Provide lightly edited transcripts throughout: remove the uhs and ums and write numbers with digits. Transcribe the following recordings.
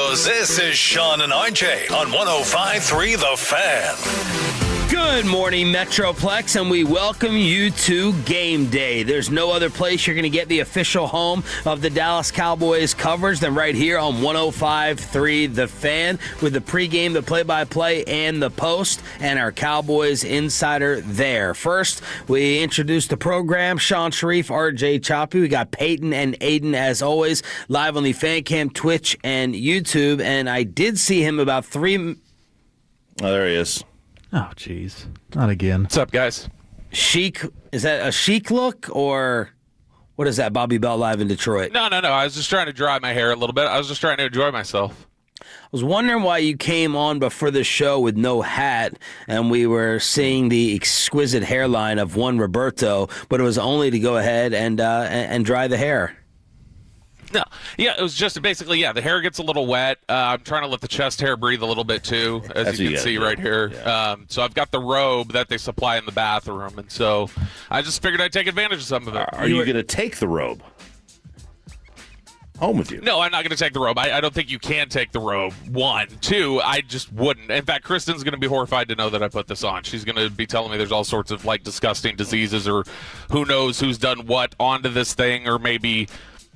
Studios, this is Sean and RJ on 105.3 The Fan. Good morning, Metroplex, and we welcome you to Game Day. There's no other place you're going to get the official home of the Dallas Cowboys coverage than right here on 105.3 The Fan, with the pregame, the play-by-play, and the post, and our Cowboys insider there. First, we introduced the program, Sean Sharif, RJ Choppy. We got Peyton and Aiden, as always, live on the Fan Cam, Twitch, and YouTube, and I did see him about Oh, there he is. Oh, jeez. Not again. What's up, guys? Chic, is that a chic look, or what is that, Bobby Bell live in Detroit? No. I was just trying to dry my hair a little bit. I was just trying to enjoy myself. I was wondering why you came on before the show with no hat, and we were seeing the exquisite hairline of one Roberto, but it was only to go ahead and dry the hair. No. Yeah, it was just basically, the hair gets a little wet. I'm trying to let the chest hair breathe a little bit, too, as you can see right here. Yeah. So I've got the robe that they supply in the bathroom, and so I just figured I'd take advantage of some of it. Are you going to take the robe home with you? No, I'm not going to take the robe. I don't think you can take the robe, one. Two, I just wouldn't. In fact, Kristen's going to be horrified to know that I put this on. She's going to be telling me there's all sorts of, disgusting diseases or who knows who's done what onto this thing, or maybe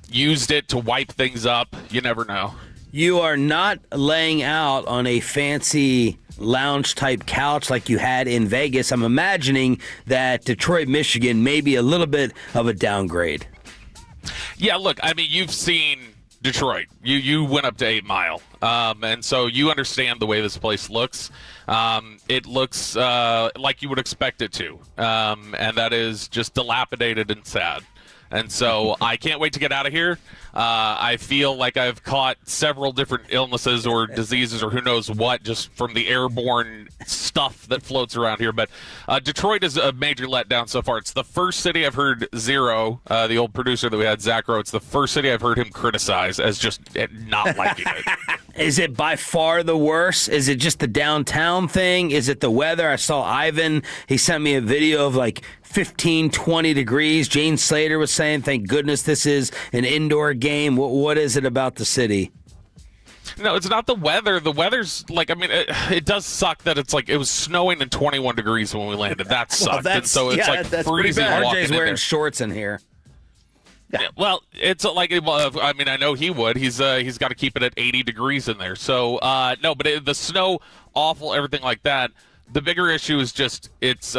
used it to wipe things up. You never know. You are not laying out on a fancy lounge-type couch like you had in Vegas. I'm imagining that Detroit, Michigan may be a little bit of a downgrade. Yeah, look, I mean, you've seen Detroit. You went up to 8 Mile, and so you understand the way this place looks. It looks like you would expect it to, and that is just dilapidated and sad. And so I can't wait to get out of here. I feel like I've caught several different illnesses or diseases or who knows what just from the airborne stuff that floats around here. But Detroit is a major letdown so far. It's the first city I've heard Zero, the old producer that we had, Zach Rowe, it's the first city I've heard him criticize as just not liking it. Is it by far the worst? Is it just the downtown thing? Is it the weather? I saw Ivan. He sent me a video of 15, 20 degrees. Jane Slater was saying, thank goodness this is an indoor game. What is it about the city? No, it's not the weather. The weather's it does suck that it's it was snowing and 21 degrees when we landed. That sucked. Well, and so it's that's freezing. RJ's wearing shorts in here. Yeah, well, it's I know he would. He's got to keep it at 80 degrees in there. So no, but the snow, awful, everything like that. The bigger issue is just it's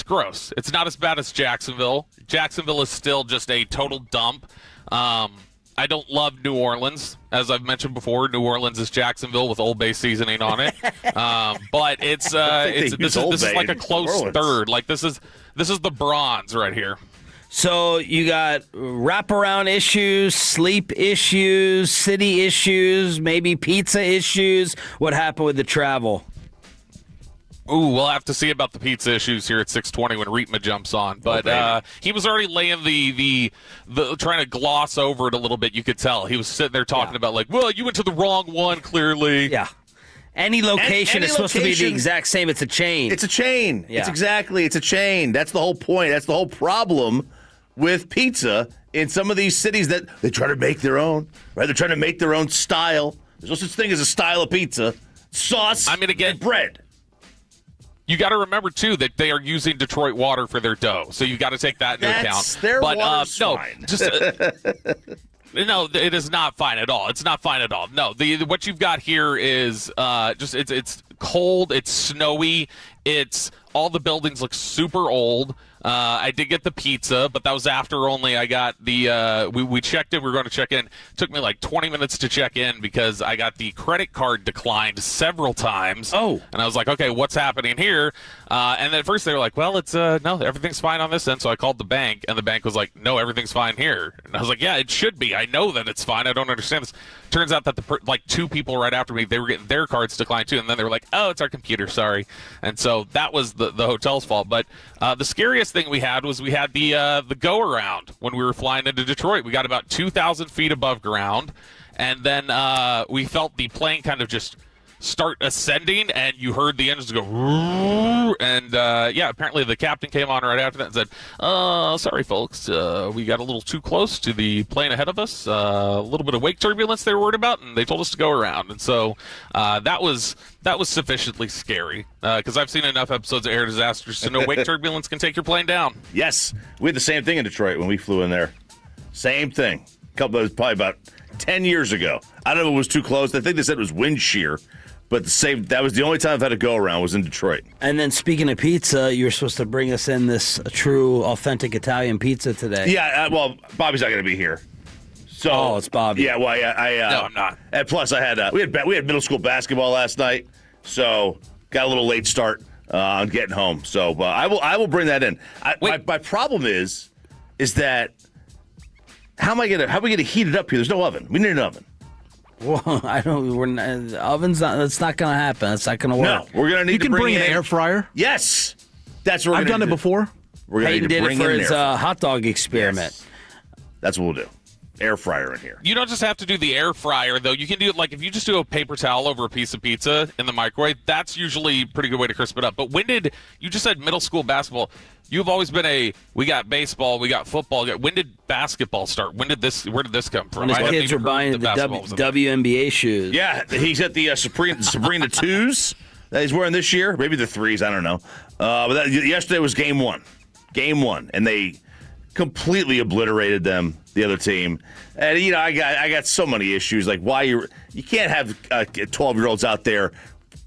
gross. It's not as bad as Jacksonville. Jacksonville is still just a total dump. I don't love New Orleans, as I've mentioned before. New Orleans is Jacksonville with Old Bay seasoning on it. But this is like a close third. This is the bronze right here. So you got wraparound issues, sleep issues, city issues, maybe pizza issues. What happened with the travel? Ooh, we'll have to see about the pizza issues here at 6:20 when Reetma jumps on. But he was already laying the trying to gloss over it a little bit. You could tell he was sitting there talking about well, you went to the wrong one clearly. Yeah. Any location is supposed to be the exact same. It's a chain. It's a chain. Yeah. It's a chain. That's the whole point. That's the whole problem with pizza in some of these cities that they try to make their own, right? They're trying to make their own style. There's no such thing as a style of pizza. Sauce and bread. You got to remember, too, that they are using Detroit water for their dough. So you got to take that into account. Their water's fine. No, it is not fine at all. It's not fine at all. No, what you've got here is it's cold, it's snowy, it's all the buildings look super old. I did get the pizza, but that was after only I got the we checked in. We were going to check in. It took me 20 minutes to check in because I got the credit card declined several times. Oh. And I was like, okay, what's happening here? And then at first they were like, well, it's no, everything's fine on this end. So I called the bank, and the bank was like, no, everything's fine here. And I was like, yeah, it should be. I know that it's fine. I don't understand this. Turns out that two people right after me, they were getting their cards declined too, and then they were like, oh, it's our computer, sorry. And so that was the hotel's fault. But the scariest thing we had was the go around when we were flying into Detroit. We got about 2,000 feet above ground, and then we felt the plane kind of just start ascending, and you heard the engines go, and apparently the captain came on right after that and said, sorry folks, we got a little too close to the plane ahead of us, a little bit of wake turbulence they were worried about, and they told us to go around. And so that was sufficiently scary, because I've seen enough episodes of air disasters to know wake turbulence can take your plane down. Yes, we had the same thing in Detroit when we flew in there. Same thing. Probably about 10 years ago. I don't know if it was too close. I think they said it was wind shear, but that was the only time I've had a go around was in Detroit. And then speaking of pizza, you were supposed to bring us in this true, authentic Italian pizza today. Yeah, well, Bobby's not going to be here. So, it's Bobby. Yeah, well, No, I'm not. And plus, we had middle school basketball last night, so got a little late start on getting home. So I will bring that in. My problem is that how are we gonna heat it up here? There's no oven. We need an oven. Well, the oven's not. That's not going to happen. That's not going to work. No, we're gonna need You to can bring an in air fryer. Yes, that's what I've done it before. We're gonna Hayden need to did bring it for in his an air fryer. hot dog experiment. Yes. That's what we'll do. Air fryer in here. You don't just have to do the air fryer, though. You can do it like if you just do a paper towel over a piece of pizza in the microwave. That's usually a pretty good way to crisp it up. But you just said middle school basketball? You've always been we got baseball, we got football. When did basketball start? Where did this come from? When his kids were buying the WNBA shoes. Yeah, he's at the Sabrina 2s that he's wearing this year. Maybe the 3s, I don't know. But yesterday was game one. Game one. And they completely obliterated them, the other team. And, I got so many issues. Like, why you can't have 12-year-olds out there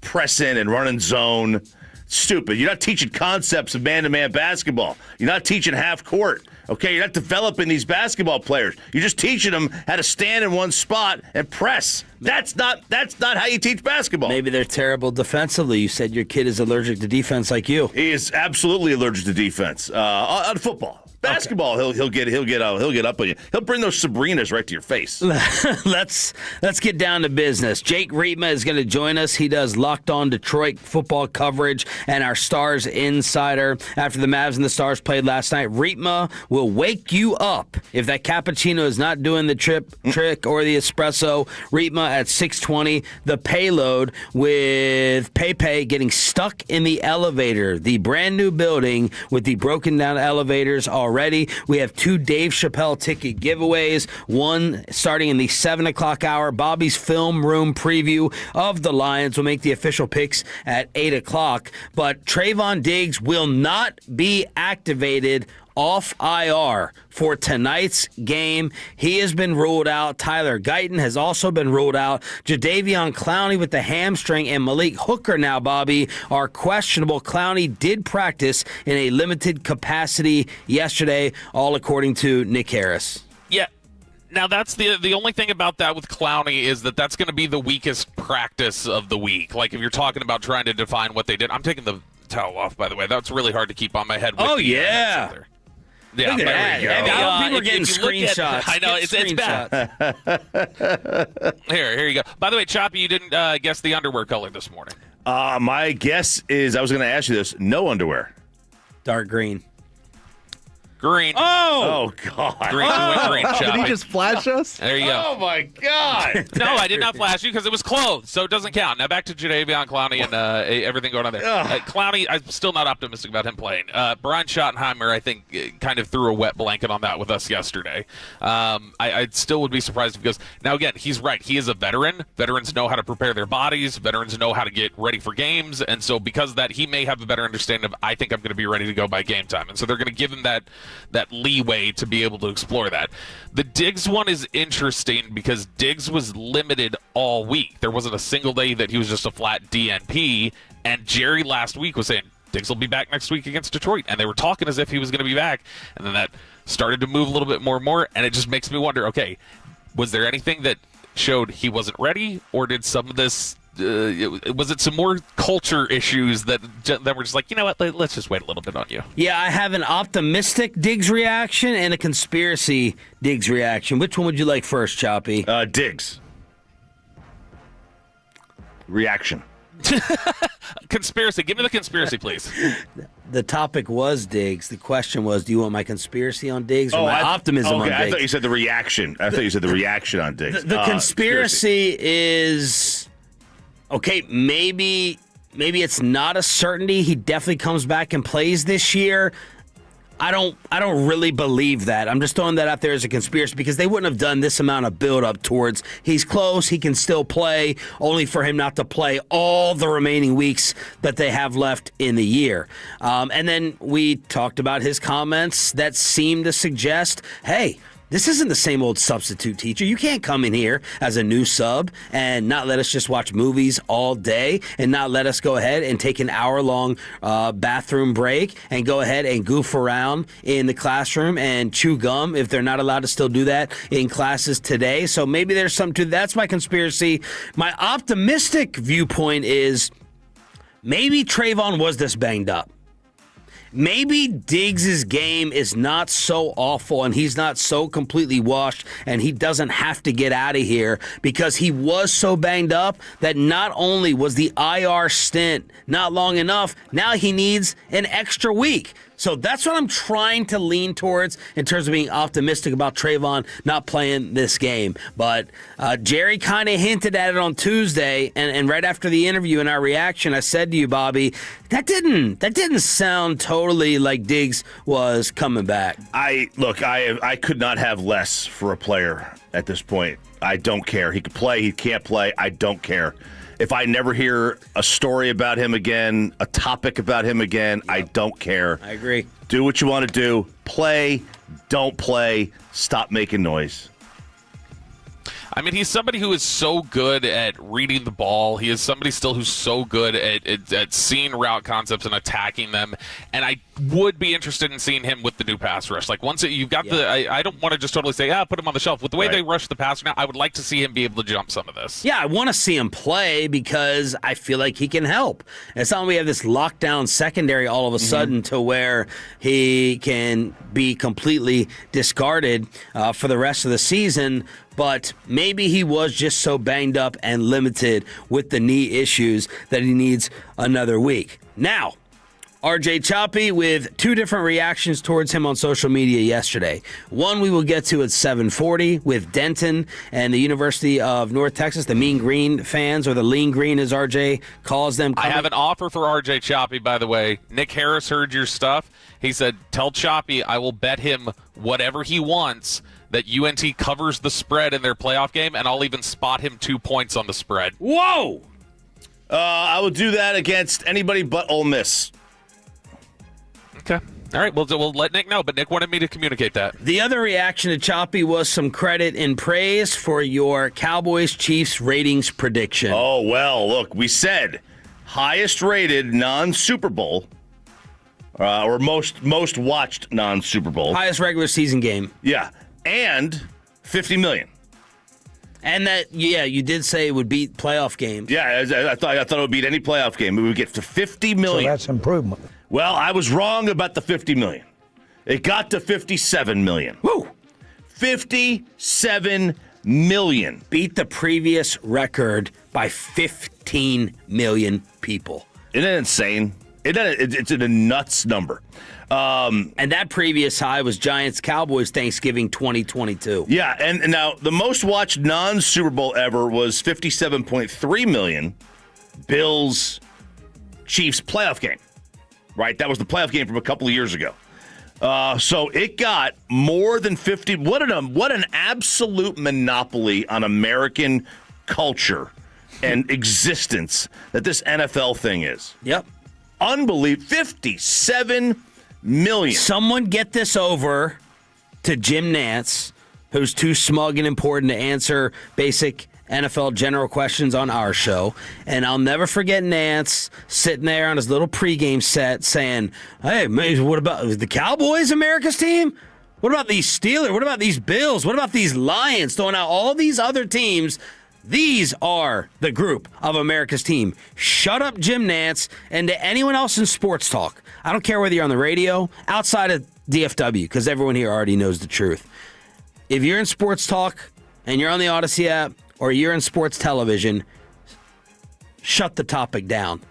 pressing and running zone. Stupid. You're not teaching concepts of man-to-man basketball. You're not teaching half court. Okay, you're not developing these basketball players. You're just teaching them how to stand in one spot and press. That's not how you teach basketball. Maybe they're terrible defensively. You said your kid is allergic to defense like you. He is absolutely allergic to defense on football. Basketball, okay. he'll get up on you. He'll bring those Sabrinas right to your face. Let's get down to business. Jake Rietma is going to join us. He does Locked On Detroit football coverage and our Stars Insider. After the Mavs and the Stars played last night, Rietma will wake you up if that cappuccino is not doing the trick or the espresso. Rietma at 6:20. The Payload with Pepe getting stuck in the elevator. The brand new building with the broken down elevators already. We have 2 Dave Chappelle ticket giveaways, one starting in the 7 o'clock hour. Bobby's film room preview of the Lions will make the official picks at 8 o'clock. But Trayvon Diggs will not be activated off IR for tonight's game. He has been ruled out. Tyler Guyton has also been ruled out. Jadeveon Clowney with the hamstring and Malik Hooker now, Bobby, are questionable. Clowney did practice in a limited capacity yesterday, all according to Nick Harris. Yeah. Now, that's the only thing about that with Clowney is that's going to be the weakest practice of the week. Like, if you're talking about trying to define what they did. I'm taking the towel off, by the way. That's really hard to keep on my head. Oh, yeah. Yeah, look at that. People are getting screenshots. I know, it's bad. Here you go. By the way, Choppy, you didn't guess the underwear color this morning. My guess is, I was going to ask you this, no underwear. Dark green. Green. Oh God. Green, green, Choppy. Did he just flash us? There you go. Oh, my God. No, I did not flash you because it was clothes, so it doesn't count. Now back to Jadeveon Clowney and everything going on there. Clowney, I'm still not optimistic about him playing. Brian Schottenheimer, I think, kind of threw a wet blanket on that with us yesterday. I still would be surprised because, now again, he's right. He is a veteran. Veterans know how to prepare their bodies. Veterans know how to get ready for games. And so because of that, he may have a better understanding of, I think I'm going to be ready to go by game time. And so they're going to give him that leeway to be able to explore that. The Diggs one is interesting because Diggs was limited all week. There wasn't a single day that he was just a flat DNP, and Jerry last week was saying Diggs will be back next week against Detroit, and they were talking as if he was going to be back, and then that started to move a little bit more and more, and it just makes me wonder, okay, was there anything that showed he wasn't ready, or did some of this was it some more culture issues that were just like, you know what, let's just wait a little bit on you? Yeah, I have an optimistic Diggs reaction and a conspiracy Diggs reaction. Which one would you like first, Choppy? Diggs. Reaction. Conspiracy. Give me the conspiracy, please. The topic was Diggs. The question was, do you want my conspiracy on Diggs or my optimism on Diggs? I thought you said the reaction. I thought you said the reaction on Diggs. The conspiracy is... okay, maybe it's not a certainty. He definitely comes back and plays this year. I don't really believe that. I'm just throwing that out there as a conspiracy because they wouldn't have done this amount of build-up towards he's close, he can still play, only for him not to play all the remaining weeks that they have left in the year. And then we talked about his comments that seemed to suggest, hey, this isn't the same old substitute teacher. You can't come in here as a new sub and not let us just watch movies all day and not let us go ahead and take an hour-long bathroom break and go ahead and goof around in the classroom and chew gum if they're not allowed to still do that in classes today. So maybe there's something to that's my conspiracy. My optimistic viewpoint is maybe Trayvon was this banged up. Maybe Diggs' game is not so awful and he's not so completely washed and he doesn't have to get out of here because he was so banged up that not only was the IR stint not long enough, now he needs an extra week. So that's what I'm trying to lean towards in terms of being optimistic about Trayvon not playing this game. But Jerry kind of hinted at it on Tuesday, and right after the interview and our reaction, I said to you, Bobby, that didn't sound totally like Diggs was coming back. I could not have less for a player at this point. I don't care. He could play, he can't play. I don't care. If I never hear a story about him again, a topic about him again, I don't care. I agree. Do what you want to do. Play, don't play, stop making noise. I mean, he's somebody who is so good at reading the ball. He is somebody still who's so good at seeing route concepts and attacking them. And I would be interested in seeing him with the new pass rush. Like, once you've got I don't want to just totally say, put him on the shelf. With the way they rush the passer now, I would like to see him be able to jump some of this. Yeah, I want to see him play because I feel like he can help. It's not like we have this lockdown secondary all of a sudden to where he can be completely discarded for the rest of the season. But maybe he was just so banged up and limited with the knee issues that he needs another week. Now, RJ Choppy with two different reactions towards him on social media yesterday. One we will get to at 7:40 with Denton and the University of North Texas, the Mean Green fans, or the Lean Green as RJ calls them. I have an offer for RJ Choppy, by the way. Nick Harris heard your stuff. He said, tell Choppy I will bet him whatever he wants that UNT covers the spread in their playoff game, and I'll even spot him 2 points on the spread. Whoa! I will do that against anybody but Ole Miss. Okay. All right, we'll let Nick know, but Nick wanted me to communicate that. The other reaction to Choppy was some credit and praise for your Cowboys-Chiefs ratings prediction. Oh, well, look, we said highest rated non-Super Bowl, or most watched non-Super Bowl. Highest regular season game. Yeah, and $50 million. And that, you did say it would beat playoff games. Yeah, I thought it would beat any playoff game. We would get to $50 million. So that's improvement. Well, I was wrong about the $50 million. It got to $57 million. Woo! $57 million. Beat the previous record by 15 million people. Isn't that insane? It's a nuts number. And that previous high was Giants-Cowboys Thanksgiving 2022. Yeah, and now the most watched non-Super Bowl ever was 57.3 million. Bills-Chiefs playoff game. Right? That was the playoff game from a couple of years ago. So it got more than 50. What an absolute monopoly on American culture and existence that this NFL thing is. Yep. Unbelievable. 57 million. Someone get this over to Jim Nantz, who's too smug and important to answer basic NFL general questions on our show. And I'll never forget Nantz sitting there on his little pregame set saying, hey, what about the Cowboys, America's team? What about these Steelers? What about these Bills? What about these Lions? Throwing out all these other teams. These are the group of America's team. Shut up, Jim Nantz, and to anyone else in sports talk. I don't care whether you're on the radio, outside of DFW, because everyone here already knows the truth. If you're in sports talk and you're on the Odyssey app or you're in sports television, shut the topic down.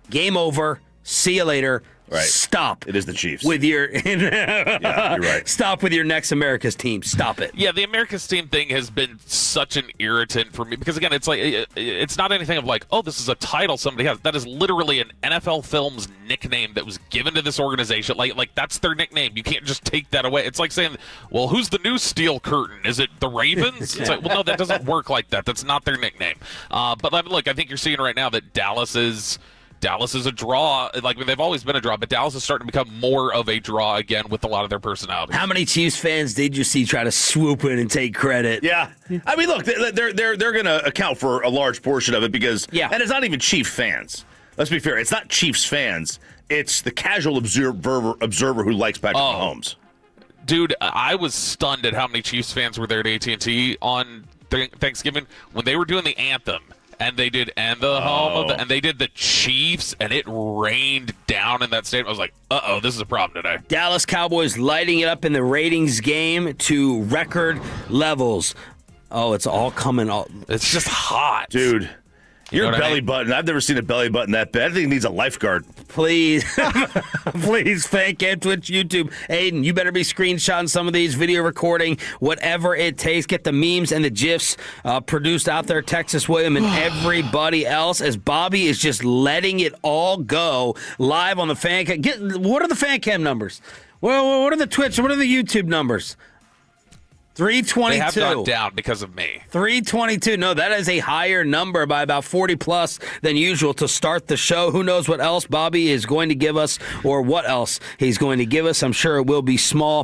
Game over. See you later. Right. Stop. It is the Chiefs. With your yeah, you're right. Stop with your next America's team. Stop it. Yeah, the America's team thing has been such an irritant for me because, again, it's like it's not anything of like, oh, this is a title somebody has. That is literally an NFL Films nickname that was given to this organization. Like that's their nickname. You can't just take that away. It's like saying, well, who's the new Steel Curtain? Is it the Ravens? It's like, well, no, that doesn't work like that. That's not their nickname. But look, I think you're seeing right now that Dallas is a draw. Like, they've always been a draw, but Dallas is starting to become more of a draw again with a lot of their personalities. How many Chiefs fans did you see try to swoop in and take credit? Yeah. I mean, look, they're going to account for a large portion of it because, yeah. And it's not even Chief fans. Let's be fair. It's not Chiefs fans. It's the casual observer who likes Patrick Mahomes. Dude, I was stunned at how many Chiefs fans were there at AT&T on Thanksgiving when they were doing the anthem. And they did, and the home of the, and they did the Chiefs, and it rained down in that stadium. I was like, uh-oh, this is a problem today. Dallas Cowboys lighting it up in the ratings game to record levels. Oh, it's all coming. It's just hot. Dude, your belly button, I've never seen a belly button that bad. I think it needs a lifeguard. Please, please, fan cam, Twitch, YouTube. Aiden, you better be screenshotting some of these, video recording, whatever it takes. Get the memes and the GIFs produced out there, Texas William and everybody else, as Bobby is just letting it all go live on the fan cam. What are the fan cam numbers? Well, what are the Twitch? What are the YouTube numbers? 322. They have gone down because of me. 322. No, that is a higher number by about 40 plus than usual to start the show. Who knows what else Bobby is going to give us or what else he's going to give us. I'm sure it will be small.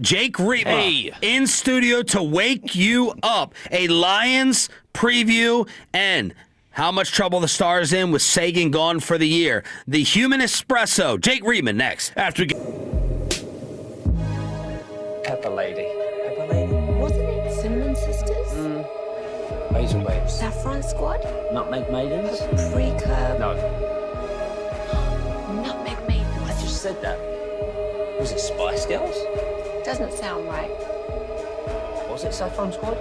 Jake Reitma in studio to wake you up. A Lions preview and how much trouble the Stars in with Sagan gone for the year. The Human Espresso. Jake Reitman next. After Pepper Lady. Wasn't it Cinnamon Sisters? Basil Babes. Saffron Squad? Nutmeg Maidens? Pre-curb? No. Nutmeg Maidens. I just said that. Was it Spice Girls? Doesn't sound right. Was it Saffron Squad?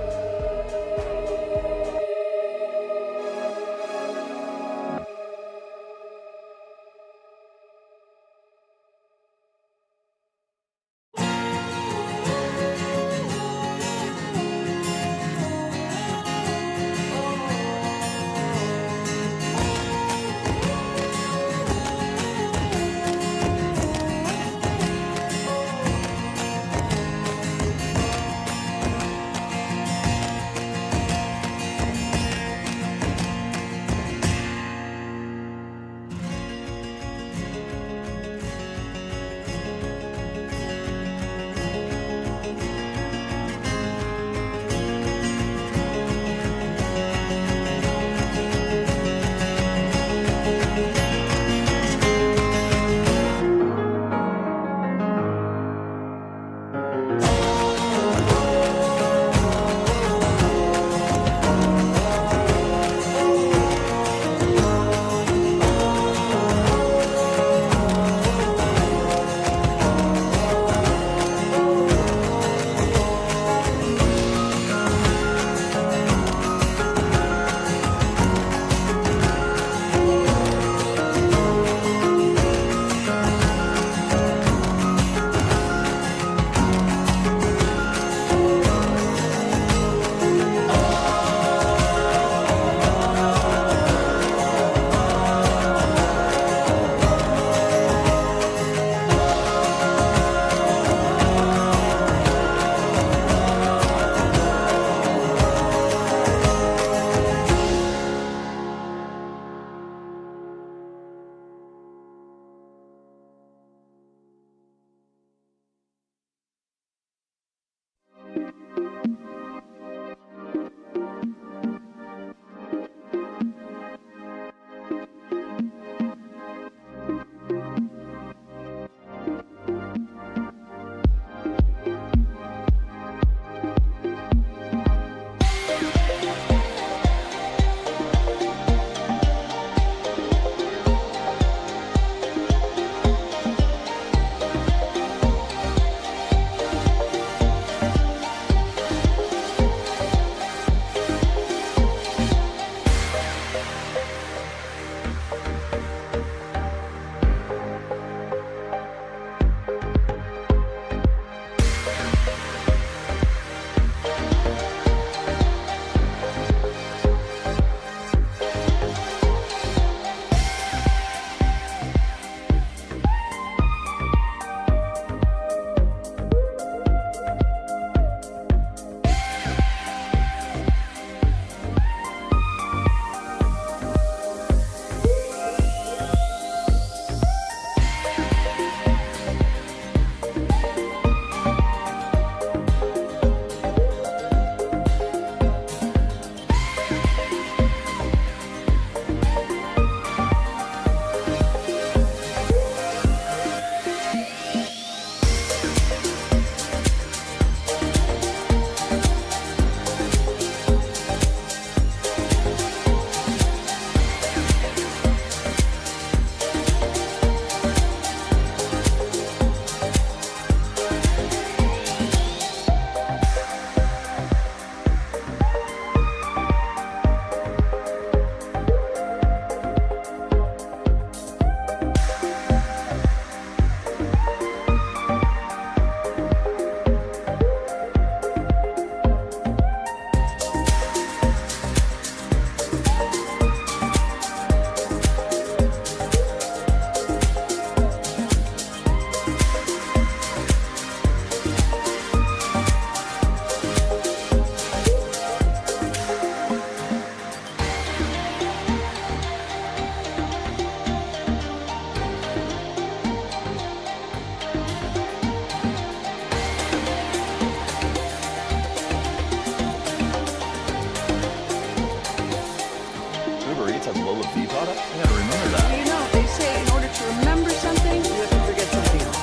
Lola V brought up? I gotta remember that. You know, they say in order to remember something, you have to forget something else.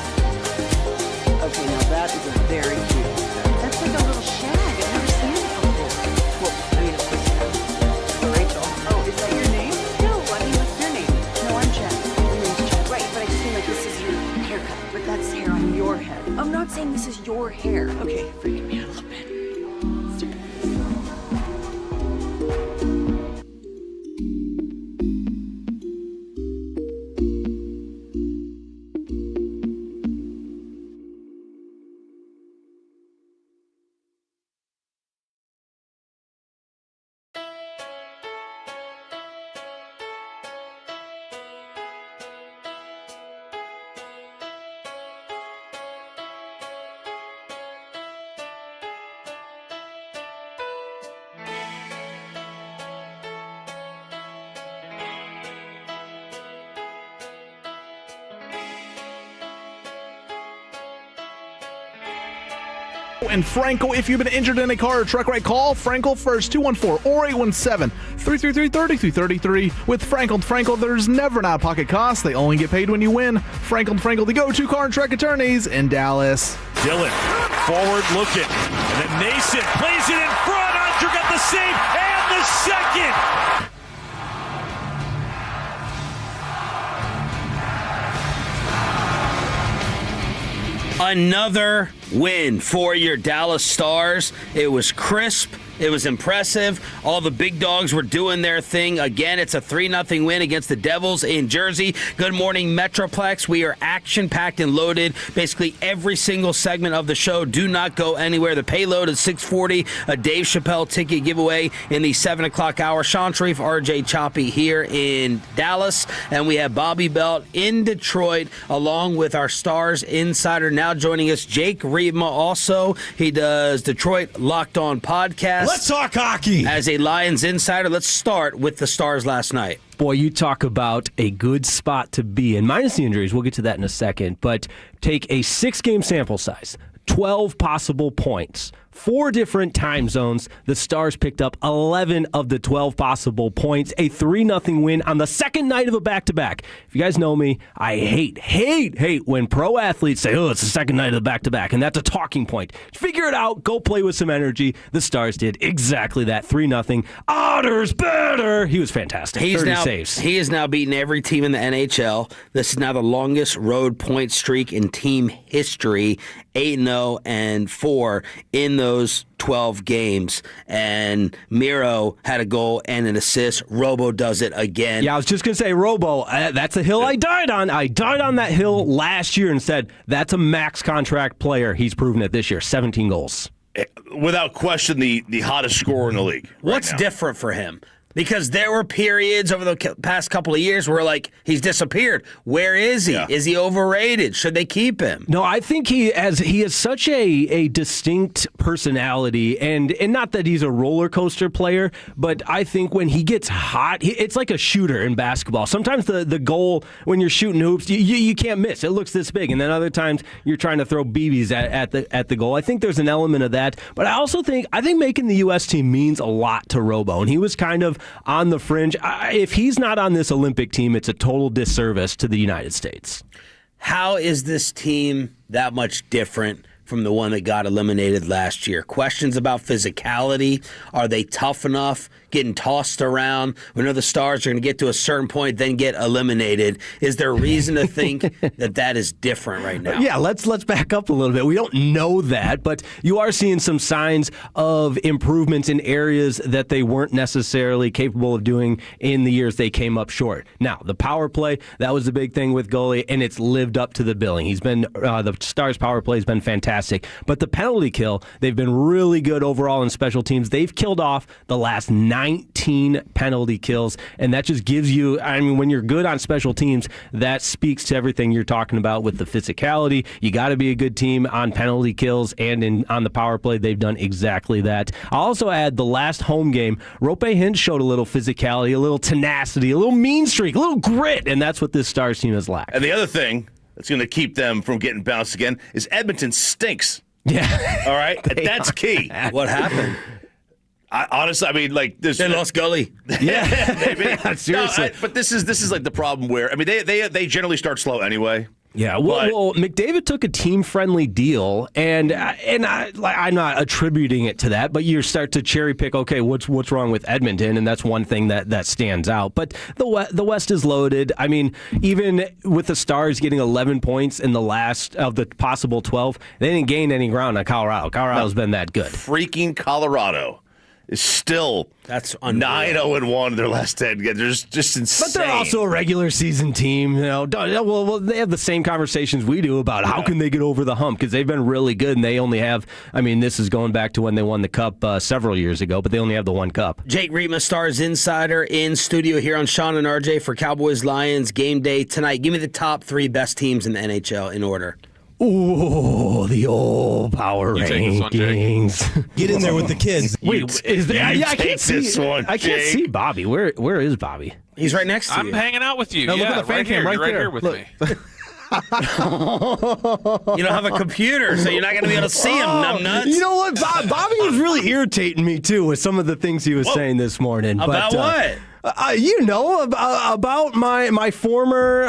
Okay, now that is a very cute. That's like a little shag. I've never seen it before. Well, I mean, of course you have. Rachel. Oh, is that your name? No, I mean, what's your name? No, I'm Jack. My name's Jack. Right, but I just mean like this is your haircut. But that's hair on your head. I'm not saying this is your hair. Okay, freaking me out a little bit. And Frankel, if you've been injured in a car or truck wreck, call Frankel first, 214 or 817-333-3333. With Frankel, there's never an out-of-pocket cost. They only get paid when you win. Frankel, the go-to car and truck attorneys in Dallas. Dillon, forward looking, and then Nason plays it in front. Andre got the save and the second. Another win for your Dallas Stars. It was crisp. It was impressive. All the big dogs were doing their thing. Again, it's a 3-0 win against the Devils in Jersey. Good morning, Metroplex. We are action-packed and loaded. Basically every single segment of the show. Do not go anywhere. The payload is 640. A Dave Chappelle ticket giveaway in the 7 o'clock hour. Sean Sharif, RJ Choppy here in Dallas. And we have Bobby Belt in Detroit along with our Stars insider. Now joining us, Jake Riedma also. He does Detroit Locked On podcast. Let's talk hockey. As a Lions insider, let's start with the Stars last night. Boy, you talk about a good spot to be in. Minus the injuries, we'll get to that in a second. But take a 6-game sample size, 12 possible points, 4 different time zones. The Stars picked up 11 of the 12 possible points. A 3-0 win on the second night of a back-to-back. If you guys know me, I hate when pro athletes say, oh, it's the second night of the back-to-back, and that's a talking point. Figure it out. Go play with some energy. The Stars did exactly that. 3-0. Otter's better. He was fantastic. 30 saves. He is now beaten every team in the NHL. This is now the longest road point streak in team history. 8-0-4 in those 12 games. And Miro had a goal and an assist. Robo does it again. Yeah, I was just going to say, Robo, that's a hill I died on. I died on that hill last year and said, that's a max contract player. He's proven it this year. 17 goals. Without question, the hottest scorer in the league. What's different for him? Because there were periods over the past couple of years where, like, he's disappeared. Where is he? Yeah. Is he overrated? Should they keep him? No, I think he has such a distinct personality, and not that he's a roller coaster player, but I think when he gets hot, it's like a shooter in basketball. Sometimes the goal, when you're shooting hoops, you can't miss. It looks this big, and then other times you're trying to throw BBs at the goal. I think there's an element of that, but I also think making the U.S. team means a lot to Robo, and he was kind of on the fringe. If he's not on this Olympic team, it's a total disservice to the United States. How is this team that much different from the one that got eliminated last year? Questions about physicality. Are they tough enough? Getting tossed around. We know the Stars are going to get to a certain point, then get eliminated. Is there reason to think that is different right now? Yeah, let's back up a little bit. We don't know that, but you are seeing some signs of improvements in areas that they weren't necessarily capable of doing in the years they came up short. Now, the power play, that was the big thing with goalie, and it's lived up to the billing. He's been the Stars power play has been fantastic, but the penalty kill, they've been really good overall in special teams. They've killed off the last 19 penalty kills, and that just gives you, when you're good on special teams, that speaks to everything you're talking about with the physicality. You got to be a good team on penalty kills, and on the power play, they've done exactly that. I'll also add the last home game, Rope Hintz showed a little physicality, a little tenacity, a little mean streak, a little grit, and that's what this Stars team has lacked. And the other thing that's going to keep them from getting bounced again is Edmonton stinks. Yeah. All right? That's key. What happened? Honestly, I mean, like this. They lost Gully. Yeah, maybe. seriously. But this is like the problem where I mean they generally start slow anyway. Yeah, well, McDavid took a team-friendly deal, and I'm not attributing it to that, but you start to cherry pick. Okay, what's wrong with Edmonton, and that's one thing that stands out. But the West is loaded. I mean, even with the Stars getting 11 points in the last of the possible 12, they didn't gain any ground on Colorado. Colorado's been that good. Freaking Colorado is still 9-0-1 in their last 10 games. They're just insane. But they're also a regular season team. You know, well, they have the same conversations we do about how can they get over the hump because they've been really good and they only have. I mean, this is going back to when they won the Cup several years ago, but they only have the one Cup. Jake Rietma, Stars Insider, in studio here on Sean and RJ for Cowboys Lions game day tonight. Give me the top 3 best teams in the NHL in order. Ooh, the old power rankings. Get in there with the kids. Wait, is there? I can't see this one. I can't see Bobby. Where is Bobby? He's right next to you. I'm hanging out with you. No, look at the fan cam right You're right there. here with Look. me. You don't have a computer, so you're not going to be able to see him, numbnuts. You know what? Bobby was really irritating me too with some of the things he was saying this morning. About what? About my former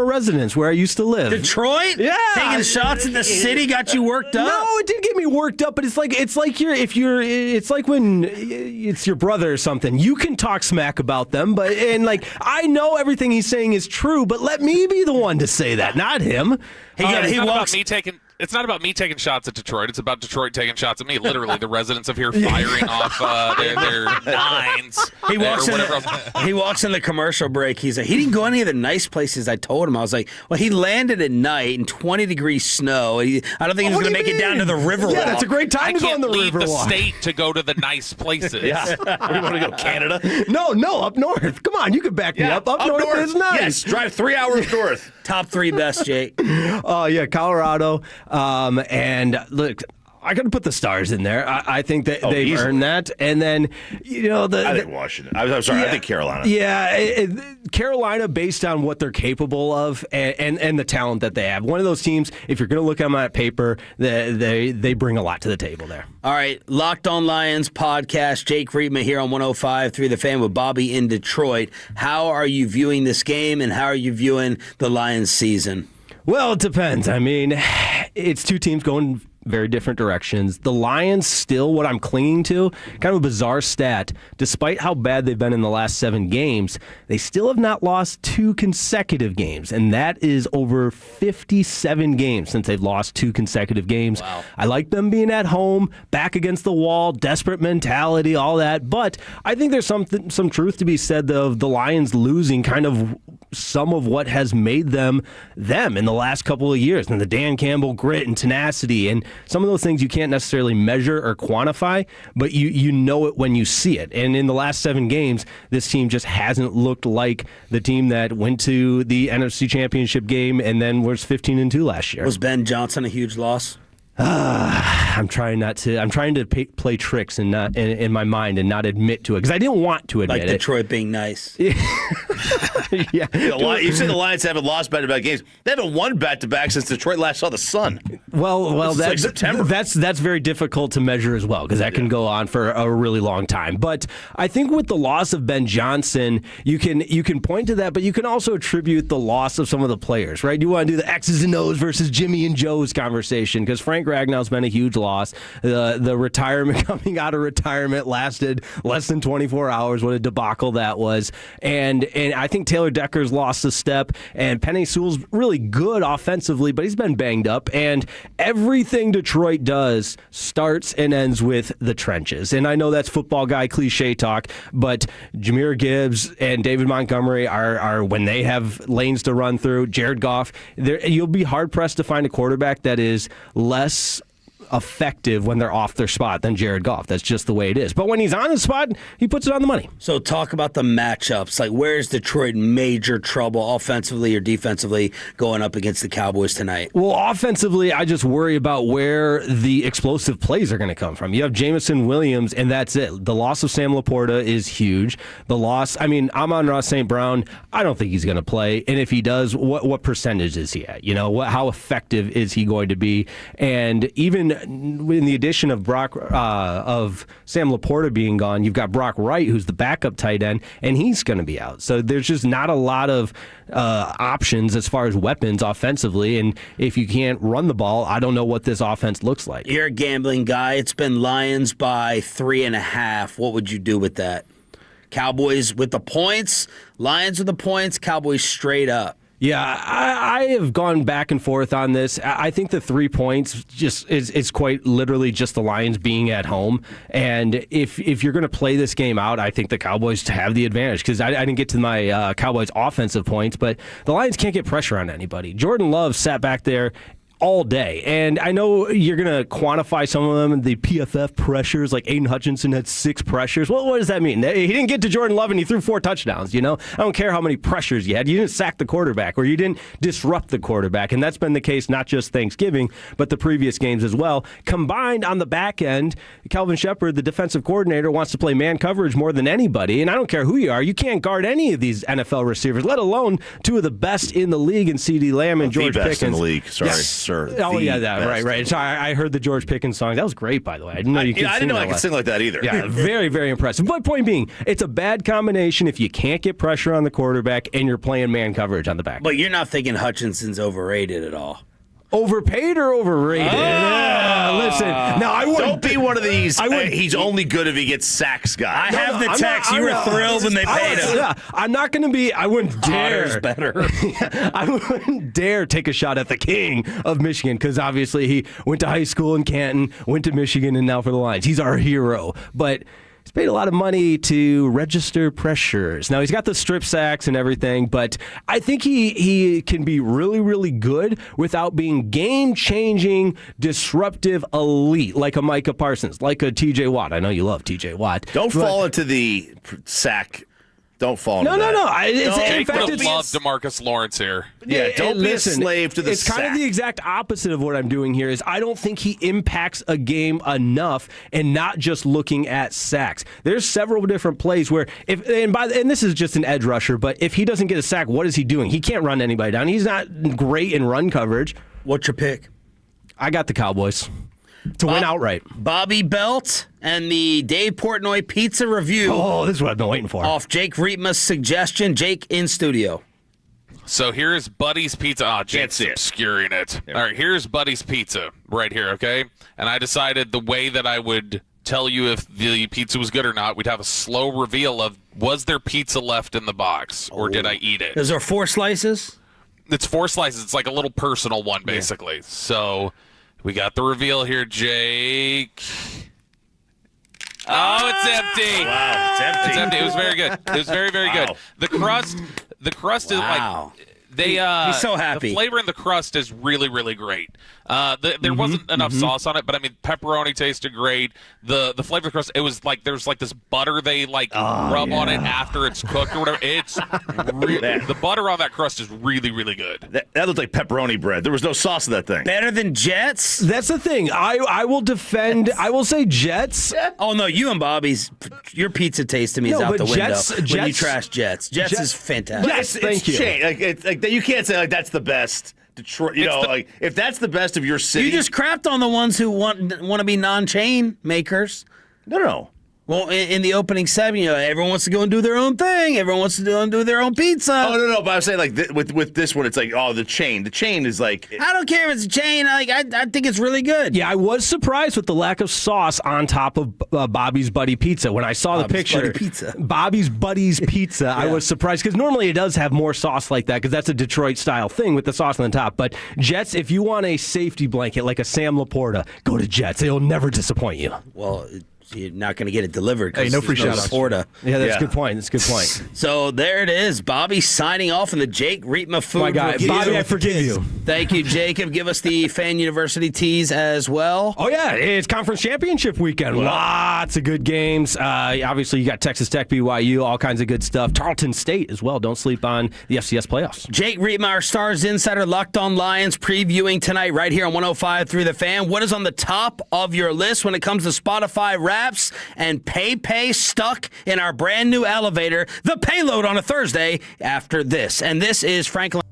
residence where I used to live. Detroit? Yeah. Taking shots at the city got you worked up? No, it didn't get me worked up, but it's like when it's your brother or something. You can talk smack about them, but I know everything he's saying is true, but let me be the one to say that, not him. It's not about me taking shots at Detroit. It's about Detroit taking shots at me. Literally, the residents of here firing off their nines. He walks in the commercial break. He's like, he didn't go any of the nice places I told him. I was like, well, he landed at night in 20-degree snow. I don't think he was going to make it down to the Riverwalk. Yeah, that's a great time to go on the leave the Riverwalk. state to go to the nice places. Yeah. Where do you want to go? Canada? No, up north. Come on, you can back me up. Up north is nice. Yes, drive 3 hours north. Top 3 best, Jake. Yeah, Colorado. And look, I got to put the Stars in there. I think that they've easily earned that. And then, I think Washington. I'm sorry. I think Carolina. Yeah, Carolina, based on what they're capable of and the talent that they have. One of those teams, if you're going to look at them on paper, they bring a lot to the table there. All right, Locked On Lions podcast. Jake Rietma here on 105.3 The Fan with Bobby in Detroit. How are you viewing this game, and how are you viewing the Lions season? Well, it depends. I mean, it's two teams going very different directions. The Lions still, what I'm clinging to, kind of a bizarre stat, despite how bad they've been in the last 7 games, they still have not lost 2 consecutive games, and that is over 57 games since they've lost 2 consecutive games. Wow. I like them being at home, back against the wall, desperate mentality, all that, but I think there's some truth to be said of the Lions losing kind of some of what has made them in the last couple of years, and the Dan Campbell grit and tenacity, and some of those things you can't necessarily measure or quantify, but you know it when you see it. And in the last 7 games, this team just hasn't looked like the team that went to the NFC Championship game and then was 15-2 last year. Was Ben Johnson a huge loss? I'm trying to play tricks and not in my mind and not admit to it because I didn't want to admit like it. Detroit being nice. Yeah. You say the Lions haven't lost back-to-back games. They haven't won back-to-back since Detroit last saw the sun. Well, that's like September. That's very difficult to measure as well because that can go on for a really long time. But I think with the loss of Ben Johnson, you can point to that, but you can also attribute the loss of some of the players, right? You want to do the X's and O's versus Jimmy and Joe's conversation because Frank Ragnow's been a huge loss. The retirement coming out of retirement lasted less than 24 hours. What a debacle that was. And I think Taylor Decker's lost a step, and Penei Sewell's really good offensively, but he's been banged up. And everything Detroit does starts and ends with the trenches. And I know that's football guy cliche talk, but Jahmyr Gibbs and David Montgomery are when they have lanes to run through. Jared Goff, you'll be hard-pressed to find a quarterback that is less effective when they're off their spot than Jared Goff. That's just the way it is. But when he's on his spot, he puts it on the money. So talk about the matchups. Like, where's Detroit major trouble offensively or defensively going up against the Cowboys tonight? Well, offensively, I just worry about where the explosive plays are going to come from. You have Jameson Williams, and that's it. The loss of Sam Laporta is huge. Amon-Ra St. Brown, I don't think he's going to play. And if he does, what percentage is he at? How effective is he going to be? And even then in the addition of of Sam Laporta being gone, you've got Brock Wright, who's the backup tight end, and he's going to be out. So there's just not a lot of options as far as weapons offensively. And if you can't run the ball, I don't know what this offense looks like. You're a gambling guy. It's been Lions by 3.5. What would you do with that? Cowboys with the points, Lions with the points, Cowboys straight up. Yeah, I have gone back and forth on this. I think the 3 points just is quite literally just the Lions being at home. And if you're going to play this game out, I think the Cowboys have the advantage because I didn't get to my Cowboys offensive points, but the Lions can't get pressure on anybody. Jordan Love sat back there all day. And I know you're going to quantify some of them, the PFF pressures, like Aiden Hutchinson had 6 pressures. Well, what does that mean? He didn't get to Jordan Love and he threw 4 touchdowns, I don't care how many pressures you had. You didn't sack the quarterback or you didn't disrupt the quarterback. And that's been the case not just Thanksgiving, but the previous games as well. Combined on the back end, Calvin Shepard, the defensive coordinator, wants to play man coverage more than anybody. And I don't care who you are. You can't guard any of these NFL receivers, let alone 2 of the best in the league in CeeDee Lamb and George Pickens. The best in the league, sorry. Yes. Sir, oh yeah, that right. Sorry, I heard the George Pickens song. That was great, by the way. I didn't know you could. I didn't know I could sing like that either. Yeah, very, very impressive. But point being, it's a bad combination if you can't get pressure on the quarterback and you're playing man coverage on the back. But you're not thinking Hutchinson's overrated at all. Overpaid or overrated? Listen, now I wouldn't. Don't be one of these. He's only good if he gets sacks, guy. I have the text. You were thrilled when they paid him. Yeah, I'm not going to be. I wouldn't dare. Otter's better. I wouldn't dare take a shot at the king of Michigan because obviously he went to high school in Canton, went to Michigan, and now for the Lions. He's our hero. But he's paid a lot of money to register pressures. Now, he's got the strip sacks and everything, but I think he can be really, really good without being game-changing, disruptive elite, like a Micah Parsons, like a T.J. Watt. I know you love T.J. Watt. Don't fall into the sack. Don't fall into that. No. Jake would have loved DeMarcus Lawrence here. Yeah, don't be a slave to the It's sack. kind of the exact opposite of what I'm doing here is I don't think he impacts a game enough and not just looking at sacks. There's several different plays where and this is just an edge rusher, but if he doesn't get a sack, what is he doing? He can't run anybody down. He's not great in run coverage. What's your pick? I got the Cowboys to win outright. Bobby Belt and the Dave Portnoy Pizza Review. Oh, this is what I've been waiting for. Off Jake Rietma's suggestion. Jake in studio. So here's Buddy's Pizza. Oh, Jake's obscuring it. All right, here's Buddy's Pizza right here, okay? And I decided the way that I would tell you if the pizza was good or not, we'd have a slow reveal of was there pizza left in the box or did I eat it? Is there 4 slices? It's 4 slices. It's like a little personal one, basically. Yeah. So we got the reveal here, Jake. Oh, it's empty. Wow, it's empty. It's empty. It was very good. It was very, very good. The crust is like he's so happy. The flavor in the crust is really, really great. There wasn't enough sauce on it, but I mean, pepperoni tasted great. The flavor of the crust, it was like there's like this butter they rub on it after it's cooked or whatever. It's the butter on that crust is really, really good. That looked like pepperoni bread. There was no sauce in that thing. Better than Jets? That's the thing. I will defend. I will say Jets. Oh no, you and Bobby's your pizza taste to me is out the window when you trash Jets. Jets is fantastic. Yes, thank you. It's like you can't say like that's the best. Detroit, like if that's the best of your city, you just crapped on the ones who want to be non-chain makers. No. Well, in the opening segment, everyone wants to go and do their own thing. Everyone wants to go and do their own pizza. Oh no! But I was saying like with this one, it's like the chain. The chain is like I don't care if it's a chain. I think it's really good. Yeah, I was surprised with the lack of sauce on top of Bobby's Buddy Pizza. When I saw the picture, Bobby's Buddy's Pizza, yeah. I was surprised because normally it does have more sauce like that because that's a Detroit style thing with the sauce on the top. But Jets, if you want a safety blanket like a Sam Laporta, go to Jets. They'll never disappoint you. Well. You're not going to get it delivered. Hey, no free shout-outs. Yeah, that's a good point. That's a good point. So there it is. Bobby signing off in the Jake Rietma food My guy, review. Bobby, I forgive you. Thank you, Jacob. Give us the Fan University tease as well. Oh, yeah. It's conference championship weekend. Lots of good games. Obviously, you got Texas Tech, BYU, all kinds of good stuff. Tarleton State as well. Don't sleep on the FCS playoffs. Jake Rietma, our Stars Insider, Locked On Lions, previewing tonight right here on 105.3 The Fan. What is on the top of your list when it comes to Spotify Wraps and Pay stuck in our brand new elevator? The Payload on a Thursday after this. And this is Franklin.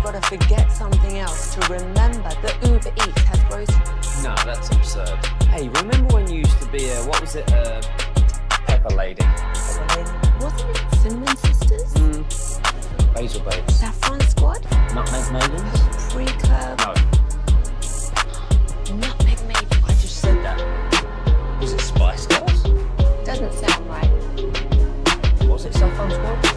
got to forget something else to remember that Uber Eats has groceries. No, that's absurd. Hey, remember when you used to be a, what was it, a pepper lady? Wasn't it Cinnamon Sisters? Basil babes. Saffron Squad? Nutmeg maidens? Pre-curb? No, Nutmeg Maiden? I just said that. Was it Spice Girls? Doesn't sound right. Was it Saffron Squad?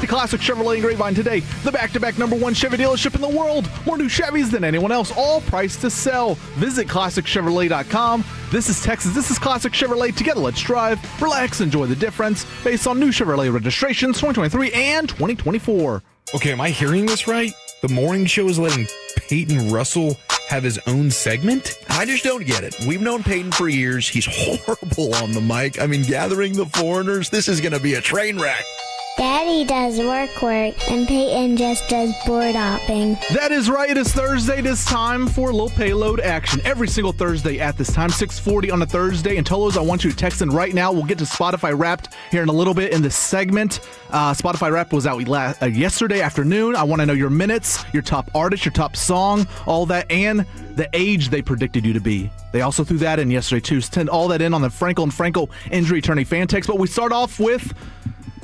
Classic Chevrolet and Grapevine today. The back-to-back #1 Chevy dealership in the world. More new Chevys than anyone else, all priced to sell. Visit ClassicChevrolet.com. This is Texas. This is Classic Chevrolet. Together, let's drive, relax, enjoy the difference based on new Chevrolet registrations 2023 and 2024. Okay, am I hearing this right? The morning show is letting Peyton Russell have his own segment? I just don't get it. We've known Peyton for years. He's horrible on the mic. I mean, gathering the foreigners, this is going to be a train wreck. Daddy does work, and Peyton just does board hopping. That is right. It is Thursday. It is time for a little payload action. Every single Thursday at this time, 6:40 on a Thursday. And Tolos, I want you to text in right now. We'll get to Spotify Wrapped here in a little bit in this segment. Spotify Wrapped was out yesterday afternoon. I want to know your minutes, your top artist, your top song, all that, and the age they predicted you to be. They also threw that in yesterday, too. Send all that in on the Frankel and Frankel Injury Attorney fan text. But we start off with...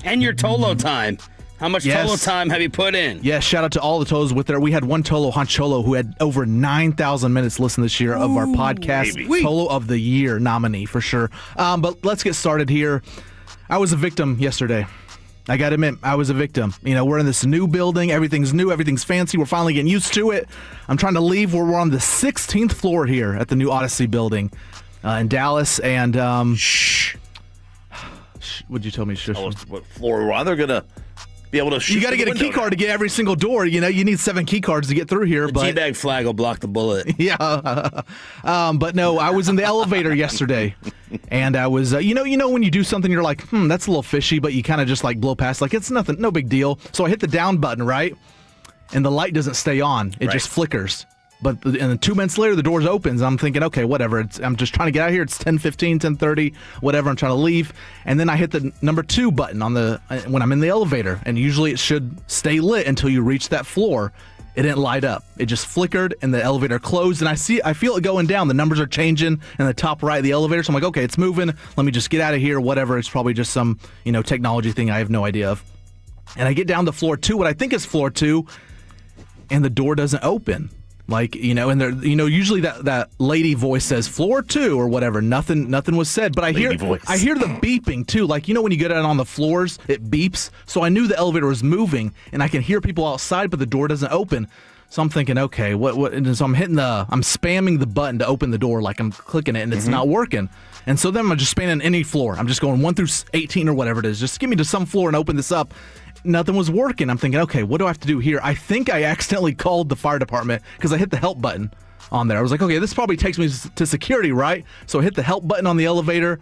And your Tolo time. How much Tolo time have you put in? Yes, shout out to all the Tolos with there. We had one Tolo, Honcholo, who had over 9,000 minutes listened this year of our podcast. Baby. Tolo of the Year nominee for sure. But let's get started here. I was a victim yesterday. I got to admit, I was a victim. You know, we're in this new building. Everything's new. Everything's fancy. We're finally getting used to it. I'm trying to leave. We're on the 16th floor here at the new Odyssey building in Dallas. And, shh. What'd you tell me? Shush. What floor we're on? They're gonna be able to. You got to get a key card to get every single door. You know, you need 7 key cards to get through here. The but teabag flag will block the bullet. Yeah, but no, I was in the elevator yesterday, and I was, you know, when you do something, you're like, that's a little fishy, but you kind of just like blow past, like it's nothing, no big deal. So I hit the down button, right, and the light doesn't stay on; it just flickers. But and then 2 minutes later, the doors opens. I'm thinking, okay, whatever. I'm just trying to get out of here. It's 10:15, 10:30, whatever. I'm trying to leave. And then I hit the number 2 button on when I'm in the elevator. And usually it should stay lit until you reach that floor. It didn't light up. It just flickered and the elevator closed. And I feel it going down. The numbers are changing in the top right of the elevator. So I'm like, okay, it's moving. Let me just get out of here. Whatever. It's probably just some, technology thing I have no idea of. And I get down to floor 2, what I think is floor 2, and the door doesn't open. Like, and there, usually that lady voice says floor 2 or whatever. Nothing was said. But I hear the beeping too. Like, when you get out on the floors, it beeps. So I knew the elevator was moving, and I can hear people outside, but the door doesn't open. So I'm thinking, okay, what? And so I'm spamming the button to open the door, like I'm clicking it, and it's not working. And so then I'm just spamming any floor. I'm just going 1 through 18 or whatever it is. Just give me to some floor and open this up. Nothing was working. I'm thinking, okay, what do I have to do here? I think I accidentally called the fire department because I hit the help button on there. I was like, okay, this probably takes me to security, right? So I hit the help button on the elevator.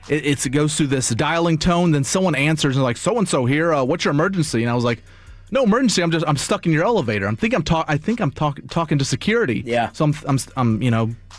It goes through this dialing tone. Then someone answers and like, so-and-so here, what's your emergency? And I was like, No emergency. I'm stuck in your elevator. I think I'm talking to security. Yeah. So I'm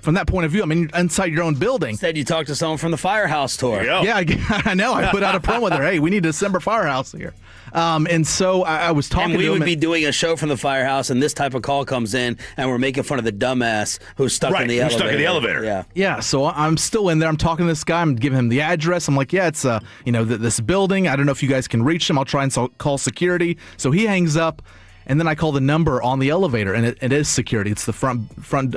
from that point of view, I'm inside your own building. Instead, you talked to someone from the firehouse tour. Yeah, I know. I put out a promo there. Hey, we need a December firehouse here. And so I was talking and we to him. would be doing a show from the firehouse, and this type of call comes in, and we're making fun of the dumbass who's stuck in the elevator. Stuck in the elevator. Yeah. Yeah, so I'm still in there. I'm talking to this guy. I'm giving him the address. I'm like, yeah, it's this building. I don't know if you guys can reach him. I'll try and call security. So he hangs up, and then I call the number on the elevator, and it is security. It's the front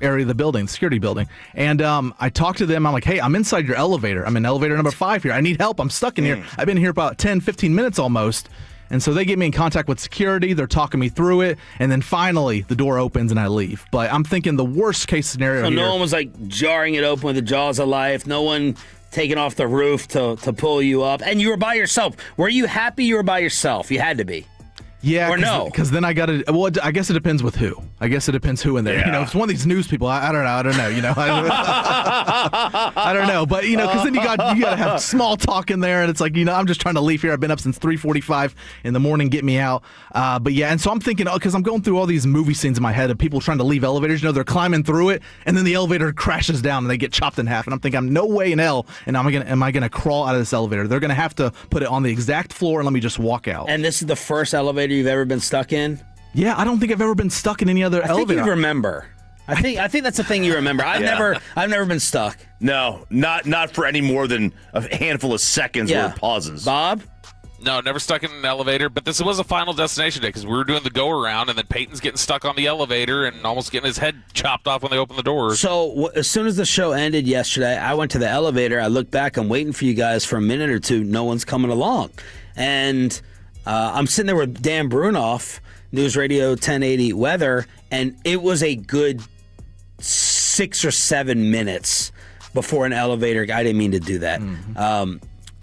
area of the building, security building. And I talk to them. I'm like, hey, I'm inside your elevator. I'm in elevator number 5 here. I need help. I'm stuck in here. I've been here about 10, 15 minutes almost. And so they get me in contact with security. They're talking me through it. And then finally, the door opens and I leave. But I'm thinking the worst case scenario So here. no one was like jarring it open with the jaws of life. No one taking off the roof to pull you up. And you were by yourself. Were you happy you were by yourself? You had to be. Yeah, or no? Because then I got to. Well, I guess it depends with who. I guess it depends who in there. Yeah. If it's one of these news people, I don't know. I don't know. But because then you got to have small talk in there, and it's like I'm just trying to leave here. I've been up since 3:45 in the morning. Get me out. But yeah, and so I'm thinking because I'm going through all these movie scenes in my head of people trying to leave elevators. They're climbing through it, and then the elevator crashes down and they get chopped in half. And I'm thinking, I'm no way in hell, and am I gonna crawl out of this elevator? They're gonna have to put it on the exact floor and let me just walk out. And this is the first elevator you've ever been stuck in? Yeah, I don't think I've ever been stuck in any other elevator. I think you remember. I think that's the thing you remember. I've never been stuck. No, not for any more than a handful of seconds where it pauses. Bob? No, never stuck in an elevator, but this was a Final Destination day because we were doing the go-around, and then Peyton's getting stuck on the elevator and almost getting his head chopped off when they opened the doors. So as soon as the show ended yesterday, I went to the elevator. I looked back. I'm waiting for you guys for a minute or two. No one's coming along. And I'm sitting there with Dan Brunoff, News Radio 1080 weather, and it was a good 6 or 7 minutes before an elevator. I didn't mean to do that.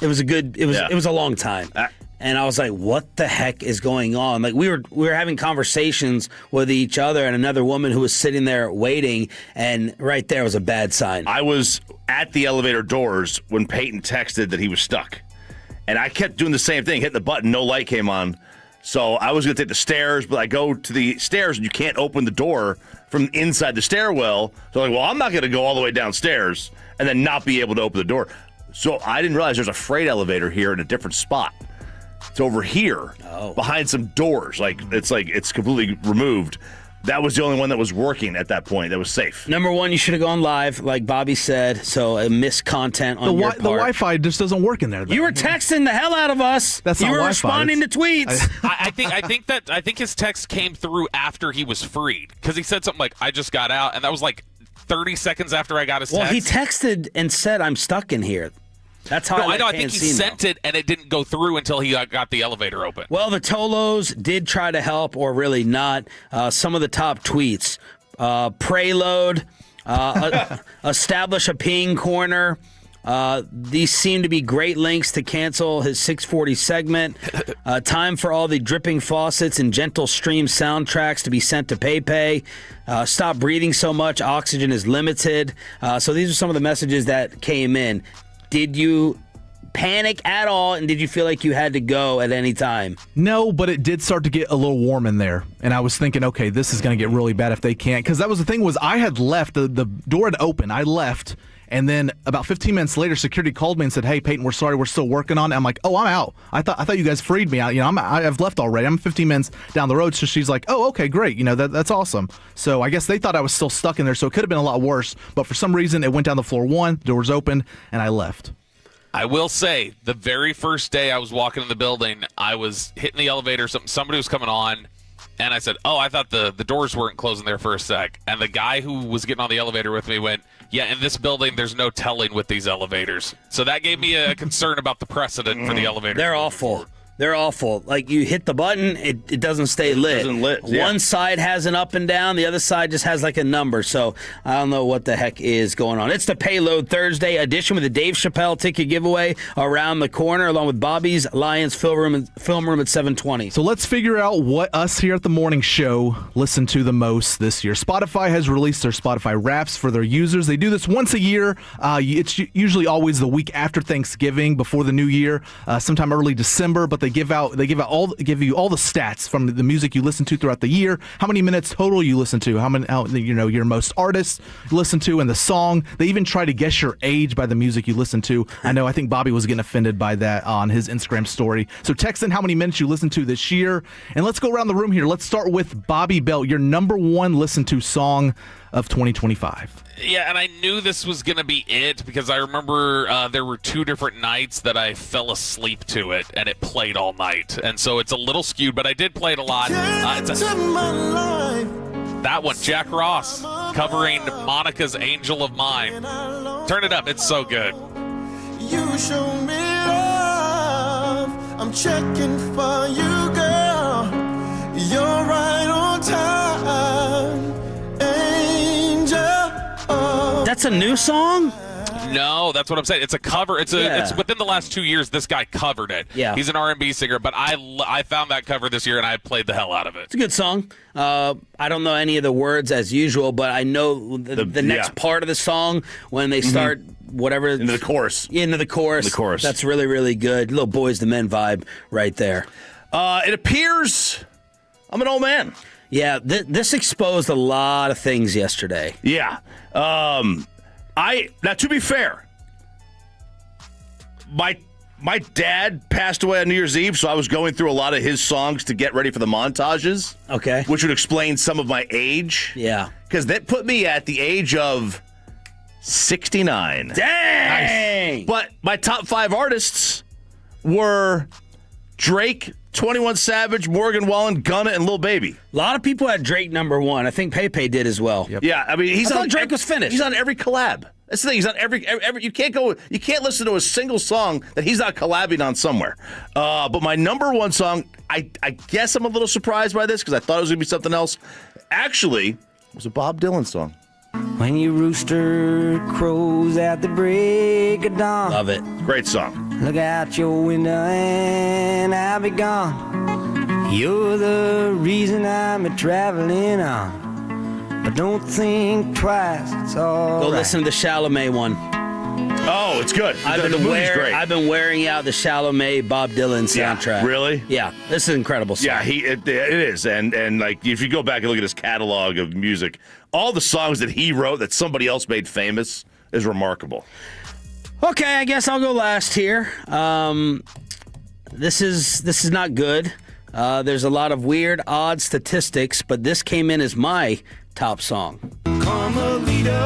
It was a long time. And I was like, what the heck is going on? Like we were having conversations with each other and another woman who was sitting there waiting, and right there was a bad sign. I was at the elevator doors when Peyton texted that he was stuck. And I kept doing the same thing, hitting the button, no light came on. So I was going to take the stairs, but I go to the stairs and you can't open the door from inside the stairwell. So I'm like, well, I'm not going to go all the way downstairs and then not be able to open the door. So I didn't realize there's a freight elevator here in a different spot. It's over here behind some doors. It's completely removed. That was the only one that was working at that point. That was safe. Number one, you should have gone live, like Bobby said. So I missed content on your part. The Wi-Fi just doesn't work in there, though. You were texting the hell out of us. That's you not were Wi-Fi. responding to tweets. I think his text came through after he was freed because he said something like, "I just got out," and that was like 30 seconds after I got his text. Well, he texted and said, "I'm stuck in here." That's how I know. I think he sent it, and it didn't go through until he got the elevator open. Well, the Tolos did try to help, or really not. Some of the top tweets: Preload, establish a peeing corner. These seem to be great links to cancel his 640 segment. Time for all the dripping faucets and gentle stream soundtracks to be sent to PayPay. Stop breathing so much. Oxygen is limited. So these are some of the messages that came in. Did you panic at all, and did you feel like you had to go at any time? No, but it did start to get a little warm in there, and I was thinking, okay, this is going to get really bad if they can't, because that was the thing was I had left, the door had opened, I left, and then about 15 minutes later, security called me and said, hey, Peyton, we're sorry, we're still working on it. I'm like, oh, I'm out. I thought you guys freed me out. I've left already. I'm 15 minutes down the road. So she's like, oh, okay, great. That's awesome. So I guess they thought I was still stuck in there, so it could have been a lot worse. But for some reason, it went down to floor 1, doors opened, and I left. I will say, the very first day I was walking in the building, I was hitting the elevator, somebody was coming on, and I said, oh, I thought the doors weren't closing there for a sec. And the guy who was getting on the elevator with me went, yeah, in this building, there's no telling with these elevators. So that gave me a concern about the precedent for the elevator. They're awful. They're awful. Like, you hit the button, it doesn't stay lit. It doesn't lit, yeah. One side has an up and down, the other side just has like a number. So I don't know what the heck is going on. It's the Payload Thursday edition with the Dave Chappelle ticket giveaway around the corner, along with Bobby's Lions film room at 720. So let's figure out what us here at the morning show listen to the most this year. Spotify has released their Spotify Wraps for their users. They do this once a year. It's usually always the week after Thanksgiving, before the new year, sometime early December. But They give you all the stats from the music you listen to throughout the year, how many minutes total you listen to, your most artists you listen to, and the song. They even try to guess your age by the music you listen to. I think Bobby was getting offended by that on his Instagram story. So text in how many minutes you listen to this year, and let's go around the room here. Let's start with Bobby Belt, your number one listened to song of 2025. Yeah, and I knew this was going to be it because I remember there were 2 different nights that I fell asleep to it, and it played all night. And so it's a little skewed, but I did play it a lot. That one, Jack Ross, covering Monica's Angel of Mine. Turn it up. It's so good. You show me love. I'm checking for you, girl. You're right on time. That's a new song? No, that's what I'm saying. It's a cover. It's within the last 2 years this guy covered it. Yeah. He's an R&B singer, but I found that cover this year and I played the hell out of it. It's a good song. I don't know any of the words as usual, but I know the next part of the song when they start whatever into the chorus. Into the chorus. That's really, really good. Little Boys the Men vibe right there. It appears I'm an old man. Yeah, this exposed a lot of things yesterday. Yeah. Now to be fair, my dad passed away on New Year's Eve, so I was going through a lot of his songs to get ready for the montages. Okay. Which would explain some of my age. Yeah. Because that put me at the age of 69. Dang! Nice. But my top 5 artists were Drake, 21 Savage, Morgan Wallen, Gunna, and Lil Baby. A lot of people had Drake number 1. I think Pepe did as well. Yep. Yeah, I mean, I thought Drake was finished. He's on every collab. That's the thing. He's on every. You can't listen to a single song that he's not collabing on somewhere. But my number 1 song, I guess I'm a little surprised by this because I thought it was gonna be something else. Actually, it was a Bob Dylan song. When your rooster crows at the break of dawn. Love it. Great song. Look out your window and I'll be gone. You're the reason I'm a-traveling on. But don't think twice, it's all Go right. listen to the Chalamet one. Oh, it's good. I've been wearing out the Chalamet Bob Dylan soundtrack. Yeah, really? Yeah, this is an incredible song. Yeah, it is, and like if you go back and look at his catalog of music, all the songs that he wrote that somebody else made famous is remarkable. Okay, I guess I'll go last here. This is not good. There's a lot of weird, odd statistics, but this came in as my top song. Carmelita,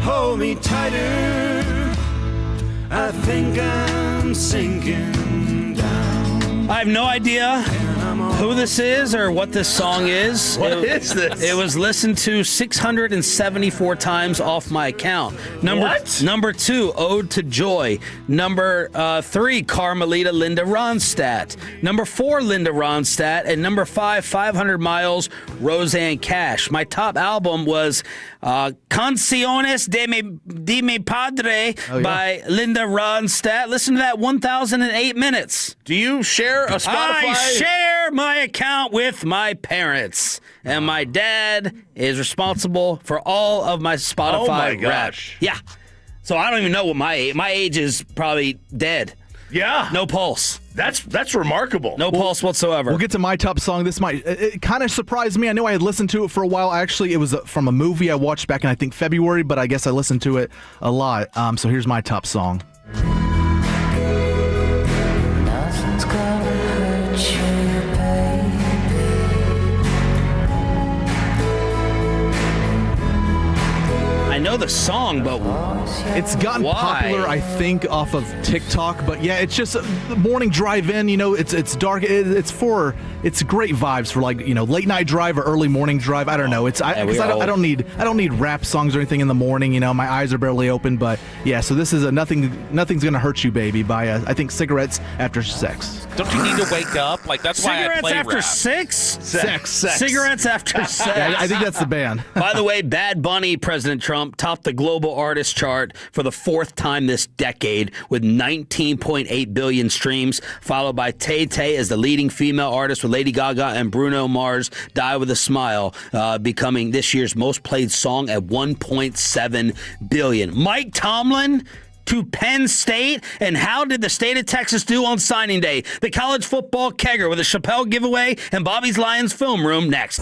hold me tighter. I think I'm sinking down. I have no idea who this is or what this song is. What is this? It was listened to 674 times off my account. Number 2, Ode to Joy. Number 3, Carmelita, Linda Ronstadt. Number 4, Linda Ronstadt. And number 5, 500 Miles, Roseanne Cash. My top album was Canciones de mi Padre by Linda Ronstadt. Listen to that, 1,008 minutes. Do you share a Spotify? I share my account with my parents, and my dad is responsible for all of my Spotify Oh my rap. gosh. Yeah. So I don't even know what my age is. Probably dead. Yeah. No pulse. That's remarkable. No pulse whatsoever. We'll get to my top song. It kind of surprised me. I know I had listened to it for a while. Actually, it was from a movie I watched back in, I think, February, but I guess I listened to it a lot. So here's my top song. Nothing's gonna hurt you, baby. I know the song, but it's gotten popular, I think, off of TikTok. But yeah, it's just the morning drive-in. You know, it's dark. It's great vibes for late night drive or early morning drive. I don't know. I don't need rap songs or anything in the morning. You know, my eyes are barely open. But yeah, so this is a Nothing's Gonna Hurt You, Baby by I think Cigarettes After Sex. Don't you need to wake up? Like that's why I play After rap. Sex? Sex. Cigarettes After Sex. Yeah, I think that's the band. By the way, Bad Bunny, President Trump, topped the global artist chart for the 4th time this decade with 19.8 billion streams, followed by Tay Tay as the leading female artist with Lady Gaga and Bruno Mars, Die With a Smile, becoming this year's most played song at 1.7 billion. Mike Tomlin to Penn State? And how did the state of Texas do on signing day? The college football kegger with a Chappelle giveaway and Bobby's Lions film room next.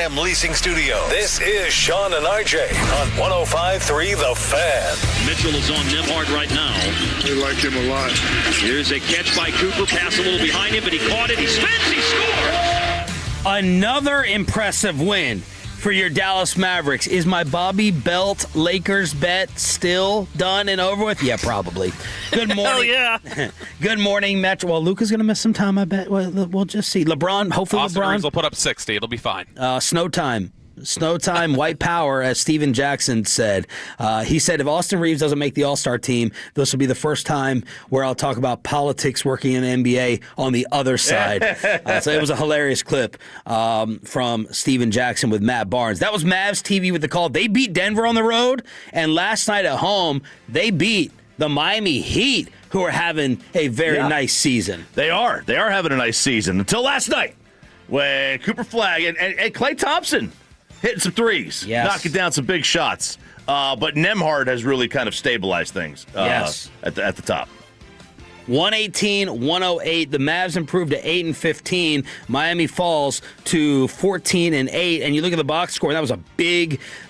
K&M Leasing Studio. This is Sean and RJ on 105.3 The Fan. Mitchell is on Nembhard right now. We like him a lot. Here's a catch by Cooper. Pass a little behind him, but he caught it. He spins. He scores. Another impressive win for your Dallas Mavericks. Is my Bobby Belt Lakers bet still done and over with? Yeah, probably. Good morning. Hell yeah. Good morning, Metro. Well, Luka's going to miss some time, I bet. We'll just see. LeBron, hopefully Austin LeBron. Reeves will put up 60. It'll be fine. Snow time. Snow time, white power, as Steven Jackson said. He said, if Austin Reeves doesn't make the All-Star team, this will be the first time where I'll talk about politics working in the NBA on the other side. So it was a hilarious clip from Steven Jackson with Matt Barnes. That was Mavs TV with the call. They beat Denver on the road, and last night at home, they beat the Miami Heat, who are having a very nice season. They are. They are having a nice season until last night when Cooper Flagg and Klay Thompson hitting some threes, knocking down some big shots. But Nembhard has really kind of stabilized things at the top. 118-108. The Mavs improved to 8-15. Miami falls to 14-8. And you look at the box score, and that was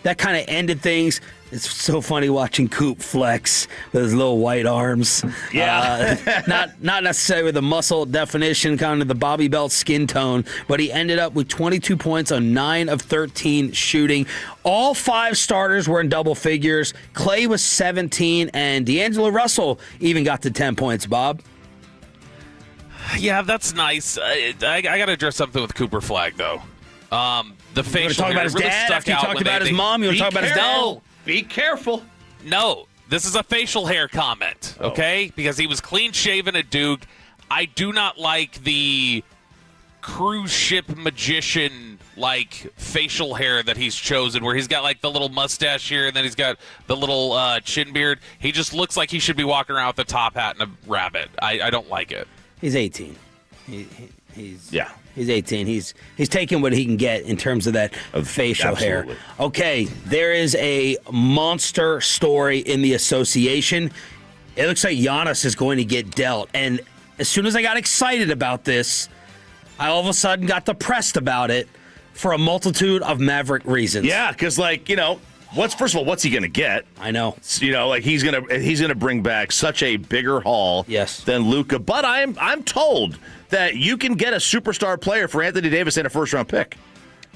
that kind of ended things. It's so funny watching Coop flex with his little white arms. Yeah. Not necessarily with the muscle definition, kind of the Bobby Belt skin tone, but he ended up with 22 points on 9 of 13 shooting. All 5 starters were in double figures. Klay was 17, and D'Angelo Russell even got to 10 points, Bob. Yeah, that's nice. I got to address something with Cooper Flagg, though. The facial hair about his really dad after you talked about his mom. You want to talk about his dad? Be careful. No, this is a facial hair comment, okay? Because he was clean-shaven at Duke. I do not like the cruise ship magician, facial hair that he's chosen, where he's got, the little mustache here, and then he's got the little chin beard. He just looks like he should be walking around with a top hat and a rabbit. I don't like it. He's 18. He's 18. He's taking what he can get in terms of that facial hair. Okay, there is a monster story in the association. It looks like Giannis is going to get dealt. And as soon as I got excited about this, I all of a sudden got depressed about it for a multitude of Maverick reasons. Yeah, because first of all, what's he going to get? I know. He's gonna bring back such a bigger haul than Luka. But I'm told that you can get a superstar player for Anthony Davis and a first-round pick.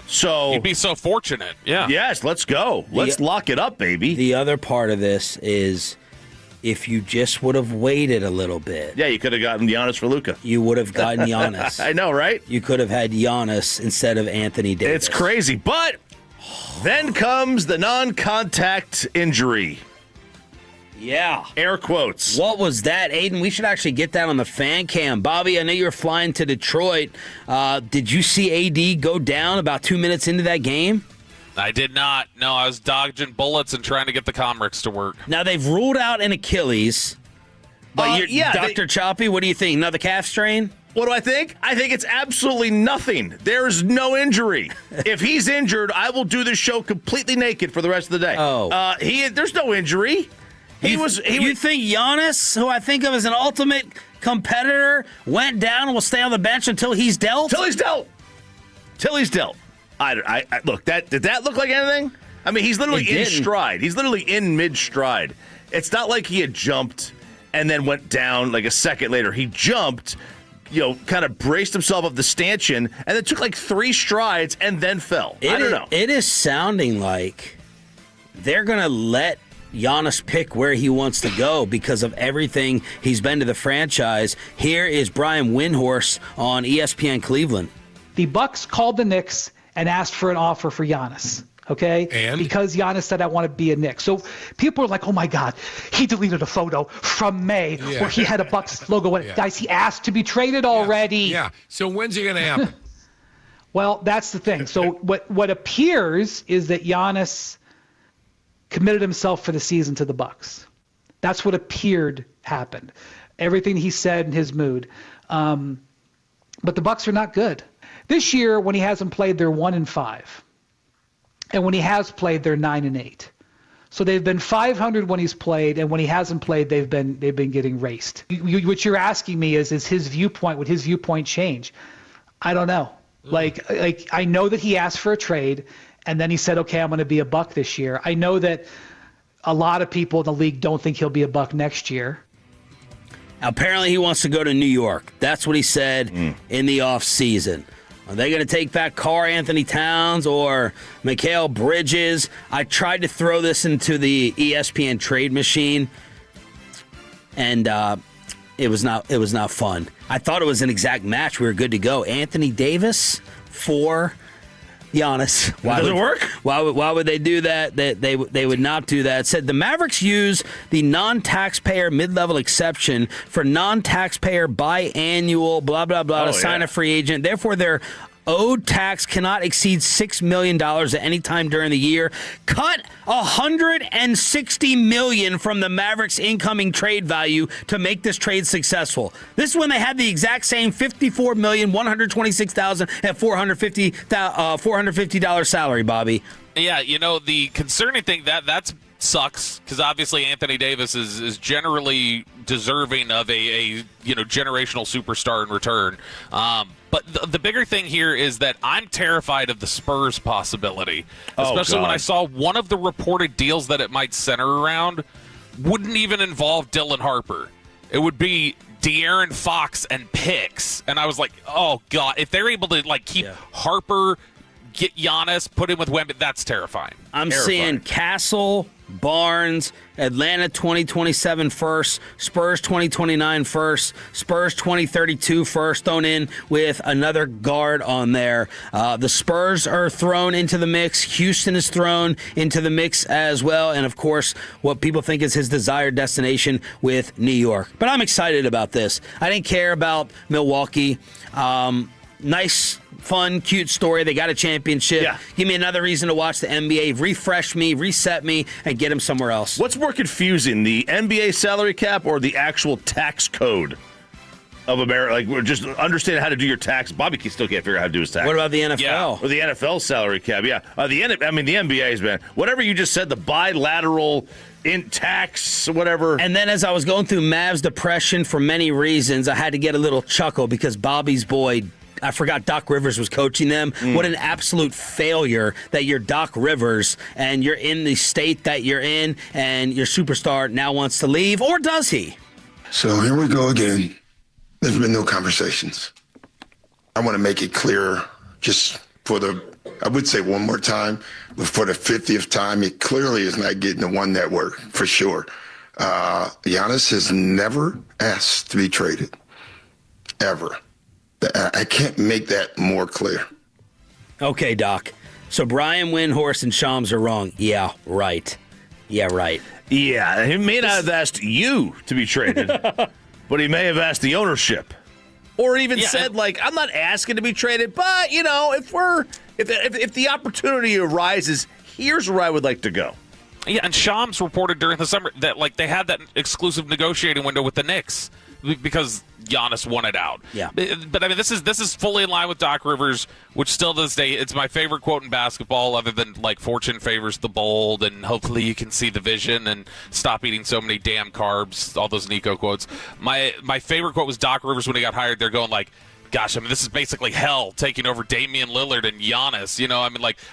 So you'd be so fortunate. Yeah. Yes, let's go. Let's lock it up, baby. The other part of this is if you just would have waited a little bit. Yeah, you could have gotten Giannis for Luka. You would have gotten Giannis. I know, right? You could have had Giannis instead of Anthony Davis. It's crazy, but then comes the non-contact injury. Yeah. Air quotes. What was that, Aiden? We should actually get that on the fan cam. Bobby, I know you were flying to Detroit. Did you see AD go down about 2 minutes into that game? I did not. No, I was dodging bullets and trying to get the Comrex to work. Now, they've ruled out an Achilles. But Dr. Choppy, what do you think? Another calf strain? What do I think? I think it's absolutely nothing. There's no injury. If he's injured, I will do this show completely naked for the rest of the day. There's no injury. You think Giannis, who I think of as an ultimate competitor, went down and will stay on the bench until he's dealt? Till he's dealt. Look, did that look like anything? I mean, he's literally in stride. He's literally in mid-stride. It's not like he had jumped and then went down like a second later. He jumped, kind of braced himself up the stanchion, and then took 3 strides and then fell. I don't know. It is sounding like they're going to let Giannis pick where he wants to go because of everything he's been to the franchise. Here is Brian Windhorst on ESPN Cleveland. The Bucks called the Knicks and asked for an offer for Giannis. Okay? And? Because Giannis said, I want to be a Knick. So people are like, oh my God, he deleted a photo from May where he had a Bucks logo in it. Guys, he asked to be traded already. Yeah. So when's it going to happen? Well, that's the thing. So what appears is that Giannis committed himself for the season to the Bucks. That's what appeared happened. Everything he said in his mood. But the Bucks are not good. This year, when he hasn't played, they're 1-5. And when he has played, they're 9-8. So they've been 500 when he's played, and when he hasn't played, they've been getting raced. What you're asking me is his viewpoint, would his viewpoint change? I don't know. Like I know that he asked for a trade, and then he said, okay, I'm going to be a Buck this year. I know that a lot of people in the league don't think he'll be a Buck next year. Apparently he wants to go to New York. That's what he said in the offseason. Are they going to take back Karl Anthony Towns or Mikal Bridges? I tried to throw this into the ESPN trade machine, and it was not fun. I thought it was an exact match. We were good to go. Anthony Davis for Giannis. Does it work? Why would they do that? They would not do that. It said the Mavericks use the non-taxpayer mid-level exception for non-taxpayer biannual blah blah blah to sign a free agent. Therefore, their owed tax cannot exceed $6 million at any time during the year. Cut $160 million from the Mavericks' incoming trade value to make this trade successful. This is when they had the exact same $54,126,000 at $450 salary, Bobby. Yeah, the concerning thing that sucks because obviously Anthony Davis is generally deserving of a generational superstar in return. But the bigger thing here is that I'm terrified of the Spurs possibility, especially when I saw one of the reported deals that it might center around wouldn't even involve Dylan Harper. It would be De'Aaron Fox and picks, and I was like, oh god, if they're able to keep Harper, get Giannis, put him with Wemby, that's terrifying. I'm seeing Castle, Barnes, Atlanta 2027 first, Spurs 2029 first, Spurs 2032 first, thrown in with another guard on there. The Spurs are thrown into the mix. Houston is thrown into the mix as well. And, of course, what people think is his desired destination with New York. But I'm excited about this. I didn't care about Milwaukee. Nice, fun, cute story. They got a championship. Yeah. Give me another reason to watch the NBA. Refresh me, reset me, and get him somewhere else. What's more confusing, the NBA salary cap or the actual tax code of America? Just understand how to do your tax. Bobby still can't figure out how to do his tax. What about the NFL? Yeah. Or the NFL salary cap, yeah. The NBA's, man. Whatever you just said, the bilateral in tax, whatever. And then as I was going through Mavs depression for many reasons, I had to get a little chuckle because Bobby's boy, I forgot Doc Rivers was coaching them. What an absolute failure that you're Doc Rivers and you're in the state that you're in and your superstar now wants to leave, or does he? So here we go again. There's been no conversations. I want to make it clear just for I would say one more time, but for the 50th time, it clearly is not getting to one network for sure. Giannis has never asked to be traded, ever. I can't make that more clear. Okay, Doc. So Brian Windhorst and Shams are wrong. Yeah, right. Yeah, right. Yeah, he may not have asked you to be traded, but he may have asked the ownership. Or even said, I'm not asking to be traded, but, if the opportunity arises, here's where I would like to go. Yeah, and Shams reported during the summer that, they had that exclusive negotiating window with the Knicks because Giannis wanted out. Yeah. But this is fully in line with Doc Rivers, which still to this day, it's my favorite quote in basketball other than fortune favors the bold and hopefully you can see the vision and stop eating so many damn carbs, all those Nico quotes. My favorite quote was Doc Rivers when he got hired. They're going gosh, this is basically hell taking over Damian Lillard and Giannis.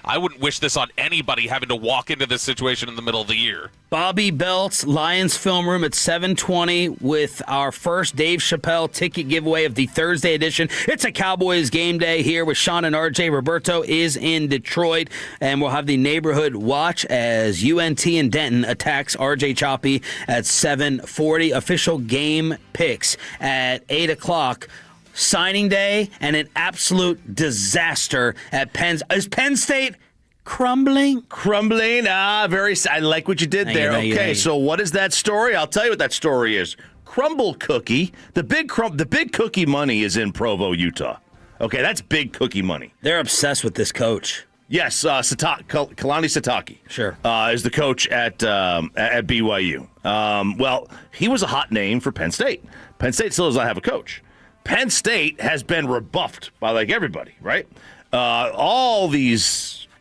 I wouldn't wish this on anybody having to walk into this situation in the middle of the year. Bobby Belt's Lions Film Room at 7:20 with our first Dave Chappelle ticket giveaway of the Thursday edition. It's a Cowboys game day here with Sean and RJ. Roberto is in Detroit, and we'll have the neighborhood watch as UNT and Denton attacks RJ Choppy at 7:40. Official game picks at 8 o'clock. Signing day and an absolute disaster at Penn. Is Penn State crumbling? Crumbling. I like what you did there. Okay, so what is that story? I'll tell you what that story is. Crumble Cookie. The big cookie money is in Provo, Utah. Okay, that's big cookie money. They're obsessed with this coach. Yes, Kalani Sitake. Sure. Is the coach at BYU. Well, he was a hot name for Penn State. Penn State still does not have a coach. Penn State has been rebuffed by everybody, right?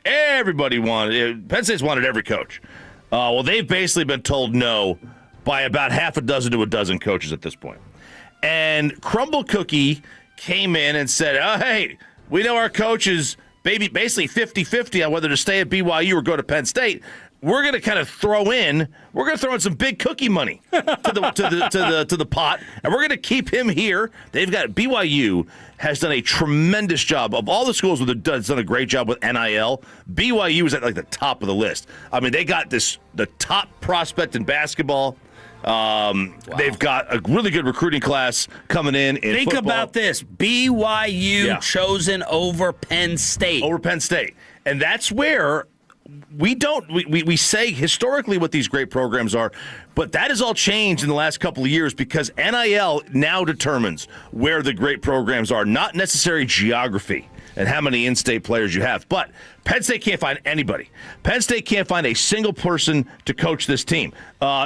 Everybody wanted, Penn State's wanted every coach. Well, they've basically been told no by about half a dozen to a dozen coaches at this point. And Crumble Cookie came in and said, oh, hey, We know our coach is basically 50-50 on whether to stay at BYU or go to Penn State. We're going to kind of throw in some big cookie money to the pot, and we're going to keep him here. BYU has done a tremendous job. Of all the schools that have done a great job with NIL, BYU is at like the top of the list. I mean, they got the top prospect in basketball. They've got a really good recruiting class coming in Think football. about this. BYU chosen over Penn State. Over Penn State. And that's where we say historically what these great programs are, but that has all changed in the last couple of years because NIL now determines where the great programs are, not necessarily geography and how many in-state players you have. But Penn State can't find anybody. Penn State can't find a single person to coach this team.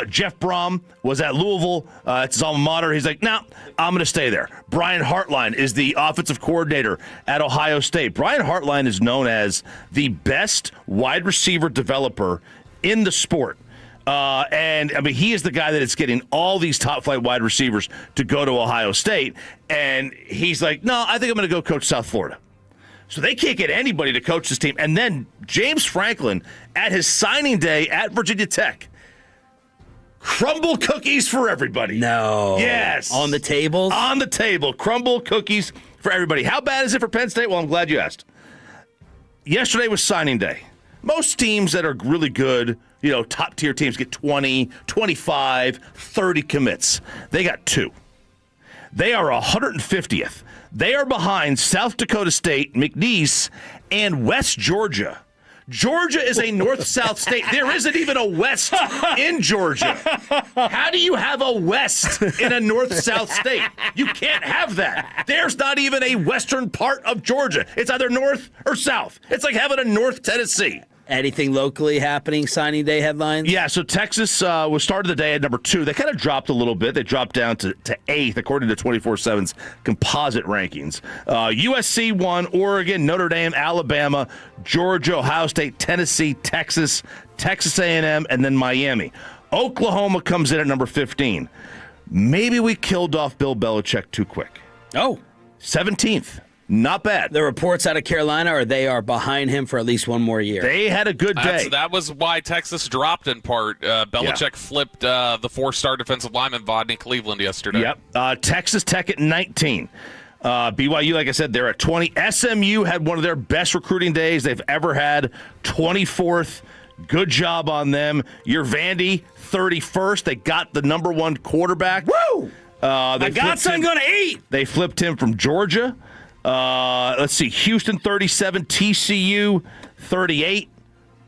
Jeff Brom was at Louisville. It's his alma mater. He's like, no, I'm going to stay there. Brian Hartline is the offensive coordinator at Ohio State. Brian Hartline is known as the best wide receiver developer in the sport. And I mean, he is the guy that is getting all these top flight wide receivers to go to Ohio State. And he's like, no, I think I'm going to go coach South Florida. So they can't get anybody to coach this team. And then James Franklin, at his signing day at Virginia Tech, crumble cookies for everybody. No. Yes. On the tables? On the table. Crumble cookies for everybody. How bad is it for Penn State? Well, I'm glad you asked. Yesterday was signing day. Most teams that are really good, top-tier teams get 20, 25, 30 commits. They got 2. They are 150th. They are behind South Dakota State, McNeese, and West Georgia. Georgia is a north-south state. There isn't even a west in Georgia. How do you have a west in a north-south state? You can't have that. There's not even a western part of Georgia. It's either north or south. It's like having a North Tennessee. Anything locally happening, signing day headlines? Yeah, so Texas was started the day at number 2. They kind of dropped a little bit. They dropped down to 8th, according to 24/7's composite rankings. USC won, Oregon, Notre Dame, Alabama, Georgia, Ohio State, Tennessee, Texas, Texas A&M, and then Miami. Oklahoma comes in at number 15. Maybe we killed off Bill Belichick too quick. Oh. 17th. Not bad. The reports out of Carolina are they are behind him for at least one more year. They had a good day. That was why Texas dropped in part. Belichick flipped the 4-star defensive lineman Vodney Cleveland yesterday. Yep. Texas Tech at 19. BYU, like I said, they're at 20. SMU had one of their best recruiting days they've ever had. 24th. Good job on them. Your Vandy, 31st. They got the number 1 quarterback. Woo! I got some going to eat. They flipped him from Georgia. Let's see, Houston 37, TCU 38.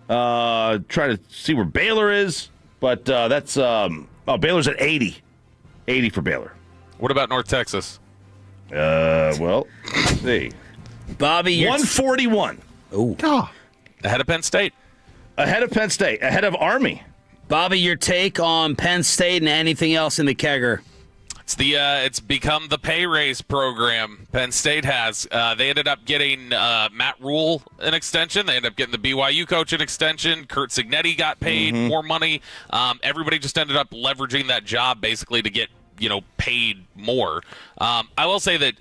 Trying to see where Baylor is, but that's Baylor's at 80. 80 for Baylor. What about North Texas? Well, let's see. Bobby, 141. Oh. Ahead of Penn State. Ahead of Penn State. Ahead of Army. Bobby, your take on Penn State and anything else in the kegger? It's become the pay raise program Penn State has. They ended up getting Matt Rule an extension. They ended up getting the BYU coach an extension. Kurt Signetti got paid more money. Everybody just ended up leveraging that job basically to get paid more. I will say that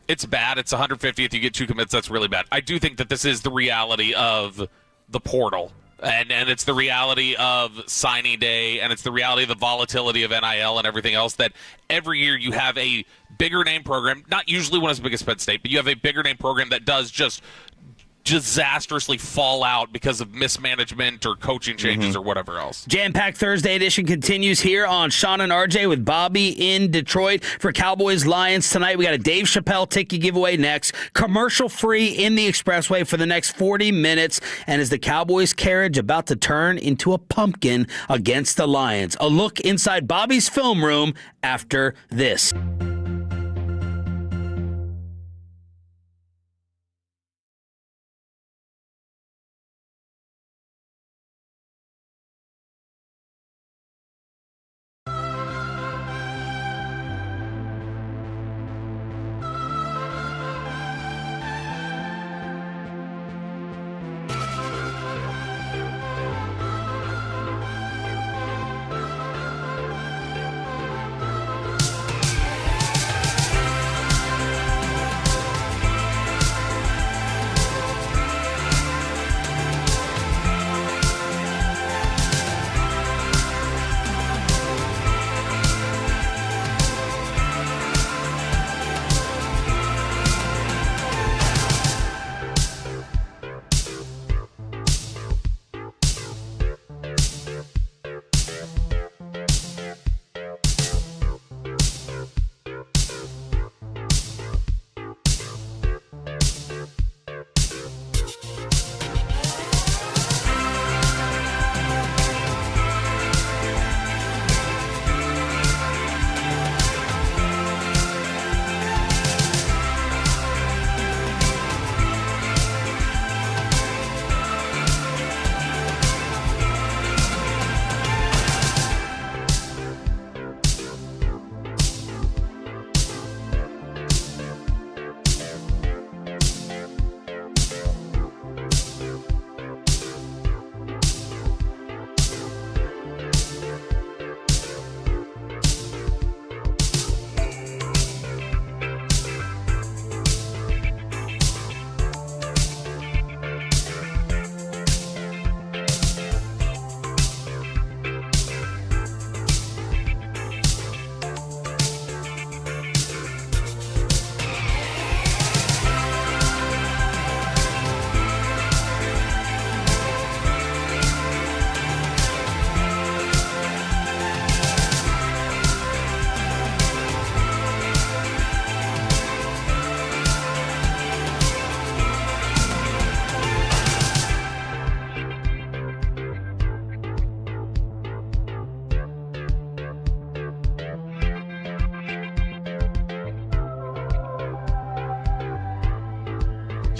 it's bad. It's 150th. You get 2 commits. That's really bad. I do think that this is the reality of the portal. And it's the reality of signing day, and it's the reality of the volatility of NIL and everything else, that every year you have a bigger name program, not usually one as big as Penn State, but you have a bigger name program that does just disastrously fall out because of mismanagement or coaching changes or whatever else. Jam-packed Thursday edition continues here on Sean and RJ with Bobby in Detroit for Cowboys Lions tonight. We got a Dave Chappelle ticket giveaway next. Commercial free in the expressway for the next 40 minutes. And is the Cowboys carriage about to turn into a pumpkin against the Lions? A look inside Bobby's film room after this.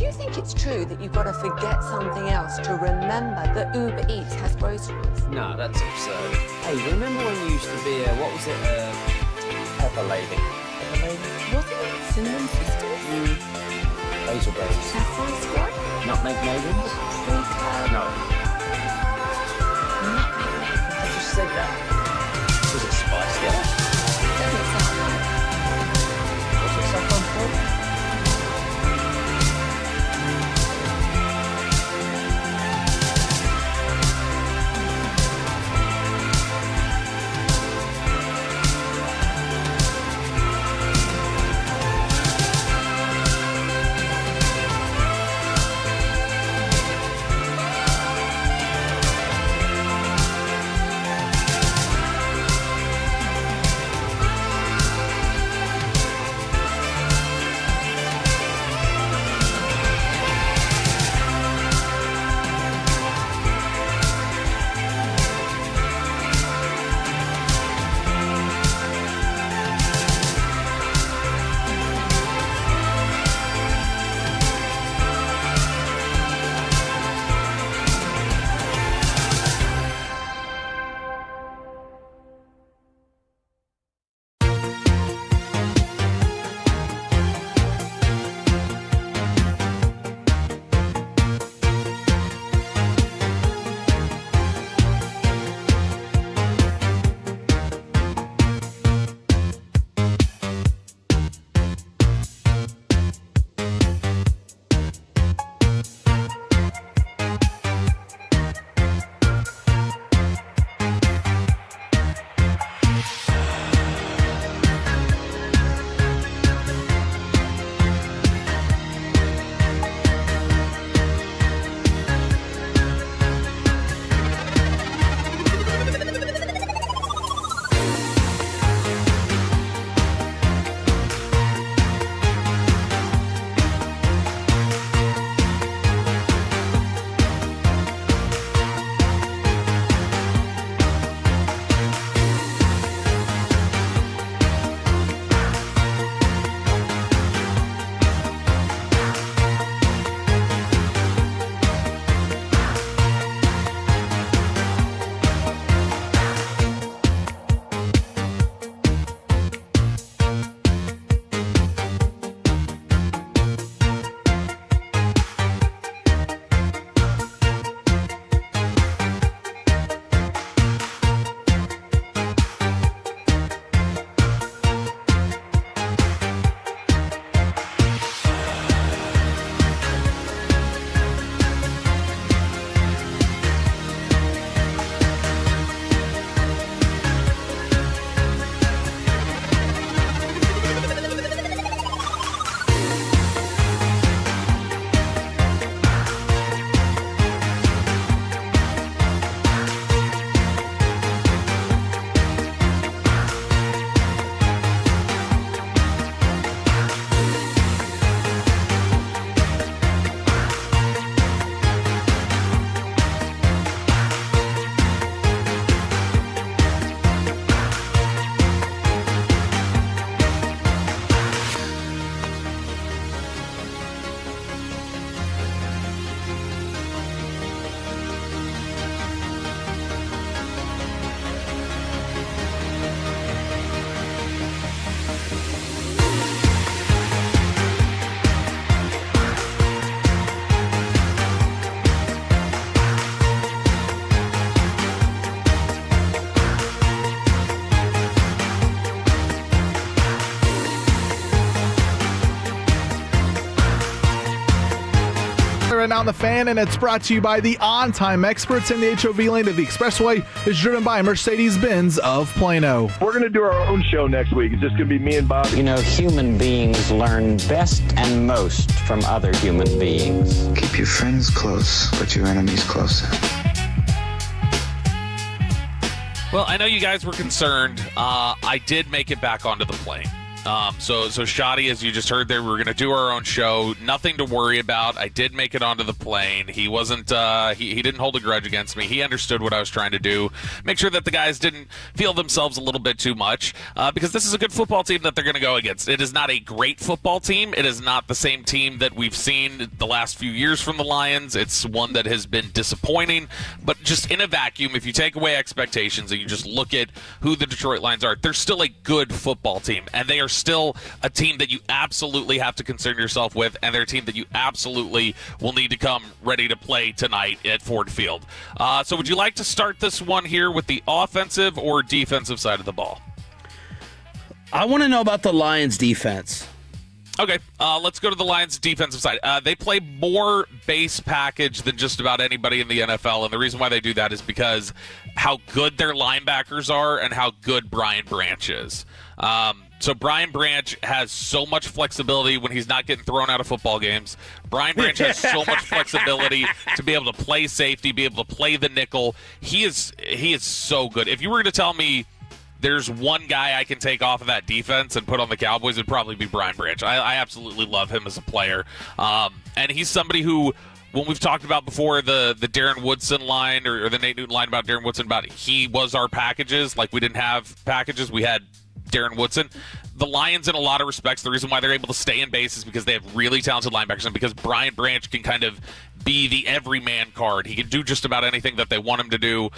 Do you think it's true that you've got to forget something else to remember that Uber Eats has groceries? No, that's absurd. Hey, remember when you used to be what was it, Pepper Lady? Pepper Lady? Was it Cinnamon Sisters? Basil Brothers. Saffron Squad? Nutmeg Maidens? Pre-curd? No. Nutmeg Maidens? I just said that. Was it Spice Girls? Doesn't sound right. Was it Saffron Squad? Right now on the Fan, and it's brought to you by the on-time experts in the HOV lane of the Expressway. Is driven by Mercedes-Benz of Plano. We're going to do our own show next week. It's just going to be me and Bob. You know, human beings learn best and most from other human beings. Keep your friends close, but your enemies closer. Well, I know you guys were concerned. I did make it back onto the plane. So Shoddy, as you just heard there, we're going to do our own show. Nothing to worry about. I did make it onto the plane. He wasn't. He didn't hold a grudge against me. He understood what I was trying to do. Make sure that the guys didn't feel themselves a little bit too much, because this is a good football team that they're going to go against. It is not a great football team. It is not the same team that we've seen the last few years from the Lions. It's one that has been disappointing. But just in a vacuum, if you take away expectations and you just look at who the Detroit Lions are, they're still a good football team, and they are still a team that you absolutely have to concern yourself with, and they're a team that you absolutely will need to come ready to play tonight at Ford Field. So would you like to start this one here with the offensive or defensive side of the ball? I want to know about the Lions defense. Okay, let's go to the Lions' defensive side. They play more base package than just about anybody in the NFL, and the reason why they do that is because how good their linebackers are and how good Brian Branch is. So Brian Branch has so much flexibility when he's not getting thrown out of football games. Brian Branch has so much flexibility to be able to play safety, be able to play the nickel. He is so good. If you were going to tell me there's one guy I can take off of that defense and put on the Cowboys, it'd probably be Brian Branch. I absolutely love him as a player. And he's somebody who, when we've talked about before the Darren Woodson line or the Nate Newton line about Darren Woodson, about he was our packages. Like, we didn't have packages. We had Darren Woodson. The Lions, in a lot of respects, the reason why they're able to stay in base is because they have really talented linebackers, and because Brian Branch can kind of be the everyman card. He can do just about anything that they want him to do.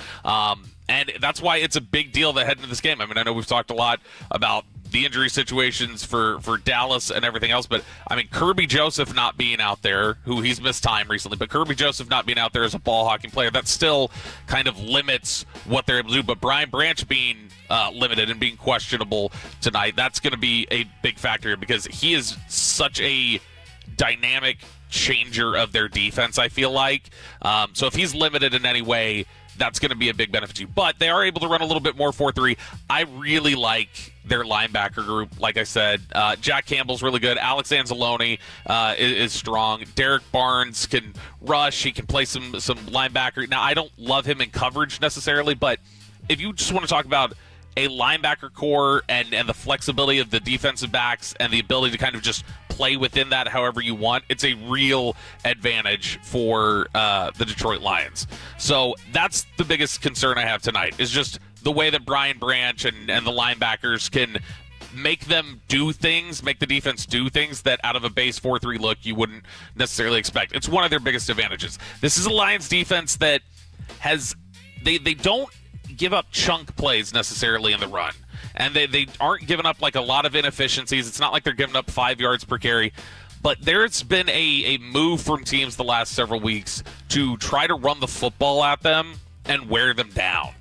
And that's why it's a big deal that heading into this game. I mean, I know we've talked a lot about the injury situations for Dallas and everything else, but I mean, Kirby Joseph not being out there, who he's missed time recently, but Kirby Joseph not being out there as a ball hawking player, that still kind of limits what they're able to do. But Brian Branch being limited and being questionable tonight, that's going to be a big factor here, because he is such a dynamic changer of their defense, I feel like. So if he's limited in any way, that's going to be a big benefit to you. But they are able to run a little bit more 4-3. I really like their linebacker group. Like I said, Jack Campbell's really good. Alex Anzalone is strong. Derek Barnes can rush. He can play some linebacker. Now, I don't love him in coverage necessarily, but if you just want to talk about a linebacker core and the flexibility of the defensive backs and the ability to kind of just play within that however you want, it's a real advantage for the Detroit Lions. So that's the biggest concern I have tonight, is just the way that Brian Branch and the linebackers can make them do things, make the defense do things that out of a base 4-3 look you wouldn't necessarily expect. It's one of their biggest advantages. This is a Lions defense that has they don't give up chunk plays necessarily in the run, and they aren't giving up like a lot of inefficiencies. It's not like they're giving up 5 yards per carry, but there's been a move from teams the last several weeks to try to run the football at them and wear them down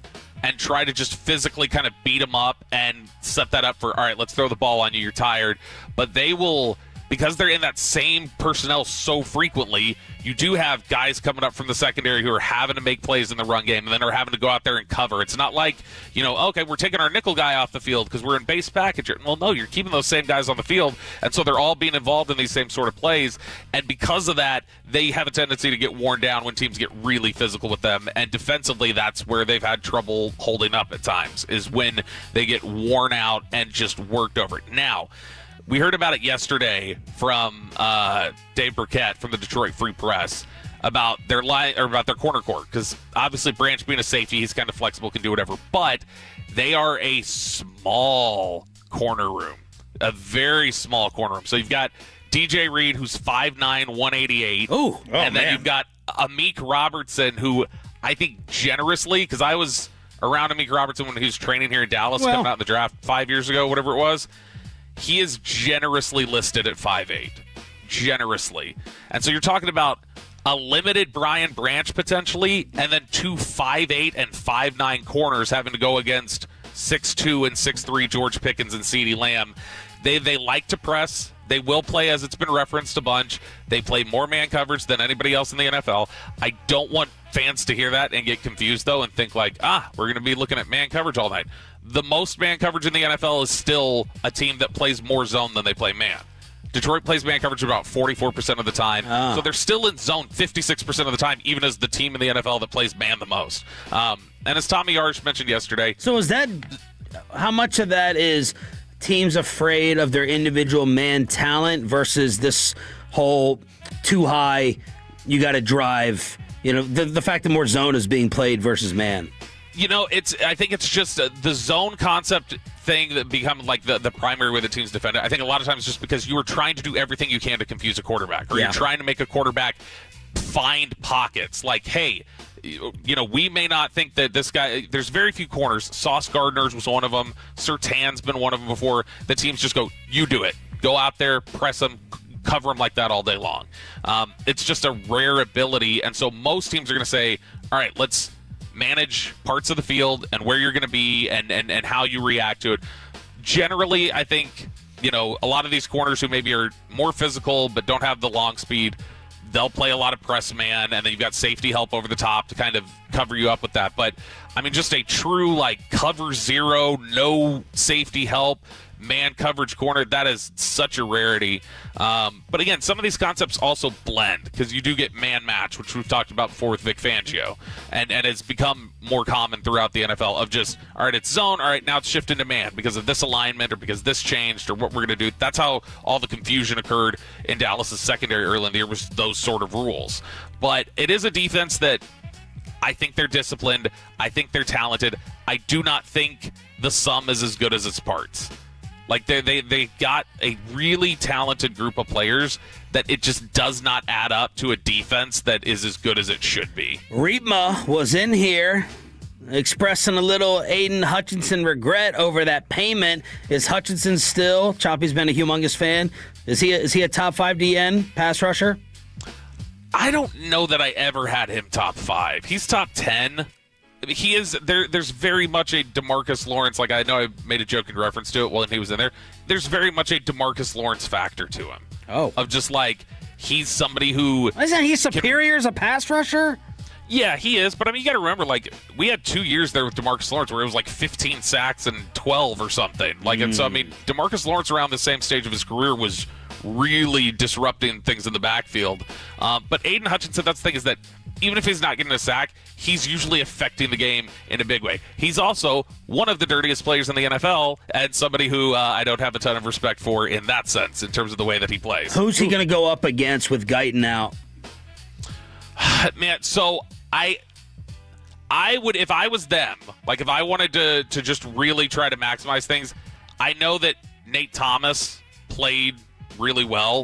and try to just physically kind of beat them up and set that up for, all right, let's throw the ball on you, you're tired. But they will, because they're in that same personnel so frequently, you do have guys coming up from the secondary who are having to make plays in the run game and then are having to go out there and cover. It's not like, okay, we're taking our nickel guy off the field because we're in base package. Well, no, you're keeping those same guys on the field, and so they're all being involved in these same sort of plays. And because of that, they have a tendency to get worn down when teams get really physical with them. And defensively, that's where they've had trouble holding up at times, is when they get worn out and just worked over. Now, we heard about it yesterday from Dave Burkett from the Detroit Free Press about their corner core, because obviously Branch being a safety, he's kind of flexible, can do whatever, but they are a small corner room, a very small corner room. So you've got DJ Reed, who's 5'9", 188. And then you've got Amik Robertson, who I think generously, because I was around Amik Robertson when he was training here in Dallas, coming out in the draft 5 years ago, whatever it was. He is generously listed at 5'8", generously. And so you're talking about a limited Brian Branch potentially, and then 2 5'8" and 5'9" corners having to go against 6'2" and 6'3" George Pickens and CeeDee Lamb. They like to press. They will play, as it's been referenced a bunch. They play more man coverage than anybody else in the NFL. I don't want fans to hear that and get confused, though, and think like, we're going to be looking at man coverage all night. The most man coverage in the NFL is still a team that plays more zone than they play man. Detroit plays man coverage about 44% of the time. So they're still in zone 56% of the time, even as the team in the NFL that plays man the most. And as Tommy Arsh mentioned yesterday. So is that, how much of that is teams afraid of their individual man talent versus this whole too high, you got to drive, the fact that more zone is being played versus man? I think it's just the zone concept thing that become like the primary way the teams defend it. I think a lot of times just because you are trying to do everything you can to confuse a quarterback, or you're trying to make a quarterback find pockets. Like, hey, we may not think that this guy, there's very few corners. Sauce Gardner's was one of them. Surtan's been one of them before. The teams just go, you do it. Go out there, press him, cover him like that all day long. It's just a rare ability. And so most teams are going to say, all right, let's manage parts of the field and where you're going to be and how you react to it. Generally, I think, a lot of these corners who maybe are more physical but don't have the long speed, they'll play a lot of press man, and then you've got safety help over the top to kind of cover you up with that. But, just a true, cover zero, no safety help, man coverage corner, that is such a rarity. But again, some of these concepts also blend because you do get man match, which we've talked about before with Vic Fangio, and it's become more common throughout the NFL of just, all right, it's zone, all right, now it's shifting to man because of this alignment or because this changed or what we're going to do. That's how all the confusion occurred in Dallas's secondary early in the year, was those sort of rules. But it is a defense that I think they're disciplined. I think they're talented. I do not think the sum is as good as its parts. They got a really talented group of players that it just does not add up to a defense that is as good as it should be. Reetma was in here expressing a little Aiden Hutchinson regret over that payment. Is Hutchinson still, Choppy's been a humongous fan, is he a top 5 DN pass rusher? I don't know that I ever had him top 5. He's top 10. He is there. There's very much a DeMarcus Lawrence. I know I made a joke in reference to it when he was in there. There's very much a DeMarcus Lawrence factor to him. Oh, of just he's somebody who isn't he superior as a pass rusher? Yeah, he is. But you got to remember, we had 2 years there with DeMarcus Lawrence where it was 15 sacks and 12 or something. And so DeMarcus Lawrence around the same stage of his career was really disrupting things in the backfield. But Aiden Hutchinson, that's the thing, is that even if he's not getting a sack, he's usually affecting the game in a big way. He's also one of the dirtiest players in the NFL and somebody who I don't have a ton of respect for in that sense in terms of the way that he plays. Who's he going to go up against with Guyton out? Man, so I would, if I was them, if I wanted to just really try to maximize things, I know that Nate Thomas played really well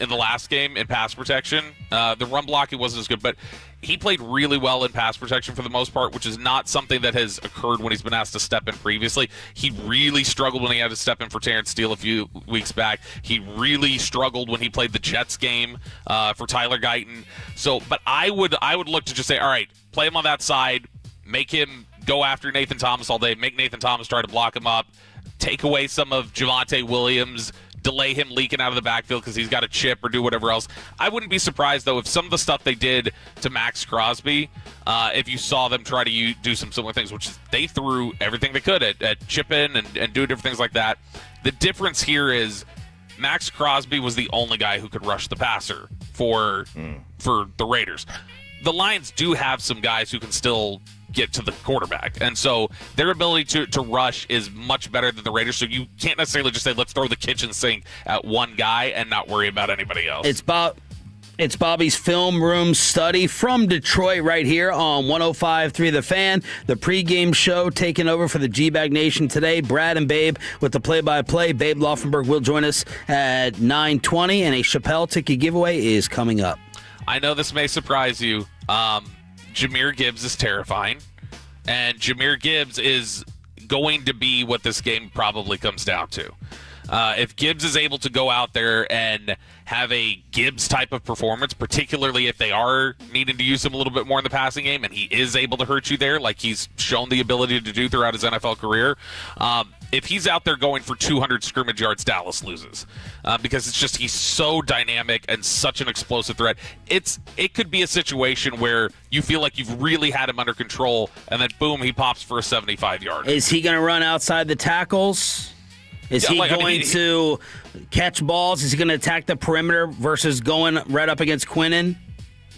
in the last game in pass protection. The run blocking wasn't as good, but he played really well in pass protection for the most part, which is not something that has occurred when he's been asked to step in previously. He really struggled when he had to step in for Terrence Steele a few weeks back. He really struggled when he played the Jets game for Tyler Guyton. So, but I would look to just say, all right, play him on that side, make him go after Nathan Thomas all day, make Nathan Thomas try to block him up, take away some of Javonte Williams, delay him leaking out of the backfield because he's got a chip or do whatever else. I wouldn't be surprised, though, if some of the stuff they did to Max Crosby, if you saw them try to do some similar things, which they threw everything they could at chipping and doing different things like that. The difference here is Max Crosby was the only guy who could rush the passer for the Raiders. The Lions do have some guys who can still get to the quarterback, and so their ability to rush is much better than the Raiders, so you can't necessarily just say let's throw the kitchen sink at one guy and not worry about anybody else. It's Bobby's Film Room Study from Detroit right here on 105.3 The Fan. The pregame show taking over for the G-Bag Nation today. Brad and Babe with the play-by-play. Babe Laufenberg will join us at 9:20, and a Chappelle ticket giveaway is coming up. I know this may surprise you. Jahmyr Gibbs is terrifying, and Jahmyr Gibbs is going to be what this game probably comes down to. If Gibbs is able to go out there and have a Gibbs type of performance, particularly if they are needing to use him a little bit more in the passing game, and he is able to hurt you there like he's shown the ability to do throughout his NFL career, if he's out there going for 200 scrimmage yards, Dallas loses because it's just he's so dynamic and such an explosive threat. It could be a situation where you feel like you've really had him under control, and then boom, he pops for a 75-yard. Is he going to run outside the tackles? Is he going to catch balls? Is he going to attack the perimeter versus going right up against Quinnen?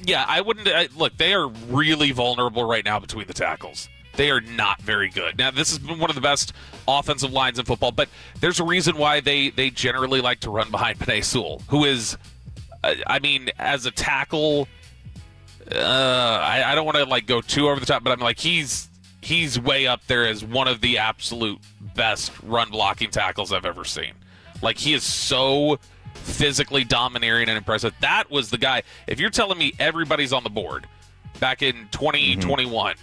Yeah, I wouldn't. Look, they are really vulnerable right now between the tackles. They are not very good. Now, this has been one of the best offensive lines in football, but there's a reason why they generally like to run behind Penei Sewell, who is, as a tackle, I don't want to go too over the top, but I'm like, he's way up there as one of the absolute best run blocking tackles I've ever seen. Like, he is so physically domineering and impressive. That was the guy. If you're telling me everybody's on the board back in 2021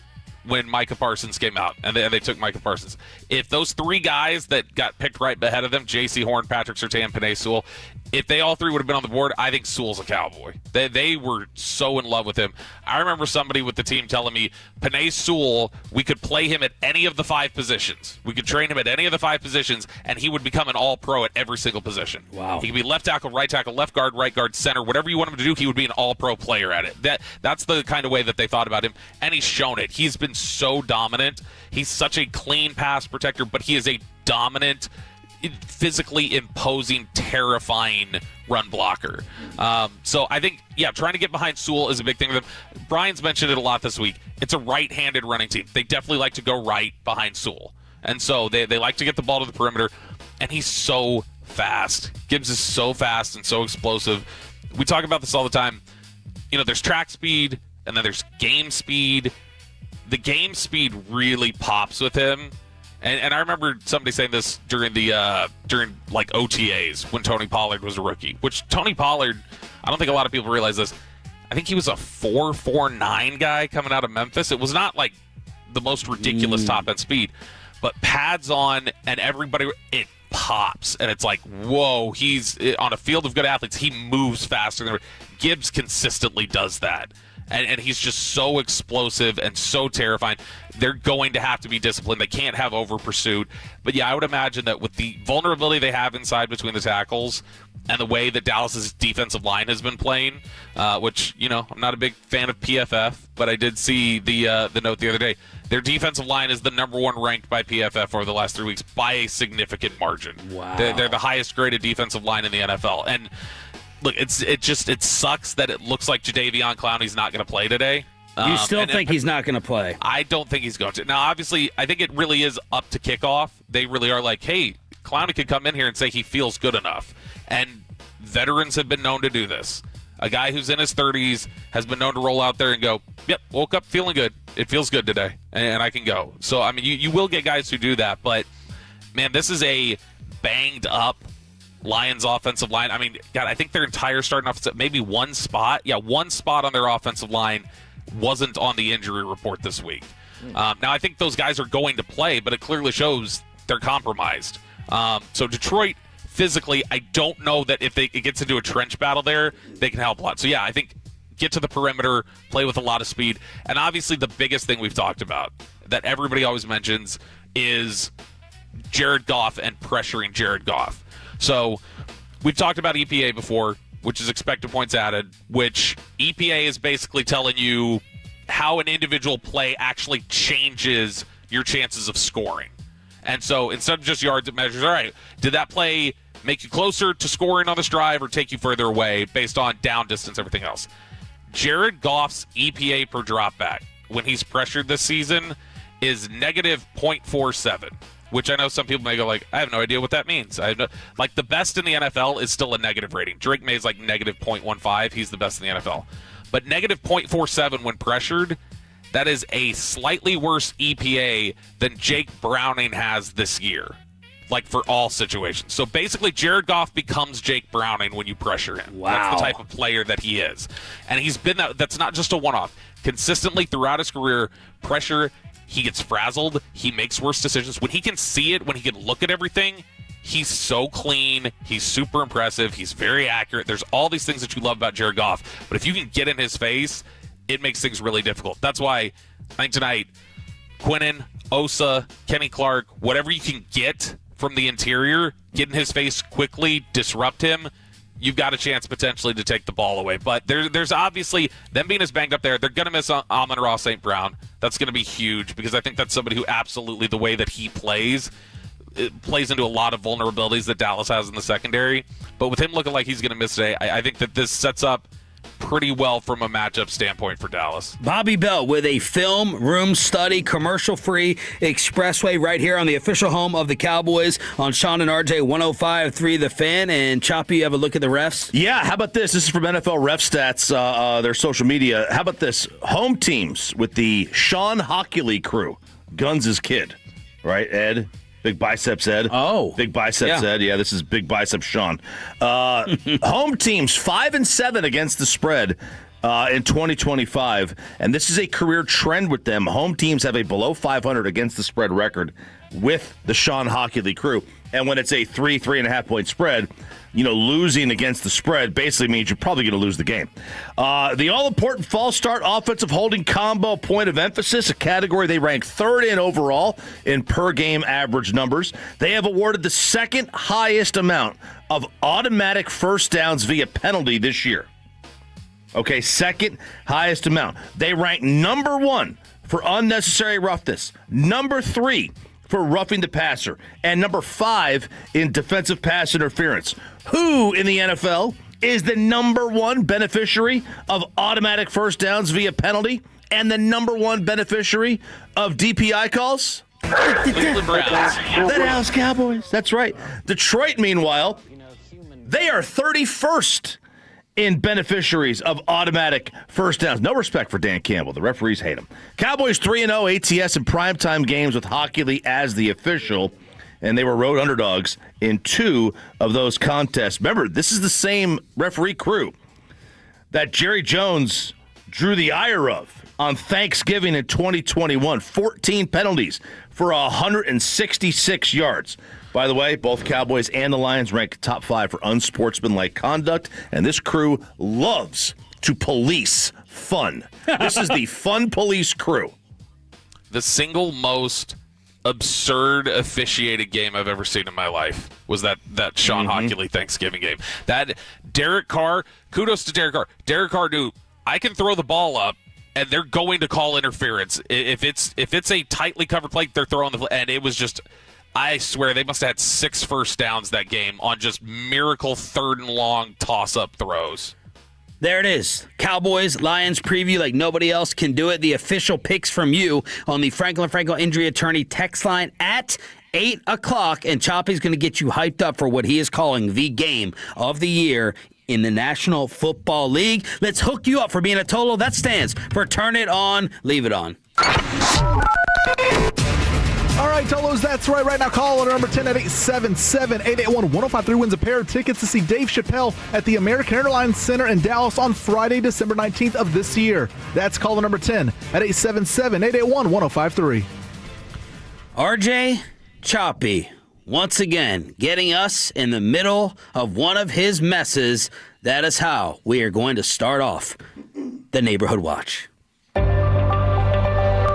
when Micah Parsons came out and they took Micah Parsons, if those three guys that got picked right ahead of them, J.C. Horn, Patrick Surtain, Penei Sewell, if they all three would have been on the board, I think Sewell's a Cowboy. They were so in love with him. I remember somebody with the team telling me, Penei Sewell, we could play him at any of the 5 positions. We could train him at any of the 5 positions, and he would become an all-pro at every single position. Wow. He could be left tackle, right guard, center, whatever you want him to do, he would be an all-pro player at it. That's the kind of way that they thought about him, and he's shown it. He's been so dominant. He's such a clean pass protector, but he is a dominant, physically imposing, terrifying run blocker. So I think, trying to get behind Sewell is a big thing for them. Brian's mentioned it a lot this week. It's a right-handed running team. They definitely like to go right behind Sewell. And so they like to get the ball to the perimeter, and he's so fast. Gibbs is so fast and so explosive. We talk about this all the time. There's track speed, and then there's game speed. The game speed really pops with him. And I remember somebody saying this during OTAs when Tony Pollard was a rookie, which Tony Pollard, I don't think a lot of people realize this. I think he was a 4.49 guy coming out of Memphis. It was not like the most ridiculous top end speed, but pads on and everybody, it pops. And it's like, whoa, he's on a field of good athletes. He moves faster than Gibbs consistently does that. And he's just so explosive and so terrifying. They're going to have to be disciplined. They can't have over pursuit. But I would imagine that with the vulnerability they have inside between the tackles and the way that Dallas's defensive line has been playing, which, I'm not a big fan of PFF, but I did see the note the other day. Their defensive line is the number 1 ranked by PFF over the last 3 weeks by a significant margin. Wow. They're the highest graded defensive line in the NFL. And look, it sucks that it looks like Jadeveon Clowney's not going to play today. You still think he's not going to play? I don't think he's going to. Now, obviously, I think it really is up to kickoff. They really are like, hey, Clowney could come in here and say he feels good enough. And veterans have been known to do this. A guy who's in his 30s has been known to roll out there and go, yep, woke up feeling good. It feels good today, and I can go. So, you will get guys who do that. But, man, this is a banged-up Lions offensive line. I think their entire starting offensive, maybe one spot. Yeah, one spot on their offensive line wasn't on the injury report this week. Now, I think those guys are going to play, but it clearly shows they're compromised. So Detroit, physically, I don't know that if it gets into a trench battle there, they can help a lot. So, I think get to the perimeter, play with a lot of speed. And obviously the biggest thing we've talked about that everybody always mentions is Jared Goff and pressuring Jared Goff. So we've talked about EPA before, which is expected points added, which EPA is basically telling you how an individual play actually changes your chances of scoring. And so instead of just yards, it measures, all right, did that play make you closer to scoring on this drive or take you further away based on down distance, everything else? Jared Goff's EPA per dropback when he's pressured this season is negative 0.47. Which I know some people may go like, I have no idea what that means. The best in the NFL is still a negative rating. Drake May is like negative 0.15. He's the best in the NFL. But negative 0.47 when pressured, that is a slightly worse EPA than Jake Browning has this year, for all situations. So basically, Jared Goff becomes Jake Browning when you pressure him. Wow. That's the type of player that he is. And he's been that's not just a one-off. Consistently throughout his career, pressure, he gets frazzled. He makes worse decisions. When he can see it, when he can look at everything, he's so clean. He's super impressive. He's very accurate. There's all these things that you love about Jared Goff. But if you can get in his face, it makes things really difficult. That's why I think tonight, Quinnen, Osa, Kenny Clark, whatever you can get from the interior, get in his face quickly, disrupt him, you've got a chance potentially to take the ball away. But there's obviously, them being as banged up there, they're going to miss Amon-Ra St. Brown. That's going to be huge because I think that's somebody who absolutely, the way that he plays, it plays into a lot of vulnerabilities that Dallas has in the secondary. But with him looking like he's going to miss today, I think that this sets up pretty well from a matchup standpoint for Dallas. Bobby Bell with a film room study, commercial-free expressway right here on the official home of the Cowboys on Sean and RJ 105.3 The Fan. And Choppy, you have a look at the refs? Yeah, how about this? This is from NFL Ref Stats, their social media. How about this? Home teams with the Sean Hockley crew. Guns' kid, right, Ed? Big biceps Ed. Oh. Big biceps Ed. Yeah, this is big biceps Sean. Home teams 5-7 against the spread in 2025. And this is a career trend with them. Home teams have a below 500 against the spread record with the Sean Hockley crew. And when it's a 3.5 point spread, losing against the spread basically means you're probably going to lose the game. The all-important false start offensive holding combo point of emphasis, a category they rank third in overall in per-game average numbers. They have awarded the second highest amount of automatic first downs via penalty this year. Okay, second highest amount. They rank number 1 for unnecessary roughness, number 3 for roughing the passer, and number 5 in defensive pass interference. Who in the NFL is the number 1 beneficiary of automatic first downs via penalty and the number 1 beneficiary of DPI calls? Cleveland Browns. The Dallas Cowboys. That's right. Detroit, meanwhile, they are 31st in beneficiaries of automatic first downs. No respect for Dan Campbell. The referees hate him. Cowboys 3-0 ATS in primetime games with Hockley as the official, and they were road underdogs in 2 of those contests. Remember, this is the same referee crew that Jerry Jones drew the ire of on Thanksgiving in 2021. 14 penalties for 166 yards. By the way, both Cowboys and the Lions rank top 5 for unsportsmanlike conduct, and this crew loves to police fun. This is the fun police crew. The single most absurd officiated game I've ever seen in my life was that Sean Hockley Thanksgiving game. That Derek Carr, kudos to Derek Carr. Derek Carr knew, I can throw the ball up, and they're going to call interference. If it's a tightly covered play, they're throwing the play, and it was just, I swear they must have had 6 first downs that game on just miracle 3rd and long toss-up throws. There it is. Cowboys, Lions preview like nobody else can do it. The official picks from you on the Franklin Franco Injury Attorney text line at 8 o'clock. And Choppy's going to get you hyped up for what he is calling the game of the year in the National Football League. Let's hook you up for being a total. That stands for Turn It On, Leave It On. All right, Tolos, that's right. Right now, call on number 10 at 877-881-1053 wins a pair of tickets to see Dave Chappelle at the American Airlines Center in Dallas on Friday, December 19th of this year. That's call number 10 at 877-881-1053. RJ Choppy, once again, getting us in the middle of one of his messes. That is how we are going to start off the Neighborhood Watch.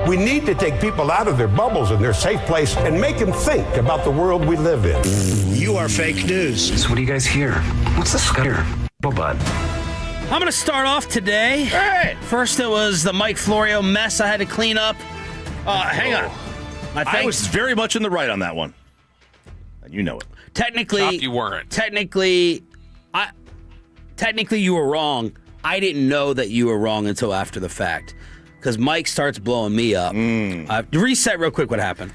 We need to take people out of their bubbles and their safe place and make them think about the world we live in. You are fake news. So what do you guys hear? What's the scutter? Bud. I'm going to start off today. All right. First, it was the Mike Florio mess I had to clean up. Hang on. I was very much in the right on that one. And you know it. Technically, you weren't. Technically, you were wrong. I didn't know that you were wrong until after the fact. Because Mike starts blowing me up. Reset real quick what happened.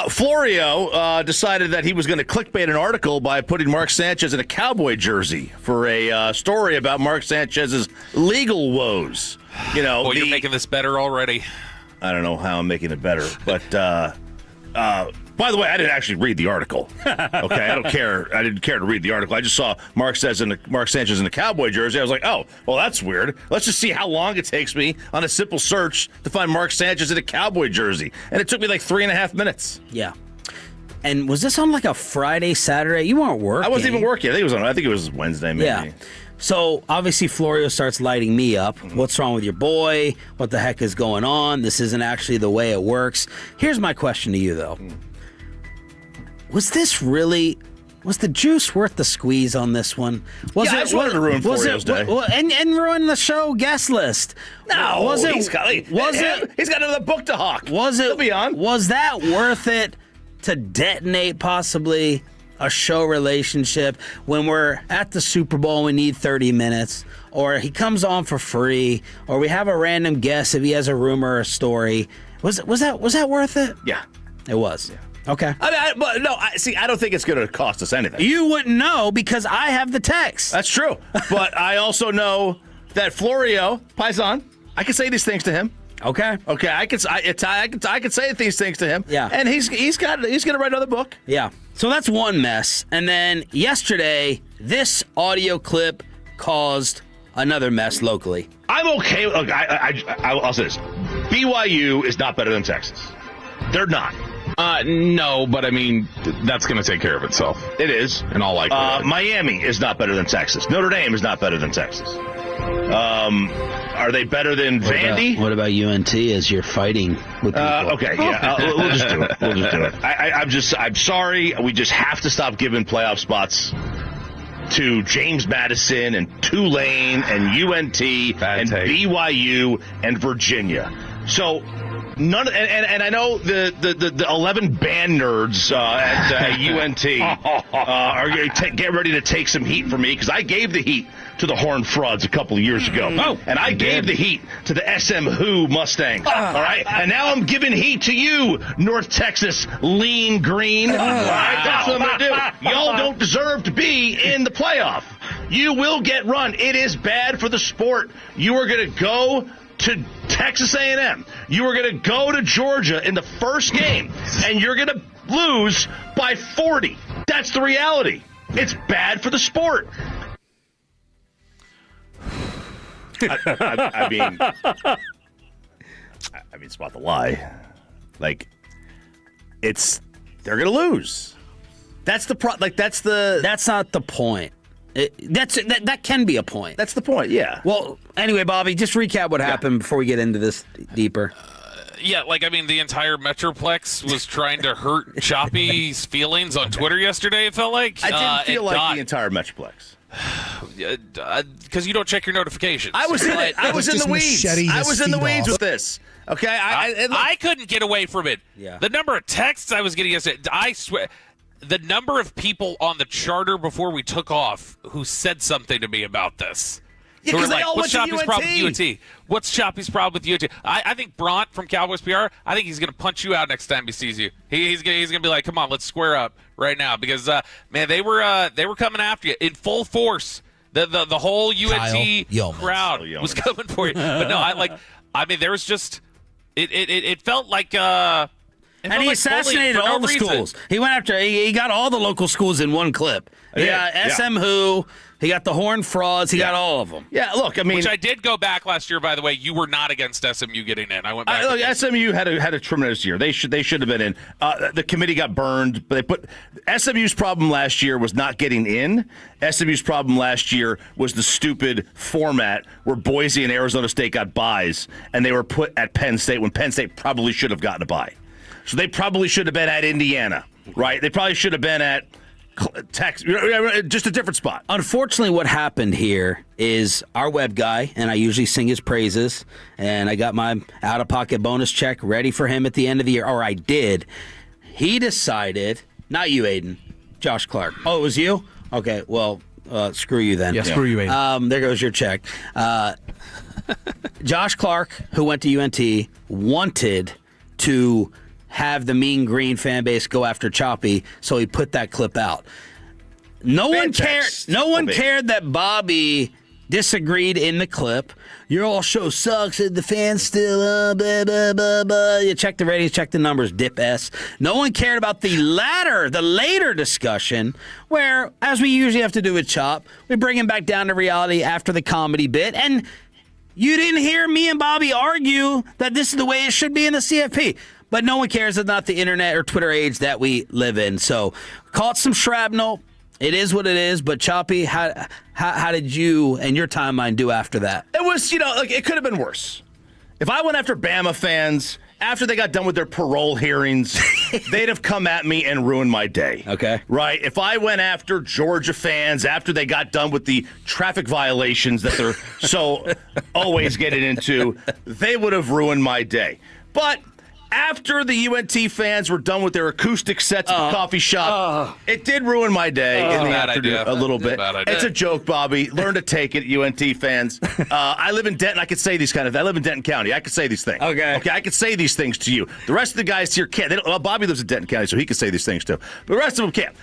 Florio decided that he was going to clickbait an article by putting Mark Sanchez in a Cowboy jersey for a story about Mark Sanchez's legal woes. Well, you're making this better already. I don't know how I'm making it better, but by the way, I didn't actually read the article. Okay, I don't care. I didn't care to read the article. I just saw Mark Sanchez in a Cowboy jersey. I was like, oh, well, that's weird. Let's just see how long it takes me on a simple search to find Mark Sanchez in a Cowboy jersey. And it took me like 3.5 minutes. Yeah. And was this on like a Friday, Saturday? You weren't working. I wasn't even working. I think it was Wednesday, maybe. Yeah. So, obviously, Florio starts lighting me up. What's wrong with your boy? What the heck is going on? This isn't actually the way it works. Here's my question to you, though. Was the juice worth the squeeze on this one? I just wanted to ruin Florio's day. And ruin the show guest list. No, he's got another book to hawk. Was it? He'll be on. Was that worth it to detonate possibly a show relationship. When we're at the Super Bowl, we need 30 minutes. Or he comes on for free. Or we have a random guest if he has a rumor or a story. Was that worth it? Yeah. It was. Yeah. Okay. I don't think it's going to cost us anything. You wouldn't know because I have the text. That's true. But I also know that Florio, Paisan, I can say these things to him. Okay. I can say these things to him. Yeah. And he's going to write another book. Yeah. So that's one mess. And then yesterday, this audio clip caused another mess locally. I'm okay. Look, I'll say this. BYU is not better than Texas. They're not. No, but I mean, that's going to take care of itself. It is. In all likelihood. Miami is not better than Texas. Notre Dame is not better than Texas. Are they better than Vandy? What about UNT as you're fighting with people? Okay, yeah, we'll just do it. I'm sorry. We just have to stop giving playoff spots to James Madison and Tulane and UNT and BYU and Virginia. So none, and I know the 11 band nerds at UNT are going to get ready to take some heat from me because I gave the heat to the Horned Frogs a couple of years ago. And I gave the heat to the SM Who Mustangs. All right? And now I'm giving heat to you, North Texas Lean Green. All right? That's what I'm going to do. Y'all don't deserve to be in the playoff. You will get run. It is bad for the sport. You are going to go to Texas A&M. You are going to go to Georgia in the first game, and you're going to lose by 40. That's the reality. It's bad for the sport. I mean, it's about the lie. Like, they're gonna lose. That's the That's not the point. That can be a point. That's the point. Yeah. Well, anyway, Bobby, just recap what happened before we get into this deeper. Yeah, the entire Metroplex was trying to hurt Choppy's feelings on Twitter yesterday, it felt like. I didn't feel like the entire Metroplex. Because you don't check your notifications. I was in it. I was in the weeds. I was in the weeds with this. Okay? I couldn't get away from it. Yeah. The number of texts I was getting yesterday, I swear, the number of people on the charter before we took off who said something to me about this. Yeah, because they all what's went to Choppy's problem with UNT? What's Choppy's problem with UNT? I think Bront from Cowboys PR, I think he's going to punch you out next time he sees you. He's going to be like, come on, let's square up right now. Because, man, they were coming after you in full force. The whole UNT crowd was coming for you. But no, there was just it felt like and he assassinated all the schools. He went after he got all the local schools in one clip. He got SM Who, he got the Horned Frogs, he got all of them. Yeah, look, I mean, which I did go back last year, by the way. You were not against SMU getting in. I went back. Look, SMU had a tremendous year. They should have been in. The committee got burned, but they put SMU's problem last year was not getting in. SMU's problem last year was the stupid format where Boise and Arizona State got byes, and they were put at Penn State when Penn State probably should have gotten a bye. So they probably should have been at Indiana, right? They probably should have been at Texas, just a different spot. Unfortunately, what happened here is our web guy, and I usually sing his praises, and I got my out-of-pocket bonus check ready for him at the end of the year, or I did. He decided, not you, Aiden, Josh Clark. Oh, it was you? Okay, well, screw you then. Yeah, screw you, Aiden. There goes your check. Josh Clark, who went to UNT, wanted to have the Mean Green fan base go after Choppy, so he put that clip out. No one cared that Bobby disagreed in the clip. Your all show sucks, and the fans still blah, blah, blah, blah. You check the ratings, check the numbers, dip S. No one cared about the later discussion, where, as we usually have to do with Chop, we bring him back down to reality after the comedy bit, and you didn't hear me and Bobby argue that this is the way it should be in the CFP. But no one cares. It's not the internet or Twitter age that we live in. So caught some shrapnel. It is what it is. But Choppy, how did you and your timeline do after that? It was, it could have been worse. If I went after Bama fans after they got done with their parole hearings, they'd have come at me and ruined my day. Okay. Right? If I went after Georgia fans after they got done with the traffic violations that they're so always getting into, they would have ruined my day. But After the UNT fans were done with their acoustic sets at the coffee shop, it did ruin my day in the afternoon a little bit. It's a joke, Bobby. Learn to take it, UNT fans. I live in Denton. I could say these I live in Denton County. I could say these things. Okay, I could say these things to you. The rest of the guys here can't. Well, Bobby lives in Denton County, so he can say these things too. But the rest of them can't.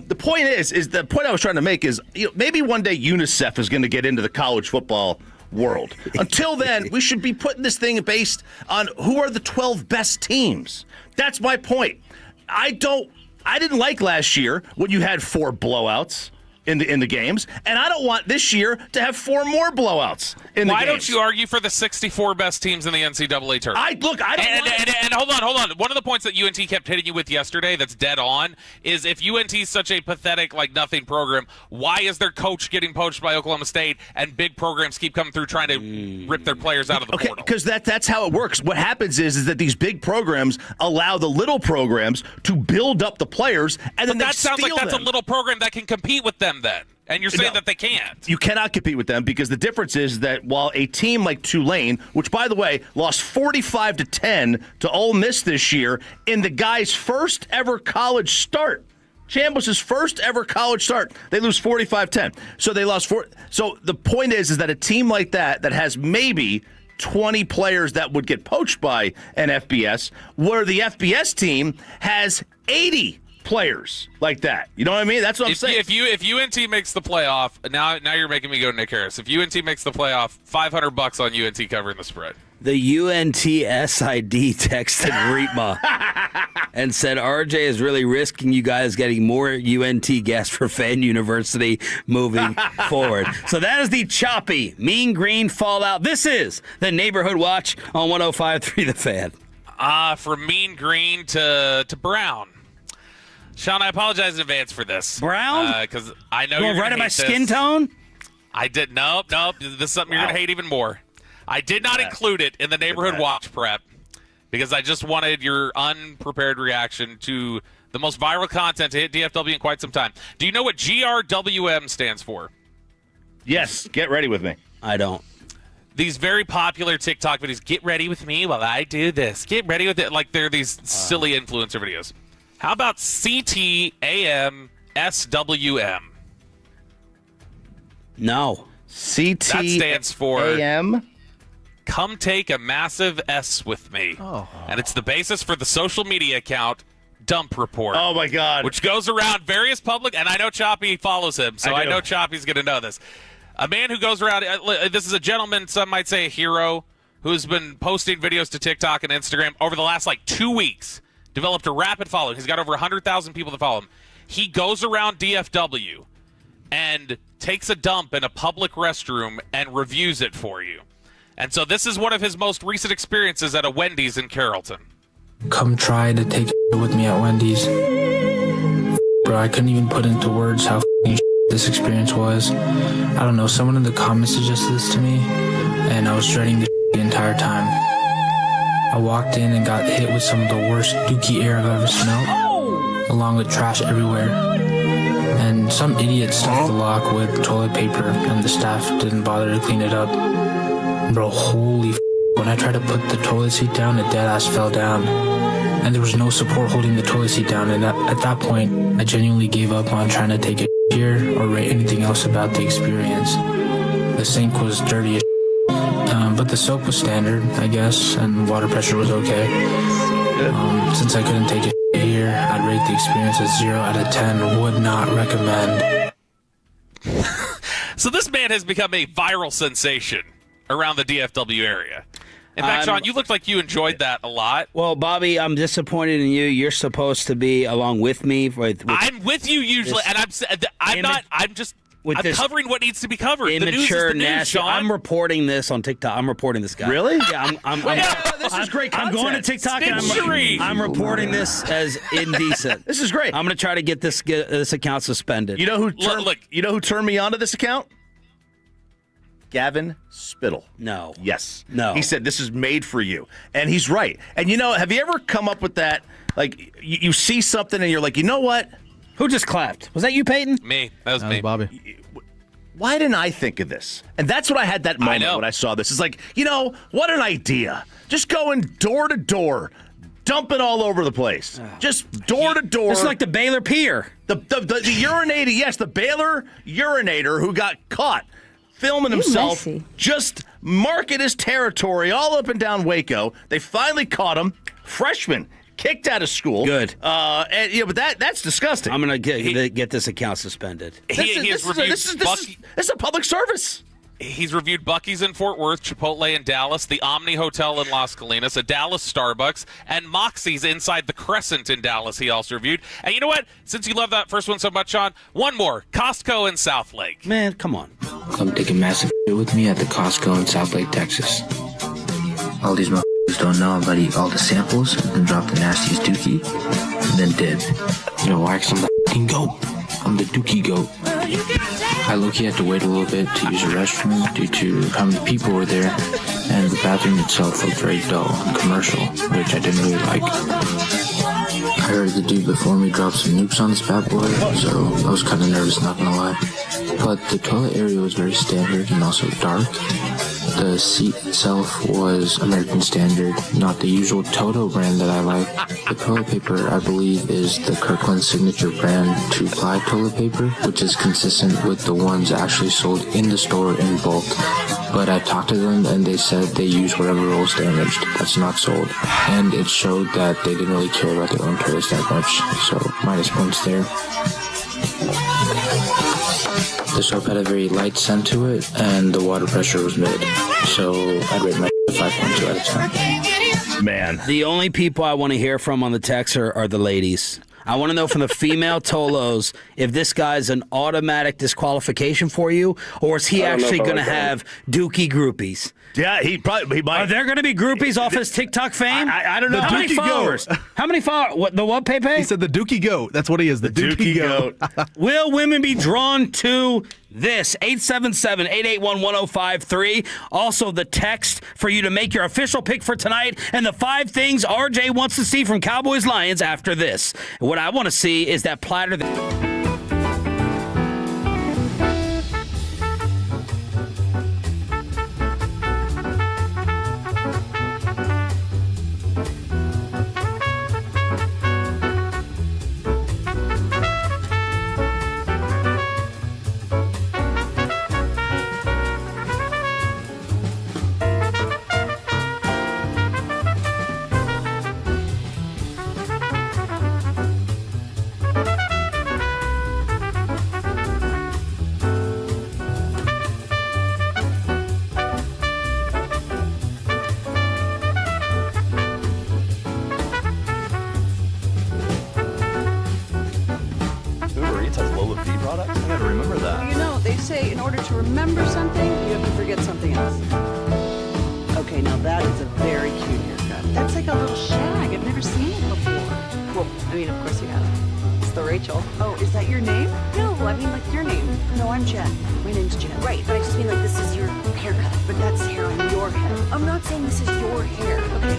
The point is the point I was trying to make is maybe one day UNICEF is going to get into the college football world. Until then, we should be putting this thing based on who are the 12 best teams. That's my point. I didn't like last year when you had 4 blowouts in the games, and I don't want this year to have 4 more blowouts in the games. Why don't you argue for the 64 best teams in the NCAA tournament? And hold on. One of the points that UNT kept hitting you with yesterday that's dead on is if UNT is such a pathetic, nothing program, why is their coach getting poached by Oklahoma State and big programs keep coming through trying to rip their players out of the portal? Because that's how it works. What happens is that these big programs allow the little programs to build up the players, and then that sounds like that's a little program that can compete with them then. And you're saying that they can't. You cannot compete with them because the difference is that while a team like Tulane, which, by the way, lost 45-10 to Ole Miss this year in the guy's first ever college start, Chambliss' first ever college start, they lose 45-10. So they lost 4. So the point is that a team like that has maybe 20 players that would get poached by an FBS, where the FBS team has 80 players like that. You know what I mean? That's what I'm saying. If UNT makes the playoff, now you're making me go Nick Harris. If UNT makes the playoff, $500 on UNT covering the spread. The UNT SID texted Reetma and said RJ is really risking you guys getting more UNT guests for Fan University moving forward. So that is the choppy, mean green fallout. This is the Neighborhood Watch on 105.3 The Fan. From mean green to brown. Sean, I apologize in advance for this. Brown? Because I know you're going to hate my this. skin tone? I did. Nope. This is something you're going to hate even more. I did not include it in the Neighborhood Watch prep because I just wanted your unprepared reaction to the most viral content to hit DFW in quite some time. Do you know what GRWM stands for? Yes. Get ready with me. I don't. These very popular TikTok videos, get ready with me while I do this. Get ready with it. Like they're these silly influencer videos. How about CTAMSWM? No. CT That stands for AM. Come take a massive S with me. Oh. And it's the basis for the social media account Dump Report. Oh, my God. Which goes around various public, and I know Choppy follows him, so I know Choppy's going to know this. A man who goes around, this is a gentleman, some might say a hero, who's been posting videos to TikTok and Instagram over the last 2 weeks. Developed a rapid following. He's got over 100,000 people that follow him. He goes around DFW and takes a dump in a public restroom and reviews it for you. And so this is one of his most recent experiences at a Wendy's in Carrollton. Come try to take with me at Wendy's. Bro, I couldn't even put into words how this experience was. I don't know, someone in the comments suggested this to me, and I was dreading the entire time. I walked in and got hit with some of the worst dookie air I've ever smelled, along with trash everywhere. And some idiot stuffed the lock with toilet paper, and the staff didn't bother to clean it up. Bro, holy when I tried to put the toilet seat down, it deadass fell down. And there was no support holding the toilet seat down, and at that point, I genuinely gave up on trying to take a here or rate anything else about the experience. The sink was dirty as but the soap was standard, I guess, and water pressure was okay. Since I couldn't take it here, I'd rate the experience a 0 out of 10. Would not recommend. So this man has become a viral sensation around the DFW area. In fact, Sean, you looked like you enjoyed that a lot. Well, Bobby, I'm disappointed in you. You're supposed to be along with me. I'm with you usually, and I'm covering what needs to be covered. The news is the news, Sean. I'm reporting this on TikTok. I'm reporting this guy. Really? Yeah, this is great content. I'm going to TikTok and I'm reporting this as indecent. This is great. I'm going to try to get this account suspended. You know who turned me onto this account? Gavin Spittle. No. Yes. No. He said, this is made for you. And he's right. And, have you ever come up with that? Like, you see something and you're like, you know what? Who just clapped? Was that you, Peyton? Me. That was me. Bobby. Why didn't I think of this? And that's what I had that moment when I saw this. It's like, what an idea. Just going door to door, dumping all over the place. Just door to door. It's like the Baylor Pier. The urinator, yes, the Baylor urinator who got caught filming himself just marking his territory all up and down Waco. They finally caught him. Freshman kicked out of school. Good. But that's disgusting. I'm going to get this account suspended. This is a public service. He's reviewed Buc-ee's in Fort Worth, Chipotle in Dallas, the Omni Hotel in Las Colinas, a Dallas Starbucks, and Moxie's inside the Crescent in Dallas he also reviewed. And you know what? Since you love that first one so much, Sean, one more. Costco in South Lake. Man, come on. Come take a massive with me at the Costco in South Lake, Texas. All these motherfuckers don't know I'm about to eat all the samples and then drop the nastiest dookie and then dip. You know why? 'Cause I'm the f***ing goat. I'm the dookie goat. I low-key had to wait a little bit to use the restroom due to how many people were there, and the bathroom itself looked very dull and commercial, which I didn't really like. I heard the dude before me drop some nukes on this bad boy, so I was kind of nervous, not gonna lie. But the toilet area was very standard and also dark. The seat itself was American Standard, not the usual Toto brand that I like. The toilet paper, I believe, is the Kirkland signature brand 2-ply toilet paper, which is consistent with the ones actually sold in the store in bulk. But I talked to them and they said they use whatever rolls damaged that's not sold. And it showed that they didn't really care about their own toilets that much, so minus points there. The soap had a very light scent to it, and the water pressure was mid. So I'd rate my 5.2 out of 10. Man. The only people I want to hear from on the text are the ladies. I want to know from the female Tolos if this guy's an automatic disqualification for you, or is he actually going to have dookie groupies? Yeah, he might. Are there going to be groupies off his TikTok fame? I don't know. How many followers? How many followers? What, the what, Pepe? He said the Dookie Goat. That's what he is, the Dookie Goat. Will women be drawn to this? 877-881-1053. Also, the text for you to make your official pick for tonight, and the 5 things RJ wants to see from Cowboys Lions after this. What I want to see is that platter that... say in order to remember something, you have to forget something else. Okay, now that is a very cute haircut. That's like a little shag. I've never seen it before. Well, I mean, of course you have. It's the Rachel. Oh, is that your name? No, I mean like your name. No, I'm Jen. My name's Jen. Right, but I just mean like this is your haircut. But that's hair on your head. I'm not saying this is your hair. Okay.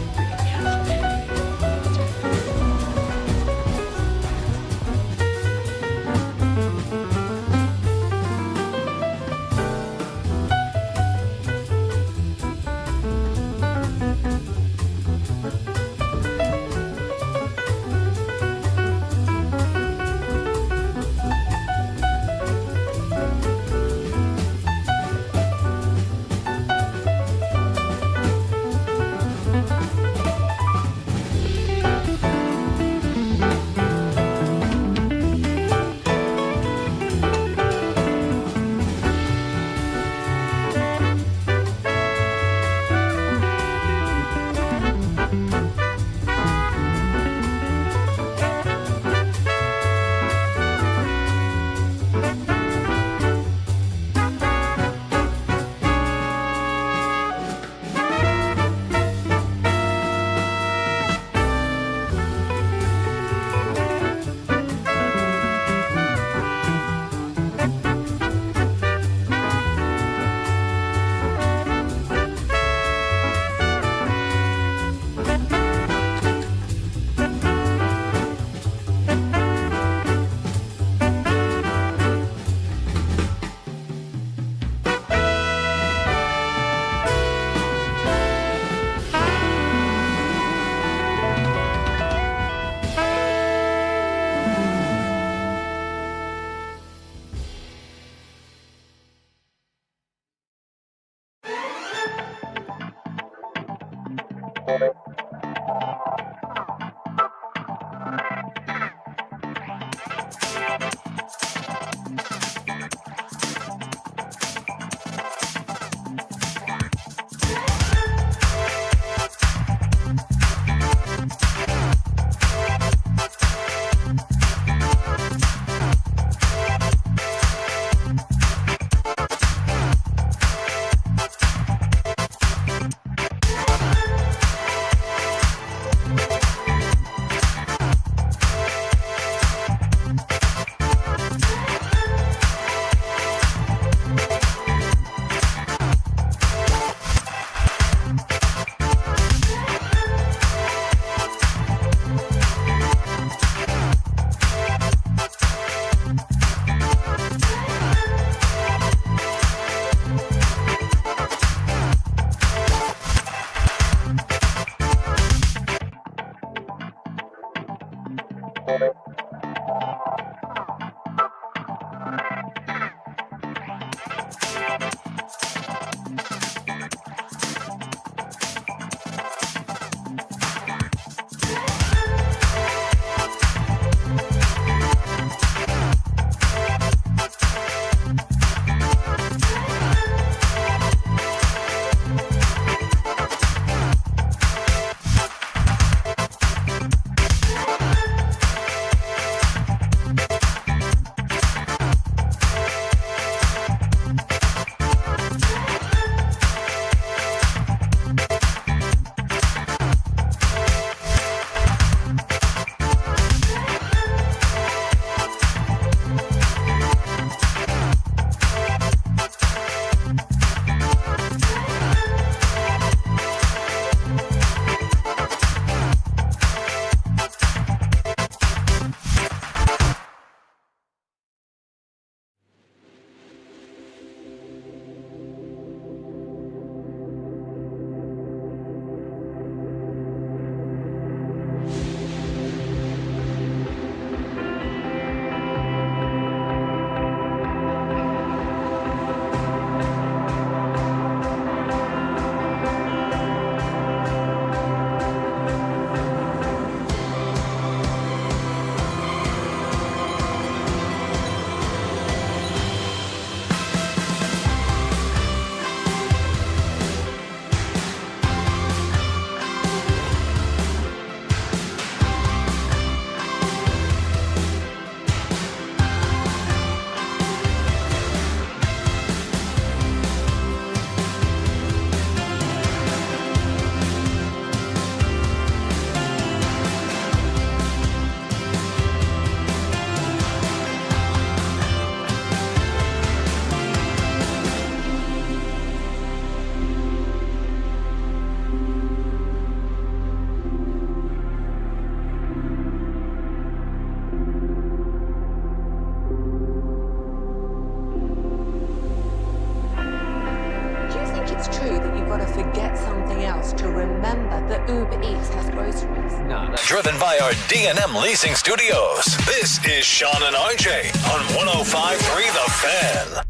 Driven by our D&M Leasing Studios. This is Sean and RJ on 105.3 The Fan.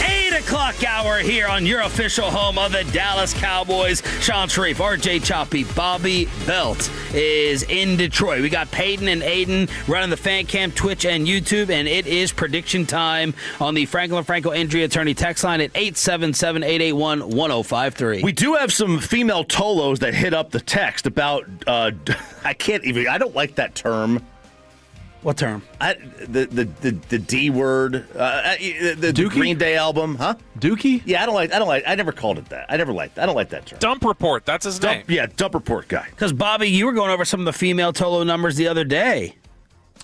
8 o'clock hour here on your official home of the Dallas Cowboys. Sean Sharif, RJ Choppy, Bobby Belt is in Detroit. We got Peyton and Aiden running the fan cam, Twitch, and YouTube, and it is prediction time on the Franklin Franco Injury Attorney text line at 877-881-1053. We do have some female Tolos that hit up the text about, I don't like that term. What term? The D word. The Green Day album, huh? Dookie? Yeah, I never called it that. I don't like that term. Dump Report, that's his name. Yeah, Dump Report guy. Because Bobby, you were going over some of the female Tolo numbers the other day.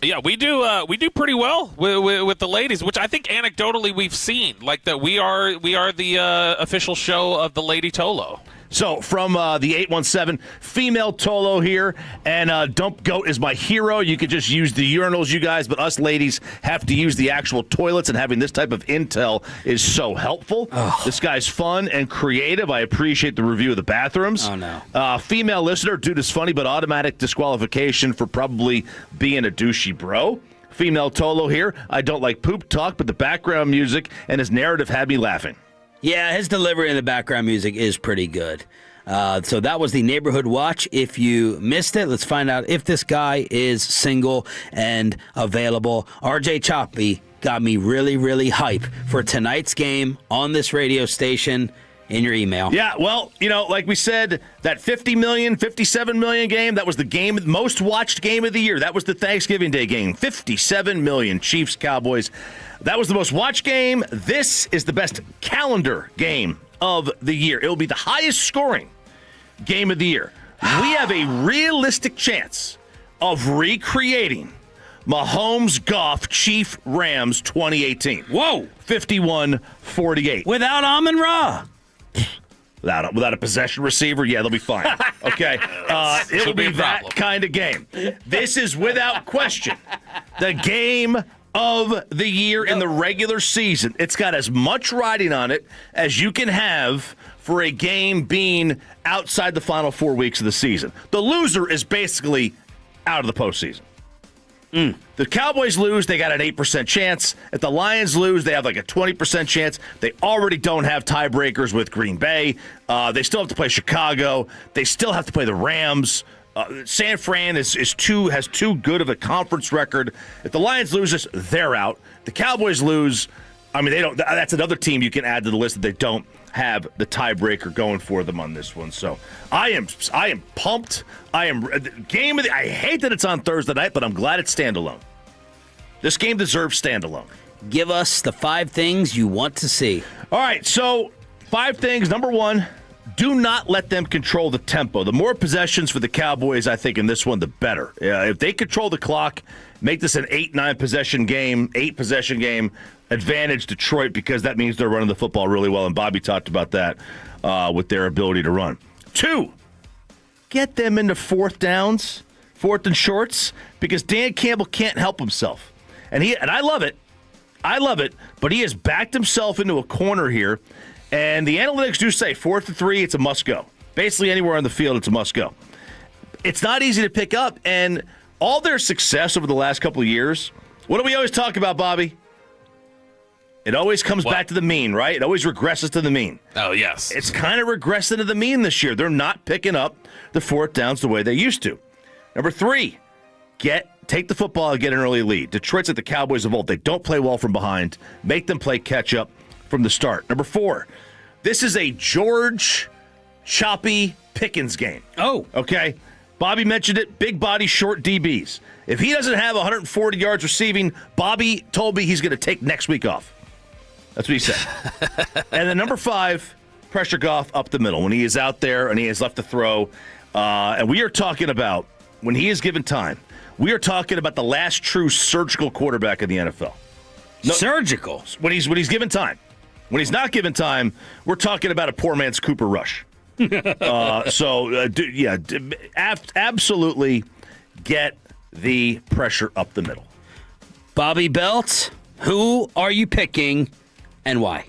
Yeah, we do pretty well with the ladies, which I think anecdotally we've seen, like that we are the official show of the Lady Tolo. So from the 817, female Tolo here, and Dump Goat is my hero. You could just use the urinals, you guys, but us ladies have to use the actual toilets, and having this type of intel is so helpful. Oh. This guy's fun and creative. I appreciate the review of the bathrooms. Oh, no. Female listener, dude is funny, but automatic disqualification for probably being a douchey bro. Female Tolo here. I don't like poop talk, but the background music and his narrative had me laughing. Yeah, his delivery in the background music is pretty good. So that was the Neighborhood Watch. If you missed it, let's find out if this guy is single and available. RJ Choppy got me really, really hype for tonight's game on this radio station. In your email. Yeah, well, like we said, that 50 million, 57 million game, that was the most watched game of the year. That was the Thanksgiving Day game. 57 million, Chiefs, Cowboys. That was the most watched game. This is the best calendar game of the year. It will be the highest scoring game of the year. We have a realistic chance of recreating Mahomes, Goff, Chief, Rams 2018. Whoa! 51-48. Without Amon-Ra. Without a possession receiver, yeah, they'll be fine. Okay, it'll be that kind of game. This is without question the game of the year in the regular season. It's got as much riding on it as you can have for a game being outside the final 4 weeks of the season. The loser is basically out of the postseason. The Cowboys lose, they got an 8% chance. If the Lions lose, they have like a 20% chance. They already don't have tiebreakers with Green Bay. They still have to play Chicago. They still have to play the Rams. San Fran has too good of a conference record. If the Lions lose this, they're out. The Cowboys lose. I mean, they don't. That's another team you can add to the list that they don't have the tiebreaker going for them on this one. So I am pumped. I hate that it's on Thursday night, but I'm glad it's standalone. This game deserves standalone. Give us the 5 things you want to see. All right, so 5 things. Number 1, do not let them control the tempo. The more possessions for the Cowboys, I think, in this one, the better. If they control the clock, make this an 8-9 possession game, 8-possession game, advantage Detroit, because that means they're running the football really well, and Bobby talked about that with their ability to run. 2, get them into 4th downs, 4th and shorts, because Dan Campbell can't help himself. And I love it. But he has backed himself into a corner here, and the analytics do say 4th and 3, it's a must-go. Basically anywhere on the field, it's a must-go. It's not easy to pick up, and all their success over the last couple of years, what do we always talk about, Bobby? It always comes back to the mean, right? It always regresses to the mean. Oh, yes. It's kind of regressing to the mean this year. They're not picking up the 4th downs the way they used to. Number 3, take the football and get an early lead. Detroit's like the Cowboys of old. They don't play well from behind. Make them play catch-up from the start. Number 4, this is a George Choppy Pickens game. Oh. Okay? Bobby mentioned it. Big body, short DBs. If he doesn't have 140 yards receiving, Bobby told me he's going to take next week off. That's what he said. And then number 5, pressure Goff up the middle when he is out there and he is left to throw. And we are talking about, when he is given time, we are talking about the last true surgical quarterback in the NFL. Surgical? When he's given time. When he's not given time, we're talking about a poor man's Cooper Rush. Absolutely get the pressure up the middle. Bobby Belt, who are you picking and why?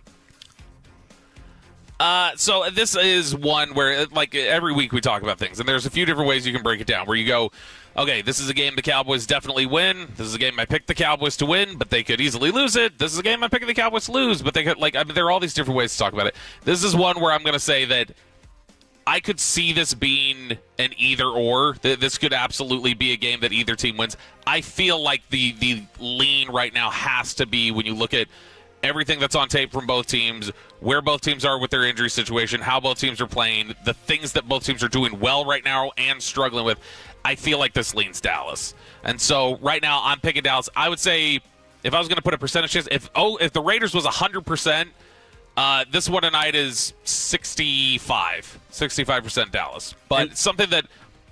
So this is one where, like, every week we talk about things, and there's a few different ways you can break it down, where you go, okay, this is a game the Cowboys definitely win. This is a game I picked the Cowboys to win, but they could easily lose it. This is a game I picked the Cowboys to lose, but they could, there are all these different ways to talk about it. This is one where I'm going to say that I could see this being an either-or. This could absolutely be a game that either team wins. I feel like the lean right now has to be, when you look at everything that's on tape from both teams, where both teams are with their injury situation, how both teams are playing, the things that both teams are doing well right now and struggling with, I feel like this leans Dallas. And so right now I'm picking Dallas. I would say, if I was going to put a percentage chance, if the Raiders was 100%, this one tonight is 65% Dallas. But something that,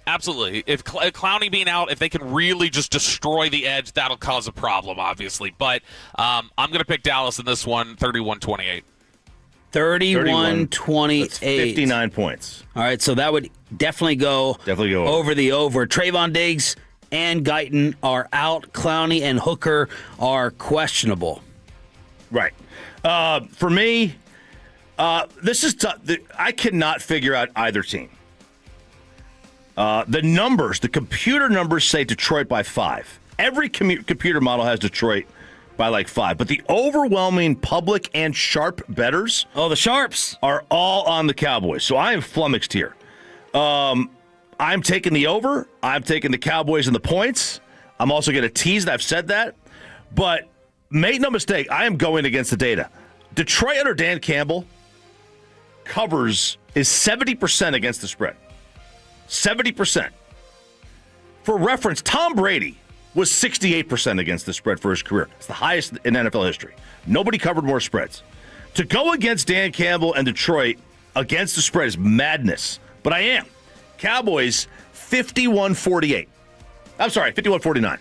absolutely, if Clowney being out, if they can really just destroy the edge, that'll cause a problem, obviously. But I'm going to pick Dallas in this one, 31-28. 31-28. That's 59 points. All right, so that would definitely go over the over. Trayvon Diggs and Guyton are out. Clowney and Hooker are questionable. Right. For me, this is tough. I cannot figure out either team. The computer numbers say Detroit by 5. Every computer model has Detroit by like 5. But the overwhelming public and sharp bettors, the sharps, are all on the Cowboys. So I am flummoxed here. I'm taking the over. I'm taking the Cowboys and the points. I'm also going to tease that I've said that. But make no mistake, I am going against the data. Detroit under Dan Campbell covers is 70% against the spread. 70%. For reference, Tom Brady was 68% against the spread for his career. It's the highest in NFL history. Nobody covered more spreads. To go against Dan Campbell and Detroit against the spread is madness. But I am. Cowboys 51-48. I'm sorry, 51-49.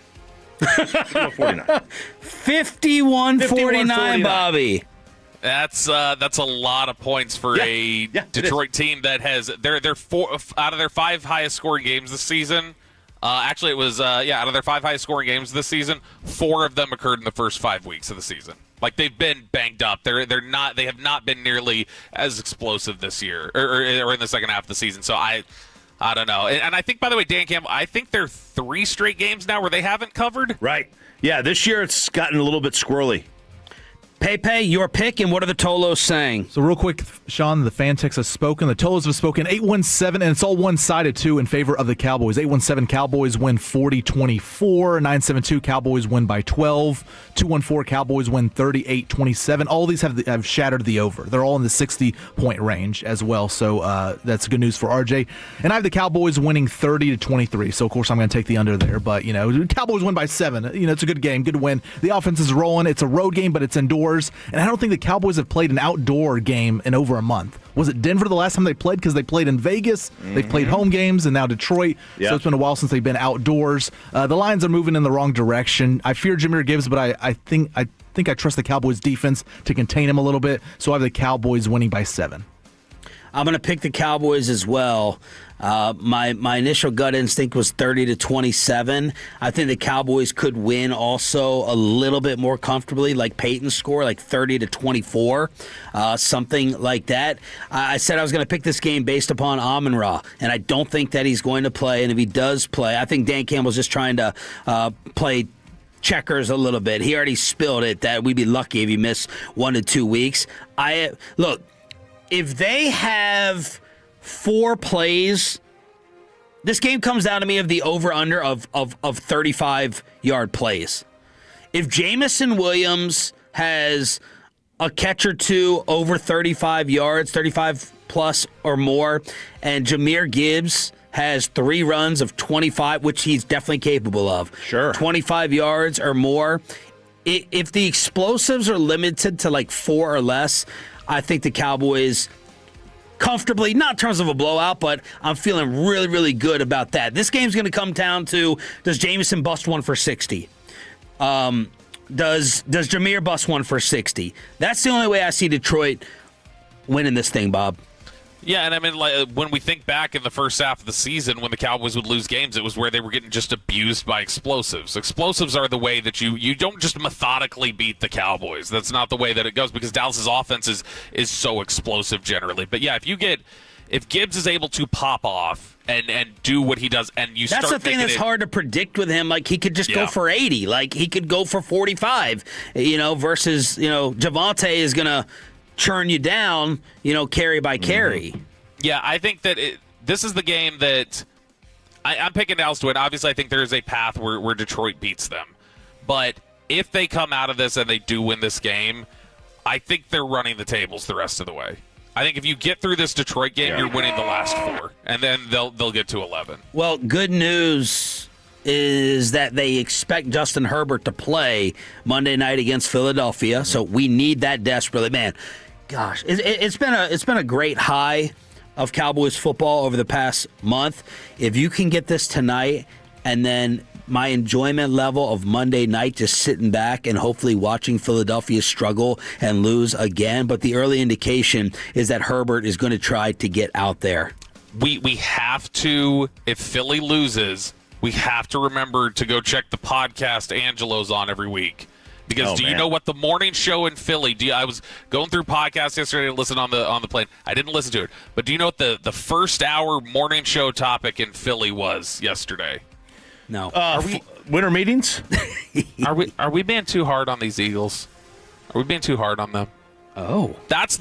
51-49. 51-49, Bobby. That's a lot of points for a Detroit team that has they're 4 out of their 5 highest scoring games this season. Actually, it was out of their 5 highest scoring games this season, 4 of them occurred in the first 5 weeks of the season. Like, they've been banged up. They have not been nearly as explosive this year or in the second half of the season. So I don't know. And I think, by the way, Dan Campbell, I think there are 3 straight games now where they haven't covered. Right. Yeah, this year it's gotten a little bit squirrely. Pepe, your pick, and what are the Tolos saying? So real quick, Sean, the fan text has spoken. The Tolos have spoken 8-1-7, and it's all one-sided, too, in favor of the Cowboys. 8-1-7 Cowboys win 40-24. 9-7-2 Cowboys win by 12. 2-1-4 Cowboys win 38-27. All these have shattered the over. They're all in the 60-point range as well, so that's good news for RJ. And I have the Cowboys winning 30-23, so of course I'm going to take the under there. But, Cowboys win by 7. It's a good game, good win. The offense is rolling. It's a road game, but it's indoors. And I don't think the Cowboys have played an outdoor game in over a month. Was it Denver the last time they played? Because they played in Vegas. Mm-hmm. They've played home games, and now Detroit. Yep. So it's been a while since they've been outdoors. The Lions are moving in the wrong direction. I fear Jahmyr Gibbs, but I think I trust the Cowboys defense to contain him a little bit. So I have the Cowboys winning by 7. I'm going to pick the Cowboys as well. My initial gut instinct was 30-27. I think the Cowboys could win also a little bit more comfortably, like Peyton's score, like 30-24, something like that. I said I was going to pick this game based upon Amon-Ra, and I don't think that he's going to play. And if he does play, I think Dan Campbell's just trying to play checkers a little bit. He already spilled it that we'd be lucky if he missed 1 to 2 weeks. Look, if they have 4 plays, this game comes down to me of the over-under of 35-yard plays. If Jamison Williams has a catch or 2 over 35 yards, 35 plus or more, and Jahmyr Gibbs has 3 runs of 25, which he's definitely capable of. Sure. 25 yards or more. If the explosives are limited to like 4 or less, I think the Cowboys comfortably, not in terms of a blowout, but I'm feeling really, really good about that. This game's going to come down to, does Jameson bust 1 for 60? Does Jahmyr bust 1 for 60? That's the only way I see Detroit winning this thing, Bob. Yeah, and I mean, like, when we think back in the first half of the season, when the Cowboys would lose games, it was where they were getting just abused by explosives. Explosives are the way that you don't just methodically beat the Cowboys. That's not the way that it goes, because Dallas's offense is so explosive generally. But yeah, if Gibbs is able to pop off and do what he does, and you that's start the thing that's hard to predict with him. Like, he could just go for 80. Like, he could go for 45. Versus Javonte is gonna churn you down, carry by carry. Yeah, I think that this is the game that I'm picking Dallas to win. Obviously, I think there is a path where Detroit beats them. But if they come out of this and they do win this game, I think they're running the tables the rest of the way. I think if you get through this Detroit game, you're winning the last 4, and then they'll get to 11. Well, good news is that they expect Justin Herbert to play Monday night against Philadelphia, so we need that desperately. Man, gosh, it's been a great high of Cowboys football over the past month. If you can get this tonight, and then my enjoyment level of Monday night, just sitting back and hopefully watching Philadelphia struggle and lose again. But the early indication is that Herbert is going to try to get out there. We have to, if Philly loses, we have to remember to go check the podcast Angelo's on every week. Because you know what the morning show in Philly? I was going through podcasts yesterday to listen on the plane. I didn't listen to it, but do you know what the first hour morning show topic in Philly was yesterday? No. winter meetings? Are we being too hard on these Eagles? Are we being too hard on them? Oh, that's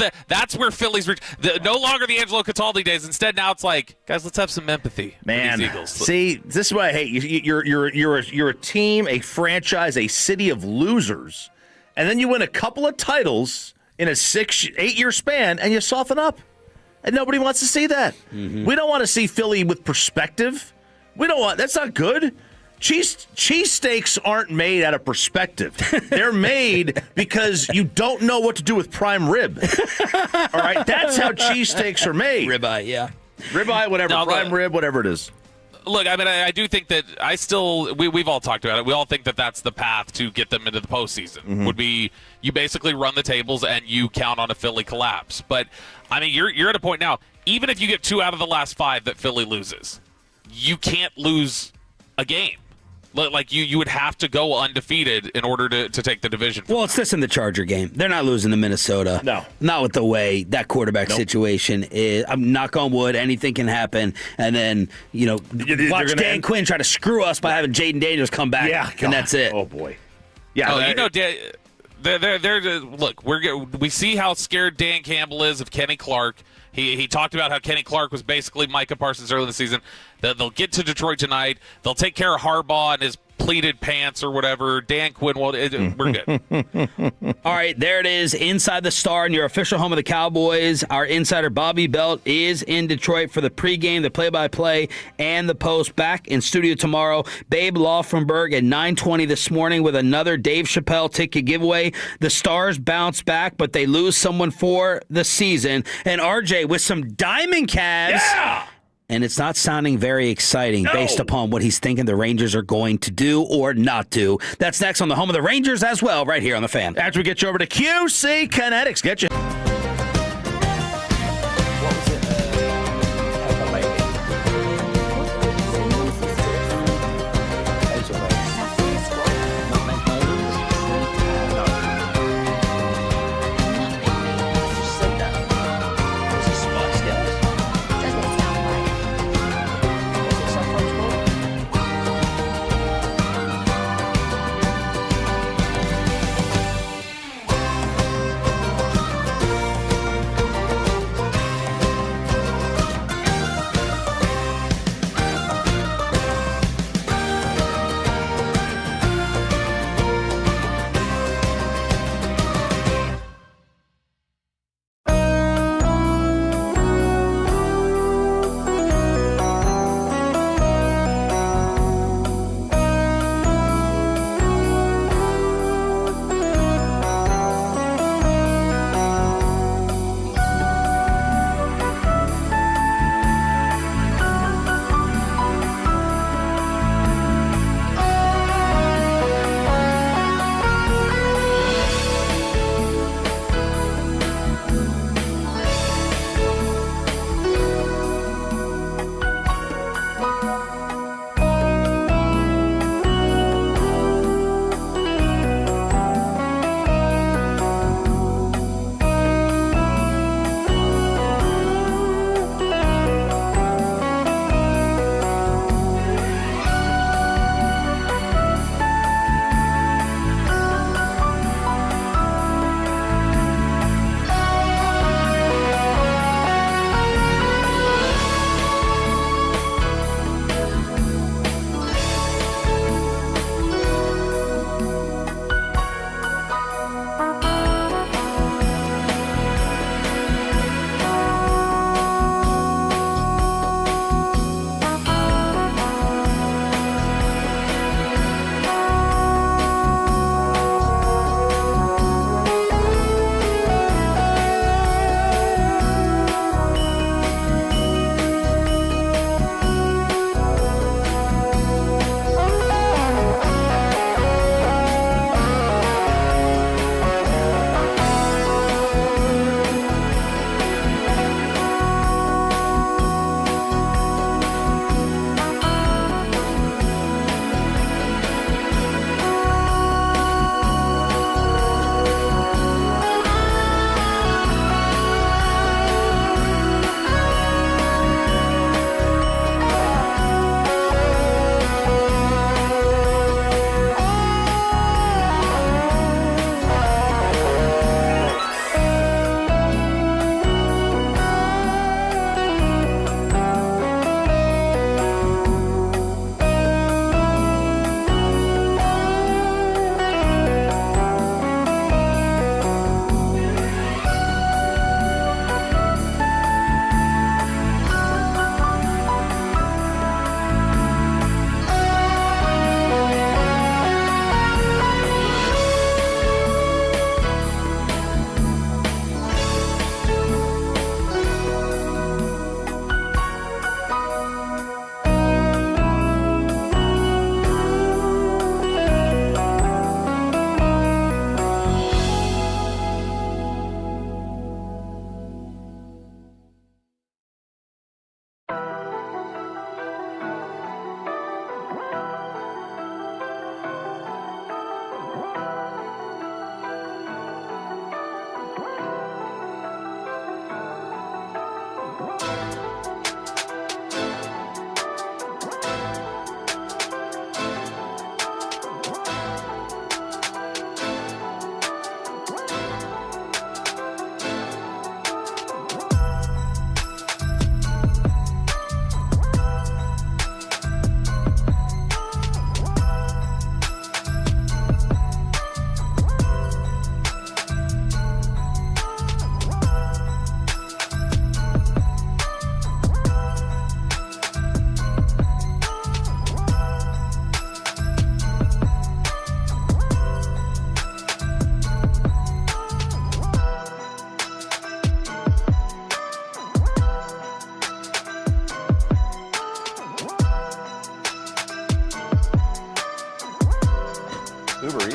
where Philly's no longer the Angelo Cataldi days. Instead, now it's like, guys, let's have some empathy. Man, for these Eagles. See, this is what I hate. You're a team, a franchise, a city of losers, and then you win a couple of titles in a 8-year span, and you soften up, and nobody wants to see that. Mm-hmm. We don't want to see Philly with perspective. We don't want. That's not good. Cheesesteaks aren't made out of perspective. They're made because you don't know what to do with prime rib. All right? That's how cheesesteaks are made. Ribeye, yeah. Ribeye, whatever. No, prime rib, whatever it is. Look, I mean, I do think that we've all talked about it. We all think that that's the path to get them into the postseason. Mm-hmm. Would be you basically run the tables and you count on a Philly collapse. But, I mean, you're at a point now, even if you get 2 out of the last 5 that Philly loses, you can't lose a game. Like you would have to go undefeated in order to take the division. Well, it's this in the Charger game. They're not losing to Minnesota. No. Not with the way that quarterback situation is. I'm knock on wood, anything can happen. And then, watch Dan Quinn try to screw us by having Jaden Daniels come back. Yeah, and that's it. Oh, boy. Yeah. Look, we see how scared Dan Campbell is of Kenny Clark. He talked about how Kenny Clark was basically Micah Parsons early in the season. They'll get to Detroit tonight. They'll take care of Harbaugh and his pleated pants or whatever. Dan Quinn, we're good. All right, there it is, inside the Star in your official home of the Cowboys. Our insider Bobby Belt is in Detroit for the pregame, the play-by-play, and the post. Back in studio tomorrow, Babe Laufenberg at 9:20 this morning with another Dave Chappelle ticket giveaway. The Stars bounce back, but they lose someone for the season. And RJ with some Diamond Cavs. Yeah! And it's not sounding very exciting based upon what he's thinking the Rangers are going to do or not do. That's next on the home of the Rangers as well, right here on The Fan. After we get you over to QC Kinetics, get you. What was it? Pepper lady. Those are raisins. Nutmeg maybes? No. I just said that. Was it Spice Girls? Doesn't sound right. Was it Saffron School?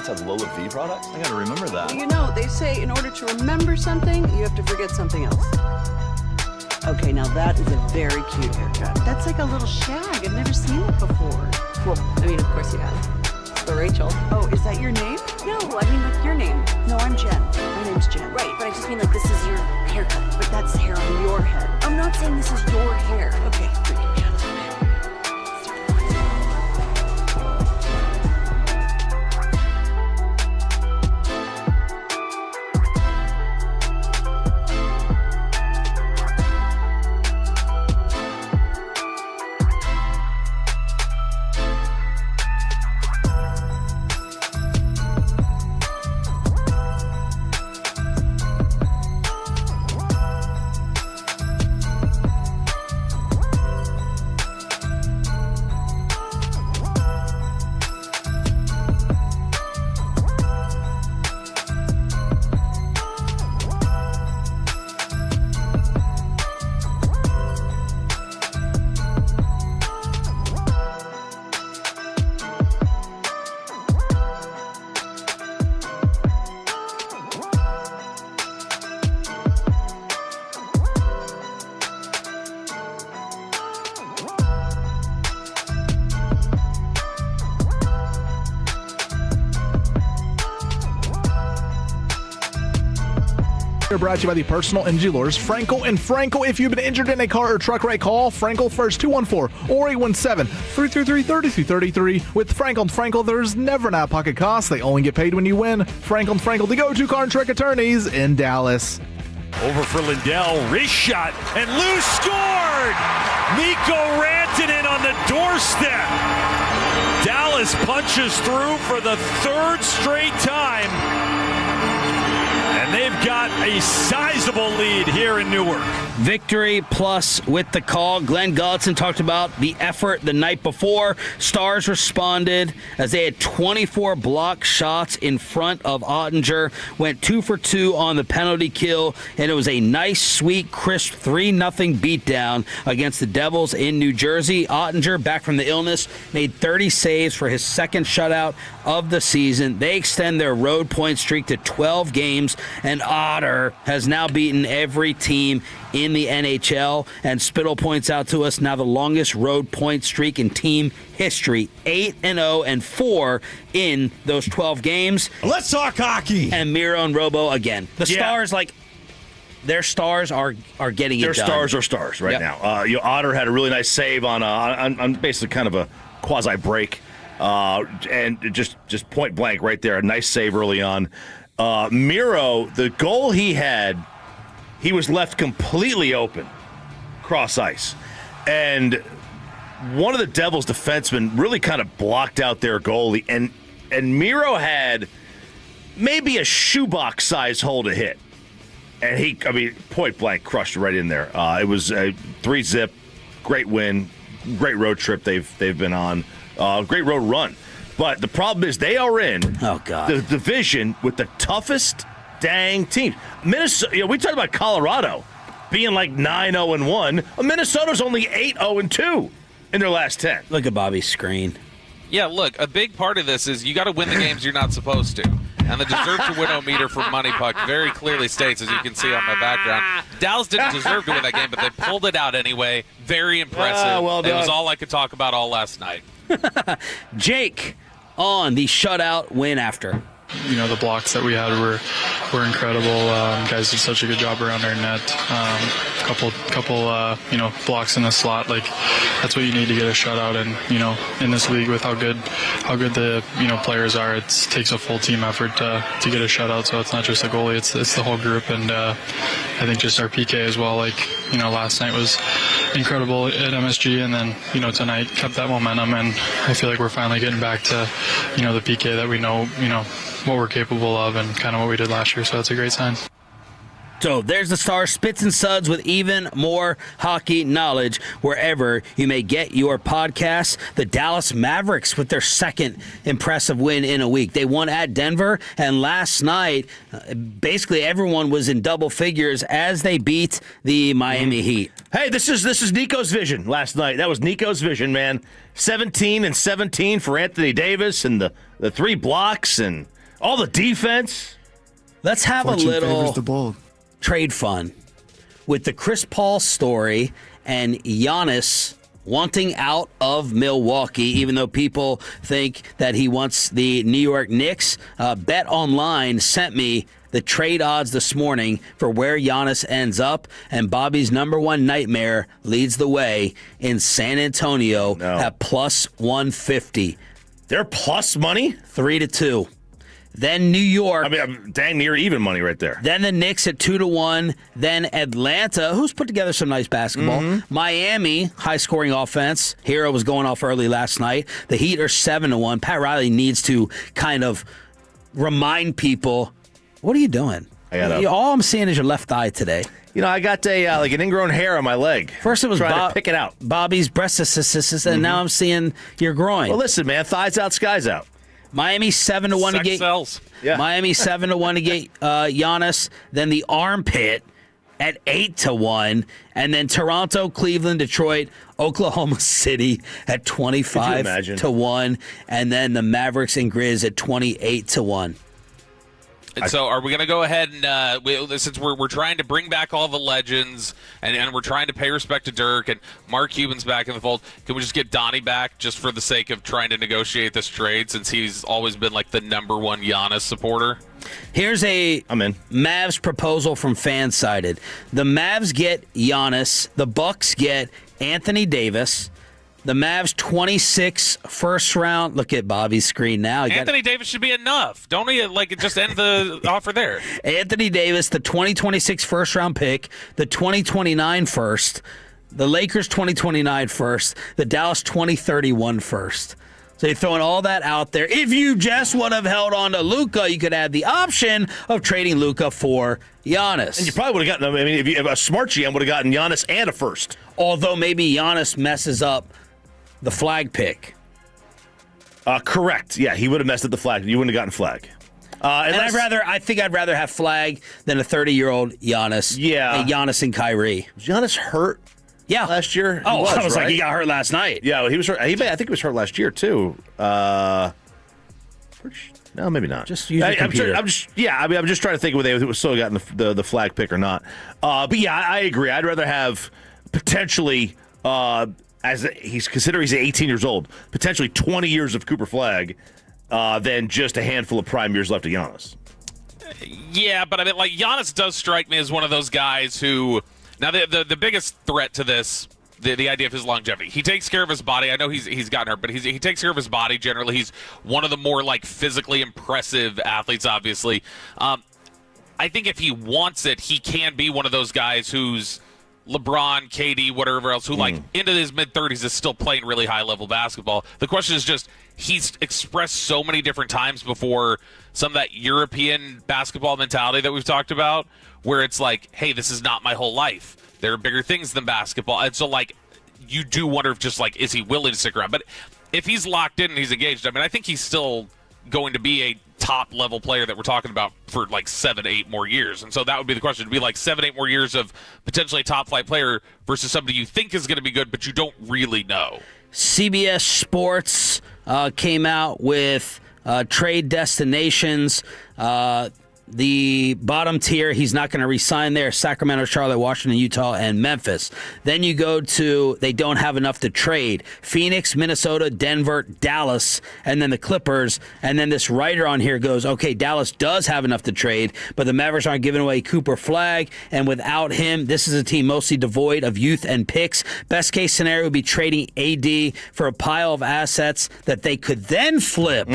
Lights has Lola V products? I gotta remember that. You know, they say in order to remember something, you have to forget something else. Okay, now that is a very cute haircut. That's like a little shag. I've never seen it before. Well, I mean, of course you have. It's the Rachel. Oh, is that your name? No, I mean like your name. No, I'm Jen. My name's Jen. Right, but I just mean like this is your haircut. But that's hair on your head. I'm not saying this is your hair. Okay, freaking Jen. Brought to you by the personal injury lawyers Frankel and Frankel. If you've been injured in a car or truck wreck, call Frankel first, 214 or 817-333-3333. With Frankel and Frankel, there's never an out-of-pocket cost. They only get paid when you win. Frankel and Frankel, the go-to car and truck attorneys in Dallas. Over for Lindell, wrist shot, and Lou scored! Mikko Rantanen on the doorstep. Dallas punches through for the third straight time. And they've got a sizable lead here in Newark. Victory plus with the call. Glenn Gulletson talked about the effort the night before. Stars responded as they had 24 block shots in front of Ottinger. Went 2 for 2 on the penalty kill, and it was a nice, sweet, crisp 3-0 beatdown against the Devils in New Jersey. Ottinger, back from the illness, made 30 saves for his second shutout of the season. They extend their road point streak to 12 games, and Otter has now beaten every team in the NHL. And Spittle points out to us now the longest road point streak in team history, 8-0 and 4 in those 12 games. Let's talk hockey. And Miro and Robo again. The Stars, their stars are getting it done. Their stars are stars right now. Otter had a really nice save on basically kind of a quasi break, and just point blank right there, a nice save early on. Miro, the goal he had, he was left completely open, cross ice, and one of the Devils' defensemen really kind of blocked out their goalie, and Miro had maybe a shoebox size hole to hit, and he, point blank, crushed right in there. It was a 3-zip, great win, great road trip they've been on, great road run. But the problem is they are in the division with the toughest dang teams. Minnesota, we talked about Colorado being like 9-0-1. Minnesota's only 8-0-2 in their last 10. Look at Bobby's screen. Yeah, look, a big part of this is you got to win the games you're not supposed to. And the deserve to win meter for Money Puck very clearly states, as you can see on my background, Dallas didn't deserve to win that game, but they pulled it out anyway. Very impressive. Well done. It was all I could talk about all last night. Jake on the shutout win after. The blocks that we had were incredible. Guys did such a good job around our net. Couple blocks in the slot. That's what you need to get a shutout. And in this league with how good the players are, it takes a full team effort to get a shutout. So it's not just the goalie; it's the whole group. And I think just our PK as well. Last night was incredible at MSG, and then tonight kept that momentum. And I feel like we're finally getting back to the PK that we know what we're capable of and kind of what we did last year, so that's a great sign. So there's the Stars, Spits and Suds, with even more hockey knowledge wherever you may get your podcasts. The Dallas Mavericks with their second impressive win in a week. They won at Denver, and last night, basically everyone was in double figures as they beat the Miami Heat. Hey, this is Nico's vision last night. That was Nico's vision, man. 17 and 17 for Anthony Davis, and the 3 blocks, and All the defense. Let's have Fortune a little favors the bold. trade fun with the Chris Paul story and Giannis wanting out of Milwaukee, even though people think that he wants the New York Knicks. Bet Online sent me the trade odds this morning for where Giannis ends up, and Bobby's number one nightmare leads the way in San Antonio at plus 150. They're plus money? 3-2. Then New York. I mean, I'm dang near even money right there. Then the Knicks at 2-1. Then Atlanta, who's put together some nice basketball. Miami, high-scoring offense. Hero was going off early last night. The Heat are 7-1. Pat Riley needs to kind of remind people, what are you doing? All I'm seeing is your left eye today. You know, I got a like an ingrown hair on my leg. First it was trying to pick it out. Bobby's breast and now I'm seeing your groin. Well, listen, man, thighs out, skies out. Miami 7-1 to get Miami 7-1 to get Giannis. Then the armpit at 8-1, and then Toronto, Cleveland, Detroit, Oklahoma City at 25-1, and then the Mavericks and Grizz at 28-1. And so are we going to go ahead and, since we're trying to bring back all the legends and we're trying to pay respect to Dirk and Mark Cuban's back in the fold, can we just get Donnie back just for the sake of trying to negotiate this trade since he's always been like the number one Giannis supporter? Here's a Mavs proposal from Fansided. The Mavs get Giannis. The Bucks get Anthony Davis. The Mavs 26 first round. Look at Bobby's screen now. Anthony Davis should be enough. Don't we just end the offer there? Anthony Davis, the 2026 first round pick, the 2029 first, the Lakers 2029 first, the Dallas 2031 first. So you're throwing all that out there. If you just would have held on to Luka, you could add the option of trading Luka for Giannis. And you probably would have gotten, I mean, if a smart GM would have gotten Giannis and a first. Although maybe Giannis messes up the Flagg pick. Correct. Yeah, he would have messed up the Flagg. You wouldn't have gotten Flagg. And I think I'd rather have Flagg than a 30-year-old Giannis. Yeah. And Giannis and Kyrie. Was Giannis hurt? Yeah. Last year? I was right? like, he got hurt last night. Yeah, he was hurt. I think he was hurt last year, too. No, maybe not. Just use the computer. I'm just trying to think whether it was still gotten the Flagg pick or not. But yeah, I agree. I'd rather have potentially, as he's 18 years old, potentially 20 years of Cooper Flagg than just a handful of prime years left of Giannis. Yeah, but I mean, like, Giannis does strike me as one of those guys who, now the biggest threat to this, the idea of his longevity. He takes care of his body. I know he's gotten hurt, but he takes care of his body generally. He's one of the more like physically impressive athletes, obviously. I think if he wants it, he can be one of those guys who's LeBron, KD, whatever else, who like into his mid-30s is still playing really high-level basketball. The question is just, he's expressed so many different times before some of that European basketball mentality that we've talked about, where it's like, hey, this is not my whole life. There are bigger things than basketball. And so, like, you do wonder if just, like, is he willing to stick around? But if he's locked in and he's engaged, I mean, I think he's still going to be a top-level player that we're talking about for, like, 7-8 more years. And so that would be the question. It would be, like, 7-8 more years of potentially a top-flight player versus somebody you think is going to be good, but you don't really know. CBS Sports came out with trade destinations. The bottom tier, he's not going to re-sign there: Sacramento, Charlotte, Washington, Utah, and Memphis. Then you go to, they don't have enough to trade: Phoenix, Minnesota, Denver, Dallas, and then the Clippers. And then this writer on here goes, okay, Dallas does have enough to trade, but the Mavericks aren't giving away Cooper Flagg, and without him, this is a team mostly devoid of youth and picks. Best case scenario would be trading AD for a pile of assets that they could then flip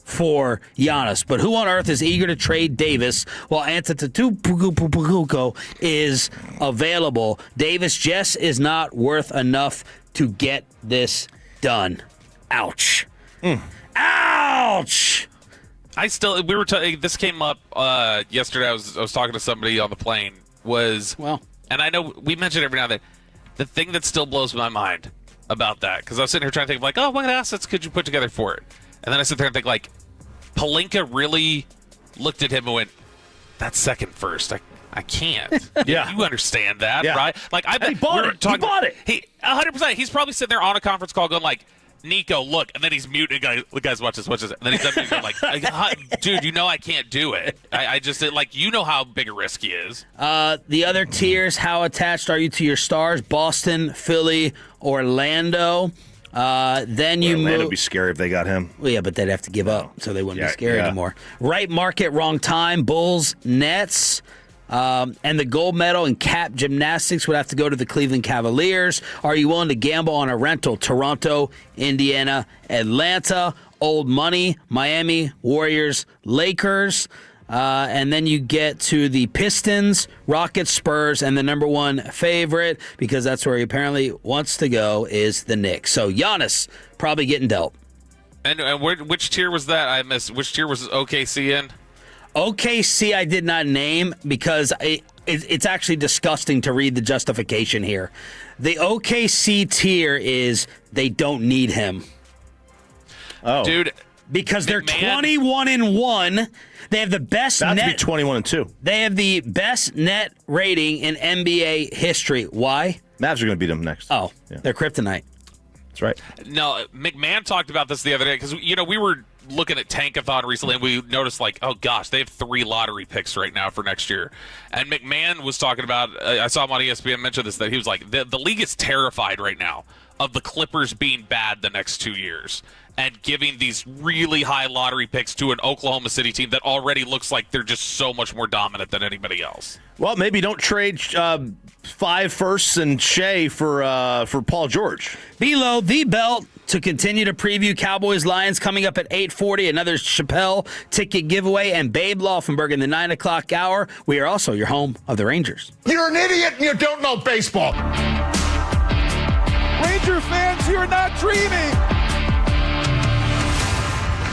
for Giannis. But who on earth is eager to trade Davis while Antetokounmpo is available? Davis just is not worth enough to get this done. Ouch. Ouch. This came up yesterday. I was talking to somebody on the plane. And I know we mentioned every now and then, the thing that still blows my mind about that, because I was sitting here trying to think of like, oh, what assets could you put together for it? And then I sit there and think, like, Pelinka really looked at him and went, that's second first. I can't. Yeah. You understand that, Yeah. right? Like, I bet he bought it. He bought it. 100%. He's probably sitting there on a conference call going like, Nico, look, and then he's muted. Guys, watch this. And then he's unmuted, like, dude, you know I can't do it. I just, you know how big a risk he is. The other tiers, how attached are you to your stars? Boston, Philly, Orlando. Then you Orlando move. would be scary if they got him. Well, yeah, but they'd have to give up, so they wouldn't be scary anymore. Right market, wrong time. Bulls, Nets. And the gold medal in cap gymnastics would have to go to the Cleveland Cavaliers. Are you willing to gamble on a rental? Toronto, Indiana, Atlanta, old money, Miami, Warriors, Lakers. And then you get to the Pistons, Rockets, Spurs, and the number one favorite, because that's where he apparently wants to go, is the Knicks. So Giannis probably getting dealt. And which tier was that? I missed. Which tier was OKC in? OKC I did not name because it's actually disgusting to read the justification here. The OKC tier is they don't need him. Oh. Dude. Because they're 21-1. They have the best net. About to be 21-2. They have the best net rating in NBA history. Why? Mavs are going to beat them next. Oh, they're kryptonite. That's right. No, McMahon talked about this the other day because, we were looking at Tankathon recently, and we noticed, oh, gosh, they have 3 lottery picks right now for next year. And McMahon was talking about, I saw him on ESPN mention this, that he was like, the league is terrified right now of the Clippers being bad the next 2 years and giving these really high lottery picks to an Oklahoma City team that already looks like they're just so much more dominant than anybody else. Well, maybe don't trade 5 firsts and Shea for Paul George. Below the belt to continue to preview Cowboys-Lions coming up at 8:40. Another Chappelle ticket giveaway and Babe Laufenberg in the 9 o'clock hour. We are also your home of the Rangers. You're an idiot and you don't know baseball. Ranger fans, you're not dreaming.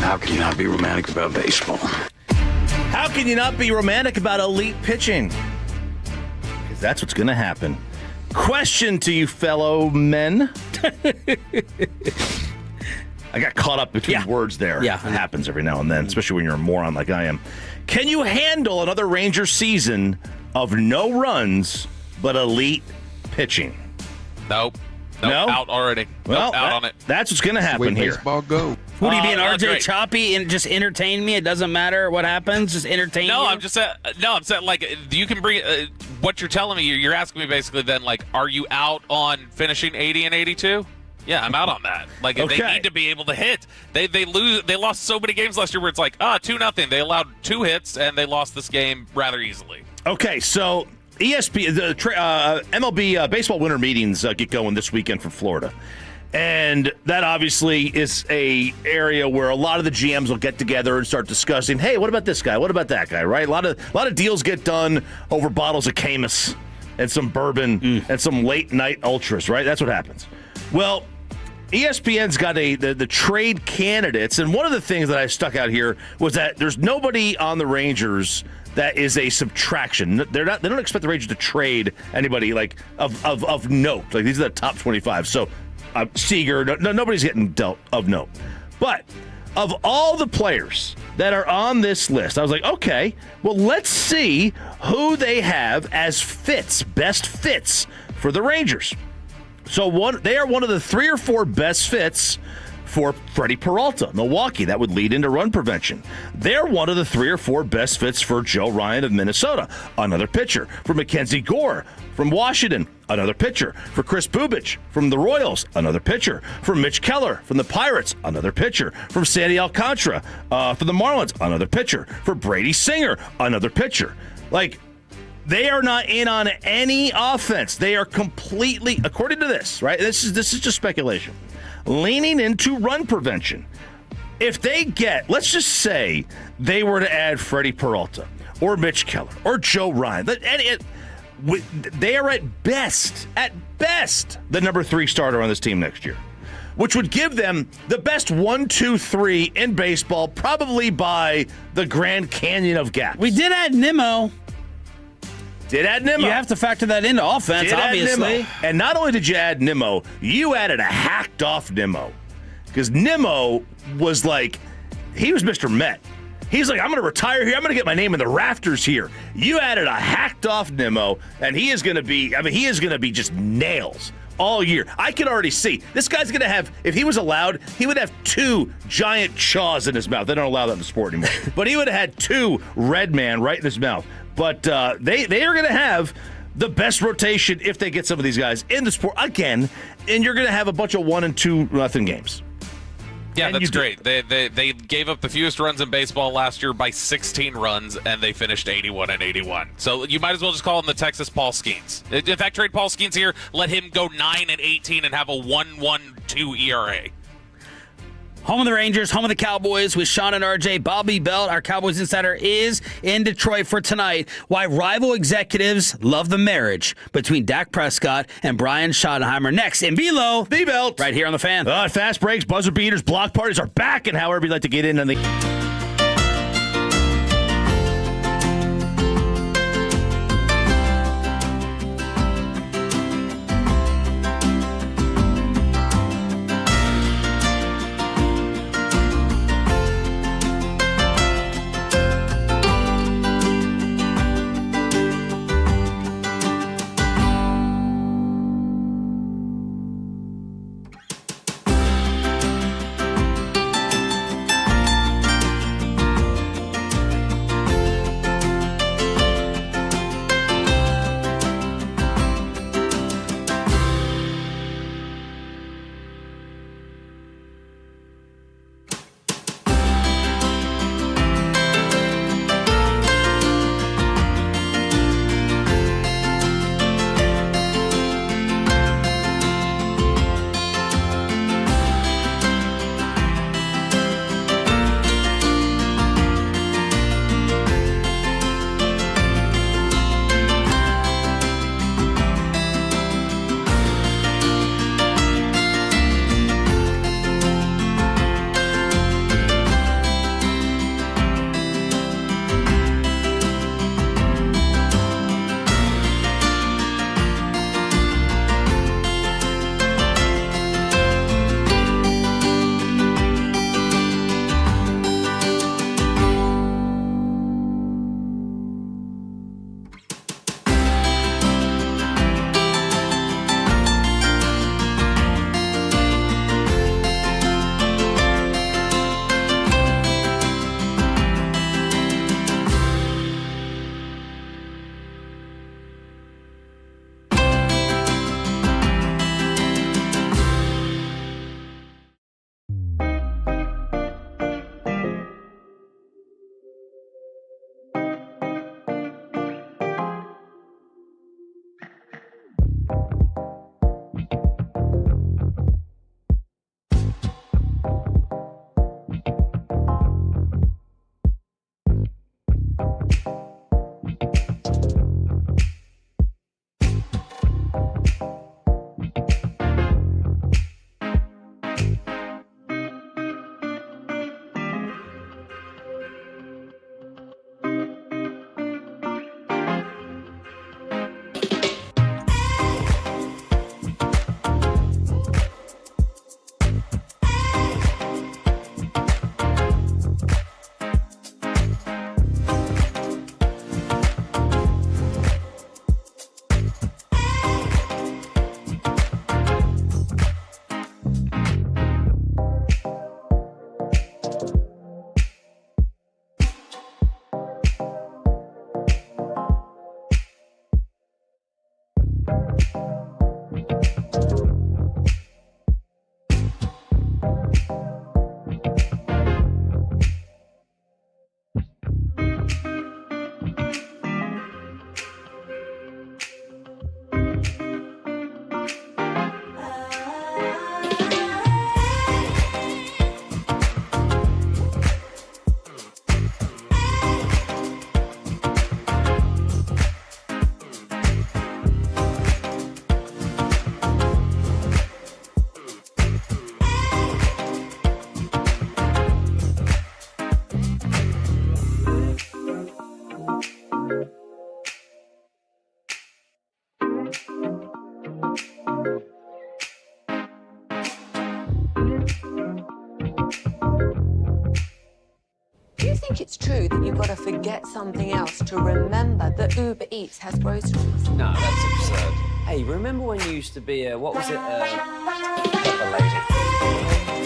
How can you not be romantic about baseball? How can you not be romantic about elite pitching? Because that's what's going to happen. Question to you fellow men. I got caught up between words there. Yeah. It happens every now and then, especially when you're a moron like I am. Can you handle another Ranger season of no runs but elite pitching? Nope. No? Out already. Well, out on it. That's what's going to happen here. Baseball go. What do you mean, RJ right. Choppy, and just entertain me? It doesn't matter what happens, just entertain No, you? I'm saying, you can bring what you're telling me. You're asking me basically then, are you out on finishing 80 and 82? Yeah, I'm out on that. They need to be able to hit. They lost so many games last year where it's 2-0. They allowed 2 hits and they lost this game rather easily. Okay, so ESPN, the MLB baseball winter meetings get going this weekend for Florida. And that obviously is a area where a lot of the GMs will get together and start discussing, hey, what about this guy? What about that guy, right? A lot of deals get done over bottles of Camus and some bourbon and some late-night ultras, right? That's what happens. Well, ESPN's got the trade candidates, and one of the things that I stuck out here was that there's nobody on the Rangers that is a subtraction. They don't expect the Rangers to trade anybody of note. These are the top 25. So Seager, nobody's getting dealt of note. But of all the players that are on this list, I was like, okay, well, let's see who they have as best fits for the Rangers. So they are one of the 3 or 4 best fits for Freddie Peralta, Milwaukee. That would lead into run prevention. They're one of the 3 or 4 best fits for Joe Ryan of Minnesota, another pitcher. For Mackenzie Gore from Washington, another pitcher. For Chris Bubich from the Royals, another pitcher. For Mitch Keller from the Pirates, another pitcher. From Sandy Alcantara for the Marlins, another pitcher. For Brady Singer, another pitcher. They are not in on any offense. They are completely, according to this, right? This is just speculation, leaning into run prevention. If they let's just say they were to add Freddie Peralta or Mitch Keller or Joe Ryan, they are at best, the number 3 starter on this team next year, which would give them the best 1, 2, 3 in baseball, probably by the Grand Canyon of gaps. We did add Nimmo. You have to factor that into offense, obviously. And not only did you add Nimmo, you added a hacked-off Nimmo. Because Nimmo was he was Mr. Met. He's I'm going to retire here. I'm going to get my name in the rafters here. You added a hacked-off Nimmo, and he is going to be just nails. all year. I can already see. This guy's going to have, if he was allowed, he would have 2 giant chaws in his mouth. They don't allow that in the sport anymore. But he would have had 2 red man right in his mouth. But they are going to have the best rotation if they get some of these guys in the sport again, and you're going to have a bunch of 1 and 2 nothing games. Yeah, And that's great. They gave up the fewest runs in baseball last year by 16 runs, and they finished 81 and 81. So you might as well just call them the Texas Paul Skeens. In fact, trade Paul Skeens here, let him go 9 and 18 and have a 1.12 ERA. Home of the Rangers, home of the Cowboys with Sean and RJ. Bobby Belt, our Cowboys insider, is in Detroit for tonight. Why rival executives love the marriage between Dak Prescott and Brian Schottenheimer. Next in Below, the Belt, right here on the Fan. Fast breaks, buzzer beaters, block parties are back, and however you'd like to get in on the. Do you think it's true that you've got to forget something else to remember that Uber Eats has groceries? No, that's absurd. Hey, remember when you used to be a, what was it, pepper lady?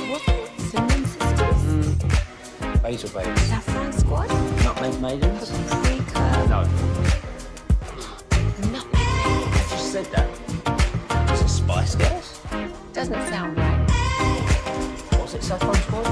What? Cinnamon Sisters? Basil babies. Saffron Squad? Nutmeg maidens? Pre-curd? No. Nutmeg Maidens? I just said that. Was it Spice Girls? Doesn't sound right. Was it Saffron Squad?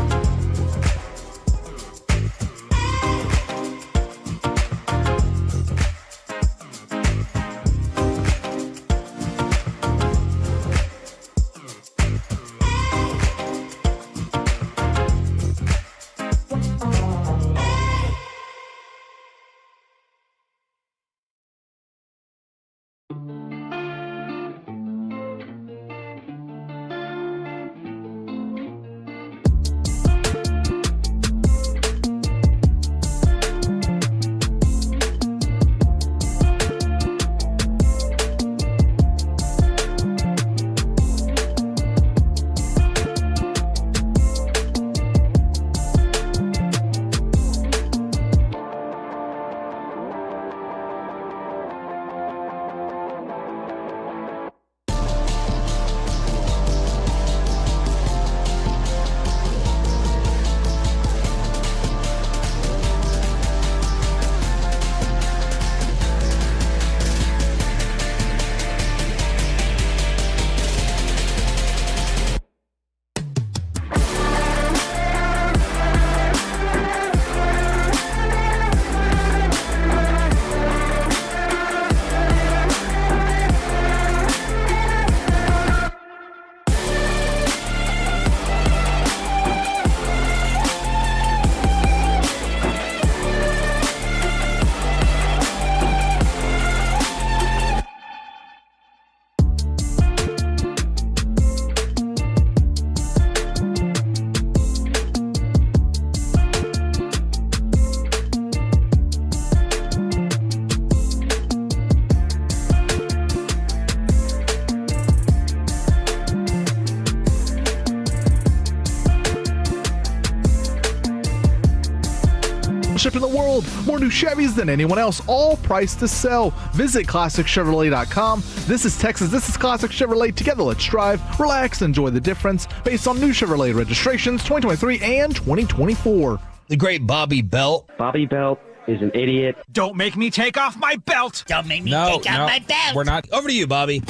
Shipped in the world, more new Chevys than anyone else, all priced to sell. Visit ClassicChevrolet.com. This is Texas, this is Classic Chevrolet. Together, let's drive, relax, enjoy the difference based on new Chevrolet registrations 2023 and 2024. The great Bobby Belt. Bobby Belt is an idiot. Don't make me take off my belt. Don't make me take off my belt. We're not. Over to you, Bobby.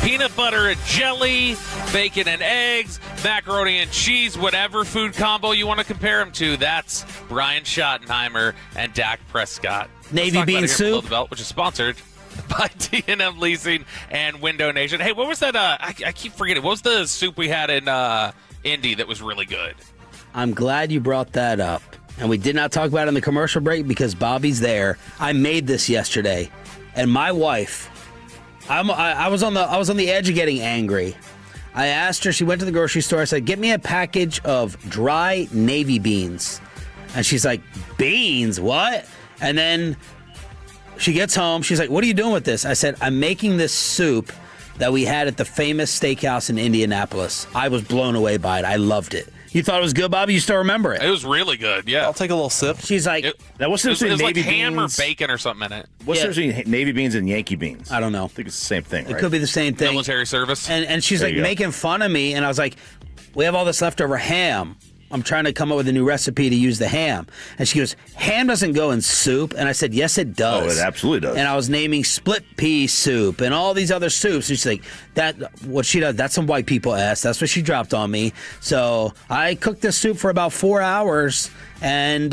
Peanut butter and jelly, bacon and eggs, macaroni and cheese, whatever food combo you want to compare them to. That's Brian Schottenheimer and Dak Prescott. Navy bean soup, Below the Belt, which is sponsored by D&M Leasing and Window Nation. Hey, what was that? I keep forgetting. What was the soup we had in Indy that was really good? I'm glad you brought that up. And we did not talk about it in the commercial break because Bobby's there. I made this yesterday, and my wife, I was on the edge of getting angry. I asked her, she went to the grocery store, I said, get me a package of dry navy beans. And she's like, beans? What? And then she gets home, she's like, what are you doing with this? I said, I'm making this soup that we had at the famous steakhouse in Indianapolis. I was blown away by it. I loved it. You thought it was good, Bobby? You still remember it? It was really good, yeah. I'll take a little sip. She's like, now what's the difference it was between like navy ham beans? or bacon or something in it. What's the difference between navy beans and Yankee beans? I don't know. I think it's the same thing, It right? could be the same thing. Military service. And she's There like you go. making fun of me, and I was like, we have all this leftover ham. I'm trying to come up with a new recipe to use the ham. And she goes, ham doesn't go in soup. And I said, yes, it does. Oh, it absolutely does. And I was naming split pea soup and all these other soups. And she's like, what she does, that's some white people ass. That's what she dropped on me. So I cooked this soup for about 4 hours. And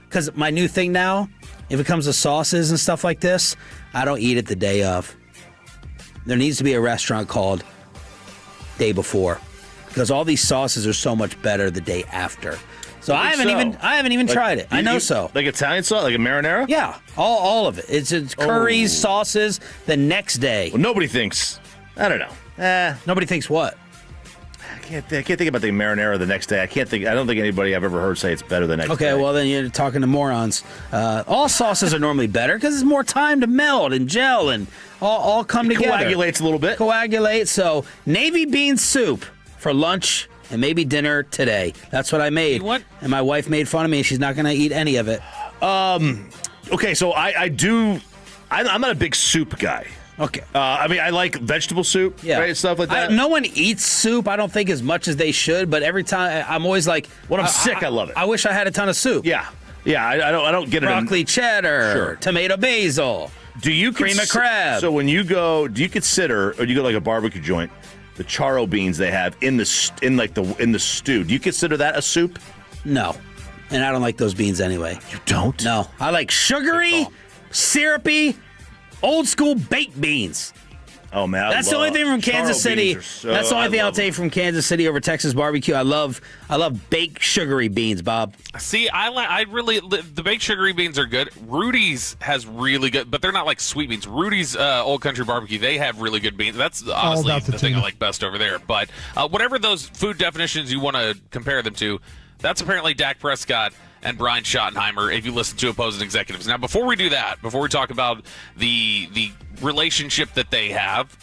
because my new thing now, if it comes to sauces and stuff like this, I don't eat it the day of. There needs to be a restaurant called Day Before. Because all these sauces are so much better the day after. So I haven't even Like, tried it. I know so. Like Italian sauce, like a marinara? Yeah, all of it. It's curries, sauces. The next day, Well, nobody thinks. I don't know. nobody thinks what. I can't think about the marinara the next day. I don't think anybody I've ever heard say it's better the next day. Okay, well then you're talking to morons. All sauces are normally better because it's more time to melt and gel and all come together. Coagulates a little bit. Coagulate. So navy bean soup for lunch and maybe dinner today. That's what I made. And my wife made fun of me. She's not going to eat any of it. Okay, so I'm not a big soup guy. Okay. I like vegetable soup, right, stuff like that. No one eats soup, I don't think, as much as they should, but every time I'm always like, when I'm sick, I love it. I wish I had a ton of soup. Yeah. I don't get broccoli cheddar, Sure. tomato basil. Do you cream of crab? So when you go, do you consider, or you go like a barbecue joint, the charro beans they have in the stew? Do you consider that a soup? No, and I don't like those beans anyway. You don't? No, I like sugary, syrupy, old school baked beans. Oh man, that's the only thing from Kansas City. That's the only thing I'll take from Kansas City over Texas barbecue. I love baked sugary beans, Bob. See, the baked sugary beans are good. Rudy's has really good, but they're not like sweet beans. Rudy's Old Country Barbecue, they have really good beans. That's honestly the thing I like best over there. But whatever those food definitions you want to compare them to, that's apparently Dak Prescott and Brian Schottenheimer, if you listen to opposing executives. Now, before we do that, before we talk about the relationship that they have,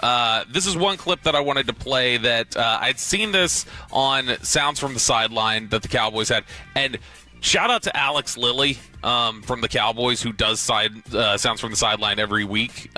this is one clip that I wanted to play that I'd seen this on Sounds from the Sideline that the Cowboys had. And shout out to Alex Lilly from the Cowboys, who does Sounds from the Sideline every week.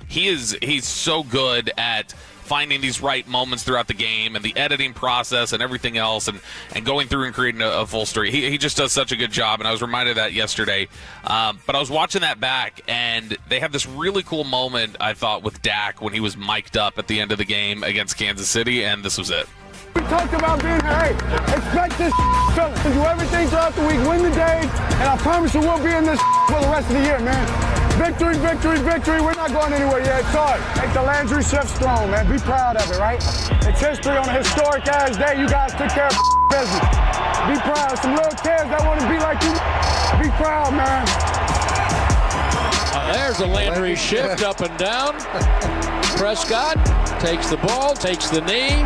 He's so good at finding these right moments throughout the game and the editing process and everything else and going through and creating a full story. He just does such a good job, and I was reminded of that yesterday. But I was watching that back, and they have this really cool moment, I thought, with Dak when he was mic'd up at the end of the game against Kansas City, and this was it. We talked about being here. Hey, expect this feeling. Do everything throughout the week, win the days, and I promise you we'll be in this for the rest of the year, man. Victory, victory, victory. We're not going anywhere yet. It's hard. Make the Landry Chef's throne, man. Be proud of it, right? It's history on a historic ass day. You guys took care of business. Be proud. Some little kids that want to be like you. Be proud, man. There's a Landry shift up and down. Prescott takes the ball, takes the knee.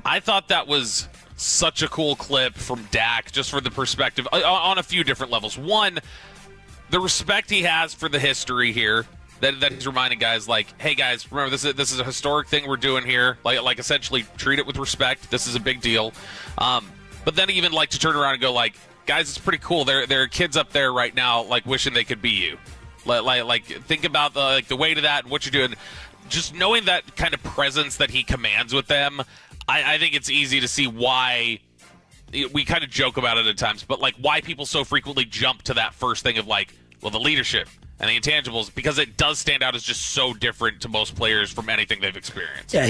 I thought that was such a cool clip from Dak, just for the perspective on a few different levels. One, the respect he has for the history here, that he's reminding guys like, hey guys, remember this is a historic thing we're doing here. Like essentially treat it with respect. This is a big deal. But then even like to turn around and go like, guys, it's pretty cool. There are kids up there right now like wishing they could be you. Like think about the weight of that and what you're doing. Just knowing that kind of presence that he commands with them, I think it's easy to see why we kind of joke about it at times, but like why people so frequently jump to that first thing of like, well, the leadership and the intangibles, because it does stand out as just so different to most players from anything they've experienced. Yeah,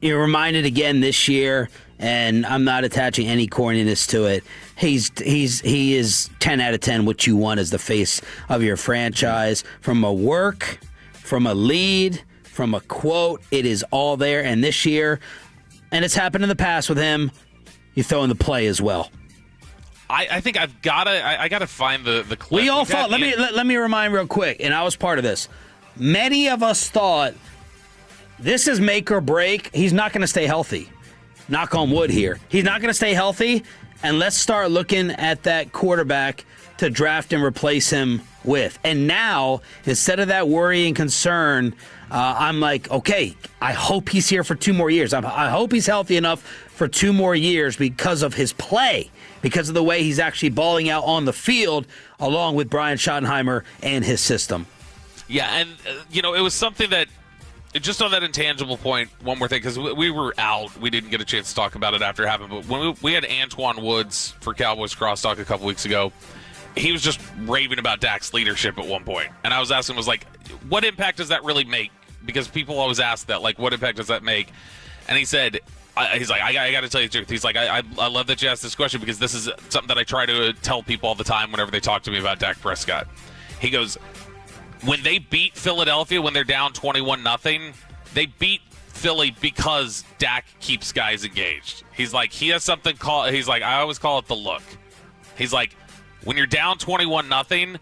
you're reminded again this year, and I'm not attaching any corniness to it. He is 10 out of 10 what you want as the face of your franchise. From a work, from a lead, from a quote, it is all there. And this year, and it's happened in the past with him, you throw in the play as well. I think I gotta find the clip. We all thought. Let me remind real quick, and I was part of this. Many of us thought this is make or break. He's not going to stay healthy. Knock on wood here. He's not going to stay healthy, and let's start looking at that quarterback to draft and replace him with. And now, instead of that worry and concern, I'm like, okay, I hope he's here for 2 more years. I hope he's healthy enough for 2 more years because of his play, because of the way he's actually balling out on the field, along with Brian Schottenheimer and his system. Yeah, and, it was something that, just on that intangible point, one more thing, because we were out. We didn't get a chance to talk about it after it happened, but when we had Antoine Woods for Cowboys Crosstalk a couple weeks ago, he was just raving about Dak's leadership at one point. And I was asking, what impact does that really make? Because people always ask that, what impact does that make? And he said, I got to tell you the truth. He's like, I love that you asked this question because this is something that I try to tell people all the time whenever they talk to me about Dak Prescott. He goes, when they beat Philadelphia, when they're down 21-0, they beat Philly because Dak keeps guys engaged. He's like, he has something called, he's like, I always call it the look. He's like, when you're down 21-0,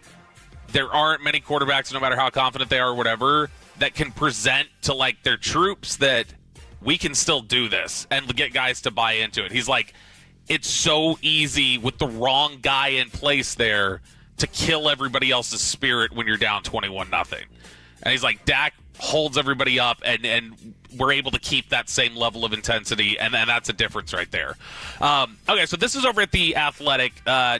there aren't many quarterbacks, no matter how confident they are or whatever, that can present to their troops that we can still do this and get guys to buy into it. He's like, it's so easy with the wrong guy in place there to kill everybody else's spirit when you're down 21-0. And he's like, Dak holds everybody up, and we're able to keep that same level of intensity, and that's a difference right there. Okay, so this is over at The Athletic.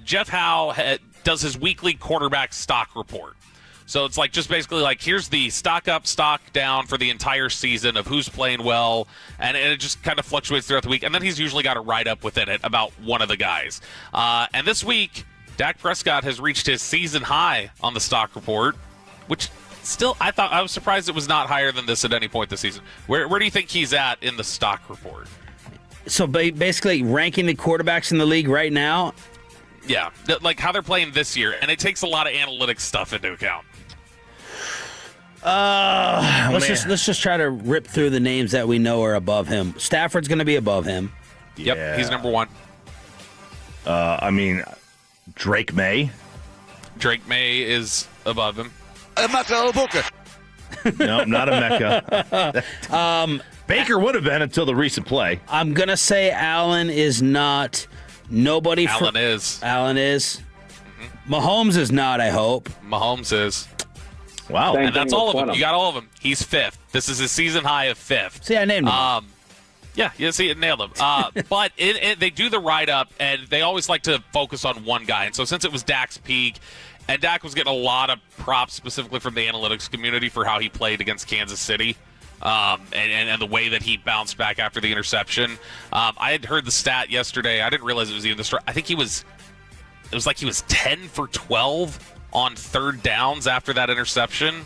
Jeff Howe does his weekly quarterback stock report. So it's like just basically like here's the stock up, stock down for the entire season of who's playing well, and it just kind of fluctuates throughout the week. And then he's usually got a write-up within it about one of the guys. And this week, Dak Prescott has reached his season high on the stock report, which still I was surprised it was not higher than this at any point this season. Where do you think he's at in the stock report? So basically ranking the quarterbacks in the league right now? Yeah, like how they're playing this year. And it takes a lot of analytics stuff into account. Let's just try to rip through the names that we know are above him. Stafford's going to be above him. Yep, he's number one. Drake May. Drake May is above him. No, not a Mecca. Baker would have been until the recent play. I'm going to say Allen is not. Nobody. Allen is. Allen is. Mm-hmm. Mahomes is not, I hope. Mahomes is. Wow. And that's all of them. You got all of them. He's fifth. This is his season high of fifth. See, I named him. Yeah, see, it nailed him. But they do the write-up, and they always like to focus on one guy. And so since it was Dak's peak, and Dak was getting a lot of props specifically from the analytics community for how he played against Kansas City and the way that he bounced back after the interception. I had heard the stat yesterday. I didn't realize it was even the I think it was 10 for 12 on third downs after that interception.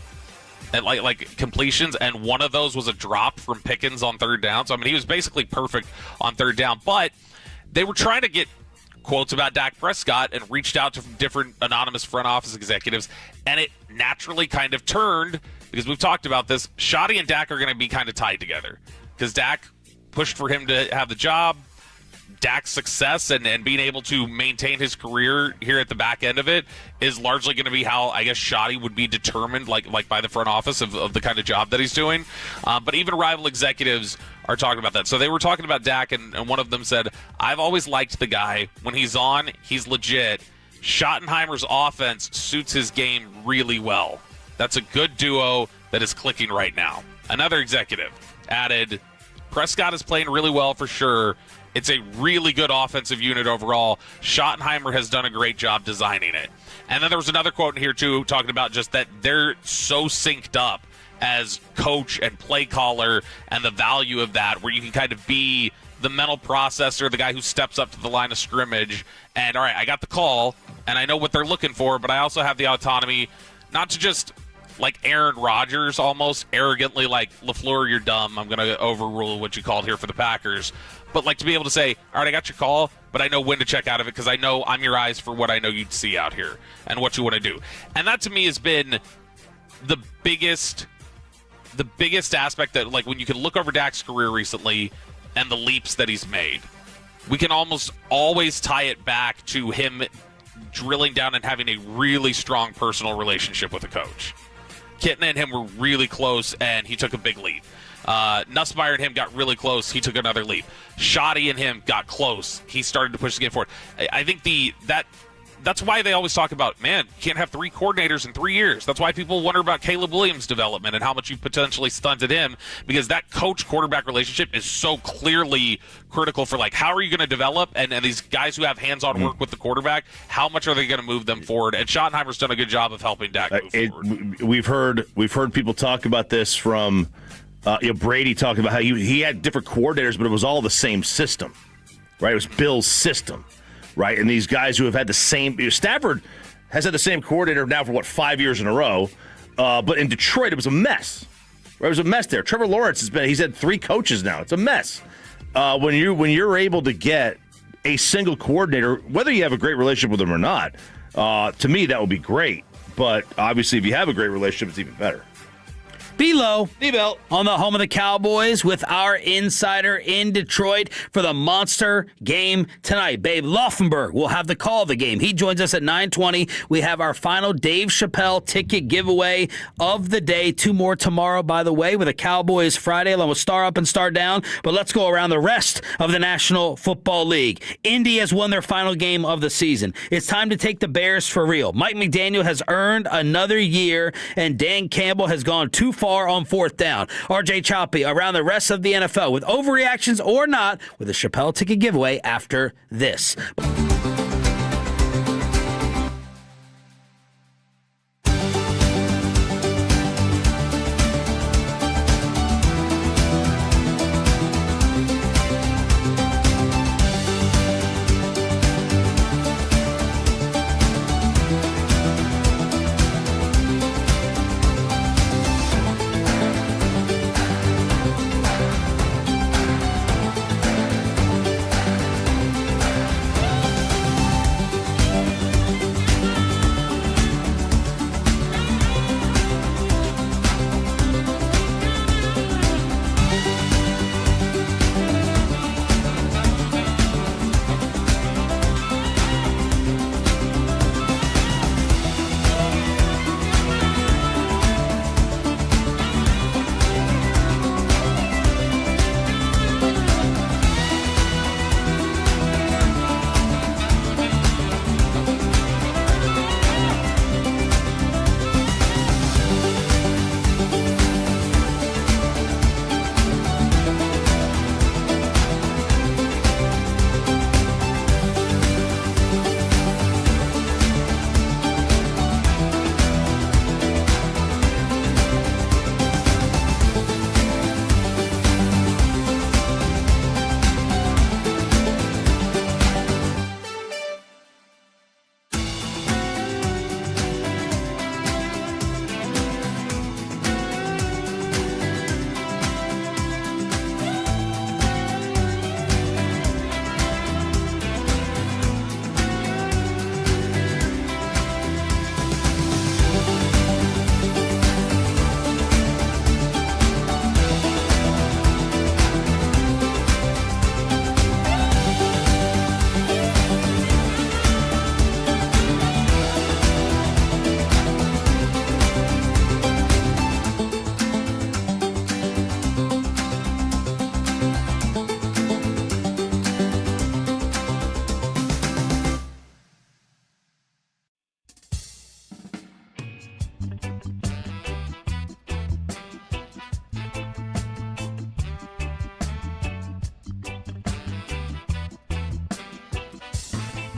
And like completions, and one of those was a drop from Pickens on third down. So, I mean, he was basically perfect on third down. But they were trying to get quotes about Dak Prescott and reached out to different anonymous front office executives, and it naturally kind of turned, because we've talked about this, Shoddy and Dak are going to be kind of tied together because Dak pushed for him to have the job. Dak's success and being able to maintain his career here at the back end of it is largely going to be how, I guess, Shoddy would be determined, like by the front office of the kind of job that he's doing. But even rival executives are talking about that. So they were talking about Dak, and one of them said, I've always liked the guy. When he's on, he's legit. Schottenheimer's offense suits his game really well. That's a good duo that is clicking right now. Another executive added, Prescott is playing really well for sure. It's a really good offensive unit overall. Schottenheimer has done a great job designing it. And then there was another quote in here, too, talking about just that they're so synced up as coach and play caller and the value of that, where you can kind of be the mental processor, the guy who steps up to the line of scrimmage. And, all right, I got the call, and I know what they're looking for, but I also have the autonomy not to just, like Aaron Rodgers almost arrogantly, like, LaFleur, you're dumb. I'm going to overrule what you called here for the Packers. But, like, to be able to say, all right, I got your call, but I know when to check out of it because I know I'm your eyes for what I know you'd see out here and what you want to do. And that, to me, has been the biggest aspect that, like, when you can look over Dak's career recently and the leaps that he's made, we can almost always tie it back to him drilling down and having a really strong personal relationship with a coach. Kitten and him were really close, and he took a big leap. Nussmeier and him got really close. He took another leap. Shoddy and him got close. He started to push the game forward. I think that's why they always talk about, man, you can't have three coordinators in 3 years. That's why people wonder about Caleb Williams' development and how much you potentially stunted him, because that coach-quarterback relationship is so clearly critical for, like, how are you going to develop? And these guys who have hands-on work with the quarterback, how much are they going to move them forward? And Schottenheimer's done a good job of helping Dak move forward. We've heard people talk about this from Brady talking about how he had different coordinators, but it was all the same system, right? It was Bill's system. Right, and these guys who have had the same – Stafford has had the same coordinator now for, 5 years in a row. But in Detroit, it was a mess. Right? It was a mess there. Trevor Lawrence he's had 3 coaches now. It's a mess. When you're able to get a single coordinator, whether you have a great relationship with them or not, to me, that would be great. But obviously, if you have a great relationship, it's even better. B-Lo on the home of the Cowboys with our insider in Detroit for the monster game tonight. Babe Laufenberg will have the call of the game. He joins us at 9:20. We have our final Dave Chappelle ticket giveaway of the day. 2 more tomorrow, by the way, with a Cowboys Friday along with Star Up and Star Down. But let's go around the rest of the National Football League. Indy has won their final game of the season. It's time to take the Bears for real. Mike McDaniel has earned another year, and Dan Campbell has gone too far on 4th down. RJ Choppy around the rest of the NFL with overreactions or not with a Chappelle ticket giveaway after this.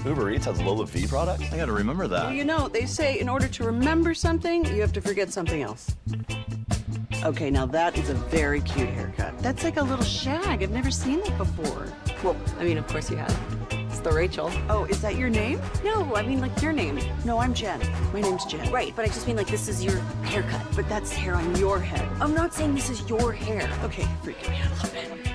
Uber Eats has low fee products? I gotta remember that. Well, you know, they say in order to remember something, you have to forget something else. Okay, now that is a very cute haircut. That's like a little shag. I've never seen that before. Well, I mean, of course you have. It's the Rachel. Oh, is that your name? No, I mean like your name. No, I'm Jen. My name's Jen. Right, but I just mean like this is your haircut. But that's hair on your head. I'm not saying this is your hair. Okay, freaking me out a little bit.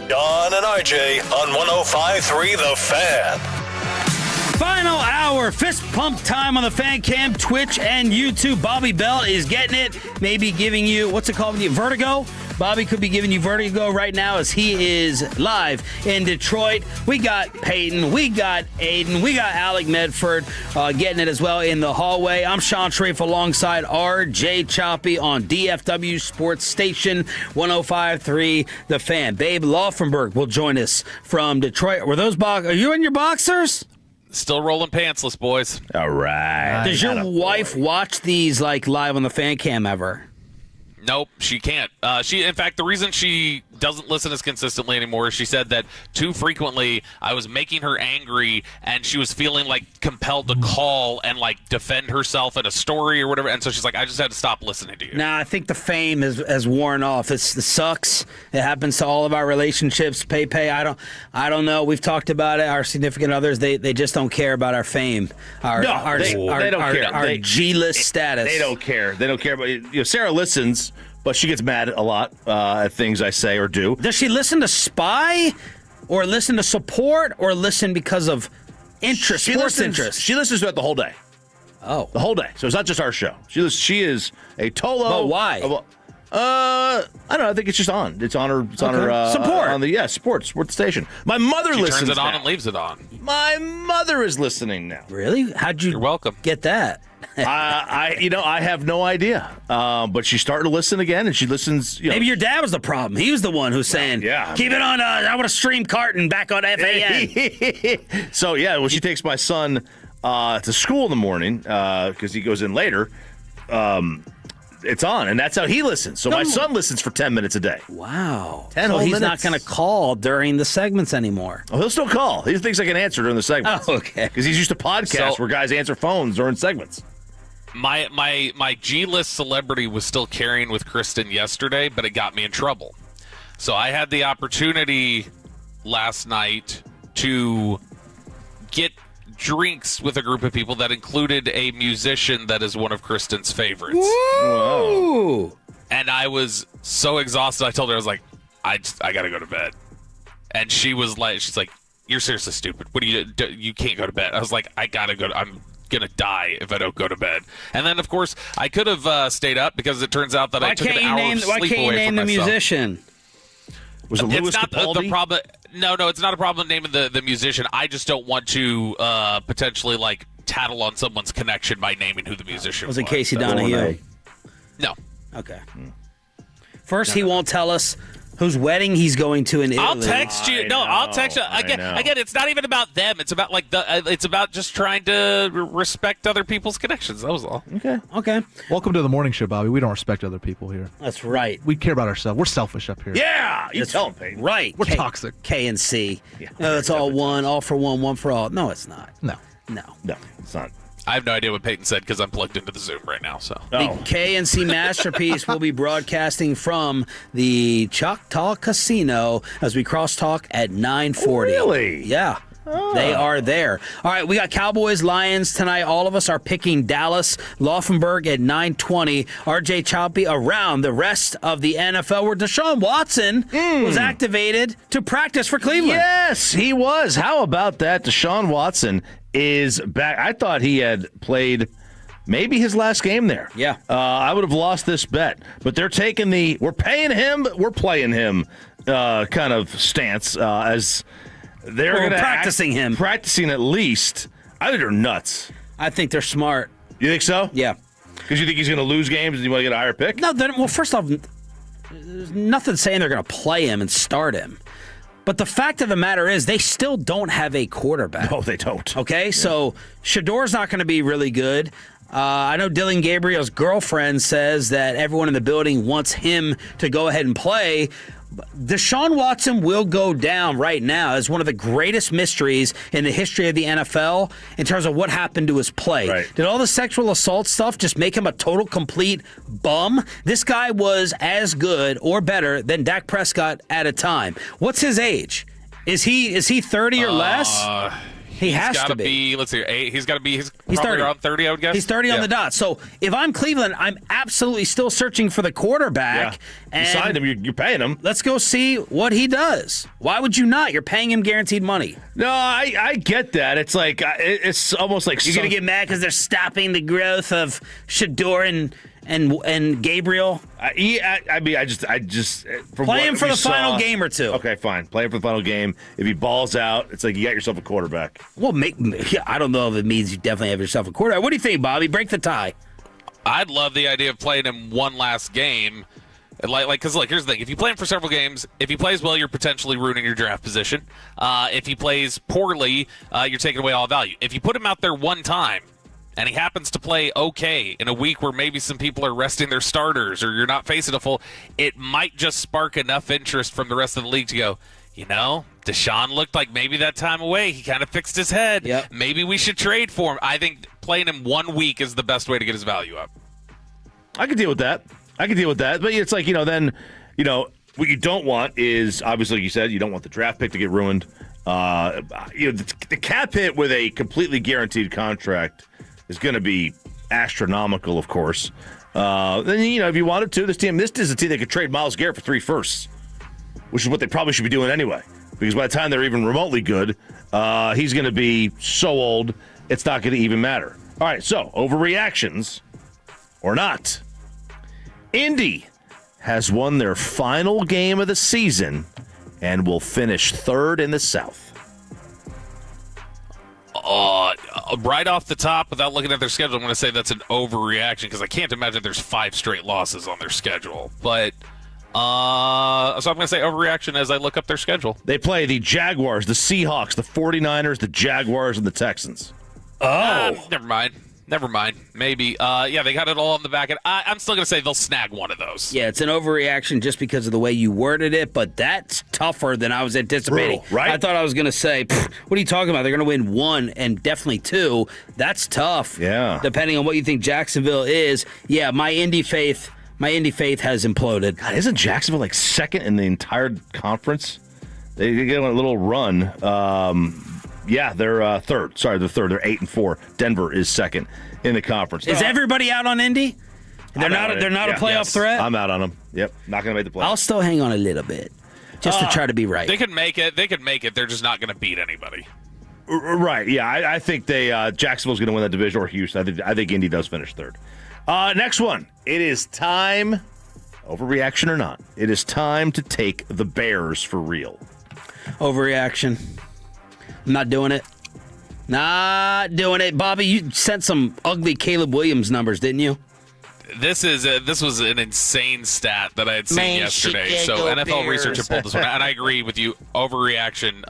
John and RJ on 105.3 The Fan. Final hour, fist pump time on the Fan Cam, Twitch, and YouTube. Bobby Bell is getting it, maybe giving you, what's it called, vertigo? Bobby could be giving you vertigo right now as he is live in Detroit. We got Peyton, we got Aiden, we got Alec Medford getting it as well in the hallway. I'm Sean Schrafe alongside RJ Choppy on DFW Sports Station 105.3 The Fan. Babe Laufenberg will join us from Detroit. Were those are you in your boxers? Still rolling pantsless, boys. All right. Does your wife watch these like live on the Fan Cam ever? Nope, she can't. In fact, the reason she doesn't listen as consistently anymore is she said that too frequently I was making her angry and she was feeling like compelled to call and like defend herself in a story or whatever. And so she's like, I just had to stop listening to you. Nah, I think the fame has worn off. It sucks. It happens to all of our relationships. I don't know. We've talked about it. Our significant others, they just don't care about our fame. They don't care. Our G-list status. They don't care. They don't care. But Sarah listens, but she gets mad a lot at things I say or do. Does she listen to spy, or listen to support, or listen because of interest? Sports interest. She listens to it the whole day. Oh, the whole day. So it's not just our show. She is a Tolo. But why? I don't know. I think it's just on. It's on her. It's on her support on the sports station. My mother listens. Turns it on now. and leaves it on. My mother is listening now. Really? How'd you? You're welcome. Get that? I have no idea. But she's starting to listen again, and she listens. Maybe your dad was the problem. He was the one who's saying, keep it on. I want to stream Carton back on FAN. So when she takes my son to school in the morning because he goes in later. It's on, and that's how he listens. So my son listens for 10 minutes a day. Wow. 10 whole he's minutes. not going to call during the segments anymore. Oh, he'll still call. He thinks I can answer during the segments. Oh, okay. Because he's used to podcasts where guys answer phones during segments. My G-list celebrity was still carrying with Kristen yesterday, but it got me in trouble. So I had the opportunity last night to get drinks with a group of people that included a musician that is one of Kristen's favorites. Whoa! And I was so exhausted. I told her, I was like, I gotta go to bed. And she's like, you're seriously stupid. What do you can't go to bed? I was like, I gotta go. I'm gonna die if I don't go to bed. And then, of course, I could have stayed up because it turns out that I took an hour of sleep away from myself. Why can't you name the musician? Was it Louis Capaldi? The problem. No, it's not a problem naming the musician. I just don't want to potentially tattle on someone's connection by naming who the musician was. Was it Casey Donahue? No. Okay. First, he won't tell us whose wedding he's going to in Italy. I'll text you. I'll text you. Again, it's not even about them. It's about it's about just trying to respect other people's connections. That was all. Okay. Welcome to the morning show, Bobby. We don't respect other people here. That's right. We care about ourselves. We're selfish up here. Yeah, you tell them, Peyton. Right. We're toxic. K and C. Yeah, no, it's all one, all for one, one for all. No, it's not. No, it's not. I have no idea what Peyton said because I'm plugged into the Zoom right now. So the KNC Masterpiece will be broadcasting from the Choctaw Casino as we crosstalk at 9:40. Really? Yeah. They are there. All right, we got Cowboys, Lions tonight. All of us are picking Dallas, Laufenberg at 9:20. RJ Choppy around the rest of the NFL, where Deshaun Watson was activated to practice for Cleveland. Yes, he was. How about that? Deshaun Watson is back. I thought he had played maybe his last game there. Yeah. I would have lost this bet. But they're taking we're paying him, but we're playing him kind of stance as they're going to practicing him. Practicing at least. I think they're nuts. I think they're smart. You think so? Yeah. Because you think he's going to lose games and you want to get a higher pick? No, well, first off, there's nothing saying they're going to play him and start him. But the fact of the matter is they still don't have a quarterback. No, they don't. Okay, so Shador's not going to be really good. I know Dylan Gabriel's girlfriend says that everyone in the building wants him to go ahead and play. Deshaun Watson will go down right now as one of the greatest mysteries in the history of the NFL in terms of what happened to his play. Right. Did all the sexual assault stuff just make him a total complete bum? This guy was as good or better than Dak Prescott at a time. What's his age? Is he 30 or less? He has to be. Let's see. He's probably 30. Around 30, I would guess. He's 30 on the dot. So if I'm Cleveland, I'm absolutely still searching for the quarterback. Yeah. And you signed him. You're paying him. Let's go see what he does. Why would you not? You're paying him guaranteed money. No, I get that. It's like it's almost like you're gonna get mad because they're stopping the growth of Shador and Gabriel. I just play him for the final game or two. Okay, fine. Play him for the final game. If he balls out, it's like you got yourself a quarterback. Well, I don't know if it means you definitely have yourself a quarterback. What do you think, Bobby? Break the tie. I'd love the idea of playing him one last game. Because here's the thing: if you play him for several games, if he plays well, you're potentially ruining your draft position. If he plays poorly, you're taking away all value. If you put him out there one time and he happens to play okay in a week where maybe some people are resting their starters or you're not facing a full, it might just spark enough interest from the rest of the league to go, Deshaun looked like maybe that time away. He kind of fixed his head. Yep. Maybe we should trade for him. I think playing him 1 week is the best way to get his value up. I can deal with that. But it's like, then, what you don't want is, obviously, like you said, you don't want the draft pick to get ruined. The cap hit with a completely guaranteed contract is going to be astronomical, of course. Then, if you wanted to, this is a team that could trade Myles Garrett for 3 firsts, which is what they probably should be doing anyway. Because by the time they're even remotely good, he's going to be so old, it's not going to even matter. All right, so overreactions or not. Indy has won their final game of the season and will finish 3rd in the South. Right off the top, without looking at their schedule, I'm going to say that's an overreaction because I can't imagine there's 5 straight losses on their schedule. But so I'm going to say overreaction as I look up their schedule. They play the Jaguars, the Seahawks, the 49ers, the Jaguars, and the Texans. Never mind. Maybe. They got it all on the back end. I'm still going to say they'll snag one of those. Yeah, it's an overreaction just because of the way you worded it, but that's tougher than I was anticipating. Right? I thought I was going to say, what are you talking about? They're going to win 1 and definitely 2. That's tough. Yeah. Depending on what you think Jacksonville is. Yeah, my Indy faith has imploded. God, isn't Jacksonville like 2nd in the entire conference? They get on a little run. Yeah, they're 3rd. Sorry, they're 3rd. They're 8-4. Denver is 2nd in the conference. Is everybody out on Indy? They're not a playoff threat? I'm out on them. Yep, not going to make the playoffs. I'll still hang on a little bit just to try to be right. They could make it. They're just not going to beat anybody. Right, yeah. I think Jacksonville's going to win that division, or Houston. I think Indy does finish 3rd. Next one. It is time, overreaction or not, it is time to take the Bears for real. Overreaction. I'm not doing it. Not doing it. Bobby, you sent some ugly Caleb Williams numbers, didn't you? This was an insane stat that I had seen yesterday. So NFL Research had pulled this one out, and I agree with you. Overreaction.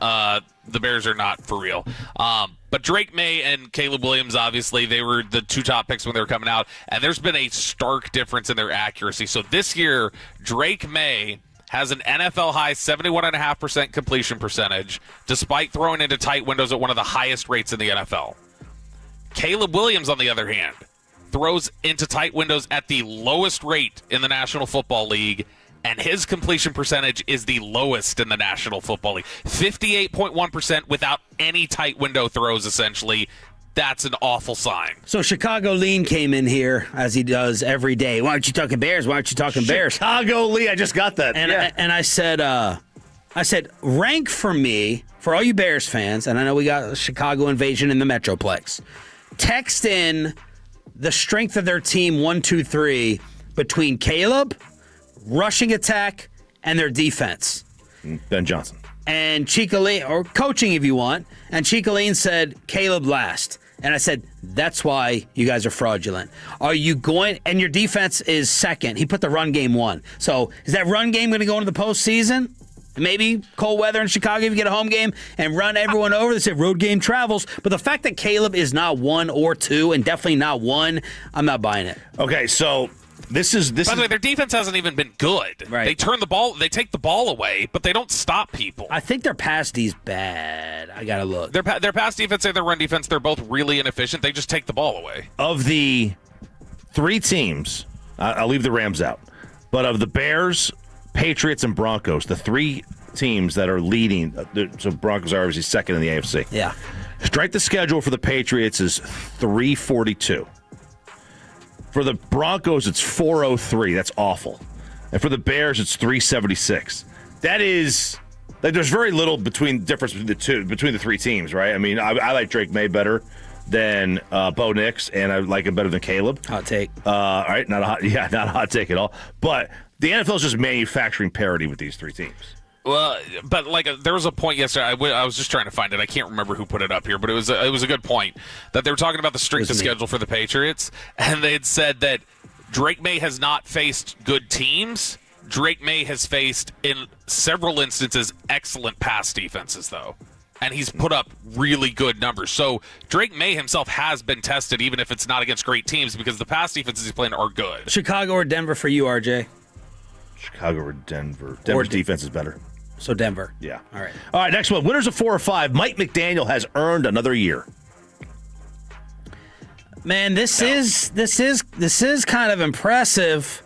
The Bears are not for real. But Drake May and Caleb Williams, obviously, they were the 2 top picks when they were coming out, and there's been a stark difference in their accuracy. So this year, Drake May has an NFL-high 71.5% completion percentage, despite throwing into tight windows at one of the highest rates in the NFL. Caleb Williams, on the other hand, throws into tight windows at the lowest rate in the National Football League, and his completion percentage is the lowest in the National Football League. 58.1% without any tight window throws, essentially. That's an awful sign. So Chicago Lean came in here, as he does every day. Why aren't you talking Bears? Why aren't you talking Bears? Chicago Lean, I just got that. And I said, rank for me, for all you Bears fans, and I know we got a Chicago invasion in the Metroplex, text in the strength of their team 1, 2, 3 between Caleb, rushing attack, and their defense. Ben Johnson. And Chicolene, or coaching if you want, and Chicolene said Caleb last. And I said, that's why you guys are fraudulent. Are you going, and your defense is 2nd. He put the run game 1. So is that run game going to go into the postseason? Maybe cold weather in Chicago, if you get a home game and run everyone over. They say road game travels. But the fact that Caleb is not 1 or 2, and definitely not 1, I'm not buying it. Okay, so this is. By the way, their defense hasn't even been good. Right. They take the ball away, but they don't stop people. I think their pass D's bad. I gotta look. Their pass defense and their run defense, they're both really inefficient. They just take the ball away. Of the 3 teams, I'll leave the Rams out, but of the Bears, Patriots, and Broncos, the 3 teams that are leading, so Broncos are obviously 2nd in the AFC. Yeah. Strike the schedule for the Patriots is 342. For the Broncos, it's 403. That's awful. And for the Bears, it's 376. That is, like, there's very little difference between the 3 teams, right? I mean, I like Drake May better than Bo Nix, and I like him better than Caleb. Hot take. All right, not a hot take at all. But the NFL is just manufacturing parity with these 3 teams. Well, but there was a point yesterday. I was just trying to find it. I can't remember who put it up here, but it was a good point that they were talking about the strength of schedule for the Patriots, and they had said that Drake May has not faced good teams. Drake May has faced, in several instances, excellent pass defenses, though. and he's put up really good numbers. So Drake May himself has been tested, even if it's not against great teams, because the pass defenses he's playing are good. Chicago or Denver for you, RJ? Chicago or Denver. Denver's defense is better. So Denver. Yeah. All right. All right, next one. Winners of 4 or 5. Mike McDaniel has earned another year. Man, this is kind of impressive.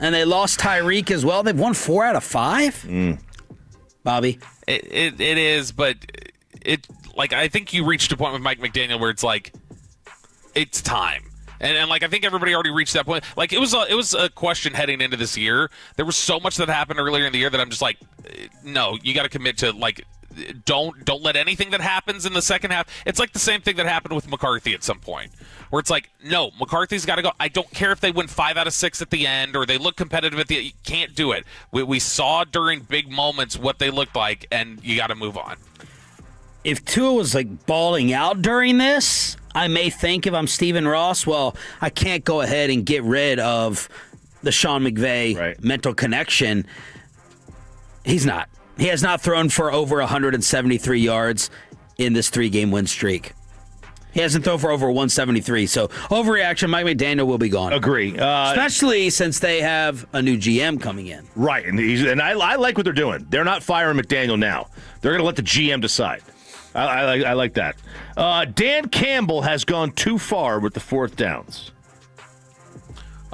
And they lost Tyreek as well. They've won 4 out of 5. Bobby, it is, but I think you reached a point with Mike McDaniel where it's like it's time. And like I think everybody already reached that point. Like it was a question heading into this year. There was so much that happened earlier in the year that I'm just like, no, you got to commit to like don't let anything that happens in the second half. It's like the same thing that happened with McCarthy at some point, where it's like, no, McCarthy's got to go. I don't care if they win 5 out of 6 at the end or they look competitive at the end. You can't do it. We saw during big moments what they looked like, and you got to move on. If Tua was like balling out during this, I may think if I'm Stephen Ross, well, I can't go ahead and get rid of the Sean McVay mental connection. He's not. He has not thrown for over 173 yards in this 3-game win streak. He hasn't thrown for over 173. So overreaction, Mike McDaniel will be gone. Agree. Especially since they have a new GM coming in. Right, and I like what they're doing. They're not firing McDaniel now. They're going to let the GM decide. I like that. Dan Campbell has gone too far with the 4th downs.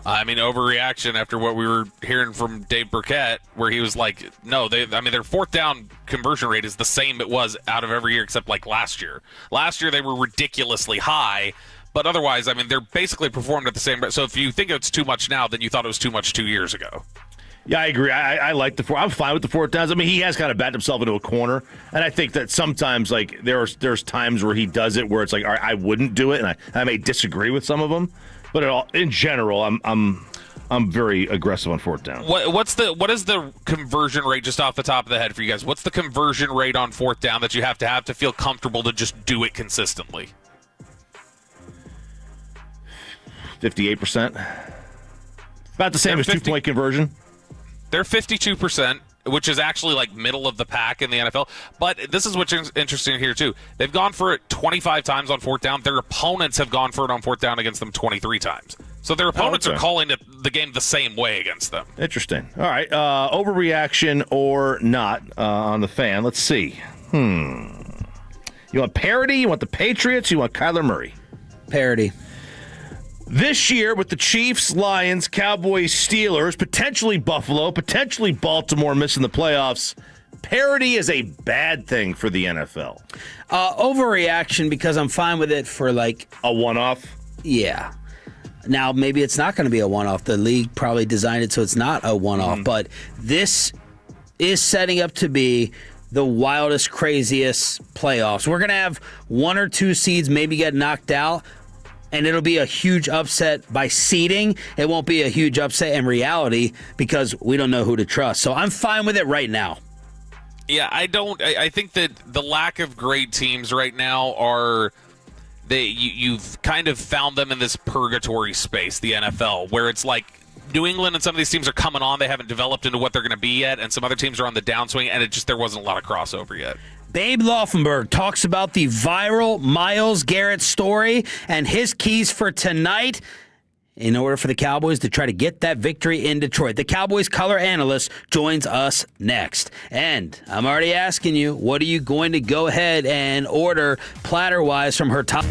I mean, overreaction after what we were hearing from Dave Burkett, where he was like, no, their 4th down conversion rate is the same it was out of every year except like last year. Last year they were ridiculously high, but otherwise, I mean, they're basically performed at the same rate. So if you think it's too much now, then you thought it was too much 2 years ago. Yeah, I agree. I like the 4. I'm fine with the 4th downs. I mean, he has kind of backed himself into a corner, and I think that sometimes, like, there's times where he does it where it's like, all right, I wouldn't do it, and I may disagree with some of them, but in general, I'm very aggressive on 4th down. What is the conversion rate just off the top of the head for you guys? What's the conversion rate on 4th down that you have to feel comfortable to just do it consistently? 58%. About the same as 2-point conversion. They're 52%, which is actually like middle of the pack in the NFL. But this is what's interesting here, too. They've gone for it 25 times on 4th down. Their opponents have gone for it on 4th down against them 23 times. So their opponents are calling the game the same way against them. Interesting. All right. Overreaction or not on the fan. Let's see. You want parity? You want the Patriots? You want Kyler Murray? Parity. This year, with the Chiefs, Lions, Cowboys, Steelers, potentially Buffalo, potentially Baltimore missing the playoffs, parity is a bad thing for the NFL. Overreaction because I'm fine with it for like a one-off? Yeah. Now, maybe it's not going to be a one-off. The league probably designed it so it's not a one-off. But this is setting up to be the wildest, craziest playoffs. We're going to have 1 or 2 seeds maybe get knocked out. And it'll be a huge upset by seeding. It won't be a huge upset in reality because we don't know who to trust. So I'm fine with it right now. Yeah, I think that the lack of great teams right now are you've kind of found them in this purgatory space, the NFL, where it's like New England and some of these teams are coming on. They haven't developed into what they're going to be yet, and some other teams are on the downswing, and there wasn't a lot of crossover yet. Babe Laufenberg talks about the viral Myles Garrett story and his keys for tonight in order for the Cowboys to try to get that victory in Detroit. The Cowboys color analyst joins us next. And I'm already asking you, what are you going to go ahead and order platter-wise from her top...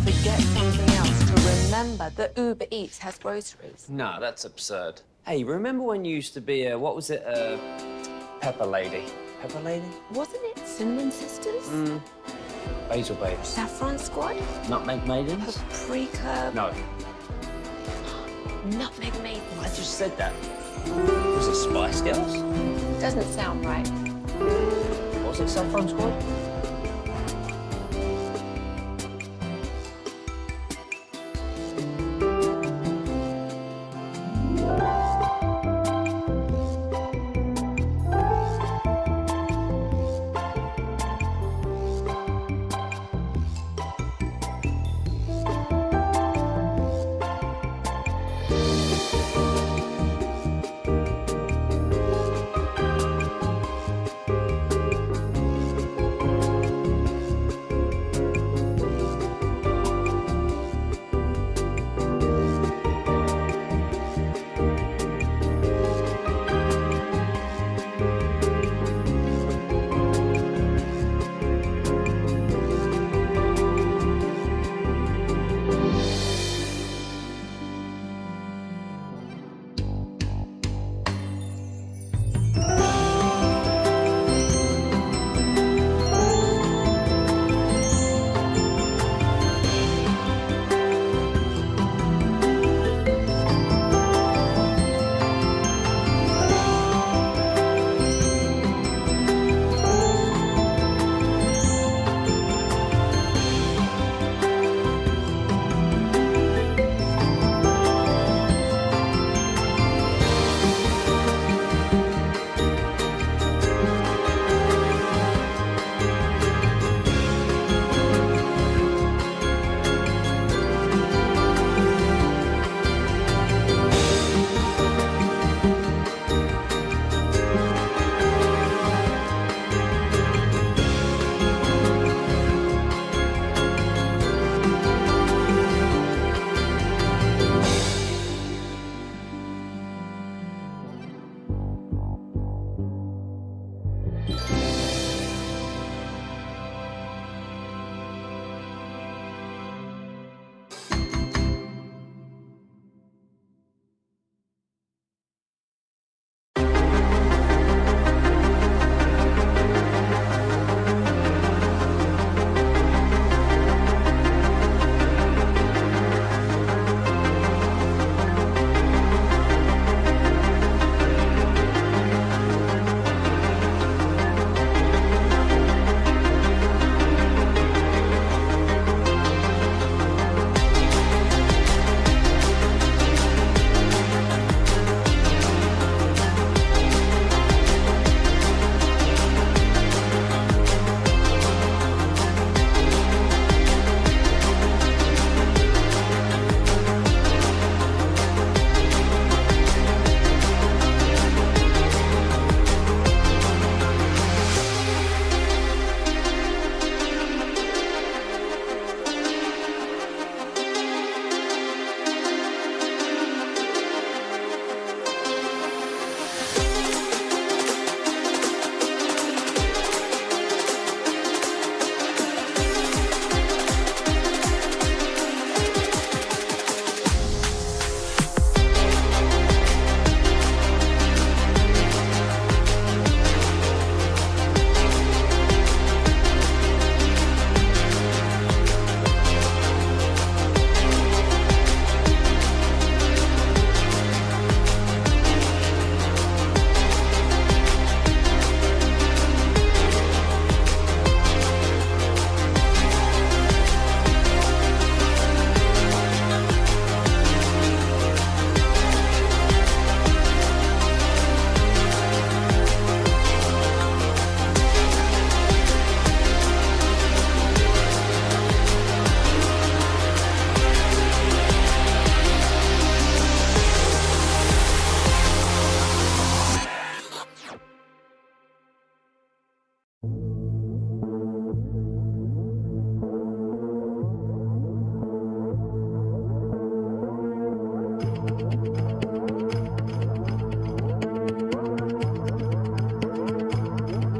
forget something else to remember that Uber Eats has groceries. No, that's absurd. Hey, remember when you used to be a, what was it, Pepper Lady? Pepper Lady? Wasn't it Cinnamon Sisters? Basil Babes. Saffron Squad? Nutmeg Maidens? Paprika? No. Nutmeg Maidens. I just said that. Was it Spice Girls? Doesn't sound right. Was it Saffron Squad?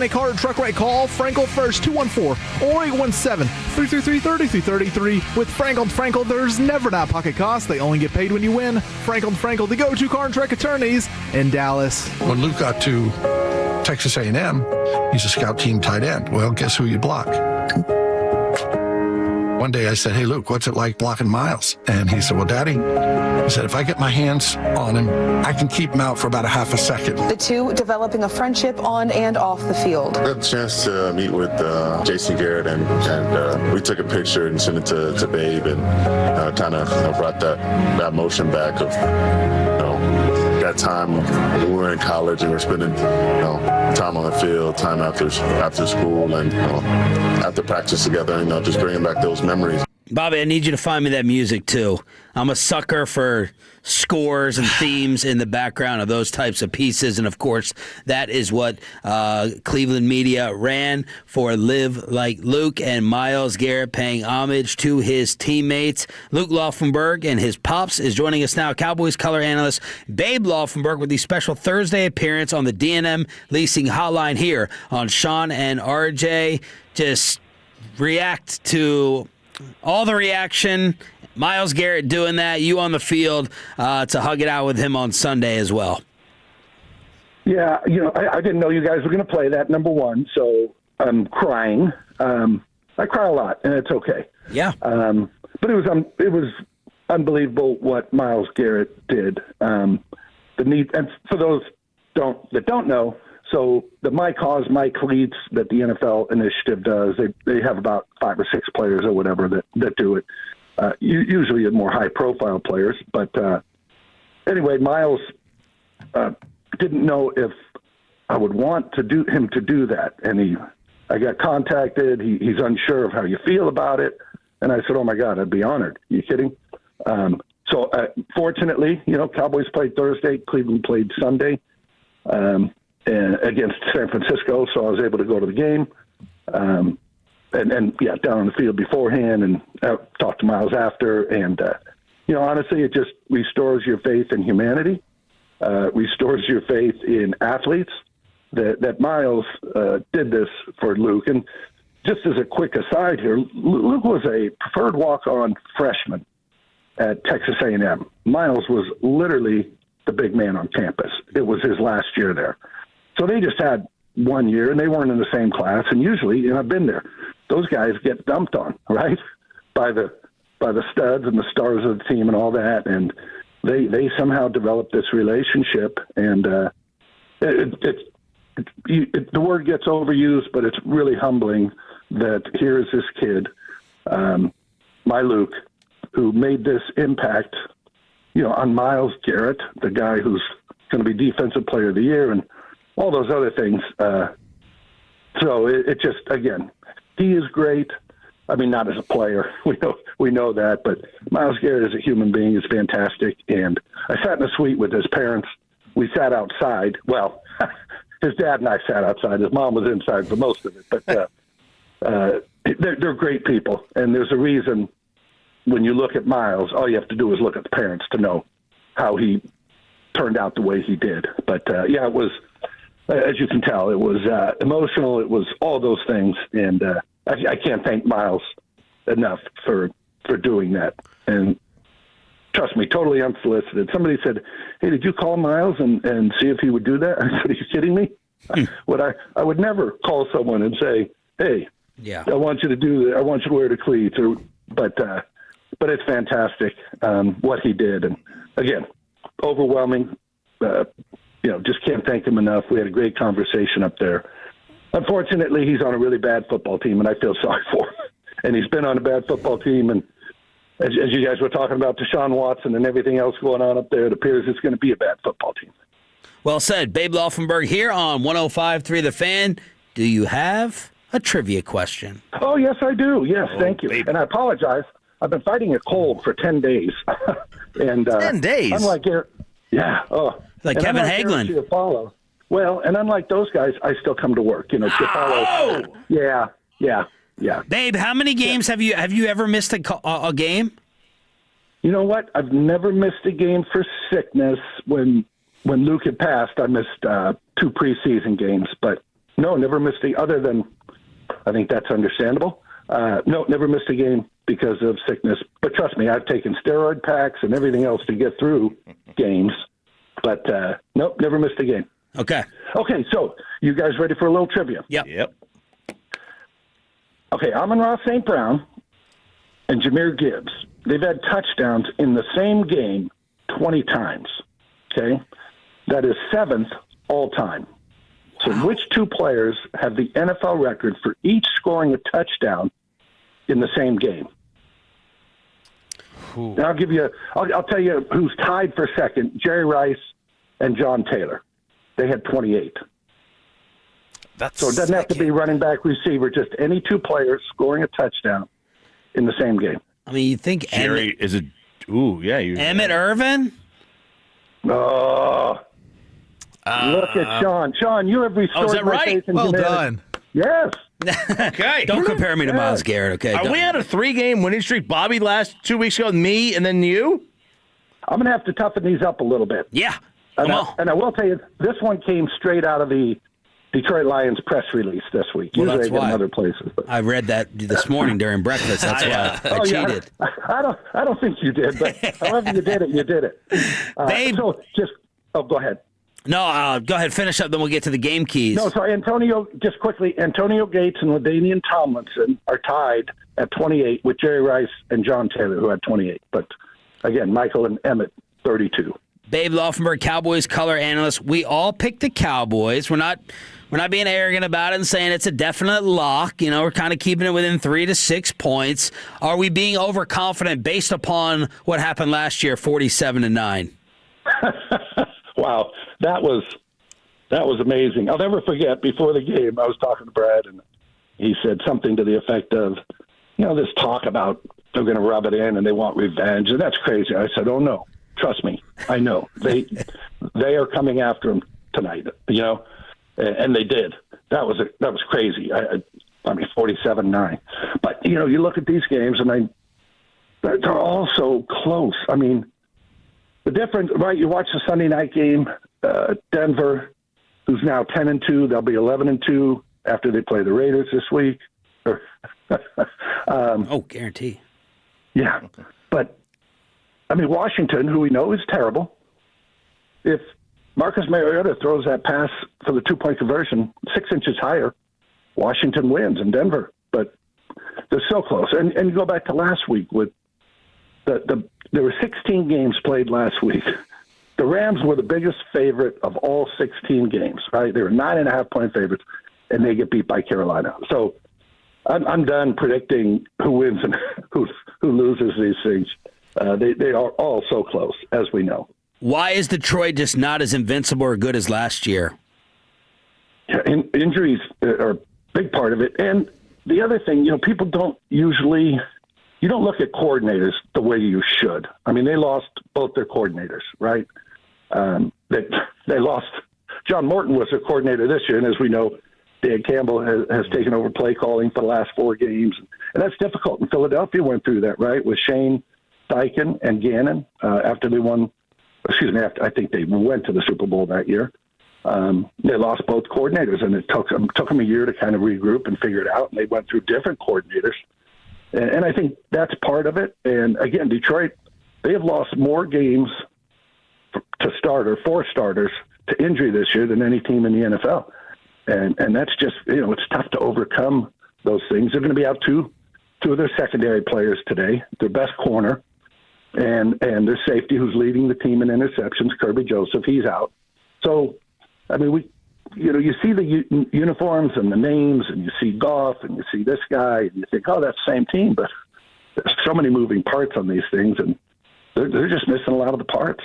Make hard truck right call. Frankel first, 214-0817-333-3333. With Frankel, there's never an out-of-pocket cost. They only get paid when you win. Frankel, the go-to car and truck attorneys in Dallas. When Luke got to Texas A&M, he's a scout team tight end. Well, guess who you block? One day I said, hey, Luke, what's it like blocking Miles? And he said, well, Daddy, he said, if I get my hands on him, I can keep him out for about a half a second. The two developing a friendship on and off the field. I got a chance to meet with Jason Garrett, and we took a picture and sent it to Babe, and kind of brought that motion back of, that time when we were in college and we were spending, time on the field, time after school, and after practice together, just bringing back those memories. Bobby, I need you to find me that music too. I'm a sucker for scores and themes in the background of those types of pieces, and of course, that is what Cleveland media ran for Live Like Luke, and Myles Garrett paying homage to his teammates. Luke Laufenberg and his pops is joining us now. Cowboys color analyst Babe Laufenberg with the special Thursday appearance on the D&M Leasing Hotline here on Sean and RJ. Just react to all the reaction. Myles Garrett doing that, you on the field to hug it out with him on Sunday as well. Yeah, I didn't know you guys were going to play that, number one, so I'm crying. I cry a lot, and it's okay. Yeah. But it was unbelievable what Myles Garrett did. And for those that don't know, so the My Cause, My Cleats that the NFL initiative does, they have about 5 or 6 players or whatever that do it. Usually more high-profile players. But anyway, Myles didn't know if I would want him to do that. And I got contacted. He's unsure of how you feel about it. And I said, oh, my God, I'd be honored. Are you kidding? So fortunately, Cowboys played Thursday. Cleveland played Sunday. Against San Francisco, so I was able to go to the game, and down on the field beforehand, and talk to Myles after, and honestly, it just restores your faith in humanity, restores your faith in athletes. That Myles did this for Luke, and just as a quick aside here, Luke was a preferred walk-on freshman at Texas A&M. Myles was literally the big man on campus. It was his last year there. So they just had 1 year, and they weren't in the same class. And usually, I've been there, those guys get dumped on, right, by the studs and the stars of the team and all that. And they somehow developed this relationship. And the word gets overused, but it's really humbling that here is this kid, my Luke, who made this impact, on Myles Garrett, the guy who's going to be Defensive Player of the Year, and all those other things. So it just, again, he is great. I mean, not as a player. We know that. But Myles Garrett as a human being is fantastic. And I sat in a suite with his parents. We sat outside. Well, his dad and I sat outside. His mom was inside for most of it. But they're great people. And there's a reason when you look at Myles, all you have to do is look at the parents to know how he turned out the way he did. But, it was, as you can tell, it was emotional. It was all those things. And I can't thank Myles enough for doing that. And trust me, totally unsolicited. Somebody said, hey, did you call Myles and see if he would do that? I said, are you kidding me? I would never call someone and say, hey, I want you to do that. I want you to wear the cleats. But it's fantastic what he did. And, again, overwhelming. Just can't thank him enough. We had a great conversation up there. Unfortunately, he's on a really bad football team, and I feel sorry for him. And he's been on a bad football team, and as you guys were talking about Deshaun Watson and everything else going on up there, it appears it's going to be a bad football team. Well said. Babe Laufenberg here on 105.3 The Fan. Do you have a trivia question? Oh, yes, I do. Yes, thank you. Babe. And I apologize. I've been fighting a cold for 10 days. And 10 days? Unlike like Kevin Hagelin. Well, and unlike those guys, I still come to work. Yeah. Babe, how many games have you ever missed a game? You know what? I've never missed a game for sickness. When Luke had passed, I missed 2 preseason games, but No, never missed other than, I think that's understandable. No, never missed a game because of sickness. But trust me, I've taken steroid packs and everything else to get through games. But nope, never missed a game. Okay. Okay, so you guys ready for a little trivia? Yep. Okay, Amon-Ra St. Brown and Jahmyr Gibbs, they've had touchdowns in the same game 20 times. Okay? That is 7th all time. So which two players have the NFL record for each scoring a touchdown in the same game? Now I'll tell you who's tied for second, Jerry Rice and John Taylor. They had 28. So it doesn't have to be running back, receiver, just any two players scoring a touchdown in the same game. I mean, you think Jerry is a Emmett Irvin? Oh, look at Sean. Sean, you have restored is that my right? faith in Well humanity. done. Yes. Okay. Don't compare me to Myles Garrett, okay? We had a 3-game winning streak. Bobby last 2 weeks ago, me, and then you? I'm going to have to toughen these up a little bit. Yeah. And I will tell you, this one came straight out of the Detroit Lions press release this week. Well, Usually that's I get them why. other places. But. I read that this morning during breakfast. That's why I cheated. I don't think you did, but however you did it, you did it. Babe. So go ahead. No, go ahead, finish up, then we'll get to the game keys. No, sorry, just quickly, Antonio Gates and LaDainian Tomlinson are tied at 28 with Jerry Rice and John Taylor, who had 28. But, again, Michael and Emmett, 32. Babe Laufenberg, Cowboys color analyst. We all picked the Cowboys. We're not being arrogant about it and saying it's a definite lock. You know, we're kind of keeping it within 3 to 6 points. Are we being overconfident based upon what happened last year, 47-9? Wow, that was amazing. I'll never forget, before the game, I was talking to Brad, and he said something to the effect of, this talk about they're going to rub it in and they want revenge, and that's crazy. I said, oh, no, trust me, I know. They are coming after him tonight, and they did. That was crazy. I mean, 47-9. But, you look at these games, and they're all so close. I mean, the difference, right? You watch the Sunday night game, Denver, who's now 10-2. They'll be 11-2 after they play the Raiders this week. Guarantee. Yeah, but I mean, Washington, who we know is terrible. If Marcus Mariota throws that pass for the 2-point conversion 6 inches higher, Washington wins in Denver. But they're so close. And you go back to last week with there were 16 games played last week. The Rams were the biggest favorite of all 16 games, right? They were 9.5-point favorites, and they get beat by Carolina. So I'm done predicting who wins and who loses these things. They are all so close, as we know. Why is Detroit just not as invincible or good as last year? Yeah, injuries are a big part of it. And the other thing, people don't usually – you don't look at coordinators the way you should. I mean, they lost both their coordinators, right? They lost – John Morton was their coordinator this year, and as we know, Dan Campbell has taken over play calling for the last 4 games. And that's difficult. And Philadelphia went through that, right, with Shane Steichen and Gannon after they won – I think they went to the Super Bowl that year. They lost both coordinators, and it took them a year to kind of regroup and figure it out, and they went through different coordinators. And I think that's part of it. And, again, Detroit, they have lost more games to for starters to injury this year than any team in the NFL. And that's just, it's tough to overcome those things. They're going to be out two of their secondary players today, their best corner, and their safety who's leading the team in interceptions, Kirby Joseph, he's out. So, I mean, you see the uniforms and the names, and you see Goff, and you see this guy, and you think, oh, that's the same team. But there's so many moving parts on these things, and they're just missing a lot of the parts.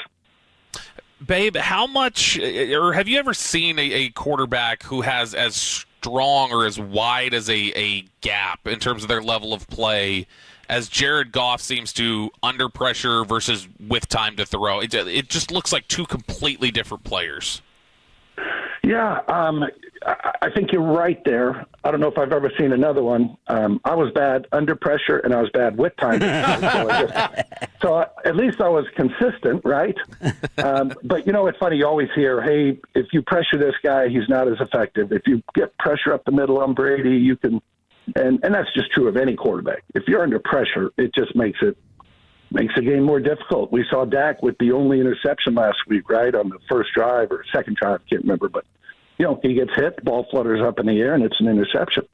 Babe, how much, or have you ever seen a quarterback who has as strong or as wide as a gap in terms of their level of play as Jared Goff seems to under pressure versus with time to throw? It just looks like two completely different players. Yeah, I think you're right there. I don't know if I've ever seen another one. I was bad under pressure, and I was bad with time. So at least I was consistent, right? But, it's funny. You always hear, hey, if you pressure this guy, he's not as effective. If you get pressure up the middle on Brady, you can – and that's just true of any quarterback. If you're under pressure, it just makes the game more difficult. We saw Dak with the only interception last week, right, on the first drive or second drive, I can't remember. But, he gets hit, the ball flutters up in the air, and it's an interception.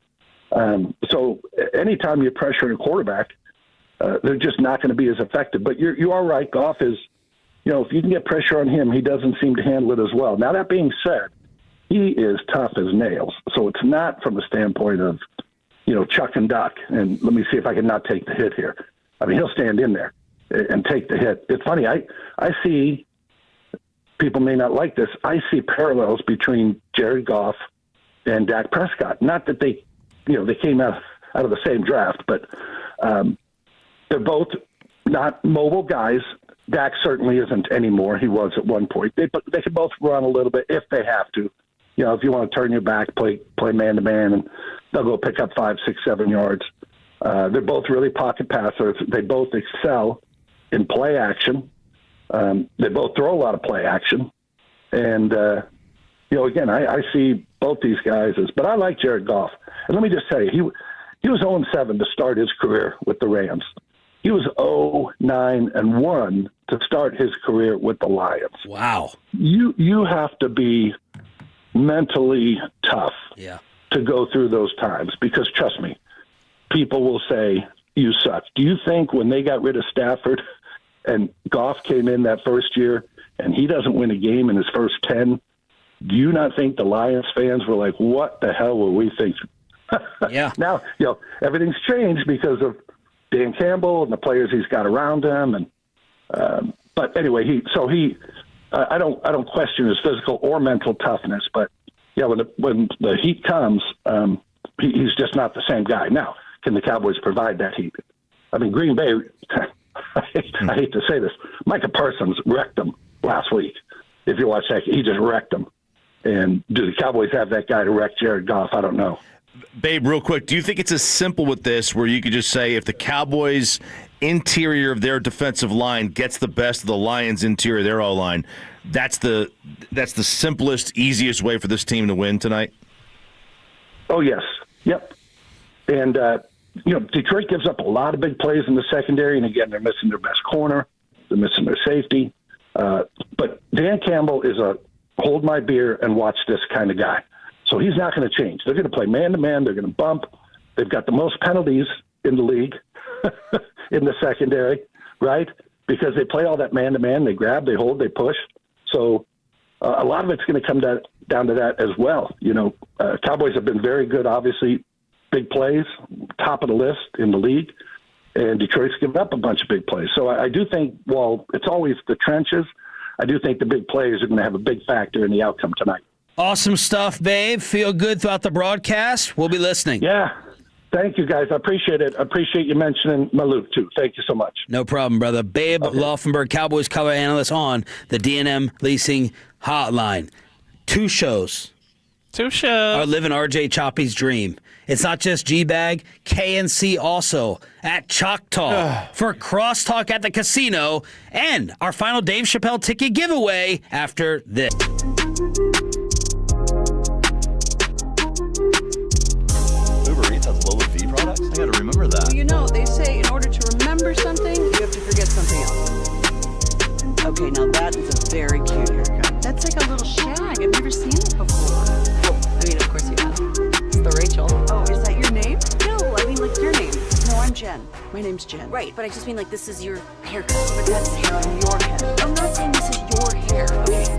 So anytime you pressure a quarterback, they're just not going to be as effective. But you are right. Goff is, if you can get pressure on him, he doesn't seem to handle it as well. Now, that being said, he is tough as nails. So it's not from the standpoint of, chuck and duck. And let me see if I can not take the hit here. I mean, he'll stand in there and take the hit. It's funny. I see, people may not like this, I see parallels between Jared Goff and Dak Prescott. Not that they came out of the same draft, but they're both not mobile guys. Dak certainly isn't anymore. He was at one point. They can both run a little bit if they have to. If you want to turn your back, play man-to-man, and they'll go pick up 5, 6, 7 yards. They're both really pocket passers. They both excel in play action. They both throw a lot of play action. And, again, I see both these guys but I like Jared Goff. And let me just tell you, he was 0-7 to start his career with the Rams. He was 0-9-1 to start his career with the Lions. Wow. You have to be mentally tough to go through those times because, trust me, people will say you suck. Do you think when they got rid of Stafford and Goff came in that first year and he doesn't win a game in his first 10, do you not think the Lions fans were like, what the hell were we thinking? Yeah. Now, everything's changed because of Dan Campbell and the players he's got around him. And but anyway, I don't question his physical or mental toughness, but when the heat comes, he's just not the same guy. Now, can the Cowboys provide that heat? I mean, Green Bay, I hate to say this, Micah Parsons wrecked them last week. If you watch that, he just wrecked them. And do the Cowboys have that guy to wreck Jared Goff? I don't know. Babe, real quick, do you think it's as simple with this where you could just say if the Cowboys' interior of their defensive line gets the best of the Lions' interior of their O-line, that's the simplest, easiest way for this team to win tonight? Oh, yes. Yep. And, Detroit gives up a lot of big plays in the secondary, and again, they're missing their best corner. They're missing their safety. But Dan Campbell is a hold my beer and watch this kind of guy. So he's not going to change. They're going to play man-to-man. They're going to bump. They've got the most penalties in the league in the secondary, right? Because they play all that man-to-man. They grab, they hold, they push. So a lot of it's going to come down to that as well. Cowboys have been very good, obviously, big plays, top of the list in the league. And Detroit's given up a bunch of big plays. So I do think, while it's always the trenches, I do think the big plays are going to have a big factor in the outcome tonight. Awesome stuff, babe. Feel good throughout the broadcast. We'll be listening. Yeah. Thank you, guys. I appreciate it. I appreciate you mentioning Maluk, too. Thank you so much. No problem, brother. Babe Laufenberg, Cowboys color analyst on the D&M Leasing Hotline. Two shows are living RJ Choppy's dream. It's not just G-Bag, KNC also at Choctaw for Crosstalk at the Casino and our final Dave Chappelle ticket giveaway after this. Uber Eats has lower fee products? I gotta remember that. Well, they say in order to remember something, you have to forget something else. Okay, now that is a very cute haircut. That's like a little shag. I've never seen it before. I mean, of course you have. It's the Rachel. Oh, is that your name? No, I mean like your name. No, I'm Jen. My name's Jen. Right, but I just mean like this is your haircut. But that's hair on your head. I'm not saying this is your hair. Okay.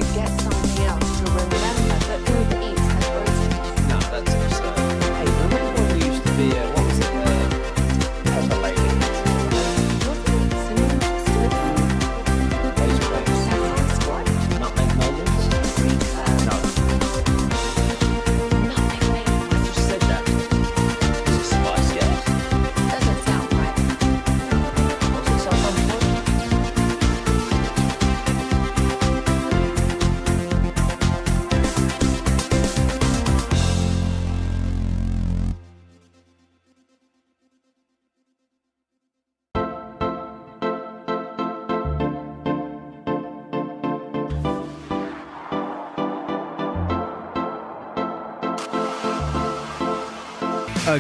forget something else to remember that Uber Eats has groceries. No, that's absurd. Hey, remember when we used to be what was it, Pepper Lady? Those grapes. What? Nutmeg Maidens? No. Nutmeg Maidens. I just said that. It's a spice, yes. Doesn't sound right. What's it sound like?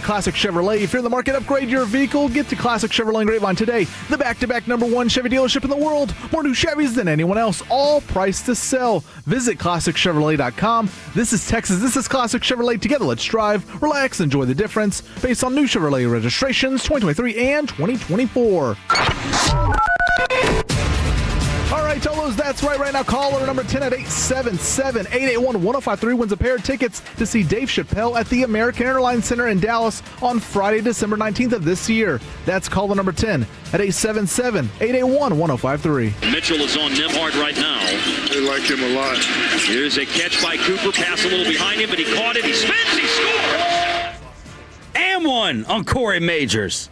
Classic Chevrolet. If you're in the market, upgrade your vehicle. Get to Classic Chevrolet and Grapevine today. The back-to-back #1 Chevy dealership in the world. More new Chevys than anyone else. All priced to sell. Visit ClassicChevrolet.com. This is Texas. This is Classic Chevrolet. Together, let's drive, relax, enjoy the difference. Based on new Chevrolet registrations 2023 and 2024. All right, Tolos, that's right now. Caller number 10 at 877-881-1053 wins a pair of tickets to see Dave Chappelle at the American Airlines Center in Dallas on Friday, December 19th of this year. That's caller number 10 at 877-881-1053. Mitchell is on Nimhard right now. They like him a lot. Here's a catch by Cooper. Pass a little behind him, but he caught it. He spins. He scores. And one on Corey Majors.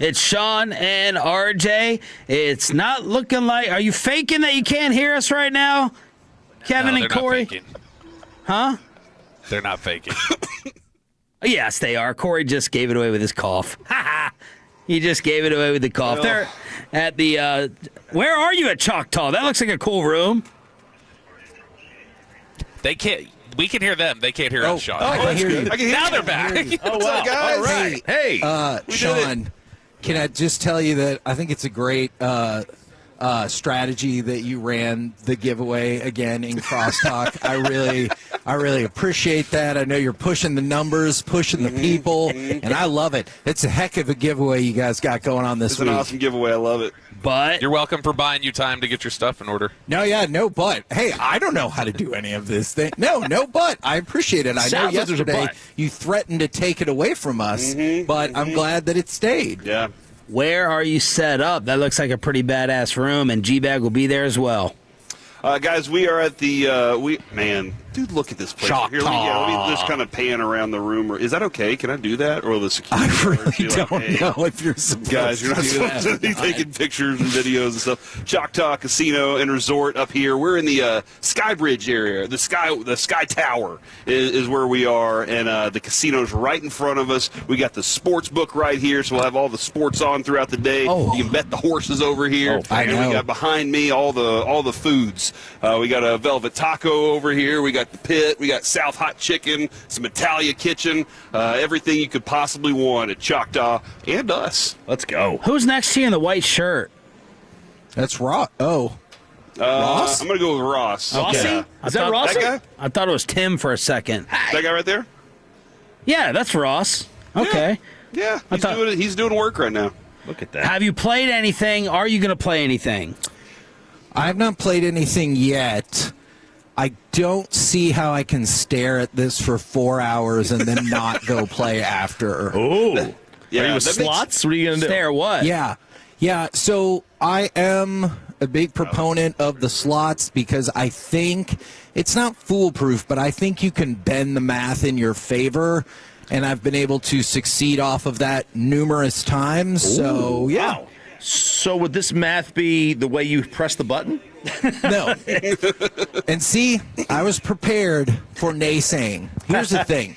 It's Sean and RJ. It's not looking like... Are you faking that you can't hear us right now? Kevin and Corey? Not faking. Huh? They're not faking. Yes, they are. Corey just gave it away with his cough. He just gave it away with the cough. They're at the... where are you at Choctaw? That looks like a cool room. They can't... We can hear them. They can't hear us, Sean. I can hear you. Now they're back. Oh, wow. Guys? All right. Hey. Sean, can I just tell you that I think it's a great strategy that you ran the giveaway again in Crosstalk. I really appreciate that. I know you're pushing the numbers, pushing the people, and I love it. It's a heck of a giveaway you guys got going on this week. It's an awesome giveaway. I love it. But you're welcome for buying you time to get your stuff in order. No, but hey, I don't know how to do any of this thing. No, but I appreciate it. I know yesterday you threatened to take it away from us, but I'm glad that it stayed. Yeah. where are you set up? That looks like a pretty badass room, and G-Bag will be there as well. Guys, we are at the dude, look at this place. Here, let me just kind of pan around the room. Is that okay? Can I do that? Or the security? I really don't know if you're supposed guys, you're not supposed to be taking pictures and videos and stuff. Choctaw Casino and Resort up here. We're in the Skybridge area. The Sky Tower is where we are, and the casino's right in front of us. We got the sports book right here, so we'll have all the sports on throughout the day. You can bet the horses over here. I know. We got behind me all the foods. We got a Velvet Taco over here. We got the Pit. We got South Hot Chicken, some Italia Kitchen, everything you could possibly want at Choctaw and us. Let's go. Who's next to you in the white shirt? That's Ross. Ross? I'm going to go with Ross. Okay. Yeah. Is that Ross? That guy? I thought it was Tim for a second. That guy right there? Yeah, that's Ross. Okay. Yeah, he's doing work right now. Look at that. Have you played anything? Are you going to play anything? I have not played anything yet. I don't see how I can stare at this for 4 hours and then not go play after. Oh. Yeah, are you with slots? What are you going to do? Stare what? Yeah. So I am a big proponent of the slots because I think it's not foolproof, but I think you can bend the math in your favor. And I've been able to succeed off of that numerous times. Ooh, so, yeah. Wow. So would this math be the way you press the button? No. And see, I was prepared for naysaying. Here's the thing.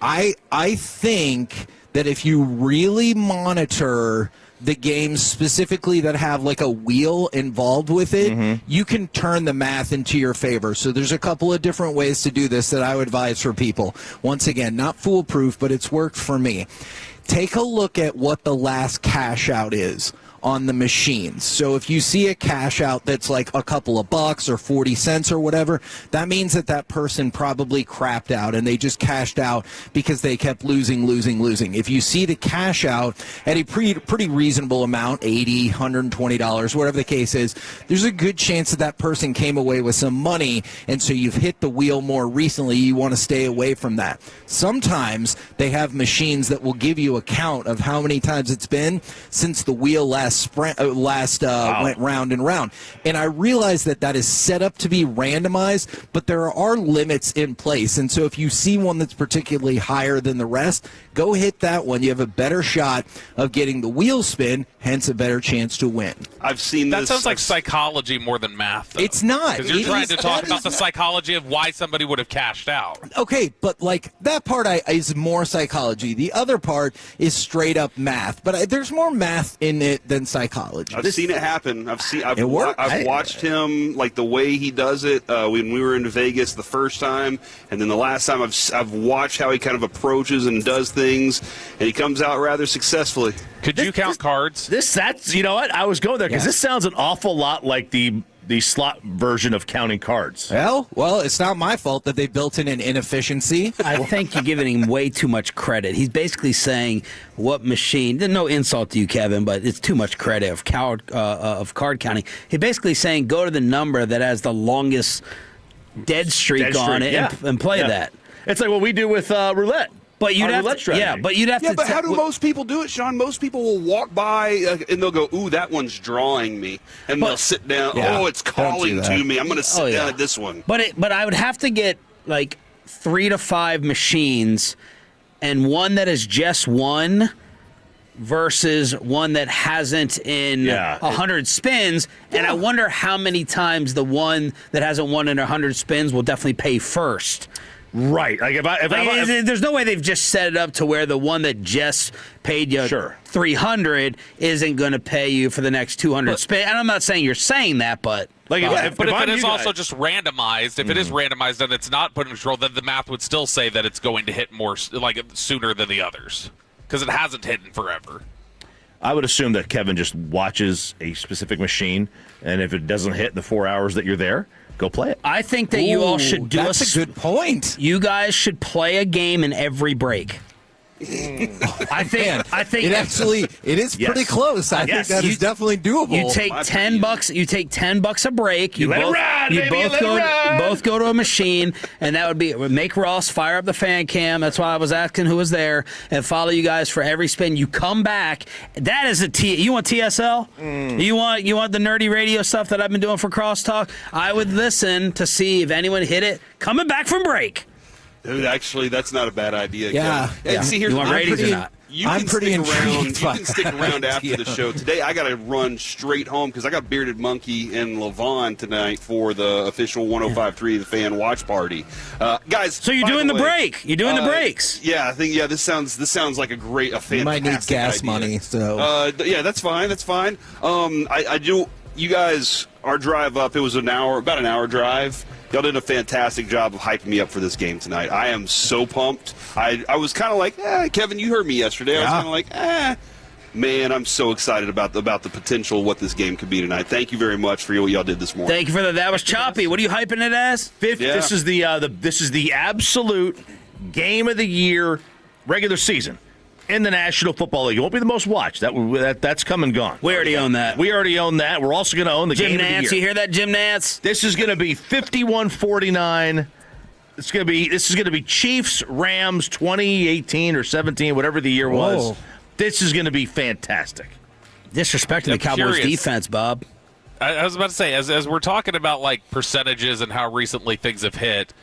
I think that if you really monitor the games specifically that have like a wheel involved with it, you can turn the math into your favor. So there's a couple of different ways to do this that I would advise for people. Once again, not foolproof, but it's worked for me. Take a look at what the last cash out is on the machines. So if you see a cash out that's like a couple of bucks or 40 cents or whatever, that means that person probably crapped out and they just cashed out because they kept losing. If you see the cash out at a pretty reasonable amount, $80, $120, whatever the case is, there's a good chance that person came away with some money, and so you've hit the wheel more recently. You want to stay away from that. Sometimes they have machines that will give you a count of how many times it's been since the wheel last went round and round. And I realize that is set up to be randomized, but there are limits in place. And so if you see one that's particularly higher than the rest, go hit that one. You have a better shot of getting the wheel spin, hence a better chance to win. I've seen that. That sounds like psychology more than math, though. It's not. Because you're trying to talk about the psychology of why somebody would have cashed out. Okay, but like that part is more psychology. The other part is straight up math. But there's more math in it than psychology. I've seen it happen. I've watched him, like the way he does it when we were in Vegas the first time, and then the last time I've watched how he kind of approaches and does things, and he comes out rather successfully. Could you count cards? That's you know what? I was going there because this sounds an awful lot like the slot version of counting cards. Well, it's not my fault that they built in an inefficiency. I think you're giving him way too much credit. He's basically saying what machine. No insult to you, Kevin, but it's too much credit of card counting. He's basically saying go to the number that has the longest dead streak on it and play that. It's like what we do with roulette. But you'd have to, but you'd have to. But how do most people do it, Sean? Most people will walk by and they'll go, "Ooh, that one's drawing me," and they'll sit down. Yeah, oh, it's calling to me. I'm going to sit down at this one. But I would have to get like 3 to 5 machines, and one that is just one versus one that hasn't in 100 spins. And I wonder how many times the one that hasn't won in 100 spins will definitely pay first. Right. Like if there's no way they've just set it up to where the one that just paid you 300 isn't going to pay you for the next 200 spin. And I'm not saying you're saying that, but if it is also just randomized, if it is randomized and it's not put in control, then the math would still say that it's going to hit more sooner than the others because it hasn't hit in forever. I would assume that Kevin just watches a specific machine, and if it doesn't hit in the 4 hours that you're there, go play it. I think that you all should do that's a good point. You guys should play a game in every break. I think it is pretty close. I think that is definitely doable. You take $10. You take $10 a break. You let it ride, baby. You both go to a machine, and that would be make Ross fire up the fan cam. That's why I was asking who was there, and follow you guys for every spin. You come back. That is you want TSL? You want the nerdy radio stuff that I've been doing for Crosstalk? I would listen to see if anyone hit it coming back from break. Dude, actually, that's not a bad idea. Yeah. And see, here's you want ratings or not? You can stick around after the show. Today, I got to run straight home because I got Bearded Monkey and Levon tonight for the official 105.3 The Fan watch party. Guys, so you're doing the break. You're doing the breaks. Yeah, I think this sounds like a fantastic You might need gas idea. Money, so yeah, that's fine. That's fine. I do. You guys, our drive up, it was about an hour drive. Y'all did a fantastic job of hyping me up for this game tonight. I am so pumped. I was kind of like, Kevin, you heard me yesterday. I was kind of like, man, I'm so excited about the potential of what this game could be tonight. Thank you very much for what y'all did this morning. Thank you for that. That was choppy. What are you hyping it as? This is the absolute game of the year regular season in the National Football League. It won't be the most watched. That's come and gone. We already own that. We already own that. We're also going to own the game of the year. Jim Nance, you hear that, Jim Nance? This is going to be 51-49. This is going to be Chiefs Rams 2018 or 17, whatever the year was. This is going to be fantastic. Disrespecting the Cowboys defense, Bob. I was about to say, as we're talking about like percentages and how recently things have hit,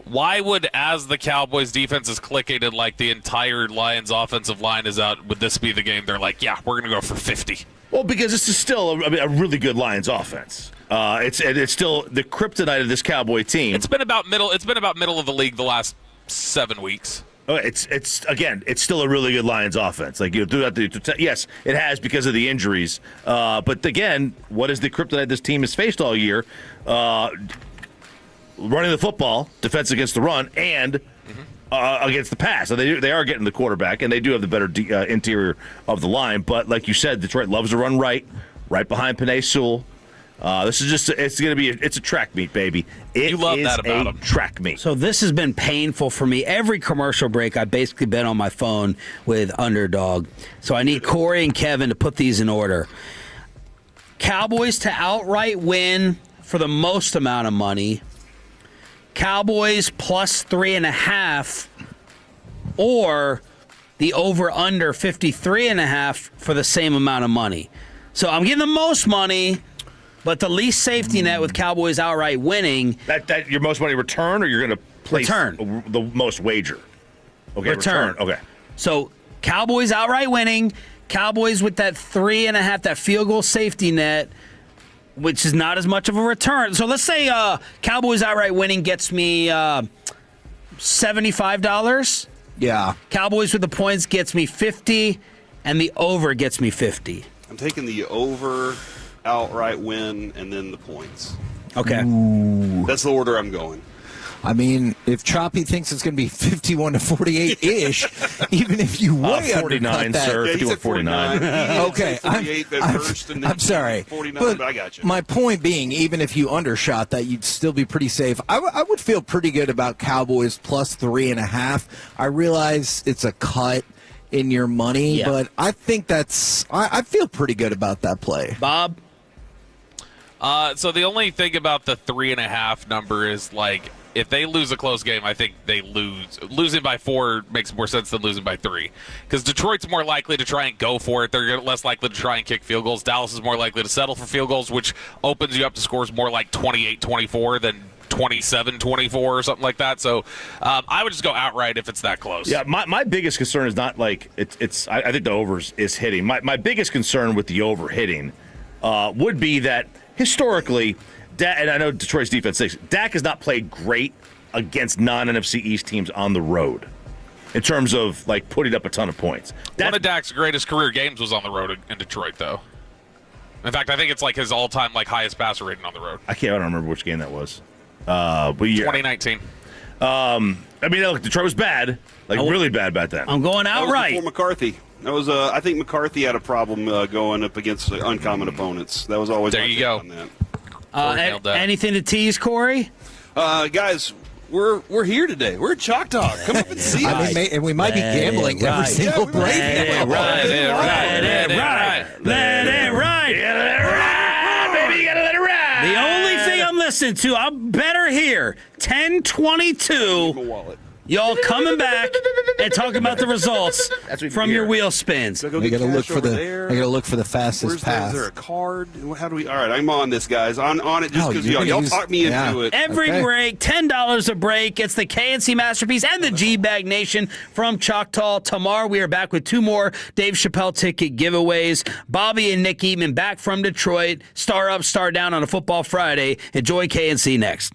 why would, as the Cowboys defense is clicking and like the entire Lions offensive line is out, would this be the game they're like, yeah, we're going to go for 50? Well, because this is still a really good Lions offense. It's still the kryptonite of this Cowboy team. It's been about middle of the league the last 7 weeks. It's still a really good Lions offense. Like yes, it has because of the injuries. But again, what is the kryptonite this team has faced all year? Running the football, defense against the run, and against the pass. So they are getting the quarterback, and they do have the better interior of the line. But like you said, Detroit loves to run right behind Penei Sewell. This is just, it's going to be, it's a track meet, baby. You love that about them. Track meet. So this has been painful for me. Every commercial break, I've basically been on my phone with Underdog. So I need Corey and Kevin to put these in order. Cowboys to outright win for the most amount of money. Cowboys plus 3.5, or the over-under 53.5 for the same amount of money. So I'm getting the most money, but the least safety net with Cowboys outright winning. That your most money return, or you're going to place the most wager? Okay, return. Okay. So Cowboys outright winning, Cowboys with that 3.5, that field goal safety net, which is not as much of a return. So let's say Cowboys outright winning gets me $75. Yeah. Cowboys with the points gets me $50, and the over gets me $50. I'm taking the over, outright win, and then the points. Okay. Ooh. That's the order I'm going. I mean, if Choppy thinks it's going to be 51-48-ish, even if you way 49, undercut that. sir. 51-49. Okay. 48 at first, and then I'm sorry. 49, but I got you. My point being, even if you undershot that, you'd still be pretty safe. I would feel pretty good about Cowboys plus 3.5. I realize it's a cut in your money, but I think I feel pretty good about that play. Bob? So the only thing about the 3.5 number is, like, if they lose a close game, I think they lose. Losing by 4 makes more sense than losing by 3. Because Detroit's more likely to try and go for it. They're less likely to try and kick field goals. Dallas is more likely to settle for field goals, which opens you up to scores more like 28-24 than 27-24 or something like that. So I would just go outright if it's that close. Yeah, my biggest concern is not like it's. I think the overs is hitting. My biggest concern with the over hitting would be that historically, and I know Detroit's defense stinks, Dak has not played great against non-NFC East teams on the road in terms of like putting up a ton of points. One of Dak's greatest career games was on the road in Detroit, though. In fact, I think it's like his all-time like highest passer rating on the road. I don't remember which game that was. But 2019. I mean, look, Detroit was bad, like really bad back then. I'm going That was outright. before McCarthy. That was I think McCarthy had a problem going up against uncommon opponents. That was always there. my You take go. on that. Anything to tease, Corey? Guys, we're here today. We're at Chalk Talk. Come up and see us. And we might be gambling every single break. Let it ride, baby, you gotta let it ride. The only thing I'm listening to, I'm better here. 10:22. Y'all coming back and talking about the results from your wheel spins. So go I get gotta cash look for over the. there. I gotta look for the fastest Where's path. Is there a card? How do we? All right, I'm on this, guys. On it just because y'all talked me into it. Every break, $10 a break. It's the KNC Masterpiece and the G-Bag Nation from Choctaw. Tomorrow we are back with 2 more Dave Chappelle ticket giveaways. Bobby and Nick Eatman back from Detroit. Star up, star down on a Football Friday. Enjoy KNC next.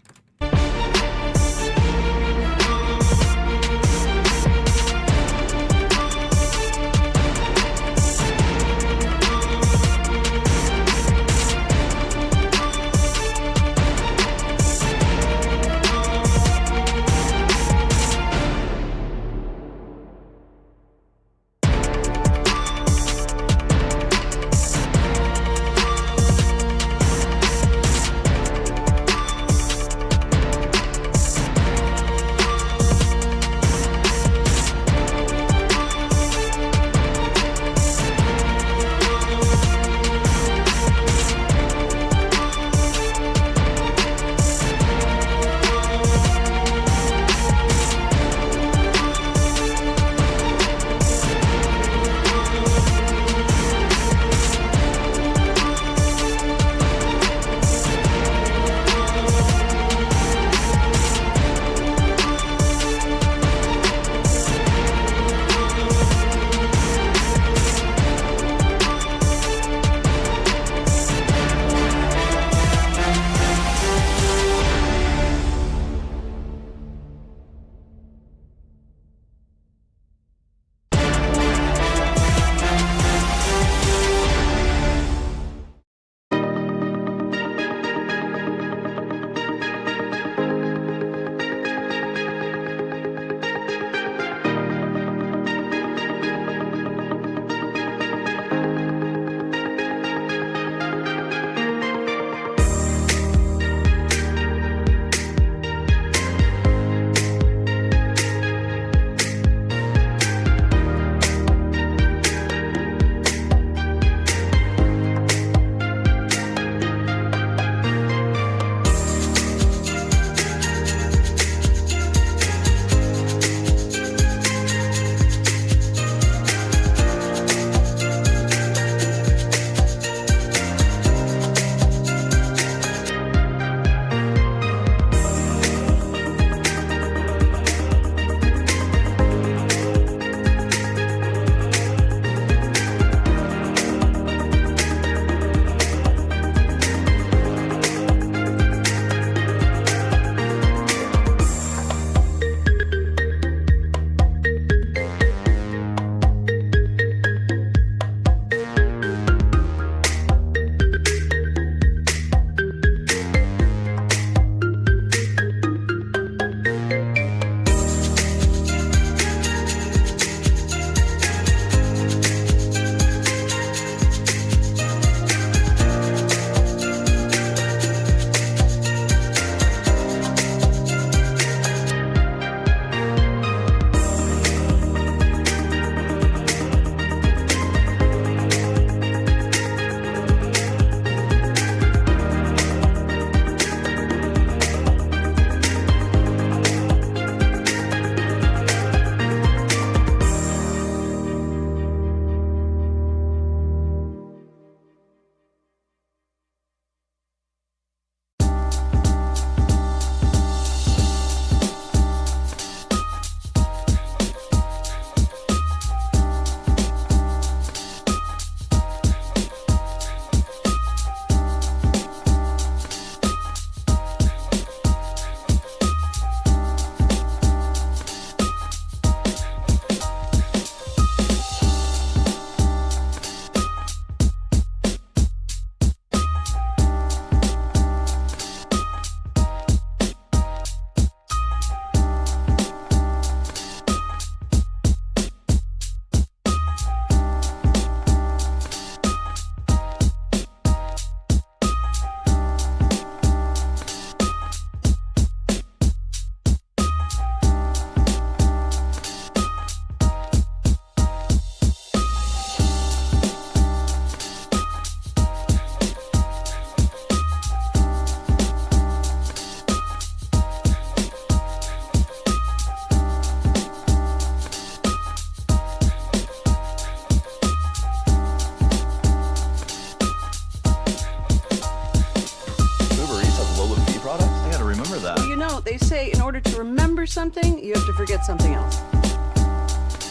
that. Well, you know, they say in order to remember something, you have to forget something else.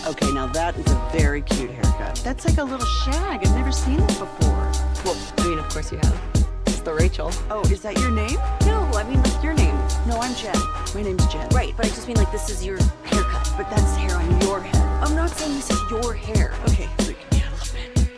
Okay, now that is a very cute haircut. That's like a little shag. I've never seen it before. Well, I mean, of course you have. It's the Rachel. Oh, is that your name? No, I mean like your name. No, I'm Jen. My name's Jen. Right, but I just mean like this is your haircut. But that's hair on your head. I'm not saying this is your hair. Okay, look at me a little bit.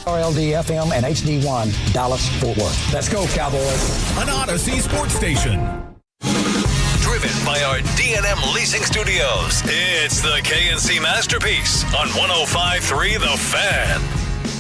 KRLD-FM and HD1, Dallas, Fort Worth. Let's go, Cowboys. An Odyssey sports station. Driven by our D&M Leasing Studios, it's the KNC Masterpiece on 105.3 The Fan.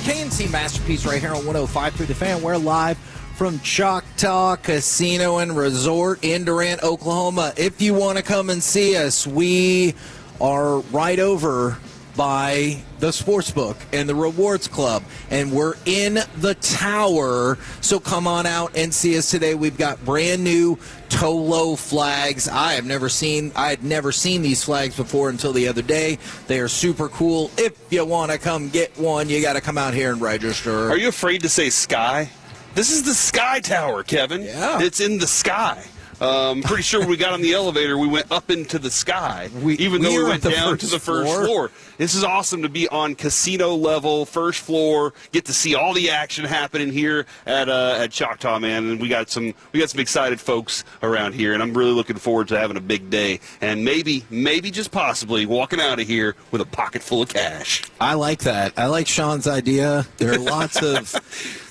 KNC Masterpiece right here on 105.3 The Fan. We're live from Choctaw Casino and Resort in Durant, Oklahoma. If you want to come and see us, we are right over by the Sportsbook and the Rewards Club, and we're in the tower, so come on out and see us today. We've got brand new Tolo flags. I had never seen these flags before until the other day. They are super cool. If you want to come get one, you got to come out here and register. Are you afraid to say sky? This is the Sky Tower, Kevin. Yeah. It's in the sky. I'm pretty sure when we got on the elevator, we went up into the sky, even though we went down to the first floor. This is awesome to be on casino level, first floor, get to see all the action happening here at Choctaw, man. And we got some excited folks around here, and I'm really looking forward to having a big day and maybe just possibly walking out of here with a pocket full of cash. I like that. I like Sean's idea. There are lots of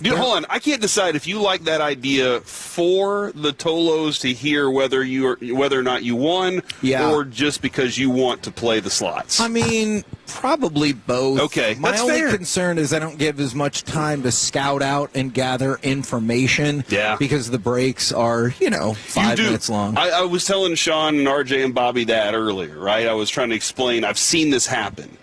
Dude, hold on. I can't decide if you like that idea for the Tolos to hear whether or not you won, or just because you want to play the slots. I mean, probably both. Okay, my that's only fair. concern is I don't give as much time to scout out and gather information. Yeah, because the breaks are 5 minutes long. I was telling Sean and RJ and Bobby that earlier, right? I was trying to explain. I've seen this happen.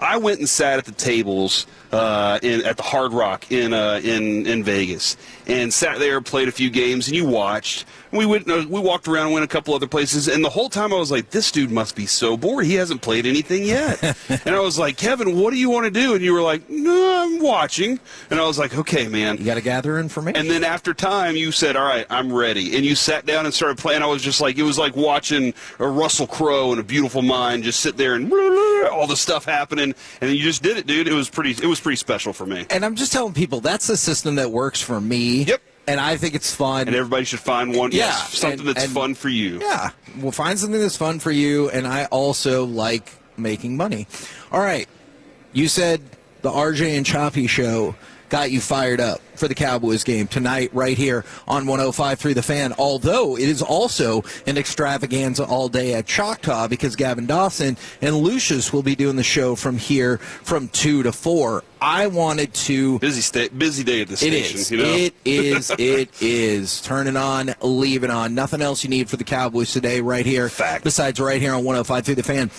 I went and sat at the tables at the Hard Rock in Vegas, and sat there, played a few games, and you watched. We walked around, went a couple other places, and the whole time I was like, this dude must be so bored. He hasn't played anything yet. And I was like, Kevin, what do you want to do? And you were like, no, I'm watching. And I was like, okay, man. You got to gather information. And then after time, you said, all right, I'm ready. And you sat down and started playing. I was just like, it was like watching a Russell Crowe in A Beautiful Mind, just sit there and all the stuff happening. And then you just did it, dude. It was pretty special for me. And I'm just telling people, that's the system that works for me. Yep. And I think it's fun. And everybody should find one. Yeah. Yes, something that's fun for you. Yeah. We'll find something that's fun for you. And I also like making money. All right. You said the RJ and Choppy show got you fired up for the Cowboys game tonight right here on 105.3 The Fan, although it is also an extravaganza all day at Choctaw because Gavin Dawson and Lucius will be doing the show from here from 2 to 4. I wanted to... Busy day at the station. It is. Turn it on, leave it on. Nothing else you need for the Cowboys today right here. Fact. Besides right here on 105.3 The Fan.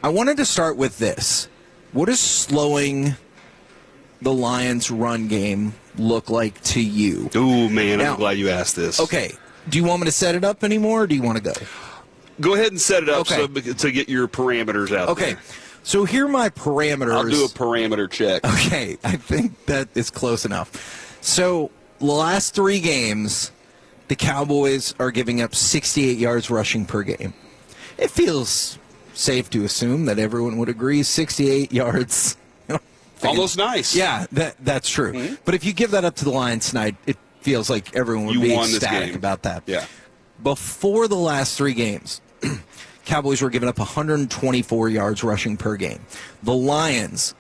I wanted to start with this. What is slowing the Lions' run game look like to you? Ooh, man, I'm glad you asked this. Okay. Do you want me to set it up anymore, or do you want to go? Go ahead and set it up to get your parameters out there. Okay. So here are my parameters. I'll do a parameter check. Okay. I think that is close enough. So the last 3 games, the Cowboys are giving up 68 yards rushing per game. It feels safe to assume that everyone would agree 68 yards. Almost nice. Yeah, that's true. Mm-hmm. But if you give that up to the Lions tonight, it feels like everyone would be ecstatic about that. Yeah. Before the last 3 games, Cowboys were giving up 124 yards rushing per game. The Lions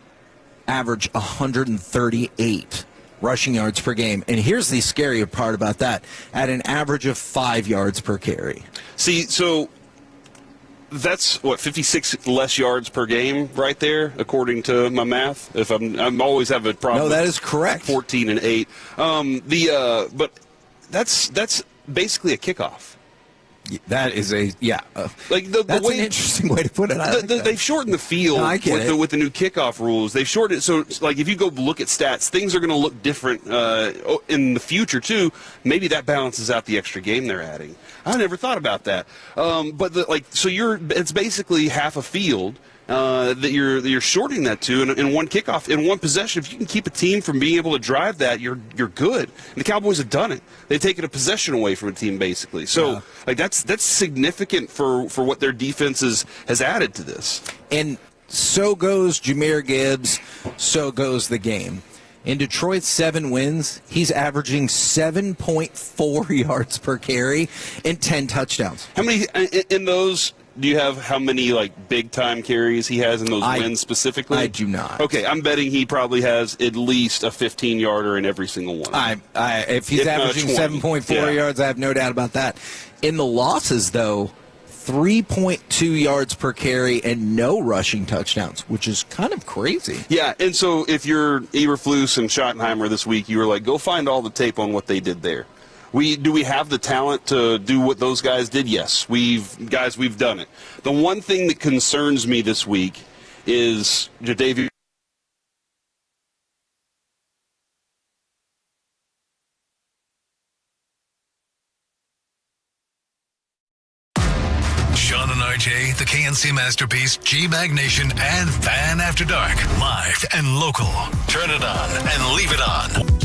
average 138 rushing yards per game. And here's the scarier part about that, at an average of 5 yards per carry. See, so that's, 56 less yards per game right there, according to my math. If I'm always have a problem. No, that is correct. 14 and 8. But that's basically a kickoff. That is like that's way, an interesting way to put it. They've shortened the field with the new kickoff rules. They've shortened it so like if you go look at stats, things are going to look different in the future too. Maybe that balances out the extra game they're adding. I never thought about that. It's basically half a field. That you're shorting that to in one kickoff, in one possession. If you can keep a team from being able to drive that, you're good. And the Cowboys have done it. They've taken a possession away from a team, basically. So, that's significant for what their defense has added to this. And so goes Jahmyr Gibbs, so goes the game. In Detroit's 7 wins, he's averaging 7.4 yards per carry and 10 touchdowns. How many in those? Do you have how many big time carries he has in those wins specifically? I do not. Okay, I'm betting he probably has at least a 15-yarder in every single one. If he's averaging 7.4 yards, I have no doubt about that. In the losses, though, 3.2 yards per carry and no rushing touchdowns, which is kind of crazy. Yeah, and so if you're Eberflus and Schottenheimer this week, you were like, go find all the tape on what they did there. Do we have the talent to do what those guys did? Yes, we've done it. The one thing that concerns me this week is Jadeveon. Sean and RJ, the KNC Masterpiece, G-Bag Nation, and Fan After Dark. Live and local. Turn it on and leave it on.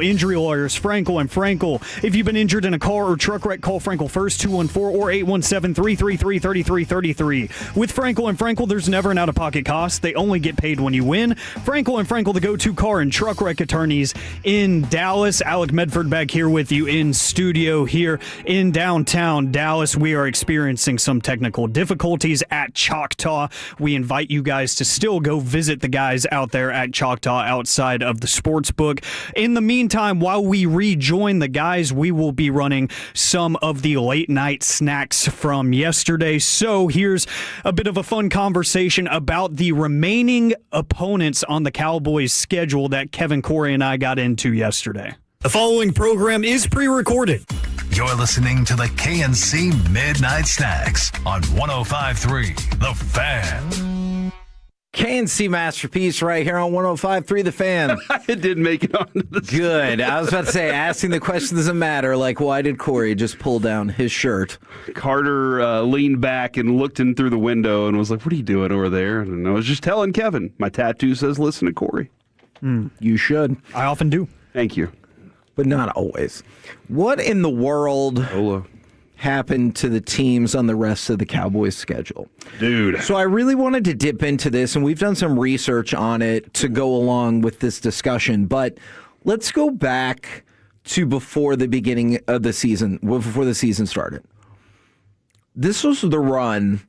Injury Lawyers, Frankel and Frankel. If you've been injured in a car or truck wreck, call Frankel first, 214 or 817-333-3333. With Frankel and Frankel, there's never an out-of-pocket cost. They only get paid when you win. Frankel and Frankel, the go-to car and truck wreck attorneys in Dallas. Alec Medford back here with you in studio here in downtown Dallas. We are experiencing some technical difficulties at Choctaw. We invite you guys to still go visit the guys out there at Choctaw outside of the sports book. In the meantime, while we rejoin the guys, we will be running some of the late night snacks from yesterday. So here's a bit of a fun conversation about the remaining opponents on the Cowboys schedule that Kevin, Corey, and I got into yesterday. The following program is pre-recorded. You're listening to the KNC Midnight Snacks on 105.3 The Fan. KNC Masterpiece right here on 105.3 The Fan. It didn't make it onto the Good. I was about to say, asking the question doesn't matter. Like, why did Corey just pull down his shirt? Carter leaned back and looked in through the window and was like, what are you doing over there? And I was just telling Kevin, my tattoo says listen to Corey. You should. I often do. Thank you. But not always. What in the world happened to the teams on the rest of the Cowboys schedule? Dude. So I really wanted to dip into this, and we've done some research on it to go along with this discussion. But let's go back to before the beginning of the season, before the season started. This was the run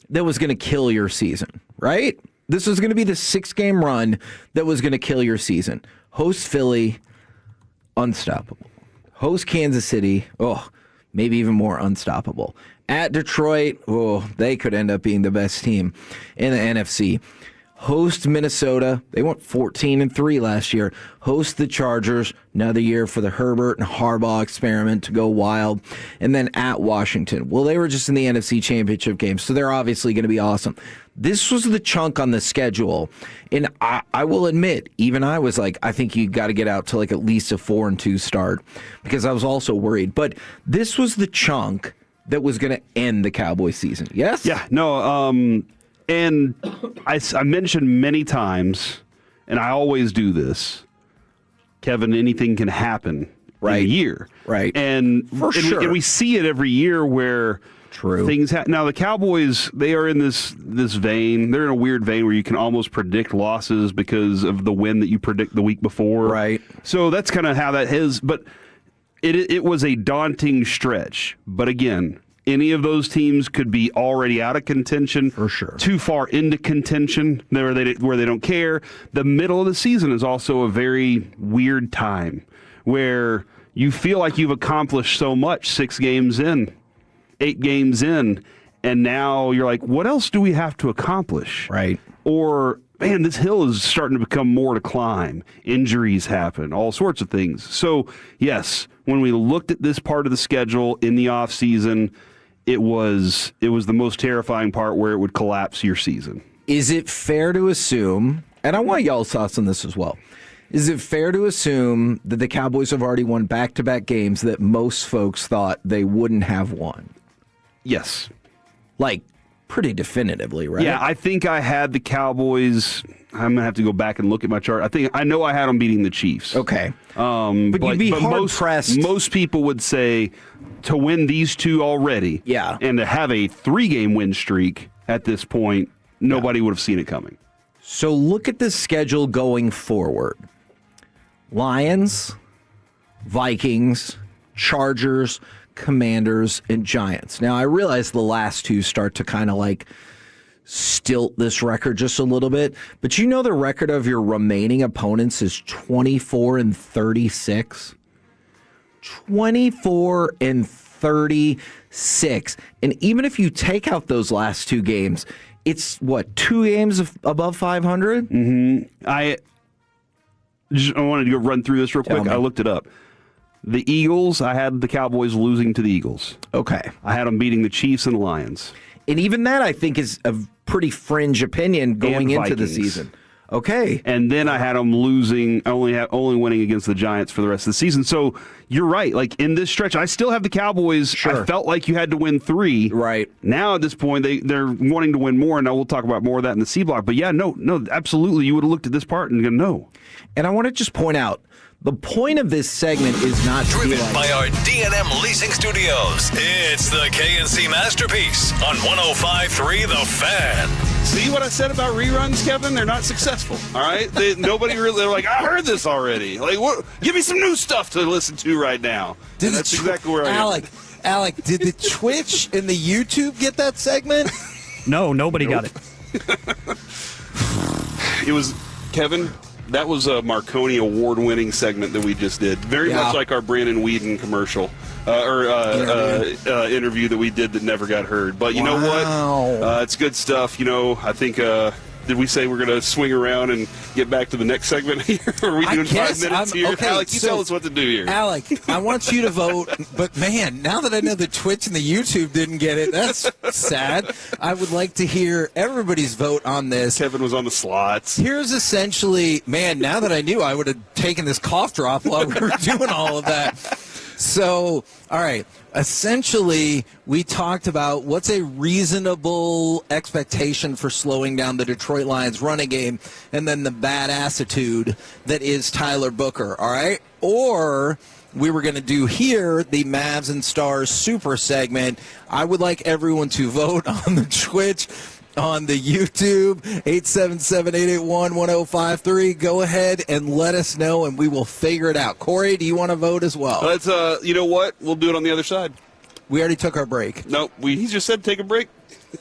that was going to kill your season, right? This was going to be the 6-game run that was going to kill your season. Host Philly, unstoppable. Host Kansas City, maybe even more unstoppable. At Detroit, they could end up being the best team in the NFC. Host Minnesota, they went 14-3 last year. Host the Chargers, another year for the Herbert and Harbaugh experiment to go wild. And then at Washington. Well, they were just in the NFC Championship game, so they're obviously going to be awesome. This was the chunk on the schedule. And I will admit, even I was like, I think you got to get out to like at least a 4-2 start because I was also worried. But this was the chunk that was going to end the Cowboys season. Yes? Yeah, no, and I mentioned many times, and I always do this, Kevin, anything can happen in a year. Right. And, sure. And we see it every year where things happen. Now, the Cowboys, they are in this vein. They're in a weird vein where you can almost predict losses because of the win that you predict the week before. Right. So that's kind of how that is. But it was a daunting stretch. But again, any of those teams could be already out of contention. For sure. Too far into contention where they don't care. The middle of the season is also a very weird time where you feel like you've accomplished so much 6 games in, 8 games in, and now you're like, what else do we have to accomplish? Right. Or, man, this hill is starting to become more to climb. Injuries happen, all sorts of things. So, yes, when we looked at this part of the schedule in the offseason, it was the most terrifying part where it would collapse your season. Is it fair to assume, and I want y'all's thoughts on this as well, is it fair to assume that the Cowboys have already won back-to-back games that most folks thought they wouldn't have won? Yes. Like, pretty definitively, right? Yeah, I think I had the Cowboys. I'm going to have to go back and look at my chart. I know I had them beating the Chiefs. Okay. But you'd be hard-pressed. Most people would say to win these 2 already, and to have a 3-game win streak at this point, nobody would have seen it coming. So look at the schedule going forward. Lions, Vikings, Chargers, Commanders, and Giants. Now, I realize the last 2 start to kind of like stilt this record just a little bit, but you know the record of your remaining opponents is 24-36. 24-36. And even if you take out those last 2 games, it's what, 2 games above 500? Mm-hmm. I wanted to go run through this real quick. I looked it up. The Eagles, I had the Cowboys losing to the Eagles. Okay. I had them beating the Chiefs and the Lions. And even that, I think, is a pretty fringe opinion going into the season. Okay. And then I had them losing, only winning against the Giants for the rest of the season. So you're right. Like in this stretch, I still have the Cowboys. Sure. I felt like you had to win 3. Right. Now at this point, they're wanting to win more. And we'll talk about more of that in the C block. But yeah, no, absolutely. You would have looked at this part and go, no. And I want to just point out, The point of this segment is not to be Driven like, by our D&M Leasing Studios, it's the KNC Masterpiece on 105.3 The Fan. See what I said about reruns, Kevin? They're not successful. All right, nobody really. They're like, I heard this already. Like, what? Give me some new stuff to listen to right now. And that's exactly where I am. Alec, did the Twitch and the YouTube get that segment? No, nobody got it. It was Kevin. That was a Marconi award-winning segment that we just did. Very much like our Brandon Whedon commercial interview that we did that never got heard. But you know what? It's good stuff. You know, I think. Did we say we're going to swing around and get back to the next segment here? Or are we doing 5 minutes here? Okay, Alec, you tell us what to do here. Alec, I want you to vote. But, man, now that I know the Twitch and the YouTube didn't get it, that's sad. I would like to hear everybody's vote on this. Kevin was on the slots. Here's essentially, man, now that I knew, I would have taken this cough drop while we were doing all of that. So, all right, essentially, we talked about what's a reasonable expectation for slowing down the Detroit Lions running game and then the bad attitude that is Tyler Booker, all right? Or we were going to do here the Mavs and Stars super segment. I would like everyone to vote on the Twitch, on the YouTube, 877-881-1053. Go ahead and let us know, and we will figure it out. Corey, do you want to vote as well? Let's. You know what? We'll do it on the other side. We already took our break. No, he just said take a break.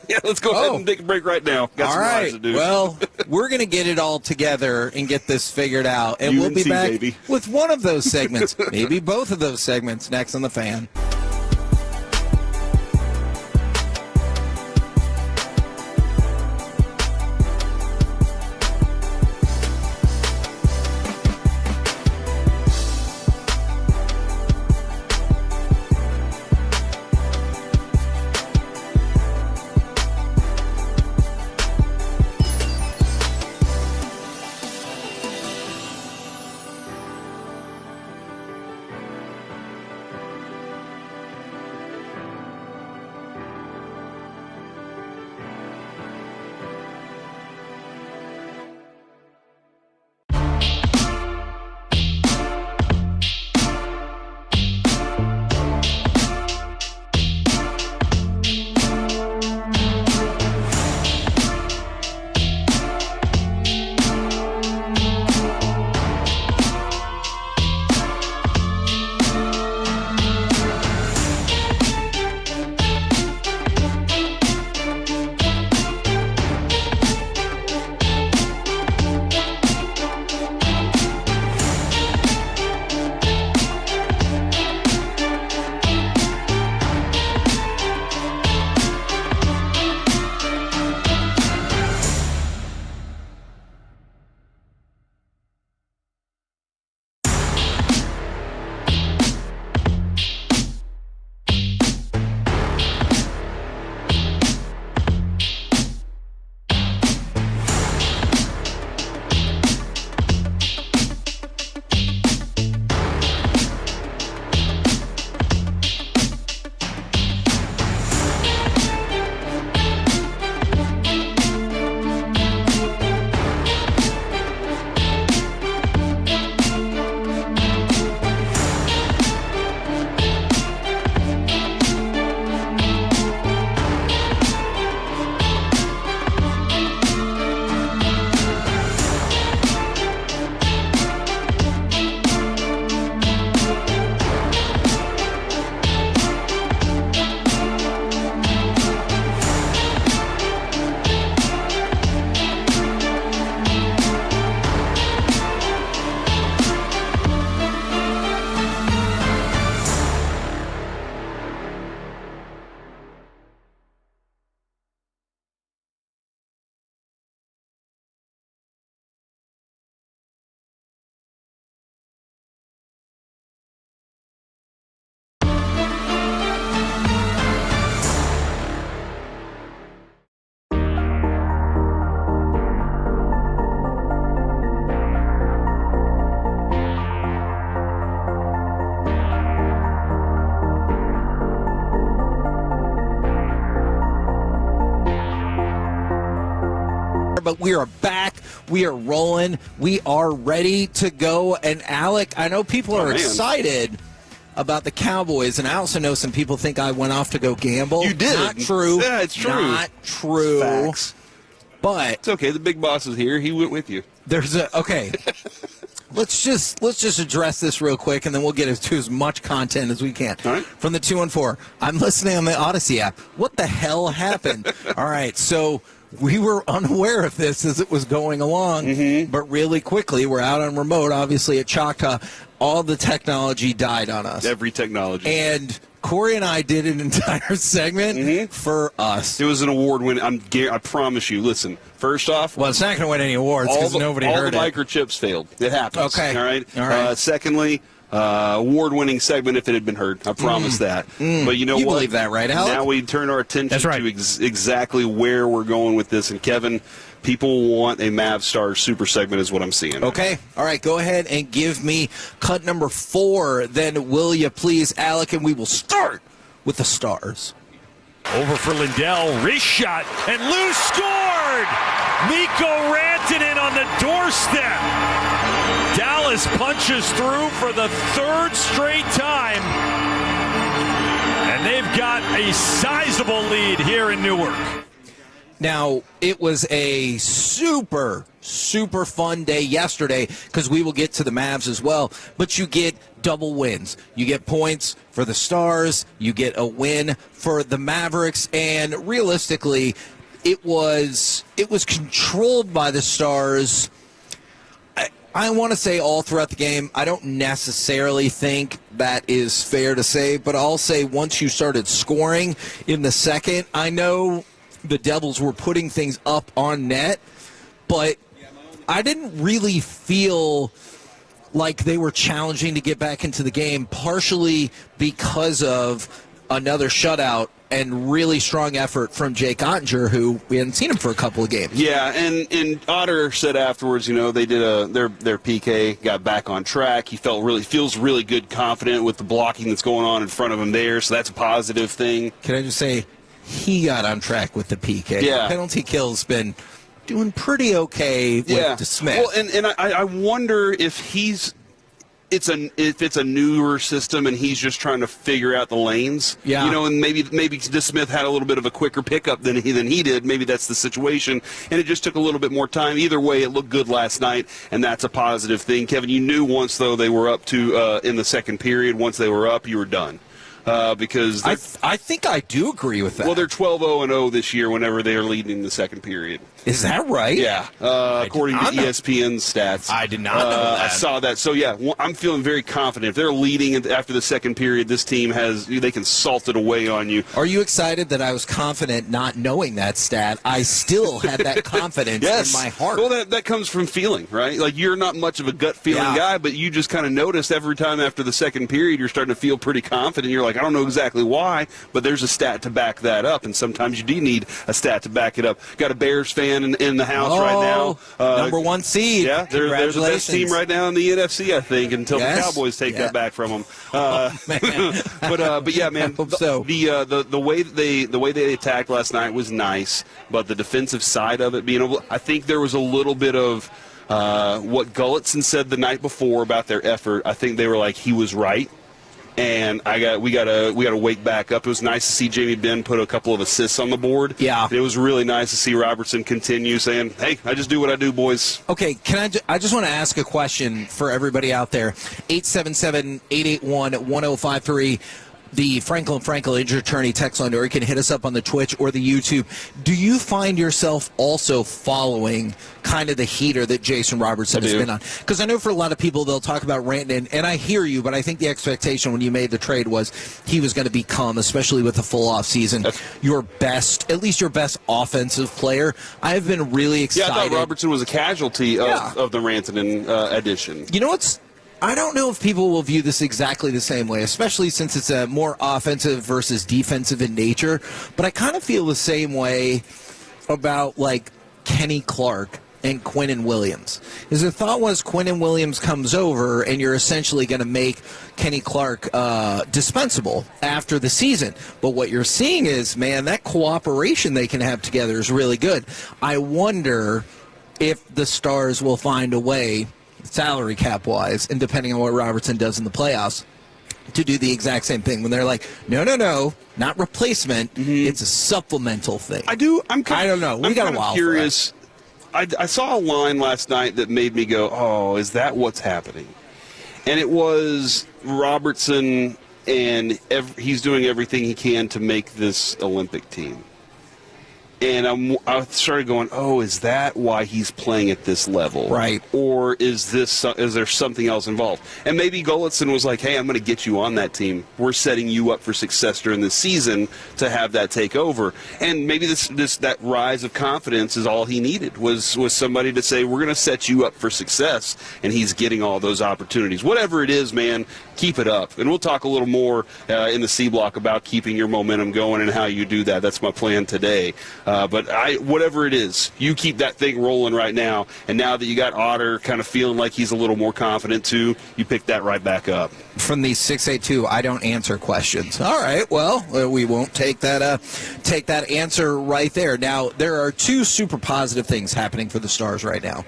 Yeah, let's go ahead and take a break right now. Got all some right. lives to do. Well, we're going to get it all together and get this figured out, and we'll be UNC, back baby. with one of those segments, maybe both of those segments next on The Fan. But we are back We are rolling. We are ready to go. And Alec, I know people are excited about the Cowboys, and I also know some people think I went off to go gamble. You did. Not true. Yeah, it's true. Not true. Facts. But it's okay. The big boss is here. He went with you. Okay. Let's just address this real quick, and then we'll get to as much content as we can. All right. From the 214, I'm listening on the Odyssey app. What the hell happened? All right, so we were unaware of this as it was going along, but really quickly, we're out on remote, obviously at Choctaw. All the technology died on us. Every technology. And Corey and I did an entire segment for us. It was an award win. I promise you. Listen, first off, well, it's not going to win any awards because nobody heard it. All the microchips failed. It happens. Okay. All right. Secondly, award-winning segment if it had been heard. I promise that. But you know what? You believe that, right, Alec? Now we turn our attention to exactly where we're going with this. And Kevin, people want a Mavs Stars super segment is what I'm seeing. Okay. All right. Go ahead and give me cut number 4. Then will you please, Alec? And we will start with the Stars. Over for Lindell. Wrist shot. And Lou scored! Mikko Rantanen on the doorstep. Dallas punches through for the 3rd straight time. And they've got a sizable lead here in Newark. Now, it was a super fun day yesterday because we will get to the Mavs as well. But you get double wins. You get points for the Stars. You get a win for the Mavericks. And realistically, it was controlled by the Stars. I want to say all throughout the game. I don't necessarily think that is fair to say, but I'll say once you started scoring in the second, I know the Devils were putting things up on net, but I didn't really feel like they were challenging to get back into the game, partially because of another shutout and really strong effort from Jake Ottinger, who we hadn't seen him for a couple of games. Yeah, and Otter said afterwards, they did their PK, got back on track. He feels really good, confident with the blocking that's going on in front of him there, so that's a positive thing. Can I just say, he got on track with the PK. Yeah. Penalty kill's been doing pretty okay with DeSmith. Well, and I wonder if it's a newer system and he's just trying to figure out the lanes. Yeah. And maybe DeSmith had a little bit of a quicker pickup than he did. Maybe that's the situation, and it just took a little bit more time. Either way, it looked good last night, and that's a positive thing. Kevin, you knew once though they were up to in the second period. Once they were up, you were done. Because I think I do agree with that. Well, they're 12-0-0 this year whenever they are leading in the second period. Is that right? Yeah, according to ESPN's stats. I did not know that. I saw that. So, yeah, I'm feeling very confident. If they're leading after the second period, this team they can salt it away on you. Are you excited that I was confident not knowing that stat? I still had that confidence in my heart. Well, that comes from feeling, right? Like, you're not much of a gut feeling guy, but you just kind of noticed every time after the second period, you're starting to feel pretty confident. You're like, I don't know exactly why, but there's a stat to back that up, and sometimes you do need a stat to back it up. Got a Bears fan in the house right now. Number 1 seed. Yeah, they're the best team right now in the NFC, I think, until the Cowboys take that back from them. But yeah, man, the way they attacked last night was nice, but the defensive side of it I think there was a little bit of what Gulletson said the night before about their effort. I think they were like, he was right. And we got to wake back up. It was nice to see Jamie Benn put a couple of assists on the board. Yeah, it was really nice to see Robertson continue saying, "Hey, I just do what I do, boys." Okay, I just want to ask a question for everybody out there. 877-881-1053. The Franklin Injury Attorney text line, or you can hit us up on the Twitch or the YouTube. Do you find yourself also following kind of the heater that Jason Robertson has been on? Because I know for a lot of people, they'll talk about Rantanen, and I hear you, but I think the expectation when you made the trade was he was going to become, especially with the full off season, at least your best offensive player. I have been really excited. Yeah, I thought Robertson was a casualty of the Rantanen addition. You know what's... I don't know if people will view this exactly the same way, especially since it's a more offensive versus defensive in nature. But I kind of feel the same way about, like, Kenny Clark and Quinnen Williams. Because the thought was Quinnen Williams comes over and you're essentially going to make Kenny Clark dispensable after the season. But what you're seeing is, man, that cooperation they can have together is really good. I wonder if the Stars will find a way, salary cap-wise, and depending on what Robertson does in the playoffs, to do the exact same thing when they're like, no, not replacement. It's a supplemental thing. I don't know. We got a while. Curious. I saw a line last night that made me go, "Oh, is that what's happening?" And it was Robertson, and he's doing everything he can to make this Olympic team. And I started going, oh, is that why he's playing at this level? Right. Or is there something else involved? And maybe Gulletson was like, hey, I'm going to get you on that team. We're setting you up for success during the season to have that take over. And maybe that rise of confidence is all he needed, was somebody to say, we're going to set you up for success, and he's getting all those opportunities. Whatever it is, man, keep it up. And we'll talk a little more in the C block about keeping your momentum going and how you do that. That's my plan today. But whatever it is, you keep that thing rolling right now. And now that you got Otter kind of feeling like he's a little more confident too, you pick that right back up. From the 682, I don't answer questions. All right, well, we won't take that answer right there. Now, there are two super positive things happening for the Stars right now.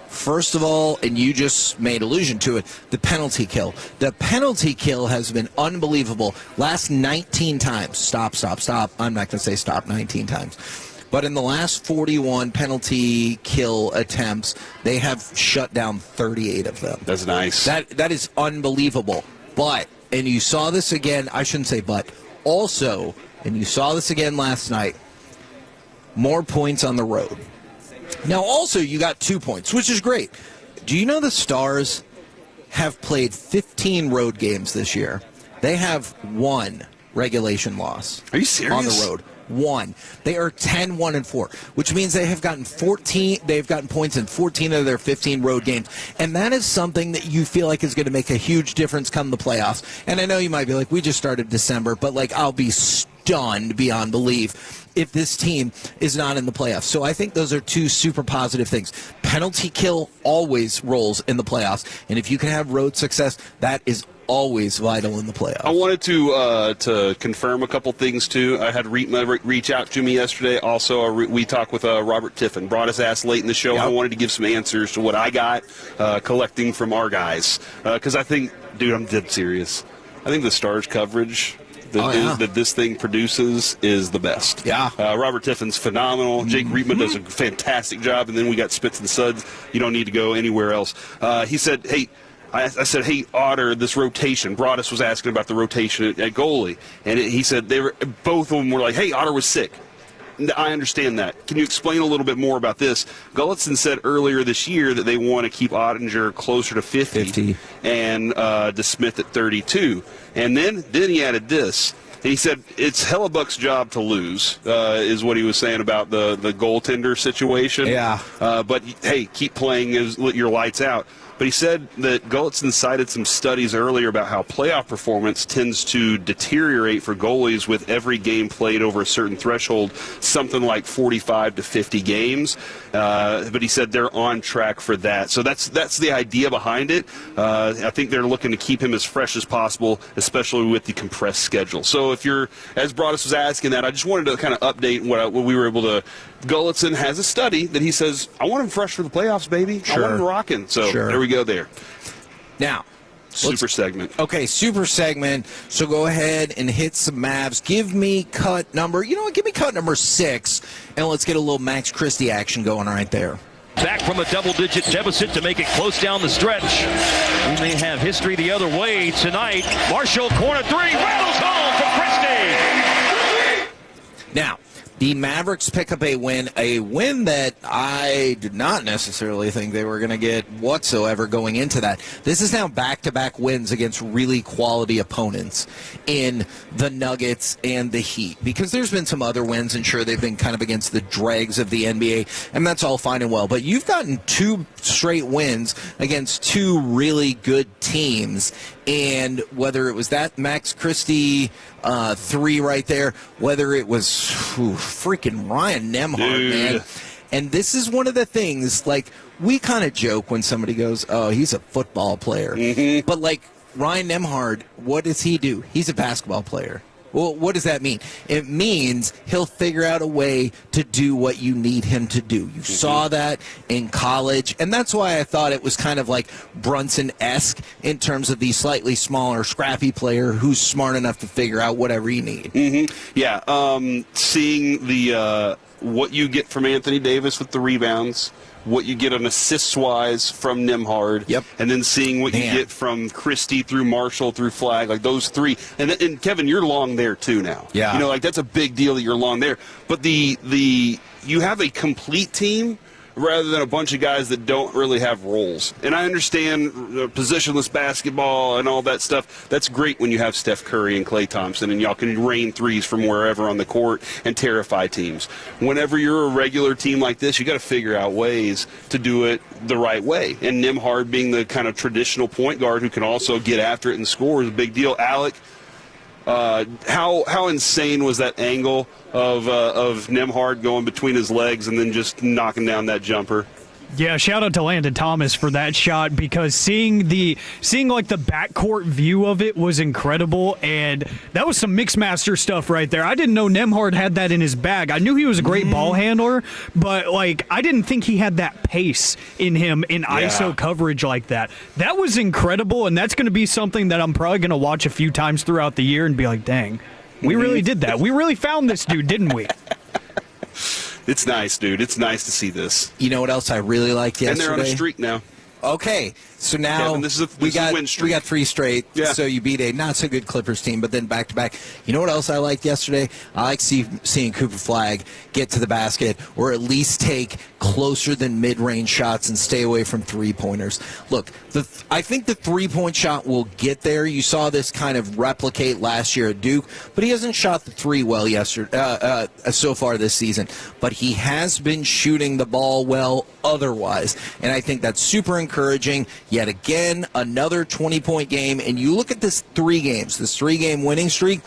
First of all, and you just made allusion to it, the penalty kill. The penalty kill has been unbelievable. Last 19 times. Stop. I'm not going to say stop 19 times. But in the last 41 penalty kill attempts, they have shut down 38 of them. That's nice. That is unbelievable. But, and you saw this again, I shouldn't say but, also, and you saw this again last night, more points on the road. Now, also, you got 2 points, which is great. Do you know the Stars have played 15 road games this year? They have 1 regulation loss. Are you serious? On the road. 1. They are 10-1-4, which means they have gotten 14. They've gotten points in 14 of their 15 road games, and that is something that you feel like is going to make a huge difference come the playoffs. And I know you might be like, we just started December, but like I'll be stunned beyond belief if this team is not in the playoffs. So I think those are two super positive things. Penalty kill always rolls in the playoffs, and if you can have road success, that is always vital in the playoffs. I wanted to confirm a couple things, too. I had Reetma reach out to me yesterday. Also, we talked with Robert Tiffin. Brought his ass late in the show. Yep. I wanted to give some answers to what I got collecting from our guys. Because I think, dude, I'm dead serious. I think the Stars coverage that this thing produces is the best. Yeah. Robert Tiffin's phenomenal. Jake Reetma does a fantastic job. And then we got Spits and Suds. You don't need to go anywhere else. He said, hey, I said, hey, Otter, this rotation. Broadus was asking about the rotation at goalie. And he said both of them were like, hey, Otter was sick. I understand that. Can you explain a little bit more about this? Gulletson said earlier this year that they want to keep Ottinger closer to 50. And DeSmith at 32. And then he added this. And he said it's Hellebuck's job to lose, is what he was saying about the goaltender situation. Yeah. But, hey, keep playing your lights out. But he said that Gulletson cited some studies earlier about how playoff performance tends to deteriorate for goalies with every game played over a certain threshold, something like 45 to 50 games. But he said they're on track for that. So that's the idea behind it. I think they're looking to keep him as fresh as possible, especially with the compressed schedule. So if you're, as Broadus was asking that, I just wanted to kind of update what we were able to. Gulletson has a study that he says, I want him fresh for the playoffs, baby. Sure. I want him rocking. So there we go there. Now, super segment. Okay, super segment. So go ahead and hit some Mavs. Give me cut number, give me cut number 6, and let's get a little Max Christie action going right there. Back from a double-digit deficit to make it close down the stretch. We may have history the other way tonight. Marshall, corner 3, rattles home for Christie. Now, the Mavericks pick up a win that I did not necessarily think they were going to get whatsoever going into that. This is now back-to-back wins against really quality opponents in the Nuggets and the Heat, because there's been some other wins, and sure, they've been kind of against the dregs of the NBA, and that's all fine and well, but you've gotten 2 straight wins against 2 really good teams, and whether it was that Max Christie 3 right there, whether it was freaking Ryan Nembhard, man. And this is one of the things, like, we kind of joke when somebody goes, oh, he's a football player. But, like, Ryan Nembhard, what does he do? He's a basketball player. Well, what does that mean? It means he'll figure out a way to do what you need him to do. You saw that in college, and that's why I thought it was kind of like Brunson-esque in terms of the slightly smaller, scrappy player who's smart enough to figure out whatever you need. Yeah, seeing the what you get from Anthony Davis with the rebounds, what you get on assists-wise from Nembhard, and then seeing what you get from Christie through Marshall through Flagg, like those three. And Kevin, you're long there too now. Yeah. You know, like that's a big deal that you're long there. But you have a complete team rather than a bunch of guys that don't really have roles. And I understand positionless basketball and all that stuff. That's great when you have Steph Curry and Klay Thompson and y'all can rain threes from wherever on the court and terrify teams. Whenever you're a regular team like this, you got to figure out ways to do it the right way. And Nembhard being the kind of traditional point guard who can also get after it and score is a big deal. Alec, how insane was that angle of Nembhard going between his legs and then just knocking down that jumper? Yeah, shout out to Landon Thomas for that shot, because seeing like the backcourt view of it was incredible, and that was some Mixmaster stuff right there. I didn't know Nembhard had that in his bag. I knew he was a great ball handler, but like I didn't think he had that pace in him in ISO coverage like that. That was incredible, and that's going to be something that I'm probably going to watch a few times throughout the year and be like, dang, we really did that. We really found this dude, didn't we? It's nice, dude. It's nice to see this. You know what else I really liked yesterday? And they're on a streak now. Okay, so now Kevin, we got 3 straight. Yeah. So you beat a not so good Clippers team, but then back to back. You know what else I liked yesterday? I like seeing Cooper Flagg get to the basket, or at least take closer than mid-range shots and stay away from 3-pointers. Look, I think the 3-point shot will get there. You saw this kind of replicate last year at Duke, but he hasn't shot the 3 well so far this season. But he has been shooting the ball well otherwise, and I think that's super encouraging. Yet again, another 20-point game, and you look at this 3-game winning streak.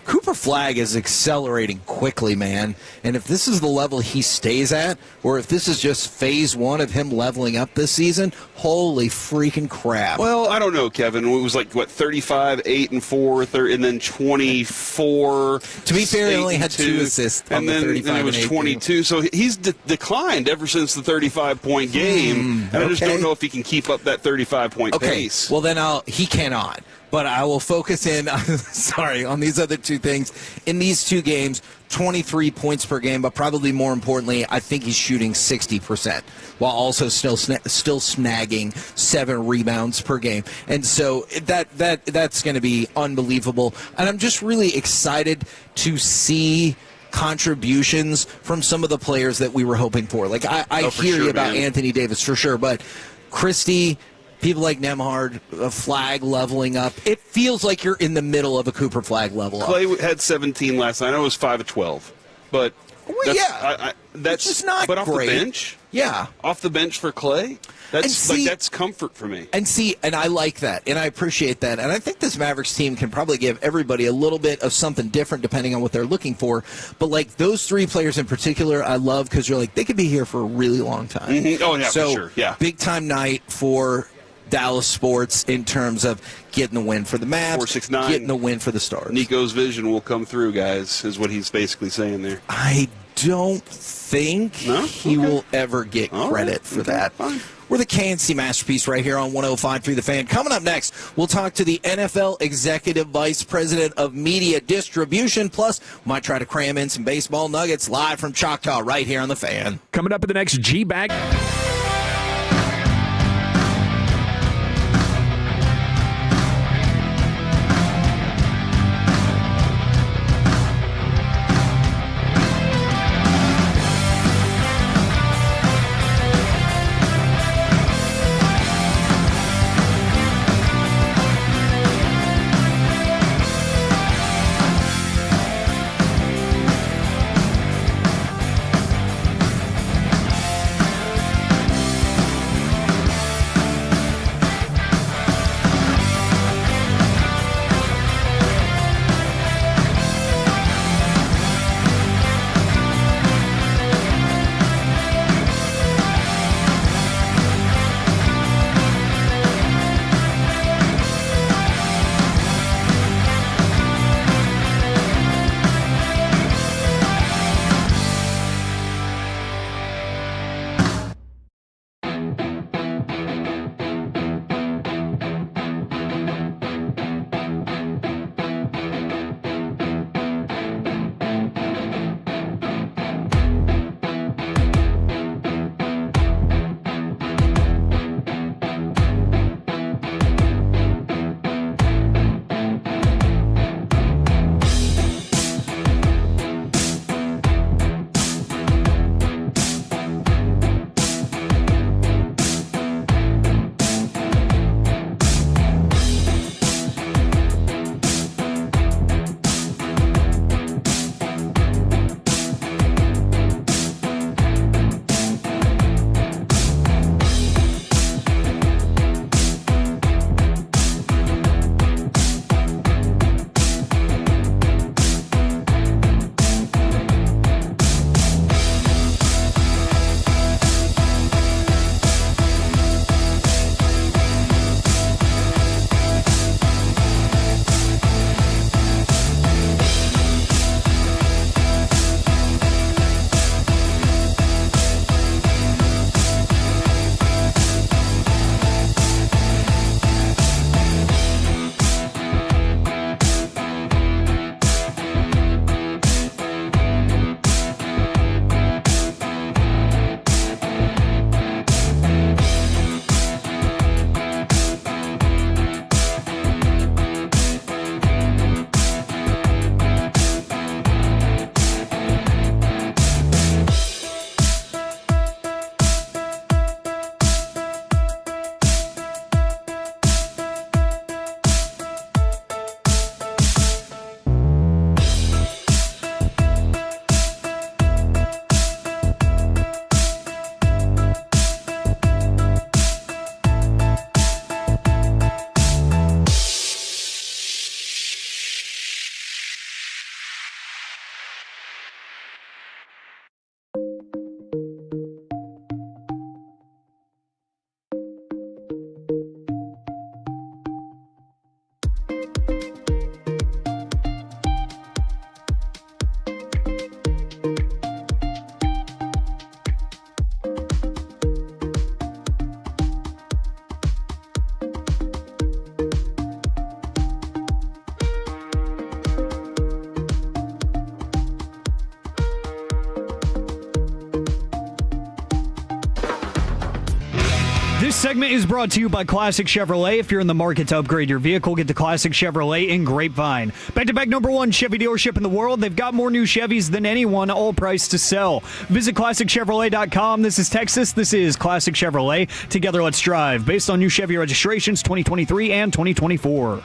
Cooper Flagg is accelerating quickly, man. And if this is the level he stays at, or if this is just phase 1 of him leveling up this season, holy freaking crap. Well, I don't know, Kevin. It was like, 35, 8, and 4, and then 24. To be fair, he only had 2 assists on the 35 and it was 22. So he's declined ever since the 35-point game. And I just don't know if he can keep up that 35-point pace. Well, then he cannot. But I will focus in, on these other 2 things. In these 2 games, 23 points per game, but probably more importantly, I think he's shooting 60%, while also still snagging 7 rebounds per game. And so that's going to be unbelievable. And I'm just really excited to see contributions from some of the players that we were hoping for. Like, I hear you about Anthony Davis for sure, but Christie, people like Nembhard, Flagg leveling up. It feels like you're in the middle of a Cooper Flagg level up. Klay had 17 last night. I know it was 5 of 12. But that's just not but off great. The bench? Yeah. Off the bench for Klay? That's comfort for me. And I like that, and I appreciate that. And I think this Mavericks team can probably give everybody a little bit of something different depending on what they're looking for. But, like, those 3 players in particular I love because you're like, they could be here for a really long time. Mm-hmm. Oh, yeah, so, for sure. Yeah. Big-time night for Dallas sports in terms of getting the win for the Mavs, 469. Getting the win for the Stars. Nico's vision will come through, guys, is what he's basically saying there. I don't think he will ever get credit for that. Fine. We're the KNC Masterpiece right here on 105.3 The Fan. Coming up next, we'll talk to the NFL Executive Vice President of Media Distribution. Plus, might try to cram in some baseball nuggets live from Choctaw right here on The Fan. Coming up in the next G-Bag. This segment is brought to you by Classic Chevrolet. If you're in the market to upgrade your vehicle, get to Classic Chevrolet in Grapevine. Back-to-back #1 Chevy dealership in the world. They've got more new Chevys than anyone, all priced to sell. Visit ClassicChevrolet.com. This is Texas. This is Classic Chevrolet. Together, let's drive. Based on new Chevy registrations 2023 and 2024.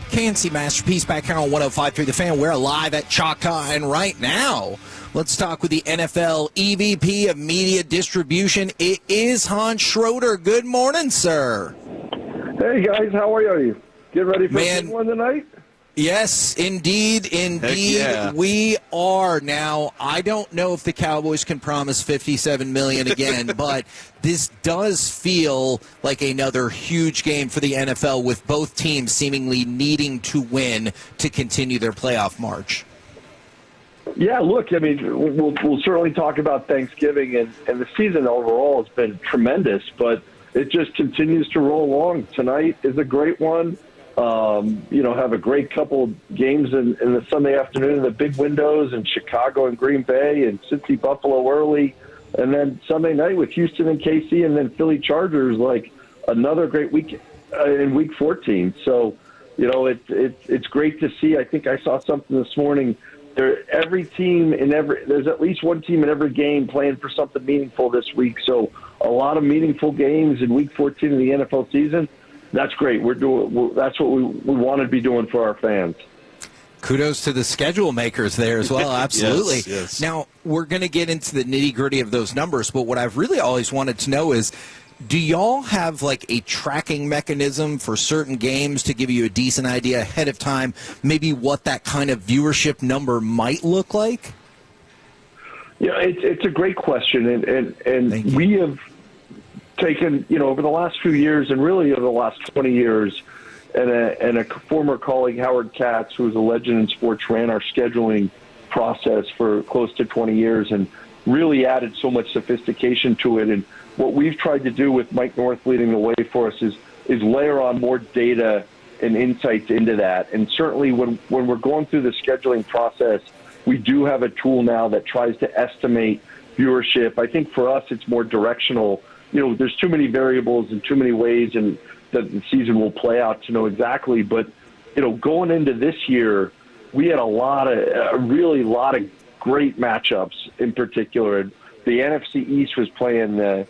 KNC Masterpiece back here on 105.3 The Fan. We're live at Choctaw, and right now, let's talk with the NFL EVP of Media Distribution. It is Hans Schroeder. Good morning, sir. Hey, guys. How are you? Get ready for a big one tonight? Yes, indeed. Yeah. We are. Now, I don't know if the Cowboys can promise $57 million again, but this does feel like another huge game for the NFL, with both teams seemingly needing to win to continue their playoff march. Yeah, look, I mean, we'll certainly talk about Thanksgiving, and the season overall has been tremendous, but it just continues to roll along. Tonight is a great one. Have a great couple games in the Sunday afternoon, the big windows in Chicago and Green Bay, and Cincy Buffalo early, and then Sunday night with Houston and KC, and then Philly Chargers, like another great week in Week 14. So, it's great to see. I think I saw something this morning. There's at least one team in every game playing for something meaningful this week. So a lot of meaningful games in Week 14 of the NFL season. That's great. That's what we want to be doing for our fans. Kudos to the schedule makers there as well. Absolutely. Yes. Now, we're going to get into the nitty-gritty of those numbers, but what I've really always wanted to know is, do y'all have like a tracking mechanism for certain games to give you a decent idea ahead of time, maybe what that kind of viewership number might look like? Yeah, it's a great question, and we have taken, over the last few years, and really over the last 20 years, and a former colleague, Howard Katz, who was a legend in sports, ran our scheduling process for close to 20 years and really added so much sophistication to it. And what we've tried to do with Mike North leading the way for us is layer on more data and insights into that. And certainly when we're going through the scheduling process, we do have a tool now that tries to estimate viewership. I think for us, it's more directional. There's too many variables and too many ways and that the season will play out to know exactly. But, going into this year, we had a lot of great matchups in particular. The NFC East was playing the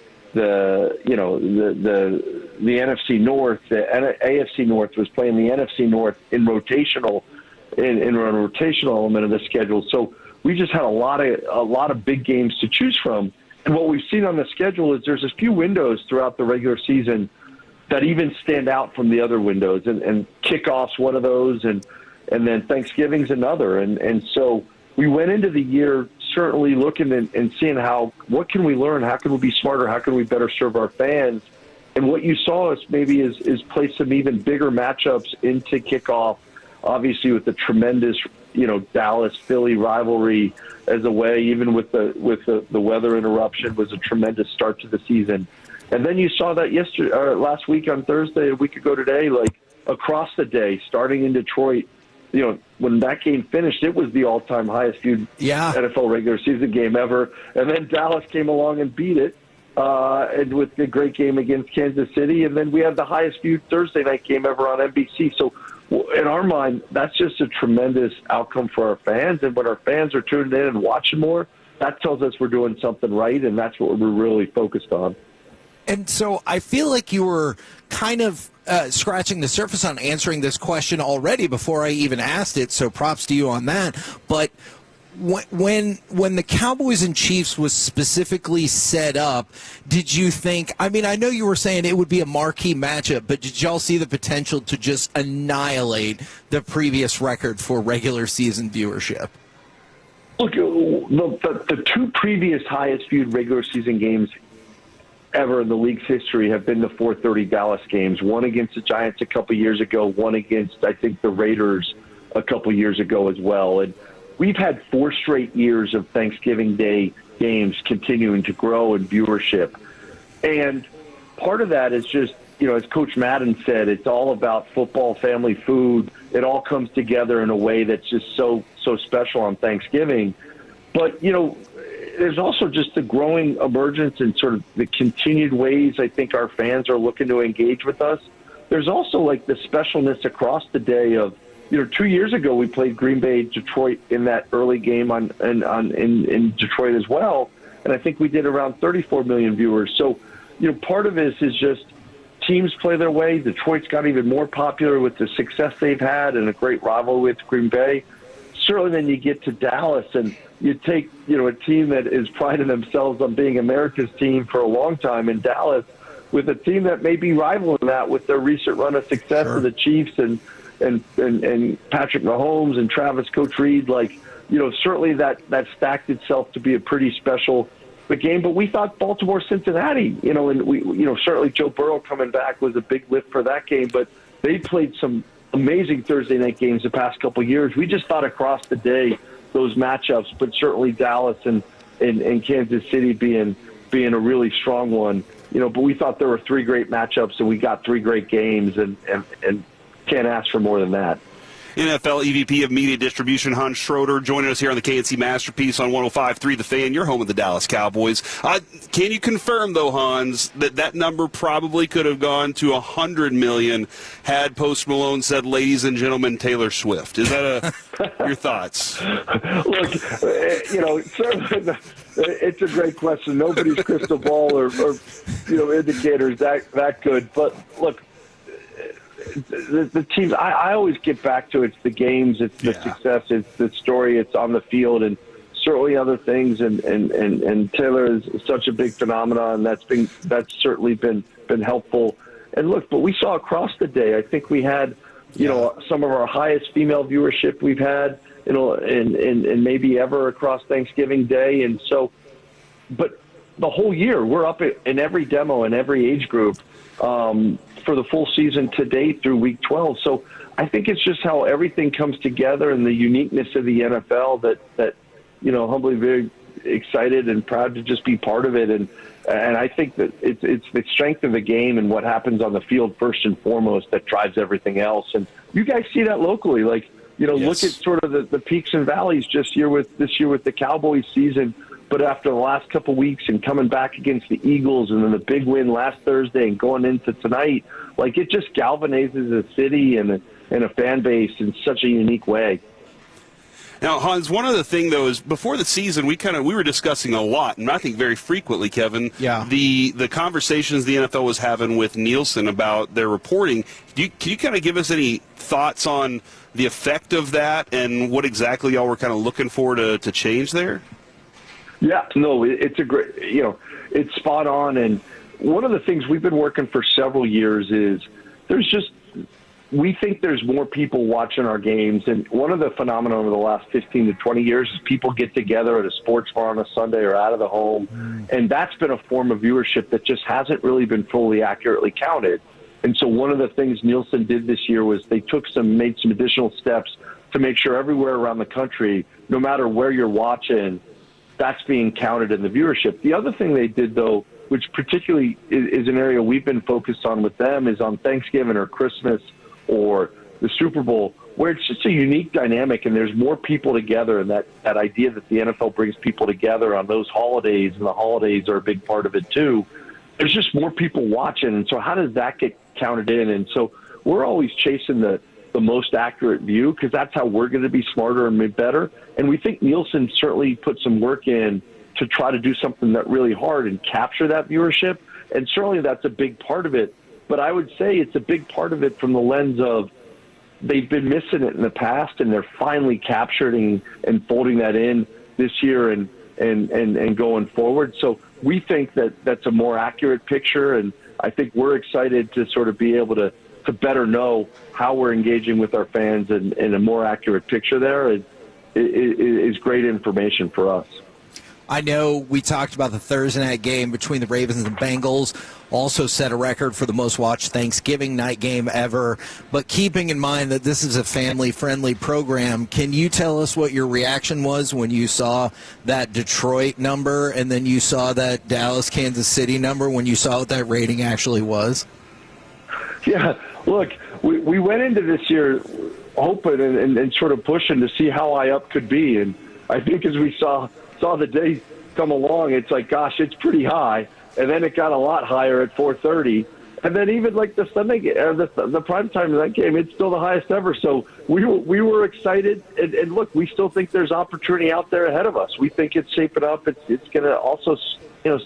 NFC North. The AFC North was playing the NFC North in rotational element of the schedule. So we just had a lot of big games to choose from. And what we've seen on the schedule is there's a few windows throughout the regular season that even stand out from the other windows, and kickoff's one of those, and then Thanksgiving's another. And so we went into the year certainly looking and seeing what can we learn? How can we be smarter? How can we better serve our fans? And what you saw us maybe is play some even bigger matchups into kickoff, obviously with the tremendous, Dallas-Philly rivalry as a way, even with the weather interruption, was a tremendous start to the season. And then you saw that last week on Thursday, a week ago today, like across the day, starting in Detroit. When that game finished, it was the all-time highest viewed NFL regular season game ever. And then Dallas came along and beat it, and with a great game against Kansas City. And then we had the highest viewed Thursday night game ever on NBC. So in our mind, that's just a tremendous outcome for our fans. And when our fans are tuned in and watching more, that tells us we're doing something right, and that's what we're really focused on. And so I feel like you were kind of scratching the surface on answering this question already before I even asked it, so props to you on that. But when the Cowboys and Chiefs was specifically set up, did you think, I know you were saying it would be a marquee matchup, but did y'all see the potential to just annihilate the previous record for regular season viewership? Look, the two previous highest viewed regular season games ever in the league's history have been the 4:30 Dallas games. One against the Giants a couple years ago, one against, I think, the Raiders a couple years ago as well. And we've had 4 straight years of Thanksgiving Day games continuing to grow in viewership. And part of that is just, as Coach Madden said, it's all about football, family, food. It all comes together in a way that's just so special on Thanksgiving. But, there's also just the growing emergence and sort of the continued ways I think our fans are looking to engage with us. There's also like the specialness across the day of, 2 years ago we played Green Bay, Detroit in that early game in Detroit as well, and I think we did around 34 million viewers. So, part of this is just teams play their way. Detroit's got even more popular with the success they've had and a great rivalry with Green Bay. Certainly then you get to Dallas and you take, a team that is priding themselves on being America's team for a long time in Dallas with a team that may be rivaling that with their recent run of success of the Chiefs and Patrick Mahomes and Travis Coach Reed. Certainly that stacked itself to be a pretty special game. But we thought Baltimore-Cincinnati, and we, certainly Joe Burrow coming back was a big lift for that game, but they played some amazing Thursday night games the past couple of years. We just thought across the day those matchups, but certainly Dallas and Kansas City being a really strong one. But we thought there were 3 great matchups, and we got 3 great games, and can't ask for more than that. NFL EVP of Media Distribution, Hans Schroeder, joining us here on the KNC Masterpiece on 105.3 The Fan, your home of the Dallas Cowboys. Can you confirm, though, Hans, that number probably could have gone to $100 million had Post Malone said, "Ladies and gentlemen, Taylor Swift"? Is that your thoughts? Look, certainly it's a great question. Nobody's crystal ball or indicators that good. But look, the teams, I always get back to it's the games, it's the success, it's the story, it's on the field, and certainly other things. And Taylor is such a big phenomenon. That's certainly been helpful. And look, but we saw across the day, I think we had some of our highest female viewership we've had and maybe ever across Thanksgiving Day. And so, but the whole year we're up in every demo in every age group. For the full season to date through week 12. So I think it's just how everything comes together and the uniqueness of the NFL that humbly very excited and proud to just be part of it. And I think that it's the strength of the game and what happens on the field first and foremost that drives everything else. And you guys see that locally. Look at sort of the peaks and valleys this year with the Cowboys season. But after the last couple weeks and coming back against the Eagles and then the big win last Thursday and going into tonight, it just galvanizes a city and a fan base in such a unique way. Now, Hans, one other thing, though, is before the season, we were discussing a lot, and I think very frequently, Kevin, the conversations the NFL was having with Nielsen about their reporting. Can you kind of give us any thoughts on the effect of that and what exactly y'all were kind of looking for to change there? Yeah, no, it's a great, it's spot on. And one of the things we've been working for several years is we think there's more people watching our games. And one of the phenomena over the last 15 to 20 years is people get together at a sports bar on a Sunday or out of the home. And that's been a form of viewership that just hasn't really been fully accurately counted. And so one of the things Nielsen did this year was they made some additional steps to make sure everywhere around the country, no matter where you're watching, that's being counted in the viewership. The other thing they did, though, which particularly is an area we've been focused on with them, is on Thanksgiving or Christmas or the Super Bowl, where it's just a unique dynamic and there's more people together, and that idea that the NFL brings people together on those holidays, and the holidays are a big part of it too. There's just more people watching, and so how does that get counted in? And so we're always chasing the most accurate view because that's how we're going to be smarter and better. And we think Nielsen certainly put some work in to try to do something that really hard and capture that viewership. And certainly that's a big part of it. But I would say it's a big part of it from the lens of they've been missing it in the past, and they're finally capturing and folding that in this year and going forward. So we think that that's a more accurate picture, and I think we're excited to sort of be able to better know how we're engaging with our fans, and a more accurate picture there is great information for us. I know we talked about the Thursday night game between the Ravens and the Bengals, also set a record for the most watched Thanksgiving night game ever. But keeping in mind that this is a family-friendly program, can you tell us what your reaction was when you saw that Detroit number and then you saw that Dallas-Kansas City number, when you saw what that rating actually was? Yeah, look, we went into this year hoping and sort of pushing to see how high up could be. And I think as we saw the day come along, it's like, gosh, it's pretty high. And then it got a lot higher at 4:30. And then even like the Sunday, the prime time of that game, it's still the highest ever. So we were excited. And look, we still think there's opportunity out there ahead of us. We think it's shaping up. It's going to also,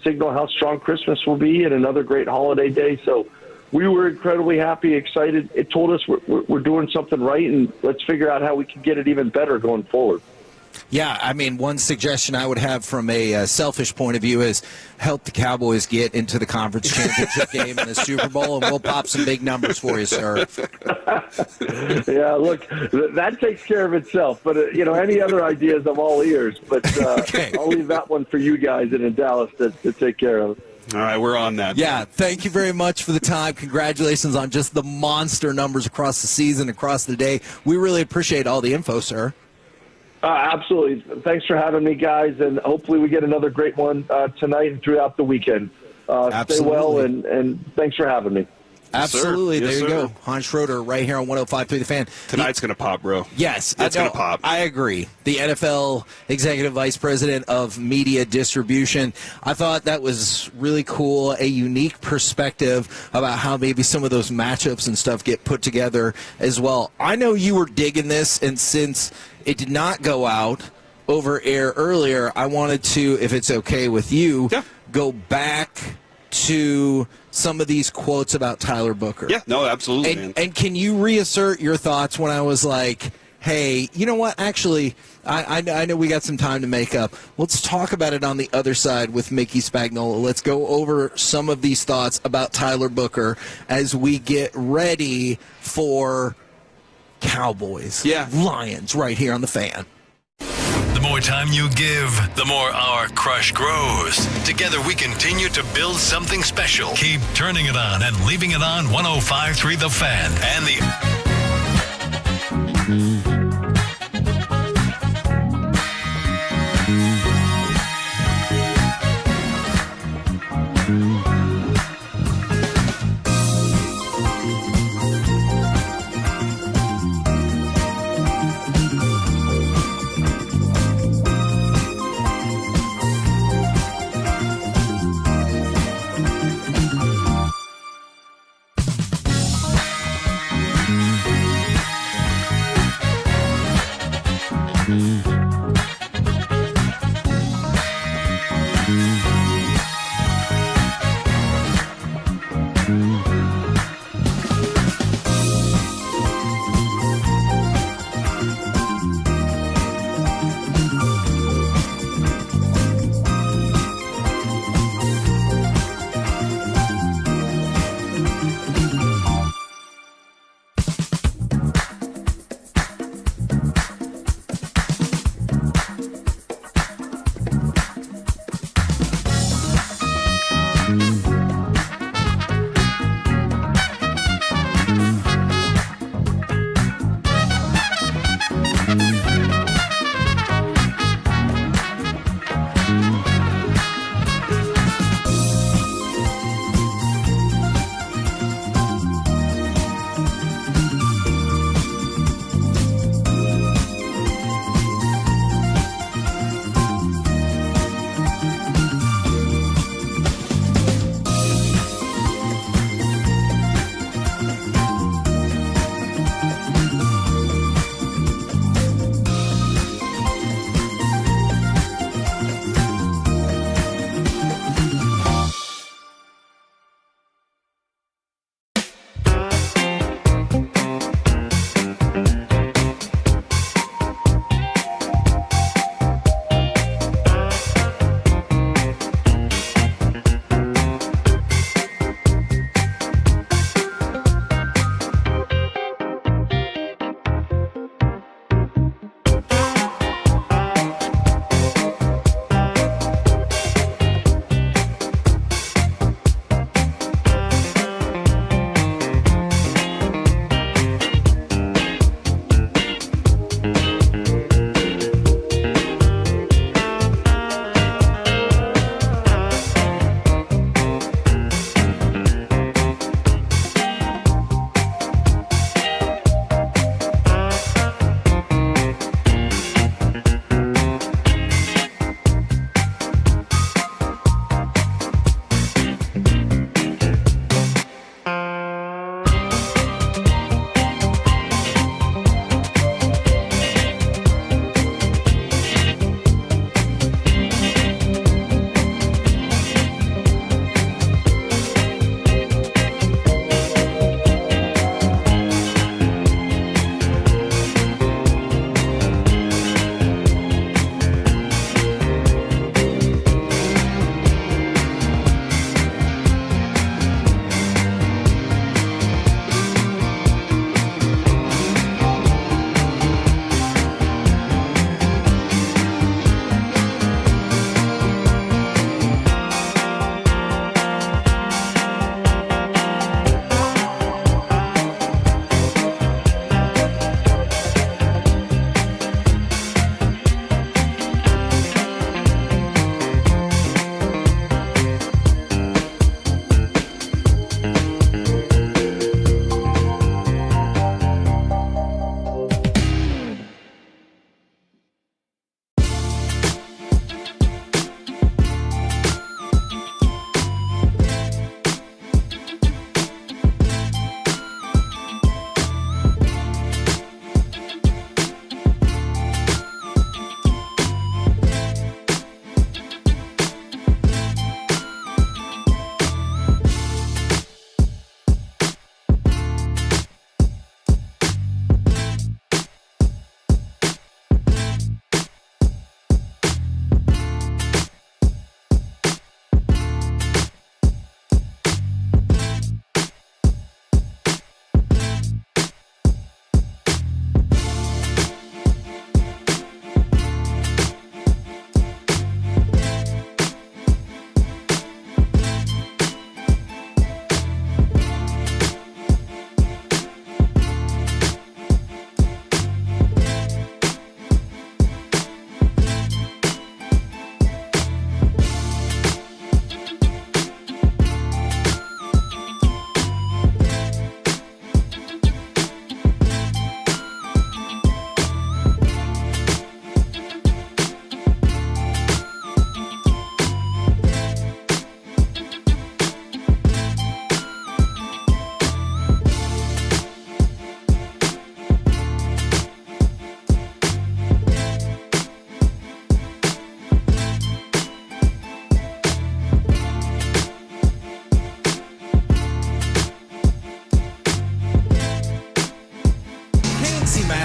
signal how strong Christmas will be and another great holiday day. So we were incredibly happy, excited. It told us we're doing something right, and let's figure out how we can get it even better going forward. Yeah, I mean, one suggestion I would have from a selfish point of view is help the Cowboys get into the conference championship game in the Super Bowl, and we'll pop some big numbers for you, sir. Yeah, look, that takes care of itself. But, any other ideas, I'm all ears. But Okay. I'll leave that one for you guys in Dallas to take care of. All right, we're on that. Yeah, thank you very much for the time. Congratulations on just the monster numbers across the season, across the day. We really appreciate all the info, sir. Absolutely. Thanks for having me, guys, and hopefully we get another great one tonight and throughout the weekend. Stay well, and thanks for having me. Absolutely. Yes, there you sir. go. Hans Schroeder right here on 105.3 The Fan. Tonight's going to pop, bro. Yes. It's going to pop. I agree. The NFL Executive Vice President of Media Distribution. I thought that was really cool, a unique perspective about how maybe some of those matchups and stuff get put together as well. I know you were digging this, and since it did not go out over air earlier, I wanted to, if it's okay with you, go back to some of these quotes about Tyler Booker. Yeah, no, absolutely, man. And can you reassert your thoughts when I was like, hey, you know what? Actually, I know we got some time to make up. Let's talk about it on the other side with Mickey Spagnola. Let's go over some of these thoughts about Tyler Booker as we get ready for Cowboys, Lions, right here on The Fan. The more time you give, the more our crush grows. Together we continue to build something special. Keep turning it on and leaving it on 105.3 The Fan and the...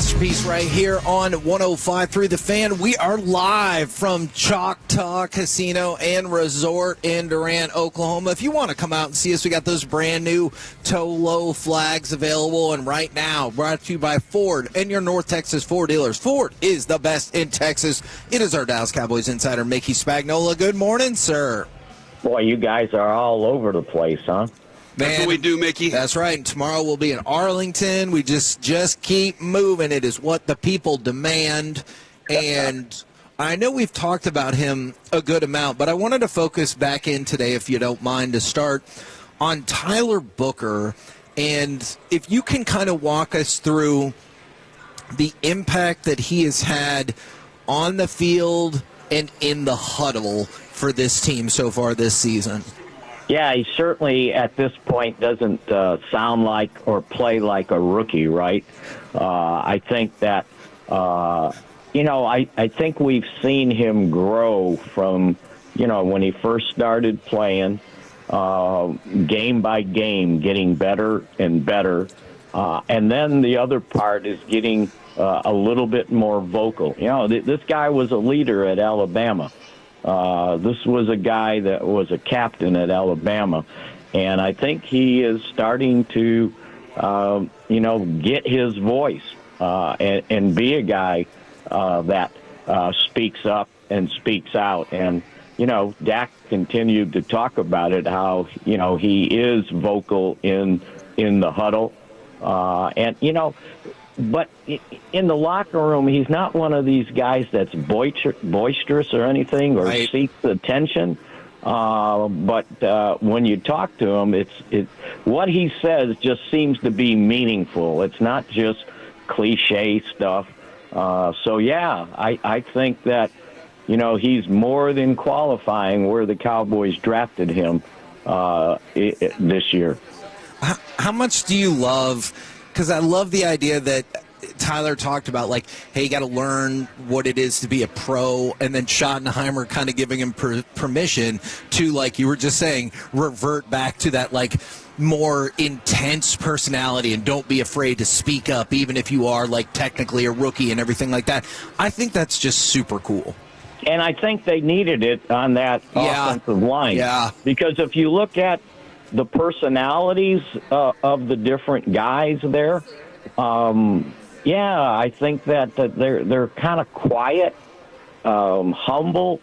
masterpiece right here on 105.3 The Fan. We are live from Choctaw Casino and Resort in Durant, Oklahoma. If you want to come out and see us, we got those brand new Tolo flags available. And right now, brought to you by Ford and your North Texas Ford dealers. Ford is the best in Texas. It is our Dallas Cowboys insider, Mickey Spagnola. Good morning, sir. Boy, you guys are all over the place, huh? That's what we do, Mickey. That's right. And tomorrow we'll be in Arlington. We just keep moving. It is what the people demand. And I know we've talked about him a good amount, but I wanted to focus back in today, if you don't mind, to start on Tyler Booker. And if you can kind of walk us through the impact that he has had on the field and in the huddle for this team so far this season. Yeah, he certainly at this point doesn't sound like or play like a rookie, right? I think that, I think we've seen him grow from, when he first started playing, game by game, getting better and better. And then the other part is getting a little bit more vocal. This guy was a leader at Alabama. This was a guy that was a captain at Alabama, and I think he is starting to, get his voice and be a guy that speaks up and speaks out. And, Dak continued to talk about it, how, he is vocal in the huddle. But in the locker room, he's not one of these guys that's boisterous or anything or seeks attention. But when you talk to him, what he says just seems to be meaningful. It's not just cliche stuff. I think that, he's more than qualifying where the Cowboys drafted him this year. How much do you love? Because I love the idea that Tyler talked about, like, hey, you got to learn what it is to be a pro, and then Schottenheimer kind of giving him permission to, like you were just saying, revert back to that, like, more intense personality and don't be afraid to speak up, even if you are, like, technically a rookie and everything like that. I think that's just super cool. And I think they needed it on that offensive line. Yeah. Because if you look at the personalities of the different guys there, I think that they're kind of quiet, humble.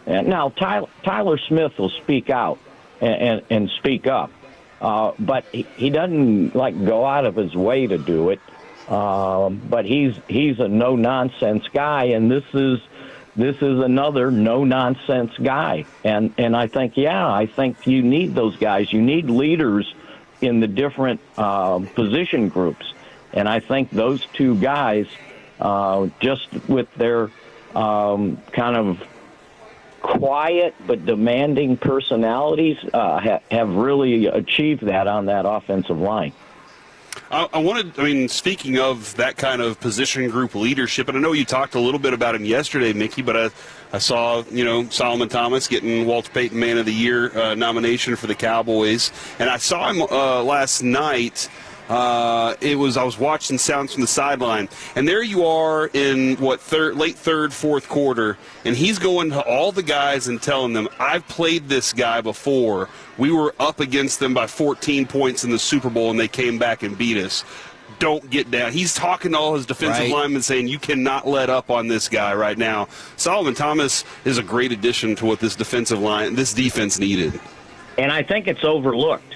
And now Tyler Smith will speak out and speak up, but he doesn't go out of his way to do it. But he's a no nonsense guy, and this is another no-nonsense guy. And I think you need those guys. You need leaders in the different position groups. And I think those two guys, just with their kind of quiet but demanding personalities, have really achieved that on that offensive line. Speaking of that kind of position group leadership, and I know you talked a little bit about him yesterday, Mickey, but I saw, Solomon Thomas getting Walter Payton Man of the Year nomination for the Cowboys, and I saw him last night. I was watching sounds from the sideline, and there you are in late third, fourth quarter, and he's going to all the guys and telling them, I've played this guy before. We were up against them by 14 points in the Super Bowl, and they came back and beat us. Don't get down. He's talking to all his defensive linemen saying, you cannot let up on this guy right now. Solomon Thomas is a great addition to what this defense needed. And I think it's overlooked,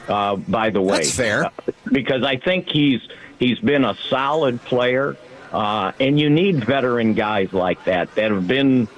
by the way. That's fair. Because I think he's been a solid player, and you need veteran guys like that have been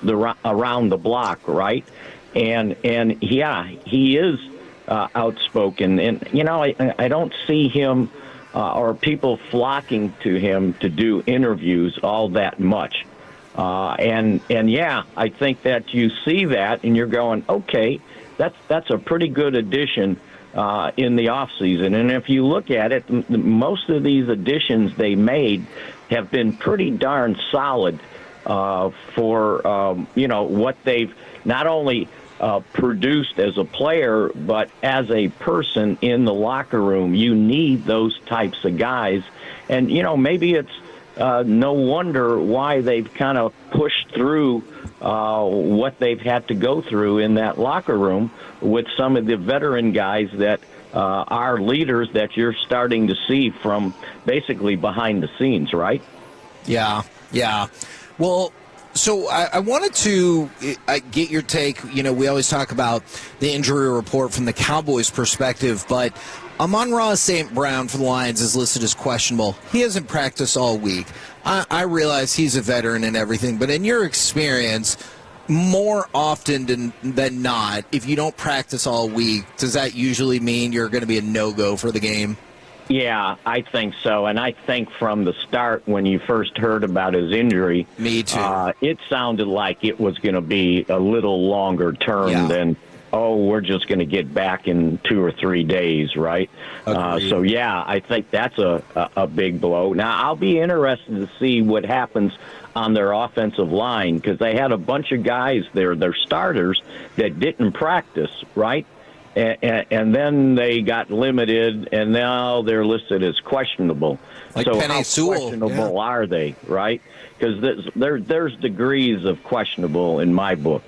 around the block, right? And he is outspoken. And, I don't see him or people flocking to him to do interviews all that much. I think that you see that and you're going, okay, that's a pretty good addition in the offseason. And if you look at it, most of these additions they made have been pretty darn solid for, what they've not only produced as a player, but as a person in the locker room. You need those types of guys. And, maybe it's no wonder why they've kind of pushed through what they've had to go through in that locker room with some of the veteran guys that are leaders that you're starting to see from basically behind the scenes, right? Yeah. Well, so I wanted to get your take. We always talk about the injury report from the Cowboys' perspective, but Amon-Ra St. Brown for the Lions is listed as questionable. He hasn't practiced all week. I realize he's a veteran and everything, but in your experience, more often than not, if you don't practice all week, does that usually mean you're going to be a no-go for the game? Yeah, I think so. And I think from the start, when you first heard about his injury, me too. It sounded like it was going to be a little longer term than, we're just going to get back in 2 or 3 days, right? So, yeah, I think that's a big blow. Now, I'll be interested to see what happens on their offensive line because they had a bunch of guys there, their starters, that didn't practice, right? And then they got limited, and now they're listed as questionable. Like so Penei how Sewell, questionable are they, right? Because there's degrees of questionable in my book.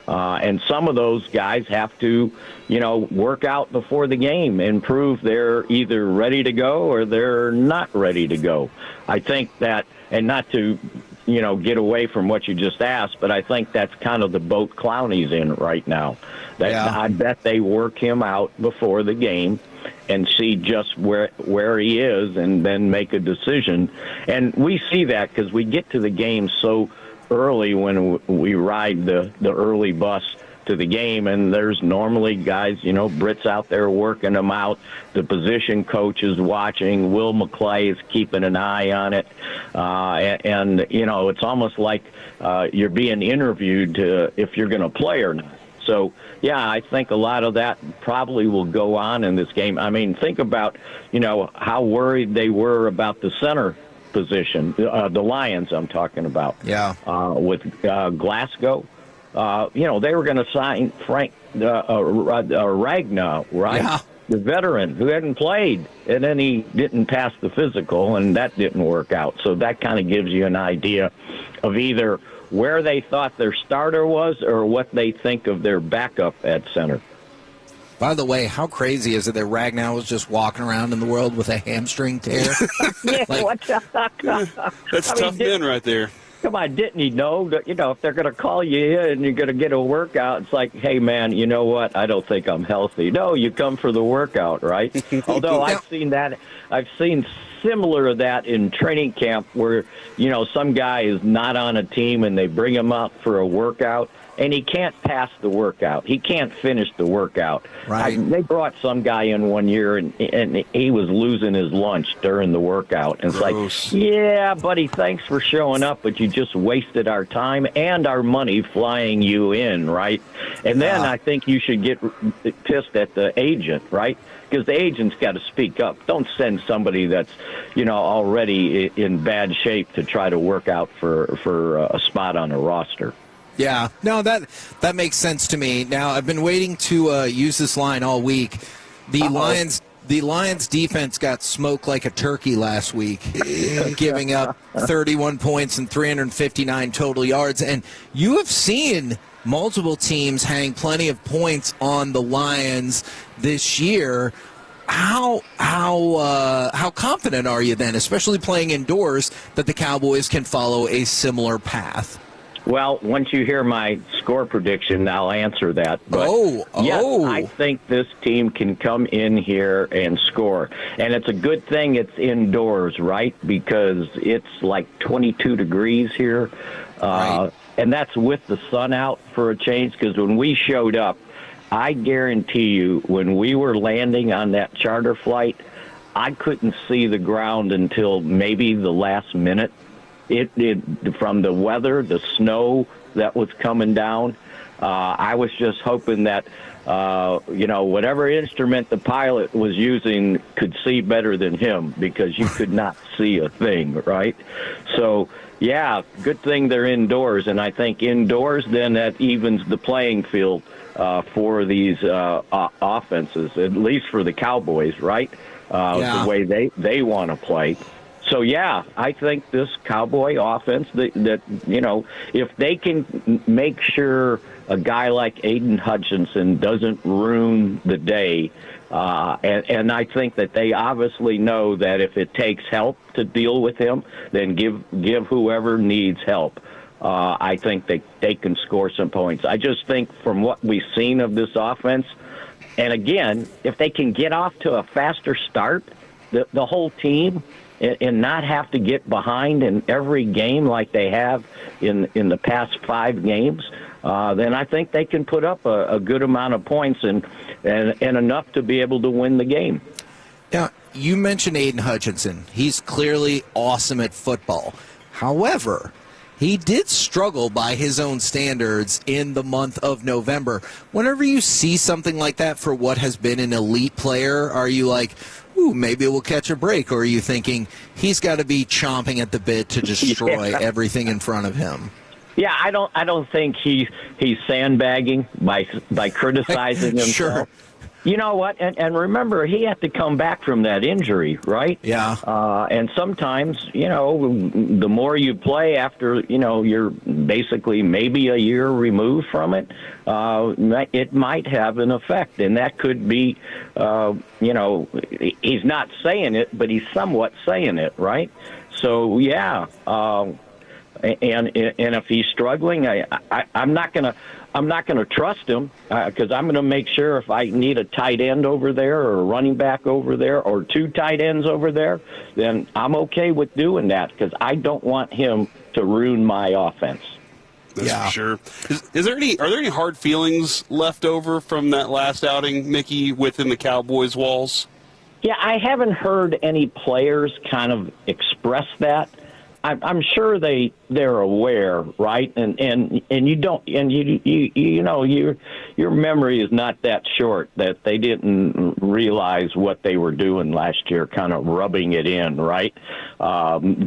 And some of those guys have to, work out before the game and prove they're either ready to go or they're not ready to go. I think that, and not to, get away from what you just asked, but I think that's kind of the boat Clowney's in right now. I bet they work him out before the game and see just where he is and then make a decision. And we see that because we get to the game so early when we ride the early bus to the game, and there's normally guys, Britt's out there working them out. The position coach is watching. Will McClay is keeping an eye on it. And it's almost like you're being interviewed if you're going to play or not. So, yeah, I think a lot of that probably will go on in this game. I mean, think about, how worried they were about the center position, the Lions I'm talking about. Yeah. With Glasgow. They were going to sign Frank Ragnow, right? Yeah. The veteran who hadn't played, and then he didn't pass the physical, and that didn't work out. So that kind of gives you an idea of either where they thought their starter was or what they think of their backup at center. By the way, how crazy is it that Ragnow was just walking around in the world with a hamstring tear? That's tough men right there. Come on, didn't he know that, if they're going to call you in and you're going to get a workout, it's like, hey, man, you know what? I don't think I'm healthy. No, you come for the workout, right? Although I've seen similar to that in training camp where, some guy is not on a team and they bring him out for a workout and he can't pass the workout. He can't finish the workout. Right. They brought some guy in one year and he was losing his lunch during the workout. And it's like, yeah, buddy, thanks for showing up, but you just wasted our time and our money flying you in, right? And then I think you should get pissed at the agent, right? Because the agent's got to speak up. Don't send somebody that's, already in bad shape to try to work out for a spot on a roster. Yeah, no, that makes sense to me. Now, I've been waiting to use this line all week. The Lions defense got smoked like a turkey last week, giving up 31 points and 359 total yards. And you have seen multiple teams hang plenty of points on the Lions this year. How confident are you then, especially playing indoors, that the Cowboys can follow a similar path? Well, once you hear my score prediction, I'll answer that. But yes, I think this team can come in here and score. And it's a good thing it's indoors, right? Because it's like 22 degrees here. Right. And that's with the sun out for a change. Because when we showed up, I guarantee you, when we were landing on that charter flight, I couldn't see the ground until maybe the last minute. It from the weather, the snow that was coming down. I was just hoping that, whatever instrument the pilot was using could see better than him because you could not see a thing, right? So, yeah, good thing they're indoors. And I think indoors, then that evens the playing field for these offenses, at least for the Cowboys, right? The way they want to play. So, yeah, I think this Cowboy offense, that if they can make sure a guy like Aiden Hutchinson doesn't ruin the day, and I think that they obviously know that if it takes help to deal with him, then give whoever needs help. I think they can score some points. I just think from what we've seen of this offense, and again, if they can get off to a faster start, the whole team, and not have to get behind in every game like they have in the past 5 games, then I think they can put up a good amount of points and enough to be able to win the game. Now, you mentioned Aiden Hutchinson. He's clearly awesome at football. However, he did struggle by his own standards in the month of November. Whenever you see something like that for what has been an elite player, are you like, ooh, maybe we'll catch a break? Or are you thinking he's got to be chomping at the bit to destroy everything in front of him? Yeah, I don't think he's sandbagging by criticizing himself. Sure. You know what? And remember, he had to come back from that injury, right? Yeah. And sometimes, the more you play after, you're basically maybe a year removed from it, it might have an effect. And that could be, he's not saying it, but he's somewhat saying it, right? So, yeah. And if he's struggling, I'm not gonna trust him because I'm gonna make sure if I need a tight end over there or a running back over there or 2 tight ends over there, then I'm okay with doing that because I don't want him to ruin my offense. That's for sure. Are there any hard feelings left over from that last outing, Mickey, within the Cowboys' walls? Yeah, I haven't heard any players kind of express that. I'm sure they're aware, right? And you don't, and your memory is not that short that they didn't realize what they were doing last year, kind of rubbing it in, right?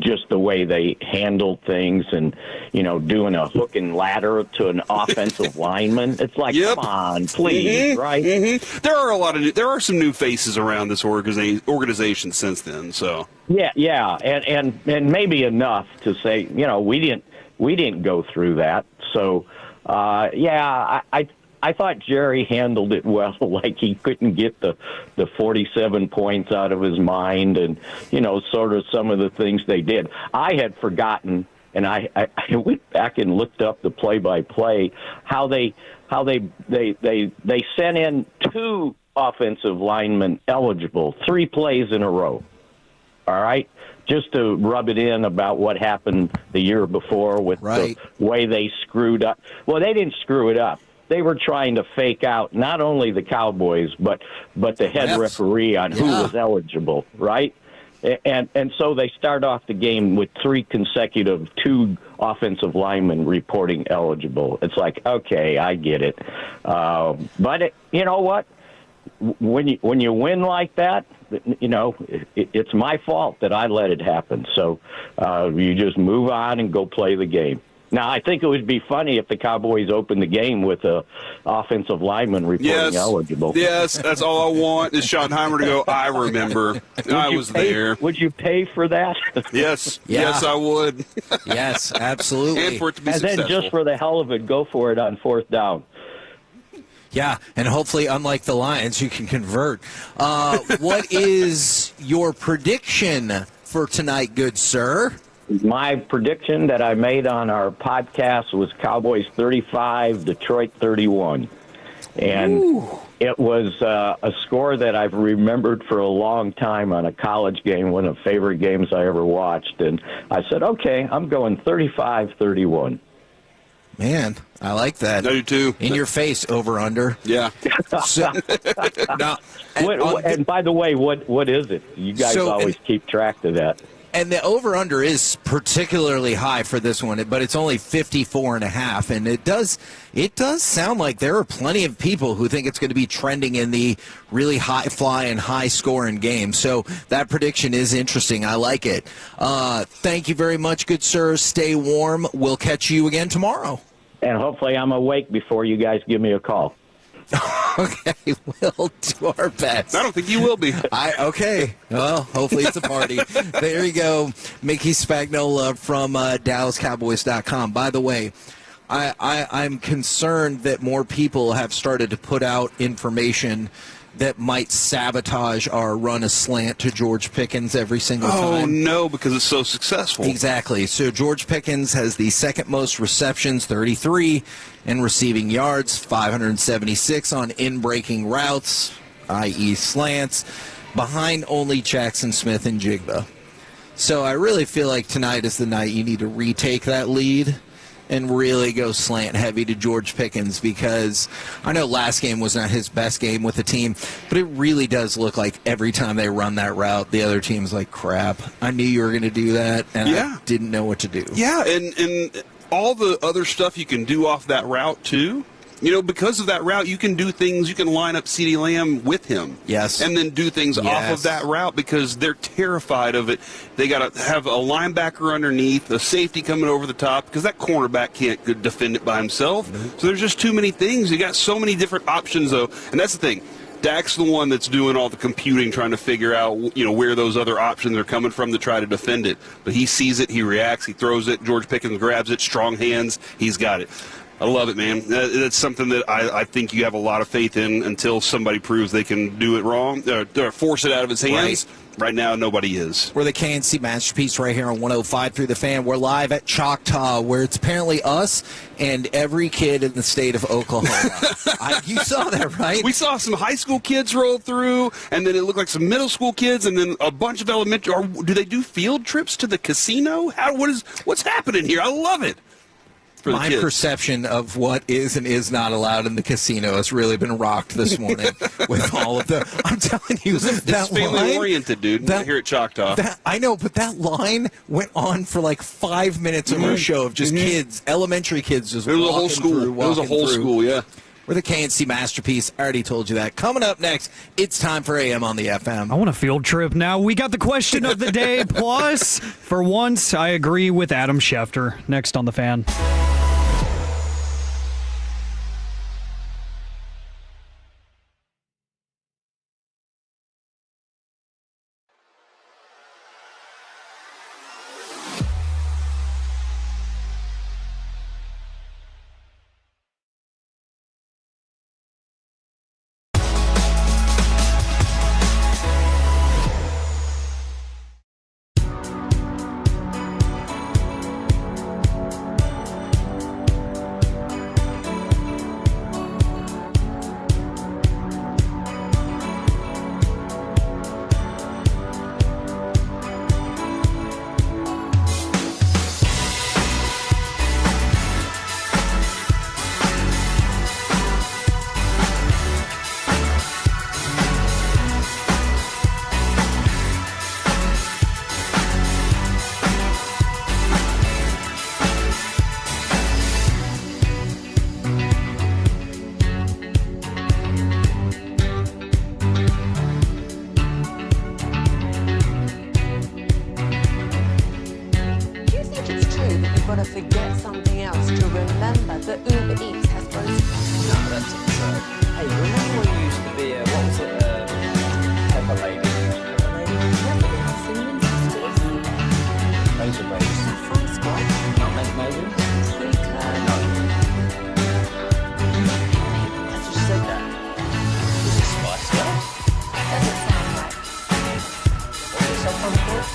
Just the way they handled things and doing a hook and ladder to an offensive lineman. It's like, come on, please, right? Mm-hmm. There are some new faces around this organization since then. So. Yeah, and maybe enough to say, we didn't go through that. So, I thought Jerry handled it well, like he couldn't get the 47 points out of his mind, and sort of some of the things they did. I had forgotten, and I went back and looked up the play-by-play how they sent in 2 offensive linemen eligible 3 plays in a row. All right, just to rub it in about what happened the year before with the way they screwed up. Well, they didn't screw it up. They were trying to fake out not only the Cowboys but the head referee on who was eligible, right? And so they start off the game with 3 consecutive 2 offensive linemen reporting eligible. It's like, okay, I get it, but you know what? When you win like that, it's my fault that I let it happen. So you just move on and go play the game. Now, I think it would be funny if the Cowboys opened the game with a offensive lineman reporting eligible. Yes, that's all I want is Schottenheimer to go, I remember. I was there. Would you pay for that? Yes. Yes, I would. Yes, absolutely. And for it to be and successful. Then just for the hell of it, go for it on 4th down. Yeah, and hopefully, unlike the Lions, you can convert. What is your prediction for tonight, good sir? My prediction that I made on our podcast was Cowboys 35, Detroit 31. And it was a score that I've remembered for a long time on a college game, one of the favorite games I ever watched. And I said, okay, I'm going 35-31. Man, I like that. I do too. In your face, over under. Yeah. So, now, and by the way, what is it? You guys always keep track of that. And the over-under is particularly high for this one, but it's only 54.5, and it does sound like there are plenty of people who think it's going to be trending in the really high-flying, high-scoring game. So that prediction is interesting. I like it. Thank you very much, good sir. Stay warm. We'll catch you again tomorrow. And hopefully I'm awake before you guys give me a call. Okay, we'll do our best. I don't think you will be. Okay. Well, hopefully it's a party. There you go. Mickey Spagnola from DallasCowboys.com. By the way, I'm concerned that more people have started to put out information that might sabotage our run a slant to George Pickens every single time. Oh, no, because it's so successful. Exactly. So George Pickens has the second most receptions, 33, and receiving yards, 576 on in-breaking routes, i.e. slants, behind only Jackson Smith and Jigba. So I really feel like tonight is the night you need to retake that lead and really go slant heavy to George Pickens, because I know last game was not his best game with the team, but it really does look like every time they run that route, the other team's like, crap, I knew you were going to do that, and I didn't know what to do. Yeah, and all the other stuff you can do off that route, too. You know, because of that route, you can do things. You can line up CeeDee Lamb with him. Yes. And then do things off of that route because they're terrified of it. They got to have a linebacker underneath, a safety coming over the top, because that cornerback can't defend it by himself. So there's just too many things. You got so many different options, though. And that's the thing. Dak's the one that's doing all the computing, trying to figure out, you know, where those other options are coming from to try to defend it. But he sees it, he reacts, he throws it. George Pickens grabs it, strong hands, he's got it. I love it, man. That's something that I think you have a lot of faith in until somebody proves they can do it wrong, or force it out of his hands. Right now, nobody is. We're the KNC Masterpiece right here on 105 through the Fan. We're live at Choctaw, where it's apparently us and every kid in the state of Oklahoma. You saw that, right? We saw some high school kids roll through, and then it looked like some middle school kids, and then a bunch of elementary. Or do they do field trips to the casino? What's happening here? I love it. My perception of what is and is not allowed in the casino has really been rocked this morning with all of the. I'm telling you, it's family oriented, dude. Here at Choctaw, I know, but that line went on for like 5 minutes of our show of just kids, elementary kids, just. It was a whole school. It was a whole school, yeah. We're the KNC Masterpiece. I already told you that. Coming up next, it's time for AM on the FM. I want a field trip now. We got the question of the day. Plus, for once, I agree with Adam Schefter. Next on the Fan. got to forget something else to remember that Uber Eats has both. No, that's absurd. Hey, remember when you used to be what was it, Pepper Lady? Razor Base. Fun Squad. Nutmeg maybe? No. I just said that. Was it Spice Girls? Doesn't sound right. What was that one called?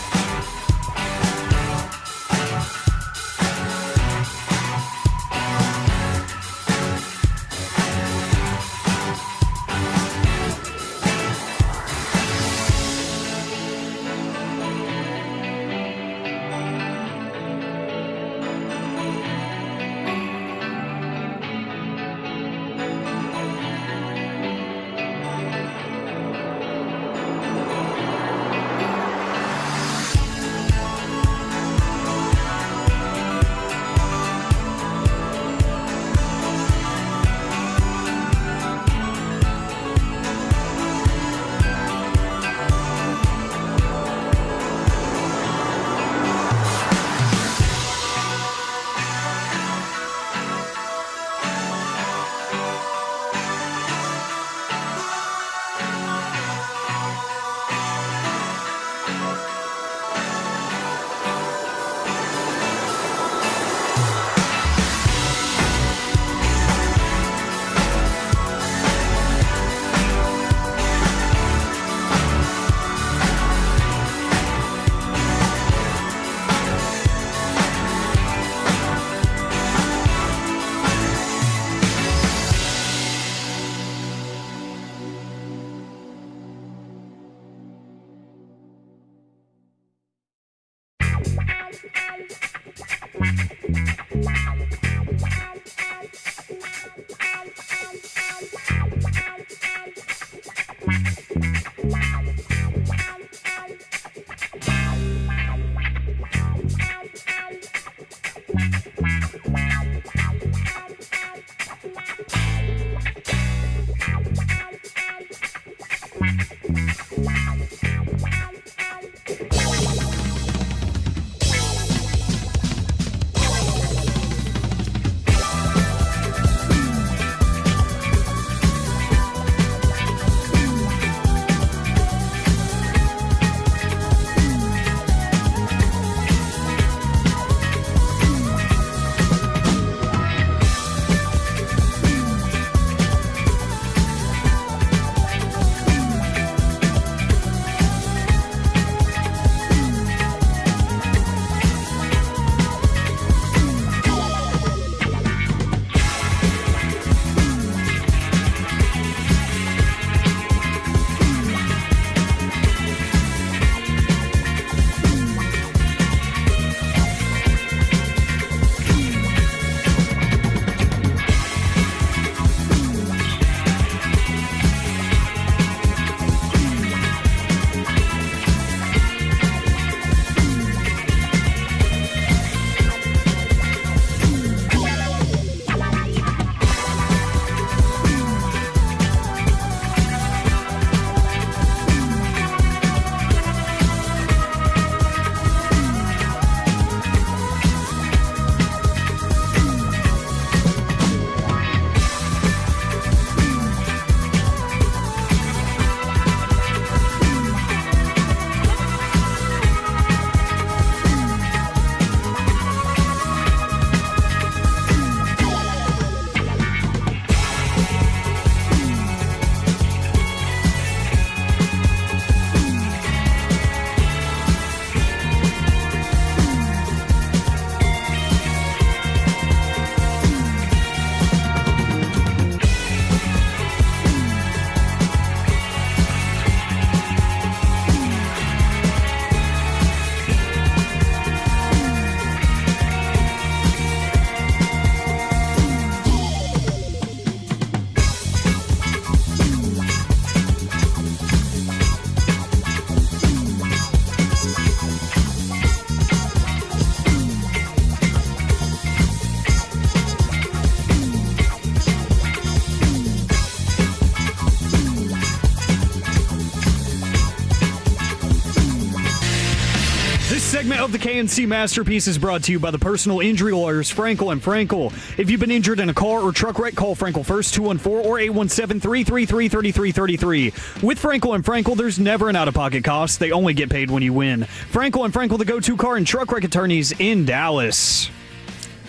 segment of the KNC Masterpiece is brought to you by the personal injury lawyers Frankel and Frankel. If you've been injured in a car or truck wreck, call Frankel first, 214 or 817-333-3333. With Frankel and Frankel, there's never an out-of-pocket cost. They only get paid when you win. Frankel and Frankel, the go-to car and truck wreck attorneys in Dallas.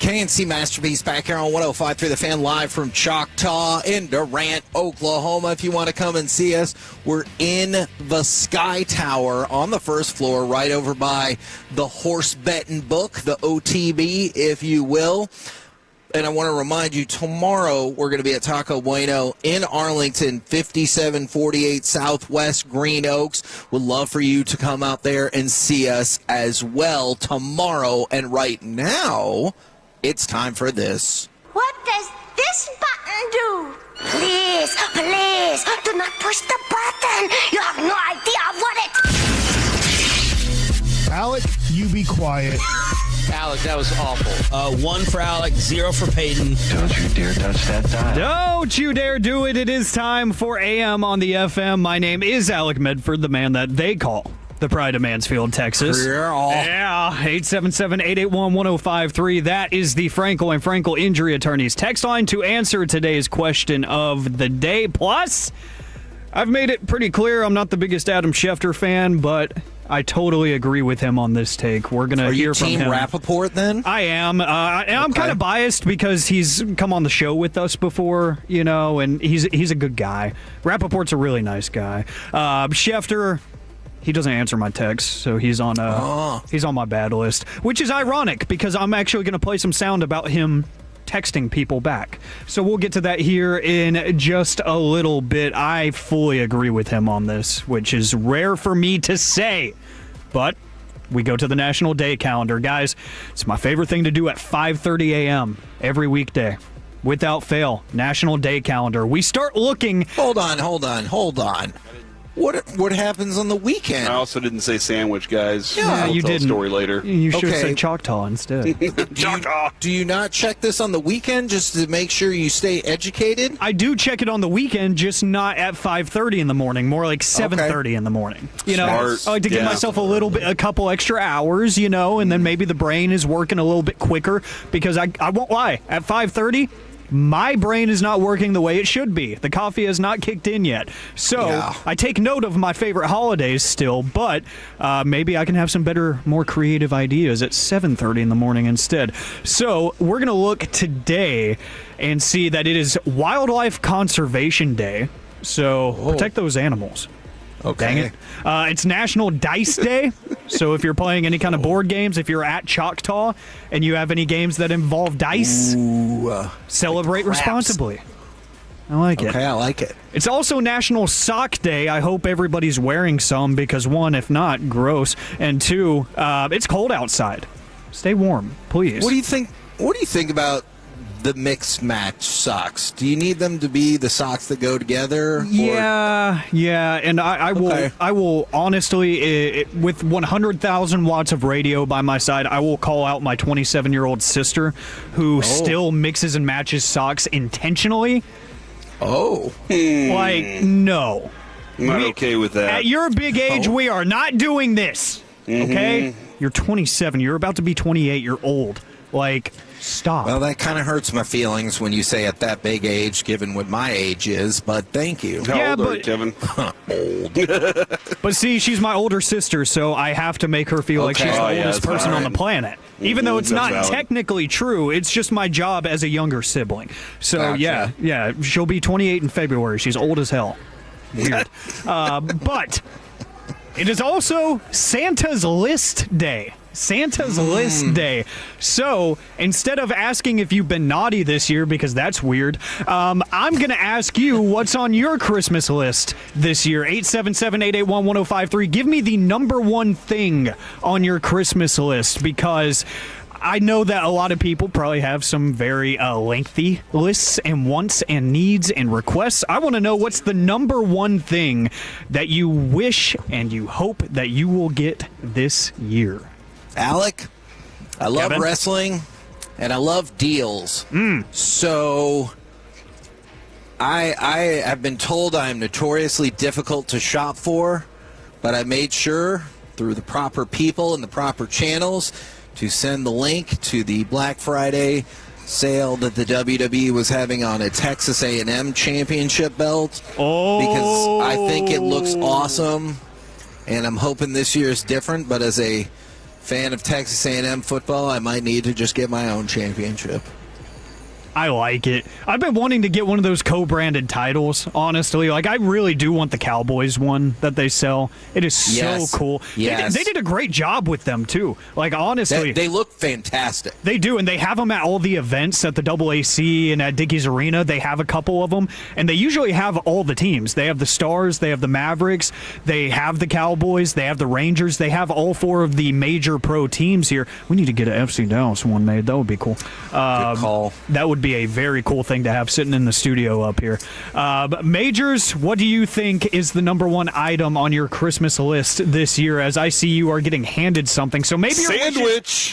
KNC Masterpiece back here on 105.3 The Fan, live from Choctaw in Durant, Oklahoma. If you want to come and see us, we're in the Sky Tower on the first floor, right over by the horse betting book, the OTB, if you will. And I want to remind you, tomorrow we're going to be at Taco Bueno in Arlington, 5748 Southwest Green Oaks. Would love for you to come out there and see us as well tomorrow. And right now, it's time for this. What does this button do? Please, please, do not push the button. You have no idea what it... Alec, you be quiet. Alec, that was awful. 1 for Alec, 0 for Peyton. Don't you dare touch that dial. Don't you dare do it. It is time for AM on the FM. My name is Alec Medford, the man that they call the Pride of Mansfield, Texas. Yeah, 877-881-1053. That is the Frankel and Frankel Injury Attorneys text line to answer today's question of the day. Plus, I've made it pretty clear I'm not the biggest Adam Schefter fan, but I totally agree with him on this take. We're going to hear from him. Are you Team Rappaport then? I am. And I'm kind of biased because he's come on the show with us before, you know, and he's a good guy. Rappaport's a really nice guy. Schefter, he doesn't answer my texts, so he's on my bad list, which is ironic because I'm actually going to play some sound about him texting people back. So we'll get to that here in just a little bit. I fully agree with him on this, which is rare for me to say, but we go to the National Day Calendar. Guys, it's my favorite thing to do at 5:30 a.m. every weekday. Without fail, National Day Calendar. We start looking... Hold on. What happens on the weekend? I also didn't say sandwich, guys. Yeah, I'll you tell didn't. A story later. You should have said Choctaw instead. Do you not check this on the weekend just to make sure you stay educated? I do check it on the weekend, just not at 5:30 in the morning, more like 7:30 in the morning. You know, Smart. I like to give myself a couple extra hours, you know, and then maybe the brain is working a little bit quicker because I won't lie, at 5:30, my brain is not working the way it should be. The coffee has not kicked in yet. So I take note of my favorite holidays still, but maybe I can have some better, more creative ideas at 7:30 in the morning instead. So we're going to look today and see that it is Wildlife Conservation Day. So protect those animals. Okay. Dang it. It's National Dice Day. So if you're playing any kind of board games, if you're at Choctaw and you have any games that involve dice, celebrate responsibly. I like it. Okay, I like it. It's also National Sock Day. I hope everybody's wearing some because, one, if not, gross. And two, it's cold outside. Stay warm, please. What do you think about the mixed match socks? Do you need them to be the socks that go together? Yeah, and I will honestly, with 100,000 watts of radio by my side, I will call out my 27-year-old sister who still mixes and matches socks intentionally. Like, no. I'm not okay with that. At your big age, we are not doing this, okay? You're 27. You're about to be 28. You're old. Like, stop. Well, that kind of hurts my feelings when you say at that big age, given what my age is, but thank you. How old are you, Kevin? Old. But see, she's my older sister, so I have to make her feel like she's the oldest person on the planet. Even though it's not technically true, it's just my job as a younger sibling. So, yeah, she'll be 28 in February. She's old as hell. Weird. But it is also Santa's List Day. Santa's List Day. So instead of asking if you've been naughty this year, because that's weird, I'm going to ask you what's on your Christmas list this year. 877-881-1053. Give me the number one thing on your Christmas list, because I know that a lot of people probably have some very lengthy lists and wants and needs and requests. I want to know what's the number one thing that you wish and you hope that you will get this year. Alec, I love wrestling, and I love deals. So I have been told I'm notoriously difficult to shop for, but I made sure through the proper people and the proper channels to send the link to the Black Friday sale that the WWE was having on a Texas A&M championship belt. Because I think it looks awesome, and I'm hoping this year is different, but as a fan of Texas A&M football, I might need to just get my own championship. I like it. I've been wanting to get one of those co-branded titles, honestly. Like, I really do want the Cowboys one that they sell. It is so cool. Yes. They did a great job with them, too. Like, honestly. They look fantastic. They do, and they have them at all the events at the AAC and at Dickies Arena. They have a couple of them, and they usually have all the teams. They have the Stars, they have the Mavericks, they have the Cowboys, they have the Rangers. They have all four of the major pro teams here. We need to get an FC Dallas one made. That would be cool. Good call. That would be a very cool thing to have sitting in the studio up here. Majors, what do you think is the number one item on your Christmas list this year? As I see you are getting handed something, so maybe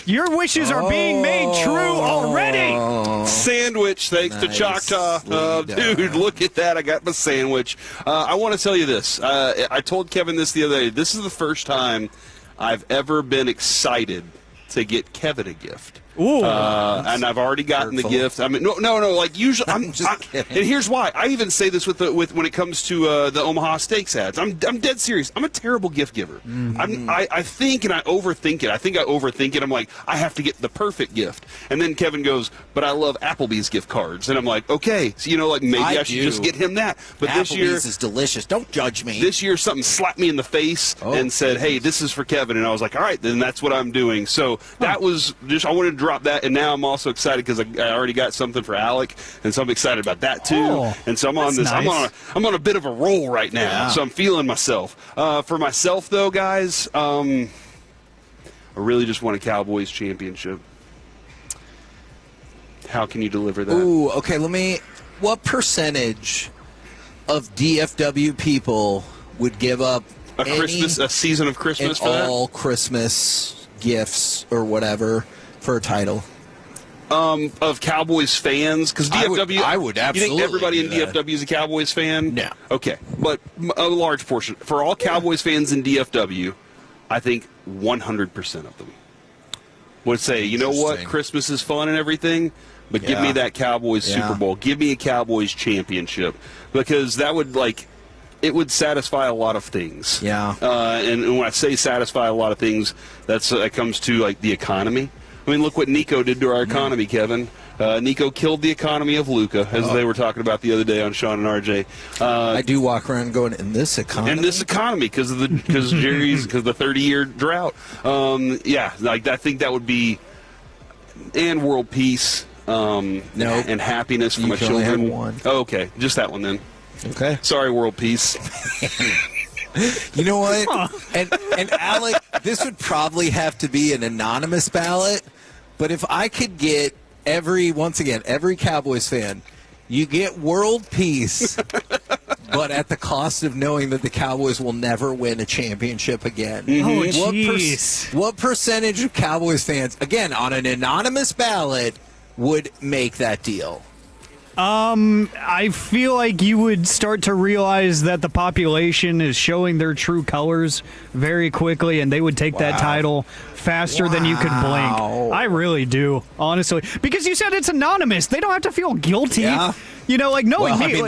your wishes are being made true already. Sandwich, thanks to Choctaw. Dude, look at that. I got my sandwich. I want to tell you this. I told Kevin this the other day. This is the first time I've ever been excited to get Kevin a gift. Ooh, and I've already gotten the gift. I mean, no. Like usually, I'm just kidding. And here's why. I even say this with when it comes to the Omaha Steaks ads. I'm dead serious. I'm a terrible gift giver. I think and I overthink it. I overthink it. I'm like, I have to get the perfect gift. And then Kevin goes, but I love Applebee's gift cards. And I'm like, okay, so like maybe I should just get him that. But Applebee's this year is delicious. Don't judge me. This year, something slapped me in the face and said, hey, this is for Kevin. And I was like, all right, then that's what I'm doing. So that was just, I wanted to drop that, and now I'm also excited because I already got something for Alec, and so I'm excited about that too. And so I'm on this. Nice. I'm on a bit of a roll right now, so I'm feeling myself. For myself though, guys, I really just want a Cowboys championship. How can you deliver that? Ooh, okay, what percentage of DFW people would give up a season of Christmas for that? all Christmas gifts or whatever for a title? Of Cowboys fans, because DFW, I would absolutely. You think everybody in do that. DFW is a Cowboys fan? No. Okay, but a large portion for all Cowboys fans in DFW, I think 100% of them would say, you know what, Christmas is fun and everything, but give me that Cowboys Super Bowl, give me a Cowboys championship, because that would it would satisfy a lot of things. Yeah. And when I say satisfy a lot of things, that comes to the economy. I mean, look what Nico did to our economy, Kevin. Nico killed the economy of Luka, as they were talking about the other day on Sean and RJ. I do walk around going, in this economy? In this economy, because Jerry's, because the 30-year drought. I think that would be, and world peace, and happiness for my children. Only have one. Oh, okay, just that one then. Okay. Sorry, world peace. You know what? And Alec, this would probably have to be an anonymous ballot, but if I could get every Cowboys fan, you get world peace, but at the cost of knowing that the Cowboys will never win a championship again. Oh, jeez. What percentage of Cowboys fans, again, on an anonymous ballot, would make that deal? I feel like you would start to realize that the population is showing their true colors very quickly, and they would take that title faster than you could blink. I really do, honestly. Because you said it's anonymous. They don't have to feel guilty. Yeah. You know, knowing me. I mean,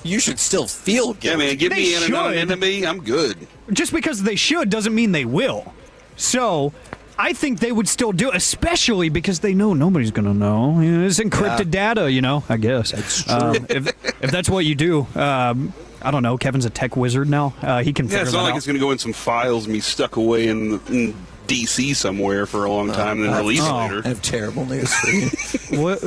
you should still feel guilty. Yeah, man, give me an enemy, I'm good. Just because they should doesn't mean they will. So I think they would still do it, especially because they know nobody's going to know. It's encrypted data, I guess. That's true. If that's what you do, I don't know. Kevin's a tech wizard now. He can figure that out. It's not like it's going to go in some files and be stuck away in D.C. somewhere for a long time and then released later. I have terrible news for you.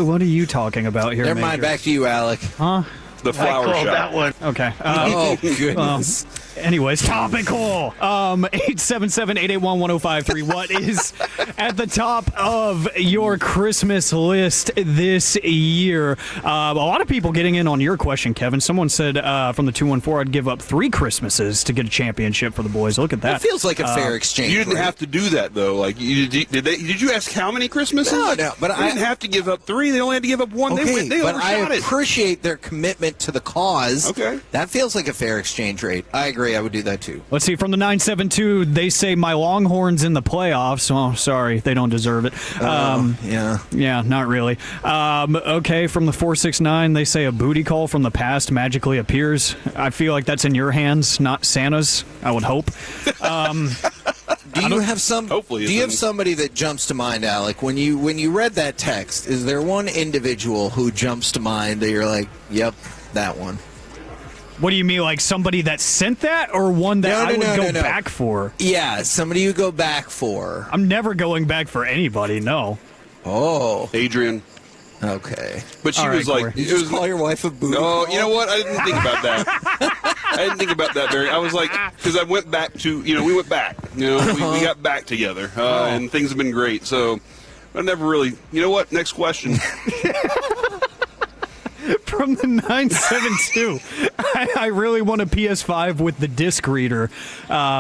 What are you talking about here, Never mind, back to you, Alec. Huh? The flower shop. That one. Okay. Oh, goodness. Anyways, topical. 877-881-1053. What is at the top of your Christmas list this year? A lot of people getting in on your question, Kevin. Someone said from the 214, I'd give up 3 Christmases to get a championship for the boys. Look at that. That feels like a fair exchange. You didn't have to do that, though. Did you ask how many Christmases? No, but I didn't have to give up 3. They only had to give up 1. Okay, they but I overshot it. appreciate their commitment to the cause. Okay. That feels like a fair exchange rate. I agree. I would do that, too. Let's see. From the 972, they say my Longhorns in the playoffs. Oh, sorry. They don't deserve it. Yeah. Yeah, not really. Okay, from the 469, they say a booty call from the past magically appears. I feel like that's in your hands, not Santa's, I would hope. Do you have somebody that jumps to mind, Alec? When you read that text, is there one individual who jumps to mind that you're like, yep, that one? What do you mean, like somebody that sent that, or one that I would go back for? Yeah, somebody you go back for. I'm never going back for anybody, no. Oh. Adrian. Okay. But she was like... You just call your wife a booty No, call? you know what? I didn't think about that. I didn't think about that, Barry. I was like... Because I went back to... we went back. We got back together. And things have been great. So, I never really... You know what? Next question. From the 972, I really want a PS5 with the disc reader,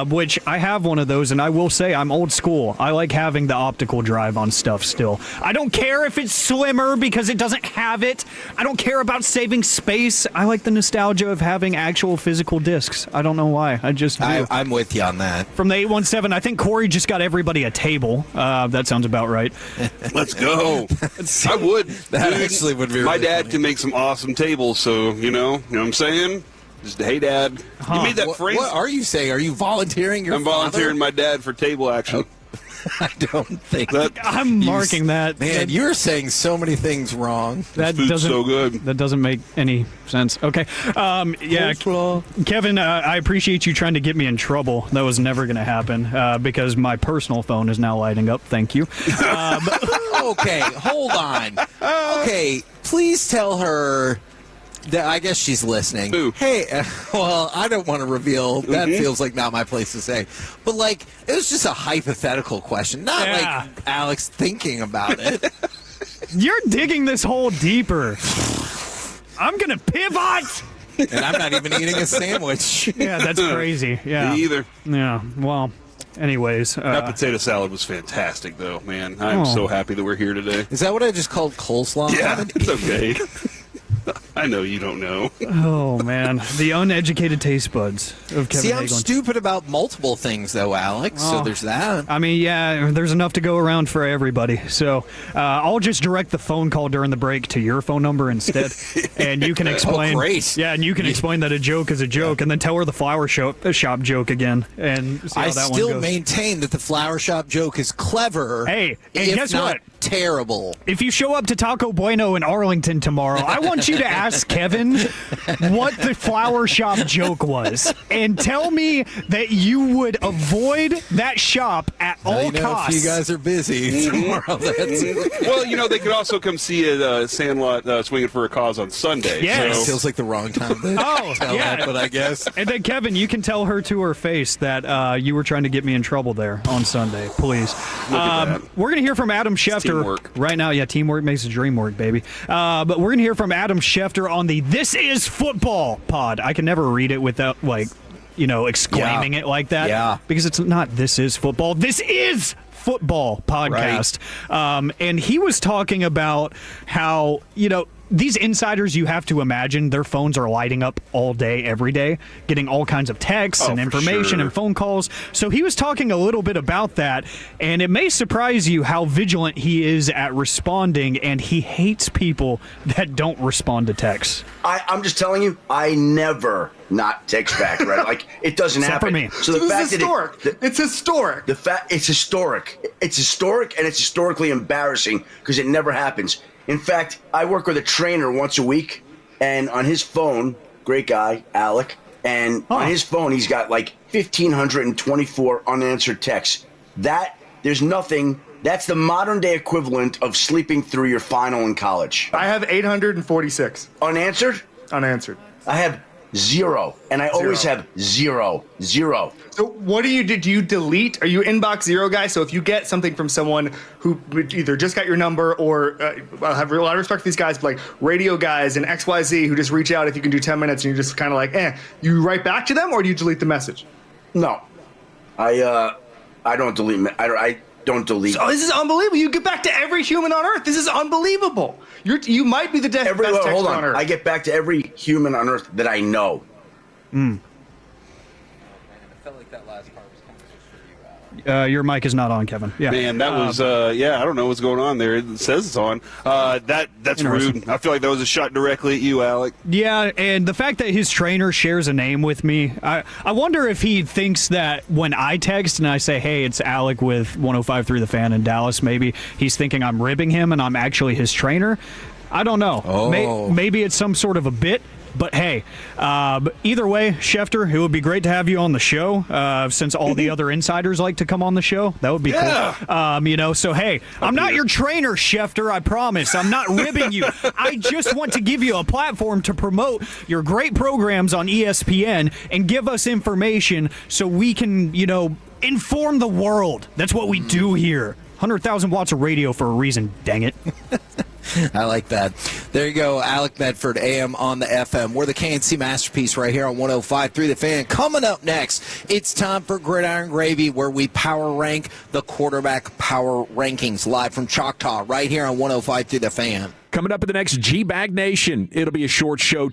which I have one of those, and I will say I'm old school. I like having the optical drive on stuff still. I don't care if it's slimmer because it doesn't have it. I don't care about saving space. I like the nostalgia of having actual physical discs. I don't know why. I just do. I'm with you on that. From the 817, I think Corey just got everybody a table. That sounds about right. Let's go. I would. That actually would be My really dad funny. can make some awesome tables, so, you know what I'm saying? Just, hey, Dad. You made that phrase? What are you saying? Are you volunteering your I'm volunteering my dad for table action. I don't think I'm marking that. Man, you're saying so many things wrong. That food's doesn't so good. That doesn't make any sense. Okay, yeah, Kevin, I appreciate you trying to get me in trouble. That was never going to happen because my personal phone is now lighting up. Thank you. Okay, hold on. Okay, please tell her I guess she's listening. Ooh. Hey, well, I don't want to reveal. That feels like not my place to say. But, like, it was just a hypothetical question. Not like Alex thinking about it. You're digging this hole deeper. I'm going to pivot. And I'm not even eating a sandwich. Yeah, that's crazy. Yeah. Me either. Yeah, well, anyways. That potato salad was fantastic, though, man. I'm so happy that we're here today. Is that what I just called coleslaw? Yeah, it's okay. I know you don't know. Oh, man. The uneducated taste buds of Kevin See, I'm Hagelin. stupid about multiple things, though, Alex, so there's that. I mean, yeah, there's enough to go around for everybody. So I'll just direct the phone call during the break to your phone number instead, and you can explain. Oh, great. Yeah, and you can explain that a joke is a joke, and then tell her the flower shop joke again, and see how I that one still goes. maintain that the flower shop joke is clever. Hey, and if guess not what? Terrible. If you show up to Taco Bueno in Arlington tomorrow, I want you to ask Kevin what the flower shop joke was, and tell me that you would avoid that shop at all costs. If you guys are busy tomorrow, Well, they could also come see it Sandlot swinging for a cause on Sunday. Yes. It feels like the wrong time to tell that, but I guess. And then, Kevin, you can tell her to her face that you were trying to get me in trouble there on Sunday, please. We're going to hear from Adam Schefter right now. Yeah, teamwork makes the dream work, baby. But we're going to hear from Adam Schefter on the This Is Football pod. I can never read it without, exclaiming it like that. Yeah. Because it's not This Is Football. This is Football podcast. Right. And he was talking about how, these insiders, you have to imagine their phones are lighting up all day, every day, getting all kinds of texts and information and phone calls. So he was talking a little bit about that, and it may surprise you how vigilant he is at responding, and he hates people that don't respond to texts. I'm just telling you, I never not text back, right? Like, it doesn't Except happen. for me. So the fact it's historic. It's historic. It's historic. It's historic, and it's historically embarrassing because it never happens. In fact, I work with a trainer once a week, and on his phone, great guy, Alec, and on his phone, he's got like 1,524 unanswered texts. There's nothing. That's the modern day equivalent of sleeping through your final in college. I have 846. Unanswered? Unanswered. I have 0, and I always have 0. So what do you do? Do you delete? Are you inbox 0 guy? So if you get something from someone who either just got your number or I have a lot of respect for these guys, but like radio guys and XYZ who just reach out if you can do 10 minutes and you're just kind of like, you write back to them, or do you delete the message? No, I don't delete. I don't delete. Oh, this is unbelievable. You get back to every human on Earth. This is unbelievable. You might be the best texter hold on Earth. I get back to every human on Earth that I know. Your mic is not on, Kevin. Yeah. Man, that was I don't know what's going on there. It says it's on. That's rude. I feel like that was a shot directly at you, Alec. Yeah, and the fact that his trainer shares a name with me, I wonder if he thinks that when I text and I say, hey, it's Alec with 105.3 The Fan in Dallas, maybe he's thinking I'm ribbing him and I'm actually his trainer. I don't know. Oh. Maybe it's some sort of a bit. But hey, either way, Schefter, it would be great to have you on the show. Since all the other insiders like to come on the show, that would be cool. So hey, I'm not your trainer, Schefter. I promise. I'm not ribbing you. I just want to give you a platform to promote your great programs on ESPN and give us information so we can, inform the world. That's what we do here. 100,000 watts of radio for a reason. Dang it. I like that. There you go, Alec Medford, AM on the FM. We're the KNC Masterpiece right here on 105.3 The Fan. Coming up next, it's time for Gridiron Gravy, where we power rank the quarterback power rankings, live from Choctaw right here on 105.3 The Fan. Coming up in the next G-Bag Nation, it'll be a short show.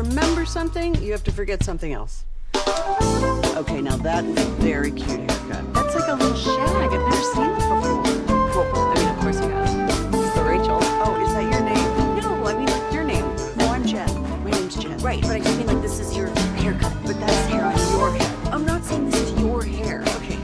remember something, you have to forget something else. Okay, now that is a very cute haircut. That's like a little shag. I've never seen it before. Well, I mean, of course you have. It's the Rachel. Oh, is that your name? No, I mean, your name. No, I'm Jen. My name's Jen. Right, but I just mean like this is your haircut. But that's hair on your head. I'm not saying this is your hair. Okay.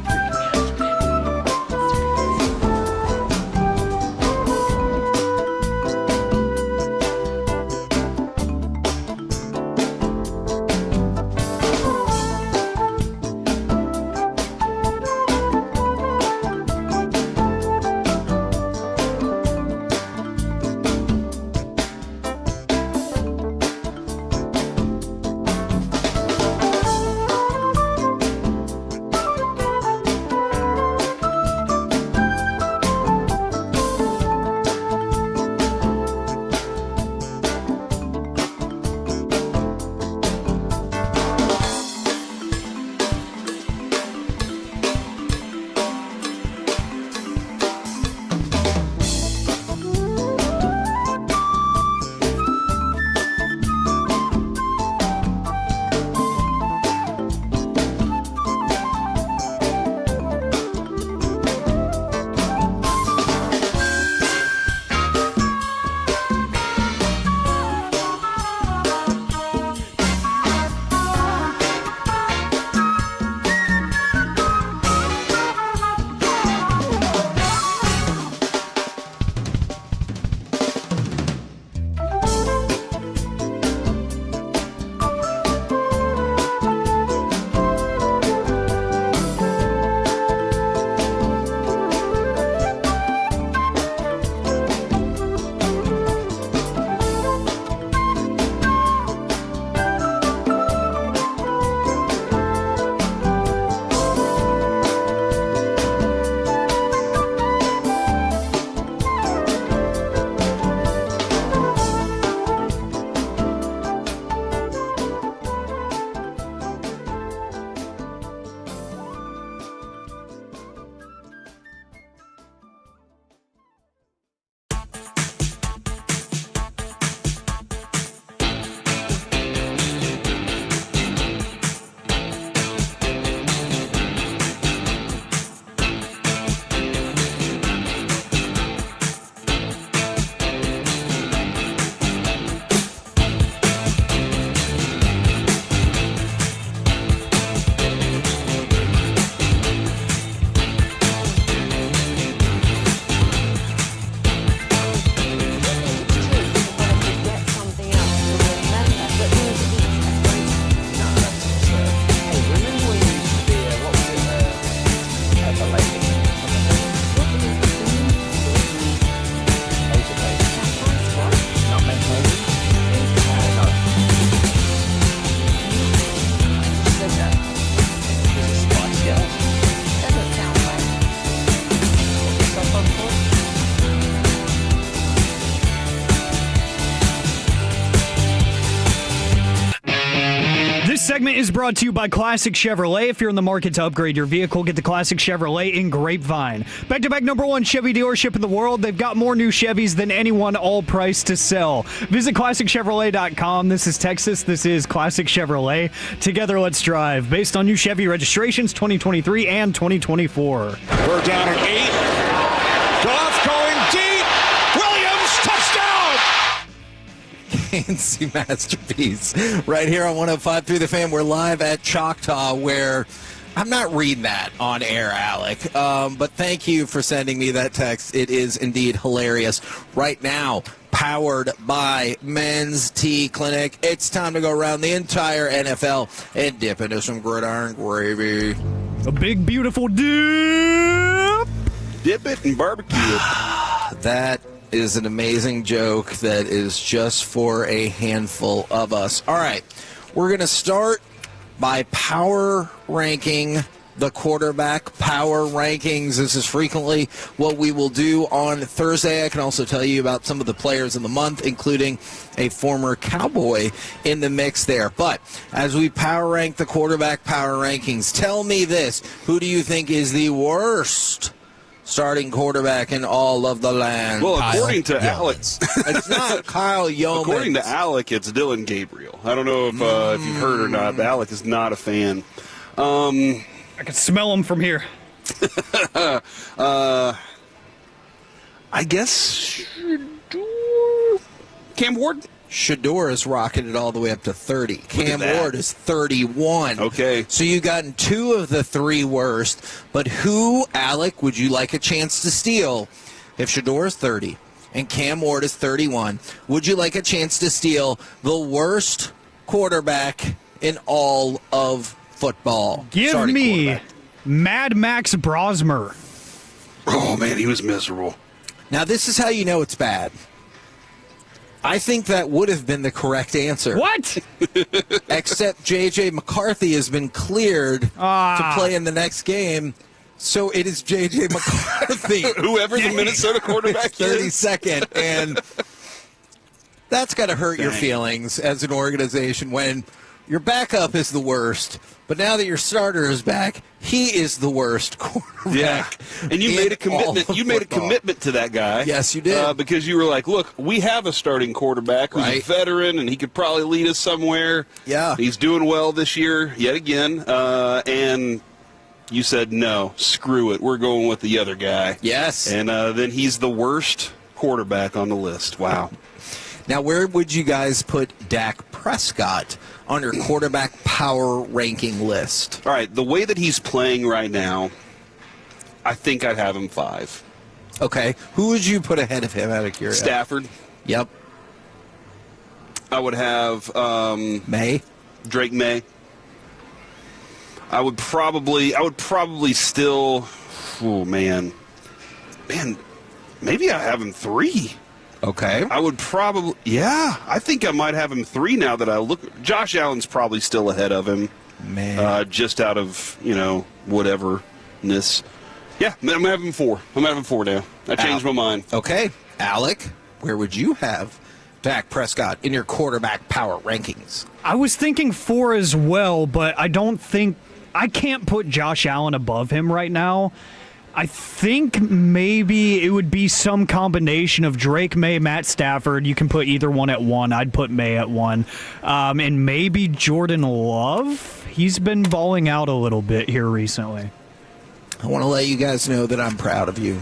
Segment is brought to you by Classic Chevrolet. If you're in the market to upgrade your vehicle, get the Classic Chevrolet in Grapevine. Back-to-back #1 Chevy dealership in the world. They've got more new Chevys than anyone, all priced to sell. Visit ClassicChevrolet.com. This is Texas. This is Classic Chevrolet. Together, let's drive. Based on new Chevy registrations 2023 and 2024. We're down at 8. Goff going deep. Williams, touchdown! Fancy masterpiece right here on 105.3 The Fan. We're live at Choctaw, where I'm not reading that on air, Alec, but thank you for sending me that text. It is indeed hilarious. Right now, powered by Men's Tea Clinic, it's time to go around the entire NFL and dip into some gridiron gravy. A big, beautiful dip. Dip it and barbecue it. That is an amazing joke that is just for a handful of us. All right, we're going to start by power ranking the quarterback power rankings. This is frequently what we will do on Thursday. I can also tell you about some of the players in the month, including a former Cowboy in the mix there. But as we power rank the quarterback power rankings, tell me this. Who do you think is the worst starting quarterback in all of the land. Well, Kyle according to Yeomans. Alex, it's not Kyle Yeomans. According to Alec, it's Dylan Gabriel. I don't know if you've heard or not, but Alec is not a fan. I can smell him from here. I guess Cam Ward. Shador has rocketed all the way up to 30. Cam Ward is 31. Okay. So you've gotten 2 of the 3 worst. But who, Alec, would you like a chance to steal? If Shador is 30 and Cam Ward is 31, would you like a chance to steal the worst quarterback in all of football? Give me Mad Max Brosmer. Oh, man, he was miserable. Now, this is how you know it's bad. I think that would have been the correct answer. What? Except J.J. McCarthy has been cleared to play in the next game, so it is J.J. McCarthy. Whoever the Minnesota quarterback is. 32nd, and that's got to hurt your feelings as an organization when your backup is the worst, but now that your starter is back, he is the worst quarterback. Yeah, and you made a commitment. You made a commitment to that guy. Yes, you did. Because you were like, "Look, we have a starting quarterback who's a veteran, and he could probably lead us somewhere." Yeah, he's doing well this year yet again. And you said, "No, screw it. We're going with the other guy." Yes, and then he's the worst quarterback on the list. Wow. Now, where would you guys put Dak Prescott on your quarterback power ranking list? All right, the way that he's playing right now, I think I'd have him 5. Okay. Who would you put ahead of him out of curiosity? Stafford. Yep. I would have May. Drake May. I would probably still. Oh man, maybe I have him 3. Okay. I would probably, I think I might have him 3 now that I look. Josh Allen's probably still ahead of him. Man. Just out of, whateverness. Yeah, I'm having 4. I'm having 4 now. I changed my mind. Okay. Alec, where would you have Dak Prescott in your quarterback power rankings? I was thinking 4 as well, but I can't put Josh Allen above him right now. I think maybe it would be some combination of Drake May, Matt Stafford. You can put either one at 1. I'd put May at 1. And maybe Jordan Love. He's been balling out a little bit here recently. I want to let you guys know that I'm proud of you.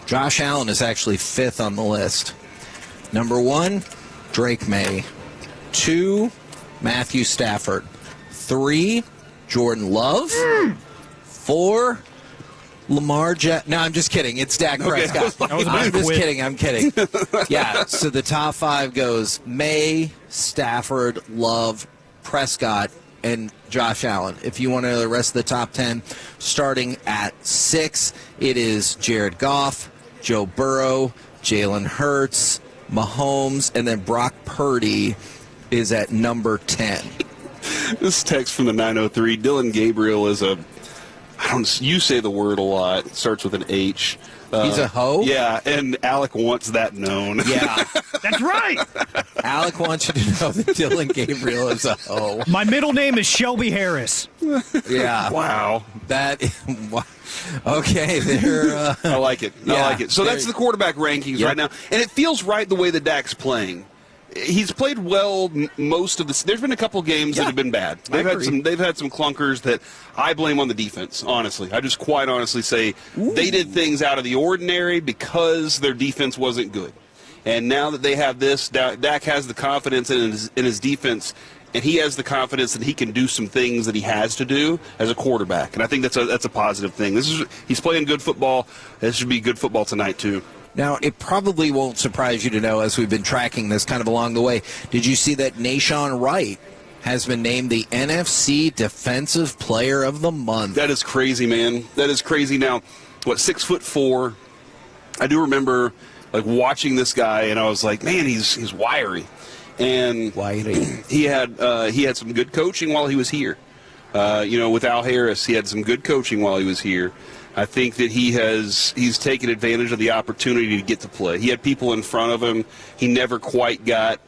Josh Allen is actually 5th on the list. Number 1, Drake May. 2, Matthew Stafford. 3, Jordan Love. 4, Lamar No, I'm just kidding. It's Dak Prescott. I'm just kidding. I'm kidding. Yeah, so the top 5 goes May, Stafford, Love, Prescott, and Josh Allen. If you want to know the rest of the top 10, starting at 6, it is Jared Goff, Joe Burrow, Jalen Hurts, Mahomes, and then Brock Purdy is at number 10. This text from the 903, Dylan Gabriel is you say the word a lot. It starts with an H. He's a hoe? Yeah, and Alec wants that known. Yeah. That's right. Alec wants you to know that Dylan Gabriel is a hoe. My middle name is Shelby Harris. Yeah. Wow. Okay. I like it. I like it. So that's the quarterback rankings right now. And it feels right the way that Dak's playing. He's played well most of the. There's been a couple games that have been bad. They've had some clunkers that I blame on the defense. Honestly, I just quite honestly say they did things out of the ordinary because their defense wasn't good. And now that they have this, Dak has the confidence in his defense, and he has the confidence that he can do some things that he has to do as a quarterback. And I think that's a positive thing. He's playing good football. This should be good football tonight too. Now, it probably won't surprise you to know, as we've been tracking this kind of along the way, did you see that Nahshon Wright has been named the NFC Defensive Player of the Month? That is crazy, man. That is crazy. Now, 6'4"? I do remember watching this guy, and I was like, man, he's wiry. And he had some good coaching while he was here. With Al Harris, he had some good coaching while he was here. I think that he's taken advantage of the opportunity to get to play. He had people in front of him. He never quite got,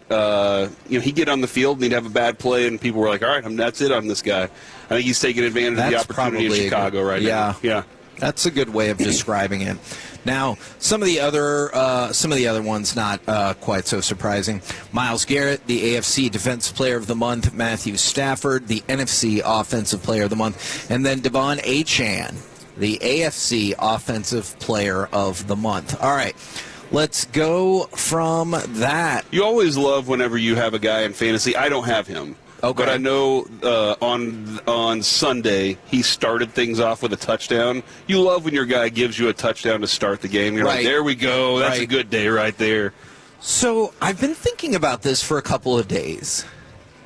he'd get on the field and he'd have a bad play, and people were like, all right, that's it on this guy. I think he's taking advantage of the opportunity in Chicago right now. Yeah. That's a good way of describing it. Now, some of the other ones not quite so surprising. Myles Garrett, the AFC Defensive Player of the Month. Matthew Stafford, the NFC Offensive Player of the Month. And then Devon Achane, the AFC Offensive Player of the Month. All right. Let's go from that. You always love whenever you have a guy in fantasy. I don't have him. Okay. But I know on Sunday he started things off with a touchdown. You love when your guy gives you a touchdown to start the game. You're like, there we go. That's a good day right there. So I've been thinking about this for a couple of days.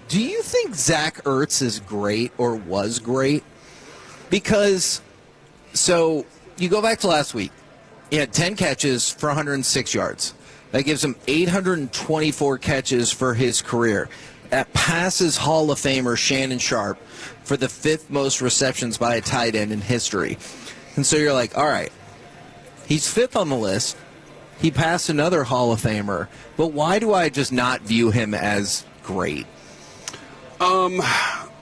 Do you think Zach Ertz is great or was great? Because, so you go back to last week. He had 10 catches for 106 yards. That gives him 824 catches for his career. That passes Hall of Famer Shannon Sharp for the 5th most receptions by a tight end in history. And so you're like, all right, he's 5th on the list. He passed another Hall of Famer. But why do I just not view him as great? Let's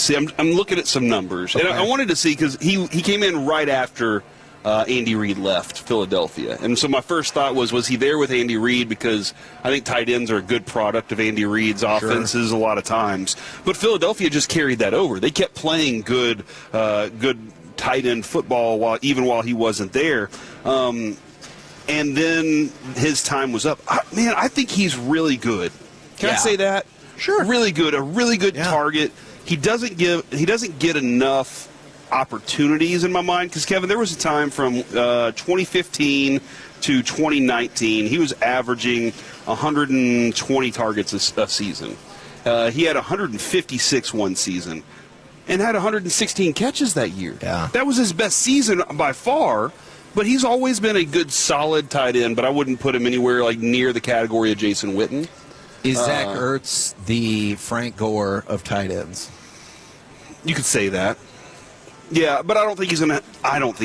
see. I'm looking at some numbers. Okay. And I wanted to see because he came in right after Andy Reid left Philadelphia. And so my first thought was he there with Andy Reid? Because I think tight ends are a good product of Andy Reid's offenses a lot of times. But Philadelphia just carried that over. They kept playing good tight end football while he wasn't there. And then his time was up. I think he's really good. Can I say that? Sure. Really good. A really good target. He doesn't get enough opportunities in my mind because, Kevin, there was a time from 2015 to 2019 he was averaging 120 targets a season. He had 156 one season and had 116 catches that year. Yeah. That was his best season by far, but he's always been a good solid tight end, but I wouldn't put him anywhere like near the category of Jason Witten. Is Zach Ertz the Frank Gore of tight ends? You could say that. Yeah, but I don't think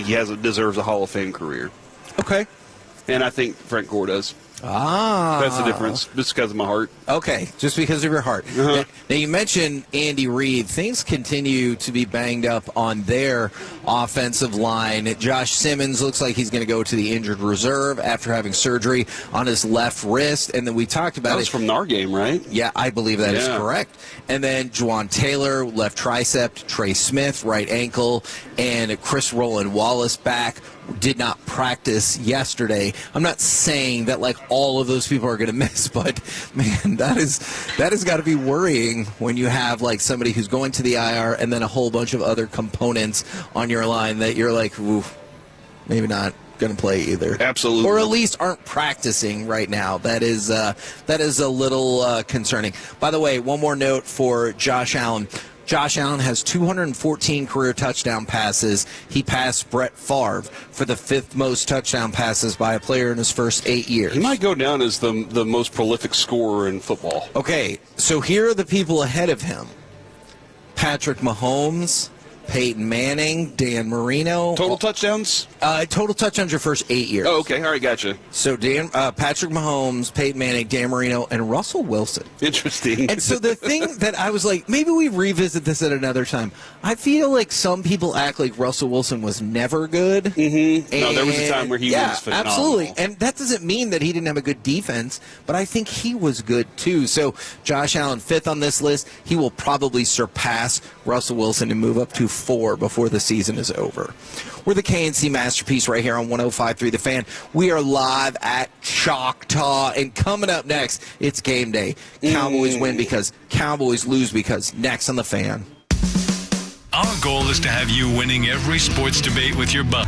he deserves a Hall of Fame career. Okay. And I think Frank Gore does. That's the difference, just because of my heart. Okay, just because of your heart. Now, you mentioned Andy Reid. Things continue to be banged up on their offensive line. Josh Simmons looks like he's going to go to the injured reserve after having surgery on his left wrist. And then we talked about that was from our game, right? Yeah, I believe that is correct. And then Juwan Taylor, left tricep, Trey Smith, right ankle, and Chris Rowland Wallace back. Did not practice yesterday. I'm not saying that like all of those people are going to miss, but man, that has got to be worrying when you have like somebody who's going to the IR and then a whole bunch of other components on your line that you're like, ooh, maybe not going to play either. Absolutely. Or at least aren't practicing right now. That is a little concerning. By the way, one more note for Josh Allen. Josh Allen has 214 career touchdown passes. He passed Brett Favre for the 5th most touchdown passes by a player in his first 8 years. He might go down as the most prolific scorer in football. Okay, so here are the people ahead of him. Patrick Mahomes, Peyton Manning, Dan Marino. Total touchdowns? Total touchdowns your first 8 years. Oh, okay. All right, gotcha. So Patrick Mahomes, Peyton Manning, Dan Marino, and Russell Wilson. Interesting. And so the thing that I was like, maybe we revisit this at another time. I feel like some people act like Russell Wilson was never good. Mm-hmm. No, there was a time where he was phenomenal. Absolutely. And that doesn't mean that he didn't have a good defense, but I think he was good too. So Josh Allen, 5th on this list. He will probably surpass Russell Wilson and move up to 4 before the season is over. We're the KNC Masterpiece right here on 105.3 The Fan. We are live at Choctaw, and coming up next, it's game day. Cowboys win because Cowboys lose because. Next on The Fan. Our goal is to have you winning every sports debate with your butt.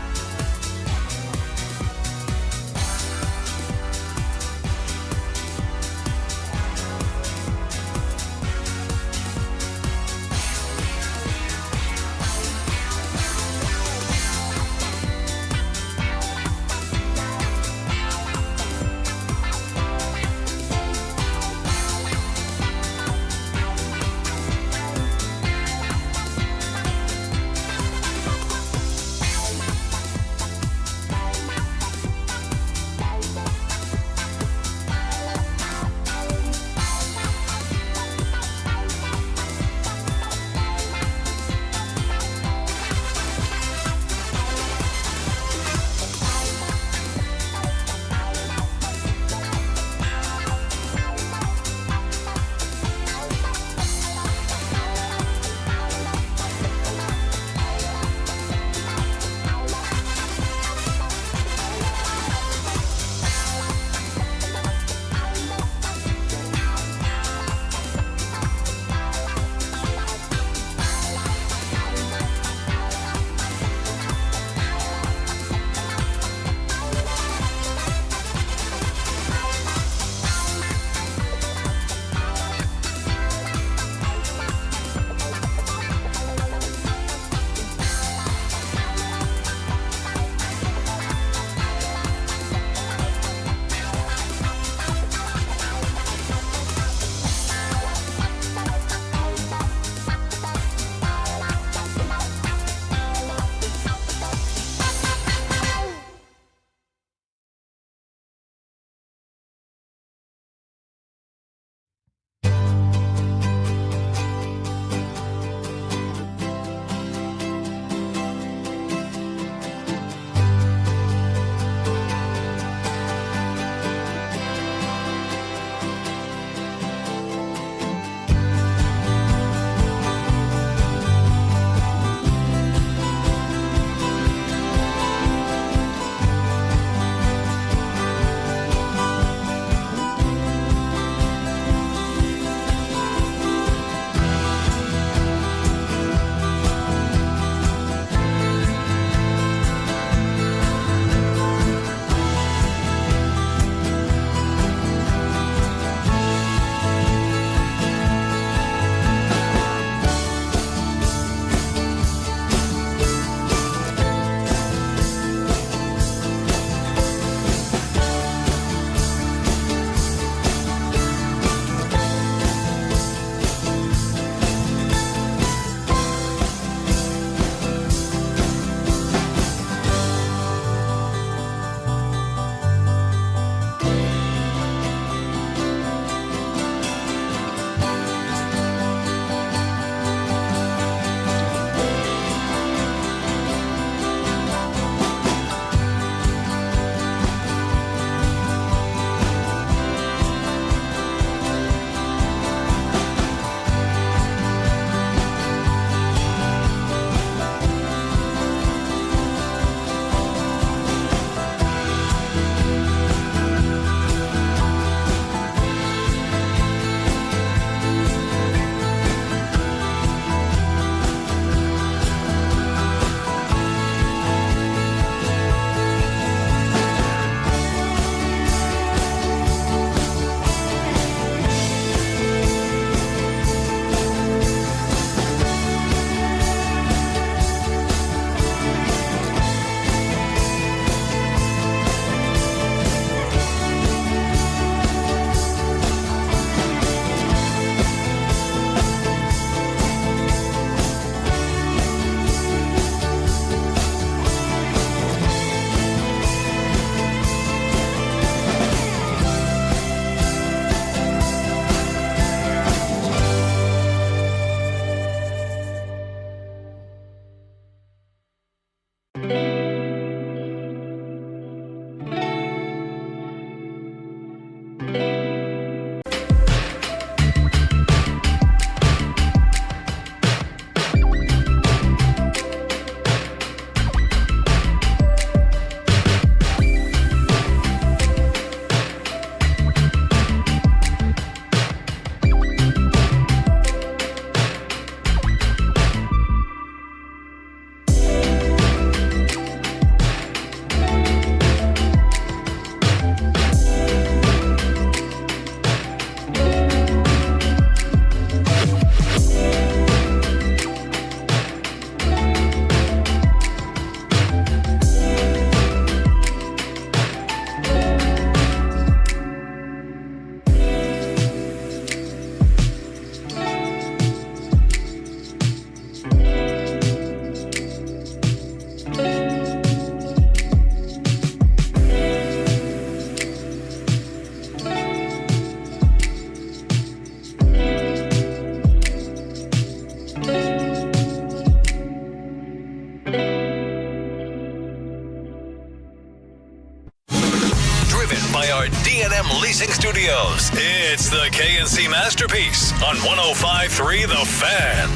Leasing Studios. It's the KNC Masterpiece on 105.3 The Fan.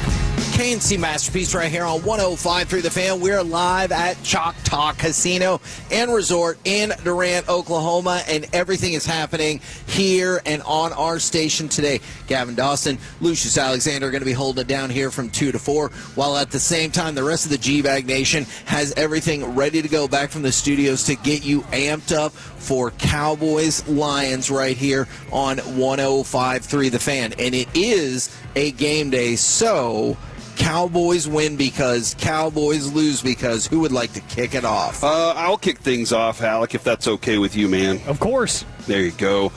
KNC Masterpiece right here on 105.3 The Fan. We're live at Choctaw Casino and Resort in Durant, Oklahoma, and everything is happening here and on our station today. Gavin Dawson, Lucius Alexander are going to be holding it down here from 2 to 4, while at the same time the rest of the G-Bag Nation has everything ready to go back from the studios to get you amped up for Cowboys Lions right here on 105.3 The Fan. And it is a game day, so Cowboys win because, Cowboys lose because. Who would like to kick it off? I'll kick things off, Alec, if that's okay with you, man. Of course. There you go.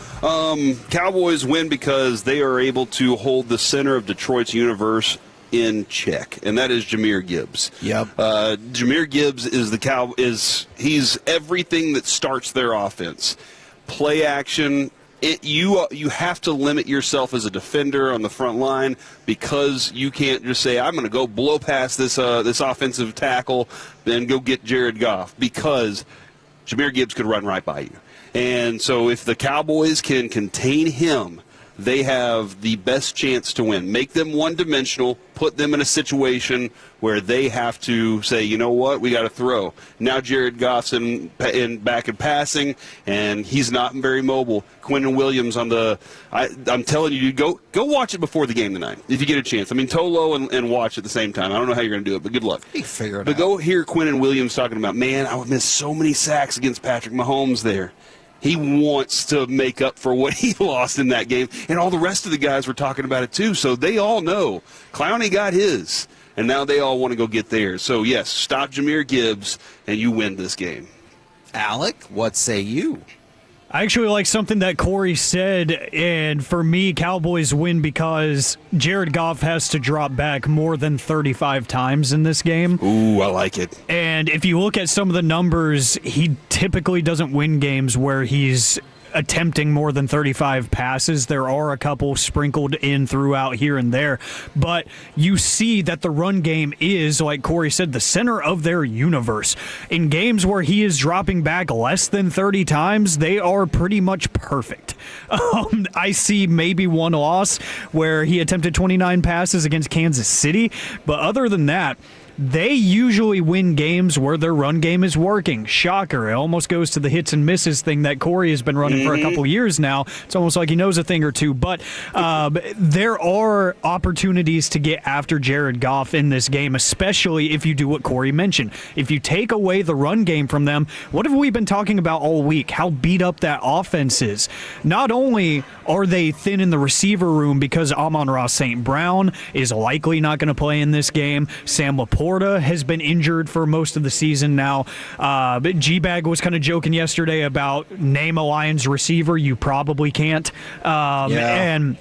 Cowboys win because they are able to hold the center of Detroit's universe in check, and that is Jahmyr Gibbs. Yep. Jahmyr Gibbs is he's everything that starts their offense. Play action. You have to limit yourself as a defender on the front line, because you can't just say, I'm going to go blow past this offensive tackle, then go get Jared Goff, because Jahmyr Gibbs could run right by you. And so if the Cowboys can contain him, they have the best chance to win. Make them one-dimensional, put them in a situation where they have to say, you know what, we got to throw. Now Jared Goff's in back and passing, and he's not very mobile. Quinnen Williams on the I'm telling you, go watch it before the game tonight if you get a chance. I mean, Tolo and watch at the same time. I don't know how you're going to do it, but good luck. You figure it out. But go hear Quinnen Williams talking about, man, I would miss so many sacks against Patrick Mahomes there. He wants to make up for what he lost in that game. And all the rest of the guys were talking about it too. So they all know Clowney got his, and now they all want to go get theirs. So, yes, stop Jahmyr Gibbs, and you win this game. Alec, what say you? I actually like something that Corey said, and for me, Cowboys win because Jared Goff has to drop back more than 35 times in this game. Ooh, I like it. And if you look at some of the numbers, he typically doesn't win games where he's attempting more than 35 passes. There are a couple sprinkled in throughout here and there, but you see that the run game is, like Corey said, the center of their universe. In games where he is dropping back less than 30 times, they are pretty much perfect. I see maybe one loss where he attempted 29 passes against Kansas City, but other than that, they usually win games where their run game is working. Shocker. It almost goes to the hits and misses thing that Corey has been running for a couple years now. It's almost like he knows a thing or two. But there are opportunities to get after Jared Goff in this game, especially if you do what Corey mentioned. If you take away the run game from them, what have we been talking about all week? How beat up that offense is. Not only are they thin in the receiver room because Amon-Ra St. Brown is likely not going to play in this game. Sam Laporta has been injured for most of the season now. But G-Bag was kind of joking yesterday about name a Lions receiver. You probably can't. And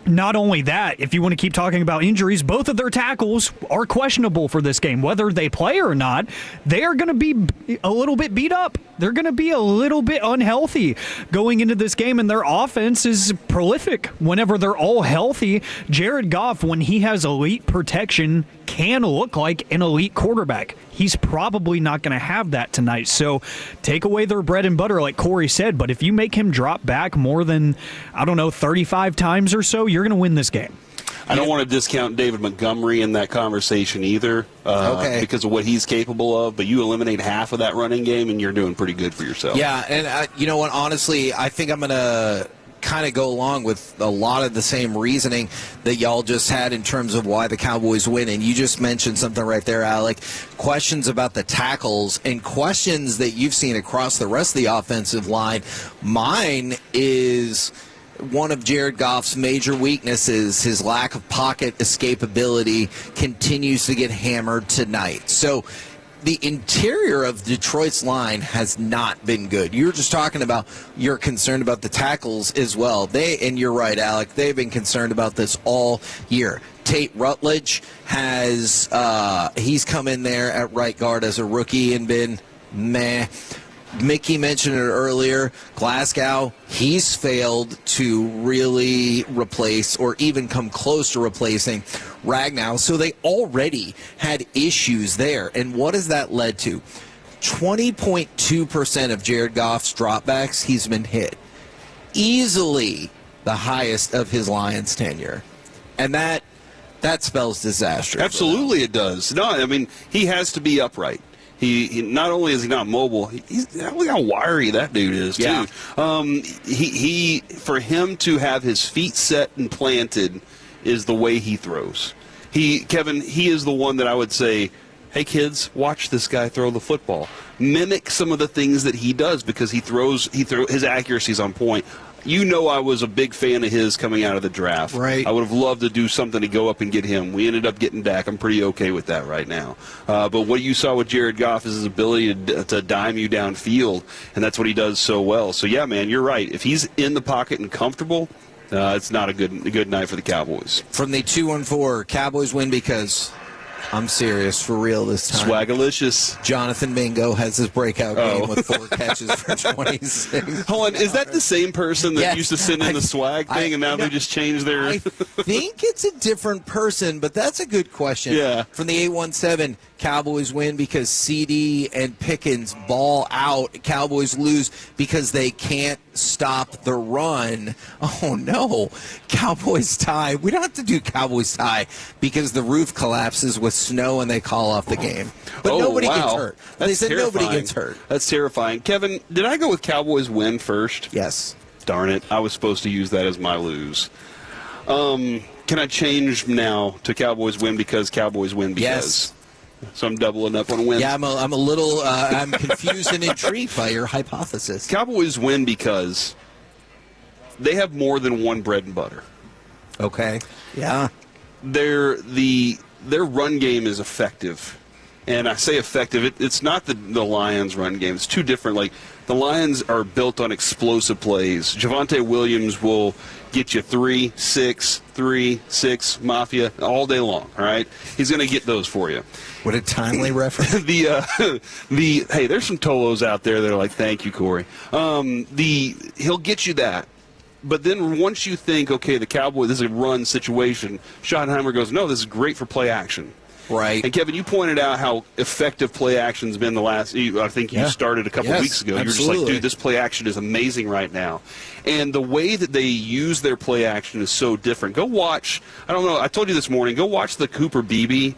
not only that, if you want to keep talking about injuries, both of their tackles are questionable for this game. Whether they play or not, they are going to be a little bit beat up. They're going to be a little bit unhealthy going into this game, and their offense is prolific whenever they're all healthy. Jared Goff, when he has elite protection, can look like an elite quarterback. He's probably not going to have that tonight. So take away their bread and butter, like Corey said. But if you make him drop back more than, 35 times or so, you're going to win this game. I don't want to discount David Montgomery in that conversation either because of what he's capable of, but you eliminate half of that running game and you're doing pretty good for yourself. Yeah, and you know what? Honestly, I think I'm going to kind of go along with a lot of the same reasoning that y'all just had in terms of why the Cowboys win. And you just mentioned something right there, Alec. Questions about the tackles and questions that you've seen across the rest of the offensive line. Mine is one of Jared Goff's major weaknesses. His lack of pocket escapability continues to get hammered tonight. So the interior of Detroit's line has not been good. You were just talking about you're concerned about the tackles as well. And you're right, Alec, they've been concerned about this all year. Tate Rutledge has he's come in there at right guard as a rookie and been meh. Mickey mentioned it earlier. Glasgow, he's failed to really replace or even come close to replacing Ragnow. So they already had issues there. And what has that led to? 20.2% of Jared Goff's dropbacks, he's been hit. Easily the highest of his Lions tenure. And that spells disaster. Absolutely it does. No, I mean, he has to be upright. He not only is he not mobile, look how wiry that dude is too. Yeah. He for him to have his feet set and planted is the way he throws. Kevin, he is the one that I would say, hey kids, watch this guy throw the football. Mimic some of the things that he does because his accuracy is on point. You know I was a big fan of his coming out of the draft. Right. I would have loved to do something to go up and get him. We ended up getting Dak. I'm pretty okay with that right now. But what you saw with Jared Goff is his ability to dime you downfield, and that's what he does so well. So, yeah, man, you're right. If he's in the pocket and comfortable, it's not a good night for the Cowboys. From the 2-4, Cowboys win because I'm serious, for real this time. Swagalicious. Jonathan Mingo has his breakout game with 4 catches for 26. Hold on, is that the same person that used to send in the swag thing, and now they just changed their... I think it's a different person, but that's a good question. Yeah. From the 817, Cowboys win because CD and Pickens ball out. Cowboys lose because they can't stop the run. Oh, no. Cowboys tie. We don't have to do Cowboys tie because the roof collapses with snow and they call off the game. But nobody gets hurt. They said nobody gets hurt. That's terrifying. Kevin, did I go with Cowboys win first? Yes. Darn it. I was supposed to use that as my lose. Can I change now to Cowboys win because Cowboys win because? Yes. So I'm doubling up on wins. Yeah, I'm a little I'm confused and intrigued by your hypothesis. Cowboys win because they have more than one bread and butter. Okay. Yeah. Their run game is effective. And I say effective, it's not the Lions' run game. It's two different. Like, the Lions are built on explosive plays. Javonte Williams will get you 3, 6, Mafia all day long, all right? He's going to get those for you. What a timely reference. Hey, there's some Tolos out there that are like, thank you, Corey. He'll get you that. But then once you think, okay, the Cowboys, this is a run situation, Schottenheimer goes, no, this is great for play action. Right. And, Kevin, you pointed out how effective play action's been the last, I think you started a couple weeks ago. You were just like, dude, this play action is amazing right now. And the way that they use their play action is so different. Go watch, I don't know, I told you this morning, go watch the Cooper Beebe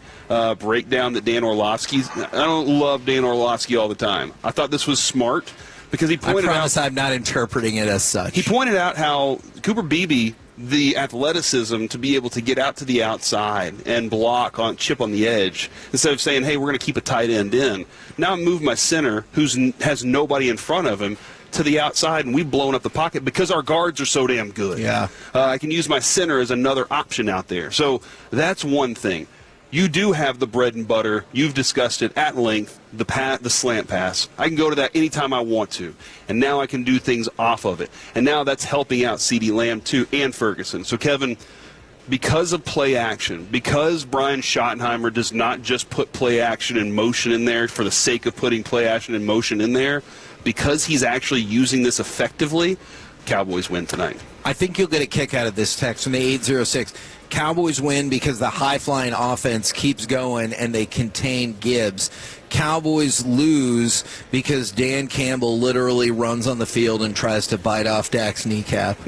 breakdown that Dan Orlovsky's. I don't love Dan Orlovsky all the time. I thought this was smart because he pointed out. I promise I'm not interpreting it as such. He pointed out how Cooper Beebe, the athleticism to be able to get out to the outside and block on chip on the edge instead of saying, hey, we're going to keep a tight end in. Now I move my center, who has nobody in front of him, to the outside, and we've blown up the pocket because our guards are so damn good. Yeah. I can use my center as another option out there. So that's one thing. You do have the bread and butter. You've discussed it at length, the slant pass. I can go to that anytime I want to. And now I can do things off of it. And now that's helping out CeeDee Lamb, too, and Ferguson. So, Kevin, because of play action, because Brian Schottenheimer does not just put play action and motion in there for the sake of putting play action and motion in there, because he's actually using this effectively, Cowboys win tonight. I think you'll get a kick out of this text from the 806. Cowboys win because the high-flying offense keeps going and they contain Gibbs. Cowboys lose because Dan Campbell literally runs on the field and tries to bite off Dak's kneecap.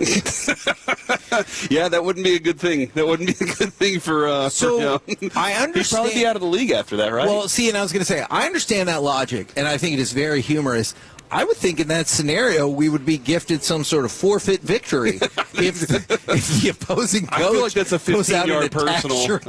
Yeah, that wouldn't be a good thing. That wouldn't be a good thing for I understand. He'd probably be out of the league after that, right? Well, see, and I was going to say, I understand that logic, and I think it is very humorous. I would think in that scenario we would be gifted some sort of forfeit victory if the opposing coach I feel like that's a goes out 15-yard and attacks personal. your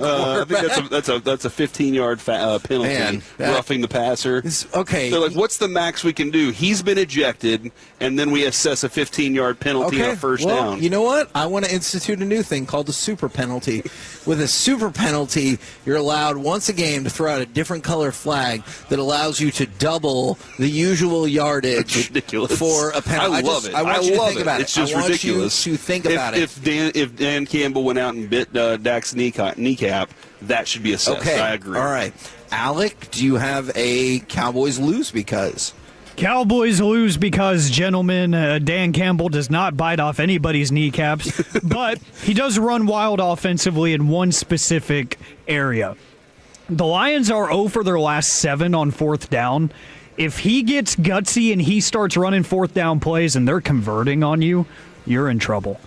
I think that's a 15-yard penalty, Man, roughing the passer. Okay. So, like, what's the max we can do? He's been ejected, and then we assess a 15-yard penalty on a first down. You know what? I want to institute a new thing called a super penalty. With a super penalty, you're allowed once a game to throw out a different color flag that allows you to double the usual yardage. It's ridiculous. For a penalty. I love it. I want you to love think about it. It's just I want ridiculous. you to think about it. If Dan Campbell went out and bit Dak's kneecap, that should be assessed. Okay. I agree. All right. Alec, do you have a Cowboys lose because? Cowboys lose because, gentlemen, Dan Campbell does not bite off anybody's kneecaps, but he does run wild offensively in one specific area. The Lions are 0 for their last 7 on fourth down. If he gets gutsy and he starts running fourth down plays and they're converting on you, you're in trouble.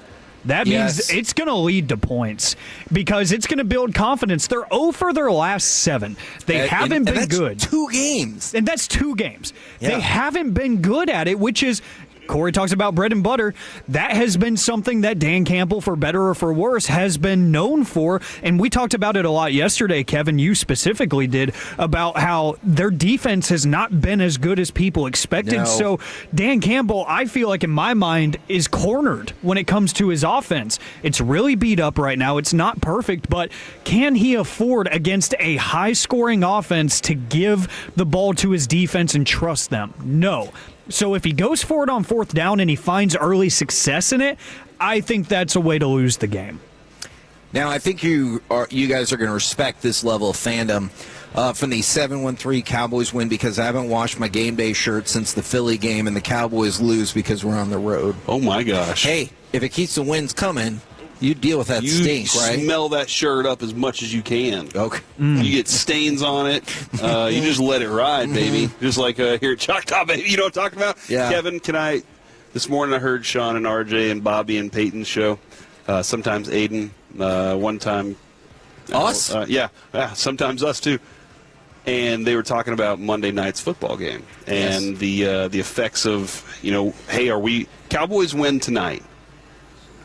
That means it's going to lead to points because it's going to build confidence. They're 0 for their last 7. They haven't been good. 2 games. And that's 2 games. Yeah. They haven't been good at it, which is, Corey talks about bread and butter. That has been something that Dan Campbell, for better or for worse, has been known for. And we talked about it a lot yesterday, Kevin, you specifically did, about how their defense has not been as good as people expected. No. So Dan Campbell, I feel like in my mind, is cornered when it comes to his offense. It's really beat up right now. It's not perfect, but can he afford against a high-scoring offense to give the ball to his defense and trust them? No. So if he goes for it on fourth down and he finds early success in it, I think that's a way to lose the game. Now, I think you guys are going to respect this level of fandom from the 7-1-3 Cowboys win because I haven't washed my game day shirt since the Philly game, and the Cowboys lose because we're on the road. Oh, my gosh. Hey, if it keeps the wins coming, you deal with that stink, right? You smell that shirt up as much as you can. Okay. You get stains on it. You just let it ride, baby. Just like here at Choctaw, baby. You know what I'm talking about? Yeah. Kevin, this morning I heard Sean and RJ and Bobby and Peyton's show. Sometimes Aiden. One time. Us? Yeah, sometimes us too. And they were talking about Monday night's football game and the effects of, hey, Cowboys win tonight.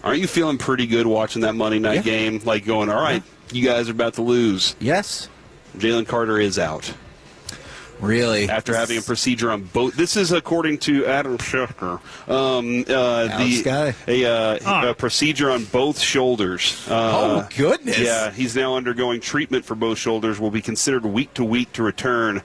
Aren't you feeling pretty good watching that Monday night game? Like going, all right, you guys are about to lose. Yes. Jalen Carter is out. Really? After having a procedure on both. This is according to Adam Schefter. A procedure on both shoulders. Oh, goodness. Yeah, he's now undergoing treatment for both shoulders. Will be considered week to week to return.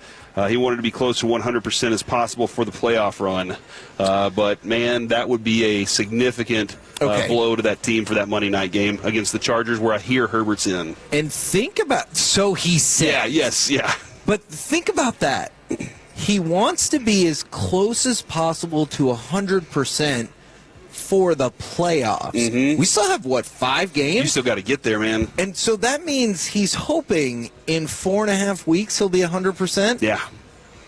He wanted to be close to 100% as possible for the playoff run. But, man, that would be a significant blow to that team for that Monday night game against the Chargers, where I hear Herbert's in. And think about, so he said. Yeah. But think about that. He wants to be as close as possible to 100% for the playoffs. Mm-hmm. We still have, 5 games? You still got to get there, man. And so that means he's hoping in 4.5 weeks he'll be 100%? Yeah.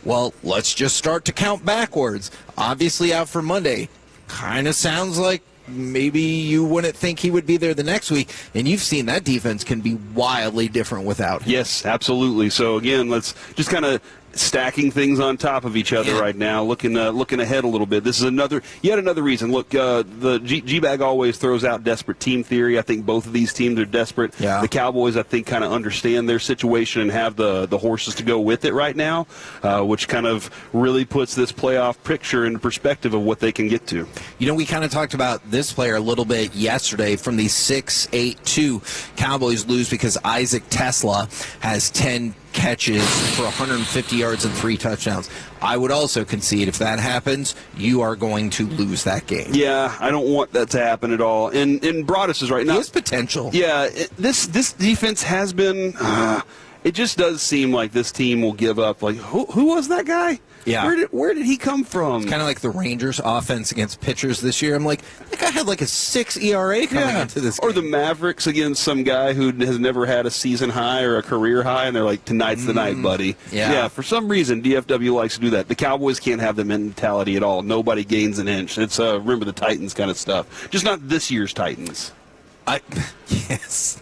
Well, let's just start to count backwards. Obviously out for Monday. Kind of sounds like maybe you wouldn't think he would be there the next week, and you've seen that defense can be wildly different without him. Yes, absolutely. So, again, let's just kind of stacking things on top of each other right now, looking ahead a little bit. This is yet another reason. Look, the G-Bag always throws out desperate team theory. I think both of these teams are desperate. Yeah. The Cowboys, I think, kind of understand their situation and have the horses to go with it right now, which kind of really puts this playoff picture into perspective of what they can get to. We kind of talked about this player a little bit yesterday. From the 6-8-2, Cowboys lose because Isaac Tesla has 10 catches for 150 yards and 3 touchdowns. I would also concede if that happens, you are going to lose that game. Yeah, I don't want that to happen at all. And Broadus is right now. He has potential. Yeah, this defense has been it just does seem like this team will give up. Like, who was that guy? Yeah. Where did he come from? It's kind of like the Rangers' offense against pitchers this year. I'm like, that guy had like a 6 ERA coming into this game. Or the Mavericks against some guy who has never had a season high or a career high, and they're like, tonight's the night, buddy. Yeah. For some reason, DFW likes to do that. The Cowboys can't have the mentality at all. Nobody gains an inch. It's remember the Titans kind of stuff. Just not this year's Titans. Yes.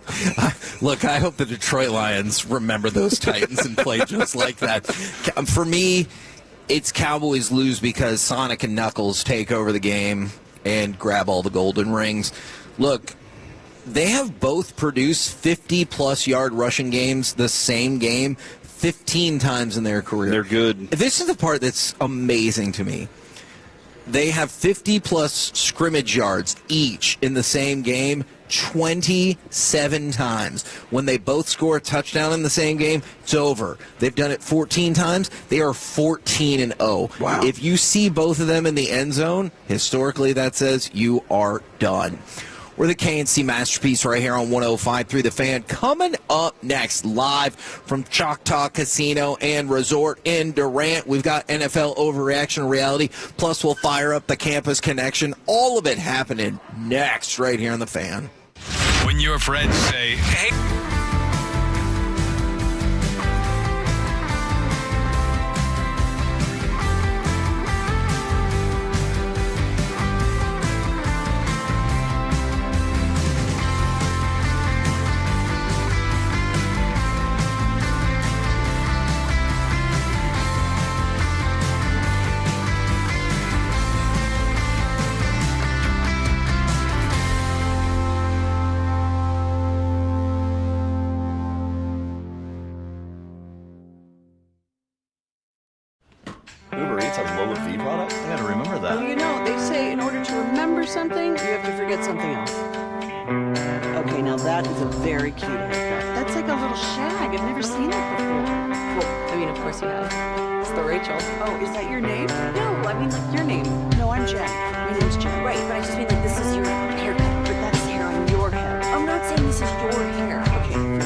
Look, I hope the Detroit Lions remember those Titans and play just like that. For me, it's Cowboys lose because Sonic and Knuckles take over the game and grab all the golden rings. Look, they have both produced 50-plus yard rushing games the same game 15 times in their career. They're good. This is the part that's amazing to me. They have 50-plus scrimmage yards each in the same game 27 times. When they both score a touchdown in the same game, it's over. They've done it 14 times. They are 14-0. Wow. If you see both of them in the end zone, historically that says you are done. We're the KNC Masterpiece right here on 105.3 The Fan. Coming up next, live from Choctaw Casino and Resort in Durant, we've got NFL Overreaction Reality, plus we'll fire up the Campus Connection. All of it happening next right here on The Fan. When your friends say, hey, Uber Eats has lower fee products? I gotta remember that. Well, you know, they say in order to remember something, you have to forget something else. Okay, now that is a very cute haircut. That's like a little shag. I've never seen that before. Well, I mean, of course you have. It's the Rachel. Oh, is that your name? No, I mean, like your name. No, I'm Jen. My name's Jen. Right, but I just mean like this is your haircut. But that's hair on your head. I'm not saying this is your hair. Okay.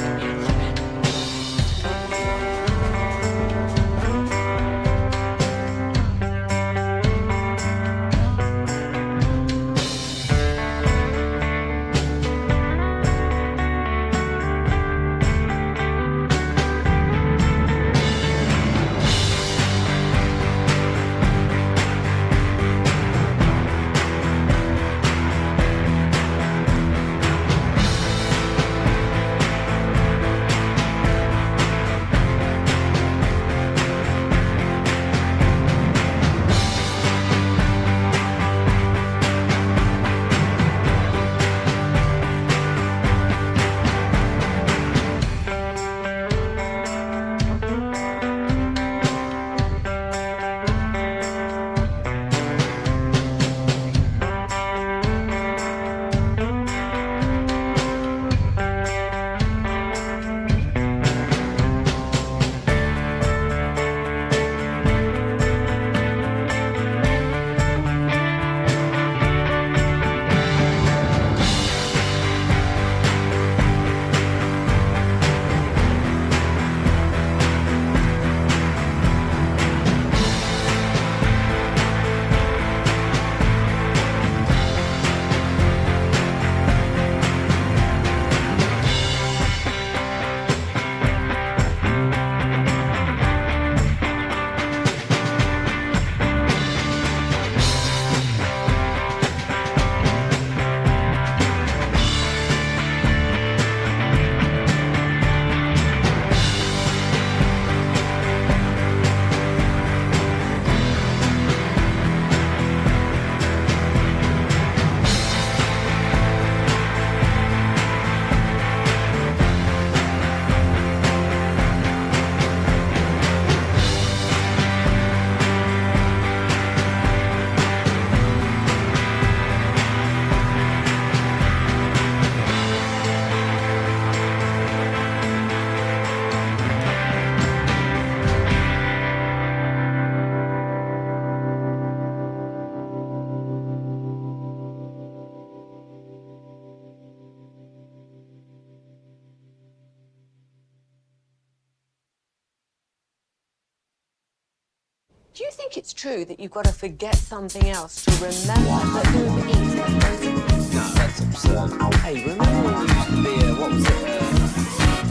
Do you think it's true that you've got to forget something else to remember that Uber Eats has groceries? No, that's absurd. Hey, remember when you used to be what was it?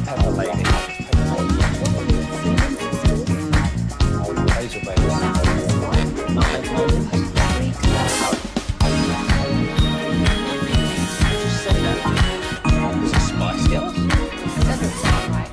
Pepper Lady. Hazel Baby. Not Hazel Baby. Just say that. Was it Spice Girls? Doesn't sound right.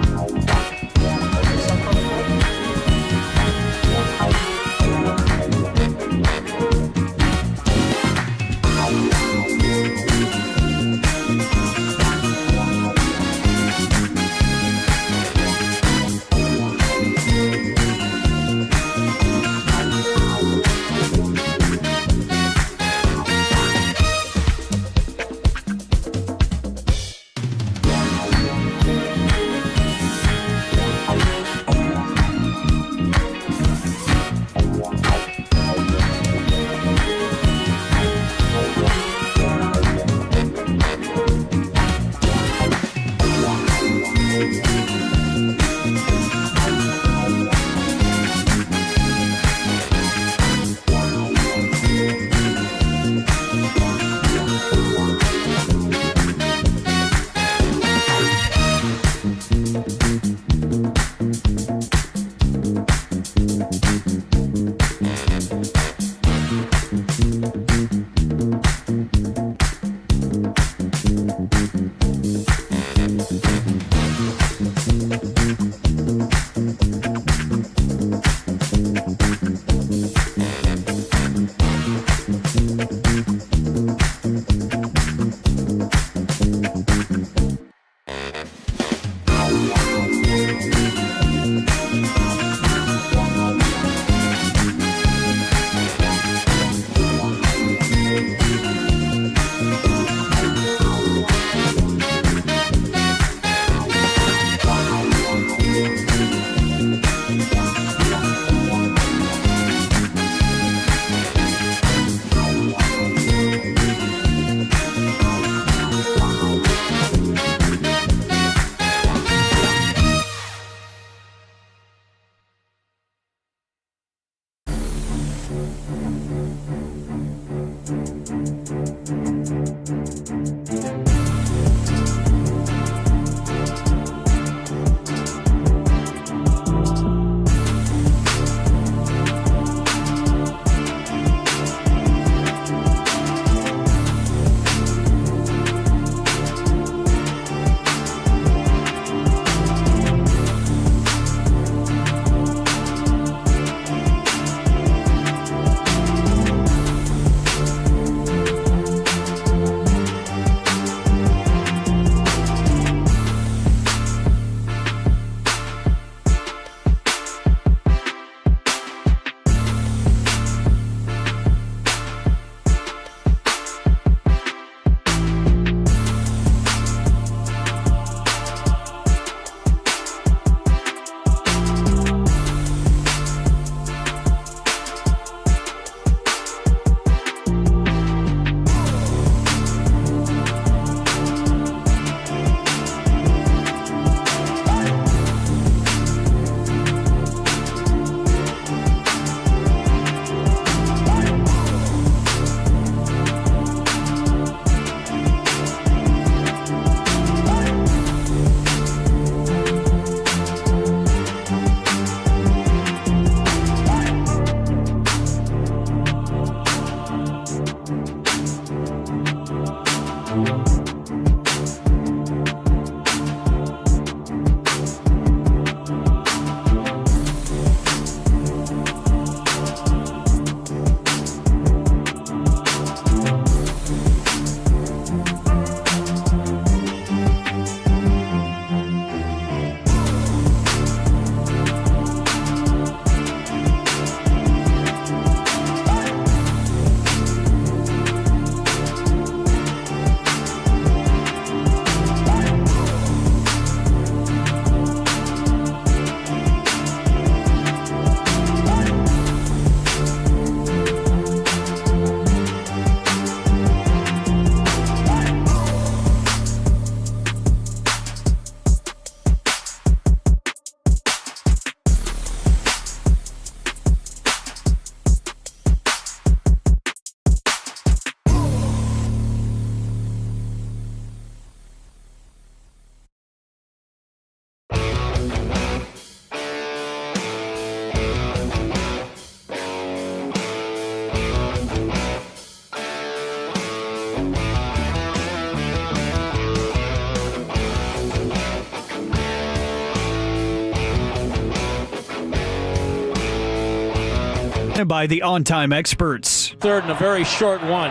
by the on-time experts. Third and a very short one.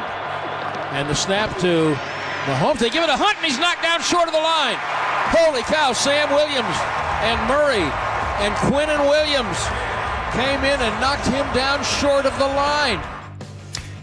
And the snap to Mahomes. They give it a Hunt, and he's knocked down short of the line. Holy cow, Sam Williams and Murray and Quinnen Williams came in and knocked him down short of the line.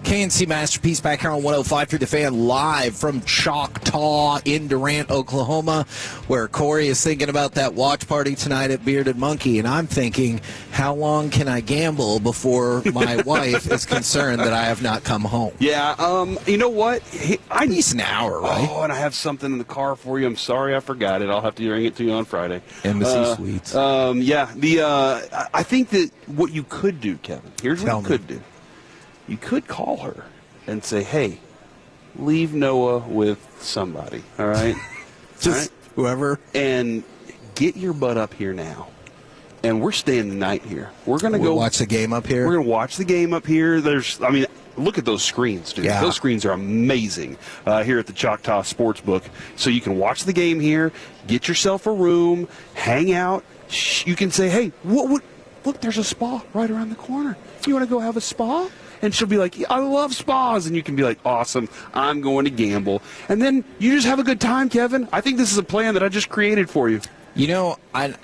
KNC Masterpiece back here on 105 through the Fan, live from Choctaw in Durant, Oklahoma, where Corey is thinking about that watch party tonight at Bearded Monkey, and I'm thinking, how long can I gamble before my wife is concerned that I have not come home? Yeah, you know what? At least an hour, right? Oh, and I have something in the car for you. I'm sorry I forgot it. I'll have to bring it to you on Friday. Embassy Suites. Yeah, I think that what you could do, Kevin, here's what you could do. You could call her and say, hey, leave Noah with somebody, all right? Just whoever. And get your butt up here now. And we're staying the night here. We're going to go watch the game up here. We're going to watch the game up here. Look at those screens, dude. Yeah. Those screens are amazing here at the Choctaw Sportsbook. So you can watch the game here, get yourself a room, hang out. You can say, hey, look, there's a spa right around the corner. You want to go have a spa? And she'll be like, I love spas. And you can be like, awesome, I'm going to gamble. And then you just have a good time, Kevin. I think this is a plan that I just created for you. You know, I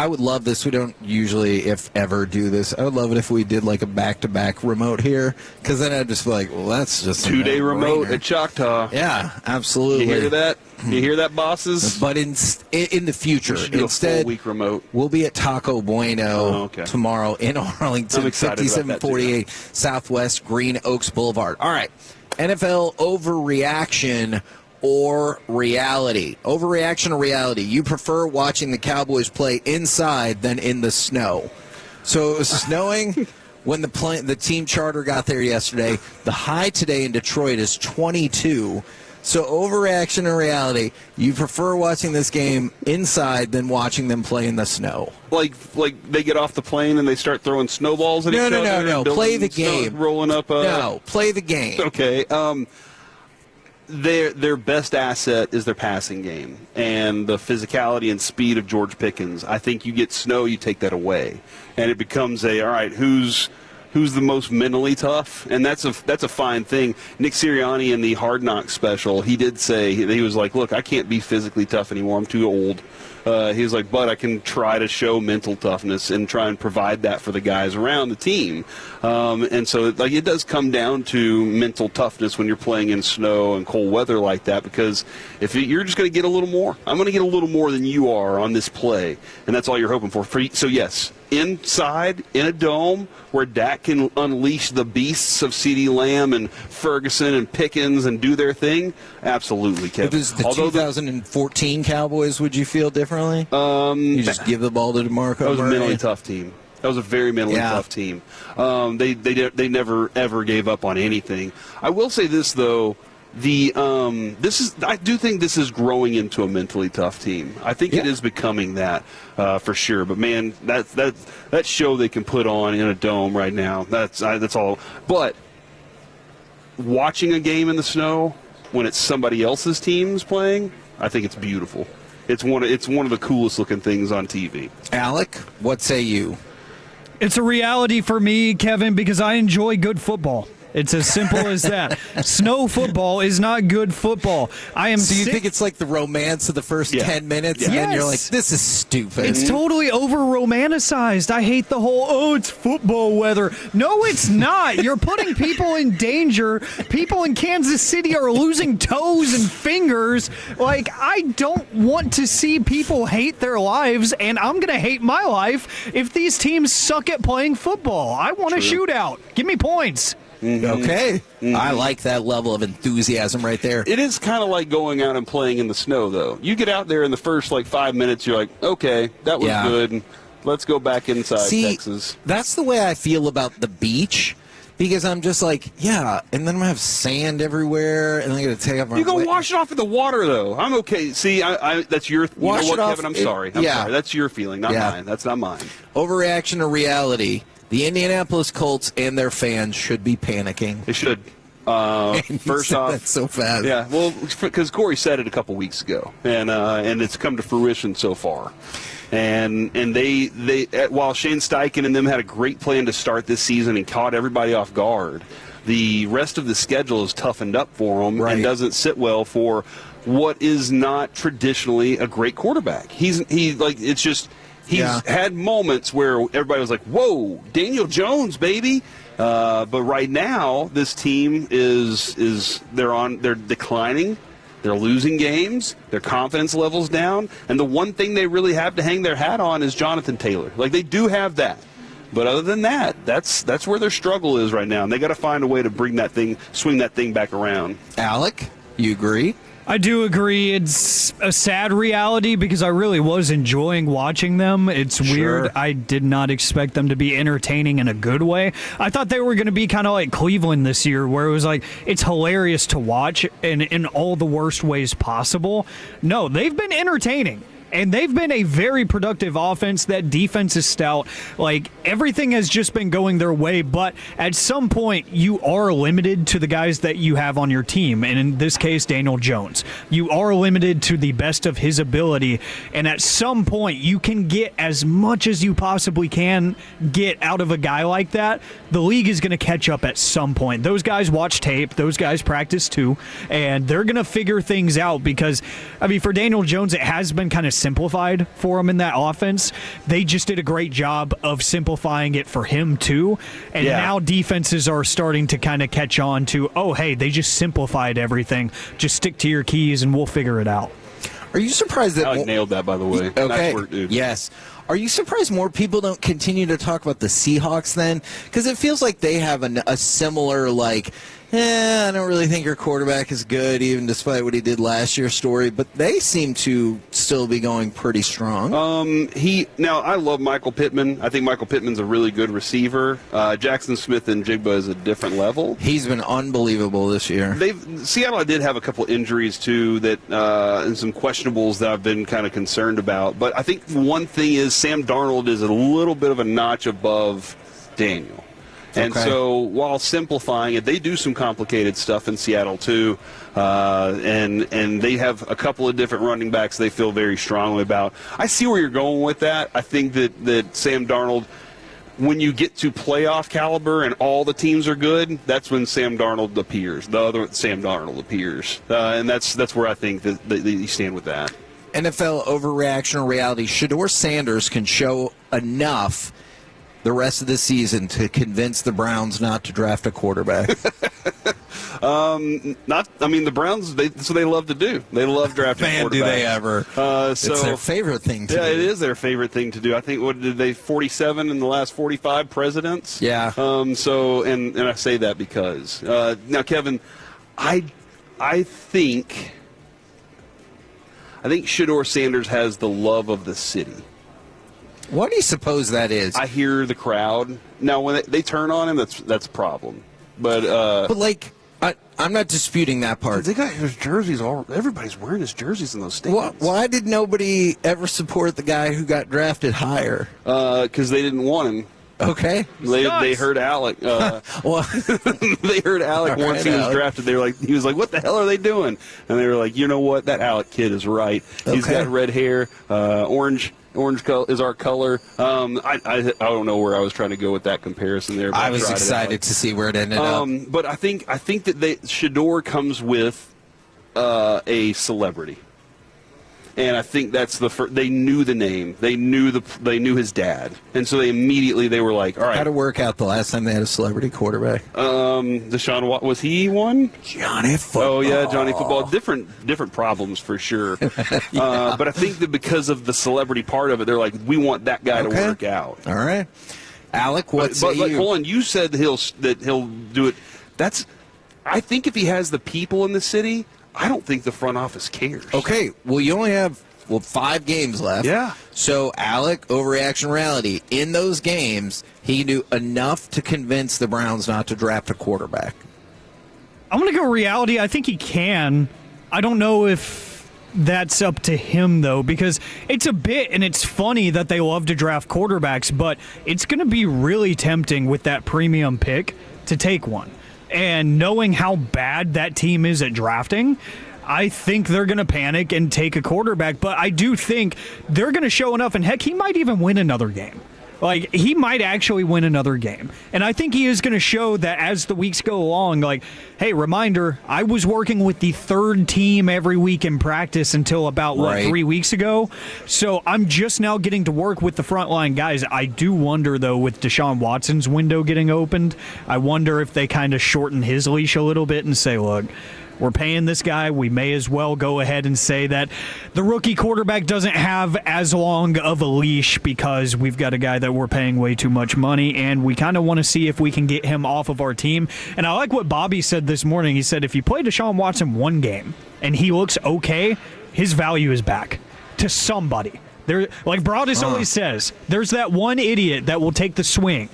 would love this. We don't usually, if ever, do this. I would love it if we did like a back-to-back remote here, because then I'd just be like, well, that's just a 2-day remote no-brainer. at Choctaw. Yeah, absolutely. You hear that? You hear that, bosses? But in the future, instead, week remote. We'll be at Taco Bueno tomorrow in Arlington, I'm excited about that, 5748 Southwest Green Oaks Boulevard. All right, NFL overreaction or reality? Overreaction or reality? You prefer watching the Cowboys play inside than in the snow. So it was snowing when the team charter got there yesterday. The high today in Detroit is 22. So overreaction or reality? You prefer watching this game inside than watching them play in the snow? Like they get off the plane and they start throwing snowballs at each other? No. Play the game. Rolling up. No, play the game. Okay. Their best asset is their passing game and the physicality and speed of George Pickens. I think you get snow, you take that away, and it becomes all right, who's the most mentally tough, and that's a fine thing. Nick Sirianni in the Hard Knocks special, he did say, he was like, look, I can't be physically tough anymore. I'm too old. He was like, but I can try to show mental toughness and try and provide that for the guys around the team. And so it does come down to mental toughness when you're playing in snow and cold weather like that, because if you're just going to get a little more, I'm going to get a little more than you are on this play, and that's all you're hoping for. So yes, inside in a dome where Dak can unleash the beasts of CeeDee Lamb and Ferguson and Pickens and do their thing, absolutely, Kevin. If it was the 2014 Cowboys, would you feel differently? You just give the ball to DeMarco That was Murray? a mentally tough team. That was a very mentally tough team. They never ever gave up on anything. I will say this though. I do think this is growing into a mentally tough team. I think it is becoming that for sure. But man, that show they can put on in a dome right now, that's all. But watching a game in the snow when it's somebody else's team's playing, I think it's beautiful. It's one of the coolest looking things on TV. Alec, what say you? It's a reality for me, Kevin, because I enjoy good football. It's as simple as that. Snow football is not good football. So you think it's like the romance of the first 10 minutes, and then you're like, this is stupid. It's totally over-romanticized. I hate the whole, it's football weather. No, it's not. You're putting people in danger. People in Kansas City are losing toes and fingers. Like, I don't want to see people hate their lives, and I'm going to hate my life if these teams suck at playing football. I want a shootout. Give me points. Okay. I like that level of enthusiasm right there. It is kind of like going out and playing in the snow, though. You get out there in the first 5 minutes, you're like, okay, that was good. Let's go back inside Texas. That's the way I feel about the beach, because I'm just like, and then I'm going to have sand everywhere, and I'm going to take off my... You go wash it off in the water, though. I'm okay. See, that's your... Wash you know what, it off, Kevin? I'm sorry. I'm sorry. That's your feeling, not mine. That's not mine. Overreaction or reality? The Indianapolis Colts and their fans should be panicking. They should. First off, that's so fast. Yeah, well, because Corey said it a couple weeks ago, and it's come to fruition so far. And they while Shane Steichen and them had a great plan to start this season and caught everybody off guard, the rest of the schedule is toughened up for them and doesn't sit well for what is not traditionally a great quarterback. He's had moments where everybody was like, "Whoa, Daniel Jones, baby!" But right now, this team they're declining. They're losing games. Their confidence level's down. And the one thing they really have to hang their hat on is Jonathan Taylor. Like, they do have that. But other than that, that's where their struggle is right now. And they got to find a way to swing that thing back around. Alec, you agree? I do agree. It's a sad reality because I really was enjoying watching them. It's weird. I did not expect them to be entertaining in a good way. I thought they were going to be kind of like Cleveland this year, where it was like, it's hilarious to watch in all the worst ways possible. No, they've been entertaining. And they've been a very productive offense. That defense is stout. Like, everything has just been going their way. But at some point, you are limited to the guys that you have on your team. And in this case, Daniel Jones. You are limited to the best of his ability. And at some point, you can get as much as you possibly can get out of a guy like that. The league is going to catch up at some point. Those guys watch tape. Those guys practice too. And they're going to figure things out because, I mean, for Daniel Jones, it has been kind of simplified for him in that offense. They just did a great job of simplifying it for him too. And now defenses are starting to kind of catch on to, oh, hey, they just simplified everything. Just stick to your keys and we'll figure it out. Are you surprised that Alec nailed that, by the way? Okay. Nice work, dude. Yes. Are you surprised more people don't continue to talk about the Seahawks then? Because it feels like they have a similar, like, I don't really think your quarterback is good, even despite what he did last year story. But they seem to still be going pretty strong. Now, I love Michael Pittman. I think Michael Pittman's a really good receiver. Jackson Smith and Jigba is a different level. He's been unbelievable this year. Seattle did have a couple injuries, too, and some questionables that I've been kind of concerned about. But I think one thing is Sam Darnold is a little bit of a notch above Daniel. And so while simplifying it, they do some complicated stuff in Seattle, too. And they have a couple of different running backs they feel very strongly about. I see where you're going with that. I think that Sam Darnold, when you get to playoff caliber and all the teams are good, that's when Sam Darnold appears. The other Sam Darnold appears. And that's where I think that you stand with that. NFL overreaction or reality. Shedeur Sanders can show enough the rest of the season to convince the Browns not to draft a quarterback. The Browns, that's what they love to do. They love drafting quarterbacks. Do they ever? It's their favorite thing to do. Yeah, it is their favorite thing to do. I think, what did they, 47 in the last 45 presidents? Yeah. And I say that because, now, Kevin, I think Shedeur Sanders has the love of the city. What do you suppose that is? I hear the crowd. Now, when they turn on him, that's a problem. But I'm not disputing that part. They got his jerseys all. Everybody's wearing his jerseys in those stadiums. Why did nobody ever support the guy who got drafted higher? Because they didn't want him. Okay. They heard Alec. They heard Alec once he was drafted. He was like, "What the hell are they doing?" And they were like, "You know what? That Alec kid is right. He's got red hair, orange is our color." I don't know where I was trying to go with that comparison there. But I was excited to see where it ended up. But I think that Shedeur comes with a celebrity. And I think that's the first. They knew the name. They knew his dad, and so they were like, "All right." How to work out the last time they had a celebrity quarterback? Deshaun Watson, was he one? Johnny Football. Oh yeah, Johnny Football. Different problems for sure. But I think that because of the celebrity part of it, they're like, we want that guy to work out. All right, Alec, what's but hold on, you said that he'll do it. I think if he has the people in the city, I don't think the front office cares. Okay, well, you only have 5 games left. Yeah. So, Alec, overreaction reality. In those games, he can do enough to convince the Browns not to draft a quarterback. I'm going to go reality. I think he can. I don't know if that's up to him, though, because it's a bit, and it's funny that they love to draft quarterbacks, but it's going to be really tempting with that premium pick to take one. And knowing how bad that team is at drafting, I think they're going to panic and take a quarterback, but I do think they're going to show enough, and heck, he might even win another game. Like, he might actually win another game. And I think he is going to show that as the weeks go along, like, hey, reminder, I was working with the third team every week in practice until about, 3 weeks ago. So I'm just now getting to work with the frontline guys. I do wonder, though, with Deshaun Watson's window getting opened, I wonder if they kind of shorten his leash a little bit and say, look, we're paying this guy. We may as well go ahead and say that the rookie quarterback doesn't have as long of a leash because we've got a guy that we're paying way too much money, and we kind of want to see if we can get him off of our team. And I like what Bobby said this morning. He said if you play Deshaun Watson one game and he looks okay, his value is back to somebody. There, like Broadus always says, there's that one idiot that will take the swing.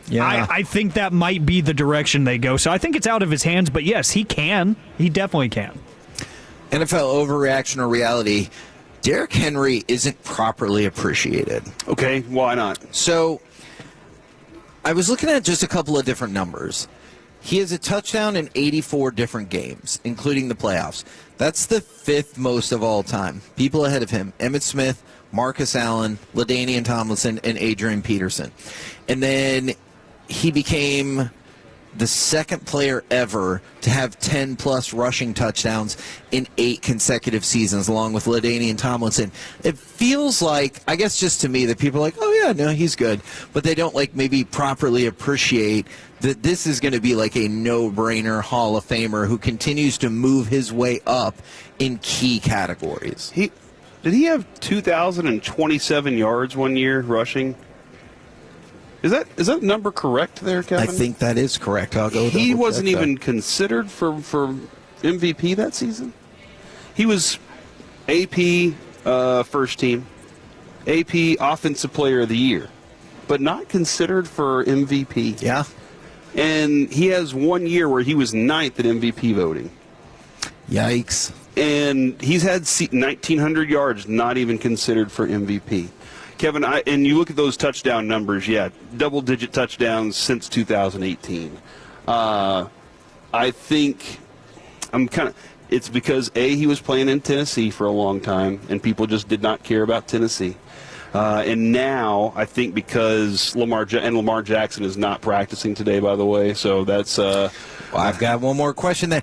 Yeah. I think that might be the direction they go. So I think it's out of his hands, but yes, he can. He definitely can. NFL overreaction or reality, Derrick Henry isn't properly appreciated. Okay, why not? So I was looking at just a couple of different numbers. He has a touchdown in 84 different games, including the playoffs. That's the 5th most of all time. People ahead of him, Emmitt Smith, Marcus Allen, LaDainian Tomlinson, and Adrian Peterson. And then he became the second player ever to have 10-plus rushing touchdowns in 8 consecutive seasons, along with LaDainian Tomlinson. It feels like, I guess just to me, that people are like, oh, yeah, no, he's good. But they don't, like, maybe properly appreciate that this is going to be like a no-brainer Hall of Famer who continues to move his way up in key categories. Did he have 2,027 yards one year rushing? Is that number correct there, Kevin? I think that is correct. I'll go. He wasn't even considered for MVP that season. He was AP first team, AP Offensive Player of the Year, but not considered for MVP. Yeah. And he has 1 year where he was 9th at MVP voting. Yikes. And he's had 1,900 yards, not even considered for MVP. Kevin, and you look at those touchdown numbers, yeah, double-digit touchdowns since 2018. I think it's because, A, he was playing in Tennessee for a long time, and people just did not care about Tennessee. And now, I think because Lamar Jackson is not practicing today, by the way, so that's... Well, I've got one more question. But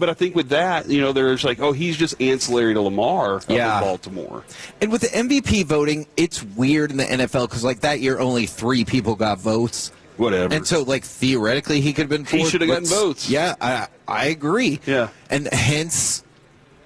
I think with that, there's like, oh, he's just ancillary to Lamar up in Baltimore. And with the MVP voting, it's weird in the NFL because, like, that year only 3 people got votes. Whatever. And so, like, theoretically, he could have been fourth. He should have gotten votes. Yeah, I agree. Yeah. And hence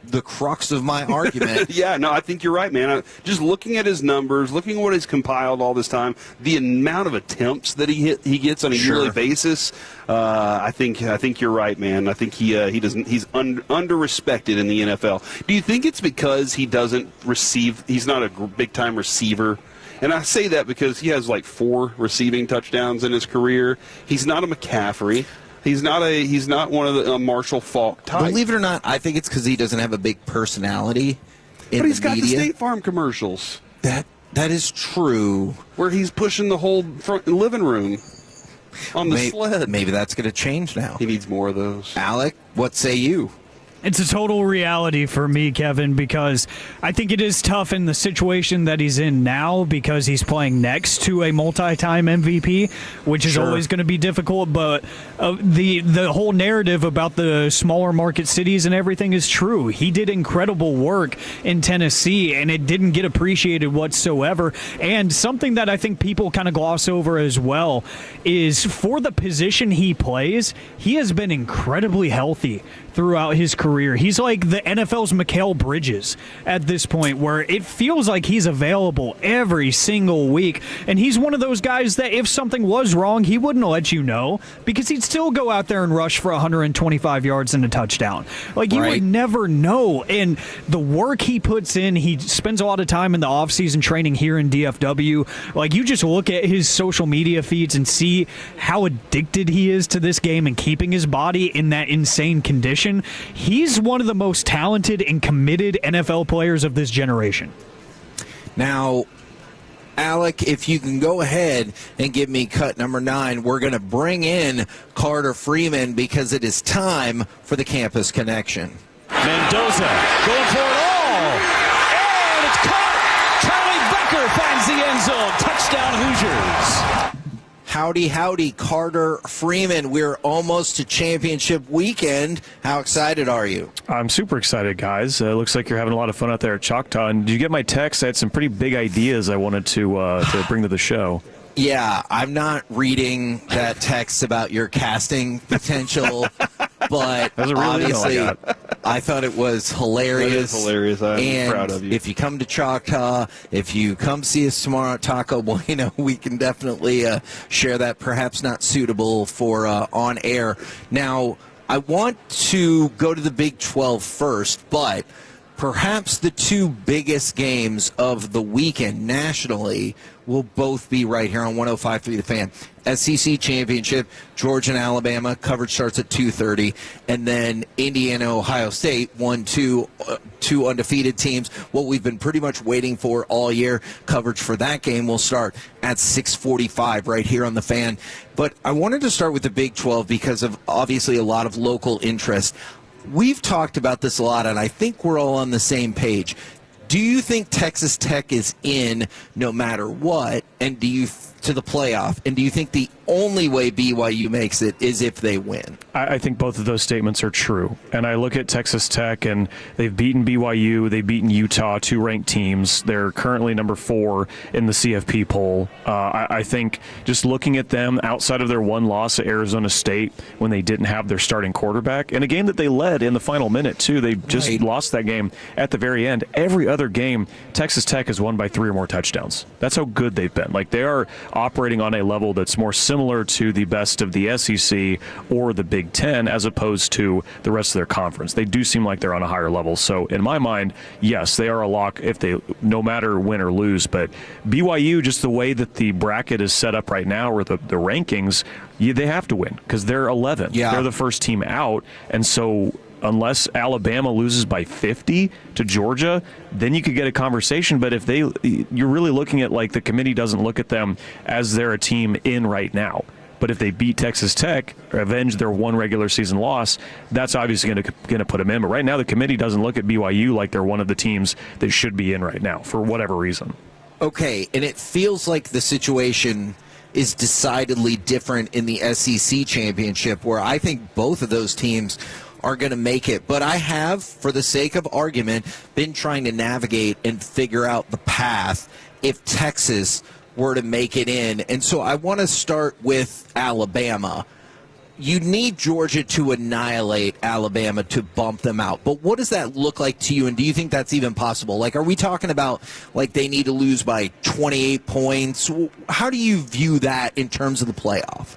the crux of my argument. Yeah, no, I think you're right, man. Just looking at his numbers, looking at what he's compiled all this time, the amount of attempts that he gets on a yearly basis, I think you're right, man. I think he's under-respected in the NFL. Do you think it's because he doesn't receive? He's not a big-time receiver. And I say that because he has like 4 receiving touchdowns in his career. He's not a McCaffrey. He's not one of the Marshall Faulk type. Believe it or not, I think it's because he doesn't have a big personality in the media. But he's got the State Farm commercials. That is true. Where he's pushing the whole front living room on the sled. Maybe that's going to change now. He needs more of those. Alec, what say you? It's a total reality for me, Kevin, because I think it is tough in the situation that he's in now because he's playing next to a multi-time MVP, which is always going to be difficult. But the whole narrative about the smaller market cities and everything is true. He did incredible work in Tennessee, and it didn't get appreciated whatsoever. And something that I think people kind of gloss over as well is for the position he plays, he has been incredibly healthy throughout his career. He's like the NFL's Mikal Bridges at this point, where it feels like he's available every single week. And he's one of those guys that if something was wrong, he wouldn't let you know because he'd still go out there and rush for 125 yards and a touchdown. Like, you would never know. And the work he puts in, he spends a lot of time in the offseason training here in DFW. Like, you just look at his social media feeds and see how addicted he is to this game and keeping his body in that insane condition. He's one of the most talented and committed NFL players of this generation. Now, Alec, if you can go ahead and give me cut number 9, we're going to bring in Carter Freeman because it is time for the Campus Connection. Mendoza going for it all. And it's caught. Charlie Becker finds the end zone. Touchdown Hoosiers. Howdy, howdy, Carter Freeman. We're almost to championship weekend. How excited are you? I'm super excited, guys. Looks like you're having a lot of fun out there at Choctaw. And did you get my text? I had some pretty big ideas I wanted to bring to the show. Yeah, I'm not reading that text about your casting potential, but obviously I thought it was hilarious. That is hilarious. I'm proud of you. If you come to Choctaw, if you come see us tomorrow at Taco Bueno, we can definitely share that. Perhaps not suitable for on air. Now, I want to go to the Big 12 first, but perhaps the two biggest games of the weekend nationally will both be right here on 105.3 The Fan. SEC Championship, Georgia and Alabama. Coverage starts at 2:30. And then Indiana, Ohio State, two undefeated teams. What we've been pretty much waiting for all year. Coverage for that game will start at 6:45 right here on The Fan. But I wanted to start with the Big 12 because of obviously a lot of local interest. We've talked about this a lot, and I think we're all on the same page. Do you think Texas Tech is in no matter what, and to the playoff? And do you think the only way BYU makes it is if they win? I think both of those statements are true. And I look at Texas Tech, and they've beaten BYU, they've beaten Utah, two ranked teams. They're currently number 4 in the CFP poll. I think just looking at them outside of their one loss at Arizona State when they didn't have their starting quarterback, and a game that they led in the final minute, too. They just lost that game at the very end. Every other game, Texas Tech has won by 3 or more touchdowns. That's how good they've been. Like, they are operating on a level that's more similar to the best of the SEC or the Big Ten as opposed to the rest of their conference. They do seem like they're on a higher level. So in my mind, yes, they are a lock if they, no matter win or lose. But BYU, just the way that the bracket is set up right now, or the rankings, they have to win because they're 11. Yeah. They're the first team out. And so unless Alabama loses by 50 to Georgia, then you could get a conversation. But if you're really looking at, like, the committee doesn't look at them as they're a team in right now. But if they beat Texas Tech or avenge their one regular season loss, that's obviously going to put them in. But right now, the committee doesn't look at BYU like they're one of the teams that should be in right now for whatever reason. Okay, and it feels like the situation is decidedly different in the SEC championship, where I think both of those teams are going to make it. But I have, for the sake of argument, been trying to navigate and figure out the path if Texas were to make it in. And so I want to start with Alabama. You need Georgia to annihilate Alabama to bump them out. But what does that look like to you, and do you think that's even possible? Like, are we talking about, like, they need to lose by 28 points? How do you view that in terms of the playoff?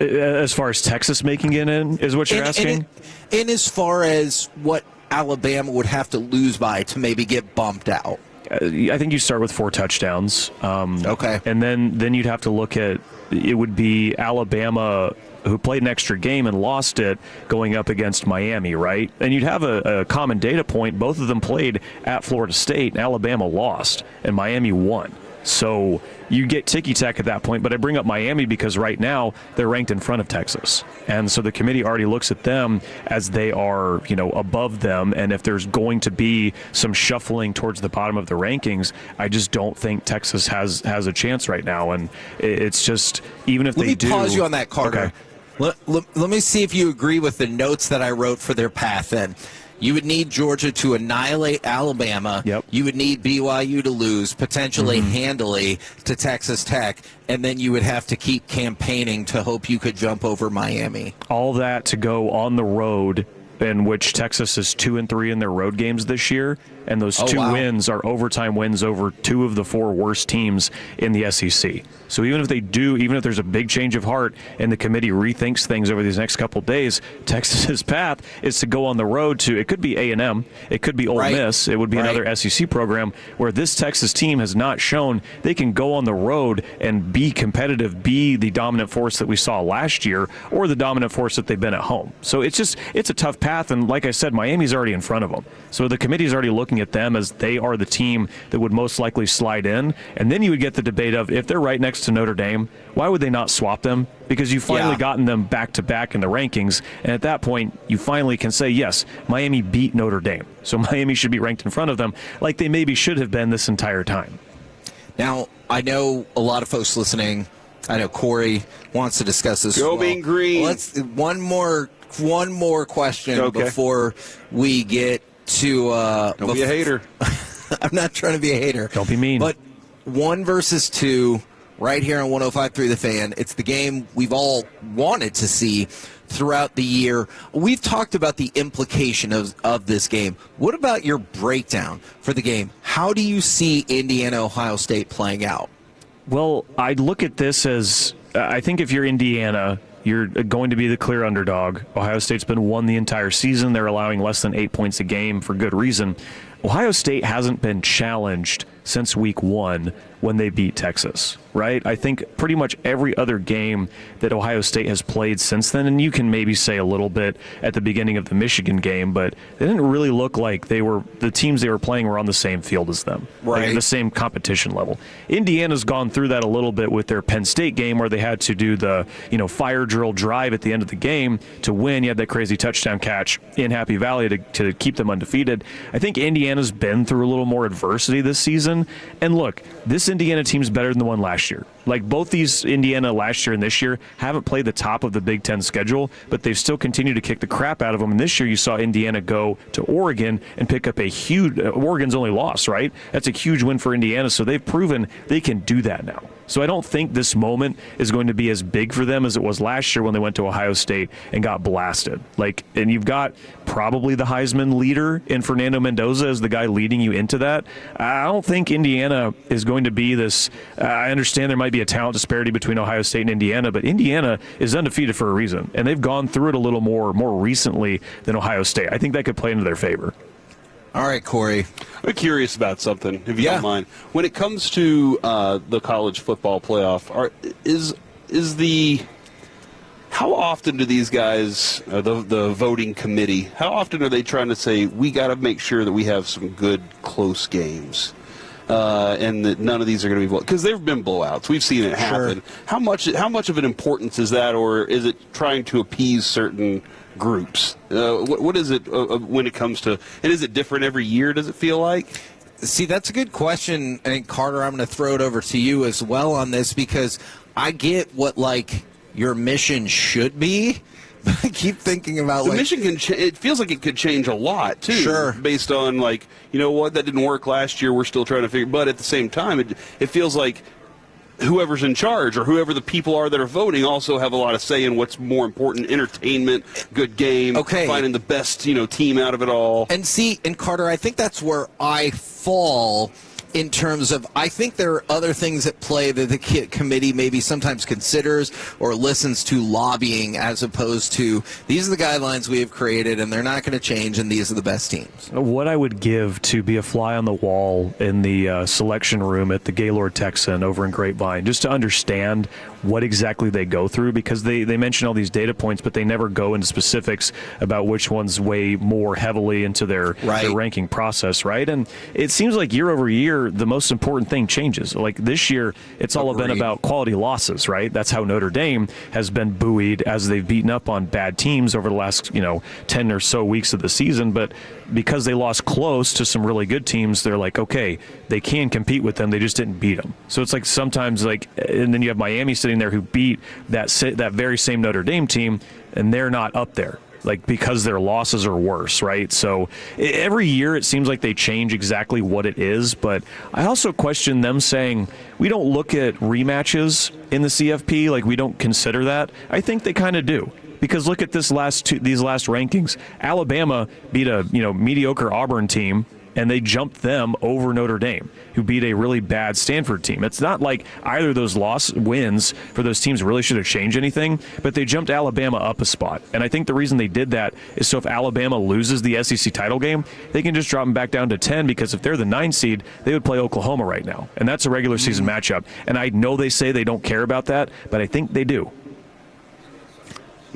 As far as Texas making it in, is what you're asking? And as far as what Alabama would have to lose by to maybe get bumped out? I think you start with 4 touchdowns. Okay. And then you'd have to look at, it would be Alabama, who played an extra game and lost it, going up against Miami, right? And you'd have a common data point. Both of them played at Florida State, and Alabama lost, and Miami won. So you get ticky-tack at that point. But I bring up Miami because right now they're ranked in front of Texas. And so the committee already looks at them as they are, above them. And if there's going to be some shuffling towards the bottom of the rankings, I just don't think Texas has a chance right now. And it's just, even if they do... Let me pause you on that, Carter. Okay. Let me see if you agree with the notes that I wrote for their path then. You would need Georgia to annihilate Alabama. Yep. You would need BYU to lose, potentially handily, to Texas Tech. And then you would have to keep campaigning to hope you could jump over Miami. All that to go on the road, in which Texas is 2-3 in their road games this year. And those two wins are overtime wins over 2 of the 4 worst teams in the SEC. So even if there's a big change of heart and the committee rethinks things over these next couple of days, Texas's path is to go on the road to, it could be A&M, it could be Ole Miss, it would be another SEC program, where this Texas team has not shown they can go on the road and be competitive, be the dominant force that we saw last year, or the dominant force that they've been at home. So it's a tough path. path. And like I said, Miami's already in front of them. So the committee's already looking at them as they are the team that would most likely slide in. And then you would get the debate of, if they're right next to Notre Dame, why would they not swap them? Because you've finally gotten them back-to-back in the rankings. And at that point, you finally can say, yes, Miami beat Notre Dame. So Miami should be ranked in front of them like they maybe should have been this entire time. Now, I know a lot of folks listening. I know Corey wants to discuss this. Go Mean Green. Let's one more question before we get to. Don't be a hater. I'm not trying to be a hater. Don't be mean. But 1 versus 2, right here on 105.3 The Fan. It's the game we've all wanted to see throughout the year. We've talked about the implication of this game. What about your breakdown for the game? How do you see Indiana-Ohio State playing out? Well, I'd look at this as, I think if you're Indiana, you're going to be the clear underdog. Ohio State's been won the entire season. They're allowing less than 8 points a game for good reason. Ohio State hasn't been challenged since week 1 when they beat Texas, right? I think pretty much every other game that Ohio State has played since then, and you can maybe say a little bit at the beginning of the Michigan game, but they didn't really look like the teams they were playing were on the same field as them, right? Like the same competition level. Indiana's gone through that a little bit with their Penn State game where they had to do the fire drill drive at the end of the game to win. You had that crazy touchdown catch in Happy Valley to keep them undefeated. I think Indiana's been through a little more adversity this season, and look, this Indiana team's better than the one last year. Like both these Indiana last year and this year haven't played the top of the Big Ten schedule, but they've still continued to kick the crap out of them. And this year you saw Indiana go to Oregon and pick up a huge, Oregon's only loss, right? That's a huge win for Indiana. So they've proven they can do that now. So I don't think this moment is going to be as big for them as it was last year when they went to Ohio State and got blasted. And you've got probably the Heisman leader in Fernando Mendoza as the guy leading you into that. I don't think Indiana is going to be this. I understand there might be a talent disparity between Ohio State and Indiana, but Indiana is undefeated for a reason, and they've gone through it a little more recently than Ohio State. I think that could play into their favor. All right, Corey. I'm curious about something, if you don't mind. When it comes to the college football playoff, how often do these guys, the voting committee, how often are they trying to say, we got to make sure that we have some good, close games? And that none of these are going to be because there have been blowouts. We've seen it happen. Sure. How much of an importance is that, or is it trying to appease certain groups? What is it when it comes to, and is it different every year, does it feel like? See, that's a good question. And Carter, I'm going to throw it over to you as well on this, because I get what your mission should be. I keep thinking about the mission can. It feels like it could change a lot too. Sure. Based on what that didn't work last year. We're still trying to figure. But at the same time, it feels like whoever's in charge or whoever the people are that are voting also have a lot of say in what's more important: entertainment, good game, finding the best team out of it all. And Carter, I think that's where I fall. In terms of, I think there are other things at play that the committee maybe sometimes considers or listens to lobbying, as opposed to these are the guidelines we have created and they're not going to change, and these are the best teams. What I would give to be a fly on the wall in the selection room at the Gaylord Texan over in Grapevine, just to understand what exactly they go through, because they mention all these data points, but they never go into specifics about which ones weigh more heavily into their ranking process, right? And it seems like year over year, the most important thing changes. Like this year, it's all been about quality losses, right? That's how Notre Dame has been buoyed as they've beaten up on bad teams over the last 10 or so weeks of the season. But because they lost close to some really good teams, they're like, okay, they can compete with them. They just didn't beat them. So it's like sometimes and then you have Miami sitting there who beat that very same Notre Dame team, and they're not up there. Because their losses are worse, right? So every year it seems like they change exactly what it is, but I also question them saying we don't look at rematches in the CFP, we don't consider that. I think they kind of do. Because look at these last rankings. Alabama beat a mediocre Auburn team, and they jumped them over Notre Dame, who beat a really bad Stanford team. It's not like either of those wins for those teams really should have changed anything, but they jumped Alabama up a spot. And I think the reason they did that is so if Alabama loses the SEC title game, they can just drop them back down to 10, because if they're the 9 seed, they would play Oklahoma right now. And that's a regular season matchup. And I know they say they don't care about that, but I think they do.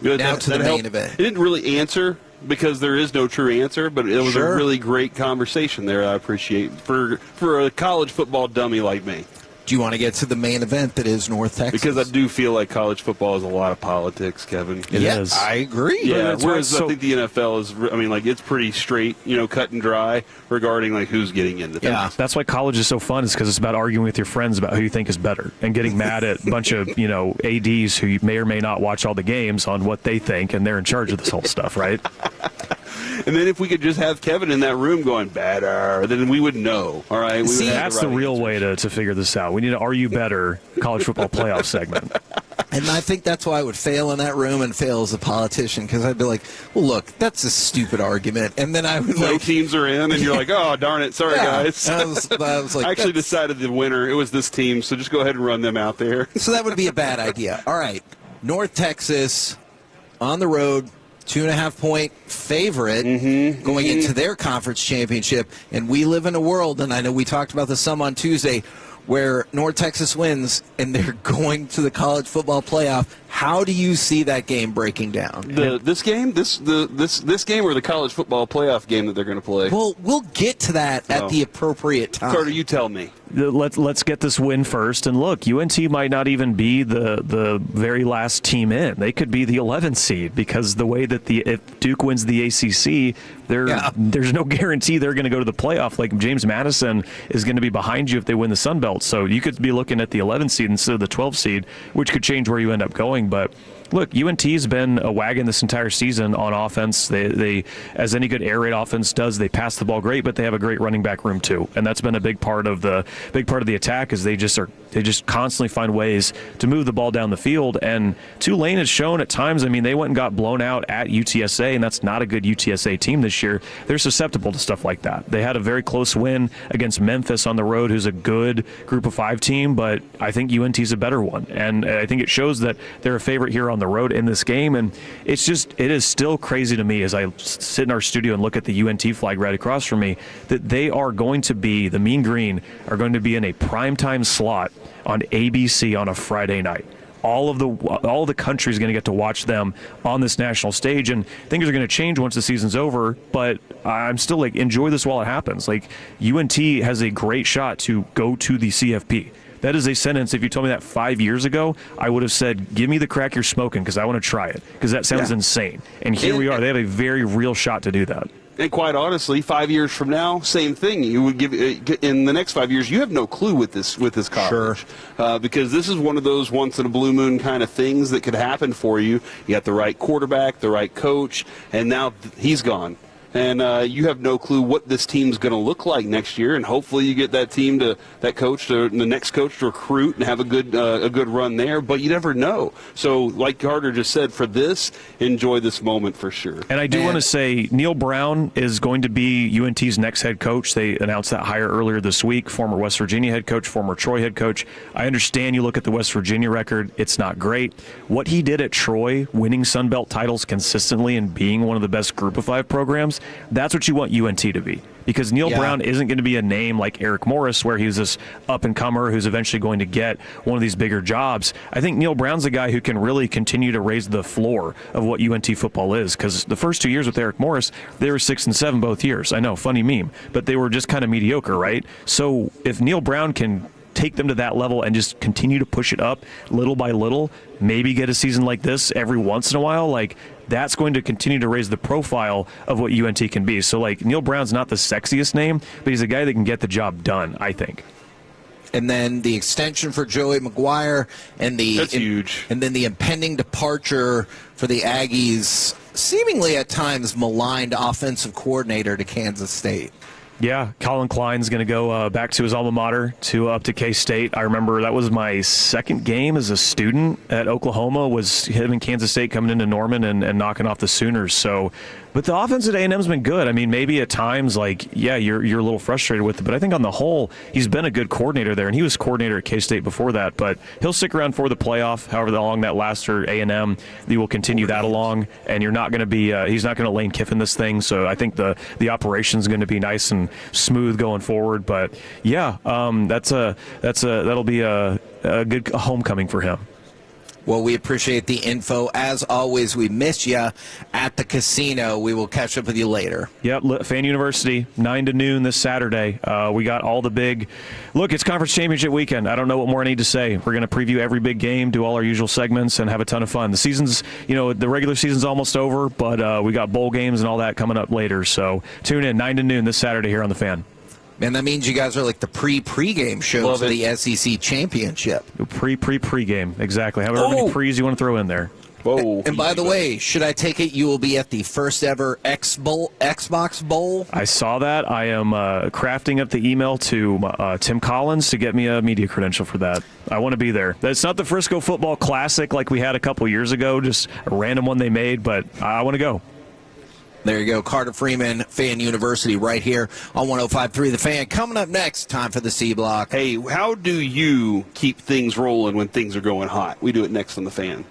Good. Now to the main event. It didn't really answer because there is no true answer, but it was Sure. a really great conversation there. I appreciate for a college football dummy like me. Do you want to get to the main event that is North Texas? Because I do feel like college football is a lot of politics, Kevin. It is. I agree. Yeah, That's whereas right. I think the NFL is, it's pretty straight, cut and dry regarding like who's getting into things. Yeah, that's why college is so fun. Is because it's about arguing with your friends about who you think is better and getting mad at a bunch of ads who may or may not watch all the games on what they think, and they're in charge of this whole stuff, right? And then if we could just have Kevin in that room going better, then we would know. All right, we would have That's the right real way to figure this out. We need an "Are You Better" college football playoff segment. And I think that's why I would fail in that room and fail as a politician, because I'd be like, well, look, that's a stupid argument. And then I would No teams are in, and you're like, oh, darn it, sorry, Yeah. guys. I was like, I actually decided the winner. It was this team, so just go ahead and run them out there. so that would be a bad idea. All right, North Texas on the road, 2.5-point favorite going into their conference championship. And we live in a world, and I know we talked about this some on Tuesday, where North Texas wins and they're going to the college football playoff. How do you see that game breaking down? This game or the college football playoff game that they're going to play? Well, we'll get to that at Oh. the appropriate time. Carter, you tell me. Let's get this win first. And look, UNT might not even be the very last team in. They could be the 11th seed, because the way that if Duke wins the ACC, there's no guarantee they're going to go to the playoff. Like James Madison is going to be behind you if they win the Sun Belt. So you could be looking at the 11th seed instead of the 12th seed, which could change where you end up going. But look, UNT's been a wagon this entire season on offense. They as any good air raid offense does, they pass the ball great, but they have a great running back room too, and that's been a big part of the attack. Is they just constantly find ways to move the ball down the field. And Tulane has shown at times. I mean, they went and got blown out at UTSA, and that's not a good UTSA team this year. They're susceptible to stuff like that. They had a very close win against Memphis on the road, who's a good Group of 5 team, but I think UNT's a better one, and I think it shows that they're a favorite here on the road in this game. And it is still crazy to me as I sit in our studio and look at the UNT flag right across from me that they are going to be, the Mean Green are going to be in a primetime slot on ABC on a Friday night. All of the country is going to get to watch them on this national stage, and things are going to change once the season's over. But I'm still like, enjoy this while it happens. Like, UNT has a great shot to go to the CFP. That is a sentence. If you told me that 5 years ago, I would have said, give me the crack you're smoking, because I want to try it, because that sounds insane. And here we are. They have a very real shot to do that. And quite honestly, 5 years from now, same thing. You would give in the next 5 years. You have no clue with this college, because this is one of those once in a blue moon kind of things that could happen for you. You got the right quarterback, the right coach, and now he's gone. And you have no clue what this team's going to look like next year. And hopefully you get that team the next coach to recruit and have a good run there. But you never know. So like Carter just said, for this, enjoy this moment for sure. And I do want to say Neil Brown is going to be UNT's next head coach. They announced that hire earlier this week. Former West Virginia head coach, former Troy head coach. I understand you look at the West Virginia record. It's not great. What he did at Troy, winning Sun Belt titles consistently and being one of the best Group of 5 programs, that's what you want UNT to be. Because Neil Brown isn't going to be a name like Eric Morris, where he's this up-and-comer who's eventually going to get one of these bigger jobs. I think Neil Brown's a guy who can really continue to raise the floor of what UNT football is, because the first 2 years with Eric Morris, they were 6 and 7 both years. I know, funny meme, but they were just kind of mediocre, right? So if Neil Brown can take them to that level and just continue to push it up little by little, maybe get a season like this every once in a while, like, that's going to continue to raise the profile of what UNT can be. So, like, Neil Brown's not the sexiest name, but he's a guy that can get the job done, I think. And then the extension for Joey McGuire, and that's huge. And then the impending departure for the Aggies, seemingly at times maligned offensive coordinator to Kansas State. Yeah, Colin Klein's going to go back to his alma mater, up to K-State. I remember that was my second game as a student at Oklahoma, was him in Kansas State coming into Norman and knocking off the Sooners. So, but the offense at A&M's been good. I mean, maybe at times, like, yeah, you're a little frustrated with it, but I think on the whole, he's been a good coordinator there, and he was coordinator at K-State before that. But he'll stick around for the playoff, however long that lasts for A&M. He will continue that along, and you're not going to be he's not going to Lane Kiffin this thing. So I think the operation's going to be nice and smooth going forward. But yeah, that'll be a good homecoming for him. Well, we appreciate the info. As always, we miss you at the casino. We will catch up with you later. Yep, Fan University, 9 to noon this Saturday. We got all the big – look, it's Conference Championship weekend. I don't know what more I need to say. We're going to preview every big game, do all our usual segments, and have a ton of fun. The season's – the regular season's almost over, but we got bowl games and all that coming up later. So tune in, 9 to noon this Saturday here on The Fan. Man, that means you guys are like the pre-game show for the SEC Championship. Pre-game, exactly. However many pre's you want to throw in there. Whoa. And by the way, should I take it you will be at the first ever Xbox Bowl? I saw that. I am crafting up the email to Tim Collins to get me a media credential for that. I want to be there. It's not the Frisco Football Classic like we had a couple years ago, just a random one they made, but I want to go. There you go. Carter Freeman, Fan University, right here on 105.3 The Fan. Coming up next, time for the C Block. Hey, how do you keep things rolling when things are going hot? We do it next on The Fan.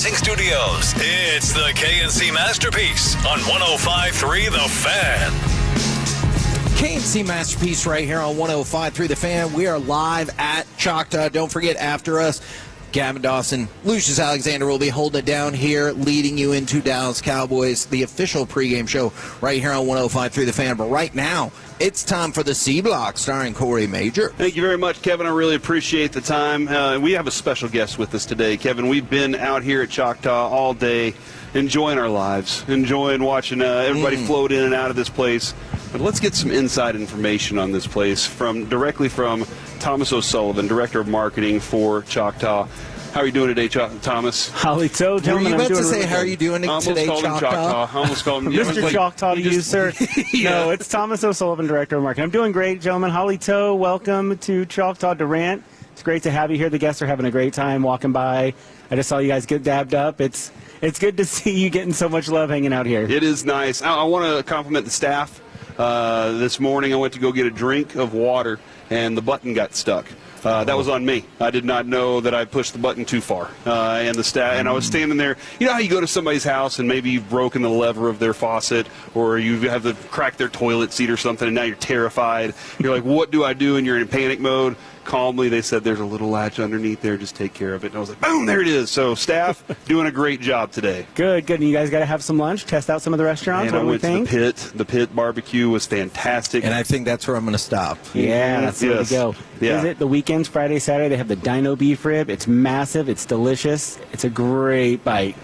Racing Studios. It's the KNC Masterpiece on 105.3 The Fan. KNC Masterpiece right here on 105.3 The Fan. We are live at Choctaw. Don't forget, after us, Gavin Dawson, Lucius Alexander will be holding it down here, leading you into Dallas Cowboys, the official pregame show right here on 105.3 The Fan. But right now, it's time for the C Block, starring Corey Major. Thank you very much, Kevin. I really appreciate the time. We have a special guest with us today, Kevin. We've been out here at Choctaw all day, enjoying our lives, enjoying watching everybody float in and out of this place. But let's get some inside information on this place directly from Thomas O'Sullivan, Director of Marketing for Choctaw. How are you doing today, Thomas? Holly Toe, gentlemen. Were you about to say, really how are you doing today, Choctaw? I almost called him Mr. Choctaw to you, sir. Yeah. No, it's Thomas O'Sullivan, Director of Marketing. I'm doing great, gentlemen. Holly Toe, welcome to Choctaw Durant. It's great to have you here. The guests are having a great time walking by. I just saw you guys get dabbed up. It's good to see you getting so much love hanging out here. It is nice. I want to compliment the staff. This morning I went to go get a drink of water, and the button got stuck. That was on me. I did not know that I pushed the button too far. And the staff, and I was standing there. You know how you go to somebody's house and maybe you've broken the lever of their faucet, or you have to crack their toilet seat or something, and now you're terrified. You're like, what do I do? And you're in panic mode. Calmly, they said, there's a little latch underneath there. Just take care of it. And I was like, boom, there it is. So staff doing a great job today. Good. And you guys got to have some lunch, test out some of the restaurants. And I went to the Pit. The Pit barbecue was fantastic. And I think that's where I'm going to stop. Yeah, that's the way to go. Yeah. Visit the weekends, Friday, Saturday. They have the Dino Beef Rib. It's massive. It's delicious. It's a great bite.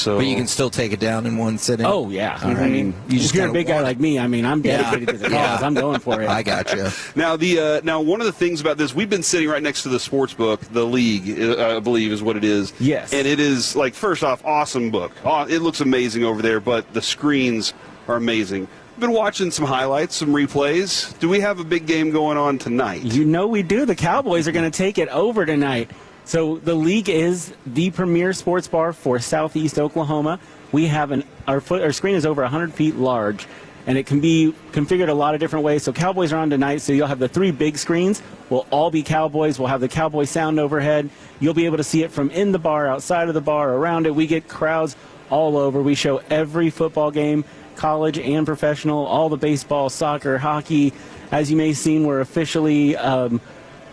But you can still take it down in one sitting? Oh, yeah. All right. I mean, if you're a big guy like me, I mean, I'm dedicated to the cause. Yeah. I'm going for it. I got you. Now, one of the things about this, we've been sitting right next to the sports book, the League, I believe is what it is. Yes. And it is, like, first off, awesome book. It looks amazing over there, but the screens are amazing. Been watching some highlights, some replays. Do we have a big game going on tonight? You know we do. The Cowboys are going to take it over tonight. So the League is the premier sports bar for Southeast Oklahoma. We have our screen is over 100 feet large, and it can be configured a lot of different ways. So Cowboys are on tonight, so you'll have the 3 big screens. We'll all be Cowboys. We'll have the Cowboy sound overhead. You'll be able to see it from in the bar, outside of the bar, around it. We get crowds all over. We show every football game, college and professional, all the baseball, soccer, hockey. As you may have seen, we're officially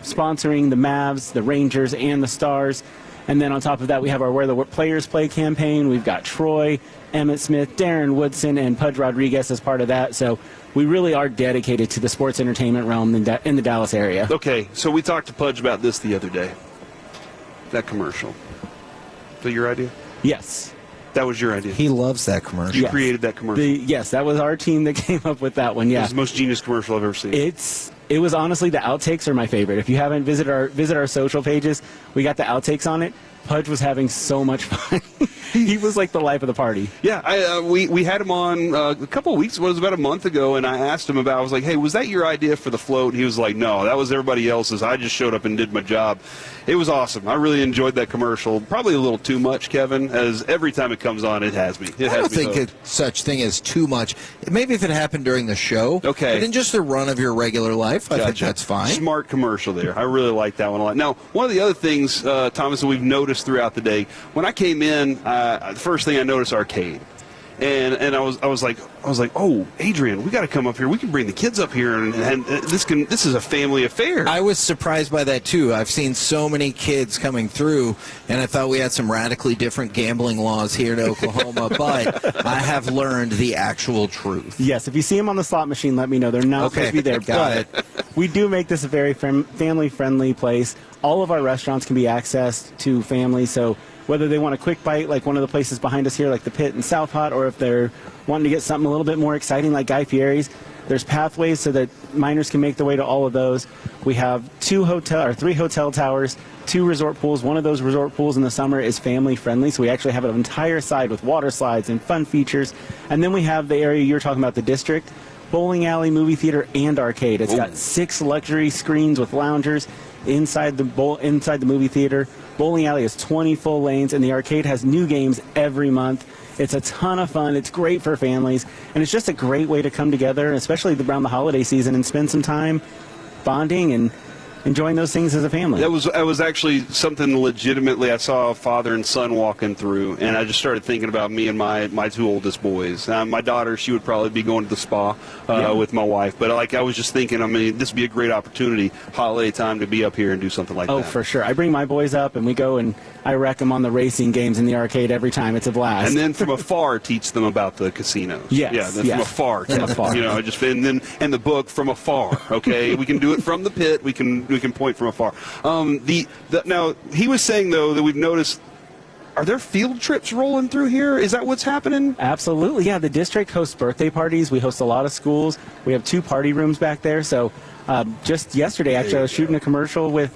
sponsoring the Mavs, the Rangers, and the Stars. And then on top of that, we have our Where the Players Play campaign. We've got Troy, Emmett Smith, Darren Woodson, and Pudge Rodriguez as part of that. So we really are dedicated to the sports entertainment realm in the Dallas area. Okay, so we talked to Pudge about this the other day. That commercial. Is that your idea? Yes. That was your idea. He loves that commercial. You created that commercial. Yes, that was our team that came up with that one. Yeah. It was the most genius commercial I've ever seen. It was honestly, the outtakes are my favorite. If you haven't visit our social pages, we got the outtakes on it. Pudge was having so much fun. He was like the life of the party. Yeah, we had him on a couple of weeks, it was about a month ago, and I asked him I was like, hey, was that your idea for the float? And he was like, no, that was everybody else's. I just showed up and did my job. It was awesome. I really enjoyed that commercial. Probably a little too much, Kevin, as every time it comes on, it has me. I don't think it's such thing as too much. Maybe if it happened during the show. Okay. But in just the run of your regular life, I think that's fine. Smart commercial there. I really like that one a lot. Now, one of the other things, Thomas, that we've noticed throughout the day, when I came in, the first thing I noticed, arcade. And I was like, oh, Adrian, we got to come up here. We can bring the kids up here, and this is a family affair. I was surprised by that too. I've seen so many kids coming through, and I thought we had some radically different gambling laws here in Oklahoma. But I have learned the actual truth. Yes, if you see them on the slot machine, let me know. They're not supposed to be there. Got but we do make this a very family-friendly place. All of our restaurants can be accessed to families, so whether they want a quick bite like one of the places behind us here, like the Pit and South Hot, or if they're wanting to get something a little bit more exciting like Guy Fieri's, there's pathways so that minors can make their way to all of those. We have 3 hotel towers, 2 resort pools. One of those resort pools in the summer is family friendly, so we actually have an entire side with water slides and fun features. And then we have the area you're talking about, the district, bowling alley, movie theater, and arcade. It's got 6 luxury screens with loungers inside the movie theater. Bowling alley has 20 full lanes, and the arcade has new games every month. It's a ton of fun. It's great for families, and it's just a great way to come together, especially around the holiday season, and spend some time bonding and enjoying those things as a family. That was actually something legitimately. I saw a father and son walking through, and I just started thinking about me and my two oldest boys. My daughter, she would probably be going to the spa with my wife, but I was just thinking, this would be a great opportunity, holiday time, to be up here and do something like that. Oh, for sure. I bring my boys up, and we go and I wreck them on the racing games in the arcade every time. It's a blast. And then from afar, teach them about the casinos. Yes. Yeah, then from afar. From afar. And the book from afar. Okay, we can do it from the pit. We can point from afar. Now he was saying though that we've noticed. Are there field trips rolling through here? Is that what's happening? Absolutely, yeah. The district hosts birthday parties. We host a lot of schools. We have 2 party rooms back there. So just yesterday, actually, I was shooting a commercial with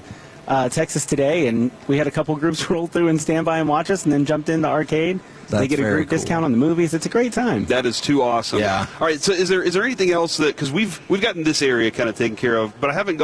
Texas Today, and we had a couple groups roll through and stand by and watch us, and then jumped in the arcade. They get a great discount on the movies. It's a great time. That is too awesome. Yeah. All right. So is there anything else that, because we've gotten this area kind of taken care of, but I haven't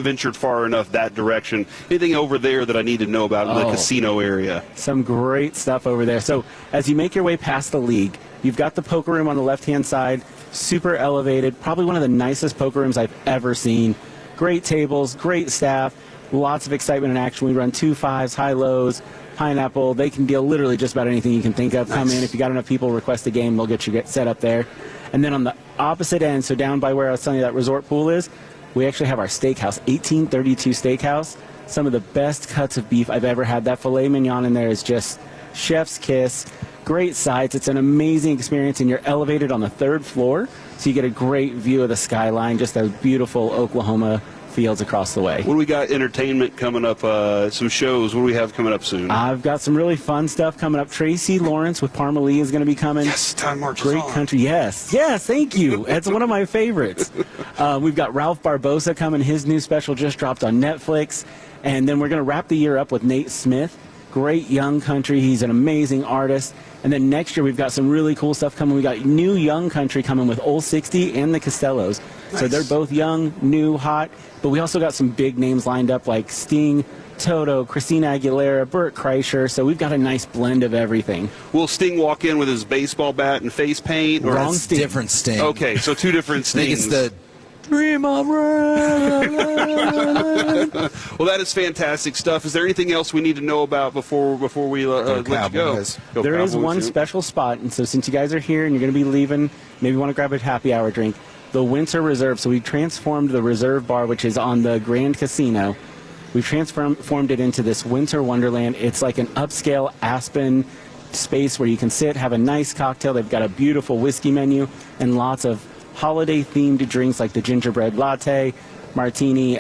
ventured far enough that direction. Anything over there that I need to know about in the casino area? Some great stuff over there. So as you make your way past the league, you've got the poker room on the left-hand side, super elevated, probably one of the nicest poker rooms I've ever seen. Great tables, great staff, lots of excitement and action. We run 2 5s, high-lows, pineapple. They can deal literally just about anything you can think of. Come in. If you got enough people request a game, they'll get you set up there. And then on the opposite end, so down by where I was telling you that resort pool is, we actually have our steakhouse, 1832 Steakhouse. Some of the best cuts of beef I've ever had. That filet mignon in there is just chef's kiss. Great sights. It's an amazing experience, and you're elevated on the 3rd floor, so you get a great view of the skyline, just a beautiful Oklahoma fields across the way. What do we got? Entertainment coming up, some shows. What do we have coming up soon? I've got some really fun stuff coming up. Tracy Lawrence with Parma Lee is going to be coming. Yes, Time Marches Great On. country. Yes, thank you. It's one of my favorites. We've got Ralph Barbosa coming. His new special just dropped on Netflix. And then we're going to wrap the year up with Nate Smith. Great young country. He's an amazing artist. And then next year we've got some really cool stuff coming. We got new young country coming with Old 60 and the Costellos. Nice. So they're both young, new, hot. But we also got some big names lined up like Sting, Toto, Christina Aguilera, Burt Kreischer. So we've got a nice blend of everything. Will Sting walk in with his baseball bat and face paint? Or Wrong Sting. Different Sting. Okay, so 2 different Stings. I think it's the Dream of Red. Well, that is fantastic stuff. Is there anything else we need to know about before we let you go? There is one special spot, and so since you guys are here and you're going to be leaving, maybe you want to grab a happy hour drink. The Winter Reserve. So we transformed the Reserve Bar, which is on the Grand Casino. We've transformed it into this Winter Wonderland. It's like an upscale Aspen space where you can sit, have a nice cocktail. They've got a beautiful whiskey menu and lots of holiday-themed drinks like the gingerbread latte, martini,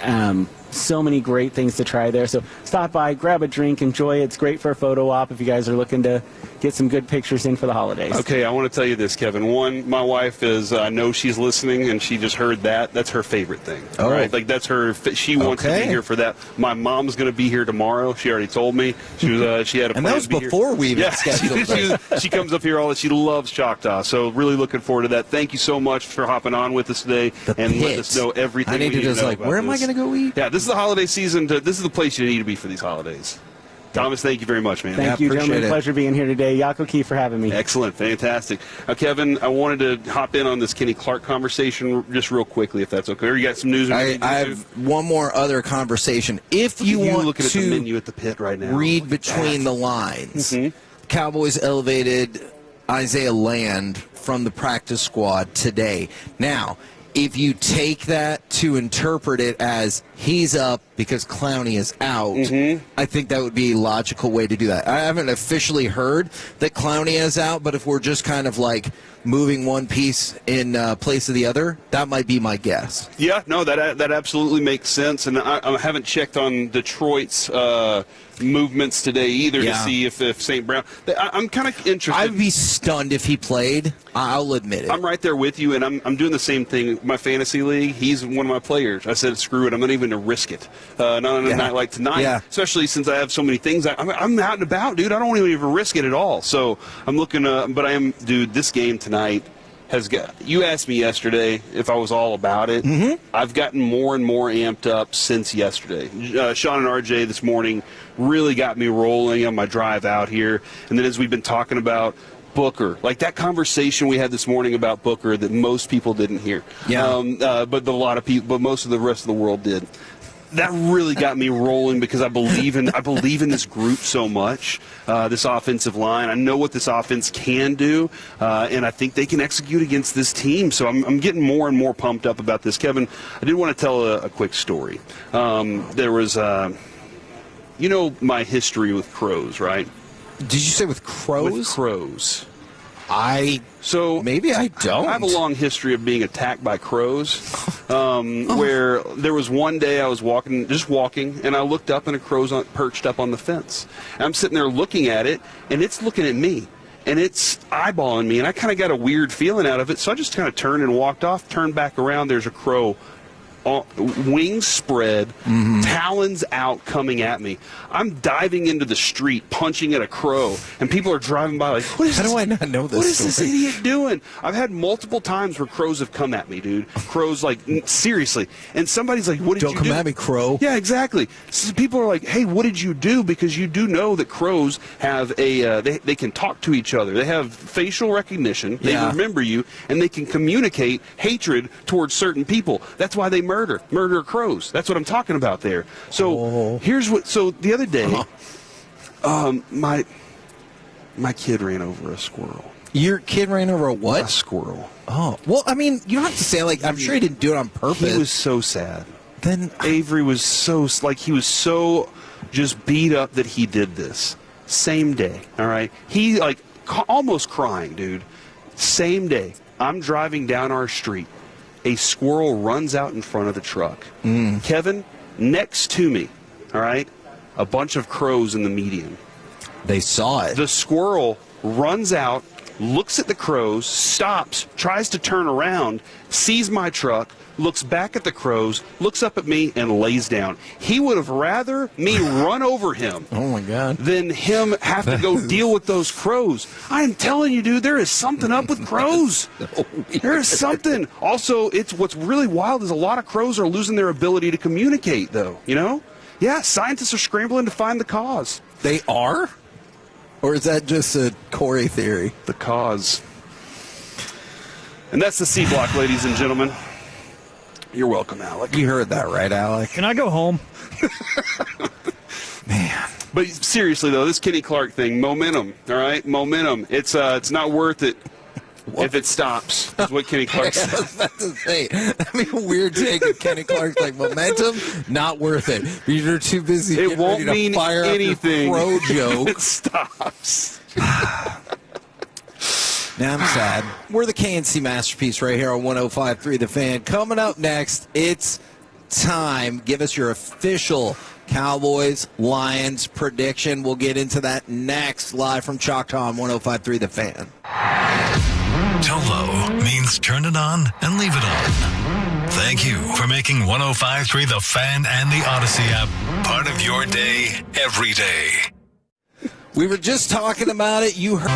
so many great things to try there. So stop by, grab a drink, enjoy it. It's great for a photo op if you guys are looking to get some good pictures in for the holidays. Okay, I want to tell you this, Kevin. One, my wife is, I know she's listening, and she just heard that. That's her favorite thing. Oh. Right? Like, that's her, she wants to be here for that. My mom's going to be here tomorrow. She already told me. She was, she had a plan. And that was before we even scheduled she comes up here all that. She loves Choctaw, so really looking forward to that. Thank you so much for hopping on with us today and letting us know everything I need to just like, where am I going to go eat? Yeah, this is the holiday season. This is the place you need to be for these holidays. Thomas, thank you very much, man. Thank you, gentlemen. Pleasure being here today. Yako Key for having me. Excellent. Fantastic. Kevin, I wanted to hop in on this Kenny Clark conversation just real quickly, if that's okay. Or you got some news? I have one more other conversation. If you want looking to at the menu at the pit right now, read between the lines, Cowboys elevated Isaiah Land from the practice squad today. Now, if you take that to interpret it as he's up because Clowney is out, I think that would be a logical way to do that. I haven't officially heard that Clowney is out, but if we're just kind of like moving one piece in place of the other, that might be my guess. Yeah, no, that absolutely makes sense. And I haven't checked on Detroit's movements today either to see if St. Brown. I'm kind of interested. I'd be stunned if he played. I'll admit it. I'm right there with you, and I'm doing the same thing. My fantasy league, he's one of my players. I said, screw it. I'm not even going to risk it. Not on a night like tonight, especially since I have so many things. I'm out and about, dude. I don't even risk it at all. So I'm looking, but I am, dude, this game tonight has got, you asked me yesterday if I was all about it. I've gotten more and more amped up since yesterday. Sean and RJ this morning really got me rolling on my drive out here. And then as we've been talking about Booker, like that conversation we had this morning about Booker that most people didn't hear. But a lot of people, but most of the rest of the world did. that really got me rolling because I believe in this group so much, this offensive line. I know what this offense can do, and I think they can execute against this team. So I'm getting more and more pumped up about this. Kevin, I did want to tell a quick story. There was, my history with crows, right? Did you say with crows? With crows. Maybe I don't. I have a long history of being attacked by crows. Where there was one day I was just walking, and I looked up and a crow's perched up on the fence. And I'm sitting there looking at it, and it's looking at me, and it's eyeballing me, and I kind of got a weird feeling out of it. So I just kind of turned and walked off. Turned back around. There's a crow. Wings spread, talons out, coming at me. I'm diving into the street, punching at a crow, and people are driving by like, How do I not know this? What is this idiot doing? I've had multiple times where crows have come at me, dude. Crows, like, seriously. And somebody's like, what did you do? Don't come at me, crow. Yeah, exactly. So people are like, hey, what did you do? Because you do know that crows have they can talk to each other. They have facial recognition. They remember you, and they can communicate hatred towards certain people. That's why they murder crows. That's what I'm talking about there. So so the other day, my kid ran over a squirrel. Your kid ran over a what? A squirrel. Oh, well, I mean, you don't have to say, like, I'm sure he didn't do it on purpose. He was so sad. Then Avery was so just beat up that he did this. Same day, all right? He, like, almost crying, dude. Same day, I'm driving down our street. A squirrel runs out in front of the truck. Kevin, next to me, all right, a bunch of crows in the median. They saw it. The squirrel runs out, looks at the crows, stops, tries to turn around, sees my truck, looks back at the crows, looks up at me, and lays down. He would have rather me run over him than him have to go deal with those crows. I'm telling you, dude, there is something up with crows. There is something. Also, what's really wild is a lot of crows are losing their ability to communicate, though, you know? Yeah, scientists are scrambling to find the cause. They are? Or is that just a Corey theory? The cause. And that's the C block, ladies and gentlemen. You're welcome, Alec. You heard that right, Alec. Can I go home? Man. But seriously, though, this Kenny Clark thing, momentum, all right? Momentum. It's not worth it if it stops, is what Kenny Clark said. I was about to say, that'd be a weird take of Kenny Clark's, like, momentum, not worth it. You're too busy It won't mean fire anything. Up your crow joke. It stops. Now I'm sad. We're the KNC Masterpiece right here on 105.3 The Fan. Coming up next, it's time. Give us your official Cowboys-Lions prediction. We'll get into that next, live from Choctaw on 105.3 The Fan. Tolo means turn it on and leave it on. Thank you for making 105.3 The Fan and the Odyssey app part of your day every day. We were just talking about it. You heard...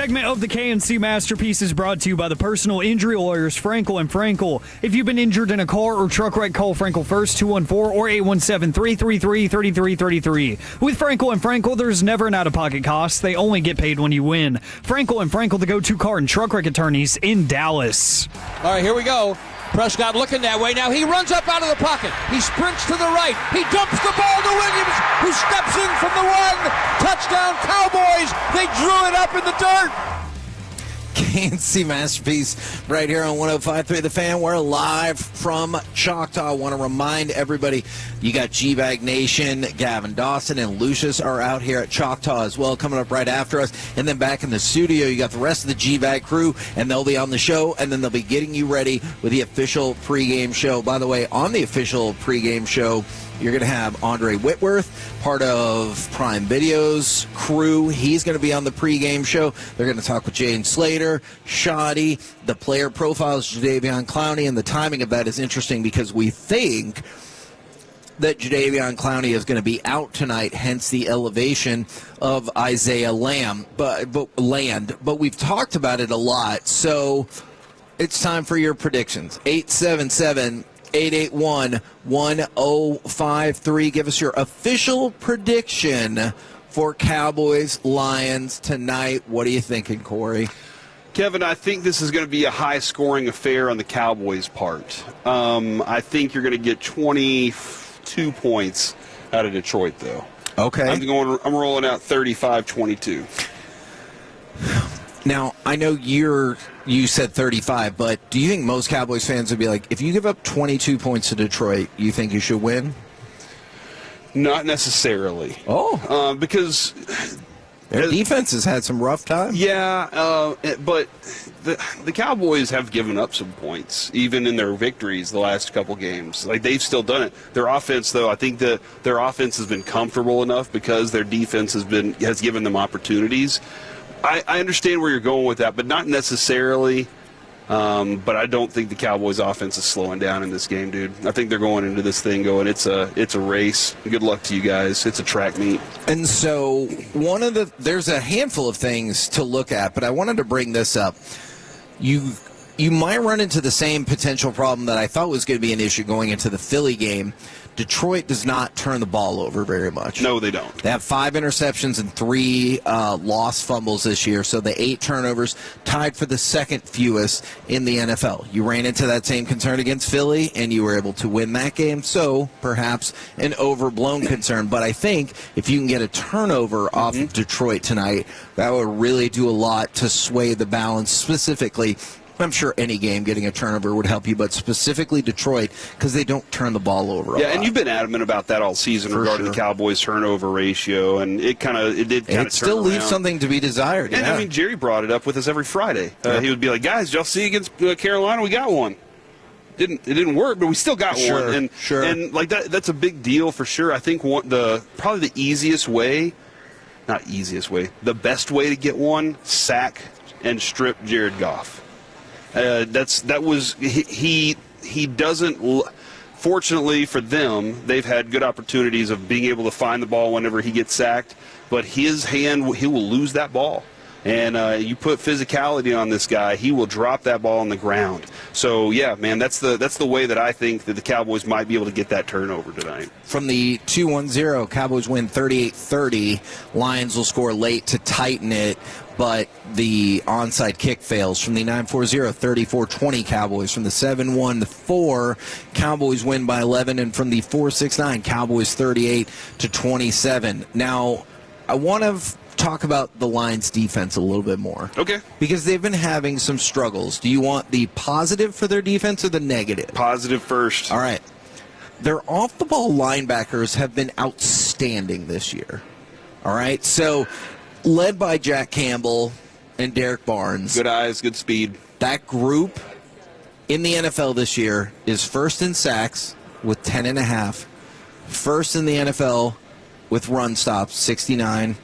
segment of the KNC Masterpiece is brought to you by the personal injury lawyers Frankel and Frankel. If you've been injured in a car or truck wreck, call Frankel first, 214 or 817-333-3333. With Frankel and Frankel, there's never an out-of-pocket cost. They only get paid when you win. Frankel and Frankel, the go-to car and truck wreck attorneys in Dallas. All right, here we go. Prescott looking that way. Now he runs up out of the pocket. He sprints to the right. He dumps the ball to Williams, who steps in from the one. Touchdown, Cowboys. They drew it up in the dirt. KNC Masterpiece right here on 105.3 The Fan. We're live from Choctaw. I want to remind everybody, you got G-Bag Nation, Gavin Dawson and Lucius are out here at Choctaw as well, coming up right after us. And then back in the studio, you got the rest of the G-Bag crew, and they'll be on the show, and then they'll be getting you ready with the official pregame show. By the way, on the official pregame show, you're going to have Andre Whitworth, part of Prime Video's crew. He's going to be on the pregame show. They're going to talk with Jane Slater, Shoddy, the player profiles, Jadeveon Clowney, and the timing of that is interesting because we think that Jadeveon Clowney is going to be out tonight, hence the elevation of Isaiah Land. But we've talked about it a lot, so it's time for your predictions. 877-881-1053. Give us your official prediction for Cowboys-Lions tonight. What are you thinking, Corey? Kevin, I think this is going to be a high-scoring affair on the Cowboys' part. I think you're going to get 22 points out of Detroit, though. Okay. I'm rolling out 35-22. Now, I know you said 35, but do you think most Cowboys fans would be like, if you give up 22 points to Detroit, you think you should win? Not necessarily. Oh. Because their defense has had some rough times. Yeah, but the Cowboys have given up some points, even in their victories the last couple games. Like, they've still done it. Their offense, though, I think their offense has been comfortable enough because their defense has given them opportunities. I understand where you're going with that, but not necessarily. But I don't think the Cowboys' offense is slowing down in this game, dude. I think they're going into this thing going, it's a race. Good luck to you guys. It's a track meet. And so there's a handful of things to look at, but I wanted to bring this up. You might run into the same potential problem that I thought was going to be an issue going into the Philly game. Detroit does not turn the ball over very much. No, they don't. They have 5 interceptions and 3 lost fumbles this year, so the 8 turnovers tied for the second fewest in the NFL. You ran into that same concern against Philly, and you were able to win that game, so perhaps an overblown concern. But I think if you can get a turnover off of Detroit tonight, that would really do a lot to sway the balance, specifically. I'm sure any game getting a turnover would help you, but specifically Detroit because they don't turn the ball over a lot. And you've been adamant about that all season regarding the Cowboys' turnover ratio, and it still leaves something to be desired. And I mean, Jerry brought it up with us every Friday. He would be like, "Guys, y'all see against Carolina, we got one. It didn't work, but we still got one." And like that's a big deal for sure. I think probably the the best way to get one, sack and strip Jared Goff. He doesn't. Fortunately for them, they've had good opportunities of being able to find the ball whenever he gets sacked. But he will lose that ball, and you put physicality on this guy, he will drop that ball on the ground. So yeah, man, that's the way that I think that the Cowboys might be able to get that turnover tonight. From the 2-1-0, Cowboys win 38-30. Lions will score late to tighten it, but the onside kick fails. From the 9-4-0, 34-20 Cowboys. From the 7-1-4, Cowboys win by 11. And from the 4-6-9, Cowboys 38-27. Now, I want to talk about the Lions' defense a little bit more. Okay. Because they've been having some struggles. Do you want the positive for their defense or the negative? Positive first. All right. Their off-the-ball linebackers have been outstanding this year. All right? So, led by Jack Campbell and Derek Barnes. Good eyes, good speed. That group in the NFL this year is first in sacks with 10.5. First in the NFL with run stops, 69.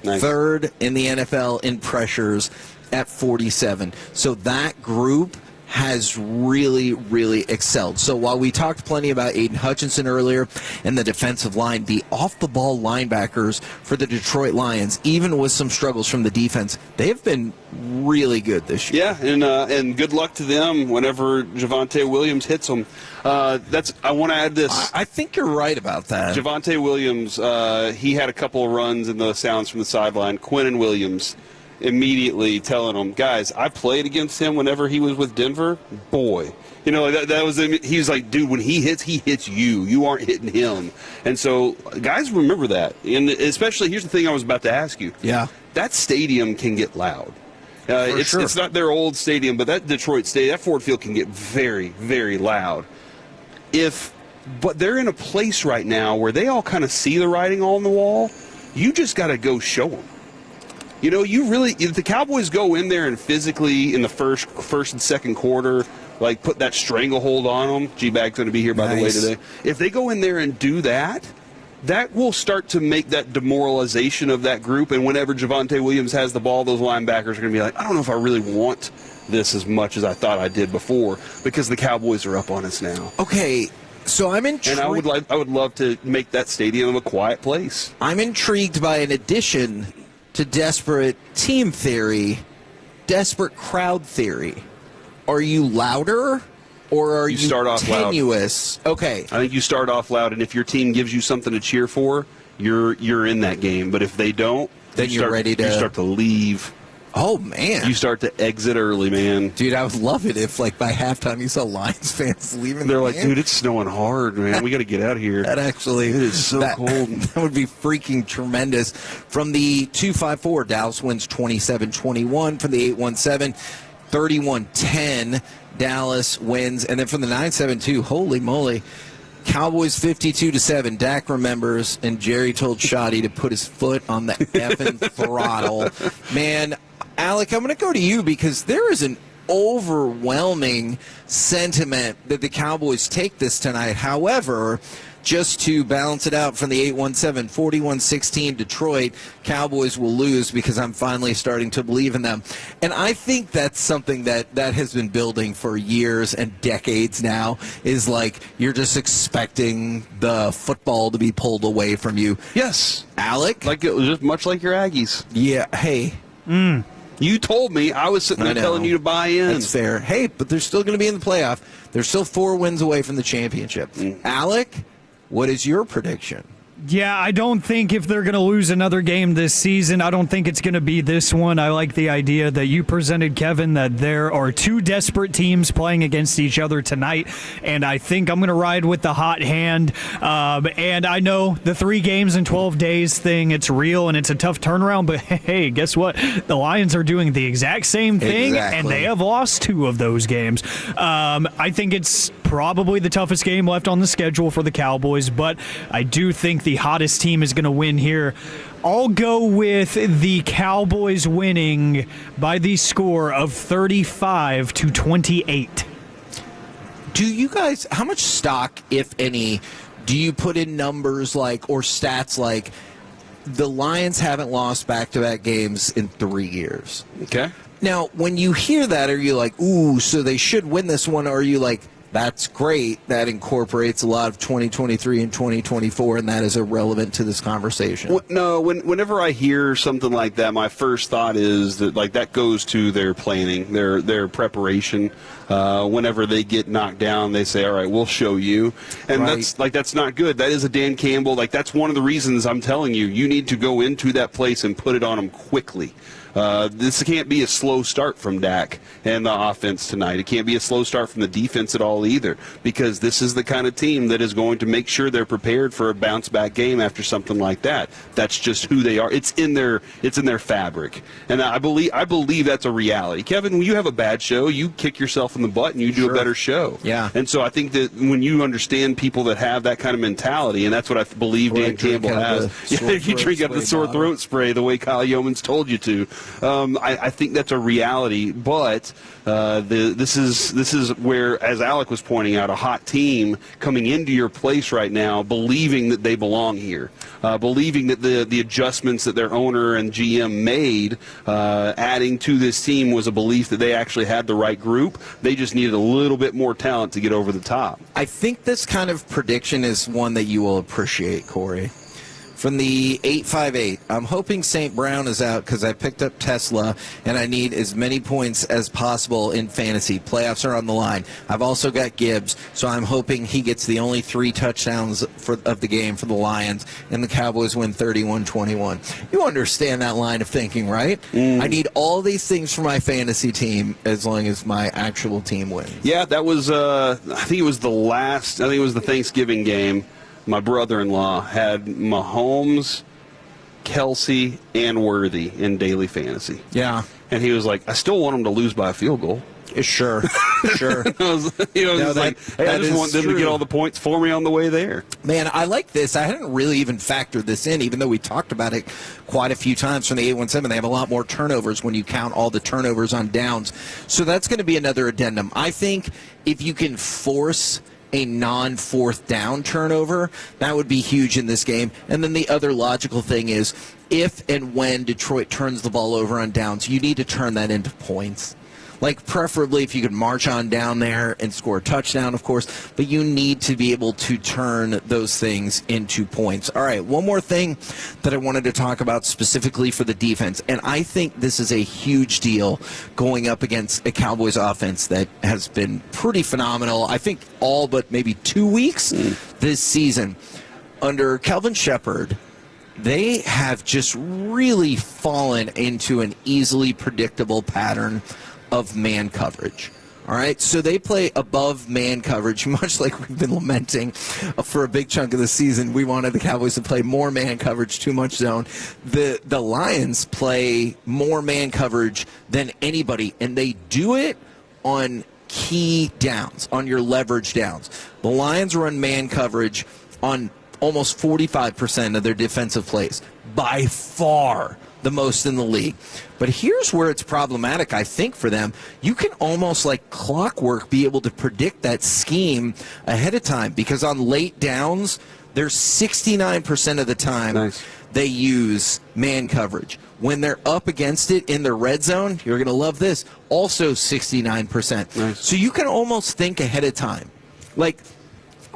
Nice. Third in the NFL in pressures at 47. So that group has really, really excelled. So while we talked plenty about Aiden Hutchinson earlier and the defensive line, the off-the-ball linebackers for the Detroit Lions, even with some struggles from the defense, they have been really good this year. Yeah, and good luck to them whenever Javonte Williams hits them. I want to add this. I think you're right about that. Javonte Williams, he had a couple of runs in the sounds from the sideline. Quinnen Williams immediately telling him, guys, I played against him whenever he was with Denver. Boy, that was he was like, dude, when he hits you. You aren't hitting him. And so guys remember that. And especially, here's the thing I was about to ask you. Yeah. That stadium can get loud. It's not their old stadium, but that Detroit stadium, that Ford Field can get very, very loud. But they're in a place right now where they all kind of see the writing on the wall. You just got to go show them. If the Cowboys go in there and physically in the first and second quarter, like put that stranglehold on them. G-Bag's going to be here, by the way, today. If they go in there and do that, that will start to make that demoralization of that group. And whenever Javonte Williams has the ball, those linebackers are going to be like, I don't know if I really want this as much as I thought I did before, because the Cowboys are up on us now. Okay. So I'm intrigued. And I would love to make that stadium a quiet place. I'm intrigued by an addition to desperate team theory, desperate crowd theory. Are you louder or are you start off tenuous? Loud. Okay. I think you start off loud, and if your team gives you something to cheer for, you're in that game. But if they don't, then you start to leave. Oh, man. You start to exit early, man. Dude, I would love it if, by halftime, you saw Lions fans leaving. They're like, dude, it's snowing hard, man. We got to get out of here. It is so cold. That would be freaking tremendous. From the 254, Dallas wins 27-21. From the 817, 31-10. Dallas wins. And then from the 972, holy moly, Cowboys 52-7. Dak remembers, and Jerry told Shoddy to put his foot on the effing throttle. Man, Alec, I'm going to go to you because there is an overwhelming sentiment that the Cowboys take this tonight. However, just to balance it out from the 817, 41-16 Detroit, Cowboys will lose because I'm finally starting to believe in them. And I think that's something that has been building for years and decades now, is like you're just expecting the football to be pulled away from you. Yes. Alec? Like it was just much like your Aggies. Yeah, hey. You told me. I was sitting there telling you to buy in. That's fair. Hey, but they're still going to be in the playoff. They're still 4 wins away from the championship. Alec, what is your prediction? Yeah, I don't think if they're going to lose another game this season, I don't think it's going to be this one. I like the idea that you presented, Kevin, that there are 2 desperate teams playing against each other tonight, and I think I'm going to ride with the hot hand. And I know the 3 games in 12 days thing, it's real and it's a tough turnaround, but hey, guess what? The Lions are doing the exact same thing, and they have lost 2 of those games. I think it's probably the toughest game left on the schedule for the Cowboys, but I do think the hottest team is going to win here. I'll go with the Cowboys winning by the score of 35-28. Do you guys, how much stock, if any, do you put in numbers like, or stats like, the Lions haven't lost back-to-back games in 3 years? Okay. Now, when you hear that, are you like, ooh, so they should win this one, or are you like, that's great, that incorporates a lot of 2023 and 2024, and that is irrelevant to this conversation? Well, no, whenever I hear something like that, my first thought is that that goes to their planning, their preparation. Whenever they get knocked down, they say, all right, we'll show you. And that's not good. That is a Dan Campbell. That's one of the reasons I'm telling you, you need to go into that place and put it on them quickly. This can't be a slow start from Dak and the offense tonight. It can't be a slow start from the defense at all either, because this is the kind of team that is going to make sure they're prepared for a bounce-back game after something like that. That's just who they are. It's in their fabric, and I believe that's a reality. Kevin, when you have a bad show, you kick yourself in the butt and you do a better show. Yeah. And so I think that when you understand people that have that kind of mentality, and that's what I believe Dan Campbell has. You drink out of the sore throat spray the way Kyle Yeomans told you to. I think that's a reality. But this is where, as Alec was pointing out, a hot team coming into your place right now, believing that they belong here, believing that the adjustments that their owner and GM made, adding to this team, was a belief that they actually had the right group. They just needed a little bit more talent to get over the top. I think this kind of prediction is one that you will appreciate, Corey. From the 858, I'm hoping St. Brown is out because I picked up Tesla and I need as many points as possible in fantasy. Playoffs are on the line. I've also got Gibbs, so I'm hoping he gets the only 3 touchdowns of the game for the Lions, and the Cowboys win 31-21. You understand that line of thinking, right? I need all these things for my fantasy team as long as my actual team wins. Yeah, that was, I think it was the Thanksgiving game. My brother-in-law had Mahomes, Kelsey, and Worthy in daily fantasy. Yeah. And he was like, I still want them to lose by a field goal. Sure. I just want them to get all the points for me on the way there. Man, I like this. I hadn't really even factored this in, even though we talked about it quite a few times from the 817. They have a lot more turnovers when you count all the turnovers on downs. So that's going to be another addendum. I think if you can force a non-fourth down turnover, that would be huge in this game. And then the other logical thing is, if and when Detroit turns the ball over on downs, you need to turn that into points. Like, preferably if you could march on down there and score a touchdown, of course, but you need to be able to turn those things into points. All right, one more thing that I wanted to talk about specifically for the defense, and I think this is a huge deal going up against a Cowboys offense that has been pretty phenomenal, I think all but maybe 2 weeks this season. Under Kelvin Shepard, they have just really fallen into an easily predictable pattern of man coverage. All right, so they play above man coverage, much like we've been lamenting for a big chunk of the season. We wanted the Cowboys to play more man coverage, too much zone. The Lions play more man coverage than anybody, and they do it on key downs, on your leverage downs. The Lions run man coverage on almost 45% of their defensive plays, by far the most in the league. But here's where it's problematic, I think, for them. You can almost like clockwork be able to predict that scheme ahead of time, because on late downs, there's 69% of the time they use man coverage. When they're up against it in the red zone, you're going to love this, also 69%. So you can almost think ahead of time. Like,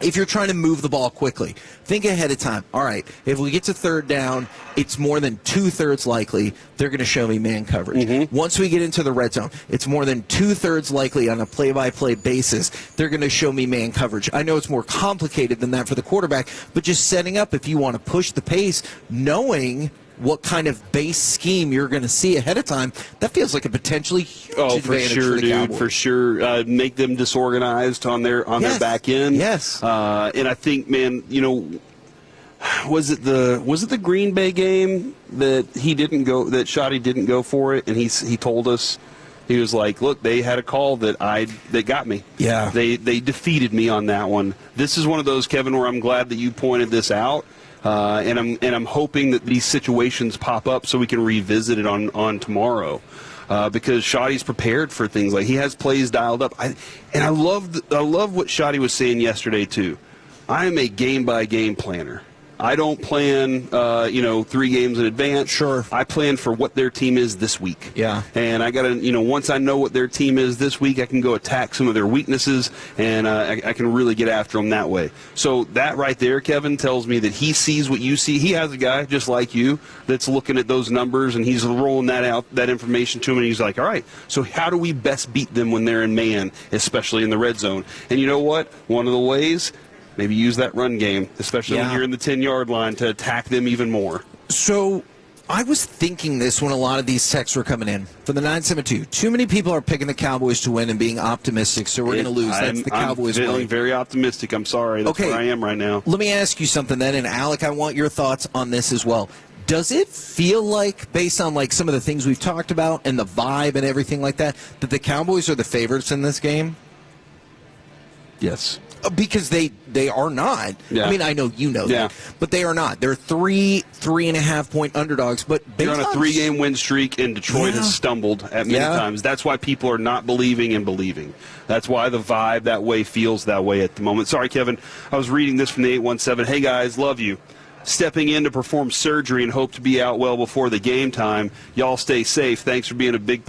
if you're trying to move the ball quickly, think ahead of time. All right, if we get to third down, it's more than 2/3 likely they're going to show me man coverage. Once we get into the red zone, it's more than 2/3 likely on a play-by-play basis they're going to show me man coverage. I know it's more complicated than that for the quarterback, but just setting up, if you want to push the pace, knowing what kind of base scheme you're going to see ahead of time, that feels like a potentially huge advantage for the Cowboys. For sure. Make them disorganized on their back end. Yes. And I think, man, was it the Green Bay game that that Shoddy didn't go for it, and he told us, he was like, look, they had a call that got me. Yeah. They defeated me on that one. This is one of those, Kevin, where I'm glad that you pointed this out. And I'm hoping that these situations pop up so we can revisit it on tomorrow, because Shoddy's prepared for things, like he has plays dialed up. I love what Shoddy was saying yesterday too. I am a game by game planner. I don't plan, 3 games in advance. Sure. I plan for what their team is this week. Yeah. And I got to, once I know what their team is this week, I can go attack some of their weaknesses, and I can really get after them that way. So that right there, Kevin, tells me that he sees what you see. He has a guy just like you that's looking at those numbers, and he's rolling that information to him, and he's like, all right, so how do we best beat them when they're in man, especially in the red zone? And you know what? One of the ways, maybe use that run game, especially when you're in the 10-yard line, to attack them even more. So I was thinking this when a lot of these texts were coming in. For the 972, too many people are picking the Cowboys to win and being optimistic, so we're going to lose. That's the Cowboys way. I'm feeling very optimistic. I'm sorry. That's where I am right now. Let me ask you something then, and Alec, I want your thoughts on this as well. Does it feel like, based on like some of the things we've talked about and the vibe and everything like that the Cowboys are the favorites in this game? Yes. Because they are not. Yeah. I mean, I know you know that, but they are not. They're 3.5 point underdogs. But they're on a 3-game win streak, and Detroit has stumbled at many times. That's why people are not believing and believing. That's why the vibe that way feels that way at the moment. Sorry, Kevin. I was reading this from the 817. Hey, guys, love you. Stepping in to perform surgery and hope to be out well before the game time. Y'all stay safe. Thanks for being a great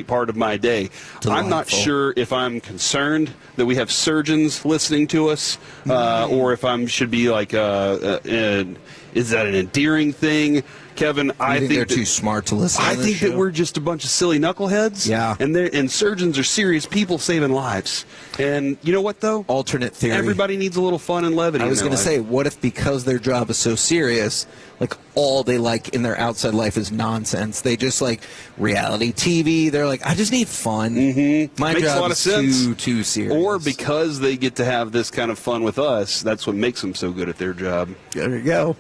part of my day. Delightful. I'm not sure if I'm concerned that we have surgeons listening to us, or if I should be like, is that an endearing thing? Kevin, I think they're too smart to listen. I think that we're just a bunch of silly knuckleheads. Yeah. And surgeons are serious people saving lives. And you know what, though? Alternate theory. Everybody needs a little fun and levity. I was going to say, what if because their job is so serious, like all they like in their outside life is nonsense? They just like reality TV. They're like, I just need fun. Mm-hmm. My makes job a lot of is sense. too serious. Or because they get to have this kind of fun with us, that's what makes them so good at their job. There you go.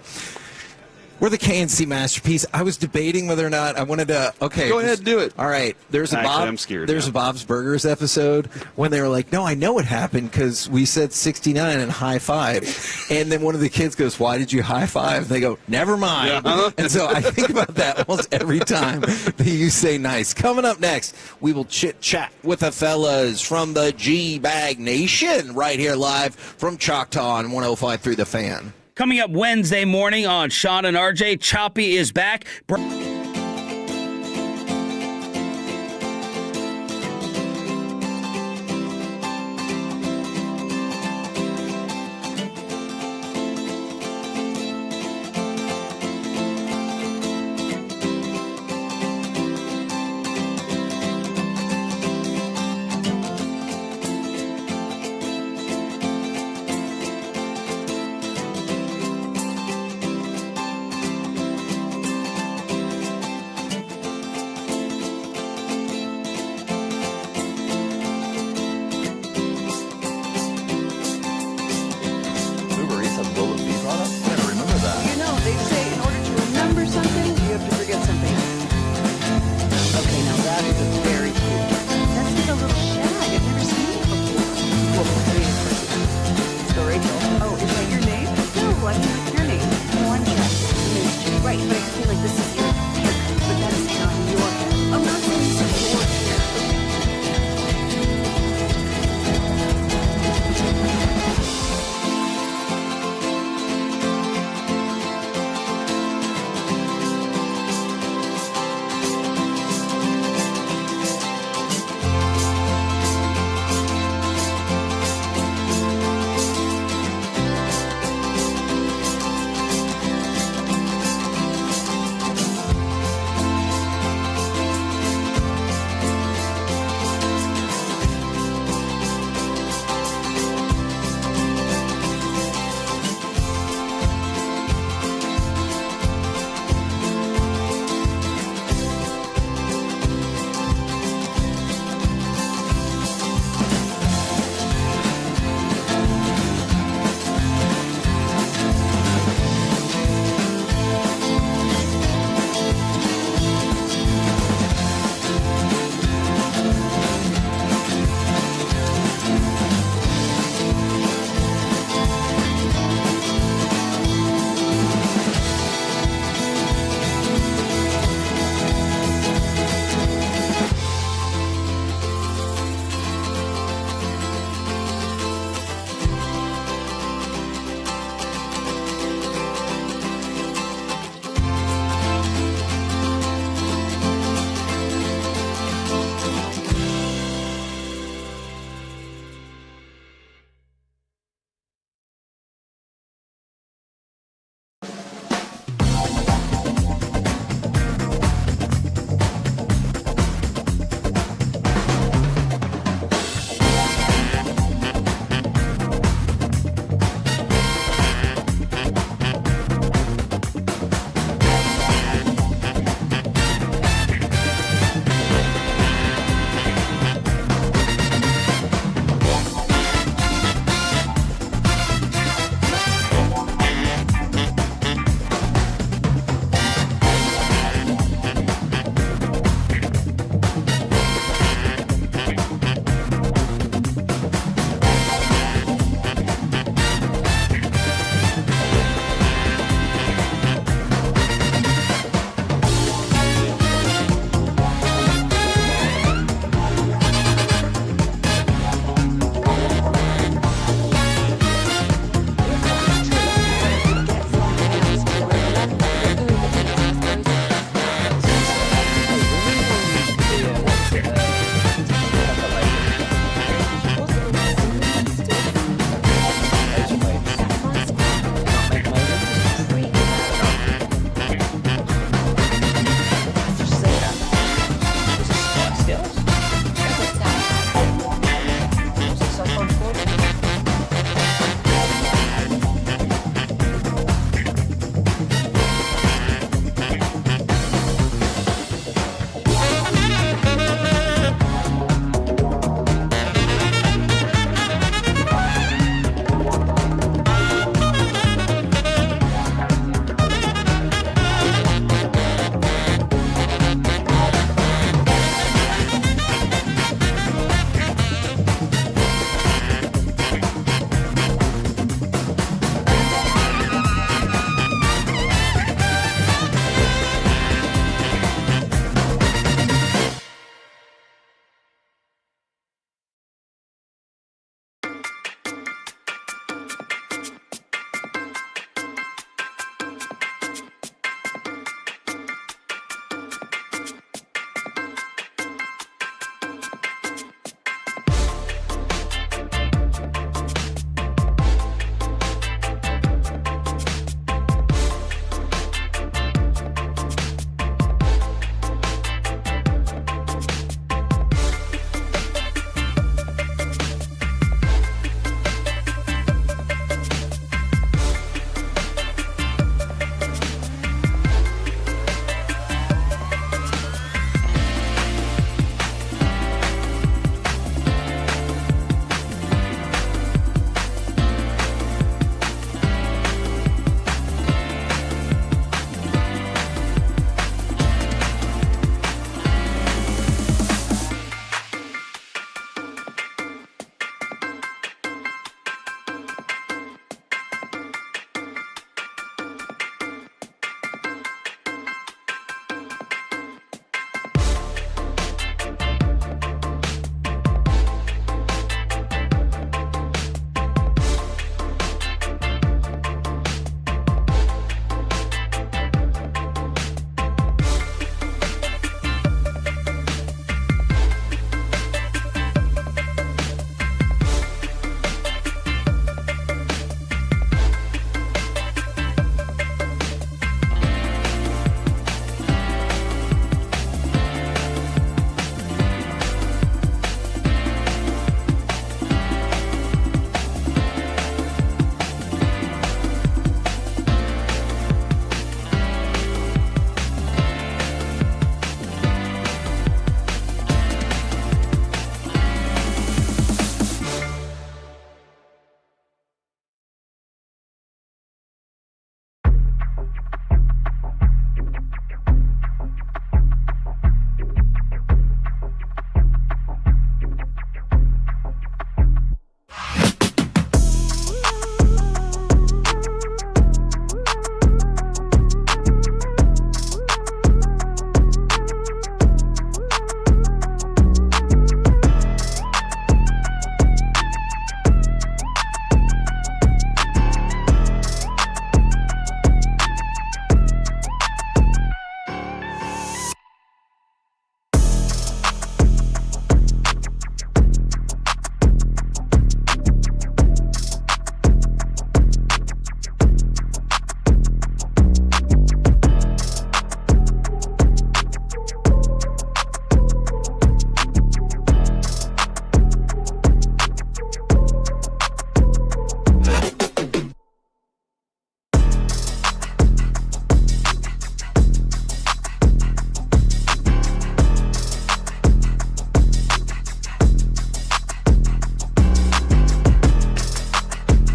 We're the KNC masterpiece. I was debating whether or not I wanted to. Okay, go ahead and do it. All right. There's I'm scared. There's a Bob's Burgers episode when they were like, "No, I know what happened because we said 69 and high five," and then one of the kids goes, "Why did you high five?" They go, "Never mind." Yeah. And so I think about that almost every time that you say "nice." Coming up next, we will chit chat with the fellas from the G-Bag Nation right here live from Choctaw on 105.3 The Fan. Coming up Wednesday morning on Sean and RJ, Choppy is back.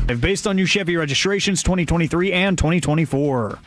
Based on new Chevy registrations 2023 and 2024.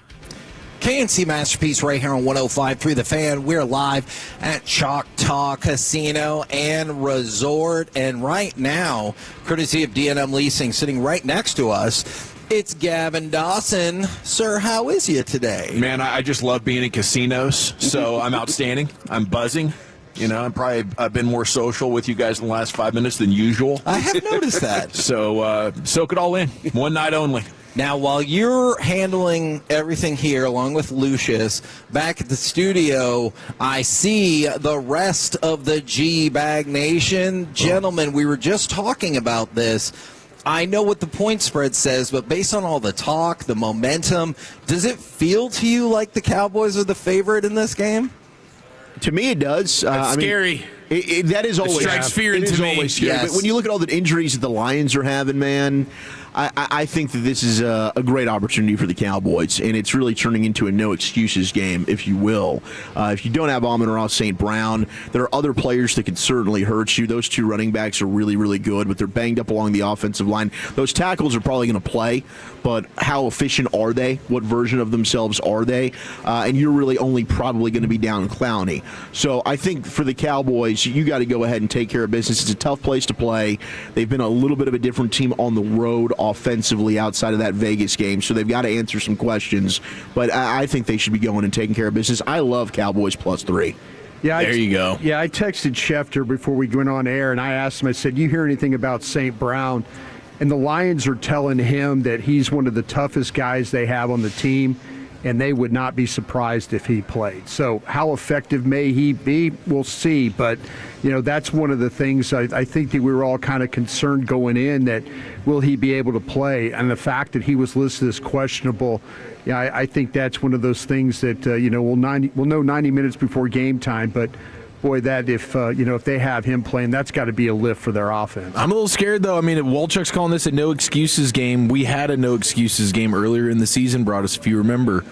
KNC Masterpiece right here on 105.3 The Fan. We're live at Choctaw Casino and Resort. And right now, courtesy of D&M Leasing, sitting right next to us, it's Gavin Dawson. Sir, how is you today? Man, I just love being in casinos, so I'm outstanding. I'm buzzing. You know, I've been more social with you guys in the last 5 minutes than usual. I have noticed that. So soak it all in. One night only. Now, while you're handling everything here, along with Lucius, back at the studio, I see the rest of the G-Bag Nation. Gentlemen, we were just talking about this. I know what the point spread says, but based on all the talk, the momentum, does it feel to you like the Cowboys are the favorite in this game? To me, it does. That's scary. That is always strikes fear into me. Always scary. Yes. But when you look at all the injuries that the Lions are having, man, I think that this is a great opportunity for the Cowboys, and it's really turning into a no-excuses game, if you will. If you don't have Amon-Ra St. Brown, there are other players that can certainly hurt you. Those two running backs are really, really good, but they're banged up along the offensive line. Those tackles are probably going to play, but how efficient are they? What version of themselves are they? And you're really only probably going to be down Clowney. So I think for the Cowboys, you got to go ahead and take care of business. It's a tough place to play. They've been a little bit of a different team on the road offensively outside of that Vegas game, so they've got to answer some questions. But I think they should be going and taking care of business. I love Cowboys +3. Yeah, there you go. Yeah, I texted Schefter before we went on air, and I asked him, I said, you hear anything about St. Brown? And the Lions are telling him that he's one of the toughest guys they have on the team, and they would not be surprised if he played. So how effective may he be? We'll see. But, you know, that's one of the things I think that we were all kind of concerned going in, that will he be able to play? And the fact that he was listed as questionable, yeah, I think that's one of those things that, we'll know 90 minutes before game time. But, boy, that if they have him playing, that's got to be a lift for their offense. I'm a little scared, though. I mean, Walchuk's calling this a no-excuses game. We had a no-excuses game earlier in the season, brought us, if you remember.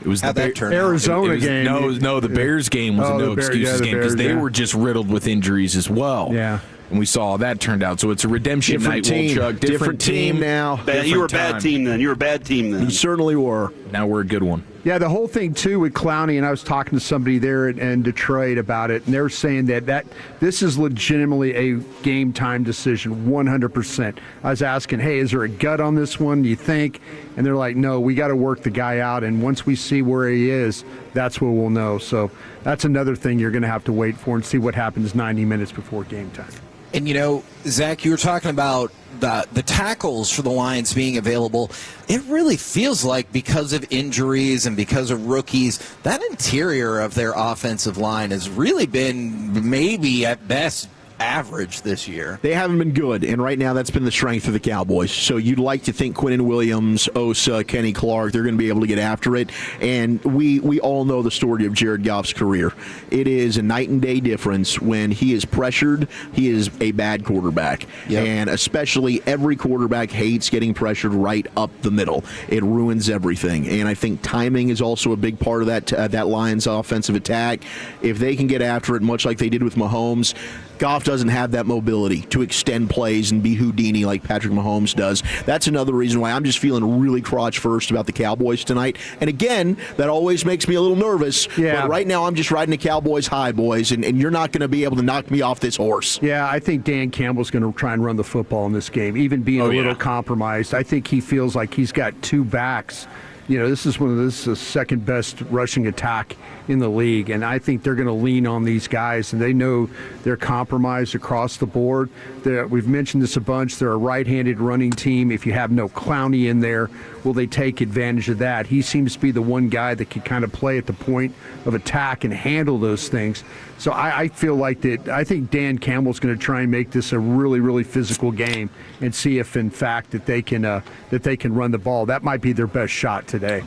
It was the Arizona game. No, the Bears game was a no-excuses game because they were just riddled with injuries as well. Yeah. And we saw how that turned out. So it's a redemption night, Walchuk. Different team now. You were a bad team then. You certainly were. Now we're a good one. Yeah, the whole thing, too, with Clowney, and I was talking to somebody there in Detroit about it, and they're saying that this is legitimately a game-time decision, 100%. I was asking, hey, is there a gut on this one, do you think? And they're like, no, we got to work the guy out, and once we see where he is, that's what we'll know. So that's another thing you're going to have to wait for and see what happens 90 minutes before game time. And, Zach, you were talking about the tackles for the Lions being available. It really feels like because of injuries and because of rookies, that interior of their offensive line has really been maybe at best average this year. They haven't been good, and right now that's been the strength of the Cowboys. So you'd like to think Quinnen Williams, Osa, Kenny Clark, they're going to be able to get after it. And we all know the story of Jared Goff's career. It is a night and day difference. When he is pressured, he is a bad quarterback. Yep. And especially every quarterback hates getting pressured right up the middle. It ruins everything. And I think timing is also a big part of that Lions offensive attack. If they can get after it, much like they did with Mahomes, Goff doesn't have that mobility to extend plays and be Houdini like Patrick Mahomes does. That's another reason why I'm just feeling really crotch first about the Cowboys tonight. And again, that always makes me a little nervous. Yeah. But right now I'm just riding the Cowboys high, boys, and you're not going to be able to knock me off this horse. Yeah, I think Dan Campbell's going to try and run the football in this game, even being a little compromised. I think he feels like he's got two backs. This is the second best rushing attack in the league, and I think they're going to lean on these guys, and they know they're compromised across the board. We've mentioned this a bunch. They're a right-handed running team. If you have no Clowney in there, will they take advantage of that? He seems to be the one guy that can kind of play at the point of attack and handle those things. So I feel like that. I think Dan Campbell's going to try and make this a really, really physical game and see if, in fact, that they can run the ball. That might be their best shot today.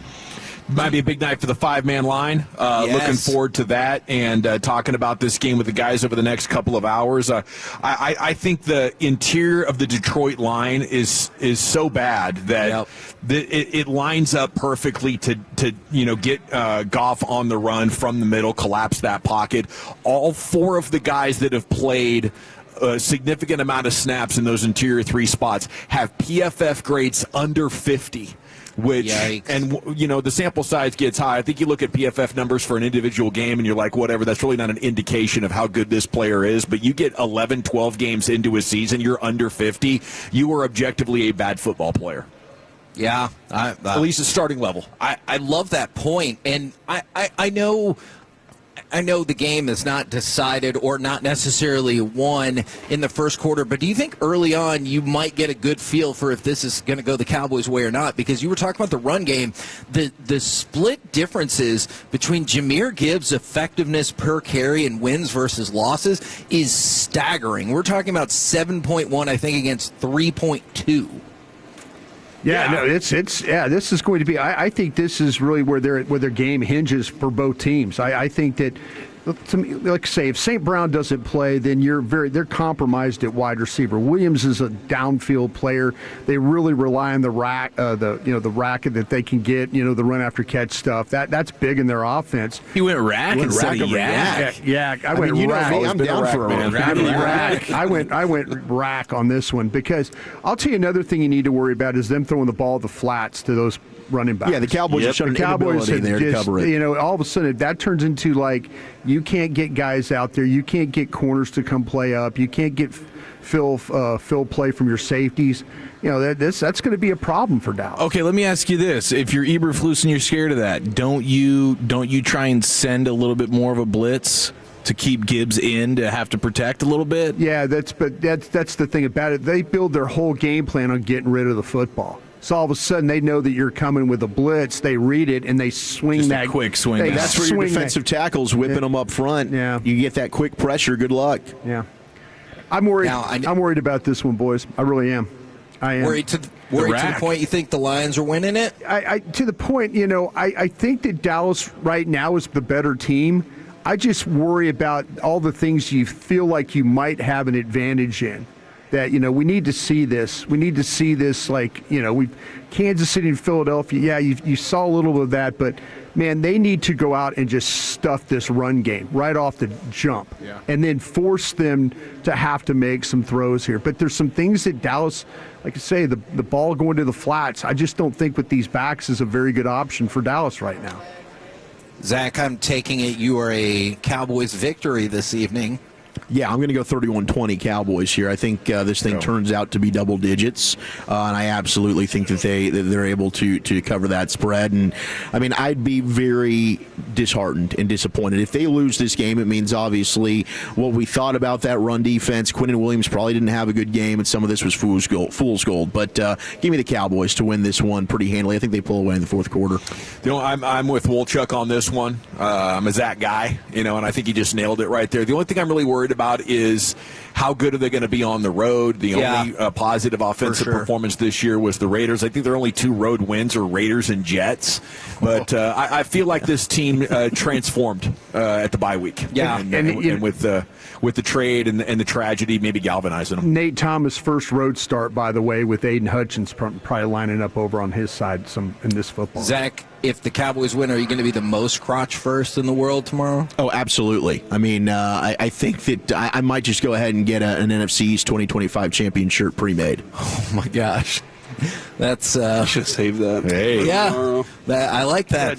Might be a big night for the five-man line. Looking forward to that and talking about this game with the guys over the next couple of hours. I think the interior of the Detroit line is so bad that it lines up perfectly to get Goff on the run from the middle, collapse that pocket. All four of the guys that have played a significant amount of snaps in those interior 3 spots have PFF grades under 50. Which, Yikes. and you know, the sample size gets high. I think you look at PFF numbers for an individual game and you're like, whatever, that's really not an indication of how good this player is. But you get 11, 12 games into a season, you're under 50, you are objectively a bad football player. Yeah. At least at starting level. I love that point. And I know the game is not decided or not necessarily won in the first quarter, but do you think early on you might get a good feel for if this is going to go the Cowboys' way or not? Because you were talking about the run game. The split differences between Jahmyr Gibbs' effectiveness per carry and wins versus losses is staggering. We're talking about 7.1, I think, against 3.2. No, this is going to be. I think this is really where their game hinges for both teams. I think that, like say, if St. Brown doesn't play, then they're compromised at wide receiver. Williams is a downfield player. They really rely on the rack, the rack that they can get, the run after catch stuff. That's big in their offense. He went rack instead of yak. Yeah, I went rack. I'm down for a rack. I went rack on this one because I'll tell you another thing you need to worry about is them throwing the ball to the flats to those running backs. Yeah, the Cowboys have shown an inability there to cover it. All of a sudden that turns into like you can't get guys out there, you can't get corners to come play up, you can't get fill play from your safeties. That's going to be a problem for Dallas. Okay, let me ask you this: if you're Eberflus and you're scared of that, don't you try and send a little bit more of a blitz to keep Gibbs in to have to protect a little bit? Yeah, that's the thing about it. They build their whole game plan on getting rid of the football. So all of a sudden they know that you're coming with a blitz. They read it and they swing Just that a quick swing. That's where your defensive tackles whipping them up front. Yeah, you get that quick pressure. Good luck. Yeah, I'm worried. I'm worried about this one, boys. I really am. I am worried to the point you think the Lions are winning it. To the point, I think that Dallas right now is the better team. I just worry about all the things you feel like you might have an advantage in. That, we need to see this. We need to see this, Kansas City and Philadelphia, yeah, you saw a little bit of that, but, man, they need to go out and just stuff this run game right off the jump and then force them to have to make some throws here. But there's some things that Dallas, like I say, the ball going to the flats, I just don't think with these backs is a very good option for Dallas right now. Zach, I'm taking it you are a Cowboys victory this evening. Yeah, I'm going to go 31-20 Cowboys here. I think this thing turns out to be double digits, and I absolutely think that they're able to cover that spread. And I mean, I'd be very disheartened and disappointed if they lose this game. It means obviously what we thought about that run defense. Quinnen Williams probably didn't have a good game, and some of this was fool's gold. But give me the Cowboys to win this one pretty handily. I think they pull away in the fourth quarter. I'm with Wolchuk on this one. I'm a Zach guy, and I think he just nailed it right there. The only thing I'm really worried about is how good are they going to be on the road. The only positive offensive performance this year was the Raiders. I think their only 2 road wins are Raiders and Jets. But I feel like this team transformed at the bye week. Yeah, and with the trade and the tragedy, maybe galvanizing them. Nate Thomas' first road start, by the way, with Aiden Hutchins probably lining up over on his side in this football. Zach, if the Cowboys win, are you going to be the most crotch first in the world tomorrow? Oh, absolutely. I mean, I think that I might just go ahead and get an NFC East 2025 champion shirt pre-made. Oh, my gosh. That's I should save that. Hey, yeah, I like that.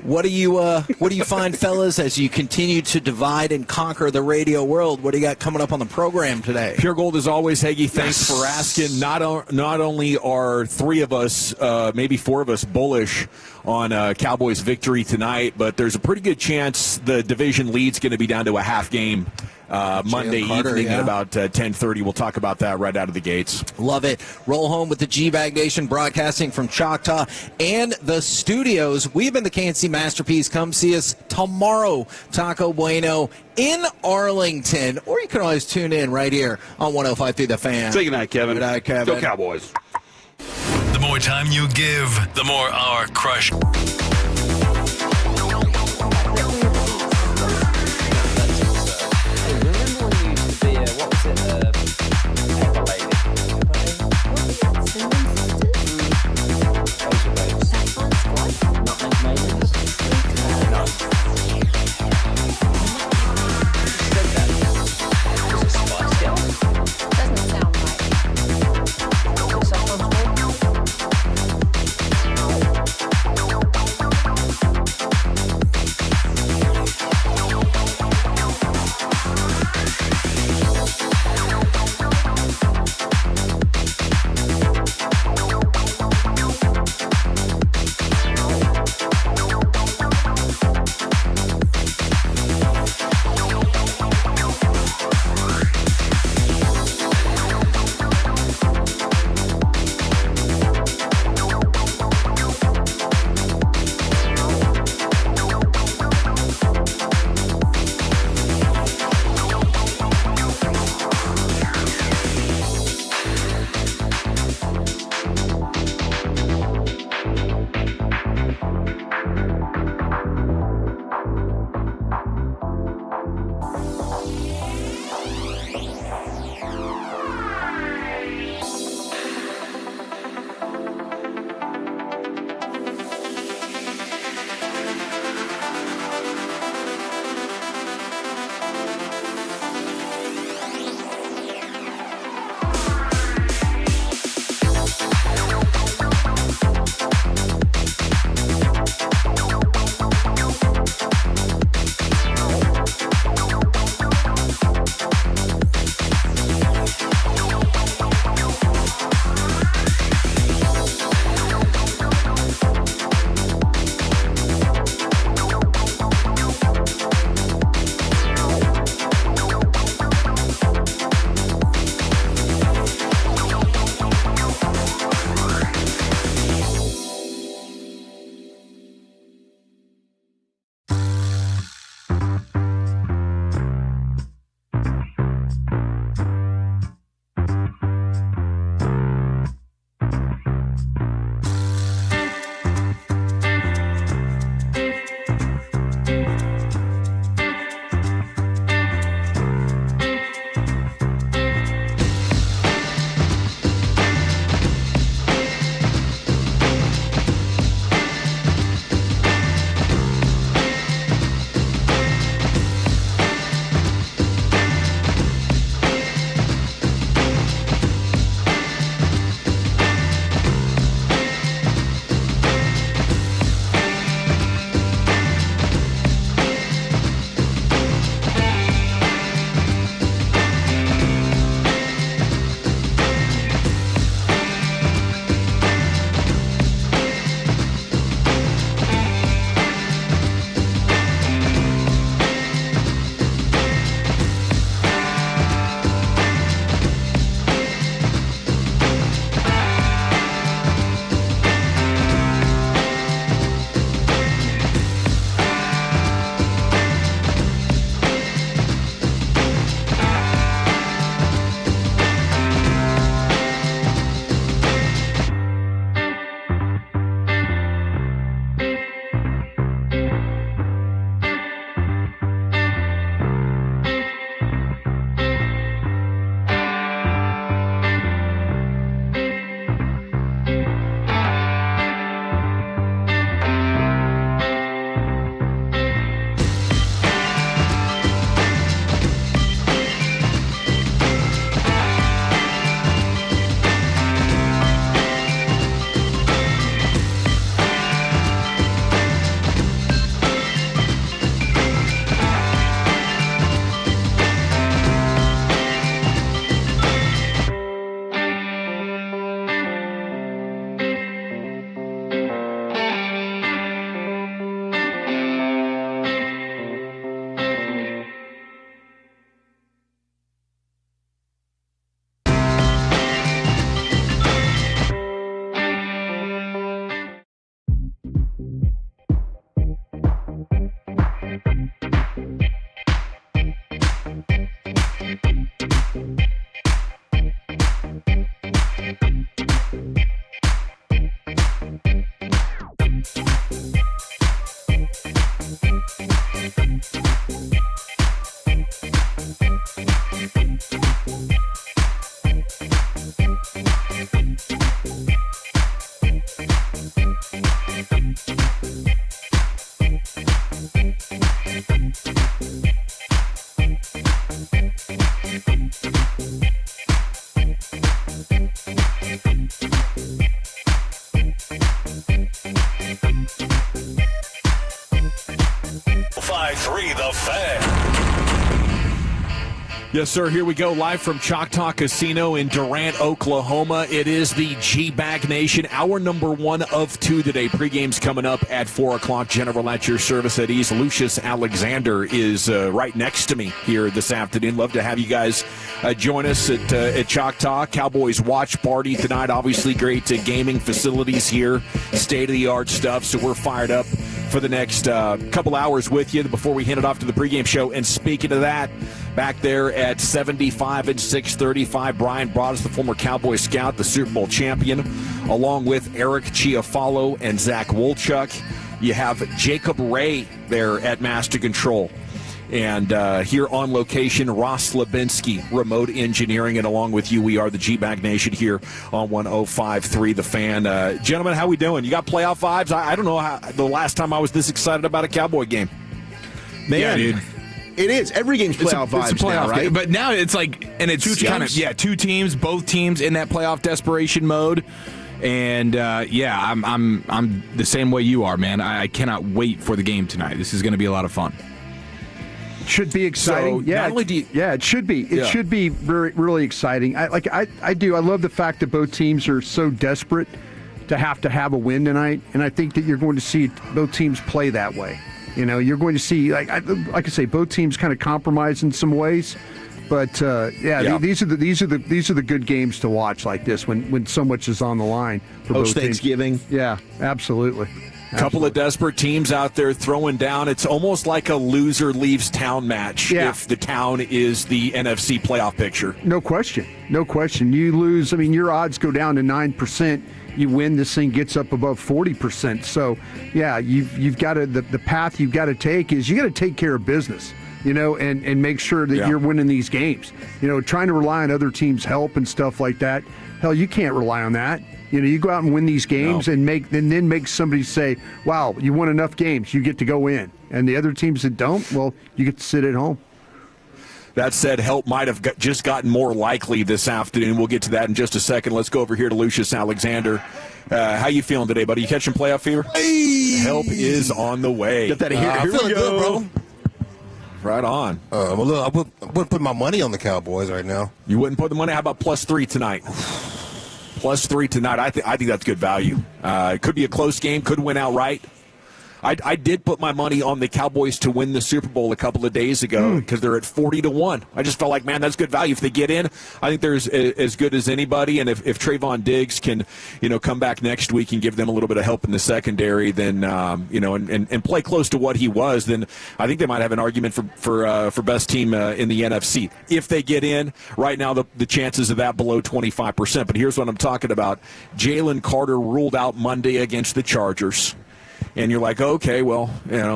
What do you find, fellas, as you continue to divide and conquer the radio world? What do you got coming up on the program today? Pure Gold as always, Hagee. Thanks for asking. Not only are 3 of us, maybe 4 of us, bullish on Cowboys victory tonight, but there's a pretty good chance the division lead's going to be down to a half game Monday evening at about 10:30. We'll talk about that right out of the gates. Love it. Roll home with the G-Bag Nation, broadcasting from Choctaw and the studios. We've been the KNC Masterpiece. Come see us tomorrow, Taco Bueno in Arlington. Or you can always tune in right here on 105.3 The Fan. Say good night, Kevin. Good night, Kevin. Go Cowboys. The more time you give, the more our crush. Spice Girls. Fan. Yes, sir. Here we go, live from Choctaw Casino in Durant, Oklahoma. It is the G-Bag Nation, hour number 1 of 2 today. Pregame's coming up at 4 o'clock. General at your service at ease. Lucius Alexander is right next to me here this afternoon. Love to have you guys join us at Choctaw. Cowboys watch party tonight. Obviously, great gaming facilities here. State-of-the-art stuff. So we're fired up for the next couple hours with you before we hand it off to the pregame show. And speaking of that, back there at 75 and 635, Brian Broaddus, the former Cowboy scout, the Super Bowl champion, along with Eric Chiafalo and Zach Wolchuk. You have Jacob Ray there at Master Control. And here on location, Ross Lebinsky, remote engineering, and along with you, we are the G-Bag Nation here on 105.3 The Fan. Gentlemen, how we doing? You got playoff vibes? I don't know the last time I was this excited about a Cowboy game. Man, yeah, dude. It is. Every game's playoff vibes it's a playoff now, right? game. But now it's like, and it's kind of, two teams, both teams in that playoff desperation mode. And I'm the same way you are, man. I cannot wait for the game tonight. This is going to be a lot of fun. Should be exciting. So, not only do you, it should be. It should be really exciting. I love the fact that both teams are so desperate to have a win tonight, and I think that you're going to see both teams play that way. You know, you're going to see, like I say, both teams kind of compromise in some ways, but these are the good games to watch like this when so much is on the line for both Thanksgiving. teams. Yeah, absolutely. Couple of desperate teams out there throwing down. It's almost like a loser leaves town match if the town is the NFC playoff picture. No question. You lose. I mean, your odds go down to 9%. You win, this thing gets up above 40%. So, yeah, you've got to the path you've got to take is you got to take care of business, you know, and make sure that you're winning these games. You know, trying to rely on other teams' help and stuff like that. Hell, you can't rely on that. You know, you go out and win these games and then make somebody say, "Wow, you won enough games. You get to go in." And the other teams that don't, well, you get to sit at home. That said, help might have just gotten more likely this afternoon. We'll get to that in just a second. Let's go over here to Lucius Alexander. How you feeling today, buddy? You catching playoff fever? Hey! Help is on the way. Get that here. I'm feeling good, bro. Right on. I wouldn't put my money on the Cowboys right now. You wouldn't put the money? How about +3 tonight? +3 tonight. I think that's good value. It could be a close game. Could win outright. I did put my money on the Cowboys to win the Super Bowl a couple of days ago because they're at 40-1. I just felt like, man, that's good value. If they get in, I think they're as good as anybody. And if Trayvon Diggs can, come back next week and give them a little bit of help in the secondary, then and play close to what he was, then I think they might have an argument for best team in the NFC. If they get in, right now the chances of that below 25%. But here's what I'm talking about: Jalen Carter ruled out Monday against the Chargers. And you're like, okay, well,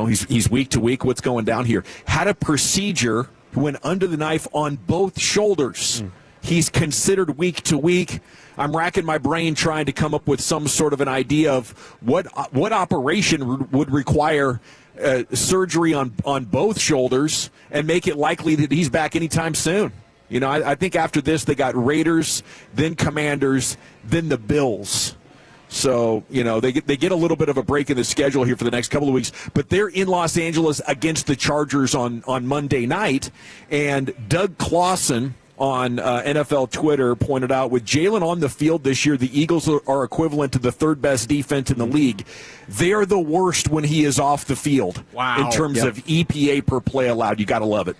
he's week to week. What's going down here? Had a procedure, went under the knife on both shoulders. He's considered week to week. I'm racking my brain trying to come up with some sort of an idea of what operation would require surgery on both shoulders and make it likely that he's back anytime soon. I think after this they got Raiders, then Commanders, then the Bills. So, they get a little bit of a break in the schedule here for the next couple of weeks. But they're in Los Angeles against the Chargers on Monday night. And Doug Clawson on NFL Twitter pointed out, with Jalen on the field this year, the Eagles are equivalent to the third best defense in the league. They're the worst when he is off the field in terms of EPA per play allowed. You got to love it.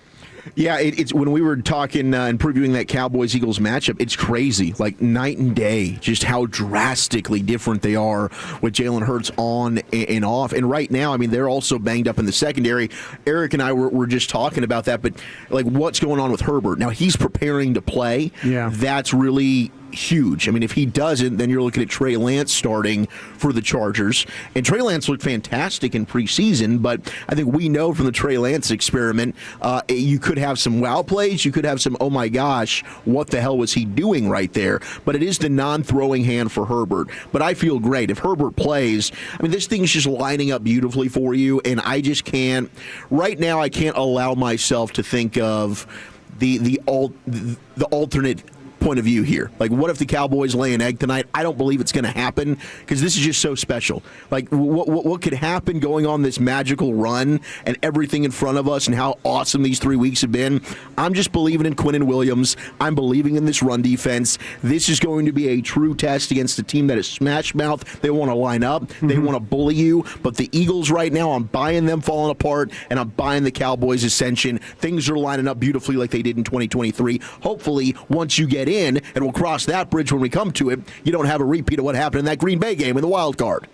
Yeah, it's when we were talking and previewing that Cowboys-Eagles matchup, it's crazy, like night and day, just how drastically different they are with Jalen Hurts on and off. And right now, I mean, they're also banged up in the secondary. Eric and I were just talking about that, but like what's going on with Herbert? Now, he's preparing to play. Yeah. That's really huge. I mean, if he doesn't, then you're looking at Trey Lance starting for the Chargers. And Trey Lance looked fantastic in preseason, but I think we know from the Trey Lance experiment, you could have some wow plays. You could have some, oh my gosh, what the hell was he doing right there? But it is the non-throwing hand for Herbert. But I feel great. If Herbert plays, I mean, this thing's just lining up beautifully for you, and I just can't, right now, I can't allow myself to think of the alternate point of view here. Like, what if the Cowboys lay an egg tonight? I don't believe it's going to happen because this is just so special. Like, what could happen going on this magical run and everything in front of us and how awesome these 3 weeks have been? I'm just believing in Quinnen Williams. I'm believing in this run defense. This is going to be a true test against a team that is smash mouth. They want to line up. They want to bully you. But the Eagles right now, I'm buying them falling apart, and I'm buying the Cowboys' ascension. Things are lining up beautifully like they did in 2023. Hopefully, once you get in, and we'll cross that bridge when we come to it, you don't have a repeat of what happened in that Green Bay game in the wild card.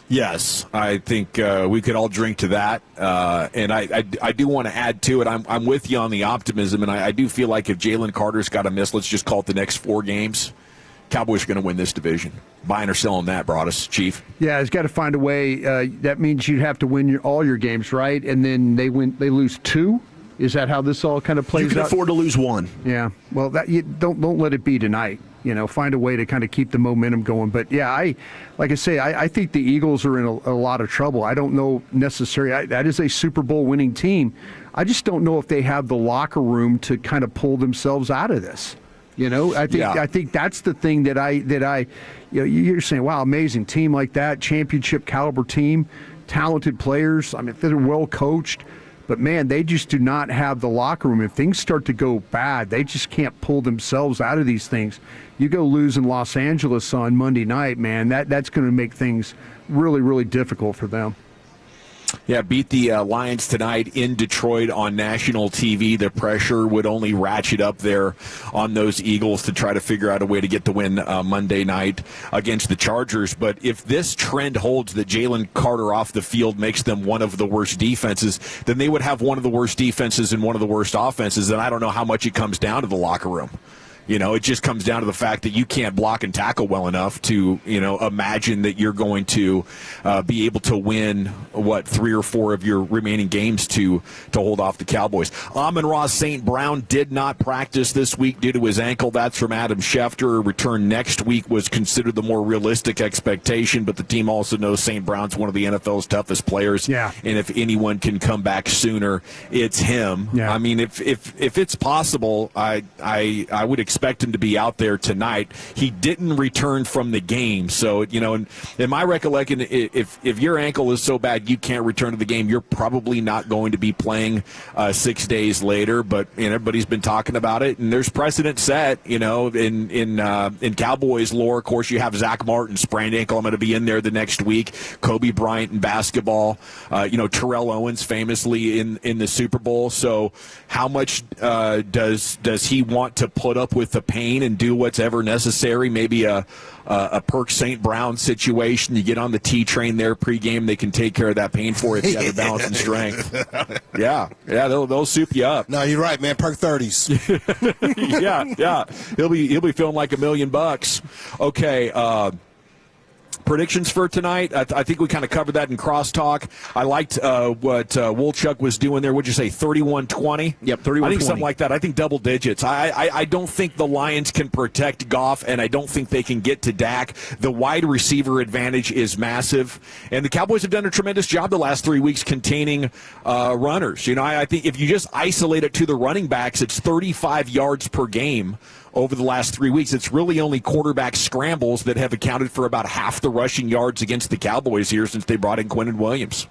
Yes, I think we could all drink to that, and I do want to add to it. I'm with you on the optimism, and I do feel like if Jalen Carter's got to miss, let's just call it the next 4 games, Cowboys are going to win this division. Buying or selling that, Broadus, Chief? Yeah, it's got to find a way. That means you'd have to win all your games, right? And then they lose 2. Is that how this all kind of plays out? You can afford to lose 1. Yeah. Well, don't let it be tonight. Find a way to kind of keep the momentum going. But yeah, I think the Eagles are in a lot of trouble. I don't know necessarily. That is a Super Bowl winning team. I just don't know if they have the locker room to kind of pull themselves out of this. I think that's the thing that you're saying, wow, amazing team like that, championship caliber team, talented players. I mean, they're well coached. But, man, they just do not have the locker room. If things start to go bad, they just can't pull themselves out of these things. You go lose in Los Angeles on Monday night, man, that's going to make things really, really difficult for them. Yeah, beat the Lions tonight in Detroit on national TV. The pressure would only ratchet up there on those Eagles to try to figure out a way to get the win Monday night against the Chargers. But if this trend holds that Jalen Carter off the field makes them one of the worst defenses, then they would have one of the worst defenses and one of the worst offenses. And I don't know how much it comes down to the locker room. It just comes down to the fact that you can't block and tackle well enough to, imagine that you're going to be able to win, 3 or 4 of your remaining games to hold off the Cowboys. Amon-Ra St. Brown did not practice this week due to his ankle. That's from Adam Schefter. A return next week was considered the more realistic expectation, but the team also knows St. Brown's one of the NFL's toughest players. Yeah. And if anyone can come back sooner, it's him. Yeah. I mean, if it's possible, I would expect him to be out there tonight. He didn't return from the game, so in my recollection, if your ankle is so bad you can't return to the game, you're probably not going to be playing 6 days later. But everybody's been talking about it, and there's precedent set. In Cowboys lore, of course, you have Zach Martin, sprained ankle. I'm going to be in there the next week. Kobe Bryant in basketball. Terrell Owens famously in the Super Bowl. So how much does he want to put up with the pain and do what's ever necessary? Maybe a Perk St. Brown situation. You get on the T train there pregame. They can take care of that pain for you if you have the balance and strength. Yeah, they'll soup you up. No, you're right, man. Perk 30s. yeah. He'll be feeling like $1 million. Okay. Predictions for tonight. I think we kind of covered that in crosstalk. I liked what Wolchuk was doing there. Would you say 31-20? Yep, 31-20. I think something like that. I think double digits. I don't think the Lions can protect Goff, and I don't think they can get to Dak. The wide receiver advantage is massive, and the Cowboys have done a tremendous job the last 3 weeks containing runners. I think if you just isolate it to the running backs, it's 35 yards per game. Over the last 3 weeks, it's really only quarterback scrambles that have accounted for about half the rushing yards against the Cowboys here since they brought in Quinnen Williams.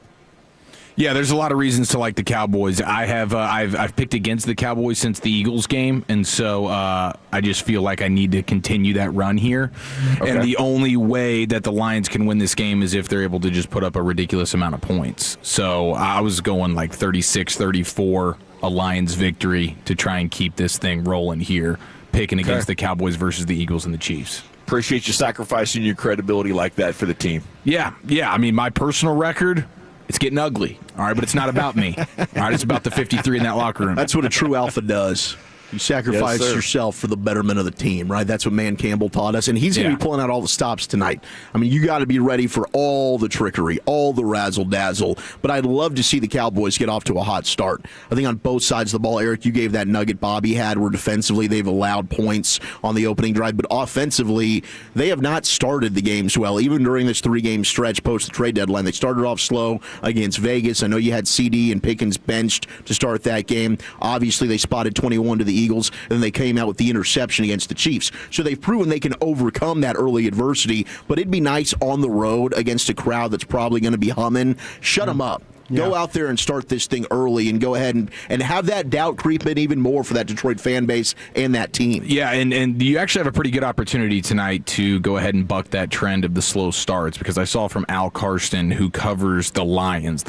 Yeah, there's a lot of reasons to like the Cowboys. I've picked against the Cowboys since the Eagles game, and so I just feel like I need to continue that run here. Okay. And the only way that the Lions can win this game is if they're able to just put up a ridiculous amount of points. So I was going like 36-34, a Lions victory to try and keep this thing rolling here. Picking against the Cowboys versus the Eagles and the Chiefs. Appreciate you sacrificing your credibility like that for the team. Yeah. I mean, my personal record, it's getting ugly. All right, but it's not about me. All right, it's about the 53 in that locker room. That's what a true alpha does. You sacrifice yourself for the betterment of the team, right? That's what Man Campbell taught us. And he's going to be pulling out all the stops tonight. I mean, you got to be ready for all the trickery, all the razzle-dazzle. But I'd love to see the Cowboys get off to a hot start. I think on both sides of the ball, Eric, you gave that nugget Bobby had where defensively they've allowed points on the opening drive. But offensively, they have not started the games well. Even during this 3-game stretch post the trade deadline, they started off slow against Vegas. I know you had CD and Pickens benched to start that game. Obviously, they spotted 21 to the Eagles, and then they came out with the interception against the Chiefs. So they've proven they can overcome that early adversity, but it'd be nice on the road against a crowd that's probably going to be humming. Shut them up. Go out there and start this thing early and go ahead and have that doubt creep in even more for that Detroit fan base and that team. Yeah, and you actually have a pretty good opportunity tonight to go ahead and buck that trend of the slow starts, because I saw from Al Karsten, who covers the Lions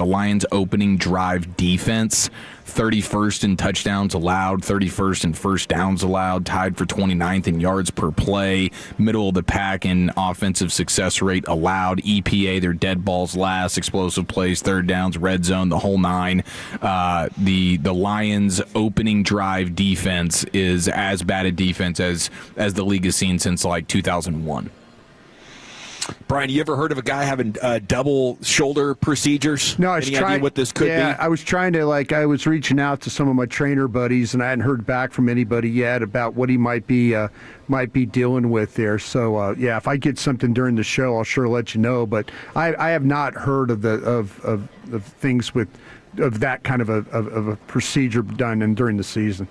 opening drive defense, 31st in touchdowns allowed, 31st in first downs allowed, tied for 29th in yards per play, middle of the pack in offensive success rate allowed, EPA, their dead balls last, explosive plays, third downs, red zone, the whole nine. The Lions opening drive defense is as bad a defense as the league has seen since like 2001. Brian, you ever heard of a guy having double shoulder procedures? No, I was Any trying. idea what this could be? I was trying to I was reaching out to some of my trainer buddies, and I hadn't heard back from anybody yet about what he might be dealing with there. So if I get something during the show, I'll sure let you know. But I have not heard of things with that kind of a procedure done during the season.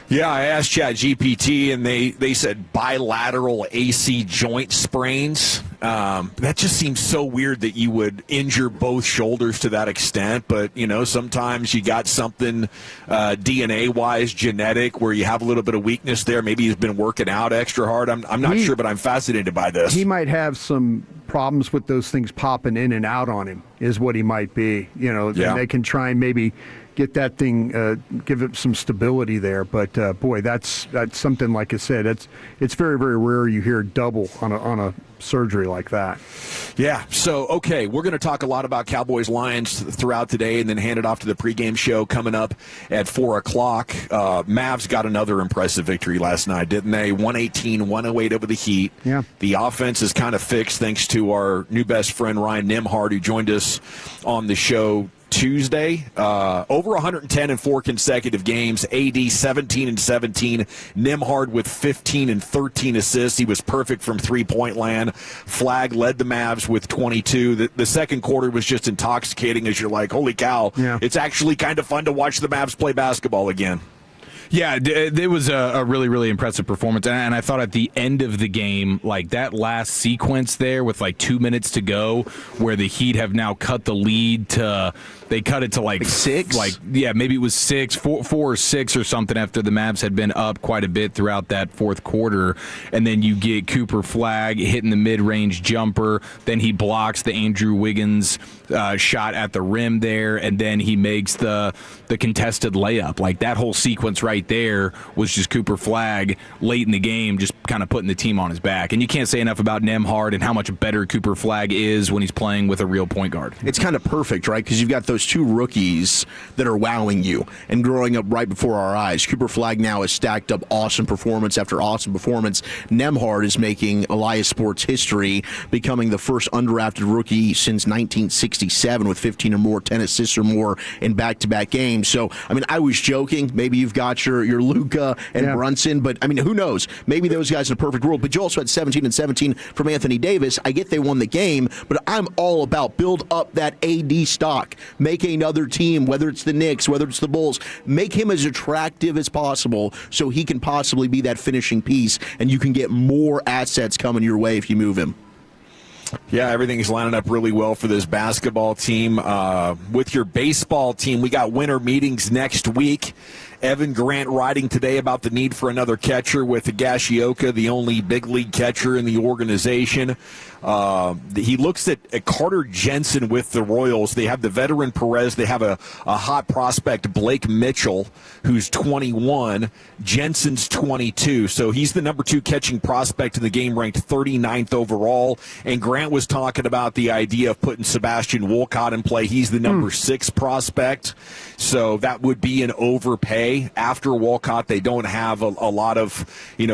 Yeah, I asked ChatGPT, and they said bilateral AC joint sprains. That just seems so weird that you would injure both shoulders to that extent. But, sometimes you got something DNA-wise, genetic, where you have a little bit of weakness there. Maybe he's been working out extra hard. I'm not sure, but I'm fascinated by this. He might have some problems with those things popping in and out on him, is what he might be. And they can try and maybe get that thing, give it some stability there. But boy, that's something, like I said, it's very, very rare you hear double on a surgery like that. Yeah. So, okay, we're going to talk a lot about Cowboys Lions throughout today, and then hand it off to the pregame show coming up at 4:00. Mavs got another impressive victory last night, didn't they? 118-108 over the Heat. Yeah. The offense is kind of fixed thanks to our new best friend Ryan Nembhard, who joined us on the show Tuesday. Over 110 in 4 consecutive games. AD 17-17. Nembhard with 15 and 13 assists. He was perfect from three-point land. Flagg led the Mavs with 22. The second quarter was just intoxicating, as you're like, holy cow, It's actually kind of fun to watch the Mavs play basketball again. Yeah, it was a really, really impressive performance. And I thought at the end of the game, like that last sequence there with 2 minutes to go, where the Heat have now cut the lead to, they cut it to like 6? Maybe it was 6, 4 or 6 or something, after the Mavs had been up quite a bit throughout that fourth quarter. And then you get Cooper Flagg hitting the mid-range jumper. Then he blocks the Andrew Wiggins shot at the rim there. And then he makes the contested layup. Like that whole sequence right there was just Cooper Flagg late in the game, just kind of putting the team on his back. And you can't say enough about Nembhard and how much better Cooper Flagg is when he's playing with a real point guard. It's kind of perfect, right? Because you've got those two rookies that are wowing you and growing up right before our eyes. Cooper Flagg now has stacked up awesome performance after awesome performance. Nembhard is making Elias Sports history, becoming the first undrafted rookie since 1967 with 15 or more, 10 assists or more in back-to-back games. So, I was joking. Maybe you've got your Luka and Brunson, but who knows? Maybe those guys in a perfect world. But you also had 17 and 17 from Anthony Davis. I get they won the game, but I'm all about build up that AD stock. Make another team, whether it's the Knicks, whether it's the Bulls, make him as attractive as possible so he can possibly be that finishing piece, and you can get more assets coming your way if you move him. Yeah, everything's lining up really well for this basketball team. With your baseball team, we got winter meetings next week. Evan Grant writing today about the need for another catcher with Higashioka, the only big league catcher in the organization. He looks at Carter Jensen with the Royals. They have the veteran Perez. They have a hot prospect, Blake Mitchell, who's 21. Jensen's 22. So he's the number 2 catching prospect in the game, ranked 39th overall. And Grant was talking about the idea of putting Sebastian Wolcott in play. He's the number 6 prospect. So that would be an overpay. After Wolcott, they don't have a lot of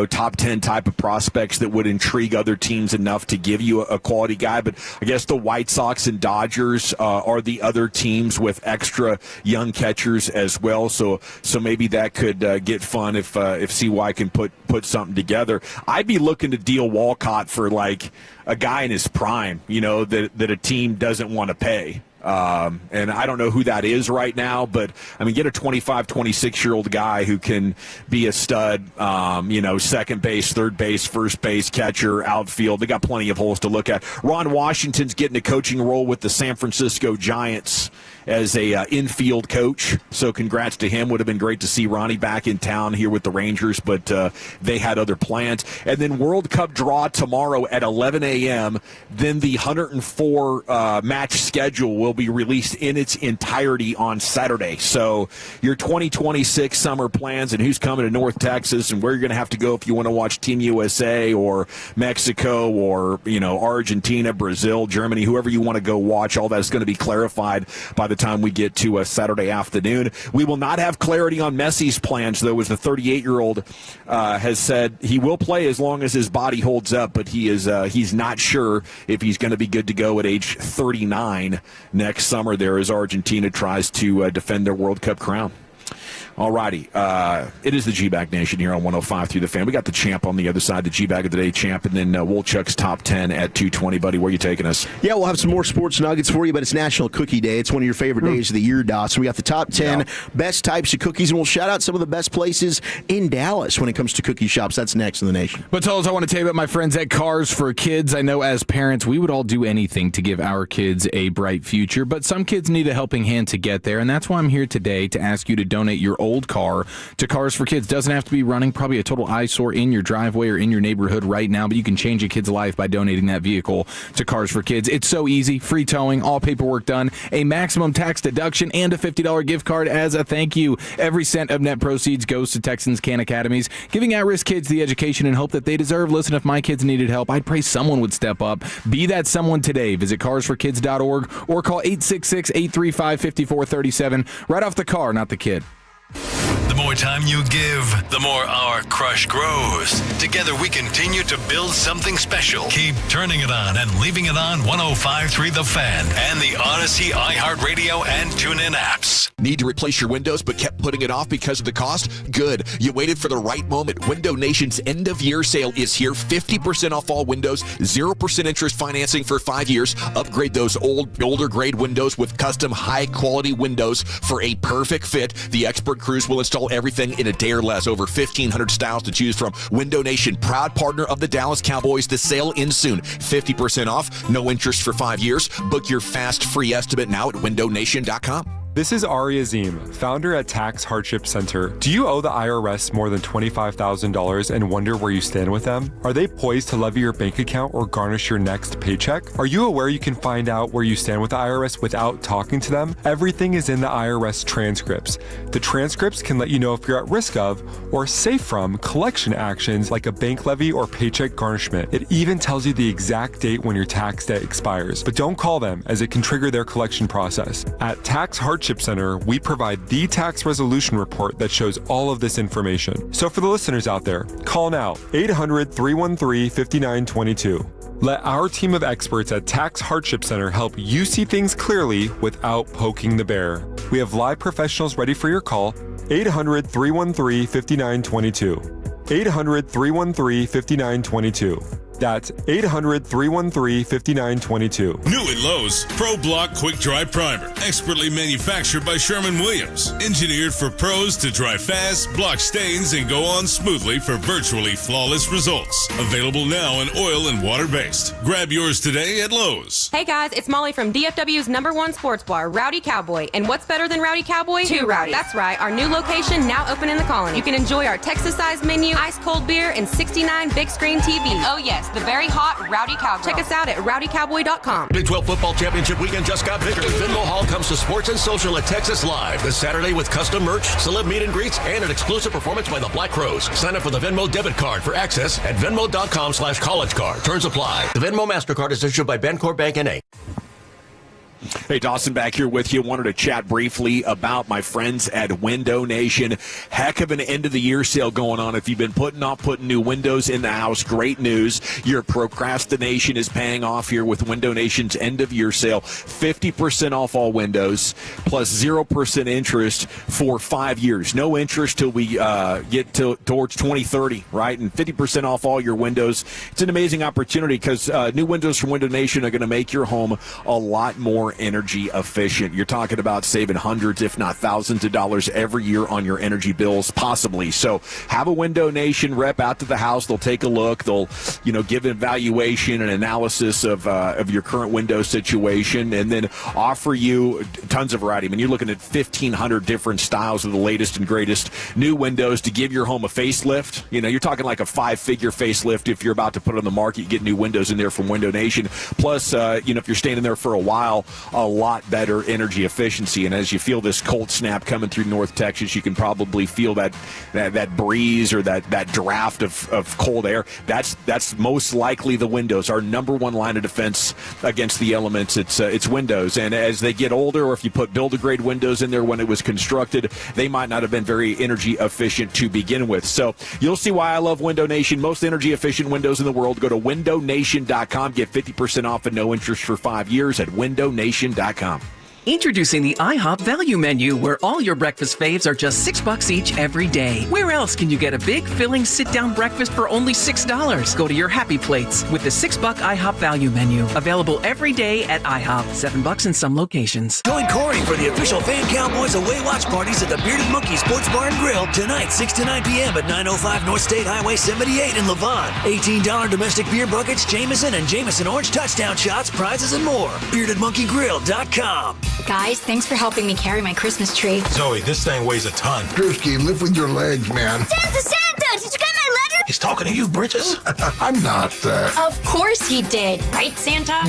top 10 type of prospects that would intrigue other teams enough to give you a quality guy. But I guess the White Sox and Dodgers are the other teams with extra young catchers as well. So maybe that could get fun if CY can put something together. I'd be looking to deal Wolcott for like a guy in his prime, that a team doesn't want to pay. And I don't know who that is right now, but, I mean, get a 25, 26-year-old guy who can be a stud, second base, third base, first base, catcher, outfield. They got plenty of holes to look at. Ron Washington's getting a coaching role with the San Francisco Giants as a infield coach, so congrats to him. Would have been great to see Ronnie back in town here with the Rangers, but they had other plans. And then World Cup draw tomorrow at 11 a.m. Then the 104 match schedule will be released in its entirety on Saturday. So your 2026 summer plans and who's coming to North Texas and where you're going to have to go if you want to watch Team USA or Mexico or Argentina, Brazil, Germany, whoever you want to go watch, all that's going to be clarified by the time we get to a Saturday afternoon. We will not have clarity on Messi's plans, though, as the 38-year-old has said he will play as long as his body holds up, but he's not sure if he's going to be good to go at age 39 next summer there as Argentina tries to defend their World Cup crown. All righty. It is the G-Bag Nation here on 105 through the Fan. We got the champ on the other side, the G-Bag of the Day champ, and then Wolchuk's Top 10 at 2:20. Buddy, where are you taking us? Yeah, we'll have some more sports nuggets for you, but it's National Cookie Day. It's one of your favorite days of the year, Doss. So we got the top 10 best types of cookies, and we'll shout out some of the best places in Dallas when it comes to cookie shops. That's next in the nation. But Toles, I want to tell you about my friends at Cars for Kids. I know as parents, we would all do anything to give our kids a bright future, but some kids need a helping hand to get there, and that's why I'm here today to ask you to donate your old car to Cars for Kids. Doesn't have to be running, probably a total eyesore in your driveway or in your neighborhood right now, but you can change a kid's life by donating that vehicle to Cars for Kids. It's so easy, free towing, all paperwork done, a maximum tax deduction, and a $50 gift card as a thank you. Every cent of net proceeds goes to Texans Can Academies, giving at-risk kids the education and hope that they deserve. Listen, if my kids needed help, I'd pray someone would step up. Be that someone today. Visit carsforkids.org or call 866-835-5437. Right off the car, not the kid. The more time you give, the more our crush grows. Together we continue to build something special. Keep turning it on and leaving it on 105.3 The Fan and the Odyssey, iHeartRadio, and TuneIn apps. Need to replace your windows but kept putting it off because of the cost? Good. You waited for the right moment. Window Nation's end-of-year sale is here. 50% off all windows, 0% interest financing for 5 years. Upgrade those older grade windows with custom high-quality windows for a perfect fit. The expert crews will install everything in a day or less. Over 1,500 styles to choose from. Window Nation, proud partner of the Dallas Cowboys. The sale ends soon. 50% off, no interest for 5 years. Book your fast free estimate now at windownation.com. This is Ari Azim, founder at Tax Hardship Center. Do you owe the IRS more than $25,000 and wonder where you stand with them? Are they poised to levy your bank account or garnish your next paycheck? Are you aware you can find out where you stand with the IRS without talking to them? Everything is in the IRS transcripts. The transcripts can let you know if you're at risk of or safe from collection actions like a bank levy or paycheck garnishment. It even tells you the exact date when your tax debt expires. But don't call them, as it can trigger their collection process. At Tax Hardship Center, we provide the tax resolution report that shows all of this information. So for the listeners out there, call now, 800-313-5922. Let our team of experts at Tax Hardship Center help you see things clearly without poking the bear. We have live professionals ready for your call, 800-313-5922. 800-313-5922. That's 800-313-5922. New at Lowe's, Pro Block Quick Dry Primer. Expertly manufactured by Sherman-Williams. Engineered for pros to dry fast, block stains, and go on smoothly for virtually flawless results. Available now in oil and water-based. Grab yours today at Lowe's. Hey guys, it's Molly from DFW's #1 sports bar, Rowdy Cowboy. And what's better than Rowdy Cowboy? Two Rowdy. That's right, our new location now open in the Colony. You can enjoy our Texas-sized menu, ice-cold beer, and 69 big-screen TVs. Oh yes, the very hot Rowdy Cowboy. Check us out at rowdycowboy.com. Big 12 football championship weekend just got bigger. Venmo Hall comes to sports and social at Texas Live this Saturday with custom merch, celeb meet and greets, and an exclusive performance by the Black Crows. Sign up for the Venmo debit card for access at venmo.com/collegecard. Terms apply. The Venmo MasterCard is issued by Bancorp Bank N.A. Hey, Dawson back here with you. Wanted to chat briefly about my friends at Window Nation. Heck of an end-of-the-year sale going on. If you've been putting new windows in the house, great news. Your procrastination is paying off here with Window Nation's end-of-year sale. 50% off all windows, plus 0% interest for 5 years. No interest till we get towards 2030, right? And 50% off all your windows. It's an amazing opportunity because new windows from Window Nation are going to make your home a lot more more energy efficient. You're talking about saving hundreds, if not thousands of dollars every year on your energy bills, possibly. So have a Window Nation rep out to the house. They'll take a look. They'll, give an evaluation and analysis of your current window situation, and then offer you tons of variety. I mean, you're looking at 1,500 different styles of the latest and greatest new windows to give your home a facelift. You're talking like a 5-figure facelift if you're about to put it on the market. You get new windows in there from Window Nation. Plus, if you're staying in there for a while, a lot better energy efficiency. And as you feel this cold snap coming through North Texas, you can probably feel that breeze or that draft of cold air. That's most likely the windows. Our number one line of defense against the elements, it's windows. And as they get older, or if you put build-a-grade windows in there when it was constructed, they might not have been very energy efficient to begin with. So you'll see why I love Window Nation. Most energy efficient windows in the world. Go to windownation.com. Get 50% off and no interest for 5 years at windownation.com. Introducing the IHOP Value Menu, where all your breakfast faves are just $6 each every day. Where else can you get a big, filling, sit-down breakfast for only $6? Go to your happy plates with the $6 IHOP Value Menu. Available every day at IHOP. $7 in some locations. Join Corey for the official Fan Cowboys away watch parties at the Bearded Monkey Sports Bar and Grill tonight, 6 to 9 p.m. at 905 North State Highway 78 in Levant. $18 domestic beer buckets, Jameson and Jameson Orange touchdown shots, prizes, and more. BeardedMonkeyGrill.com. Guys, thanks for helping me carry my Christmas tree. Zoe, this thing weighs a ton. Drewski, lift with your legs, man. Santa! Did you get my letter? He's talking to you, Bridges. I'm not. Of course he did. Right, Santa?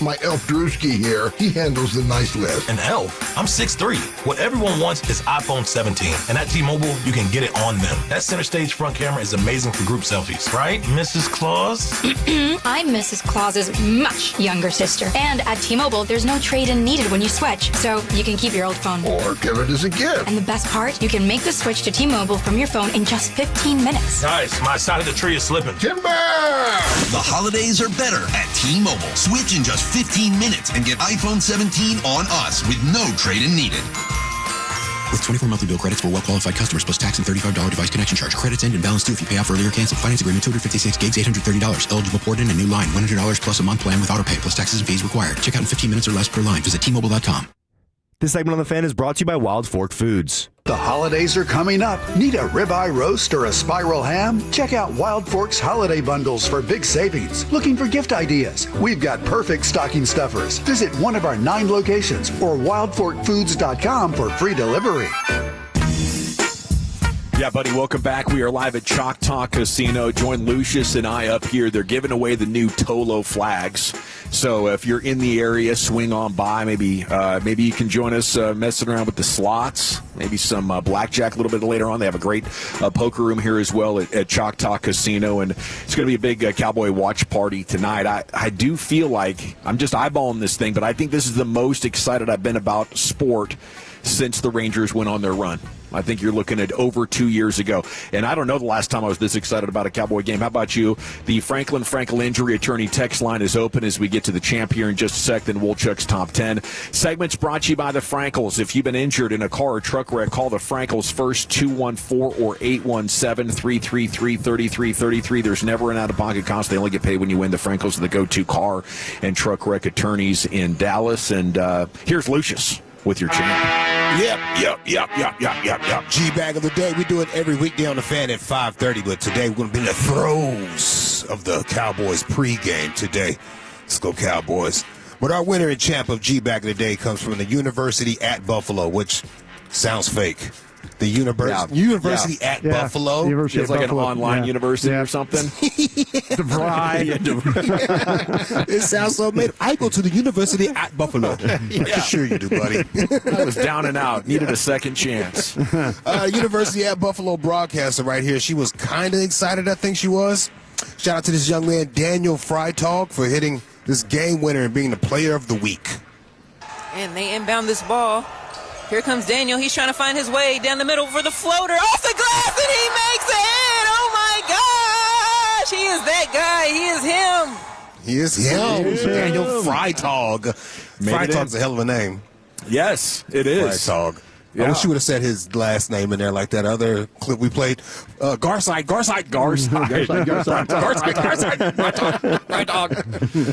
My elf Drewski here, he handles the nice list. An elf? I'm 6'3". What everyone wants is iPhone 17. And at T-Mobile, you can get it on them. That center stage front camera is amazing for group selfies. Right, Mrs. Claus? I'm Mrs. Claus's much younger sister. And at T-Mobile, there's no trade-in needed when you switch. So you can keep your old phone. Or give it as a gift. And the best part, you can make the switch to T-Mobile from your phone in just 15 minutes. Nice. My side of the tree is slipping. Timber! The holidays are better at T-Mobile. Switch in just 15 minutes and get iPhone 17 on us with no trade-in needed. With 24 monthly bill credits for well-qualified customers plus tax and $35 device connection charge. Credits end and balance due if you pay off early or cancel. Finance agreement 256 gigs, $830. Eligible port in a new line. $100 plus a month plan with auto pay plus taxes and fees required. Check out in 15 minutes or less per line. Visit T-Mobile.com. This segment on The Fan is brought to you by Wild Fork Foods. The holidays are coming up. Need a ribeye roast or a spiral ham? Check out Wild Fork's holiday bundles for big savings. Looking for gift ideas? We've got perfect stocking stuffers. Visit one of our 9 locations or wildforkfoods.com for free delivery. Yeah, buddy, welcome back. We are live at Choctaw Casino. Join Lucius and I up here. They're giving away the new Tolo flags. So if you're in the area, swing on by. Maybe you can join us messing around with the slots. Maybe some blackjack a little bit later on. They have a great poker room here as well at Choctaw Casino. And it's going to be a big Cowboy watch party tonight. I do feel like I'm just eyeballing this thing, but I think this is the most excited I've been about sport since the Rangers went on their run. I think you're looking at over 2 years ago. And I don't know the last time I was this excited about a Cowboy game. How about you? The Franklin Frankel Injury Attorney text line is open as we get to the champ here in just a sec, then Wolchuk's Top 10. Segment's brought to you by the Frankels. If you've been injured in a car or truck wreck, call the Frankels first, 214 or 817-333-3333. There's never an out-of-pocket cost. They only get paid when you win. The Frankels are the go-to car and truck wreck attorneys in Dallas. And here's Lucius with your champ. Yep. G-Bag of the day. We do it every weekday on the Fan at 5:30, but today we're going to be in the throes of the Cowboys pregame today. Let's go Cowboys. But our winner and champ of G-Bag of the day comes from the University at Buffalo, which sounds fake. The University at Buffalo. University it's like Buffalo. An online university or something. It sounds so made. I go to the University at Buffalo. Yeah. Sure you do, buddy. I was down and out. Needed a second chance. University at Buffalo broadcaster right here. She was kind of excited, I think she was. Shout out to this young man, Daniel Freitag, for hitting this game winner and being the player of the week. And they inbound this ball. Here comes Daniel. He's trying to find his way down the middle for the floater. Off the glass, and he makes it! Oh, my gosh! He is that guy. He is him. He is him. Daniel Freitag. Freitag's a hell of a name. Yes, it is. Freitag. I wish you would have said his last name in there like that other clip we played. Garside. Fried Dog.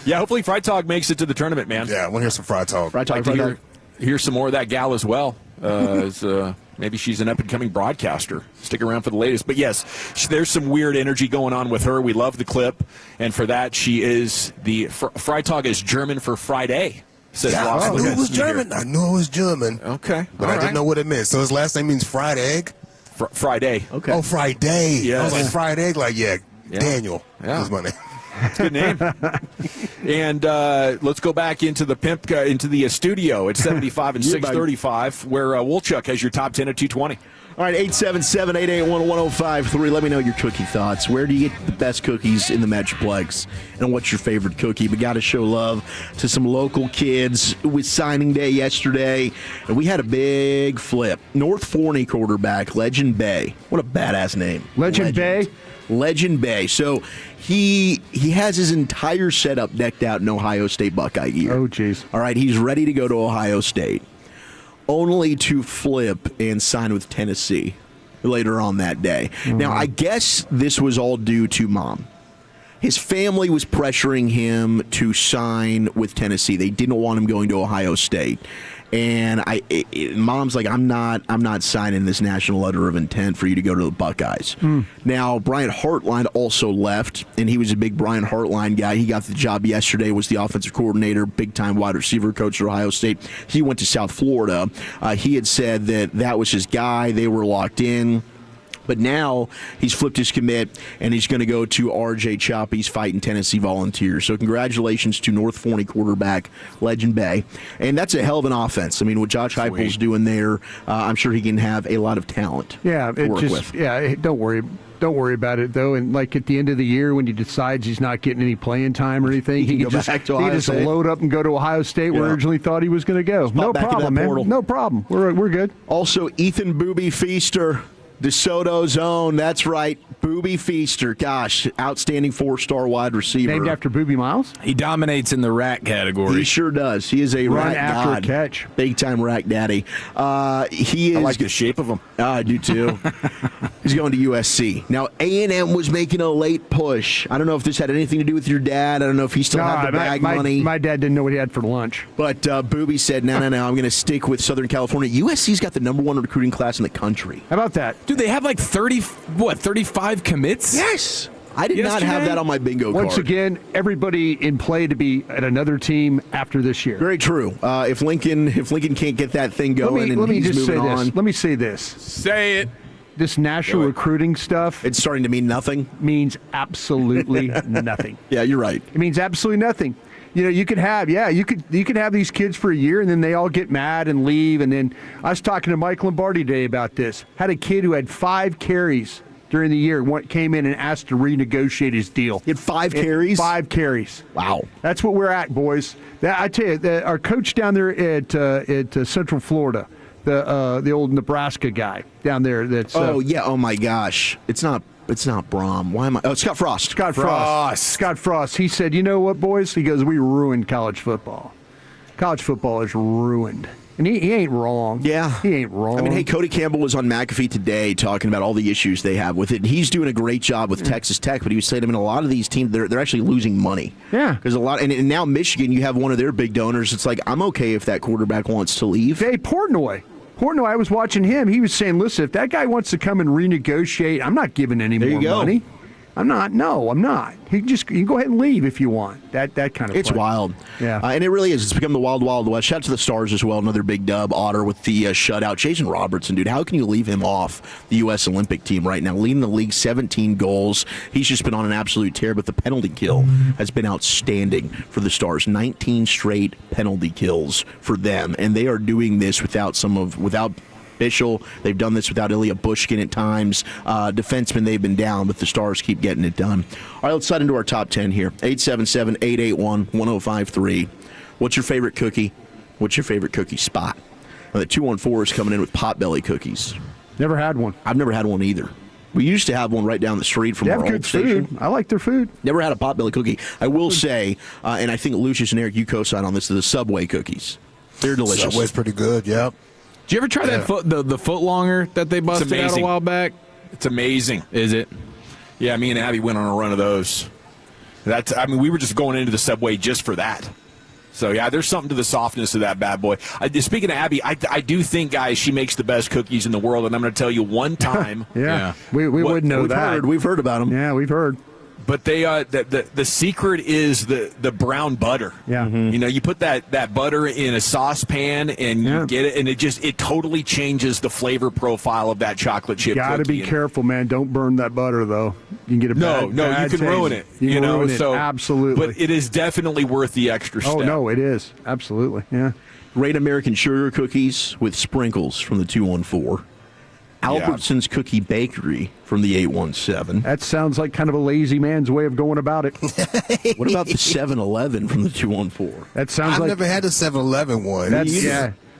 Yeah, hopefully Fried Dog makes it to the tournament, man. Yeah, I want to hear some Fried Dog. Fried Dog. I'd like to hear some more of that gal as well. Maybe she's an up-and-coming broadcaster. Stick around for the latest. But yes, there's some weird energy going on with her. We love the clip. And for that, she is the Freitag is German for Friday. Says Ross. I knew it was German. I knew it was German. Okay. But I didn't know what it meant. So his last name means fried egg? Friday. Okay. Oh, Friday. Yeah. I was like, fried egg? Like, Daniel is my name. It's a good name. And let's go back into the into the studio at 75 and 635, where Wolchuk has your top 10 at 220. All right, 877-881-1053. Let me know your cookie thoughts. Where do you get the best cookies in the Metroplex? And what's your favorite cookie? We got to show love to some local kids. It was signing day yesterday, and we had a big flip. North Forney quarterback, Legend Bay. What a badass name. Legend Bay? Legend Bay. So he has his entire setup decked out in Ohio State Buckeye gear. Oh, jeez. All right, he's ready to go to Ohio State, only to flip and sign with Tennessee later on that day. Mm-hmm. Now, I guess this was all due to Mom. His family was pressuring him to sign with Tennessee. They didn't want him going to Ohio State. And Mom's like, I'm not signing this national letter of intent for you to go to the Buckeyes. Now, Brian Hartline also left, and he was a big Brian Hartline guy. He got the job yesterday, was the offensive coordinator, big-time wide receiver coach at Ohio State. He went to South Florida. He had said that was his guy. They were locked in. But now he's flipped his commit, and he's going to go to R.J. Choppy's Fighting Tennessee Volunteers. So congratulations to North Forney quarterback Legend Bay. And that's a hell of an offense. I mean, what Josh Heupel's doing there, I'm sure he can have a lot of talent to work with. Yeah, don't worry about it, though. And, like, at the end of the year when he decides he's not getting any playing time or anything, he can just load up and go to Ohio State where he originally thought he was going to go. No problem, man. No problem. We're good. Also, Ethan Booby Feaster, DeSoto's own. That's right. Booby Feaster. Gosh, outstanding 4-star wide receiver. Named after Booby Miles? He dominates in the rat category. He sure does. He is a run rat after god. a catch. Big-time rat daddy. He is. I like the shape of him. I do, too. He's going to USC. Now, A&M was making a late push. I don't know if this had anything to do with your dad. I don't know if he still had the bag money. My dad didn't know what he had for lunch. But Booby said, no, I'm going to stick with Southern California. USC's got the #1 recruiting class in the country. How about that? Dude, they have like 35 commits? Yes. I did not have that on my bingo card. Once again, everybody in play to be at another team after this year. Very true. If Lincoln can't get that thing going, let me he's just moving say on. this. Let me say this. Say it. This national recruiting stuff. It's starting to mean nothing. Means absolutely nothing. Yeah, you're right. It means absolutely nothing. You know, you could have these kids for a year, and then they all get mad and leave. And then I was talking to Mike Lombardi today about this. Had a kid who had 5 carries during the year, came in and asked to renegotiate his deal. He had 5 carries? 5 carries. Wow. That's what we're at, boys. I tell you, our coach down there at Central Florida, the old Nebraska guy down there. That's oh my gosh, it's not Brom. Why am I? Oh, Scott Frost. Scott Frost. He said, you know what, boys? He goes, we ruined college football. College football is ruined. And he ain't wrong. Yeah. He ain't wrong. I mean, hey, Cody Campbell was on McAfee today talking about all the issues they have with it. And he's doing a great job with Texas Tech, but he was saying, I mean, a lot of these teams, they're actually losing money. Yeah. Because and now Michigan, you have one of their big donors. It's like, I'm okay if that quarterback wants to leave. Hey, Portnoy, I was watching him. He was saying, listen, if that guy wants to come and renegotiate, I'm not giving any more money. I'm not. No, I'm not. You can go ahead and leave if you want. That kind of It's play. wild. Yeah. And it really is. It's become the wild, wild west. Shout out to the Stars as well. Another big dub. Otter with the shutout. Jason Robertson, dude, how can you leave him off the U.S. Olympic team right now? Leading the league, 17 goals. He's just been on an absolute tear, but the penalty kill has been outstanding for the Stars. 19 straight penalty kills for them, and they are doing this without Bishel. They've done this without Ilya Bushkin at times. Defensemen, they've been down, but the Stars keep getting it done. All right, let's slide into our top 10 here. 877-881-1053. What's your favorite cookie? What's your favorite cookie spot? Now, the 214 is coming in with Potbelly cookies. Never had one. I've never had one either. We used to have one right down the street from our old station. Food. I like their food. Never had a Potbelly cookie. I will say, and I think Lucius and Eric, you co-sign on this, the Subway cookies. They're delicious. Subway's pretty good, yep. Did you ever try that the foot longer that they busted out a while back? It's amazing. Is it? Yeah, me and Abby went on a run of those. We were just going into the Subway just for that. So, yeah, there's something to the softness of that bad boy. Speaking of Abby, I do think, guys, she makes the best cookies in the world, and I'm going to tell you one time. We wouldn't know that. We've heard about them. Yeah, we've heard. But they the secret is the brown butter. Yeah. You put that butter in a saucepan and you get it, and it totally changes the flavor profile of that chocolate chip cookie. Got to be careful, man. Don't burn that butter, though. You can get a bad you can ruin it. You can ruin it, absolutely. But it is definitely worth the extra step. Oh, no, it is. Absolutely, yeah. Great American Sugar cookies with sprinkles from the 214. Albertson's Cookie Bakery from the 817. That sounds like kind of a lazy man's way of going about it. What about the 7-Eleven from the 214? That sounds I've like... never had the 7-Eleven one. I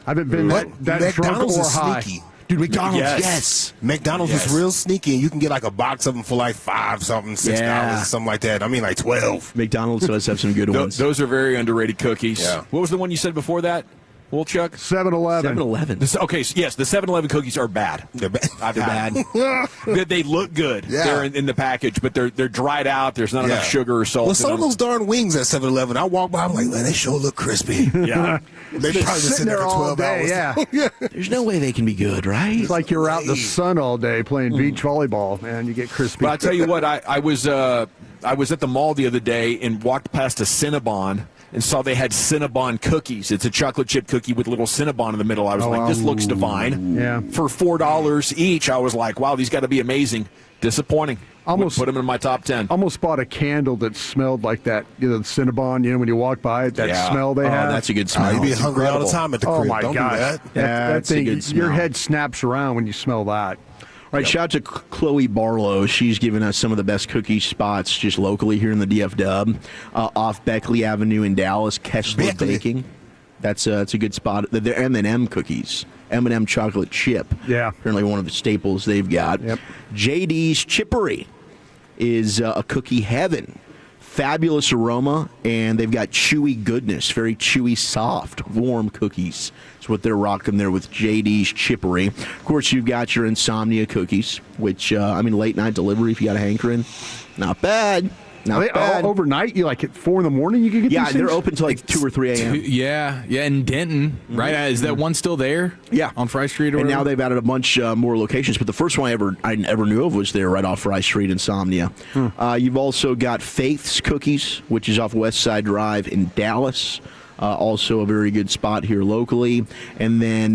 haven't been that drunk or high. Sneaky. Dude, McDonald's, yes. McDonald's is real sneaky, and you can get like a box of them for like $6, something like that. I mean, like 12. McDonald's does have some good ones. Those are very underrated cookies. Yeah. What was the one you said before that? Woolchuck? 7-Eleven. 7-Eleven. Okay, yes, the 7-Eleven cookies are bad. They're bad. They look good. Yeah. They're in the package, but they're dried out. There's not enough sugar or salt. Well, some of those darn wings at 7-Eleven, I walk by, I'm like, man, they sure look crispy. Yeah. They probably just sit there for 12 hours. Yeah. There's no way they can be good, right? It's like you're out in the sun all day playing beach volleyball, man. You get crispy. But I tell you what, I was at the mall the other day and walked past a Cinnabon and saw they had Cinnabon cookies. It's a chocolate chip cookie with little Cinnabon in the middle. I was like, this looks divine. Yeah. For $4 each, I was like, wow, these got to be amazing. Disappointing. Almost put them in my top 10. Almost bought a candle that smelled like that, the Cinnabon, when you walk by it, that smell they have. Oh, that's a good smell. You'd be hungry all the time at the crib. Oh, my Don't gosh. do that. That thing, a good smell. your head snaps around when you smell that. All right, shout out to Chloe Barlow. She's given us some of the best cookie spots just locally here in the DF Dub. Off Beckley Avenue in Dallas, Kessler Baking. That's a good spot. They're M&M cookies. M&M chocolate chip. Yeah. Apparently one of the staples they've got. Yep. JD's Chippery is a cookie heaven. Fabulous aroma, and they've got chewy goodness, very chewy, soft, warm cookies. That's what they're rocking there with JD's Chippery. Of course, you've got your Insomnia cookies, which, late night delivery if you got a hankering. Not bad. Not bad. Overnight, you like at 4 in the morning you can get these things? They're open till like 2 or 3 a.m. Yeah, in Denton, right? Is that one still there? Yeah. On Fry Street or And whatever? now they've added a bunch more locations, but the first one I ever knew of was there right off Fry Street, Insomnia. You've also got Faith's Cookies, which is off West Side Drive in Dallas. Also a very good spot here locally. And then,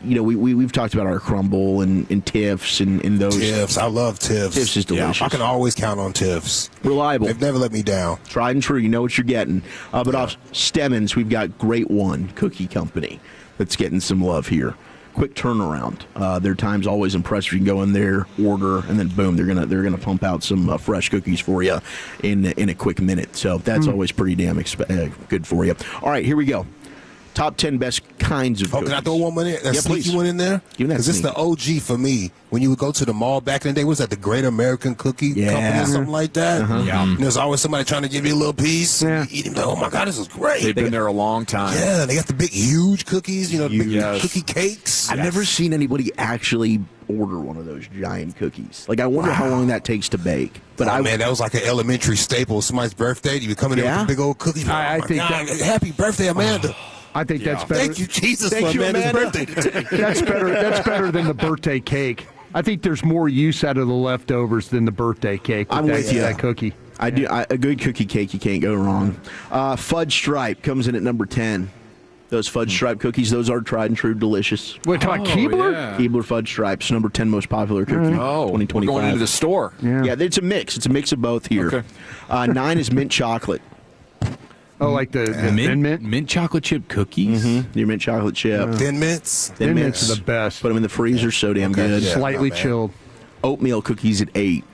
we've talked about our crumble and Tiff's and those. Tiff's. I love Tiff's. Tiff's is delicious. I can always count on Tiff's. Reliable. They've never let me down. Tried and true. You know what you're getting. But off Stemmons, we've got Great One Cookie Company that's getting some love here. Quick turnaround. Their time's always impressive. You can go in there, order, and then boom, they're gonna pump out some fresh cookies for you in a quick minute. So that's always pretty damn good for you. All right, here we go. Top 10 best kinds of cookies. Can I throw one in there? That sneaky please. one in there? Because it's the OG for me. When you would go to the mall back in the day, what was that, the Great American Cookie Company or something like that? And there's always somebody trying to give you a little piece. Yeah. You eat them, oh my God, this is great. They've been there a long time. Yeah, they got the big, huge cookies, the big cookie cakes. I've never seen anybody actually order one of those giant cookies. Like, I wonder how long that takes to bake. But man, that was like an elementary staple. Somebody's birthday, you would come in there with a big old cookie. I think happy birthday, Amanda. I think that's better. Thank you, Jesus, for Amanda's birthday today. That's better than the birthday cake. I think there's more use out of the leftovers than the birthday cake. I'm with you. That cookie. I do. A good cookie cake, you can't go wrong. Fudge Stripe comes in at number 10. Those Fudge Stripe cookies, those are tried and true, delicious. What, talking Keebler? Yeah. Keebler Fudge Stripes, number 10 most popular cookie. 2025. We're going into the store. Yeah, it's a mix. It's a mix of both here. Okay. 9 is mint chocolate. Oh, like the Thin Mint? Mint chocolate chip cookies? Your mint chocolate chip. Thin Mints? Thin Mints are the best. Put them in the freezer, so damn good. Slightly chilled. Oatmeal cookies at 8.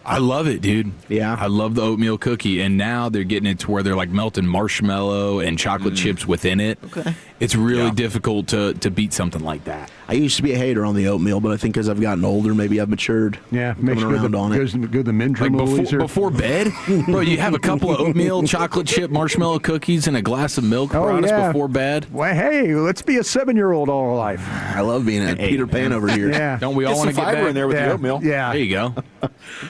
I love it, dude. Yeah. I love the oatmeal cookie, and now they're getting it to where they're like melting marshmallow and chocolate chips within it. Okay. It's really difficult to beat something like that. I used to be a hater on the oatmeal, but I think as I've gotten older, maybe I've matured. Yeah, makes coming around on it. Go the men Like before bed, bro, you have a couple of oatmeal, chocolate chip, marshmallow cookies, and a glass of milk before bed. Well, hey, let's be a 7-year-old all our life. I love being a Peter Pan over here. Yeah. Don't we all want to get fiber back in there with the oatmeal? Yeah. There you go.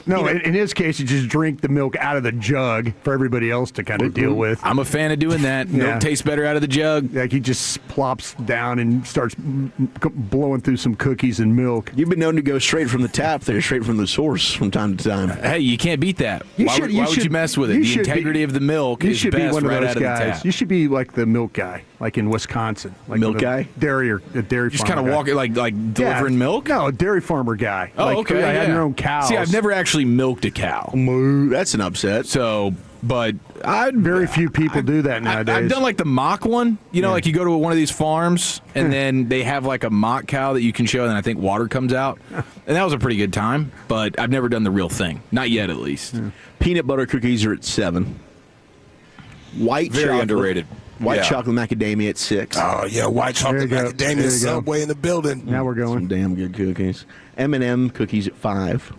No, in his case, you just drink the milk out of the jug for everybody else to kind of deal with. I'm a fan of doing that. Milk tastes better out of the jug. Like he just plops down and starts blowing through some cookies and milk. You've been known to go straight from the tap there, straight from the source from time to time. Hey, you can't beat that. Why would you mess with it? The integrity of the milk is should be best one of right those out of the guys. tap. You should be like the milk guy, like in Wisconsin. Like Milk guy? A dairy Just farmer kind of guy. walking like delivering milk? No, a dairy farmer guy. Oh, like, okay. I yeah. have your own cows. See, I've never actually milked a cow. That's an upset. So, but very few people do that nowadays. I've done like the mock one. You know, like you go to one of these farms and then they have like a mock cow that you can show, and I think water comes out. And that was a pretty good time, but I've never done the real thing. Not yet, at least. Peanut butter cookies are at 7. White Very chocolate, underrated. White chocolate macadamia at 6. Oh, yeah, white chocolate macadamia Subway in the building. Now we're going. Some damn good cookies. M&M cookies at 5.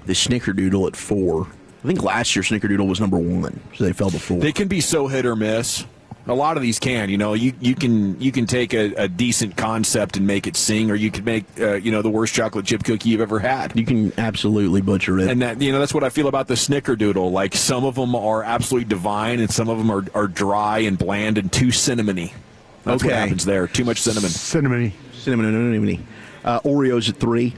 The Snickerdoodle at 4. I think last year Snickerdoodle was number 1, so they fell to 4. They can be so hit or miss. A lot of these can. You know, you can take a decent concept and make it sing, or you can make the worst chocolate chip cookie you've ever had. You can absolutely butcher it. And that's what I feel about the Snickerdoodle. Like, some of them are absolutely divine, and some of them are dry and bland and too cinnamony. That's what happens there. Too much cinnamon. Cinnamony. Oreos at 3.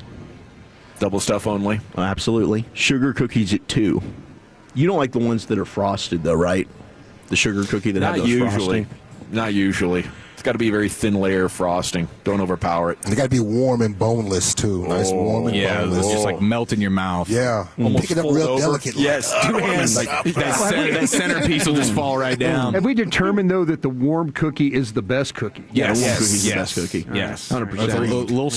Double stuff only. Absolutely. Sugar cookies at 2. You don't like the ones that are frosted, though, right? The sugar cookie that Not have those usually. frosting. Not usually. It's got to be a very thin layer of frosting. Don't overpower it. And they got to be warm and boneless, too. Nice warm and boneless. Just like melt in your mouth. Yeah. Almost Pick it up fold real over. delicately. Yes, 2 hands. That centerpiece will just fall right down. Have we determined, though, that the warm cookie is the best cookie? Yeah, the warm cookie is the best cookie. Yes. 100%. It's a little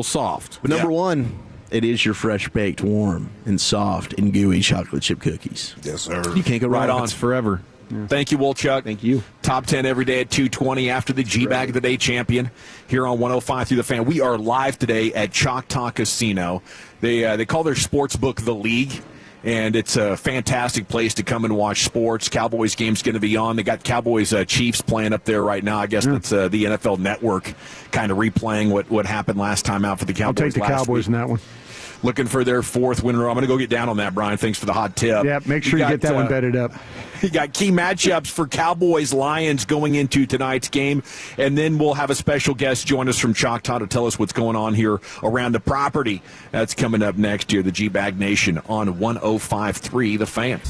soft. But number 1, it is your fresh baked, warm, and soft and gooey chocolate chip cookies. Yes, sir. You can't go Right wrong. on. It's forever. Yeah. Thank you, Wolchuk. Thank you. Top 10 every day at 2:20 after the G-Bag of the Day champion here on 105 through the Fan. We are live today at Choctaw Casino. They call their sports book The League, and it's a fantastic place to come and watch sports. Cowboys game's going to be on. They got Cowboys Chiefs playing up there right now. I guess that's the NFL Network kind of replaying what happened last time out for the Cowboys. I'll take the Cowboys in that one. Looking for their 4th win in a row. I'm going to go get down on that, Brian. Thanks for the hot tip. Yeah, make sure you get that one bedded up. You got key matchups for Cowboys-Lions going into tonight's game, and then we'll have a special guest join us from Choctaw to tell us what's going on here around the property. That's coming up next year, the G-Bag Nation on 105.3 The Fan.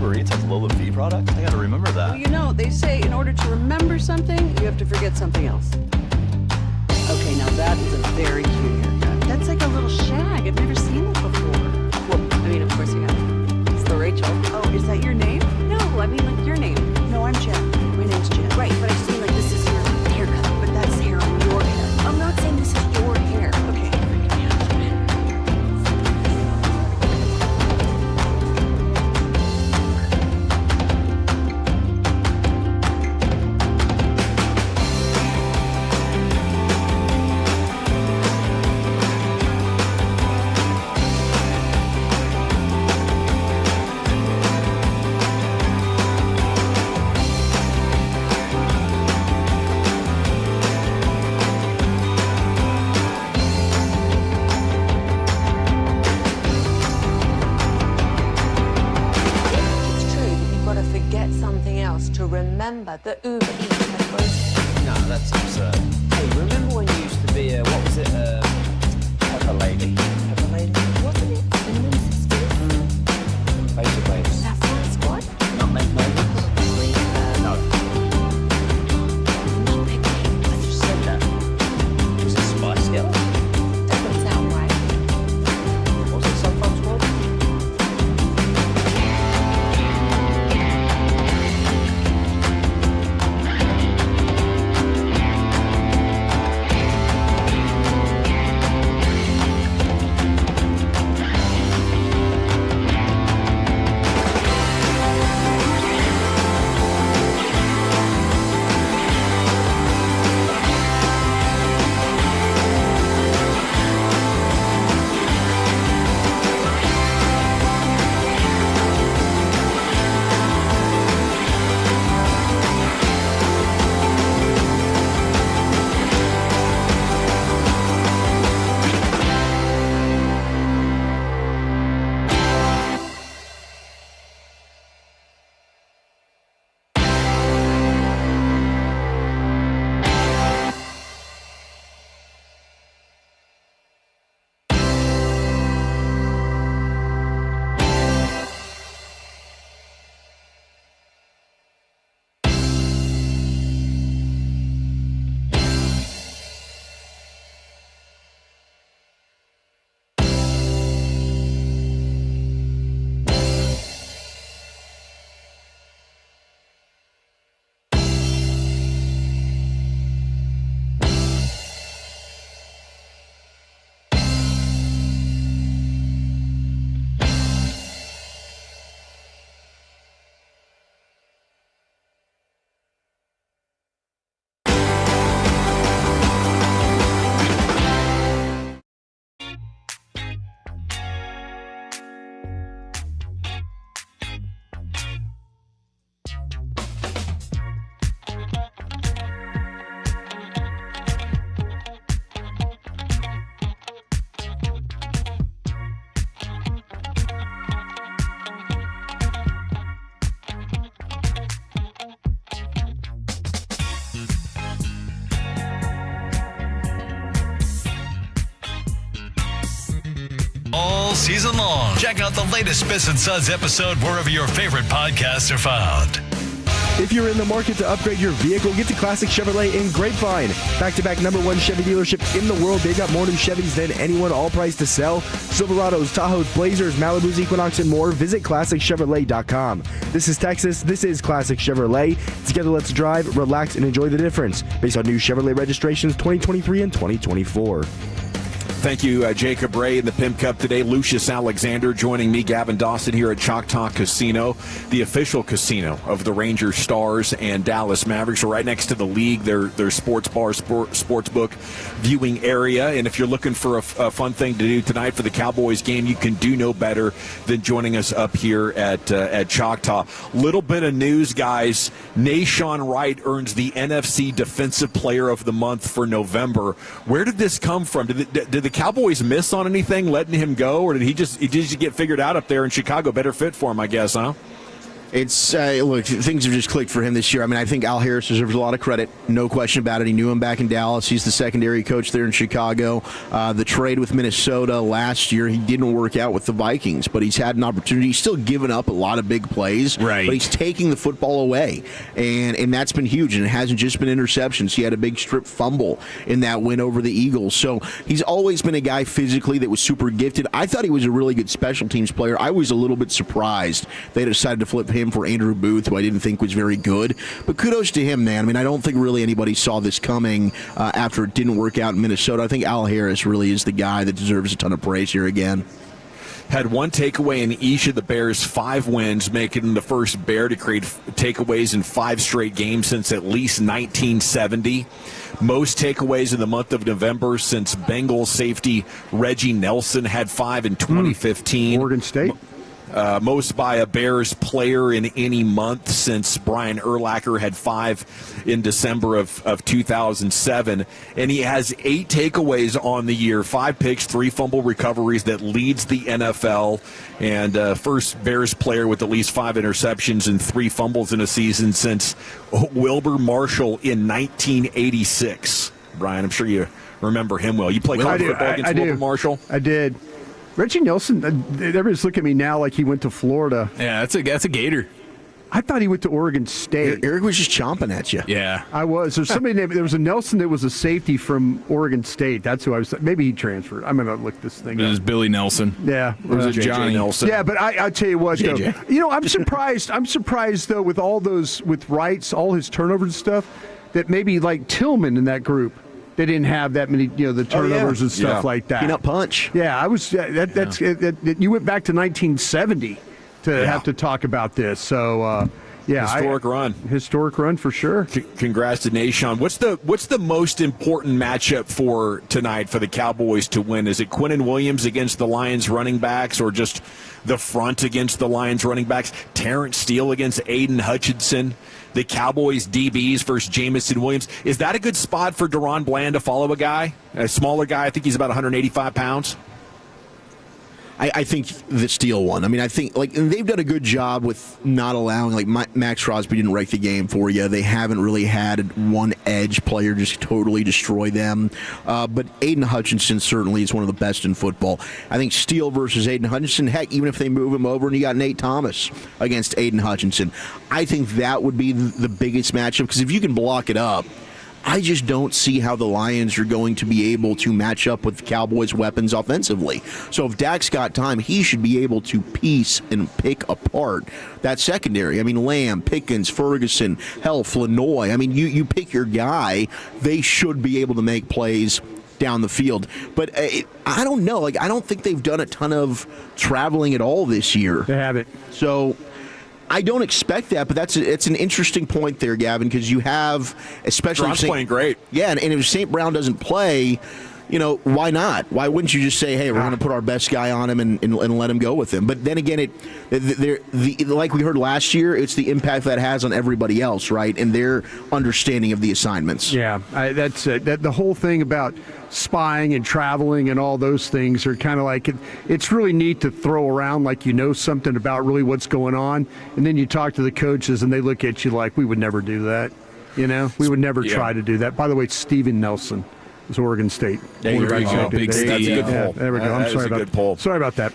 Uber Eats has a low live fee product? I gotta remember that. Well, you know, they say in order to remember something, you have to forget something else. Okay, now that is a very cute haircut. That's like a little shag. I've never seen it before. Well, I mean, of course you have. It's the Rachel. Oh, is that your name? No, I mean like your name. No, I'm Jen. My name's Jen. Right, but I just mean like this is your haircut, but that's hair on your head. I'm not saying this is your hair. Okay. Remember the Uber Eats had No, that's absurd. Hey, remember when you used to be what was it, Pepper Lady? Pepper Lady? Wasn't it? Cinnamon Sisters? Basically. That Fly Squad? Nutmeg Maidens? No. Nutmeg Maidens. I just said that. Was it Spice Girl? Doesn't sound right. Was it some folks called? All season long. Check out the latest Spiss and Suds episode wherever your favorite podcasts are found. If you're in the market to upgrade your vehicle, get to Classic Chevrolet in Grapevine. Back-to-back #1 Chevy dealership in the world. They got more new Chevys than anyone, all priced to sell. Silverados, Tahoes, Blazers, Malibus, Equinox, and more. Visit ClassicChevrolet.com. This is Texas. This is Classic Chevrolet. Together, let's drive, relax, and enjoy the difference. Based on new Chevrolet registrations 2023 and 2024. Thank you, Jacob Ray in the Pimp Cup today. Lucius Alexander joining me, Gavin Dawson, here at Choctaw Casino, the official casino of the Rangers, Stars, and Dallas Mavericks. We're right next to the league, their sports bar, sports book viewing area. And if you're looking for a fun thing to do tonight for the Cowboys game, you can do no better than joining us up here at Choctaw. Little bit of news, guys. Nahshon Wright earns the NFC Defensive Player of the Month for November. Where did this come from? Did the Cowboys miss on anything letting him go, or did he just get figured out up there in Chicago? Better fit for him, I guess, huh? It's look, things have just clicked for him this year. I mean, I think Al Harris deserves a lot of credit, no question about it. He knew him back in Dallas. He's the secondary coach there in Chicago. The trade with Minnesota last year, he didn't work out with the Vikings, but he's had an opportunity. He's still given up a lot of big plays, right? But he's taking the football away, and that's been huge. And it hasn't just been interceptions. He had a big strip fumble in that win over the Eagles. So he's always been a guy physically that was super gifted. I thought he was a really good special teams player. I was a little bit surprised they decided to flip him for Andrew Booth, who I didn't think was very good. But kudos to him, man. I mean, I don't think really anybody saw this coming after it didn't work out in Minnesota. I think Al Harris really is the guy that deserves a ton of praise here again. Had one takeaway in each of the Bears' 5 wins, making him the first Bear to create takeaways in 5 straight games since at least 1970. Most takeaways in the month of November since Bengals safety Reggie Nelson had 5 in 2015. Oregon State. Most by a Bears player in any month since Brian Urlacher had 5 in December of 2007. And he has 8 takeaways on the year, 5 picks, 3 fumble recoveries that leads the NFL. And first Bears player with at least 5 interceptions and 3 fumbles in a season since Wilbur Marshall in 1986. Brian, I'm sure you remember him well. You played college football against Wilbur Marshall? I did. Reggie Nelson, everybody's looking at me now like he went to Florida. Yeah, that's a Gator. I thought he went to Oregon State. Eric was just chomping at you. Yeah. I was. There's somebody named, there was a Nelson that was a safety from Oregon State. That's who I was. Maybe he transferred. I'm going to look this thing up. It was Billy Nelson. Yeah. Or was it Johnny Nelson? Yeah, but I'll tell you what, though. You know, I'm surprised, though, with all those, with Wrights, all his turnovers and stuff, that maybe like Tillman in that group, they didn't have that many, the turnovers and stuff like that. Peanut punch. Yeah, I was. You went back to 1970 to have to talk about this. So, historic run. Historic run for sure. Congrats to Nashawn. What's the most important matchup for tonight for the Cowboys to win? Is it Quinnen Williams against the Lions running backs, or just the front against the Lions running backs? Terrence Steele against Aiden Hutchinson? The Cowboys DBs versus Jamison Williams. Is that a good spot for Deron Bland to follow a smaller guy? I think he's about 185 pounds. I think the Steele one. I mean, I think they've done a good job with not allowing Max Crosby didn't wreck the game for you. They haven't really had one edge player just totally destroy them. But Aiden Hutchinson certainly is one of the best in football. I think Steele versus Aiden Hutchinson. Heck, even if they move him over and you got Nate Thomas against Aiden Hutchinson, I think that would be the biggest matchup, because if you can block it up, I just don't see how the Lions are going to be able to match up with the Cowboys' weapons offensively. So if Dak's got time, he should be able to piece and pick apart that secondary. I mean, Lamb, Pickens, Ferguson, Flournoy. I mean, you pick your guy, they should be able to make plays down the field. But I don't know. I don't think they've done a ton of traveling at all this year. They haven't. So I don't expect that, but it's an interesting point there, Gavin, because you have, especially Brown's playing great. Yeah, and if St. Brown doesn't play, why not? Why wouldn't you just say, hey, we're going to put our best guy on him and let him go with him? But then again, like we heard last year, it's the impact that has on everybody else, right? And their understanding of the assignments. Yeah, that's the whole thing about spying and traveling and all those things are kind of like, it's really neat to throw around like something about really what's going on, and then you talk to the coaches and they look at you like, we would never do that. We would never try to do that. By the way, it's Steven Nelson. It's Oregon State. There you go. Big Steve. That's a good poll. Yeah, there we go. I'm sorry about that.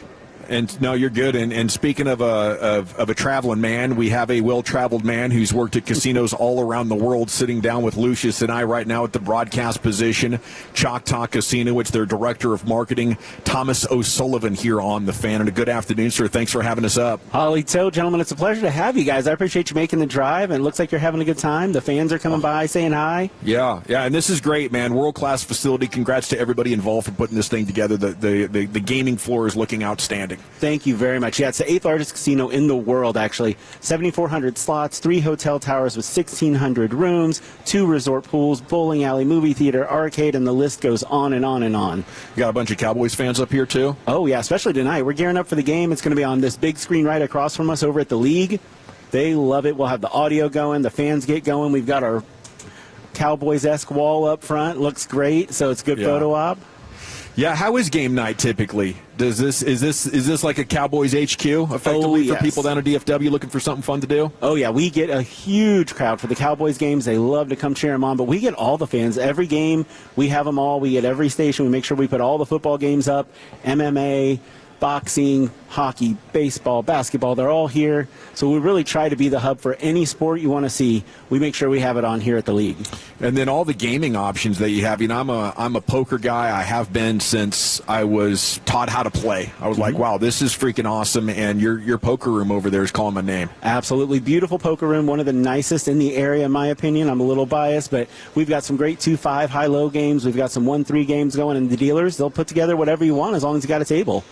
And no, you're good. And speaking of a traveling man, we have a well-traveled man who's worked at casinos all around the world, sitting down with Lucius and I right now at the broadcast position, Choctaw Casino. It's their director of marketing, Thomas O'Sullivan, here on The Fan. And a good afternoon, sir. Thanks for having us up. Holly, gentlemen, it's a pleasure to have you guys. I appreciate you making the drive, and it looks like you're having a good time. The fans are coming by saying hi. Yeah, and this is great, man. World-class facility. Congrats to everybody involved for putting this thing together. The gaming floor is looking outstanding. Thank you very much. Yeah, it's the 8th largest casino in the world, actually. 7,400 slots, 3 hotel towers with 1,600 rooms, 2 resort pools, bowling alley, movie theater, arcade, and the list goes on and on and on. You got a bunch of Cowboys fans up here, too? Oh, yeah, especially tonight. We're gearing up for the game. It's going to be on this big screen right across from us over at the League. They love it. We'll have the audio going. The fans get going. We've got our Cowboys-esque wall up front. Looks great, so it's a good photo op. Yeah, how is game night typically? Is this like a Cowboys HQ effectively for people down at DFW looking for something fun to do? Oh yeah, we get a huge crowd for the Cowboys games. They love to come cheer them on, but we get all the fans. Every game, we have them all. We get every station. We make sure we put all the football games up, MMA, boxing, hockey, baseball, basketball, they're all here. So we really try to be the hub for any sport you want to see. We make sure we have it on here at the league. And then all the gaming options that you have. You know, I'm a poker guy. I have been since I was taught how to play. I was like, wow, this is freaking awesome. And your poker room over there is calling my name. Absolutely. Beautiful poker room. One of the nicest in the area, in my opinion. I'm a little biased, but we've got some great 2-5 high-low games. We've got some 1-3 games going, and the dealers, they'll put together whatever you want as long as you got a table.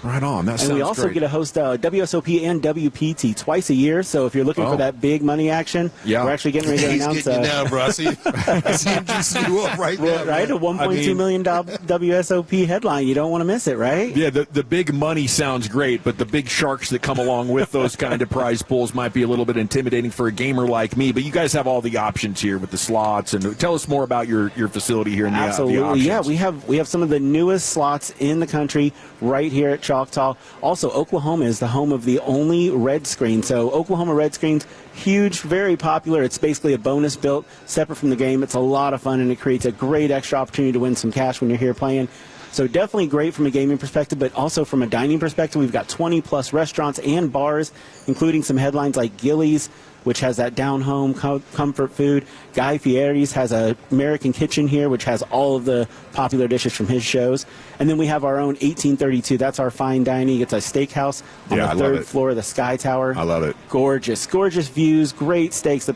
Right on. That sounds great. And we also get to host WSOP and WPT twice a year. So if you're looking for that big money action, we're actually getting ready to announce. He's getting you now, bro. I see him juicing you up right now. Right, a $1.2 million WSOP headline. You don't want to miss it, right? Yeah, the big money sounds great, but the big sharks that come along with those kind of prize pools might be a little bit intimidating for a gamer like me. But you guys have all the options here with the slots. And tell us more about your facility here in the Absolutely. The options. Yeah, we have some of the newest slots in the country right here at Choctaw. Also, Oklahoma is the home of the only red screen. So Oklahoma red screens, huge, very popular. It's basically a bonus built separate from the game. It's a lot of fun, and it creates a great extra opportunity to win some cash when you're here playing. So definitely great from a gaming perspective, but also from a dining perspective. We've got 20-plus restaurants and bars, including some headlines like Gillies, which has that down-home comfort food. Guy Fieri's has an American Kitchen here, which has all of the popular dishes from his shows. And then we have our own 1832. That's our fine dining. It's a steakhouse on the third floor of the Sky Tower. I love it. Gorgeous views, great steaks.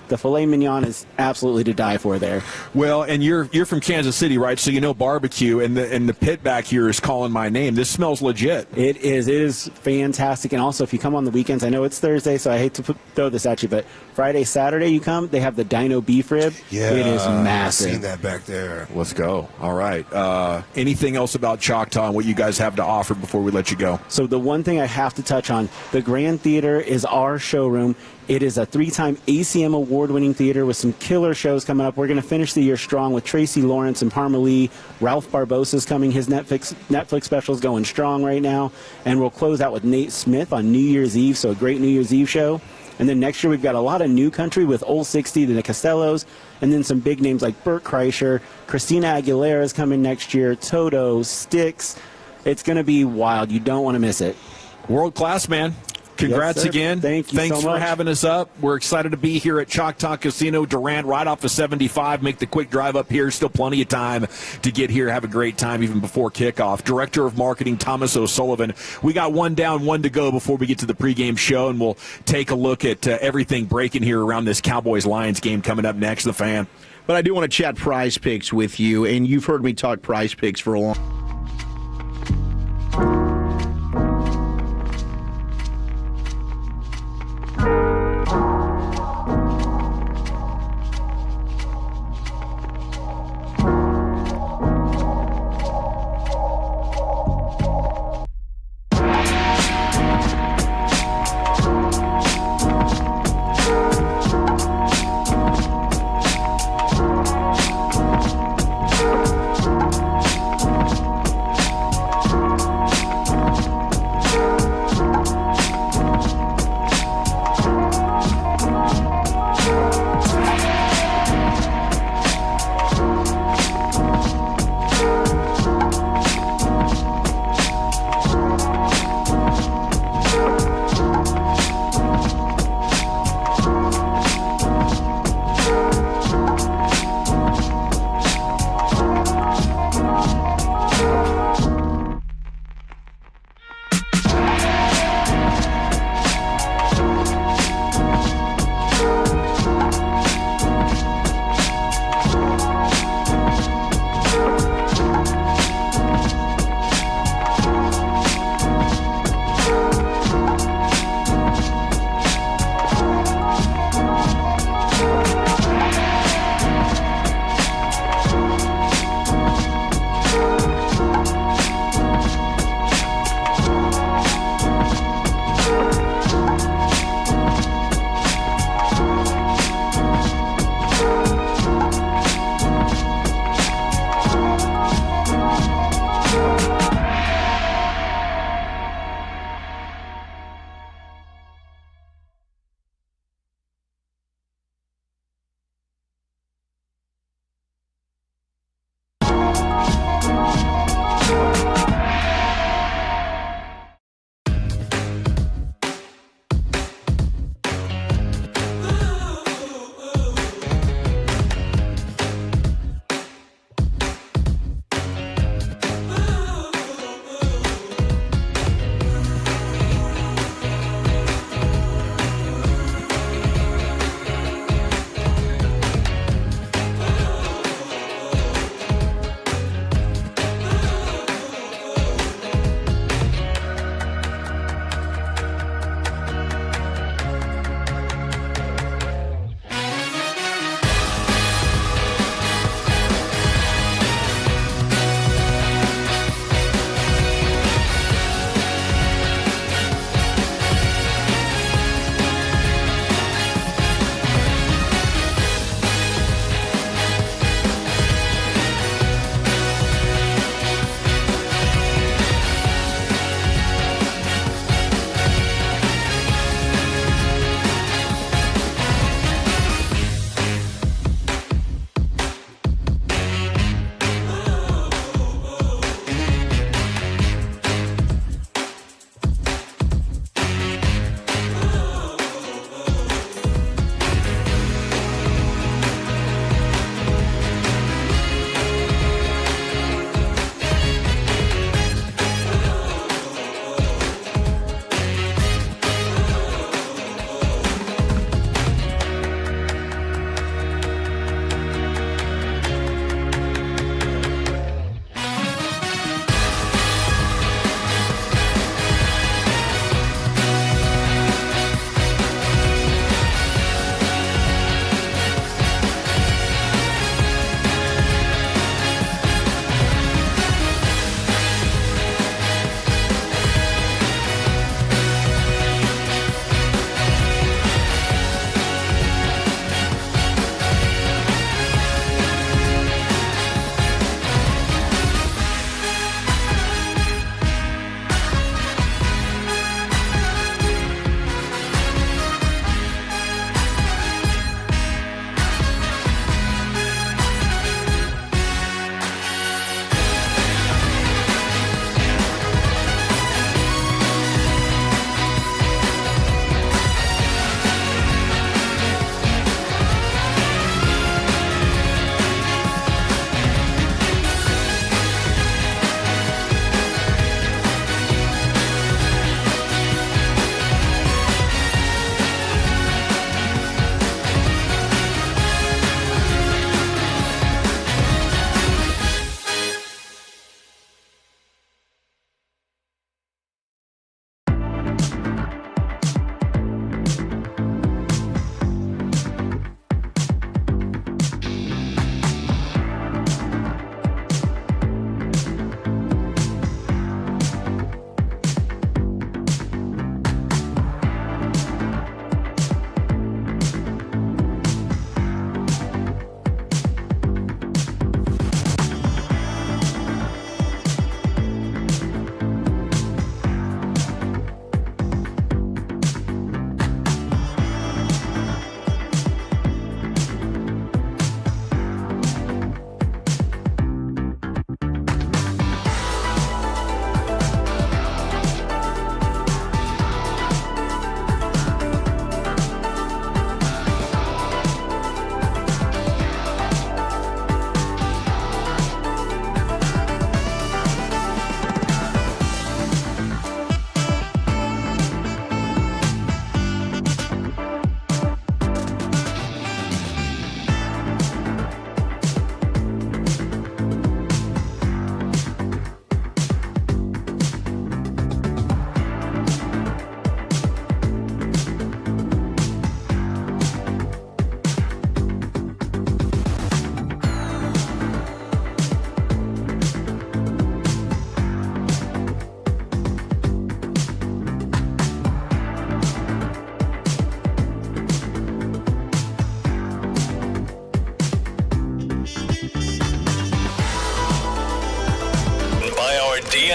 The filet mignon is absolutely to die for there. Well, and you're from Kansas City, right? So you know barbecue, and the pit back here is calling my name. This smells legit. It is fantastic. And also, if you come on the weekends, I know it's Thursday, so I hate to throw this at you, but Friday, Saturday you come, they have the Dino Beef Rib. Yeah, it is massive. I've seen that back there. Let's go. All right. Anything else about Choctaw and what you guys have to offer before we let you go? So the one thing I have to touch on, the Grand Theater is our showroom. It is a 3-time ACM award-winning theater with some killer shows coming up. We're going to finish the year strong with Tracy Lawrence and Parma Lee. Ralph Barbosa's coming. His Netflix special is going strong right now. And we'll close out with Nate Smith on New Year's Eve, so a great New Year's Eve show. And then next year we've got a lot of new country with Old 60, the Costellos, and then some big names like Burt Kreischer. Christina Aguilera is coming next year, Toto, Styx. It's going to be wild. You don't want to miss it. World class, man. Congrats again. Thanks so for having us up. We're excited to be here at Choctaw Casino, Durant, right off the 75. Make the quick drive up here. Still plenty of time to get here. Have a great time even before kickoff. Director of Marketing, Thomas O'Sullivan. We got one down, one to go before we get to the pregame show, and we'll take a look at everything breaking here around this Cowboys-Lions game coming up next. The Fan. But I do want to chat Prize Picks with you, and you've heard me talk Prize Picks for a long time.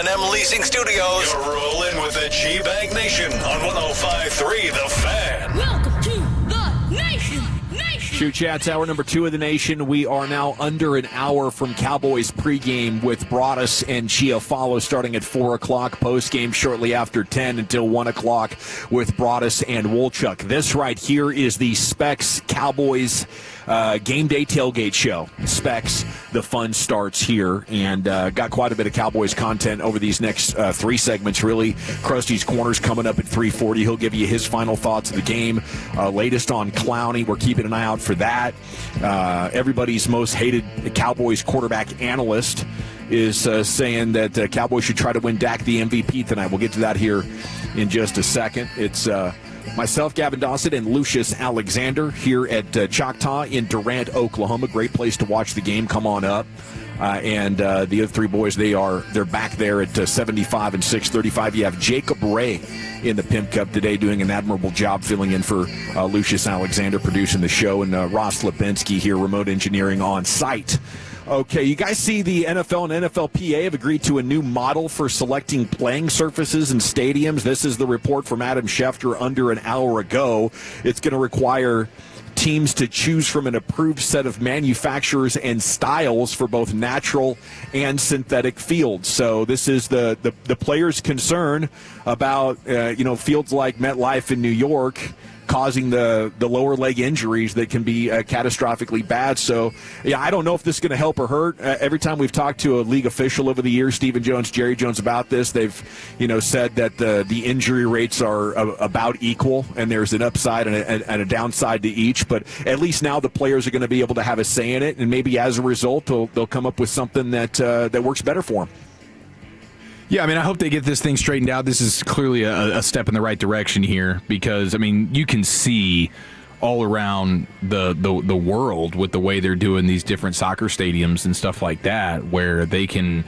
A&M Leasing Studios. You're rolling with the G-Bag Nation on 105.3 The Fan. Welcome to the Nation. Shoot Chats, hour number 2 of the Nation. We are now under an hour from Cowboys pregame with Broadus and Chiafalo starting at 4 o'clock. Postgame shortly after 10 until 1 o'clock with Broadus and Wolchuk. This right here is the Specs Cowboys game day tailgate show. Specs, the fun starts here, and got quite a bit of Cowboys content over these next 3 segments, really. Krusty's Corners coming up at 3:40. He'll give you his final thoughts of the game. Latest on Clowney. We're keeping an eye out for that. Everybody's most hated Cowboys quarterback analyst is saying that Cowboys should try to win Dak the MVP tonight. We'll get to that here in just a second. It's myself, Gavin Dossett, and Lucius Alexander here at Choctaw in Durant, Oklahoma. Great place to watch the game. Come on up. And the other 3 boys, they're back there at 75 and 635. You have Jacob Ray in the Pimp Cup today doing an admirable job filling in for Lucius Alexander producing the show, and Ross Lipinski here, remote engineering on site. Okay, you guys see the NFL and NFLPA have agreed to a new model for selecting playing surfaces and stadiums. This is the report from Adam Schefter under an hour ago. It's going to require teams to choose from an approved set of manufacturers and styles for both natural and synthetic fields. So this is the players' concern about fields like MetLife in New York causing the lower leg injuries that can be catastrophically bad. So, yeah, I don't know if this is going to help or hurt. Every time we've talked to a league official over the years, Stephen Jones, Jerry Jones, about this, they've said that the injury rates are about equal, and there's an upside and a downside to each. But at least now the players are going to be able to have a say in it, and maybe as a result they'll come up with something that works better for them. Yeah, I mean, I hope they get this thing straightened out. This is clearly a step in the right direction here because, I mean, you can see all around the world with the way they're doing these different soccer stadiums and stuff like that, where they can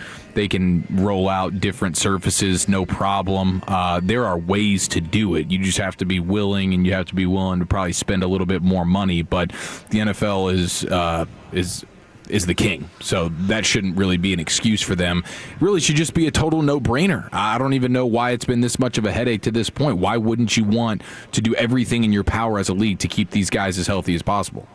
roll out different surfaces, no problem. There are ways to do it. You just have to be willing, and you have to be willing to probably spend a little bit more money. But the NFL is the king, so that shouldn't really be an excuse for them. It really should just be a total no-brainer. I don't even know why it's been this much of a headache to this point. Why wouldn't you want to do everything in your power as a league to keep these guys as healthy as possible?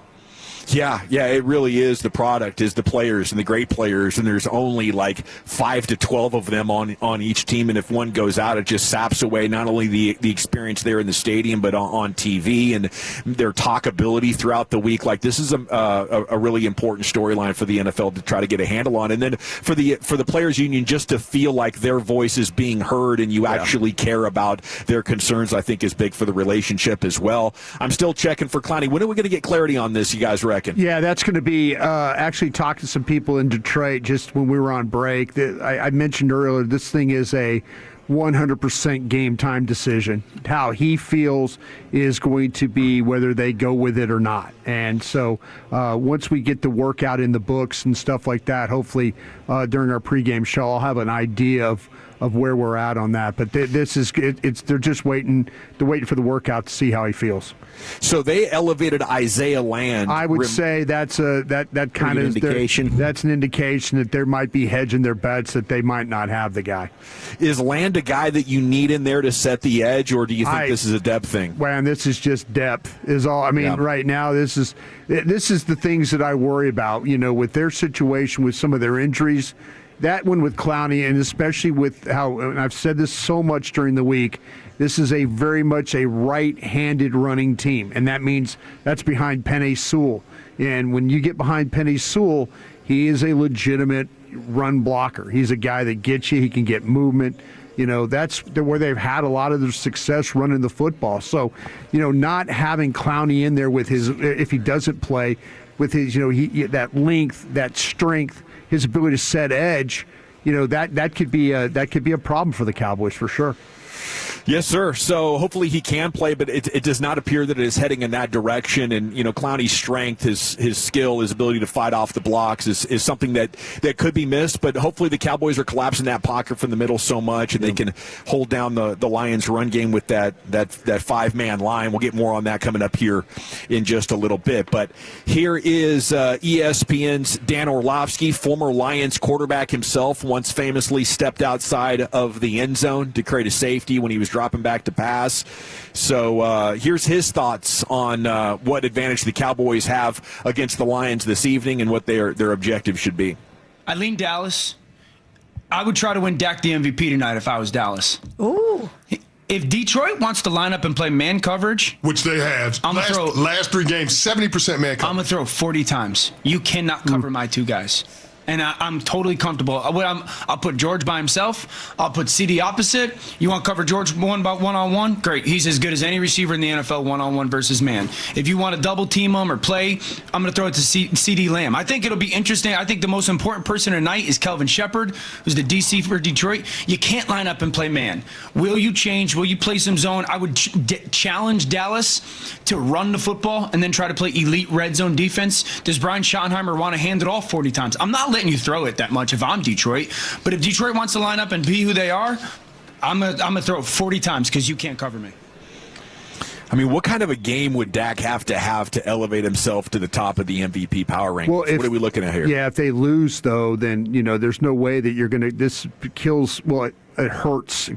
Yeah, it really is. The product is the players and the great players, and there's only like 5 to 12 of them on each team, and if one goes out, it just saps away not only the experience there in the stadium, but on TV and their talkability throughout the week. Like, this is a really important storyline for the NFL to try to get a handle on, and then for the players union just to feel like their voice is being heard and you actually care about their concerns, I think is big for the relationship as well. I'm still checking for Clowney. When are we going to get clarity on this, you guys reckon? Yeah, that's going to be actually talked to some people in Detroit just when we were on break. I mentioned earlier, this thing is a 100% game time decision. How he feels is going to be whether they go with it or not. And so once we get the workout in the books and stuff like that, hopefully during our pregame show, I'll have an idea of where we're at on that. But they're just waiting for the workout to see how he feels. So they elevated Isaiah Land. I would say that's that kind of indication. That's an indication that there might be hedging their bets that they might not have the guy. Is Land a guy that you need in there to set the edge, or do you think this is a depth thing? Well, this is just depth is all. I mean, right now this is the things that I worry about. With their situation, with some of their injuries. That one with Clowney, and especially with how, and I've said this so much during the week, this is a very much a right-handed running team, and that means that's behind Penei Sewell. And when you get behind Penei Sewell, he is a legitimate run blocker. He's a guy that gets you. He can get movement. That's where they've had a lot of their success running the football. So, not having Clowney in there with his, if he doesn't play, with his, that length, that strength, his ability to set edge, that could be a problem for the Cowboys for sure. Yes, sir. So hopefully he can play, but it does not appear that it is heading in that direction. And, Clowney's strength, his skill, his ability to fight off the blocks is something that could be missed. But hopefully the Cowboys are collapsing that pocket from the middle so much, and they can hold down the Lions' run game with that five-man line. We'll get more on that coming up here in just a little bit. But here is ESPN's Dan Orlovsky, former Lions quarterback himself, once famously stepped outside of the end zone to create a safety when he was dropping back to pass. So here's his thoughts on what advantage the Cowboys have against the Lions this evening and what their objective should be. I lean Dallas. I would try to win Dak the MVP tonight if I was Dallas. Ooh. If Detroit wants to line up and play man coverage, which they have, last 3 games, 70% man coverage. I'm going to throw 40 times. You cannot cover my 2 guys. And I'm totally comfortable. I'll put George by himself. I'll put CD opposite. You want to cover George one-on-one? Great. He's as good as any receiver in the NFL one-on-one versus man. If you want to double team him or play, I'm going to throw it to CD Lamb. I think it'll be interesting. I think the most important person tonight is Kelvin Shepard, who's the DC for Detroit. You can't line up and play man. Will you change? Will you play some zone? I would challenge Dallas to run the football and then try to play elite red zone defense. Does Brian Schottenheimer want to hand it off 40 times? I'm not letting you throw it that much if I'm Detroit. But if Detroit wants to line up and be who they are, I'm gonna throw it 40 times because you can't cover me. I mean, what kind of a game would Dak have to elevate himself to the top of the MVP power rankings? Well, what are we looking at here? Yeah, if they lose, though, then, there's no way that you're going to – this kills – well, it hurts, their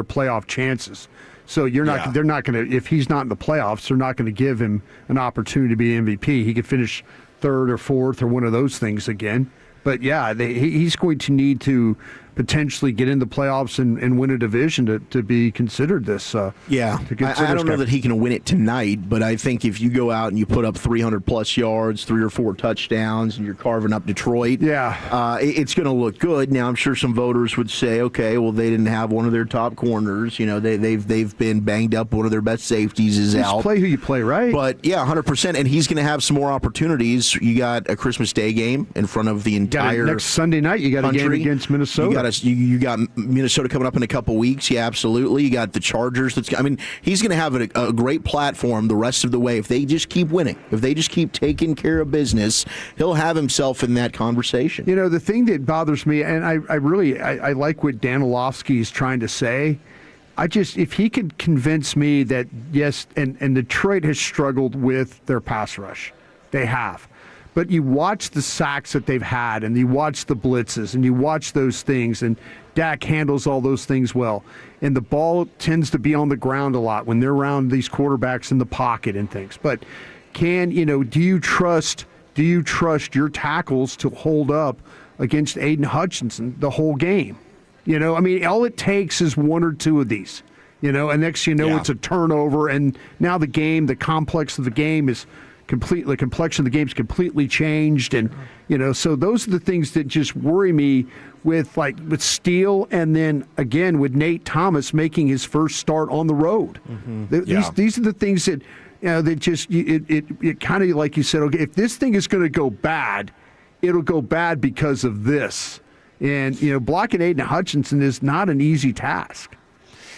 playoff chances. So they're not going to – if he's not in the playoffs, they're not going to give him an opportunity to be MVP. He could finish third or fourth or one of those things again. But, yeah, he's going to need to potentially get in the playoffs and win a division to be considered this. I don't know that he can win it tonight, but I think if you go out and you put up 300-plus yards, 3 or 4 touchdowns, and you're carving up Detroit, it's going to look good. Now, I'm sure some voters would say, okay, well, they didn't have one of their top corners. They've been banged up. One of their best safeties is out. Just play who you play, right? But, 100%, and he's going to have some more opportunities. You got a Christmas Day game in front of the entire next Sunday night, you got a game against Minnesota. You got Minnesota coming up in a couple weeks. Yeah, absolutely. You got the Chargers. He's going to have a great platform the rest of the way. If they just keep winning, if they just keep taking care of business, he'll have himself in that conversation. The thing that bothers me, and I like what Dan Orlovsky is trying to say. If he could convince me that, yes, and Detroit has struggled with their pass rush. They have. But you watch the sacks that they've had, and you watch the blitzes, and you watch those things, and Dak handles all those things well. And the ball tends to be on the ground a lot when they're around these quarterbacks in the pocket and things. But do you trust your tackles to hold up against Aiden Hutchinson the whole game? All it takes is 1 or 2 of these. And next it's a turnover, and now the complex of the game is completely, the complexion of the game's completely changed, and so those are the things that just worry me with Steele, and then again with Nate Thomas making his first start on the road. These are the things that that just it kind of, like you said, okay, if this thing is going to go bad, it'll go bad because of this, and blocking Aiden Hutchinson is not an easy task.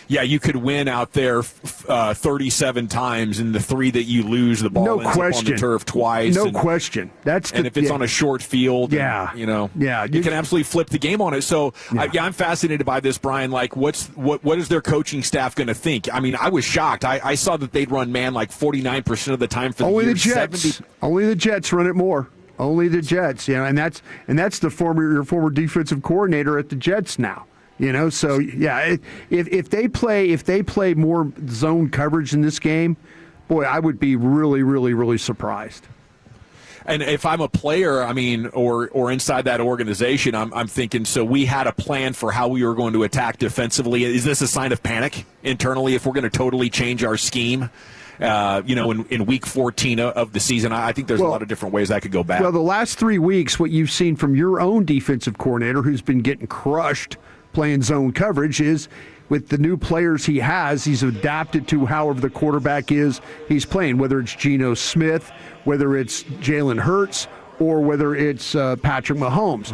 Yeah, you could win out there 37 times, and the 3 that you lose, the ball ends up on the turf twice. No question. And if it's on a short field, you can absolutely flip the game on it. So, I'm fascinated by this, Brian. What is their coaching staff going to think? I mean, I was shocked. I saw that they'd run man 49% of the time for the year. Only the Jets. Only the Jets run it more. Only the Jets. And that's your former defensive coordinator at the Jets now. So if they play more zone coverage in this game, boy, I would be really, really, really surprised. And if I'm a player, or inside that organization, I'm thinking, so we had a plan for how we were going to attack defensively. Is this a sign of panic internally if we're going to totally change our scheme? In week 14 of the season, I think there's a lot of different ways that could go bad. Well, the last 3 weeks, what you've seen from your own defensive coordinator, who's been getting crushed playing zone coverage, is with the new players he has, he's adapted to however the quarterback is he's playing, whether it's Geno Smith, whether it's Jalen Hurts, or whether it's Patrick Mahomes.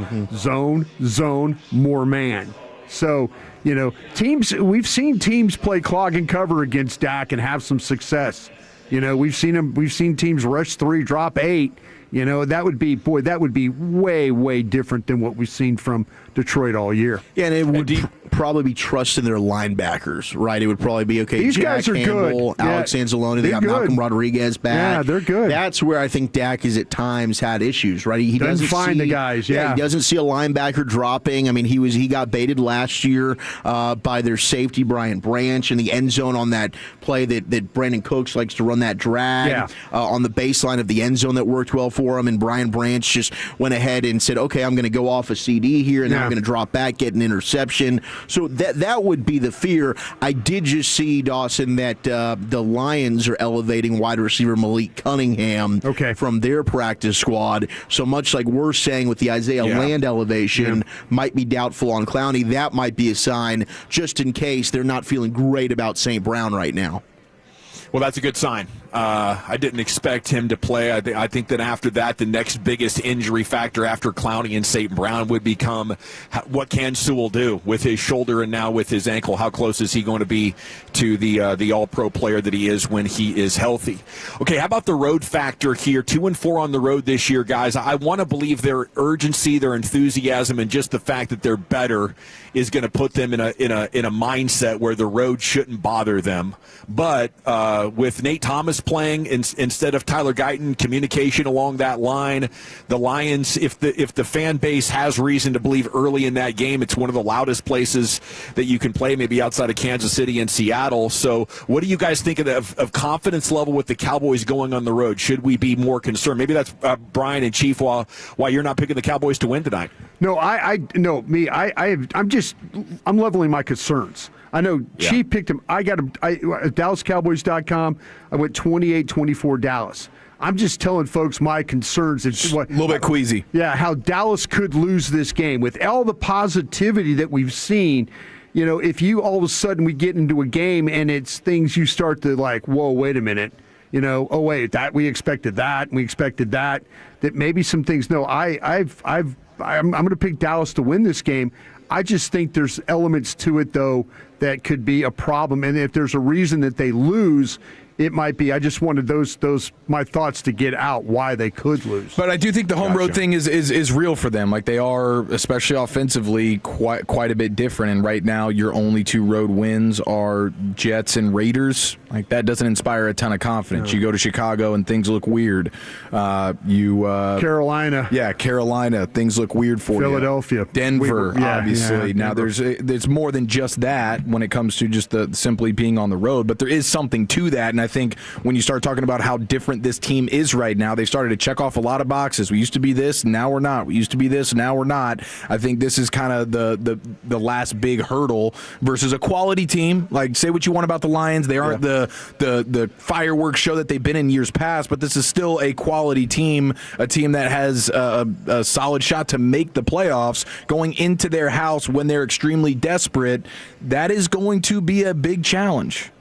Zone, more man. So, we've seen teams play clog and cover against Dak and have some success. We've seen teams rush 3, drop 8. That would be way, way different than what we've seen from Detroit all year. Yeah, and it would probably be trusting their linebackers, right? It would probably be, okay, these Jack guys are Campbell, good. Alex Anzalone, they got good. Malcolm Rodriguez back. Yeah, they're good. That's where I think Dak has at times had issues, right? He doesn't find see the guys, he doesn't see a linebacker dropping. I mean, he got baited last year by their safety, Brian Branch, in the end zone on that play that Brandon Cooks likes to run that drag on the baseline of the end zone that worked well for him, and Brian Branch just went ahead and said, okay, I'm going to go off a CD here, and then I'm going to drop back, get an interception. So that would be the fear. I did just see, Dawson, that the Lions are elevating wide receiver Malik Cunningham from their practice squad. So much like we're saying with the Isaiah Land elevation, might be doubtful on Clowney, that might be a sign just in case they're not feeling great about St. Brown right now. Well, that's a good sign. I didn't expect him to play. I think that after that, the next biggest injury factor after Clowney and St. Brown would become what can Sewell do with his shoulder and now with his ankle? How close is he going to be to the all-pro player that he is when he is healthy? Okay, how about the road factor here? 2-4 on the road this year, guys. I want to believe their urgency, their enthusiasm, and just the fact that they're better is going to put them in a mindset where the road shouldn't bother them. But with Nate Thomas playing instead of Tyler Guyton, communication along that line, the Lions, if the fan base has reason to believe early in that game, it's one of the loudest places that you can play, maybe outside of Kansas City and Seattle. So what do you guys think of confidence level with the Cowboys going on the road? Should we be more concerned? Maybe that's Brian and Chief why you're not picking the Cowboys to win tonight. No, I'm leveling my concerns. I know Chief picked him. I got him at DallasCowboys.com. I went 28-24 Dallas. I'm just telling folks my concerns. It's a little bit queasy. Yeah, how Dallas could lose this game. With all the positivity that we've seen, if you all of a sudden we get into a game and it's things you start to like, whoa, wait a minute. Oh, wait, that we expected that, and we expected that maybe some things. No, I'm going to pick Dallas to win this game. I just think there's elements to it, though, that could be a problem. And if there's a reason that they lose, it might be. I just wanted those my thoughts to get out why they could lose. But I do think the home road thing is real for them. Like they are, especially offensively, quite a bit different. And right now, your only 2 road wins are Jets and Raiders. Like that doesn't inspire a ton of confidence. You go to Chicago and things look weird. Carolina. Yeah, Carolina. Things look weird for Philadelphia. you. Denver, obviously. Now Denver. there's more than just that when it comes to just the simply being on the road. But there is something to that. And I think when you start talking about how different this team is right now, they've started to check off a lot of boxes. We used to be this, now we're not. We used to be this, now we're not. I think this is kind of the last big hurdle versus a quality team. Like, say what you want about the Lions. They aren't the fireworks show that they've been in years past, but this is still a quality team, a team that has a solid shot to make the playoffs going into their house when they're extremely desperate. That is going to be a big challenge.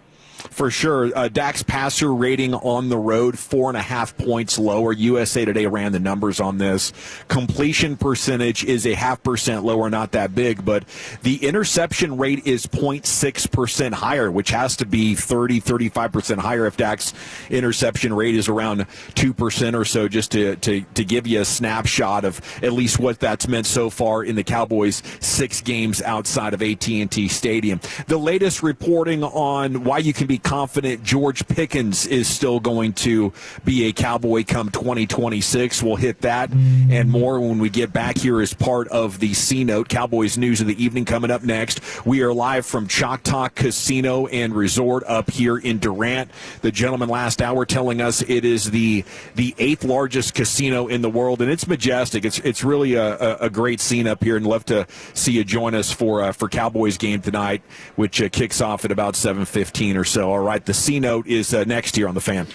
For sure. Dak's passer rating on the road, 4.5 points lower. USA Today ran the numbers on this. Completion percentage is 0.5% lower, not that big, but the interception rate is 0.6% higher, which has to be 35% higher if Dak's interception rate is around 2% or so, just to give you a snapshot of at least what that's meant so far in the Cowboys' 6 games outside of AT&T Stadium. The latest reporting on why you can be confident George Pickens is still going to be a Cowboy come 2026. We'll hit that and more when we get back here as part of the C-Note. Cowboys News of the Evening coming up next. We are live from Choctaw Casino and Resort up here in Durant. The gentleman last hour telling us it is the 8th largest casino in the world, and it's majestic. It's really a great scene up here, and love to see you join us for Cowboys game tonight, which kicks off at about 7:15 or so. All right, the C-Note is next here on The Fan.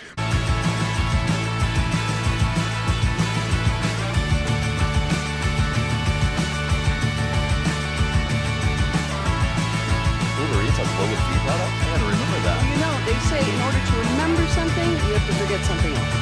They say in order to remember something, you have to forget something else.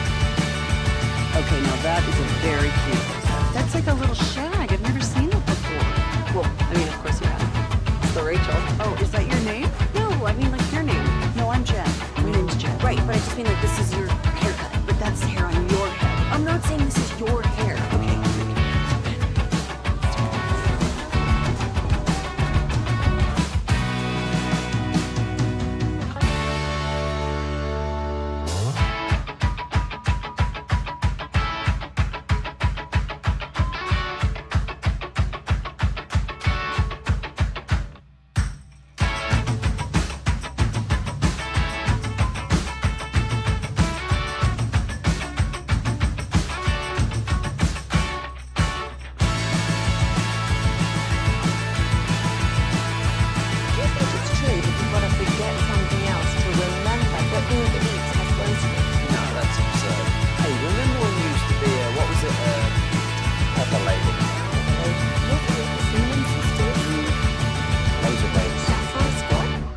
Okay, now that is a very cute. That's like a little shag. I've never seen it before. Well, I mean, of course you have. Rachel. Oh, is that your name? No, I mean like your name. No, I'm Jen. My name's Jen. Right, but I just mean like this is your haircut. But that's the hair on your head. I'm not saying this is your hair. Okay.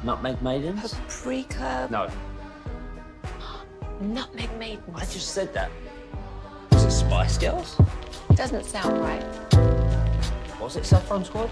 Nutmeg Maidens? Paprika. No. Nutmeg Maidens. I just said that. Was it Spice Girls? Doesn't sound right. Was it Saffron Squad?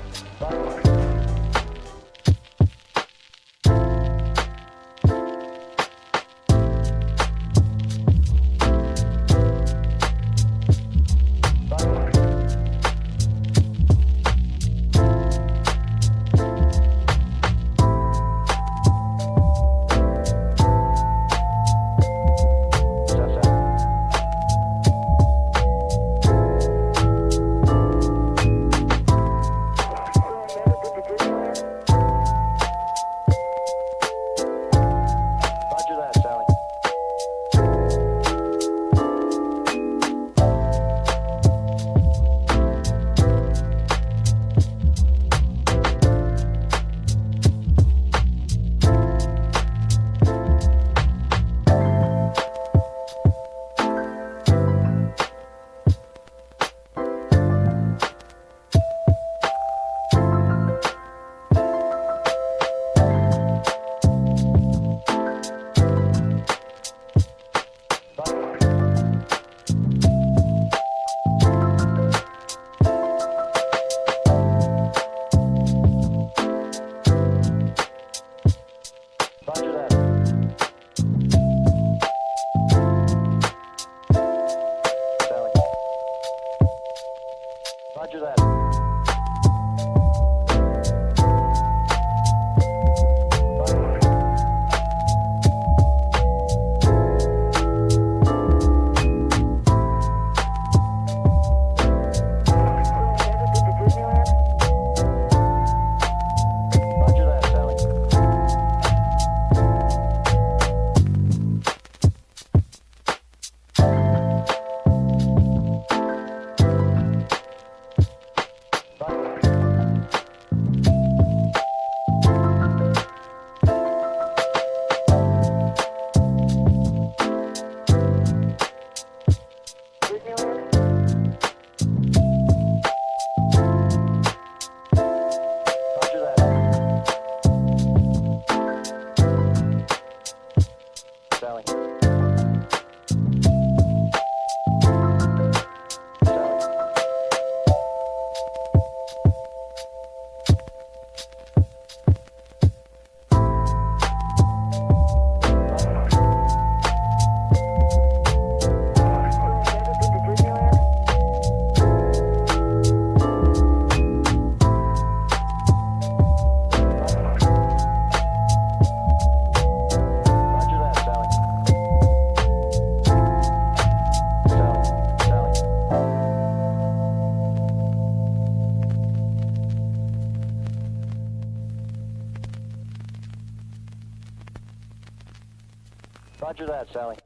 Roger that, Sally.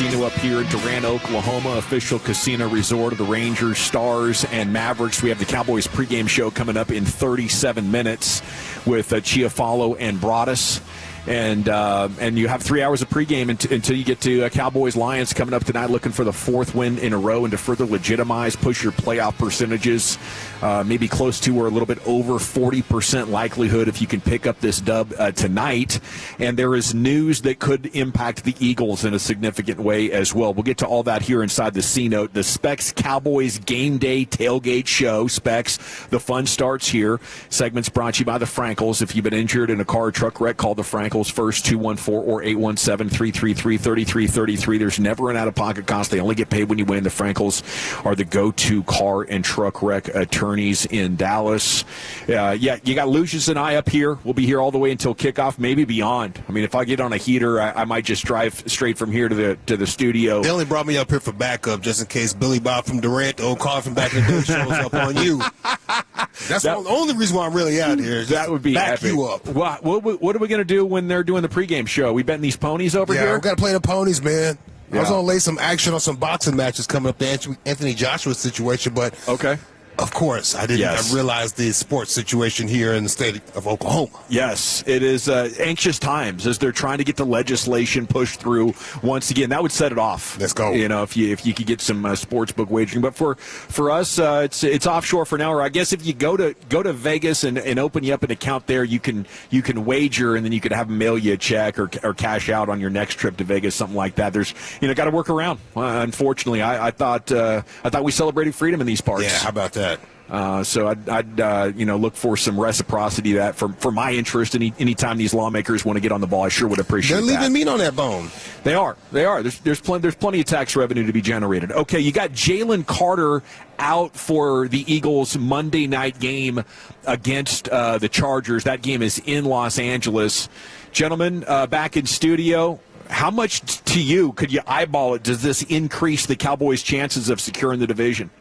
Casino up here in Durant, Oklahoma, official casino resort of the Rangers, Stars, and Mavericks. We have the Cowboys pregame show coming up in 37 minutes with Chiafalo and Broadus. And you have 3 hours of pregame until you get to Cowboys Lions coming up tonight, looking for the fourth win in a row and to further legitimize, push your playoff percentages, maybe close to or a little bit over 40% likelihood if you can pick up this dub tonight. And there is news that could impact the Eagles in a significant way as well. We'll get to all that here inside the C-Note. The Specs Cowboys Game Day Tailgate Show. Specs, the fun starts here. Segments brought to you by the Frankels. If you've been injured in a car or truck wreck, call the Frankels first, 214 or 817-333-3333. There's never an out-of-pocket cost. They only get paid when you win. The Frankels are the go-to car and truck wreck attorneys in Dallas. You got Lucius and I up here. We'll be here all the way until kickoff, maybe beyond. I mean, if I get on a heater, I might just drive straight from here to the studio. They only brought me up here for backup, just in case Billy Bob from Durant, the old car from back in the day, shows up on you. That's the only reason why I'm really out here. That would be back epic. you up. What are we going to do when they're doing the pregame show? We betting these ponies over here? Yeah, we got to play the ponies, man. Yeah. I was going to lay some action on some boxing matches coming up, the Anthony Joshua situation, but okay. Of course, I didn't. Yes. I realized the sports situation here in the state of Oklahoma. Yes, it is anxious times as they're trying to get the legislation pushed through once again. That would set it off. Let's go. You know, if you could get some sports book wagering, but for us, it's offshore for now. Or I guess if you go to Vegas and open you up an account there, you can wager, and then you could have them mail you a check or cash out on your next trip to Vegas, something like that. There's got to work around. Unfortunately, I thought we celebrated freedom in these parts. Yeah, how about that? So I'd look for some reciprocity that for my interest. Anytime these lawmakers want to get on the ball, I sure would appreciate that. They're leaving meat on that bone. They are. There's plenty of tax revenue to be generated. Okay, you got Jalen Carter out for the Eagles' Monday night game against the Chargers. That game is in Los Angeles. Gentlemen, back in studio. How much to you could you eyeball it? Does this increase the Cowboys' chances of securing the division?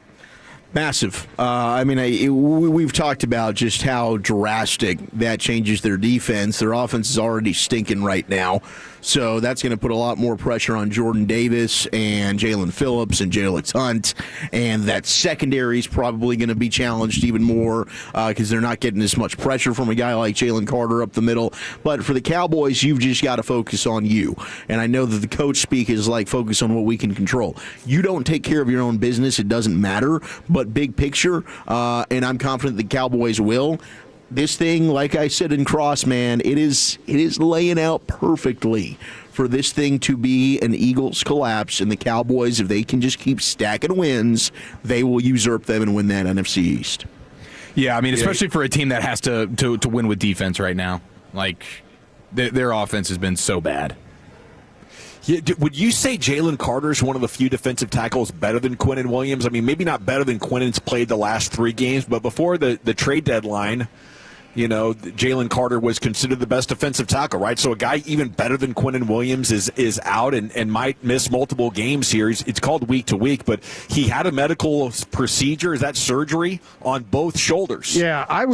Massive. We've talked about just how drastic that changes their defense. Their offense is already stinking right now. So that's going to put a lot more pressure on Jordan Davis and Jalen Phillips and Jalen Hunt. And that secondary is probably going to be challenged even more because they're not getting as much pressure from a guy like Jalen Carter up the middle. But for the Cowboys, you've just got to focus on you. And I know that the coach speak is like focus on what we can control. You don't take care of your own business, it doesn't matter. But big picture, and I'm confident the Cowboys will. This thing, like I said in Cross, man, it is laying out perfectly for this thing to be an Eagles collapse, and the Cowboys, if they can just keep stacking wins, they will usurp them and win that NFC East. Yeah, I mean, especially for a team that has to win with defense right now. Like, their offense has been so bad. Yeah, would you say Jalen Carter is one of the few defensive tackles better than Quinnen Williams? I mean, maybe not better than Quinnen's played the last 3 games, but before the trade deadline, Jalen Carter was considered the best defensive tackle, right? So a guy even better than Quinnen Williams is out and might miss multiple games here. It's called week to week, but he had a medical procedure. Is that surgery on both shoulders? Yeah, I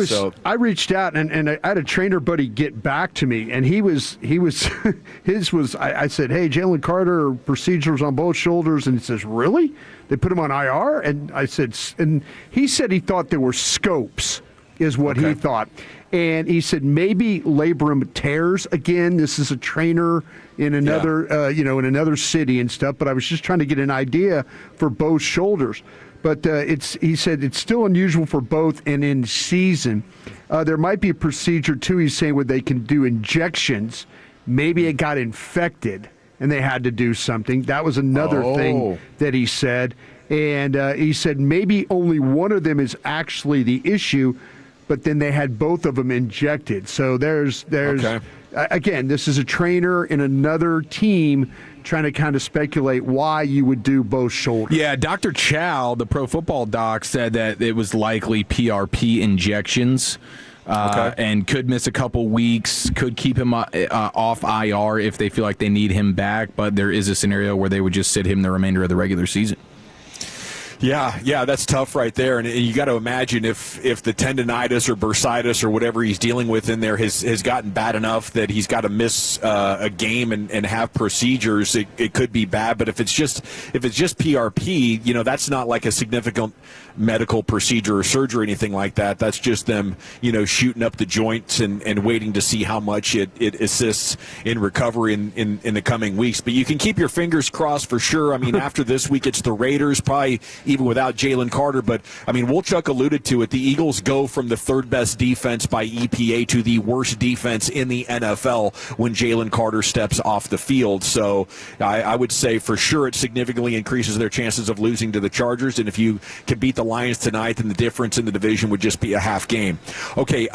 reached out and I had a trainer buddy get back to me, and he was his was I said, hey, Jalen Carter, procedures on both shoulders, and he says, really? They put him on IR? And I said, and he said he thought there were scopes. Is what he thought. And he said maybe labrum tears again. This is a trainer in another, in another city and stuff. But I was just trying to get an idea for both shoulders. But he said it's still unusual for both and in season. There might be a procedure, too, he's saying, where they can do injections. Maybe it got infected and they had to do something. That was another thing that he said. And he said maybe only one of them is actually the issue, but then they had both of them injected. So there's again, this is a trainer in another team trying to kind of speculate why you would do both shoulders. Yeah, Dr. Chow, the pro football doc, said that it was likely PRP injections. And could miss a couple weeks, could keep him off IR if they feel like they need him back, but there is a scenario where they would just sit him the remainder of the regular season. Yeah, that's tough right there. And you got to imagine if the tendonitis or bursitis or whatever he's dealing with in there has gotten bad enough that he's got to miss a game and have procedures, it could be bad. But if it's just PRP, that's not like a significant medical procedure or surgery or anything like that. That's just them, shooting up the joints and waiting to see how much it assists in recovery in the coming weeks. But you can keep your fingers crossed for sure. I mean, after this week, it's the Raiders, probably even without Jalen Carter. But, I mean, Wolchuk alluded to it. The Eagles go from the third best defense by EPA to the worst defense in the NFL when Jalen Carter steps off the field. So I would say for sure it significantly increases their chances of losing to the Chargers. And if you can beat the Lions tonight, then the difference in the division would just be a half game. Okay,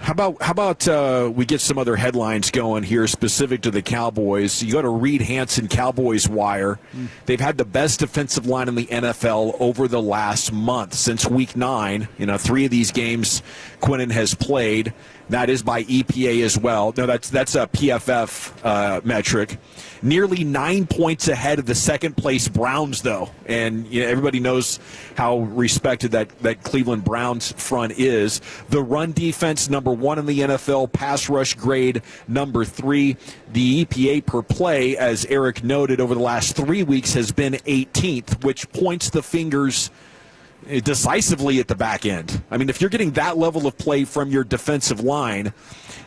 How about we get some other headlines going here specific to the Cowboys? You go to Reed Hansen Cowboys Wire. They've had the best defensive line in the NFL over the last month since Week 9. 3 of these games Quinnen has played. That is by EPA as well. No, that's a PFF metric. Nearly 9 points ahead of the second-place Browns, though. And everybody knows how respected that Cleveland Browns front is. The run defense, number 1 in the NFL. Pass rush grade, number 3. The EPA per play, as Eric noted, over the last 3 weeks has been 18th, which points the fingers decisively at the back end. I mean, if you're getting that level of play from your defensive line,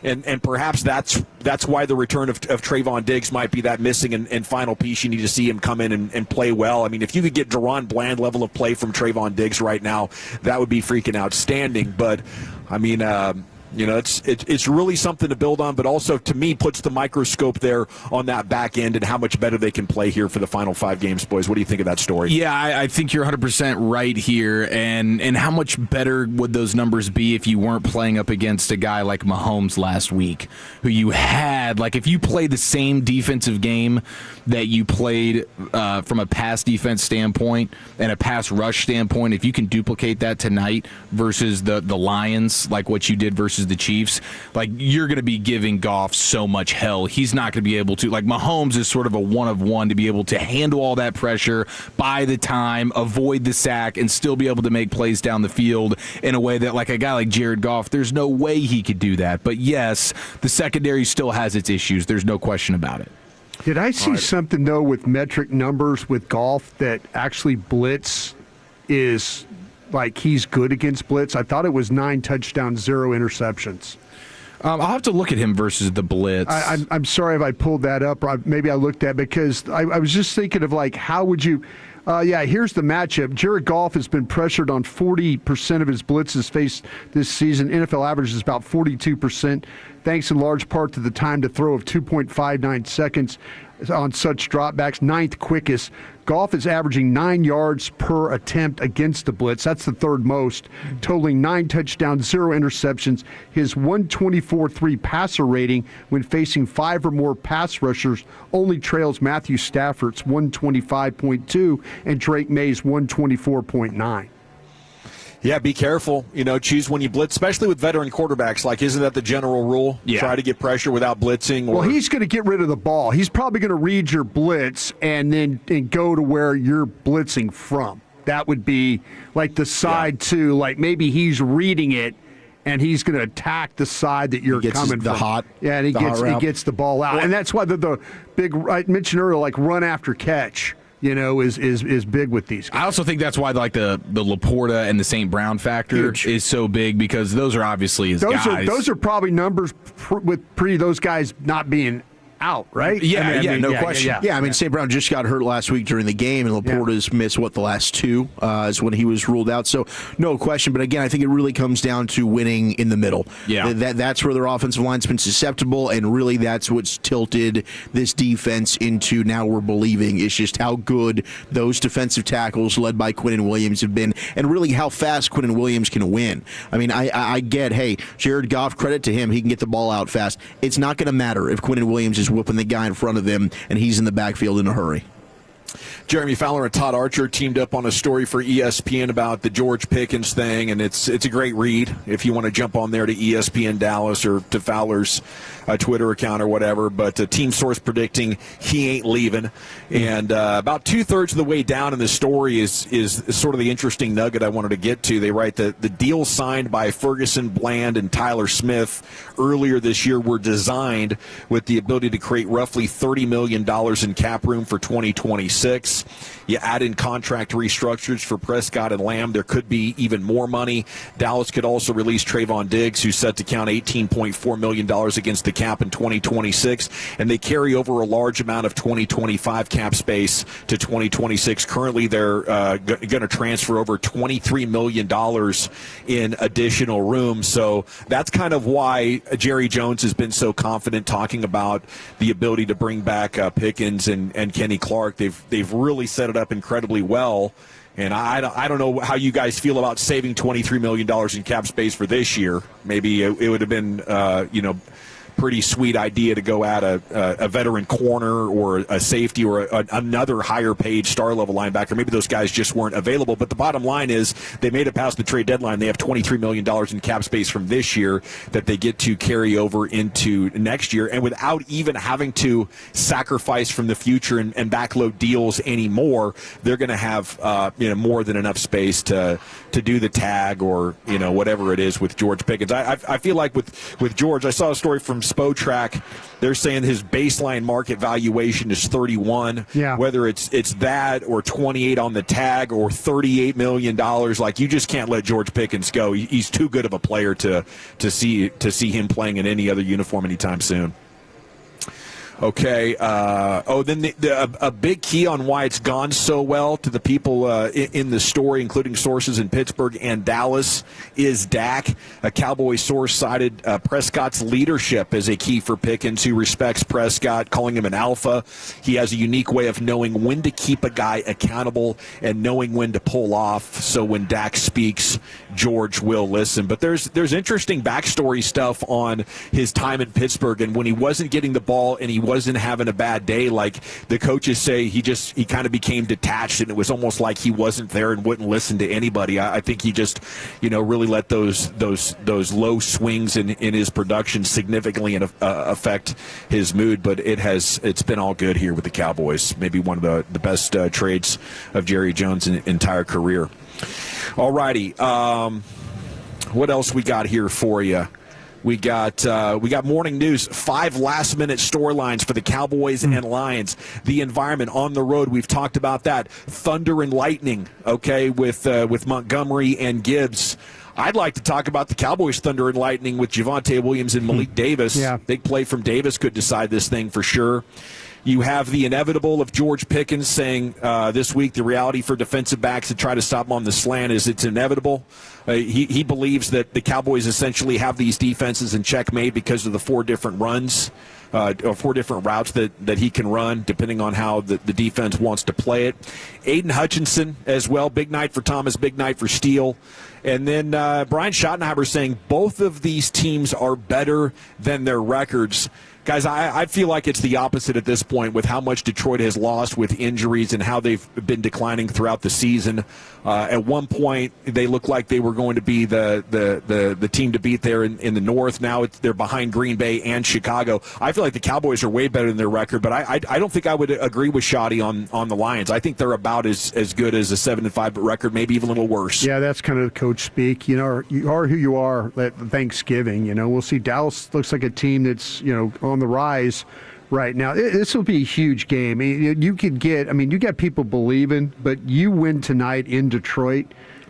and perhaps that's why the return of Trayvon Diggs might be that missing and final piece. You need to see him come in and play well. I mean, if you could get Deron Bland level of play from Trayvon Diggs right now, that would be freaking outstanding. But, I mean, it's really something to build on, but also, to me, puts the microscope there on that back end and how much better they can play here for the final 5 games, boys. What do you think of that story? Yeah, I think you're 100% right here. And how much better would those numbers be if you weren't playing up against a guy like Mahomes last week, who you had, like, if you played the same defensive game that you played from a pass defense standpoint and a pass rush standpoint, if you can duplicate that tonight versus the Lions, like what you did versus the Chiefs, like, you're going to be giving Goff so much hell. He's not going to be able to, like, Mahomes is sort of a one of one to be able to handle all that pressure, buy the time, avoid the sack, and still be able to make plays down the field in a way that, like, a guy like Jared Goff, there's no way he could do that. But yes, the secondary still has its issues. There's no question about it. Did I see something, though, with metric numbers with Goff that actually blitz is, like, he's good against blitz? I thought it was 9 touchdowns, 0 interceptions. I'll have to look at him versus the blitz. I'm sorry if I pulled that up, or maybe I looked at it, because I was just thinking of, like, how would you here's the matchup. Jared Goff has been pressured on 40% of his blitzes faced this season. NFL average is about 42%, thanks in large part to the time to throw of 2.59 seconds on such dropbacks, 9th quickest. Goff is averaging 9 yards per attempt against the blitz. That's the 3rd most, totaling 9 touchdowns, 0 interceptions. His 124.3 passer rating when facing 5 or more pass rushers only trails Matthew Stafford's 125.2 and Drake May's 124.9. Yeah, be careful. Choose when you blitz, especially with veteran quarterbacks. Like, isn't that the general rule? Yeah. Try to get pressure without blitzing. Well, he's going to get rid of the ball. He's probably going to read your blitz and go to where you're blitzing from. That would be like the side too. Like, maybe he's reading it and he's going to attack the side that you're coming from. And he gets the ball out. And that's why the big, I mentioned earlier, like, run after catch, is big with these guys. I also think that's why, like, the Laporta and the St. Brown factor is so big, because those are obviously his guys. Those are probably numbers with those guys not being out, right? Yeah, no question. Yeah, I mean, St. Brown just got hurt last week during the game, and Laporta's missed, the last 2 is when he was ruled out. So, no question. But again, I think it really comes down to winning in the middle. Yeah. That's where their offensive line's been susceptible, and really that's what's tilted this defense into now we're believing is just how good those defensive tackles led by Quinnen Williams have been, and really how fast Quinnen Williams can win. I mean, I get, hey, Jared Goff, credit to him, he can get the ball out fast. It's not going to matter if Quinnen Williams is whooping the guy in front of him and he's in the backfield in a hurry. Jeremy Fowler and Todd Archer teamed up on a story for ESPN about the George Pickens thing, and it's a great read if you want to jump on there to ESPN Dallas or to Fowler's Twitter account or whatever. But a team source predicting he ain't leaving. And about 2/3 of the way down in the story is sort of the interesting nugget I wanted to get to. They write that the deals signed by Ferguson, Bland, and Tyler Smith earlier this year were designed with the ability to create roughly $30 million in cap room for 2026. You add in contract restructures for Prescott and Lamb, there could be even more money. Dallas could also release Trayvon Diggs, who's set to count $18.4 million against the cap in 2026, and they carry over a large amount of 2025 cap space to 2026. Currently, they're going to transfer over $23 million in additional room, so that's kind of why Jerry Jones has been so confident talking about the ability to bring back Pickens and Kenny Clark. They've really set it up incredibly well, and I don't know how you guys feel about saving $23 million in cap space for this year. Maybe it would have been pretty sweet idea to go at a veteran corner or a safety or another higher paid star level linebacker. Maybe those guys just weren't available. But the bottom line is they made it past the trade deadline. They have $23 million in cap space from this year that they get to carry over into next year. And without even having to sacrifice from the future and backload deals anymore, they're going to have more than enough space to do the tag or whatever it is with George Pickens. I feel like with George, I saw a story from Spotrac. They're saying his baseline market valuation is 31. Yeah. Whether it's that or 28 on the tag or $38 million, like you just can't let George Pickens go. He's too good of a player to see him playing in any other uniform anytime soon. Okay. Then a big key on why it's gone so well to the people in the story, including sources in Pittsburgh and Dallas, is Dak. A Cowboys source cited Prescott's leadership as a key for Pickens, who respects Prescott, calling him an alpha. He has a unique way of knowing when to keep a guy accountable and knowing when to pull off. So when Dak speaks, George will listen. But there's interesting backstory stuff on his time in Pittsburgh and when he wasn't getting the ball and he wasn't having a bad day. Like the coaches say, he kind of became detached, and it was almost like he wasn't there and wouldn't listen to anybody. I think he just, really let those low swings in his production significantly affect his mood. But it's been all good here with the Cowboys. Maybe one of the best trades of Jerry Jones' entire career. All righty. What else we got here for you? We got morning news, 5 last-minute storylines for the Cowboys and Lions. The environment on the road, we've talked about that. Thunder and lightning, okay, with Montgomery and Gibbs. I'd like to talk about the Cowboys Thunder and Lightning with Javonte Williams and Malik Davis. Yeah. Big play from Davis could decide this thing for sure. You have the inevitable of George Pickens saying this week the reality for defensive backs to try to stop him on the slant is it's inevitable. He believes that the Cowboys essentially have these defenses in checkmate because of the 4 different runs, or 4 different routes that he can run, depending on how the defense wants to play it. Aiden Hutchinson as well. Big night for Thomas, big night for Steele. And then Brian Schottenheimer saying both of these teams are better than their records. Guys, I feel like it's the opposite at this point with how much Detroit has lost with injuries and how they've been declining throughout the season. At one point, they looked like they were going to be the team to beat there in the North. Now they're behind Green Bay and Chicago. I feel like the Cowboys are way better than their record, but I don't think I would agree with Shoddy on the Lions. I think they're about as good as a 7-5 record, maybe even a little worse. Yeah, that's kind of coach speak. You are who you are at Thanksgiving. We'll see. Dallas looks like a team that's on the rise right now. This will be a huge game. You got people believing, but you win tonight in Detroit,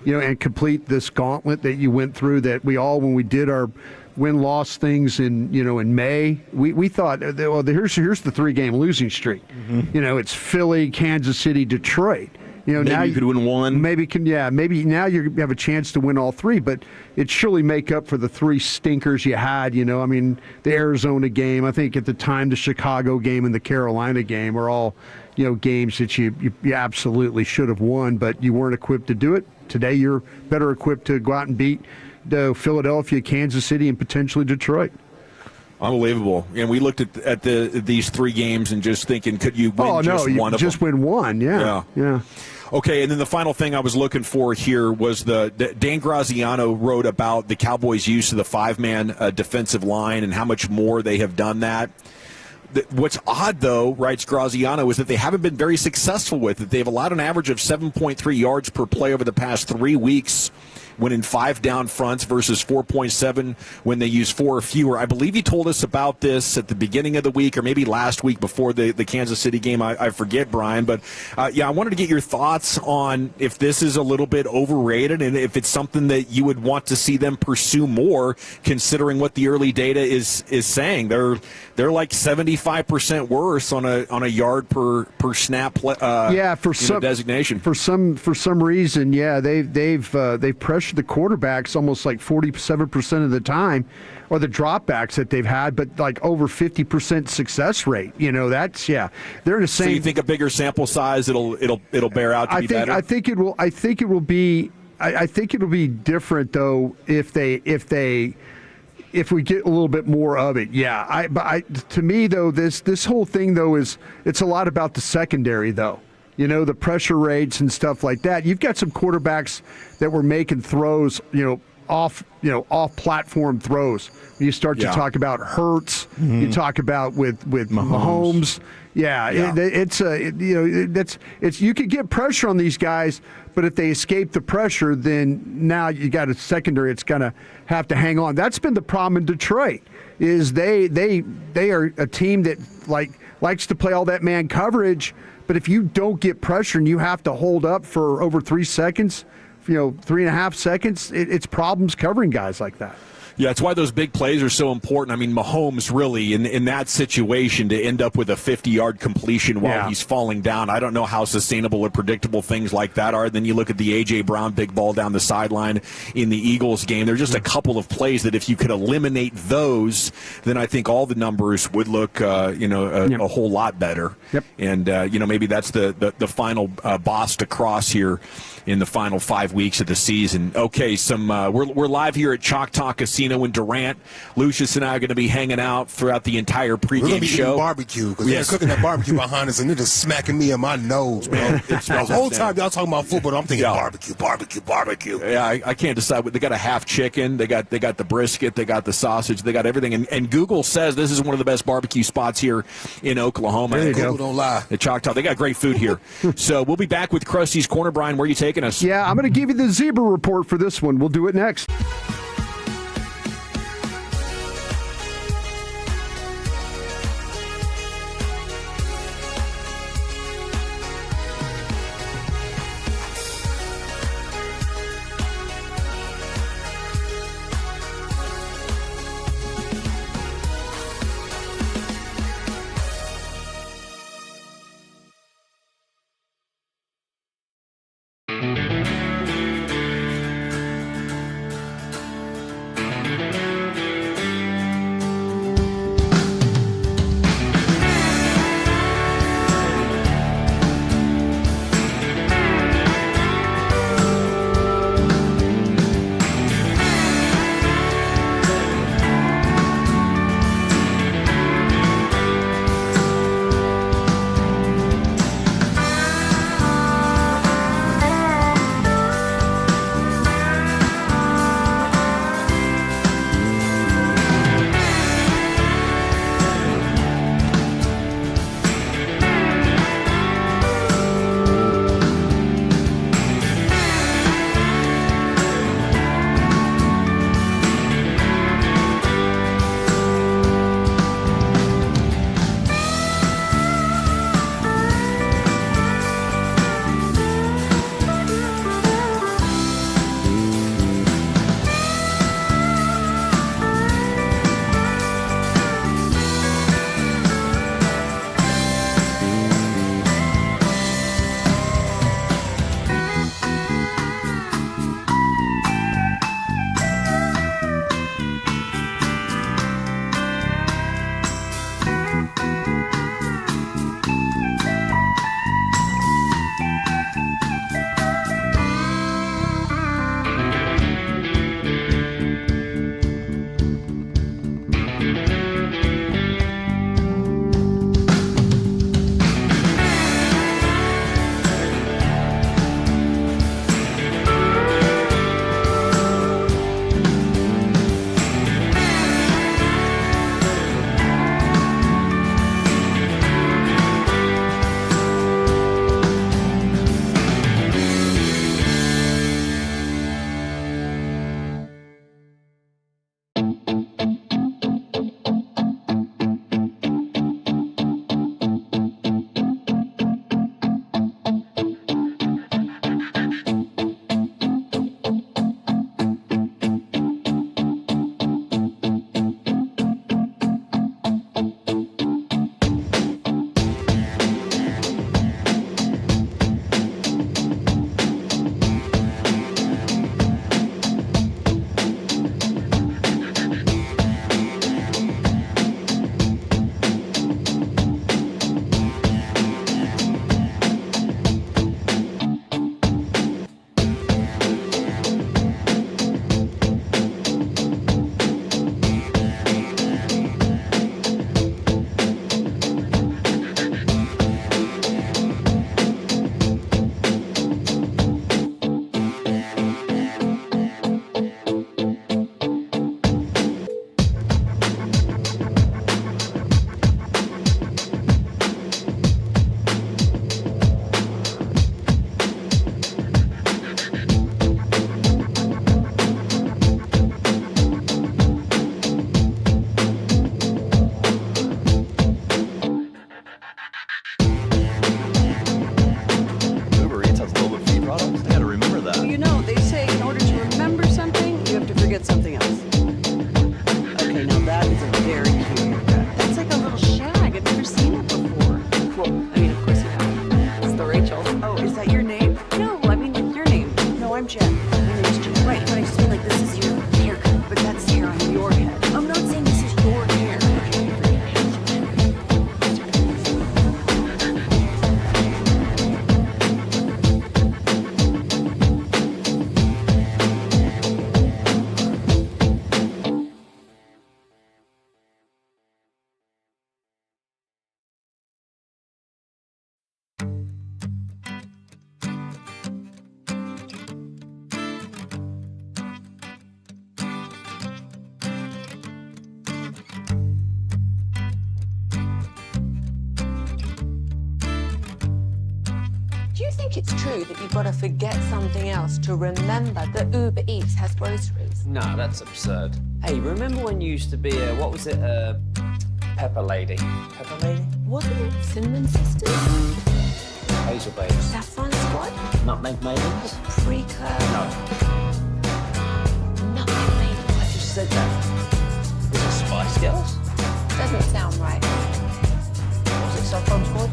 and complete this gauntlet that you went through that we all, when we did our win-loss things in May, we thought, well, here's the 3-game losing streak. Mm-hmm. It's Philly, Kansas City, Detroit. Maybe now you could win one. Maybe now you have a chance to win all 3, but it surely make up for the 3 stinkers you had. The Arizona game, I think at the time the Chicago game and the Carolina game are all, games that you absolutely should have won, but you weren't equipped to do it. Today you're better equipped to go out and beat Philadelphia, Kansas City, and potentially Detroit. Unbelievable. And we looked at these 3 games and just thinking, could you win just one of them? Just win one, yeah. Okay, and then the final thing I was looking for here was the Dan Graziano wrote about the Cowboys' use of the 5-man defensive line and how much more they have done that. What's odd, though, writes Graziano, is that they haven't been very successful with it. They've allowed an average of 7.3 yards per play over the past 3 weeks when in 5 down fronts versus 4.7 when they use 4 or fewer. I believe you told us about this at the beginning of the week or maybe last week before the Kansas City game. I forget, Brian. But, I wanted to get your thoughts on if this is a little bit overrated and if it's something that you would want to see them pursue more, considering what the early data is saying. They're like 75% worse on a yard per snap designation. For some reason, they've pressured the quarterbacks almost like 47% of the time, or the dropbacks that they've had, but like over 50% success rate. That's they're in the same. So you think a bigger sample size it'll bear out to be better? I think it'll be different though if we get a little bit more of it. To me though, this whole thing though it's a lot about the secondary though. The pressure rates and stuff like that. You've got some quarterbacks that were making throws, off platform throws. When you start to talk about Hurts, you talk about with Mahomes. It's you could get pressure on these guys, but if they escape the pressure, then now you got a secondary. It's going to have to hang on. That's been the problem in Detroit. Is they are a team that likes to play all that man coverage. But if you don't get pressure and you have to hold up for over 3 seconds, 3.5 seconds, it's problems covering guys like that. Yeah, it's why those big plays are so important. I mean, Mahomes really, in that situation, to end up with a 50-yard completion while he's falling down, I don't know how sustainable or predictable things like that are. Then you look at the A.J. Brown big ball down the sideline in the Eagles game. There are just a couple of plays that if you could eliminate those, then I think all the numbers would look, a whole lot better. Yep. And, maybe that's the final boss to cross here in the final 5 weeks of the season. Okay, we're live here at Choctaw Casino in Durant. Lucius and I are going to be hanging out throughout the entire pregame show. We're going to be show. eating barbecue because they're cooking that barbecue behind us and they're just smacking me in my nose, man. The whole time y'all talking about football, I'm thinking barbecue. Yeah, I can't decide. They got a half chicken. They got the brisket. They got the sausage. They got everything. And Google says this is one of the best barbecue spots here in Oklahoma. There you Google go. Don't lie. The Choctaw. They got great food here. So we'll be back with Krusty's Corner. Brian, where are you taking us? Yeah, I'm going to give you the zebra report for this one. We'll do it next. That is a very cute haircut. That's like a little shag. I've never seen it before. Well, I mean, of course you have. It's the Rachel. Oh, is that your name? No, I mean your name. No, I'm Jen. My name's Jen. Right, but I just mean like this is your haircut, but that's hair on your head. I'm not saying this is your hair. Do you think it's true that you've got to forget something else to remember that Uber Eats has groceries? Nah, that's absurd. Hey, remember when you used to be a, what was it, Pepper Lady? Pepper Lady? Wasn't it Cinnamon Sisters? Hazel Babes. Saffron Squad? Nutmeg Maidens? Freaker? No. Nutmeg Maidens? I just said that. Was it Spice Girls? Doesn't sound right. Was it Saffron Squad?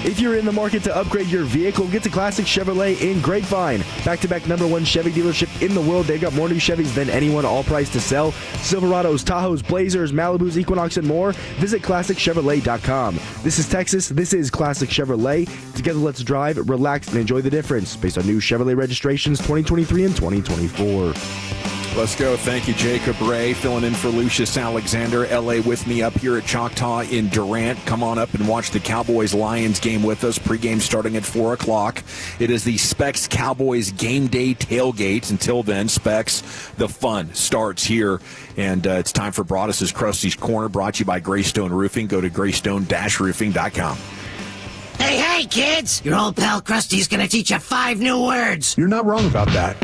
If you're in the market to upgrade your vehicle, get to Classic Chevrolet in Grapevine. Back-to-back #1 Chevy dealership in the world. They've got more new Chevys than anyone, all priced to sell. Silverados, Tahoes, Blazers, Malibus, Equinox, and more. Visit ClassicChevrolet.com. This is Texas. This is Classic Chevrolet. Together, let's drive, relax, and enjoy the difference based on new Chevrolet registrations 2023 and 2024. Let's go. Thank you, Jacob Ray, filling in for Lucius Alexander. LA with me up here at Choctaw in Durant. Come on up and watch the Cowboys-Lions game with us. Pregame starting at 4 o'clock. It is the Specs Cowboys game day tailgate. Until then, Specs, the fun starts here. And it's time for Broadus' Krusty's Corner, brought to you by Greystone Roofing. Go to greystone-roofing.com. Hey, kids! Your old pal Krusty's gonna teach you 5 new words. You're not wrong about that.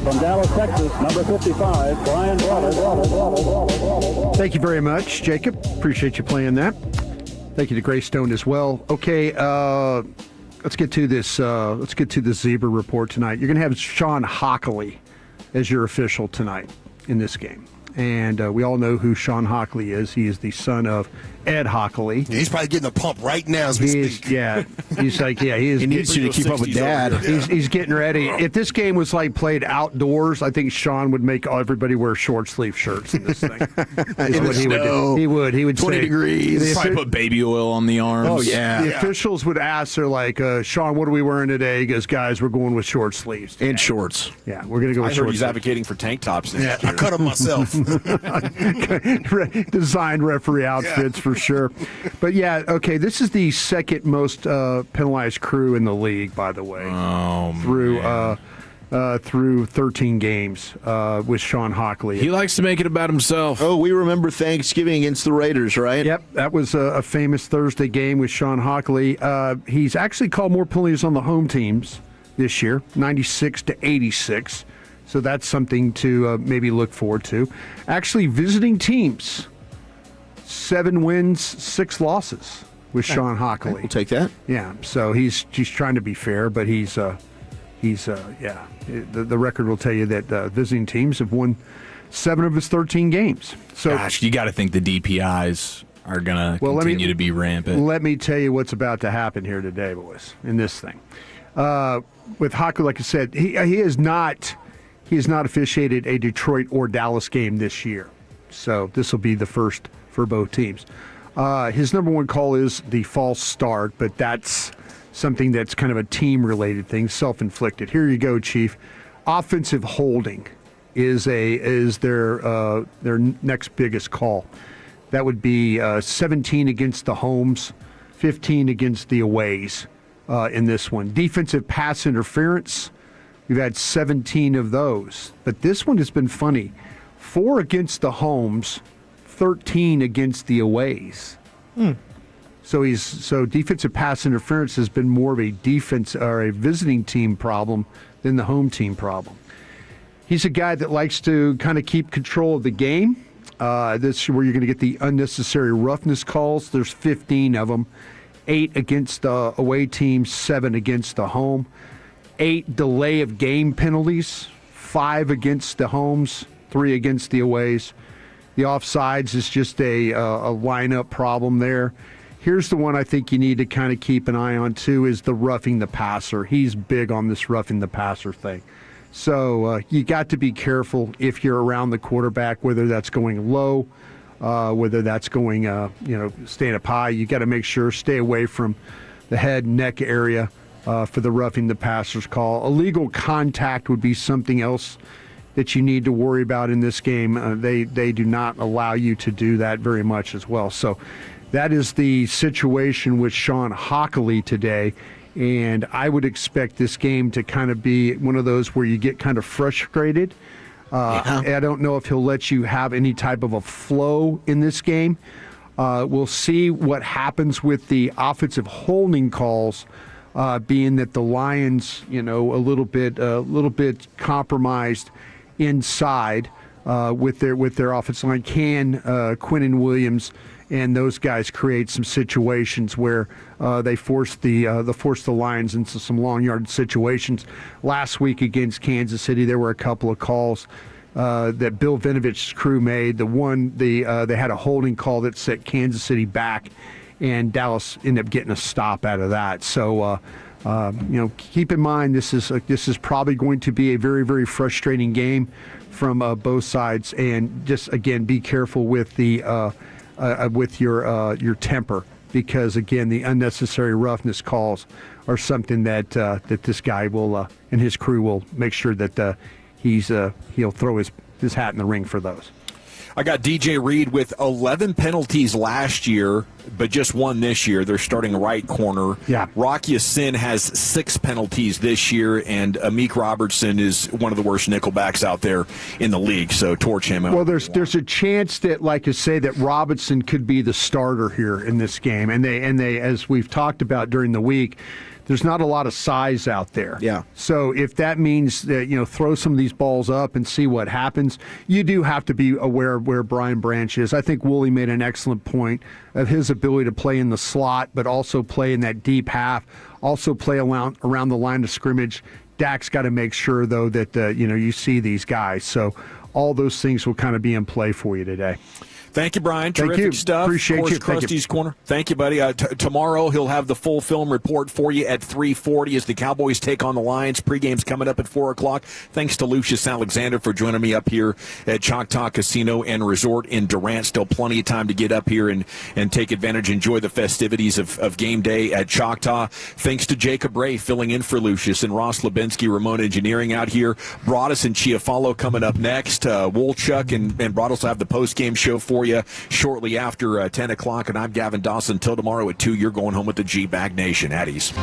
From Dallas, Texas, number 55, Brian Broadus. Thank you very much, Jacob. Appreciate you playing that. Thank you to Greystone as well. Okay, let's get to this. Let's get to the Zebra report tonight. You're going to have Sean Hockley as your official tonight in this game. And we all know who Sean Hockley is. He is the son of Ed Hockley. Yeah, he's probably getting a pump right now as we speak. Yeah, he's like, yeah, he is. He needs you to keep up with Dad. He's getting ready. If this game was like played outdoors, I think Sean would make everybody wear short sleeve shirts in this thing. In the snow. He would 20 say, degrees. Probably put baby oil on the arms. Oh, yeah. The officials would ask, they're like, Sean, what are we wearing today? He goes, guys, we're going with short sleeves. Today. And shorts. Yeah, we're going to go with I heard short he's sleeves. advocating for tank tops next I year. cut them myself. Design referee outfits for sure. But yeah, okay, this is the second most penalized crew in the league, by the way. Oh, Through 13 games with Sean Hockley. He likes to make it about himself. Oh, we remember Thanksgiving against the Raiders, right? Yep, that was a famous Thursday game with Sean Hockley. He's actually called more penalties on the home teams this year, 96 to 86. So that's something to maybe look forward to. Actually, visiting teams, 7 wins, 6 losses with Sean Hockley. We'll take that. Yeah, so he's trying to be fair, but he's He's the record will tell you that visiting teams have won 7 of his 13 games. So, gosh, you got to think the DPIs are going to continue to be rampant. Let me tell you what's about to happen here today, boys, in this thing. With Haku, like I said, he has not officiated a Detroit or Dallas game this year. So this will be the first for both teams. His number one call is the false start, but that's something that's kind of a team-related thing, self-inflicted. Here you go, Chief. Offensive holding is their next biggest call. That would be 17 against the homes, 15 against the aways in this one. Defensive pass interference, we've had 17 of those. But this one has been funny. 4 against the homes, 13 against the aways. So defensive pass interference has been more of a defense or a visiting team problem than the home team problem. He's a guy that likes to kind of keep control of the game. This is where you're going to get the unnecessary roughness calls. There's 15 of them. 8 against the away team, 7 against the home. 8 delay of game penalties, 5 against the homes, 3 against the aways. The offsides is just a lineup problem there. Here's the one I think you need to kind of keep an eye on, too, is the roughing the passer. He's big on this roughing the passer thing. So you got to be careful if you're around the quarterback, whether that's going low, whether that's going, staying up high. You got to make sure, stay away from the head, neck area for the roughing the passer's call. Illegal contact would be something else that you need to worry about in this game. They do not allow you to do that very much as well. So that is the situation with Sean Hockley today. And I would expect this game to kind of be one of those where you get kind of frustrated. I don't know if he'll let you have any type of a flow in this game. We'll see what happens with the offensive holding calls, being that the Lions, a little bit compromised inside with their offensive line. Can Quinnen Williams and those guys create some situations where they force the Lions into some long yard situations. Last week against Kansas City, there were a couple of calls that Bill Vinovich's crew made. They had a holding call that set Kansas City back, and Dallas ended up getting a stop out of that. So keep in mind this is probably going to be a very, very frustrating game from both sides, and just again be careful with the with your temper, because again the unnecessary roughness calls are something that this guy will and his crew will make sure that he'll throw his hat in the ring for those. I got DJ Reed with 11 penalties last year, but just 1 this year. They're starting right corner. Yeah. Rocky Sin has 6 penalties this year, and Amik Robertson is one of the worst nickelbacks out there in the league. So torch him out. Well, there's a chance that, like I say, that Robinson could be the starter here in this game, and they as we've talked about during the week, there's not a lot of size out there. Yeah. So if that means that, throw some of these balls up and see what happens, you do have to be aware of where Brian Branch is. I think Woolley made an excellent point of his ability to play in the slot, but also play in that deep half, also play around the line of scrimmage. Dak's got to make sure, though, that, you see these guys. So all those things will kind of be in play for you today. Thank you, Brian. Thank Terrific you. stuff. Appreciate of course, you. Krusty's Corner. Thank you, buddy. Tomorrow he'll have the full film report for you at 3:40 as the Cowboys take on the Lions. Pregame's coming up at 4 o'clock. Thanks to Lucius Alexander for joining me up here at Choctaw Casino and Resort in Durant. Still plenty of time to get up here and take advantage, enjoy the festivities of game day at Choctaw. Thanks to Jacob Ray filling in for Lucius and Ross Lubinsky, Ramon Engineering out here. Broadus and Chiafalo coming up next. Wolchuk and Broadus will have the post-game show for you shortly after 10 o'clock, and I'm Gavin Dawson. Until tomorrow at 2, you're going home with the G-Bag Nation. At ease.